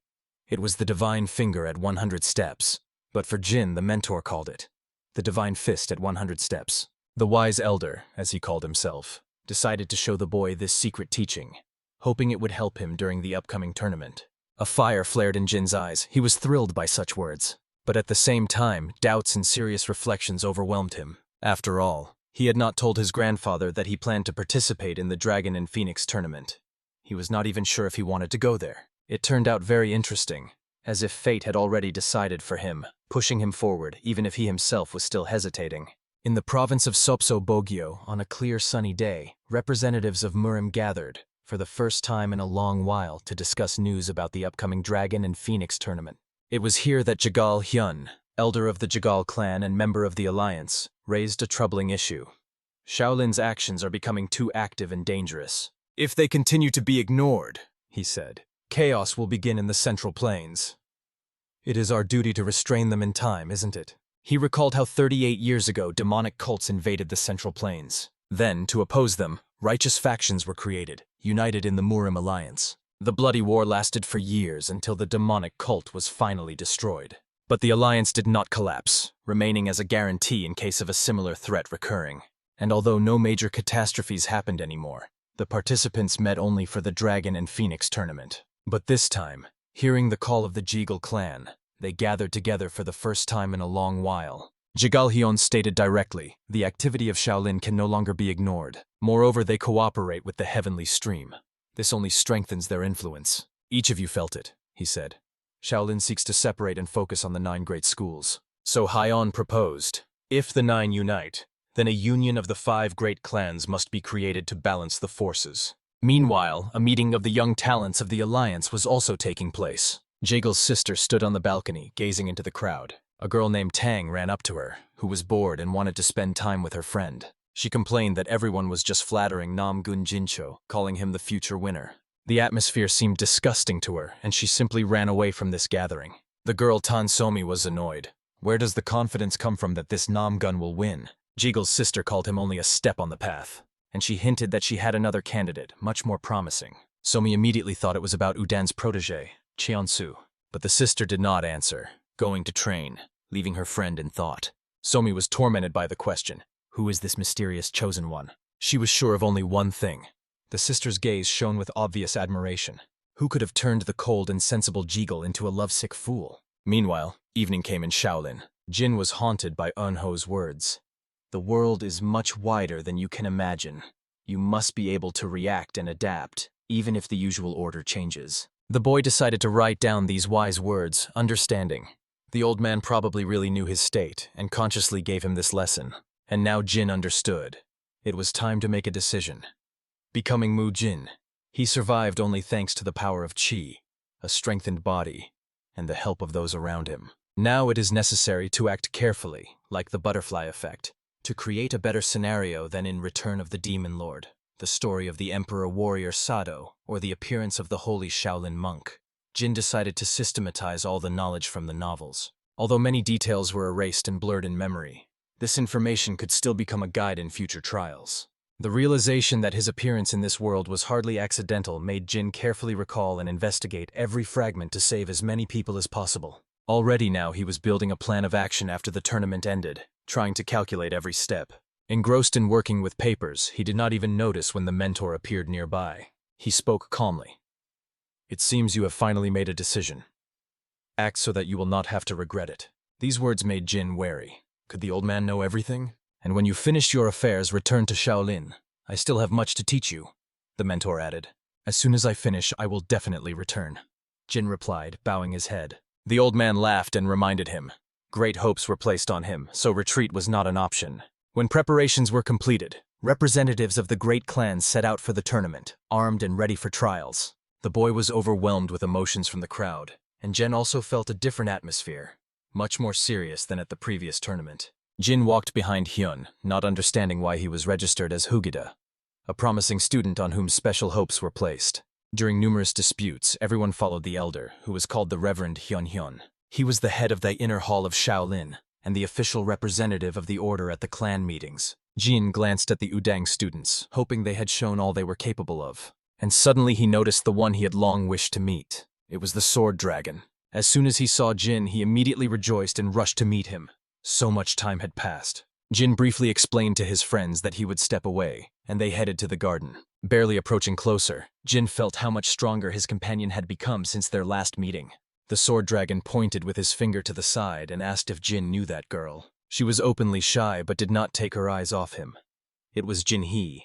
It was the divine finger at 100 steps, but for Jin, the mentor called it the divine fist at 100 steps. The wise elder, as he called himself, decided to show the boy this secret teaching, hoping it would help him during the upcoming tournament. A fire flared in Jin's eyes. He was thrilled by such words. But at the same time, doubts and serious reflections overwhelmed him. After all, he had not told his grandfather that he planned to participate in the Dragon and Phoenix tournament. He was not even sure if he wanted to go there. It turned out very interesting, as if fate had already decided for him, pushing him forward even if he himself was still hesitating. In the province of Sopso Bogyo, on a clear sunny day, representatives of Murem gathered, for the first time in a long while, to discuss news about the upcoming Dragon and Phoenix tournament. It was here that Jagal Hyun, elder of the Jagal clan and member of the Alliance, raised a troubling issue. Shaolin's actions are becoming too active and dangerous. If they continue to be ignored, he said, chaos will begin in the Central Plains. It is our duty to restrain them in time, isn't it? He recalled how 38 years ago demonic cults invaded the Central Plains. Then, to oppose them, righteous factions were created, united in the Murem Alliance. The bloody war lasted for years until the demonic cult was finally destroyed. But the alliance did not collapse, remaining as a guarantee in case of a similar threat recurring. And although no major catastrophes happened anymore, the participants met only for the Dragon and Phoenix tournament. But this time, hearing the call of the Jigal clan, they gathered together for the first time in a long while. Jigal Hyun stated directly, the activity of Shaolin can no longer be ignored. Moreover, they cooperate with the heavenly stream. This only strengthens their influence. Each of you felt it, he said. Shaolin seeks to separate and focus on the 9 great schools. So Hyon proposed, if the 9 unite, then a union of the 5 great clans must be created to balance the forces. Meanwhile, a meeting of the young talents of the Alliance was also taking place. Jigal's sister stood on the balcony, gazing into the crowd. A girl named Tang ran up to her, who was bored and wanted to spend time with her friend. She complained that everyone was just flattering Nam Gun Jincho, calling him the future winner. The atmosphere seemed disgusting to her, and she simply ran away from this gathering. The girl Tan Somi was annoyed. Where does the confidence come from that this Nam Gun will win? Jigal's sister called him only a step on the path, and she hinted that she had another candidate, much more promising. Somi immediately thought it was about Udan's protege, Cheonsu, but the sister did not answer, going to train, leaving her friend in thought. Somi was tormented by the question, who is this mysterious chosen one? She was sure of only one thing. The sister's gaze shone with obvious admiration. Who could have turned the cold and sensible Jigal into a lovesick fool? Meanwhile, evening came in Shaolin. Jin was haunted by Eunho's words. The world is much wider than you can imagine. You must be able to react and adapt, even if the usual order changes. The boy decided to write down these wise words, understanding. The old man probably really knew his state and consciously gave him this lesson. And now Jin understood. It was time to make a decision. Becoming Mujin, he survived only thanks to the power of Qi, a strengthened body, and the help of those around him. Now it is necessary to act carefully, like the butterfly effect, to create a better scenario than in Return of the Demon Lord, the story of the Emperor Warrior Sado, or the appearance of the holy Shaolin monk. Jin decided to systematize all the knowledge from the novels. Although many details were erased and blurred in memory, this information could still become a guide in future trials. The realization that his appearance in this world was hardly accidental made Jin carefully recall and investigate every fragment to save as many people as possible. Already now he was building a plan of action after the tournament ended, trying to calculate every step. Engrossed in working with papers, he did not even notice when the mentor appeared nearby. He spoke calmly. It seems you have finally made a decision. Act so that you will not have to regret it. These words made Jin wary. Could the old man know everything? And when you finish your affairs, return to Shaolin. I still have much to teach you, the mentor added. As soon as I finish, I will definitely return. Jin replied, bowing his head. The old man laughed and reminded him. Great hopes were placed on him, so retreat was not an option. When preparations were completed, representatives of the great clans set out for the tournament, armed and ready for trials. The boy was overwhelmed with emotions from the crowd, and Jin also felt a different atmosphere, much more serious than at the previous tournament. Jin walked behind Hyun, not understanding why he was registered as Hugida, a promising student on whom special hopes were placed. During numerous disputes, everyone followed the elder, who was called the Reverend Hyun. He was the head of the inner hall of Shaolin, and the official representative of the order at the clan meetings. Jin glanced at the Udang students, hoping they had shown all they were capable of. And suddenly he noticed the one he had long wished to meet. It was the Sword Dragon. As soon as he saw Jin, he immediately rejoiced and rushed to meet him. So much time had passed. Jin briefly explained to his friends that he would step away, and they headed to the garden. Barely approaching closer, Jin felt how much stronger his companion had become since their last meeting. The sword dragon pointed with his finger to the side and asked if Jin knew that girl. She was openly shy but did not take her eyes off him. It was Jinhee,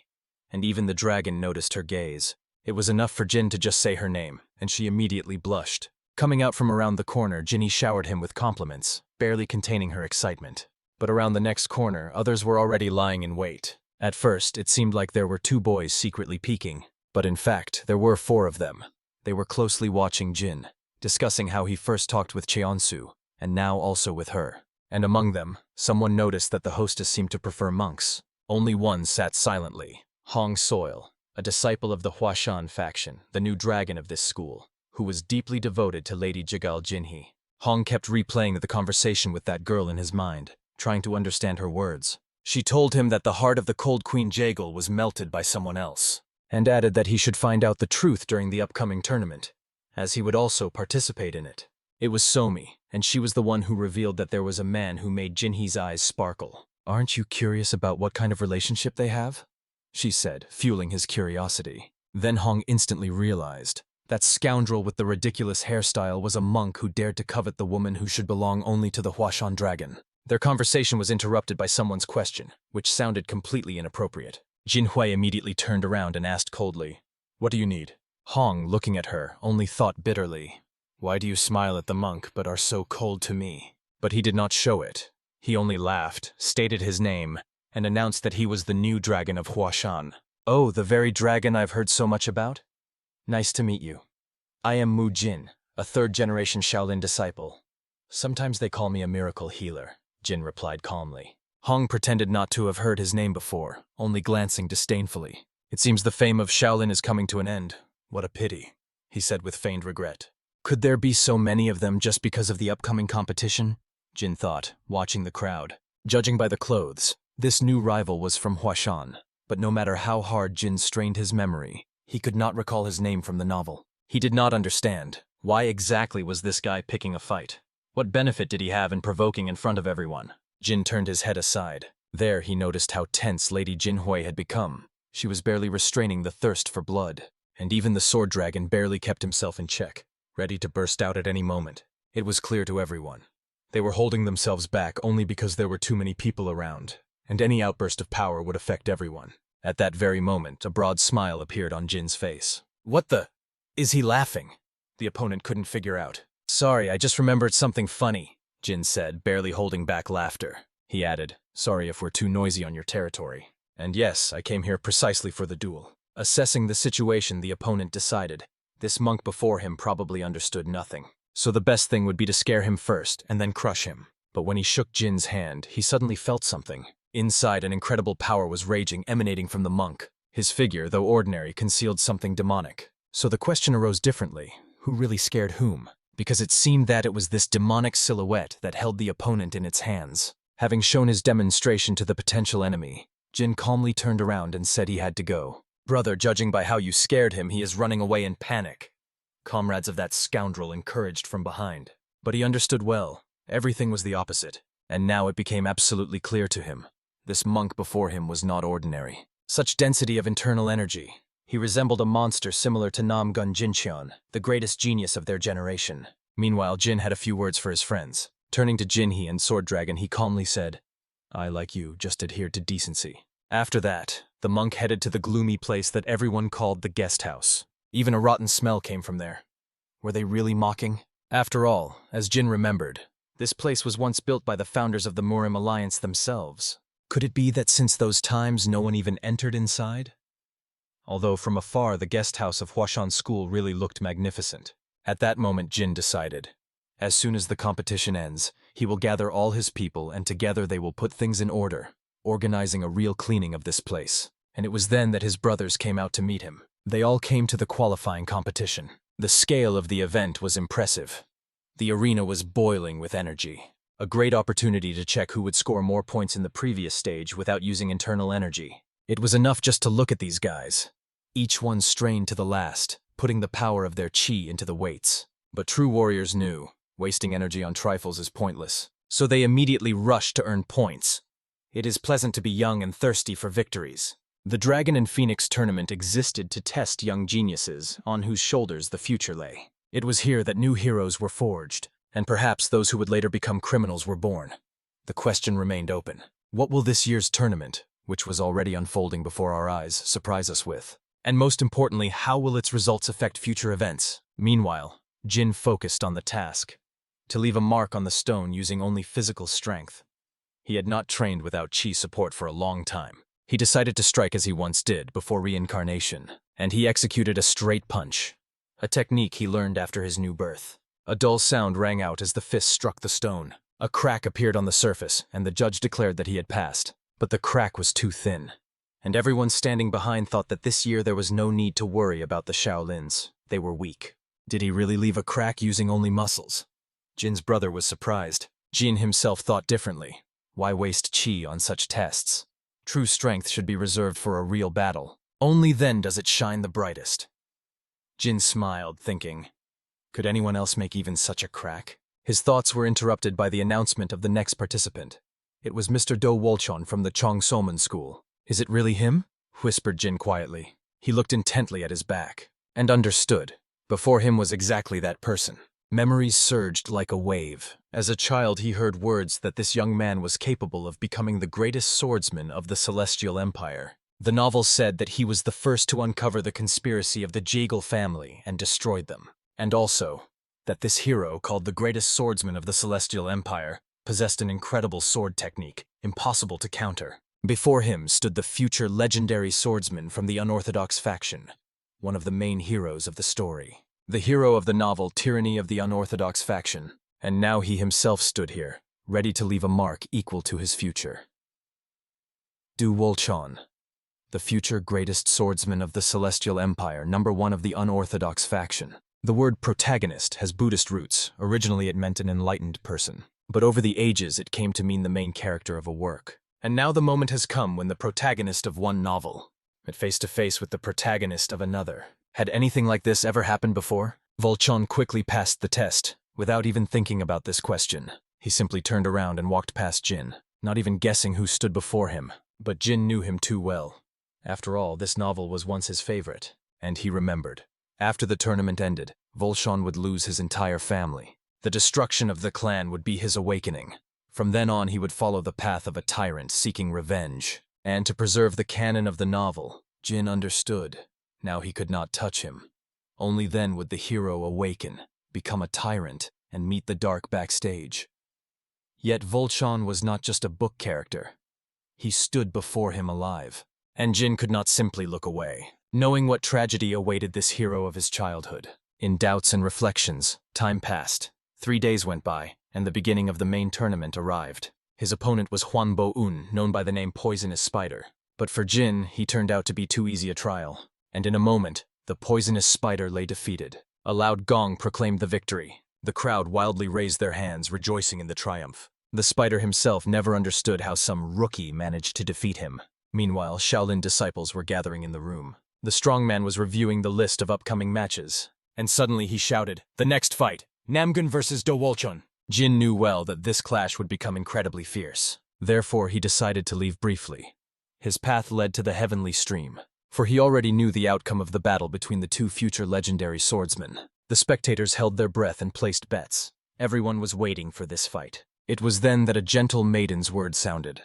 and even the dragon noticed her gaze. It was enough for Jin to just say her name, and she immediately blushed. Coming out from around the corner, Jinhee showered him with compliments, barely containing her excitement. But around the next corner, others were already lying in wait. At first, it seemed like there were 2 boys secretly peeking, but in fact, there were 4 of them. They were closely watching Jin, discussing how he first talked with Cheonsu, and now also with her. And among them, someone noticed that the hostess seemed to prefer monks. Only one sat silently, Hong Soil, a disciple of the Huashan faction, the new dragon of this school, who was deeply devoted to Lady Jigal Jinhee. Hong kept replaying the conversation with that girl in his mind, trying to understand her words. She told him that the heart of the Cold Queen Jagal was melted by someone else, and added that he should find out the truth during the upcoming tournament, as he would also participate in it. It was Somi, and she was the one who revealed that there was a man who made Jinhee's eyes sparkle. "Aren't you curious about what kind of relationship they have?" she said, fueling his curiosity. Then Hong instantly realized that scoundrel with the ridiculous hairstyle was a monk who dared to covet the woman who should belong only to the Huashan dragon. Their conversation was interrupted by someone's question, which sounded completely inappropriate. Jinhui immediately turned around and asked coldly, "What do you need?" Hong, looking at her, only thought bitterly, "Why do you smile at the monk but are so cold to me?" But he did not show it. He only laughed, stated his name, and announced that he was the new dragon of Huashan. "Oh, the very dragon I've heard so much about? Nice to meet you. I am Mujin, a 3rd-generation Shaolin disciple. Sometimes they call me a miracle healer," Jin replied calmly. Hong pretended not to have heard his name before, only glancing disdainfully. "It seems the fame of Shaolin is coming to an end. What a pity," he said with feigned regret. Could there be so many of them just because of the upcoming competition? Jin thought, watching the crowd. Judging by the clothes, this new rival was from Huashan, but no matter how hard Jin strained his memory, he could not recall his name from the novel. He did not understand. Why exactly was this guy picking a fight? What benefit did he have in provoking in front of everyone? Jin turned his head aside. There he noticed how tense Lady Jinhui had become. She was barely restraining the thirst for blood, and even the sword dragon barely kept himself in check, ready to burst out at any moment. It was clear to everyone. They were holding themselves back only because there were too many people around, and any outburst of power would affect everyone. At that very moment, a broad smile appeared on Jin's face. What the? Is he laughing? The opponent couldn't figure out. Sorry, I just remembered something funny, Jin said, barely holding back laughter. He added, sorry if we're too noisy on your territory. And yes, I came here precisely for the duel. Assessing the situation, the opponent decided. This monk before him probably understood nothing. So the best thing would be to scare him first and then crush him. But when he shook Jin's hand, he suddenly felt something. Inside, an incredible power was raging, emanating from the monk. His figure, though ordinary, concealed something demonic. So the question arose differently. Who really scared whom? Because it seemed that it was this demonic silhouette that held the opponent in its hands. Having shown his demonstration to the potential enemy, Jin calmly turned around and said he had to go. Brother, judging by how you scared him, he is running away in panic. Comrades of that scoundrel encouraged from behind. But he understood well. Everything was the opposite. And now it became absolutely clear to him. This monk before him was not ordinary. Such density of internal energy. He resembled a monster similar to Namgun Jincheon, the greatest genius of their generation. Meanwhile, Jin had a few words for his friends. Turning to Jinhee and Sword Dragon, he calmly said, I, like you, just adhered to decency. After that, the monk headed to the gloomy place that everyone called the guest house. Even a rotten smell came from there. Were they really mocking? After all, as Jin remembered, this place was once built by the founders of the Murim Alliance themselves. Could it be that since those times no one even entered inside? Although from afar the guest house of Huashan School really looked magnificent. At that moment Jin decided. As soon as the competition ends, he will gather all his people and together they will put things in order, organizing a real cleaning of this place. And it was then that his brothers came out to meet him. They all came to the qualifying competition. The scale of the event was impressive. The arena was boiling with energy. A great opportunity to check who would score more points in the previous stage without using internal energy. It was enough just to look at these guys. Each one strained to the last, putting the power of their chi into the weights. But true warriors knew, wasting energy on trifles is pointless. So they immediately rushed to earn points. It is pleasant to be young and thirsty for victories. The Dragon and Phoenix tournament existed to test young geniuses on whose shoulders the future lay. It was here that new heroes were forged, and perhaps those who would later become criminals were born. The question remained open. What will this year's tournament, which was already unfolding before our eyes, surprise us with? And most importantly, how will its results affect future events? Meanwhile, Jin focused on the task: to leave a mark on the stone using only physical strength. He had not trained without chi support for a long time. He decided to strike as he once did before reincarnation, and he executed a straight punch, a technique he learned after his new birth. A dull sound rang out as the fist struck the stone. A crack appeared on the surface, and the judge declared that he had passed. But the crack was too thin, and everyone standing behind thought that this year there was no need to worry about the Shaolins. They were weak. Did he really leave a crack using only muscles? Jin's brother was surprised. Jin himself thought differently. Why waste chi on such tests? True strength should be reserved for a real battle. Only then does it shine the brightest. Jin smiled, thinking, could anyone else make even such a crack? His thoughts were interrupted by the announcement of the next participant. It was Mr. Do Wolchon from the Chongsoman school. Is it really him? Whispered Jin quietly. He looked intently at his back, and understood. Before him was exactly that person. Memories surged like a wave. As a child, he heard words that this young man was capable of becoming the greatest swordsman of the Celestial Empire. The novel said that he was the first to uncover the conspiracy of the Jaegal family and destroyed them. And also, that this hero, called the greatest swordsman of the Celestial Empire, possessed an incredible sword technique, impossible to counter. Before him stood the future legendary swordsman from the unorthodox faction, one of the main heroes of the story. The hero of the novel Tyranny of the Unorthodox Faction, and now he himself stood here, ready to leave a mark equal to his future. Du Wolchon, the future greatest swordsman of the Celestial Empire, #1 of the Unorthodox Faction. The word protagonist has Buddhist roots. Originally it meant an enlightened person, but over the ages it came to mean the main character of a work. And now the moment has come when the protagonist of one novel met face to face with the protagonist of another. Had anything like this ever happened before? Wolchon quickly passed the test, without even thinking about this question. He simply turned around and walked past Jin, not even guessing who stood before him. But Jin knew him too well. After all, this novel was once his favorite, and he remembered. After the tournament ended, Wolchon would lose his entire family. The destruction of the clan would be his awakening. From then on, he would follow the path of a tyrant seeking revenge. And to preserve the canon of the novel, Jin understood. Now he could not touch him. Only then would the hero awaken, become a tyrant, and meet the dark backstage. Yet Wolchon was not just a book character. He stood before him alive. And Jin could not simply look away, knowing what tragedy awaited this hero of his childhood. In doubts and reflections, time passed. 3 days went by, and the beginning of the main tournament arrived. His opponent was Huan Boan, known by the name Poisonous Spider. But for Jin, he turned out to be too easy a trial. And in a moment, the Poisonous Spider lay defeated. A loud gong proclaimed the victory. The crowd wildly raised their hands, rejoicing in the triumph. The spider himself never understood how some rookie managed to defeat him. Meanwhile, Shaolin disciples were gathering in the room. The strongman was reviewing the list of upcoming matches. And suddenly he shouted, "The next fight! Namgun versus Do Wolchon." Jin knew well that this clash would become incredibly fierce. Therefore, he decided to leave briefly. His path led to the heavenly stream, for he already knew the outcome of the battle between the two future legendary swordsmen. The spectators held their breath and placed bets. Everyone was waiting for this fight. It was then that a gentle maiden's word sounded.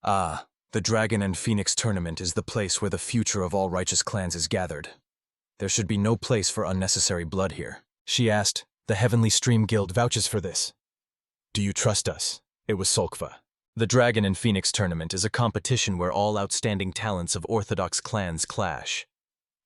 "Ah, the Dragon and Phoenix tournament is the place where the future of all righteous clans is gathered. There should be no place for unnecessary blood here." She asked, "The Heavenly Stream Guild vouches for this. Do you trust us?" It was Solkva. The Dragon and Phoenix tournament is a competition where all outstanding talents of orthodox clans clash.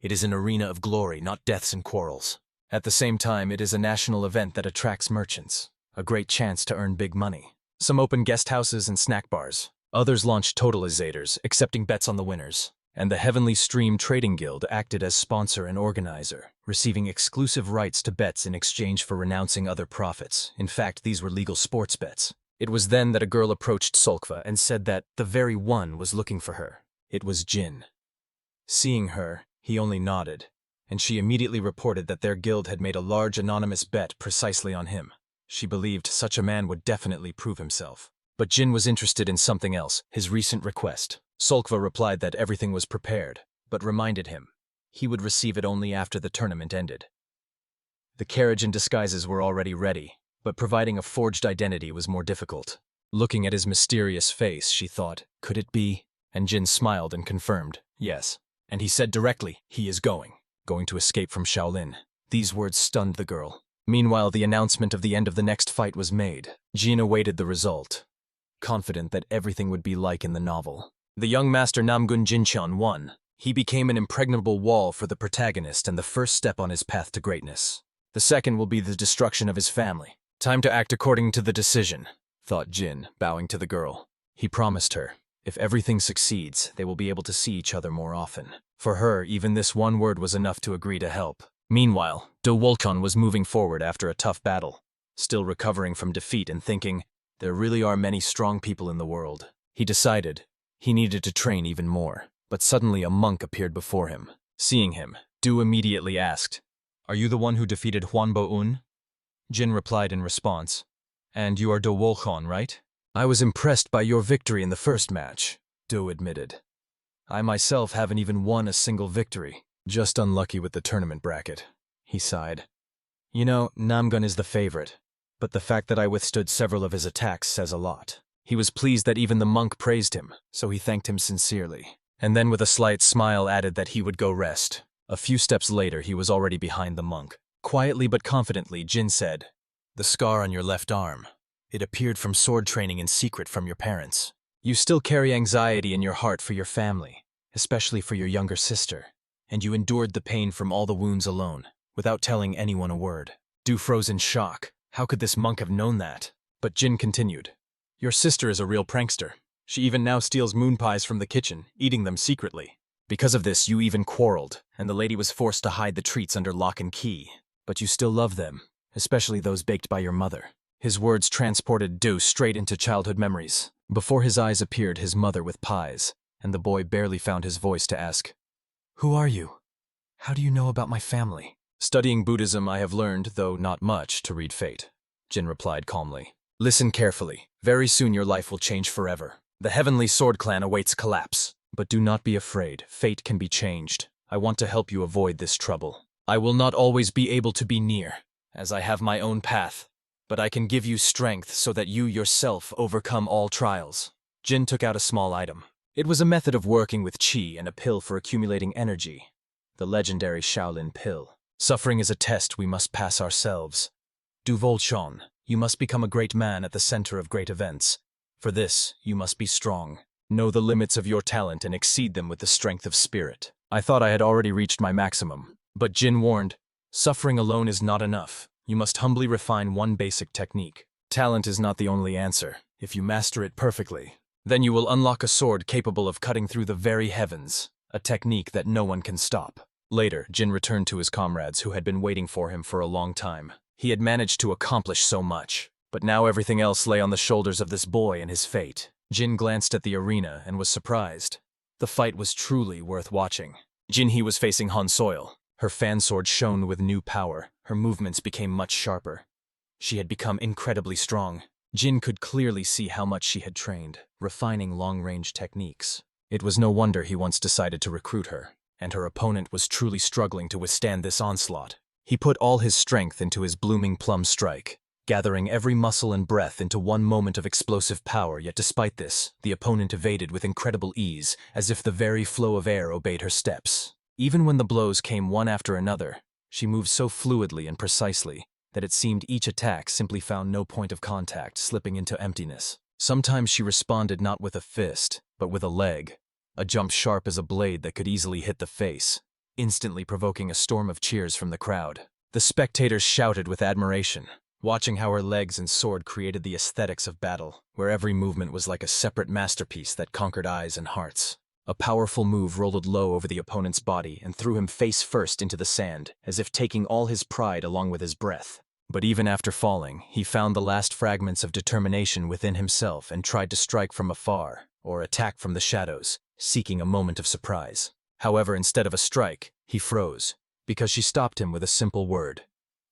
It is an arena of glory, not deaths and quarrels. At the same time, it is a national event that attracts merchants. A great chance to earn big money. Some open guest houses and snack bars. Others launched totalizators, accepting bets on the winners. And the Heavenly Stream Trading Guild acted as sponsor and organizer, receiving exclusive rights to bets in exchange for renouncing other profits. In fact, these were legal sports bets. It was then that a girl approached Solkva and said that the very one was looking for her. It was Jin. Seeing her, he only nodded, and she immediately reported that their guild had made a large anonymous bet precisely on him. She believed such a man would definitely prove himself. But Jin was interested in something else, his recent request. Solkva replied that everything was prepared, but reminded him he would receive it only after the tournament ended. The carriage and disguises were already ready, but providing a forged identity was more difficult. Looking at his mysterious face, she thought, could it be? And Jin smiled and confirmed, yes. And he said directly, he is going to escape from Shaolin. These words stunned the girl. Meanwhile, the announcement of the end of the next fight was made. Jin awaited the result, confident that everything would be like in the novel. The young master Namgun Jincheon won. He became an impregnable wall for the protagonist and the first step on his path to greatness. The second will be the destruction of his family. Time to act according to the decision, thought Jin, bowing to the girl. He promised her, if everything succeeds, they will be able to see each other more often. For her, even this one word was enough to agree to help. Meanwhile, Do Wolkon was moving forward after a tough battle, still recovering from defeat and thinking, there really are many strong people in the world. He decided he needed to train even more. But suddenly a monk appeared before him. Seeing him, Du immediately asked, "Are you the one who defeated Huan Boan?" Jin replied in response, "And you are Do Wolkon, right?" "I was impressed by your victory in the first match," Du admitted. "I myself haven't even won a single victory. Just unlucky with the tournament bracket," he sighed. "You know, Namgun is the favorite, but the fact that I withstood several of his attacks says a lot." He was pleased that even the monk praised him, so he thanked him sincerely. And then with a slight smile added that he would go rest. A few steps later, he was already behind the monk. Quietly but confidently, Jin said, "The scar on your left arm. It appeared from sword training in secret from your parents. You still carry anxiety in your heart for your family, especially for your younger sister, and you endured the pain from all the wounds alone, without telling anyone a word." Du froze in shock. How could this monk have known that? But Jin continued, "Your sister is a real prankster. She even now steals moon pies from the kitchen, eating them secretly. Because of this, you even quarreled, and the lady was forced to hide the treats under lock and key. But you still love them, especially those baked by your mother." His words transported Du straight into childhood memories. Before his eyes appeared his mother with pies, and the boy barely found his voice to ask, "Who are you? How do you know about my family?" "Studying Buddhism, I have learned, though not much, to read fate," Jin replied calmly. "Listen carefully. Very soon your life will change forever. The Heavenly Sword Clan awaits collapse. But do not be afraid, fate can be changed. I want to help you avoid this trouble. I will not always be able to be near, as I have my own path, but I can give you strength so that you yourself overcome all trials." Jin took out a small item. It was a method of working with qi and a pill for accumulating energy. The legendary Shaolin pill. "Suffering is a test we must pass ourselves. Du Volchon, you must become a great man at the center of great events. For this, you must be strong. Know the limits of your talent and exceed them with the strength of spirit." I thought I had already reached my maximum, but Jin warned, "Suffering alone is not enough. You must humbly refine one basic technique. Talent is not the only answer. If you master it perfectly, then you will unlock a sword capable of cutting through the very heavens, a technique that no one can stop." Later, Jin returned to his comrades who had been waiting for him for a long time. He had managed to accomplish so much, but now everything else lay on the shoulders of this boy and his fate. Jin glanced at the arena and was surprised. The fight was truly worth watching. Jinhee was facing Han Soil. Her fan sword shone with new power. Her movements became much sharper. She had become incredibly strong. Jin could clearly see how much she had trained, refining long-range techniques. It was no wonder he once decided to recruit her, and her opponent was truly struggling to withstand this onslaught. He put all his strength into his blooming plum strike, gathering every muscle and breath into one moment of explosive power, yet despite this, the opponent evaded with incredible ease, as if the very flow of air obeyed her steps. Even when the blows came one after another, she moved so fluidly and precisely that it seemed each attack simply found no point of contact, slipping into emptiness. Sometimes she responded not with a fist, but with a leg, a jump sharp as a blade that could easily hit the face, instantly provoking a storm of cheers from the crowd. The spectators shouted with admiration, watching how her legs and sword created the aesthetics of battle, where every movement was like a separate masterpiece that conquered eyes and hearts. A powerful move rolled low over the opponent's body and threw him face first into the sand, as if taking all his pride along with his breath. But even after falling, he found the last fragments of determination within himself and tried to strike from afar, or attack from the shadows, seeking a moment of surprise. However, instead of a strike, he froze, because she stopped him with a simple word.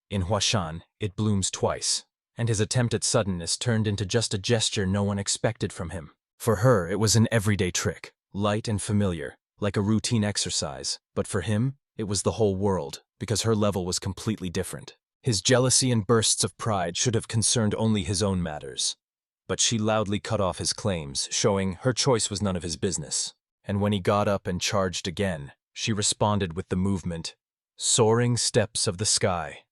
In Huashan, it blooms twice, and his attempt at suddenness turned into just a gesture no one expected from him. For her, it was an everyday trick, light and familiar, like a routine exercise, but for him, it was the whole world, because her level was completely different. His jealousy and bursts of pride should have concerned only his own matters. But she loudly cut off his claims, showing her choice was none of his business. And when he got up and charged again, she responded with the movement, soaring steps of the sky,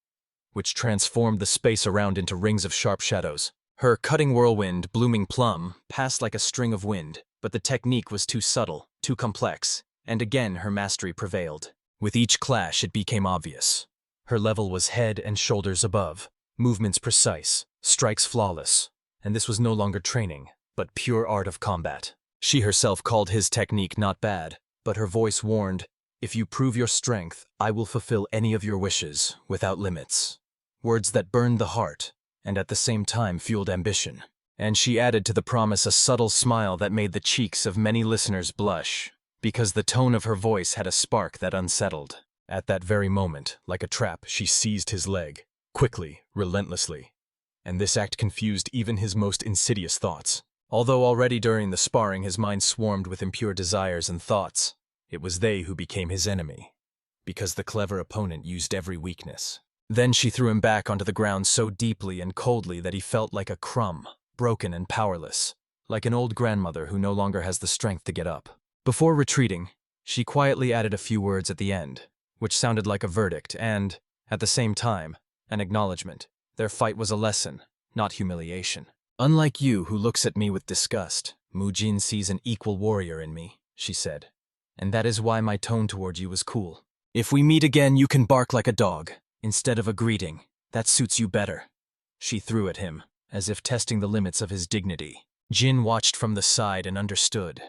which transformed the space around into rings of sharp shadows. Her cutting whirlwind, blooming plum, passed like a string of wind, but the technique was too subtle, too complex, and again her mastery prevailed. With each clash it became obvious. Her level was head and shoulders above, movements precise, strikes flawless, and this was no longer training, but pure art of combat. She herself called his technique not bad, but her voice warned, "If you prove your strength, I will fulfill any of your wishes, without limits." Words that burned the heart, and at the same time fueled ambition. And she added to the promise a subtle smile that made the cheeks of many listeners blush, because the tone of her voice had a spark that unsettled. At that very moment, like a trap, she seized his leg, quickly, relentlessly. And this act confused even his most insidious thoughts. Although already during the sparring his mind swarmed with impure desires and thoughts, it was they who became his enemy, because the clever opponent used every weakness. Then she threw him back onto the ground so deeply and coldly that he felt like a crumb, broken and powerless, like an old grandmother who no longer has the strength to get up. Before retreating, she quietly added a few words at the end, which sounded like a verdict and, at the same time, an acknowledgement. Their fight was a lesson, not humiliation. "Unlike you who looks at me with disgust, Mujin sees an equal warrior in me," she said. "And that is why my tone toward you was cool. If we meet again, you can bark like a dog, instead of a greeting. That suits you better." She threw at him, as if testing the limits of his dignity. Jin watched from the side and understood.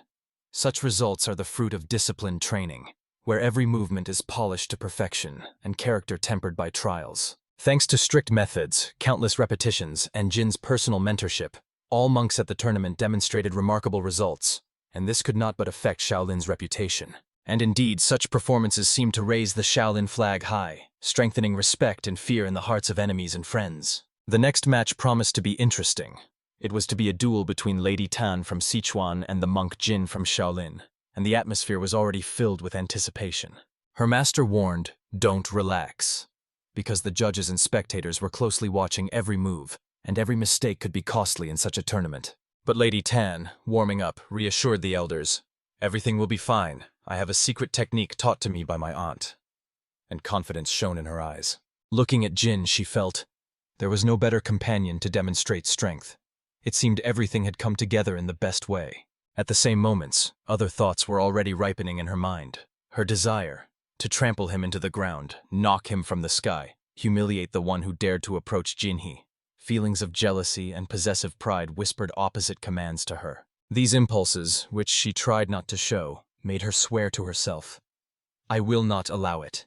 Such results are the fruit of disciplined training, where every movement is polished to perfection and character tempered by trials. Thanks to strict methods, countless repetitions, and Jin's personal mentorship, all monks at the tournament demonstrated remarkable results, and this could not but affect Shaolin's reputation. And indeed, such performances seemed to raise the Shaolin flag high, strengthening respect and fear in the hearts of enemies and friends. The next match promised to be interesting. It was to be a duel between Lady Tan from Sichuan and the monk Jin from Shaolin, and the atmosphere was already filled with anticipation. Her master warned, "Don't relax," because the judges and spectators were closely watching every move, and every mistake could be costly in such a tournament. But Lady Tan, warming up, reassured the elders, "Everything will be fine. I have a secret technique taught to me by my aunt." And confidence shone in her eyes. Looking at Jin, she felt there was no better companion to demonstrate strength. It seemed everything had come together in the best way. At the same moments, other thoughts were already ripening in her mind. Her desire to trample him into the ground, knock him from the sky, humiliate the one who dared to approach Jinhee. Feelings of jealousy and possessive pride whispered opposite commands to her. These impulses, which she tried not to show, made her swear to herself, "I will not allow it."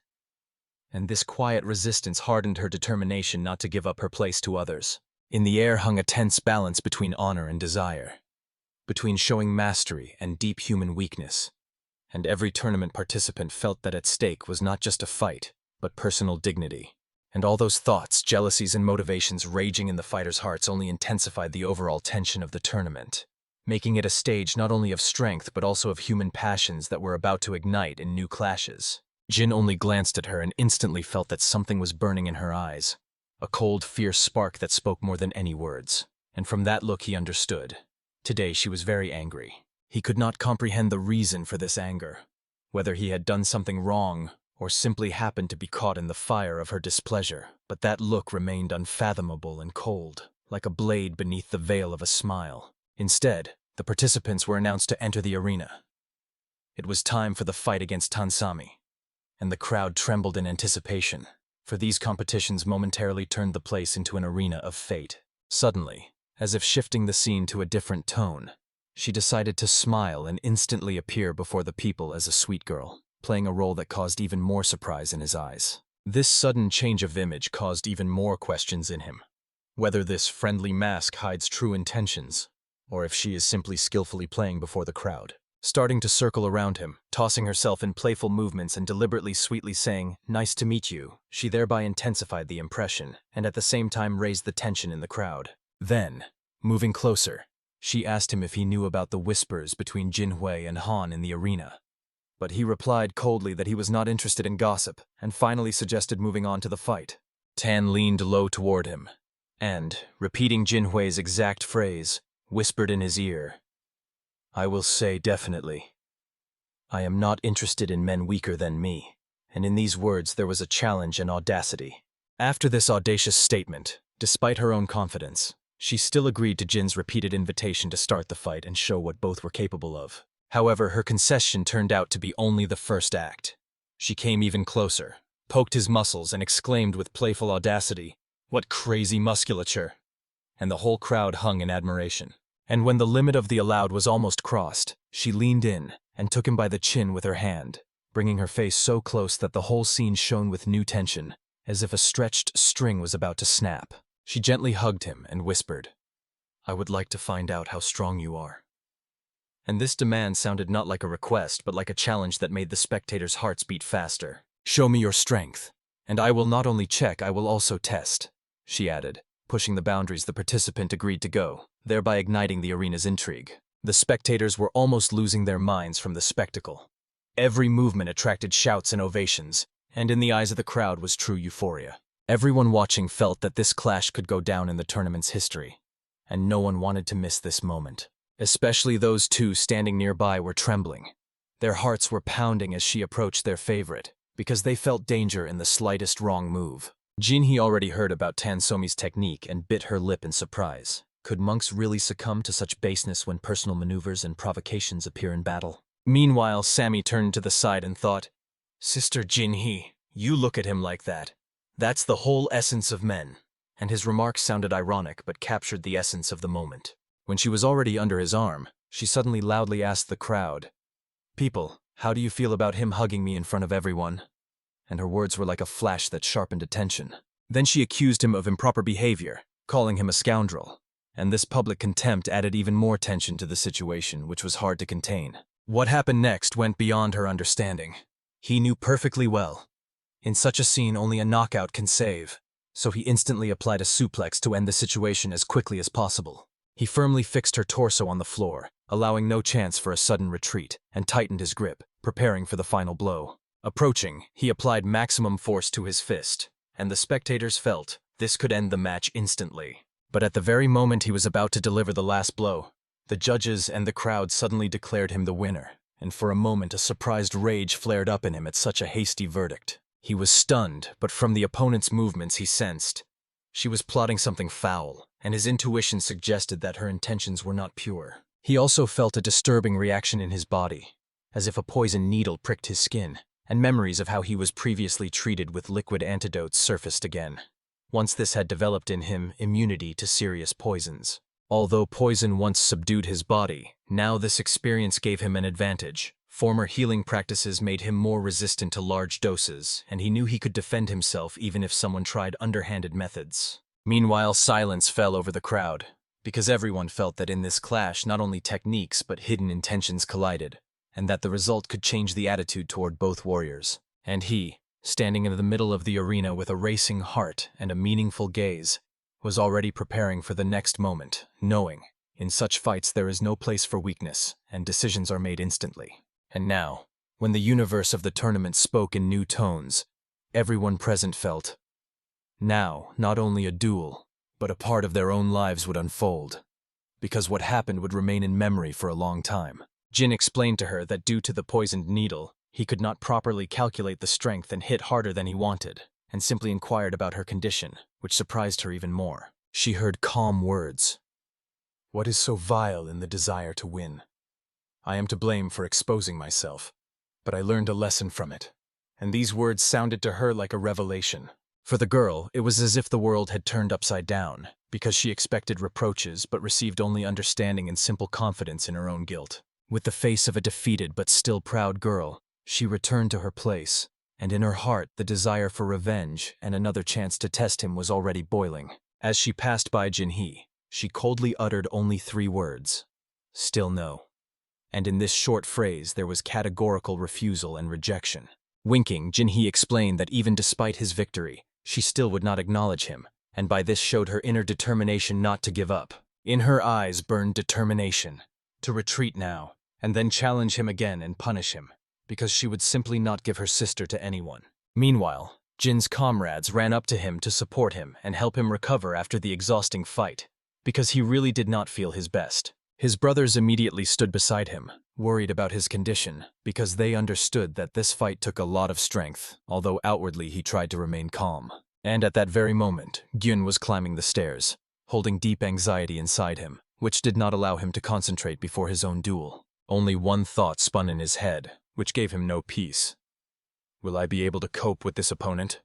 And this quiet resistance hardened her determination not to give up her place to others. In the air hung a tense balance between honor and desire, between showing mastery and deep human weakness. And every tournament participant felt that at stake was not just a fight, but personal dignity. And all those thoughts, jealousies, and motivations raging in the fighters' hearts only intensified the overall tension of the tournament, making it a stage not only of strength but also of human passions that were about to ignite in new clashes. Jin only glanced at her and instantly felt that something was burning in her eyes, a cold, fierce spark that spoke more than any words. And from that look he understood. Today she was very angry. He could not comprehend the reason for this anger, whether he had done something wrong or simply happened to be caught in the fire of her displeasure. But that look remained unfathomable and cold, like a blade beneath the veil of a smile. Instead, the participants were announced to enter the arena. It was time for the fight against Tansami, and the crowd trembled in anticipation, for these competitions momentarily turned the place into an arena of fate. Suddenly, as if shifting the scene to a different tone, she decided to smile and instantly appear before the people as a sweet girl, playing a role that caused even more surprise in his eyes. This sudden change of image caused even more questions in him. Whether this friendly mask hides true intentions, or if she is simply skillfully playing before the crowd. Starting to circle around him, tossing herself in playful movements and deliberately sweetly saying, "Nice to meet you," she thereby intensified the impression, and at the same time raised the tension in the crowd. Then, moving closer, She asked him if he knew about the whispers between Jinhui and Han in the arena. But he replied coldly that he was not interested in gossip, and finally suggested moving on to the fight. Tan leaned low toward him, and, repeating Jinhui's exact phrase, whispered in his ear, "I will say definitely, I am not interested in men weaker than me." And in these words there was a challenge and audacity. After this audacious statement, despite her own confidence, she still agreed to Jin's repeated invitation to start the fight and show what both were capable of. However, her concession turned out to be only the first act. She came even closer, poked his muscles, and exclaimed with playful audacity, "What crazy musculature!" And the whole crowd hung in admiration. And when the limit of the allowed was almost crossed, she leaned in and took him by the chin with her hand, bringing her face so close that the whole scene shone with new tension, as if a stretched string was about to snap. She gently hugged him and whispered, "I would like to find out how strong you are." And this demand sounded not like a request, but like a challenge that made the spectators' hearts beat faster. "Show me your strength, and I will not only check, I will also test," she added. Pushing the boundaries, the participant agreed to go, thereby igniting the arena's intrigue. The spectators were almost losing their minds from the spectacle. Every movement attracted shouts and ovations, and in the eyes of the crowd was true euphoria. Everyone watching felt that this clash could go down in the tournament's history, and no one wanted to miss this moment. Especially those two standing nearby were trembling. Their hearts were pounding as she approached their favorite, because they felt danger in the slightest wrong move. Jinhee already heard about Tansomi's technique and bit her lip in surprise. Could monks really succumb to such baseness when personal maneuvers and provocations appear in battle? Meanwhile, Sammy turned to the side and thought, "Sister Jinhee, you look at him like that. That's the whole essence of men." And his remarks sounded ironic but captured the essence of the moment. When she was already under his arm, she suddenly loudly asked the crowd, "People, how do you feel about him hugging me in front of everyone?" And her words were like a flash that sharpened attention. Then she accused him of improper behavior, calling him a scoundrel. And this public contempt added even more tension to the situation, which was hard to contain. What happened next went beyond her understanding. He knew perfectly well. In such a scene, only a knockout can save, so he instantly applied a suplex to end the situation as quickly as possible. He firmly fixed her torso on the floor, allowing no chance for a sudden retreat, and tightened his grip, preparing for the final blow. Approaching, he applied maximum force to his fist, and the spectators felt this could end the match instantly. But at the very moment he was about to deliver the last blow, the judges and the crowd suddenly declared him the winner, and for a moment a surprised rage flared up in him at such a hasty verdict. He was stunned, but from the opponent's movements he sensed she was plotting something foul, and his intuition suggested that her intentions were not pure. He also felt a disturbing reaction in his body, as if a poison needle pricked his skin, and memories of how he was previously treated with liquid antidotes surfaced again. Once this had developed in him immunity to serious poisons. Although poison once subdued his body, now this experience gave him an advantage. Former healing practices made him more resistant to large doses, and he knew he could defend himself even if someone tried underhanded methods. Meanwhile, silence fell over the crowd, because everyone felt that in this clash not only techniques but hidden intentions collided, and that the result could change the attitude toward both warriors. And he, standing in the middle of the arena with a racing heart and a meaningful gaze, was already preparing for the next moment, knowing, in such fights there is no place for weakness, and decisions are made instantly. And now, when the universe of the tournament spoke in new tones, everyone present felt, now not only a duel, but a part of their own lives would unfold, because what happened would remain in memory for a long time. Jin explained to her that due to the poisoned needle, he could not properly calculate the strength and hit harder than he wanted, and simply inquired about her condition, which surprised her even more. She heard calm words. "What is so vile in the desire to win? I am to blame for exposing myself, but I learned a lesson from it." And these words sounded to her like a revelation. For the girl, it was as if the world had turned upside down, because she expected reproaches but received only understanding and simple confidence in her own guilt. With the face of a defeated but still proud girl, she returned to her place, and in her heart the desire for revenge and another chance to test him was already boiling. As she passed by Jinhee, she coldly uttered only 3 words, "Still no." And in this short phrase there was categorical refusal and rejection. Winking, Jinhee explained that even despite his victory, she still would not acknowledge him, and by this showed her inner determination not to give up. In her eyes burned determination to retreat now, and then challenge him again and punish him, because she would simply not give her sister to anyone. Meanwhile, Jin's comrades ran up to him to support him and help him recover after the exhausting fight, because he really did not feel his best. His brothers immediately stood beside him, worried about his condition, because they understood that this fight took a lot of strength, although outwardly he tried to remain calm. And at that very moment, Gyun was climbing the stairs, holding deep anxiety inside him, which did not allow him to concentrate before his own duel. Only one thought spun in his head, which gave him no peace. Will I be able to cope with this opponent?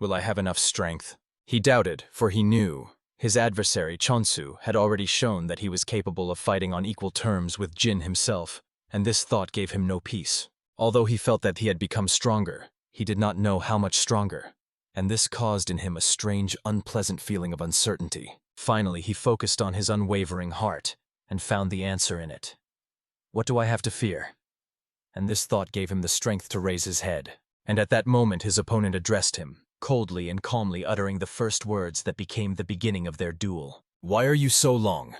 Will I have enough strength? He doubted, for he knew his adversary, Chonsu, had already shown that he was capable of fighting on equal terms with Jin himself, and this thought gave him no peace. Although he felt that he had become stronger, he did not know how much stronger, and this caused in him a strange, unpleasant feeling of uncertainty. Finally, he focused on his unwavering heart and found the answer in it. What do I have to fear? And this thought gave him the strength to raise his head. And at that moment his opponent addressed him, coldly and calmly uttering the first words that became the beginning of their duel. Why are you so long?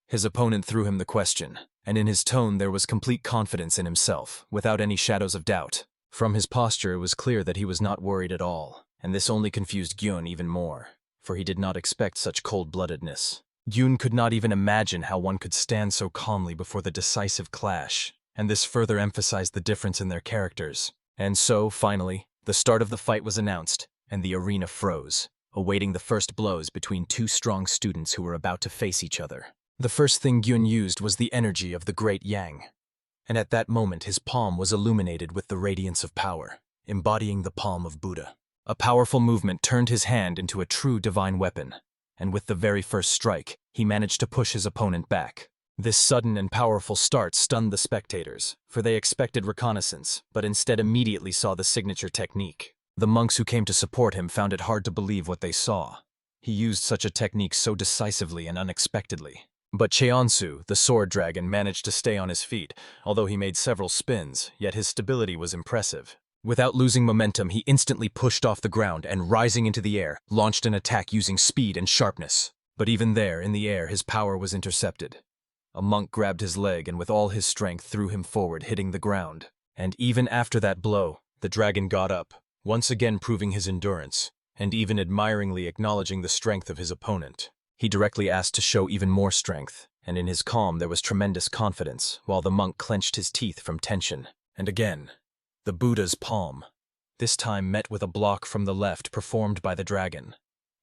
His opponent threw him the question, and in his tone there was complete confidence in himself, without any shadows of doubt. From his posture it was clear that he was not worried at all, and this only confused Gyun even more, for he did not expect such cold-bloodedness. Gyun could not even imagine how one could stand so calmly before the decisive clash, and this further emphasized the difference in their characters. And so, finally, the start of the fight was announced, and the arena froze, awaiting the first blows between two strong students who were about to face each other. The first thing Gyun used was the energy of the great Yang, and at that moment his palm was illuminated with the radiance of power, embodying the palm of Buddha. A powerful movement turned his hand into a true divine weapon, and with the very first strike, he managed to push his opponent back. This sudden and powerful start stunned the spectators, for they expected reconnaissance, but instead immediately saw the signature technique. The monks who came to support him found it hard to believe what they saw. He used such a technique so decisively and unexpectedly. But Cheonsu, the sword dragon, managed to stay on his feet. Although he made several spins, yet his stability was impressive. Without losing momentum, he instantly pushed off the ground and, rising into the air, launched an attack using speed and sharpness. But even there, in the air, his power was intercepted. A monk grabbed his leg and with all his strength threw him forward, hitting the ground. And even after that blow, the dragon got up, once again proving his endurance, and even admiringly acknowledging the strength of his opponent. He directly asked to show even more strength, and in his calm there was tremendous confidence, while the monk clenched his teeth from tension. And again, the Buddha's palm, this time met with a block from the left performed by the dragon.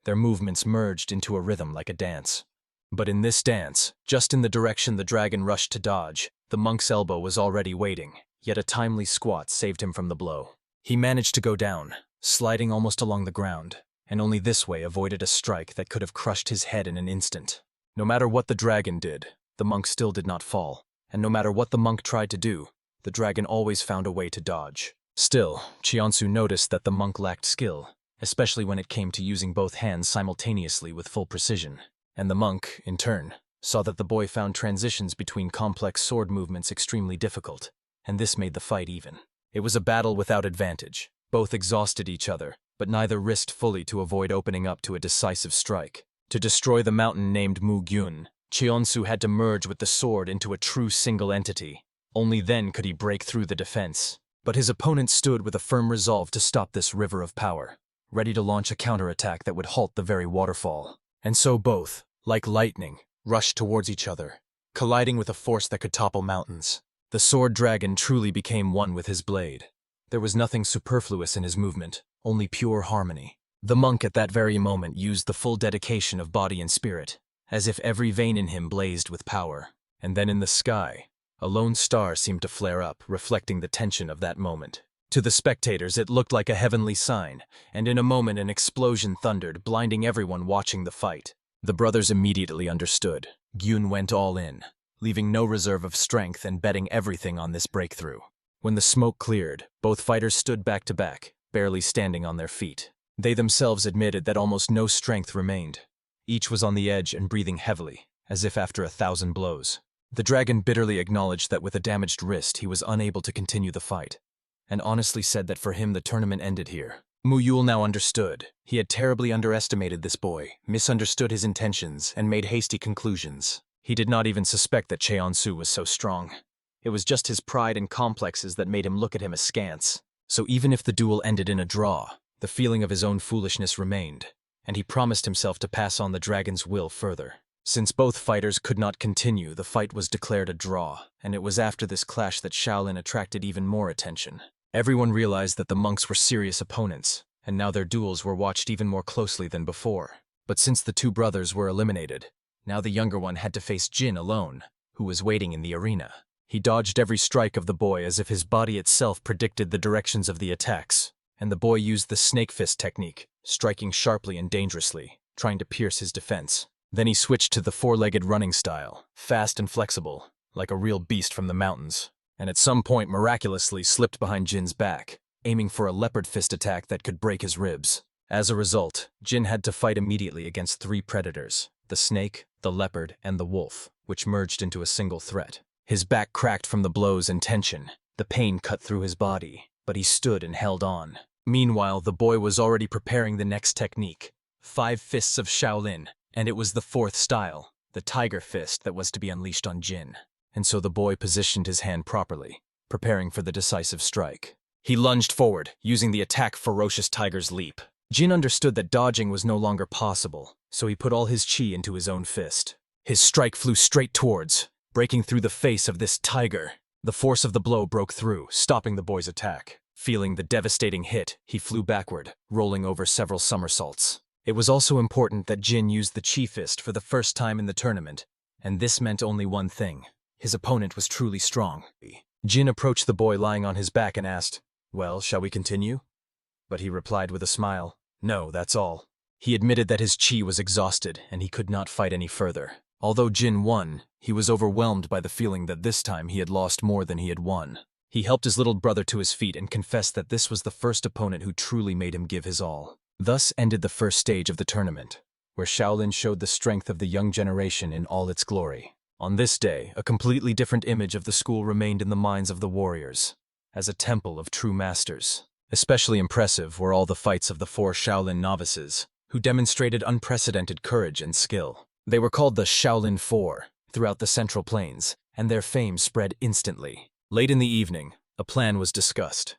Their movements merged into a rhythm like a dance. But in this dance, just in the direction the dragon rushed to dodge, the monk's elbow was already waiting, yet a timely squat saved him from the blow. He managed to go down, sliding almost along the ground, and only this way avoided a strike that could have crushed his head in an instant. No matter what the dragon did, the monk still did not fall, and no matter what the monk tried to do, the dragon always found a way to dodge. Still, Cheonsu noticed that the monk lacked skill, especially when it came to using both hands simultaneously with full precision. And the monk, in turn, saw that the boy found transitions between complex sword movements extremely difficult, and this made the fight even. It was a battle without advantage. Both exhausted each other, but neither risked fully to avoid opening up to a decisive strike. To destroy the mountain named Mugyun, Cheonsu had to merge with the sword into a true single entity. Only then could he break through the defense. But his opponent stood with a firm resolve to stop this river of power, ready to launch a counterattack that would halt the very waterfall. And so both, like lightning, rushed towards each other, colliding with a force that could topple mountains. The sword dragon truly became one with his blade. There was nothing superfluous in his movement, only pure harmony. The monk at that very moment used the full dedication of body and spirit, as if every vein in him blazed with power. And then in the sky, a lone star seemed to flare up, reflecting the tension of that moment. To the spectators, it looked like a heavenly sign, and in a moment an explosion thundered, blinding everyone watching the fight. The brothers immediately understood. Gyun went all in, leaving no reserve of strength and betting everything on this breakthrough. When the smoke cleared, both fighters stood back to back, barely standing on their feet. They themselves admitted that almost no strength remained. Each was on the edge and breathing heavily, as if after 1,000 blows. The dragon bitterly acknowledged that with a damaged wrist he was unable to continue the fight, and honestly said that for him the tournament ended here. Muyul now understood. He had terribly underestimated this boy, misunderstood his intentions, and made hasty conclusions. He did not even suspect that Cheonsu was so strong. It was just his pride and complexes that made him look at him askance. So even if the duel ended in a draw, the feeling of his own foolishness remained, and he promised himself to pass on the dragon's will further. Since both fighters could not continue, the fight was declared a draw, and it was after this clash that Shaolin attracted even more attention. Everyone realized that the monks were serious opponents, and now their duels were watched even more closely than before. But since the two brothers were eliminated, now the younger one had to face Jin alone, who was waiting in the arena. He dodged every strike of the boy as if his body itself predicted the directions of the attacks, and the boy used the snake fist technique, striking sharply and dangerously, trying to pierce his defense. Then he switched to the four-legged running style, fast and flexible, like a real beast from the mountains, and at some point miraculously slipped behind Jin's back, aiming for a leopard fist attack that could break his ribs. As a result, Jin had to fight immediately against three predators, the snake, the leopard, and the wolf, which merged into a single threat. His back cracked from the blows and tension. The pain cut through his body, but he stood and held on. Meanwhile, the boy was already preparing the next technique, 5 fists of Shaolin, and it was the fourth style, the tiger fist, that was to be unleashed on Jin. And so the boy positioned his hand properly, preparing for the decisive strike. He lunged forward, using the attack Ferocious Tiger's Leap. Jin understood that dodging was no longer possible, so he put all his chi into his own fist. His strike flew straight towards, breaking through the face of this tiger. The force of the blow broke through, stopping the boy's attack. Feeling the devastating hit, he flew backward, rolling over several somersaults. It was also important that Jin used the chi fist for the first time in the tournament, and this meant only one thing. His opponent was truly strong. Jin approached the boy lying on his back and asked, "Well, shall we continue?" But he replied with a smile, "No, that's all." He admitted that his chi was exhausted and he could not fight any further. Although Jin won, he was overwhelmed by the feeling that this time he had lost more than he had won. He helped his little brother to his feet and confessed that this was the first opponent who truly made him give his all. Thus ended the first stage of the tournament, where Shaolin showed the strength of the young generation in all its glory. On this day, a completely different image of the school remained in the minds of the warriors, as a temple of true masters. Especially impressive were all the fights of the 4 Shaolin novices, who demonstrated unprecedented courage and skill. They were called the Shaolin 4 throughout the Central Plains, and their fame spread instantly. Late in the evening, a plan was discussed.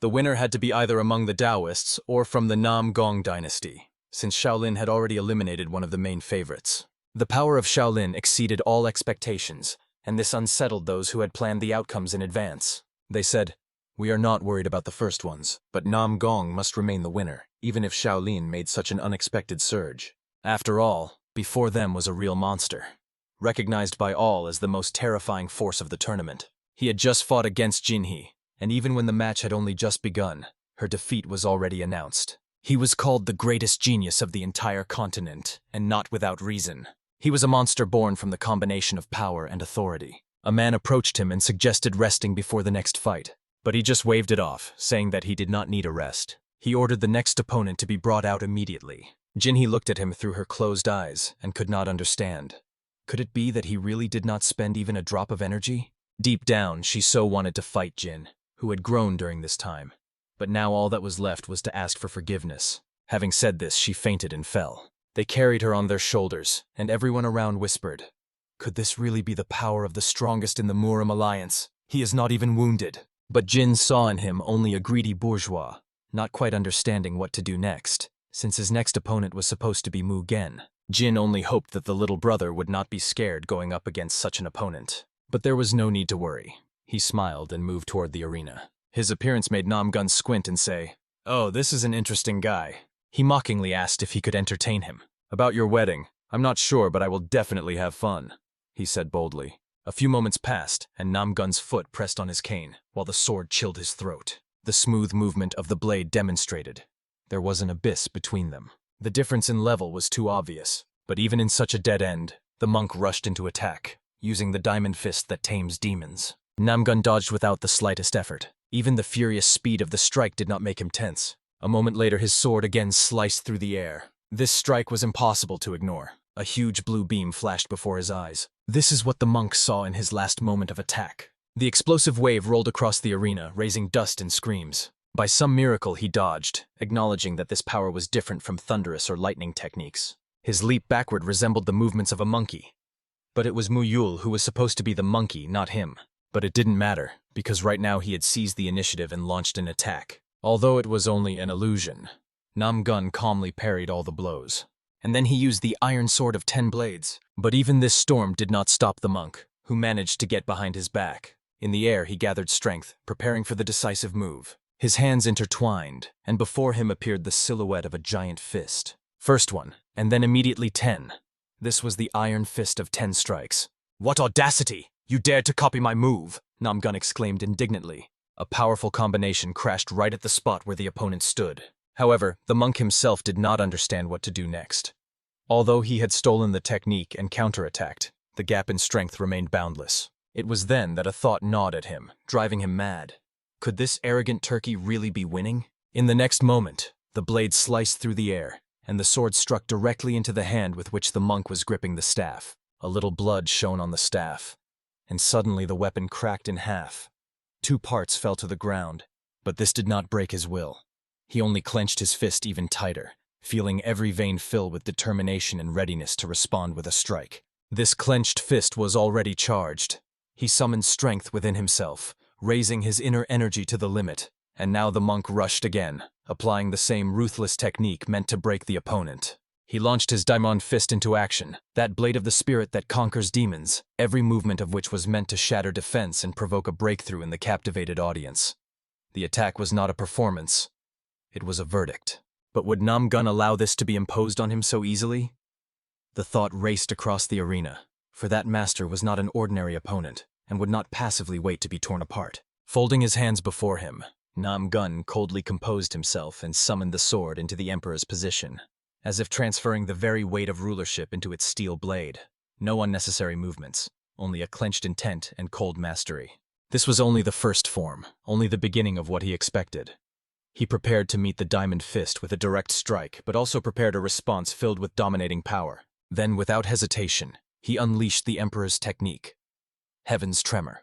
The winner had to be either among the Taoists or from the Nam Gong dynasty, since Shaolin had already eliminated one of the main favorites. The power of Shaolin exceeded all expectations, and this unsettled those who had planned the outcomes in advance. They said, "We are not worried about the first ones, but Nam Gong must remain the winner, even if Shaolin made such an unexpected surge. After all, before them was a real monster, recognized by all as the most terrifying force of the tournament. He had just fought against Jinhee, and even when the match had only just begun, her defeat was already announced. He was called the greatest genius of the entire continent, and not without reason. He was a monster born from the combination of power and authority. A man approached him and suggested resting before the next fight, but he just waved it off, saying that he did not need a rest. He ordered the next opponent to be brought out immediately. Jinhee looked at him through her closed eyes and could not understand. Could it be that he really did not spend even a drop of energy? Deep down, she so wanted to fight Jin, who had grown during this time. But now all that was left was to ask for forgiveness. Having said this, she fainted and fell. They carried her on their shoulders, and everyone around whispered, "Could this really be the power of the strongest in the Murim alliance? He is not even wounded." But Jin saw in him only a greedy bourgeois, not quite understanding what to do next, since his next opponent was supposed to be Mugen. Jin only hoped that the little brother would not be scared going up against such an opponent. But there was no need to worry. He smiled and moved toward the arena. His appearance made Namgun squint and say, "Oh, this is an interesting guy." He mockingly asked if he could entertain him. "About your wedding, I'm not sure, but I will definitely have fun," he said boldly. A few moments passed, and Namgun's foot pressed on his cane, while the sword chilled his throat. The smooth movement of the blade demonstrated there was an abyss between them. The difference in level was too obvious, but even in such a dead end, the monk rushed into attack, using the diamond fist that tames demons. Namgun dodged without the slightest effort. Even the furious speed of the strike did not make him tense. A moment later, his sword again sliced through the air. This strike was impossible to ignore. A huge blue beam flashed before his eyes. This is what the monk saw in his last moment of attack. The explosive wave rolled across the arena, raising dust and screams. By some miracle, he dodged, acknowledging that this power was different from thunderous or lightning techniques. His leap backward resembled the movements of a monkey. But it was Muyul who was supposed to be the monkey, not him. But it didn't matter, because right now he had seized the initiative and launched an attack. Although it was only an illusion, Namgun calmly parried all the blows. And then he used the iron sword of 10 blades. But even this storm did not stop the monk, who managed to get behind his back. In the air, he gathered strength, preparing for the decisive move. His hands intertwined, and before him appeared the silhouette of a giant fist. First one, and then immediately 10. This was the iron fist of 10 strikes. "What audacity! You dared to copy my move!" Namgun exclaimed indignantly. A powerful combination crashed right at the spot where the opponent stood. However, the monk himself did not understand what to do next. Although he had stolen the technique and counterattacked, the gap in strength remained boundless. It was then that a thought gnawed at him, driving him mad. Could this arrogant turkey really be winning? In the next moment, the blade sliced through the air, and the sword struck directly into the hand with which the monk was gripping the staff. A little blood shone on the staff, and suddenly the weapon cracked in half. 2 parts fell to the ground, but this did not break his will. He only clenched his fist even tighter, feeling every vein fill with determination and readiness to respond with a strike. This clenched fist was already charged. He summoned strength within himself, raising his inner energy to the limit, and now the monk rushed again, applying the same ruthless technique meant to break the opponent. He launched his Daimon fist into action, that blade of the spirit that conquers demons, every movement of which was meant to shatter defense and provoke a breakthrough in the captivated audience. The attack was not a performance. It was a verdict. But would Namgun allow this to be imposed on him so easily? The thought raced across the arena, for that master was not an ordinary opponent, and would not passively wait to be torn apart. Folding his hands before him, Namgun coldly composed himself and summoned the sword into the emperor's position, as if transferring the very weight of rulership into its steel blade. No unnecessary movements, only a clenched intent and cold mastery. This was only the first form, only the beginning of what he expected. He prepared to meet the diamond fist with a direct strike, but also prepared a response filled with dominating power. Then, without hesitation, he unleashed the emperor's technique, Heaven's Tremor.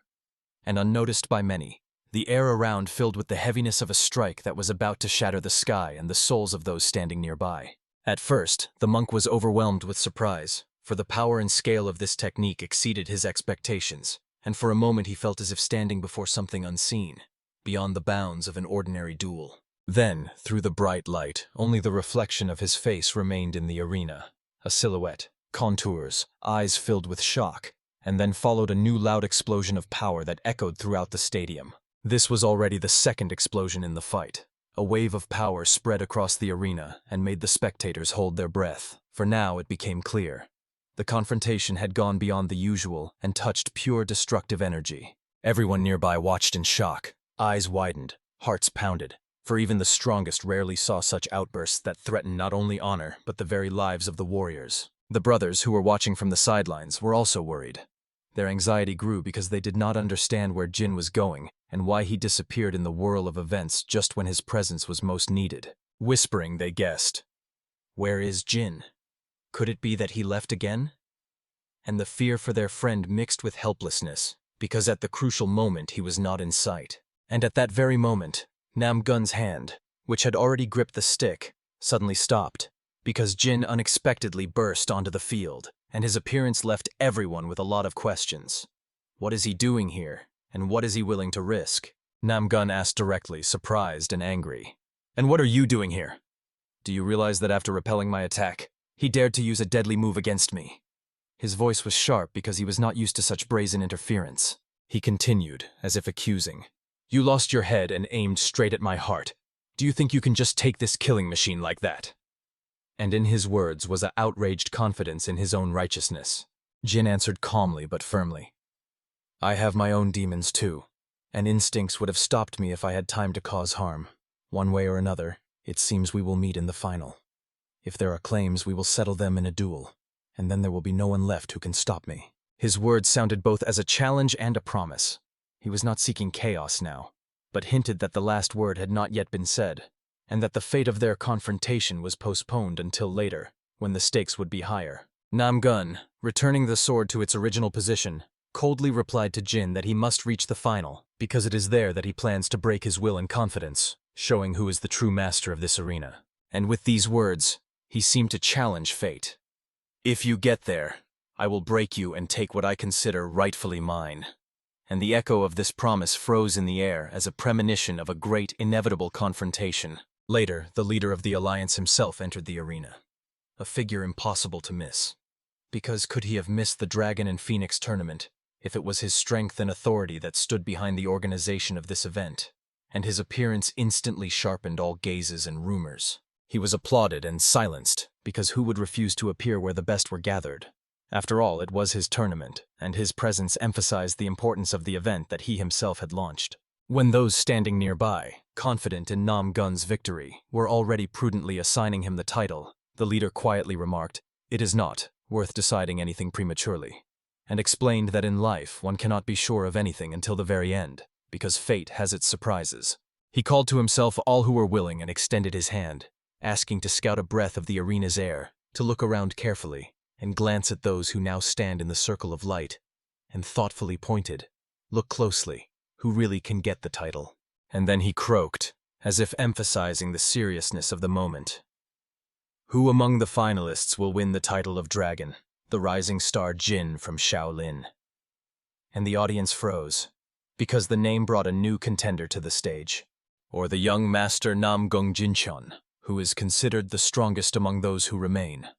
And unnoticed by many, the air around filled with the heaviness of a strike that was about to shatter the sky and the souls of those standing nearby. At first, the monk was overwhelmed with surprise, for the power and scale of this technique exceeded his expectations, and for a moment he felt as if standing before something unseen, beyond the bounds of an ordinary duel. Then, through the bright light, only the reflection of his face remained in the arena. A silhouette, contours, eyes filled with shock, and then followed a new loud explosion of power that echoed throughout the stadium. This was already the second explosion in the fight. A wave of power spread across the arena and made the spectators hold their breath, for now it became clear. The confrontation had gone beyond the usual and touched pure destructive energy. Everyone nearby watched in shock, eyes widened, hearts pounded, for even the strongest rarely saw such outbursts that threatened not only honor but the very lives of the warriors. The brothers, who were watching from the sidelines, were also worried. Their anxiety grew because they did not understand where Jin was going and why he disappeared in the whirl of events just when his presence was most needed. Whispering, they guessed, "Where is Jin? Could it be that he left again?" And the fear for their friend mixed with helplessness, because at the crucial moment he was not in sight. And at that very moment, Namgun's hand, which had already gripped the stick, suddenly stopped, because Jin unexpectedly burst onto the field, and his appearance left everyone with a lot of questions. What is he doing here, and what is he willing to risk? Namgun asked directly, surprised and angry. "And what are you doing here? Do you realize that after repelling my attack, he dared to use a deadly move against me?" His voice was sharp because he was not used to such brazen interference. He continued, as if accusing, "You lost your head and aimed straight at my heart. Do you think you can just take this killing machine like that?" And in his words was an outraged confidence in his own righteousness. Jin answered calmly but firmly, "I have my own demons too, and instincts would have stopped me if I had time to cause harm. One way or another, it seems we will meet in the final. If there are claims, we will settle them in a duel, and then there will be no one left who can stop me." His words sounded both as a challenge and a promise. He was not seeking chaos now, but hinted that the last word had not yet been said, and that the fate of their confrontation was postponed until later, when the stakes would be higher. Namgun, returning the sword to its original position, coldly replied to Jin that he must reach the final, because it is there that he plans to break his will and confidence. showing who is the true master of this arena. And with these words, he seemed to challenge fate. "If you get there, I will break you and take what I consider rightfully mine." And the echo of this promise froze in the air as a premonition of a great, inevitable confrontation. Later, the leader of the alliance himself entered the arena, a figure impossible to miss. Because could he have missed the Dragon and Phoenix tournament if it was his strength and authority that stood behind the organization of this event? And his appearance instantly sharpened all gazes and rumors. He was applauded and silenced, because who would refuse to appear where the best were gathered? After all, it was his tournament, and his presence emphasized the importance of the event that he himself had launched. When those standing nearby, confident in Nam Gun's victory, were already prudently assigning him the title, the leader quietly remarked, "It is not worth deciding anything prematurely," and explained that in life one cannot be sure of anything until the very end, because fate has its surprises. He called to himself all who were willing and extended his hand, asking to scout a breath of the arena's air, to look around carefully, and glance at those who now stand in the circle of light, and thoughtfully pointed, "Look closely, who really can get the title?" And then he croaked, as if emphasizing the seriousness of the moment. "Who among the finalists will win the title of Dragon? The rising star Jin from Shaolin." And the audience froze, because the name brought a new contender to the stage. "Or the young master Nam Gung Jinchon, who is considered the strongest among those who remain,"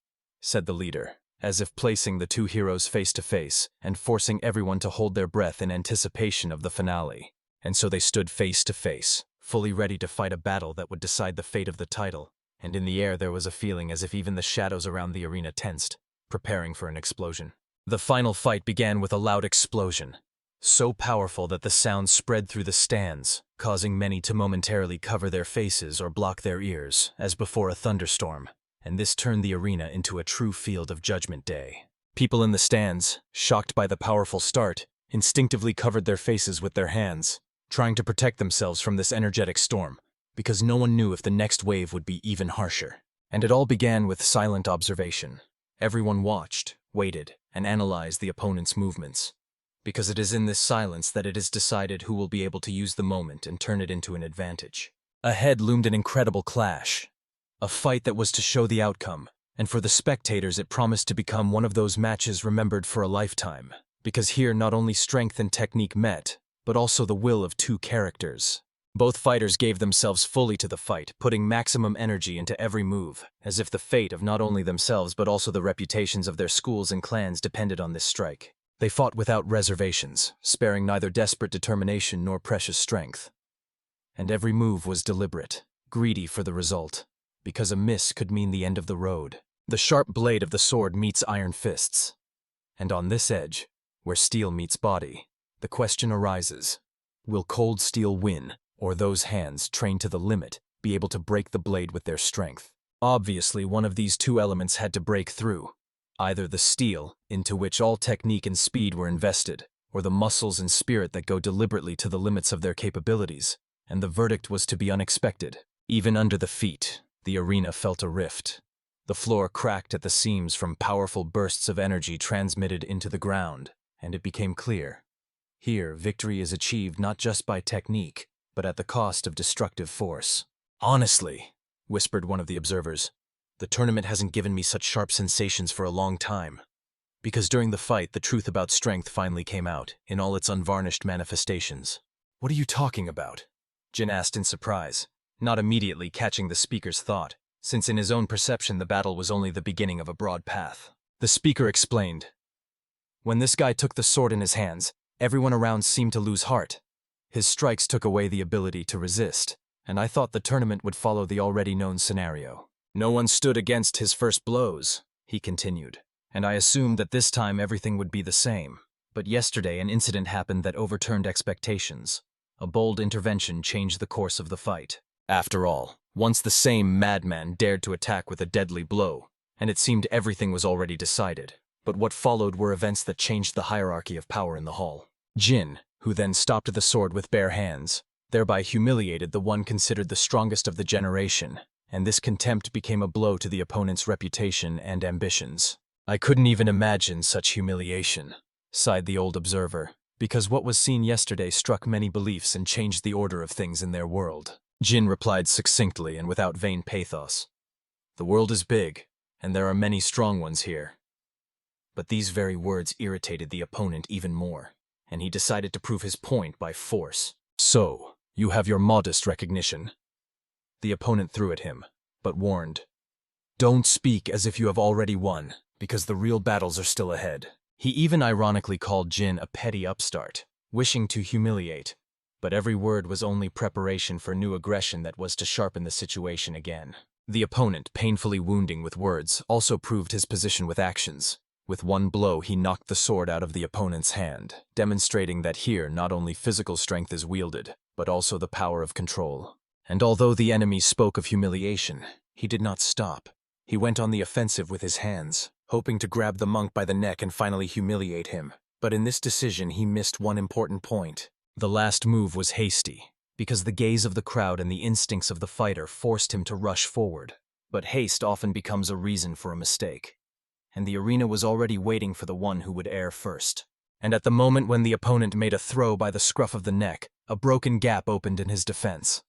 said the leader, as if placing the two heroes face to face and forcing everyone to hold their breath in anticipation of the finale. And so they stood face to face, fully ready to fight a battle that would decide the fate of the title, and in the air there was a feeling as if even the shadows around the arena tensed, preparing for an explosion. The final fight began with a loud explosion, so powerful that the sound spread through the stands, causing many to momentarily cover their faces or block their ears, as before a thunderstorm. And this turned the arena into a true field of Judgment Day. People in the stands, shocked by the powerful start, instinctively covered their faces with their hands, trying to protect themselves from this energetic storm, because no one knew if the next wave would be even harsher. And it all began with silent observation. Everyone watched, waited, and analyzed the opponent's movements, because it is in this silence that it is decided who will be able to use the moment and turn it into an advantage. Ahead loomed an incredible clash. A fight that was to show the outcome, and for the spectators it promised to become one of those matches remembered for a lifetime, because here not only strength and technique met, but also the will of two characters. Both fighters gave themselves fully to the fight, putting maximum energy into every move, as if the fate of not only themselves but also the reputations of their schools and clans depended on this strike. They fought without reservations, sparing neither desperate determination nor precious strength. And every move was deliberate, greedy for the result, because a miss could mean the end of the road. The sharp blade of the sword meets iron fists. And on this edge, where steel meets body, the question arises, will cold steel win, or those hands, trained to the limit, be able to break the blade with their strength? Obviously, one of these two elements had to break through. Either the steel, into which all technique and speed were invested, or the muscles and spirit that go deliberately to the limits of their capabilities, and the verdict was to be unexpected. Even under the feet, the arena felt a rift. The floor cracked at the seams from powerful bursts of energy transmitted into the ground, and it became clear. Here, victory is achieved not just by technique, but at the cost of destructive force. "Honestly," whispered one of the observers, "the tournament hasn't given me such sharp sensations for a long time." Because during the fight, the truth about strength finally came out, in all its unvarnished manifestations. "What are you talking about?" Jin asked in surprise, not immediately catching the speaker's thought, since in his own perception the battle was only the beginning of a broad path. The speaker explained, "When this guy took the sword in his hands, everyone around seemed to lose heart. His strikes took away the ability to resist, and I thought the tournament would follow the already known scenario. No one stood against his first blows," he continued, "and I assumed that this time everything would be the same. But yesterday an incident happened that overturned expectations. A bold intervention changed the course of the fight. After all, once the same madman dared to attack with a deadly blow, and it seemed everything was already decided. But what followed were events that changed the hierarchy of power in the hall. Jin, who then stopped the sword with bare hands, thereby humiliated the one considered the strongest of the generation, and this contempt became a blow to the opponent's reputation and ambitions. "I couldn't even imagine such humiliation," sighed the old observer, because what was seen yesterday struck many beliefs and changed the order of things in their world. Jin replied succinctly and without vain pathos. The world is big, and there are many strong ones here. But these very words irritated the opponent even more, and he decided to prove his point by force. So, you have your modest recognition. The opponent threw at him, but warned. Don't speak as if you have already won, because the real battles are still ahead. He even ironically called Jin a petty upstart, wishing to humiliate, but every word was only preparation for new aggression that was to sharpen the situation again. The opponent, painfully wounding with words, also proved his position with actions. With one blow, he knocked the sword out of the opponent's hand, demonstrating that here not only physical strength is wielded, but also the power of control. And although the enemy spoke of humiliation, he did not stop. He went on the offensive with his hands, hoping to grab the monk by the neck and finally humiliate him. But in this decision, he missed one important point. The last move was hasty, because the gaze of the crowd and the instincts of the fighter forced him to rush forward. But haste often becomes a reason for a mistake. And the arena was already waiting for the one who would err first. And at the moment when the opponent made a throw by the scruff of the neck, a broken gap opened in his defense.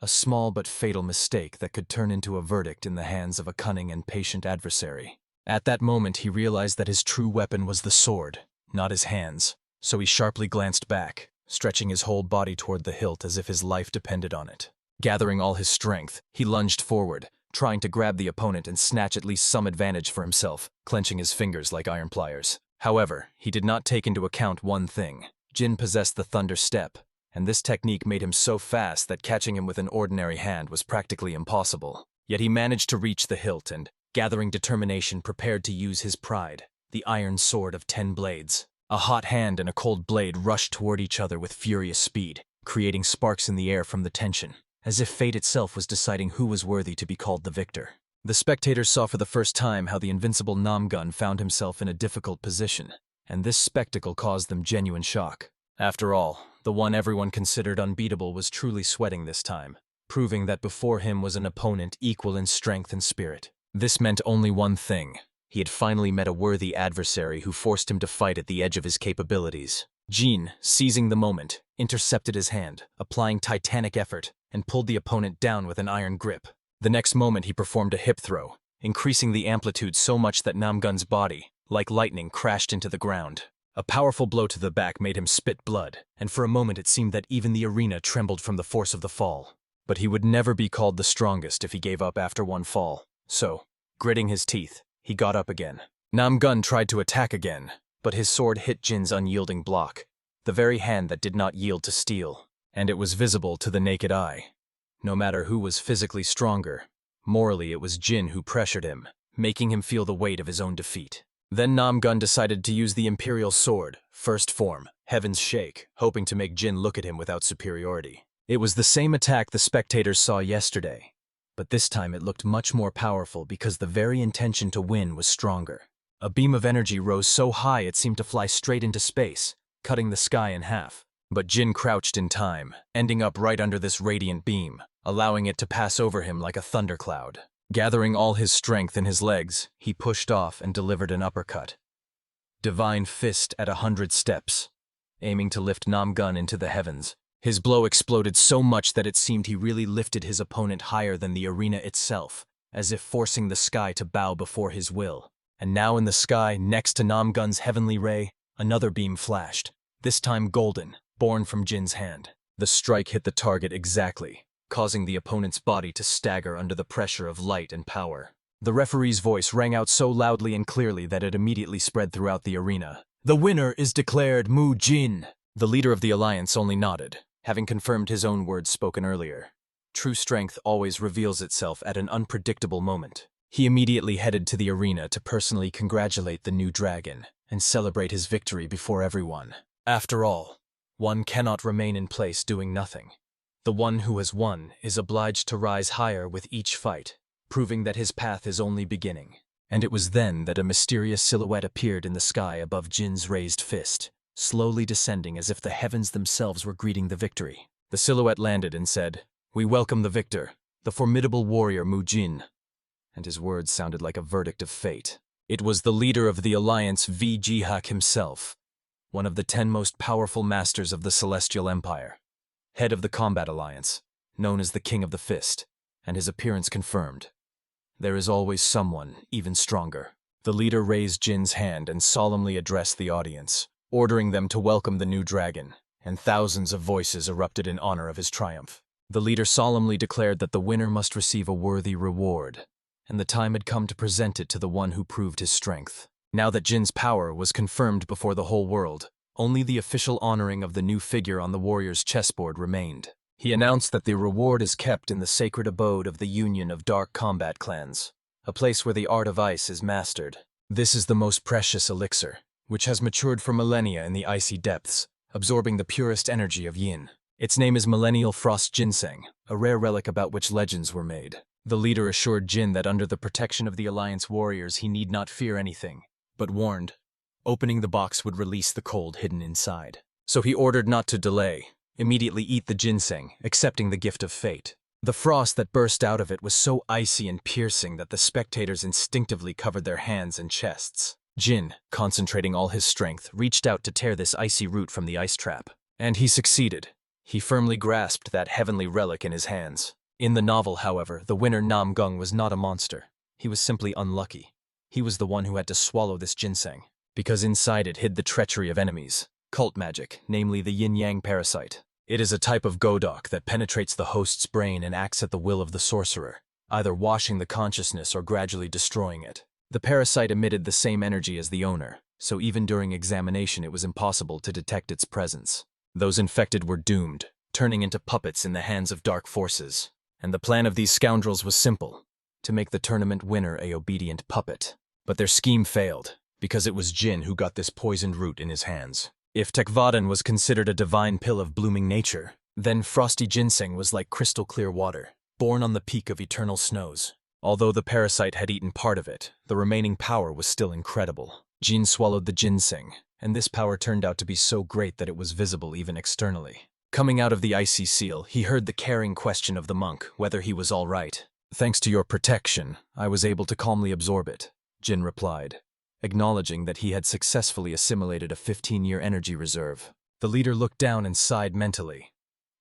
A small but fatal mistake that could turn into a verdict in the hands of a cunning and patient adversary. At that moment he realized that his true weapon was the sword, not his hands, so he sharply glanced back, stretching his whole body toward the hilt as if his life depended on it. Gathering all his strength, he lunged forward, trying to grab the opponent and snatch at least some advantage for himself, clenching his fingers like iron pliers. However, he did not take into account one thing. Jin possessed the thunder step, and this technique made him so fast that catching him with an ordinary hand was practically impossible. Yet he managed to reach the hilt and, gathering determination, prepared to use his pride, the iron sword of 10 blades. A hot hand and a cold blade rushed toward each other with furious speed, creating sparks in the air from the tension, as if fate itself was deciding who was worthy to be called the victor. The spectators saw for the first time how the invincible Namgun found himself in a difficult position, and this spectacle caused them genuine shock. After all, the one everyone considered unbeatable was truly sweating this time, proving that before him was an opponent equal in strength and spirit. This meant only one thing. He had finally met a worthy adversary who forced him to fight at the edge of his capabilities. Jin, seizing the moment, intercepted his hand, applying titanic effort, and pulled the opponent down with an iron grip. The next moment he performed a hip throw, increasing the amplitude so much that Namgun's body, like lightning, crashed into the ground. A powerful blow to the back made him spit blood, and for a moment it seemed that even the arena trembled from the force of the fall. But he would never be called the strongest if he gave up after one fall. So, gritting his teeth, he got up again. Namgun tried to attack again, but his sword hit Jin's unyielding block, the very hand that did not yield to steel, and it was visible to the naked eye. No matter who was physically stronger, morally it was Jin who pressured him, making him feel the weight of his own defeat. Then Namgun decided to use the Imperial Sword, first form, Heaven's Shake, hoping to make Jin look at him without superiority. It was the same attack the spectators saw yesterday, but this time it looked much more powerful because the very intention to win was stronger. A beam of energy rose so high it seemed to fly straight into space, cutting the sky in half. But Jin crouched in time, ending up right under this radiant beam, allowing it to pass over him like a thundercloud. Gathering all his strength in his legs, he pushed off and delivered an uppercut. Divine Fist at 100 steps, aiming to lift Namgun into the heavens. His blow exploded so much that it seemed he really lifted his opponent higher than the arena itself, as if forcing the sky to bow before his will. And now in the sky, next to Namgun's heavenly ray, another beam flashed, this time golden, born from Jin's hand. The strike hit the target exactly, causing the opponent's body to stagger under the pressure of light and power. The referee's voice rang out so loudly and clearly that it immediately spread throughout the arena. The winner is declared Mujin. The leader of the alliance only nodded, having confirmed his own words spoken earlier. True strength always reveals itself at an unpredictable moment. He immediately headed to the arena to personally congratulate the new dragon and celebrate his victory before everyone. After all, one cannot remain in place doing nothing. The one who has won is obliged to rise higher with each fight, proving that his path is only beginning. And it was then that a mysterious silhouette appeared in the sky above Jin's raised fist, slowly descending as if the heavens themselves were greeting the victory. The silhouette landed and said, "We welcome the victor, the formidable warrior Mujin." And his words sounded like a verdict of fate. It was the leader of the alliance Jihak himself, one of the 10 most powerful masters of the Celestial Empire, head of the Combat Alliance, known as the King of the Fist, and his appearance confirmed. There is always someone even stronger. The leader raised Jin's hand and solemnly addressed the audience, ordering them to welcome the new dragon, and thousands of voices erupted in honor of his triumph. The leader solemnly declared that the winner must receive a worthy reward, and the time had come to present it to the one who proved his strength. Now that Jin's power was confirmed before the whole world, only the official honoring of the new figure on the warrior's chessboard remained. He announced that the reward is kept in the sacred abode of the Union of Dark Combat Clans, a place where the art of ice is mastered. This is the most precious elixir, which has matured for millennia in the icy depths, absorbing the purest energy of yin. Its name is Millennial Frost Ginseng, a rare relic about which legends were made. The leader assured Jin that under the protection of the Alliance warriors he need not fear anything, but warned, opening the box would release the cold hidden inside. So he ordered not to delay. Immediately eat the ginseng, accepting the gift of fate. The frost that burst out of it was so icy and piercing that the spectators instinctively covered their hands and chests. Jin, concentrating all his strength, reached out to tear this icy root from the ice trap. And he succeeded. He firmly grasped that heavenly relic in his hands. In the novel, however, the winner Nam Gung was not a monster. He was simply unlucky. He was the one who had to swallow this ginseng, because inside it hid the treachery of enemies. Cult magic, namely the yin-yang parasite. It is a type of godok that penetrates the host's brain and acts at the will of the sorcerer, either washing the consciousness or gradually destroying it. The parasite emitted the same energy as the owner, so even during examination it was impossible to detect its presence. Those infected were doomed, turning into puppets in the hands of dark forces. And the plan of these scoundrels was simple, to make the tournament winner a obedient puppet. But their scheme failed, because it was Jin who got this poisoned root in his hands. If Tekvadan was considered a divine pill of blooming nature, then frosty ginseng was like crystal clear water, born on the peak of eternal snows. Although the parasite had eaten part of it, the remaining power was still incredible. Jin swallowed the ginseng, and this power turned out to be so great that it was visible even externally. Coming out of the icy seal, he heard the caring question of the monk, whether he was all right. "Thanks to your protection, I was able to calmly absorb it," Jin replied, acknowledging that he had successfully assimilated a 15-year energy reserve. The leader looked down and sighed mentally.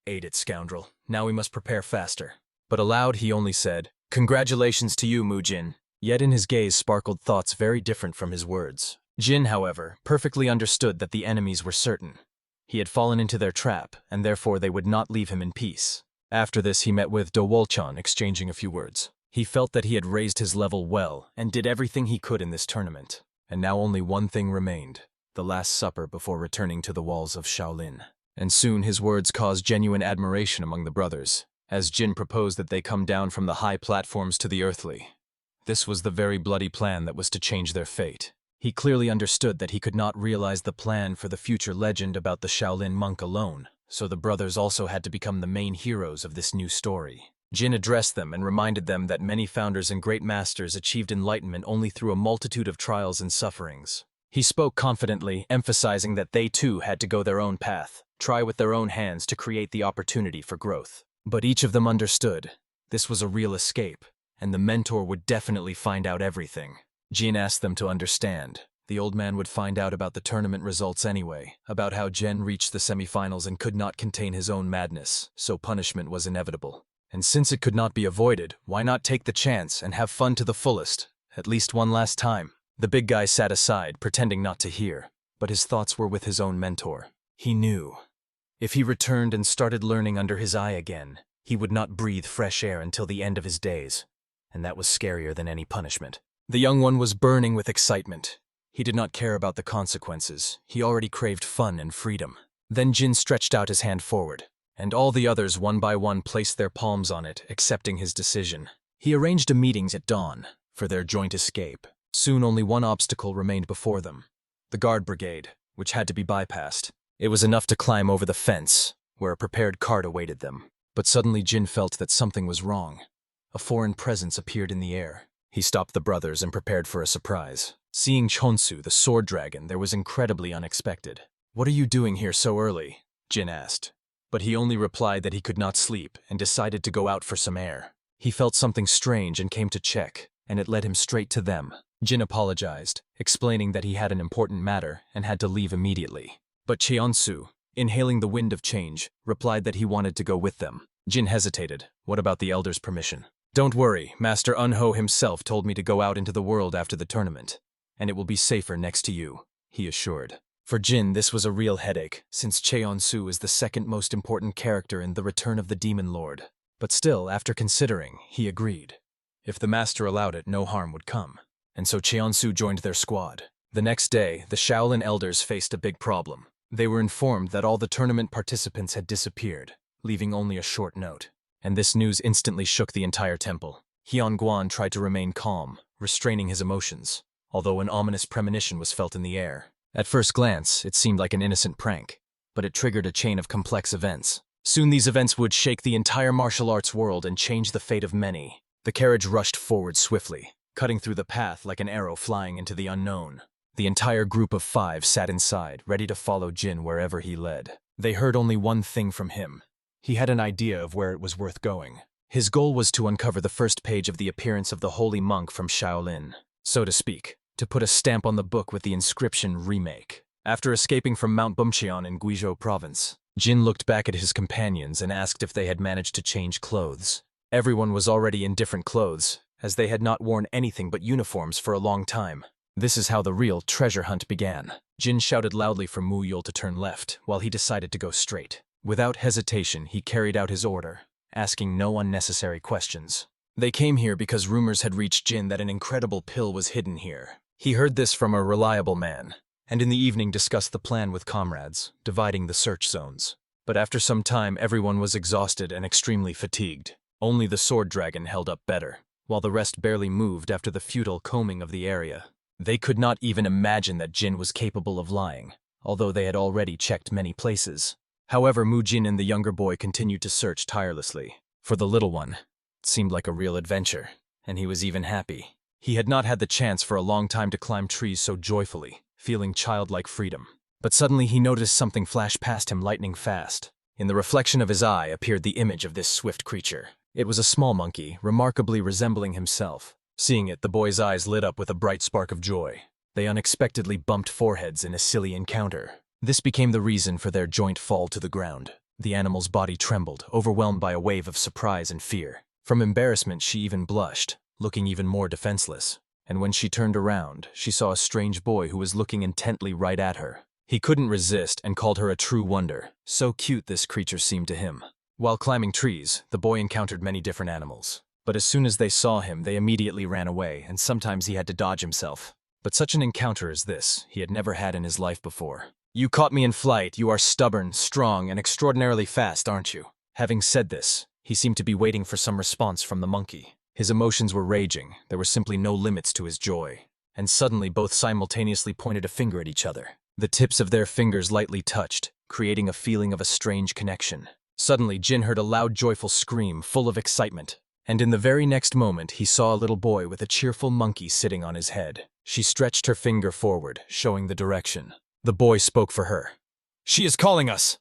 "Ate it, scoundrel. Now we must prepare faster." But aloud he only said, "Congratulations to you, Mujin." Yet in his gaze sparkled thoughts very different from his words. Jin, however, perfectly understood that the enemies were certain. He had fallen into their trap, and therefore they would not leave him in peace. After this he met with Do Wolchan, exchanging a few words. He felt that he had raised his level well, and did everything he could in this tournament. And now only one thing remained, the last supper before returning to the walls of Shaolin. And soon his words caused genuine admiration among the brothers, as Jin proposed that they come down from the high platforms to the earthly. This was the very bloody plan that was to change their fate. He clearly understood that he could not realize the plan for the future legend about the Shaolin monk alone, so the brothers also had to become the main heroes of this new story. Jin addressed them and reminded them that many founders and great masters achieved enlightenment only through a multitude of trials and sufferings. He spoke confidently, emphasizing that they too had to go their own path, try with their own hands to create the opportunity for growth. But each of them understood this was a real escape, and the mentor would definitely find out everything. Jin asked them to understand. The old man would find out about the tournament results anyway, about how Jen reached the semifinals and could not contain his own madness, so punishment was inevitable. And since it could not be avoided, why not take the chance and have fun to the fullest, at least one last time? The big guy sat aside, pretending not to hear, but his thoughts were with his own mentor. He knew. If he returned and started learning under his eye again, he would not breathe fresh air until the end of his days, and that was scarier than any punishment. The young one was burning with excitement. He did not care about the consequences. He already craved fun and freedom. Then Jin stretched out his hand forward, and all the others one by one placed their palms on it, accepting his decision. He arranged a meeting at dawn for their joint escape. Soon only one obstacle remained before them, the guard brigade, which had to be bypassed. It was enough to climb over the fence, where a prepared cart awaited them. But suddenly Jin felt that something was wrong. A foreign presence appeared in the air. He stopped the brothers and prepared for a surprise. Seeing Chonsu, the sword dragon, there was incredibly unexpected. "What are you doing here so early?" Jin asked. But he only replied that he could not sleep and decided to go out for some air. He felt something strange and came to check, and it led him straight to them. Jin apologized, explaining that he had an important matter and had to leave immediately. But Cheonsu, inhaling the wind of change, replied that he wanted to go with them. Jin hesitated. What about the elder's permission? Don't worry, Master Unho himself told me to go out into the world after the tournament, and it will be safer next to you, he assured. For Jin, this was a real headache, since Cheon-su is the second most important character in The Return of the Demon Lord. But still, after considering, he agreed. If the master allowed it, no harm would come. And so Cheon-su joined their squad. The next day, the Shaolin elders faced a big problem. They were informed that all the tournament participants had disappeared, leaving only a short note. And this news instantly shook the entire temple. Hyun Guan tried to remain calm, restraining his emotions, although an ominous premonition was felt in the air. At first glance, it seemed like an innocent prank, but it triggered a chain of complex events. Soon these events would shake the entire martial arts world and change the fate of many. The carriage rushed forward swiftly, cutting through the path like an arrow flying into the unknown. The entire group of 5 sat inside, ready to follow Jin wherever he led. They heard only one thing from him. He had an idea of where it was worth going. His goal was to uncover the first page of the appearance of the holy monk from Shaolin, so to speak, to put a stamp on the book with the inscription Remake. After escaping from Mount Bumcheon in Guizhou province, Jin looked back at his companions and asked if they had managed to change clothes. Everyone was already in different clothes, as they had not worn anything but uniforms for a long time. This is how the real treasure hunt began. Jin shouted loudly for Mu Yul to turn left, while he decided to go straight. Without hesitation, he carried out his order, asking no unnecessary questions. They came here because rumors had reached Jin that an incredible pill was hidden here. He heard this from a reliable man, and in the evening discussed the plan with comrades, dividing the search zones. But after some time, everyone was exhausted and extremely fatigued. Only the sword dragon held up better, while the rest barely moved after the futile combing of the area. They could not even imagine that Jin was capable of lying, although they had already checked many places. However, Mujin and the younger boy continued to search tirelessly. For the little one, it seemed like a real adventure, and he was even happy. He had not had the chance for a long time to climb trees so joyfully, feeling childlike freedom. But suddenly he noticed something flash past him lightning fast. In the reflection of his eye appeared the image of this swift creature. It was a small monkey, remarkably resembling himself. Seeing it, the boy's eyes lit up with a bright spark of joy. They unexpectedly bumped foreheads in a silly encounter. This became the reason for their joint fall to the ground. The animal's body trembled, overwhelmed by a wave of surprise and fear. From embarrassment, she even blushed, looking even more defenseless. And when she turned around, she saw a strange boy who was looking intently right at her. He couldn't resist and called her a true wonder. So cute this creature seemed to him. While climbing trees, the boy encountered many different animals. But as soon as they saw him, they immediately ran away, and sometimes he had to dodge himself. But such an encounter as this, he had never had in his life before. "You caught me in flight. You are stubborn, strong, and extraordinarily fast, aren't you?" Having said this, he seemed to be waiting for some response from the monkey. His emotions were raging. There were simply no limits to his joy. And suddenly both simultaneously pointed a finger at each other. The tips of their fingers lightly touched, creating a feeling of a strange connection. Suddenly, Jin heard a loud, joyful scream, full of excitement. And in the very next moment, he saw a little boy with a cheerful monkey sitting on his head. She stretched her finger forward, showing the direction. The boy spoke for her. "She is calling us!"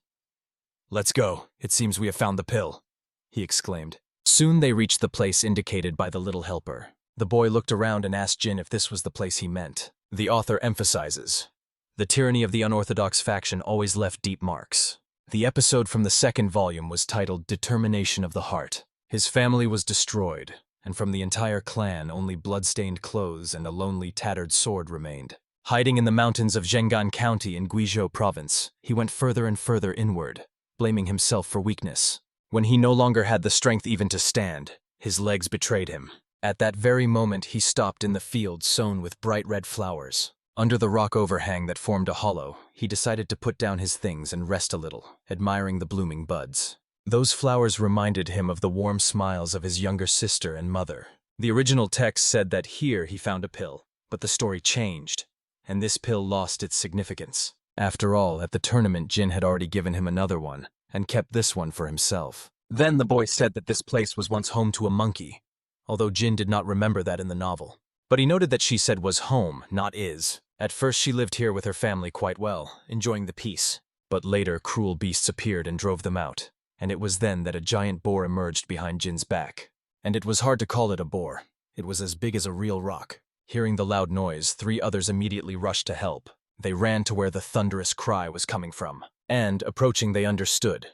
"Let's go. It seems we have found the pill," he exclaimed. Soon they reached the place indicated by the little helper. The boy looked around and asked Jin if this was the place he meant. The author emphasizes, the tyranny of the unorthodox faction always left deep marks. The episode from the second volume was titled Determination of the Heart. His family was destroyed, and from the entire clan only blood-stained clothes and a lonely, tattered sword remained. Hiding in the mountains of Zhengan County in Guizhou province, he went further and further inward, blaming himself for weakness. When he no longer had the strength even to stand, his legs betrayed him. At that very moment, he stopped in the field sown with bright red flowers. Under the rock overhang that formed a hollow, he decided to put down his things and rest a little, admiring the blooming buds. Those flowers reminded him of the warm smiles of his younger sister and mother. The original text said that here he found a pill, but the story changed, and this pill lost its significance. After all, at the tournament, Jin had already given him another one, and kept this one for himself. Then the boy said that this place was once home to a monkey, although Jin did not remember that in the novel. But he noted that she said was home, not is. At first she lived here with her family quite well, enjoying the peace. But later cruel beasts appeared and drove them out, and it was then that a giant boar emerged behind Jin's back. And it was hard to call it a boar. It was as big as a real rock. Hearing the loud noise, 3 others immediately rushed to help. They ran to where the thunderous cry was coming from. And, approaching, they understood.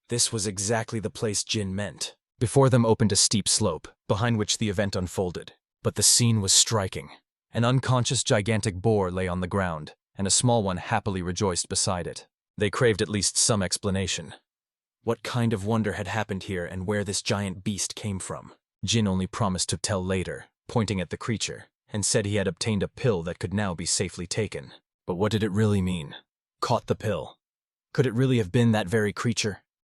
This was exactly the place Jin meant. Before them opened a steep slope, behind which the event unfolded. But the scene was striking. An unconscious gigantic boar lay on the ground, and a small one happily rejoiced beside it. They craved at least some explanation. What kind of wonder had happened here and where this giant beast came from? Jin only promised to tell later, pointing at the creature, and said he had obtained a pill that could now be safely taken. But what did it really mean? Caught the pill. Could it really have been that very creature?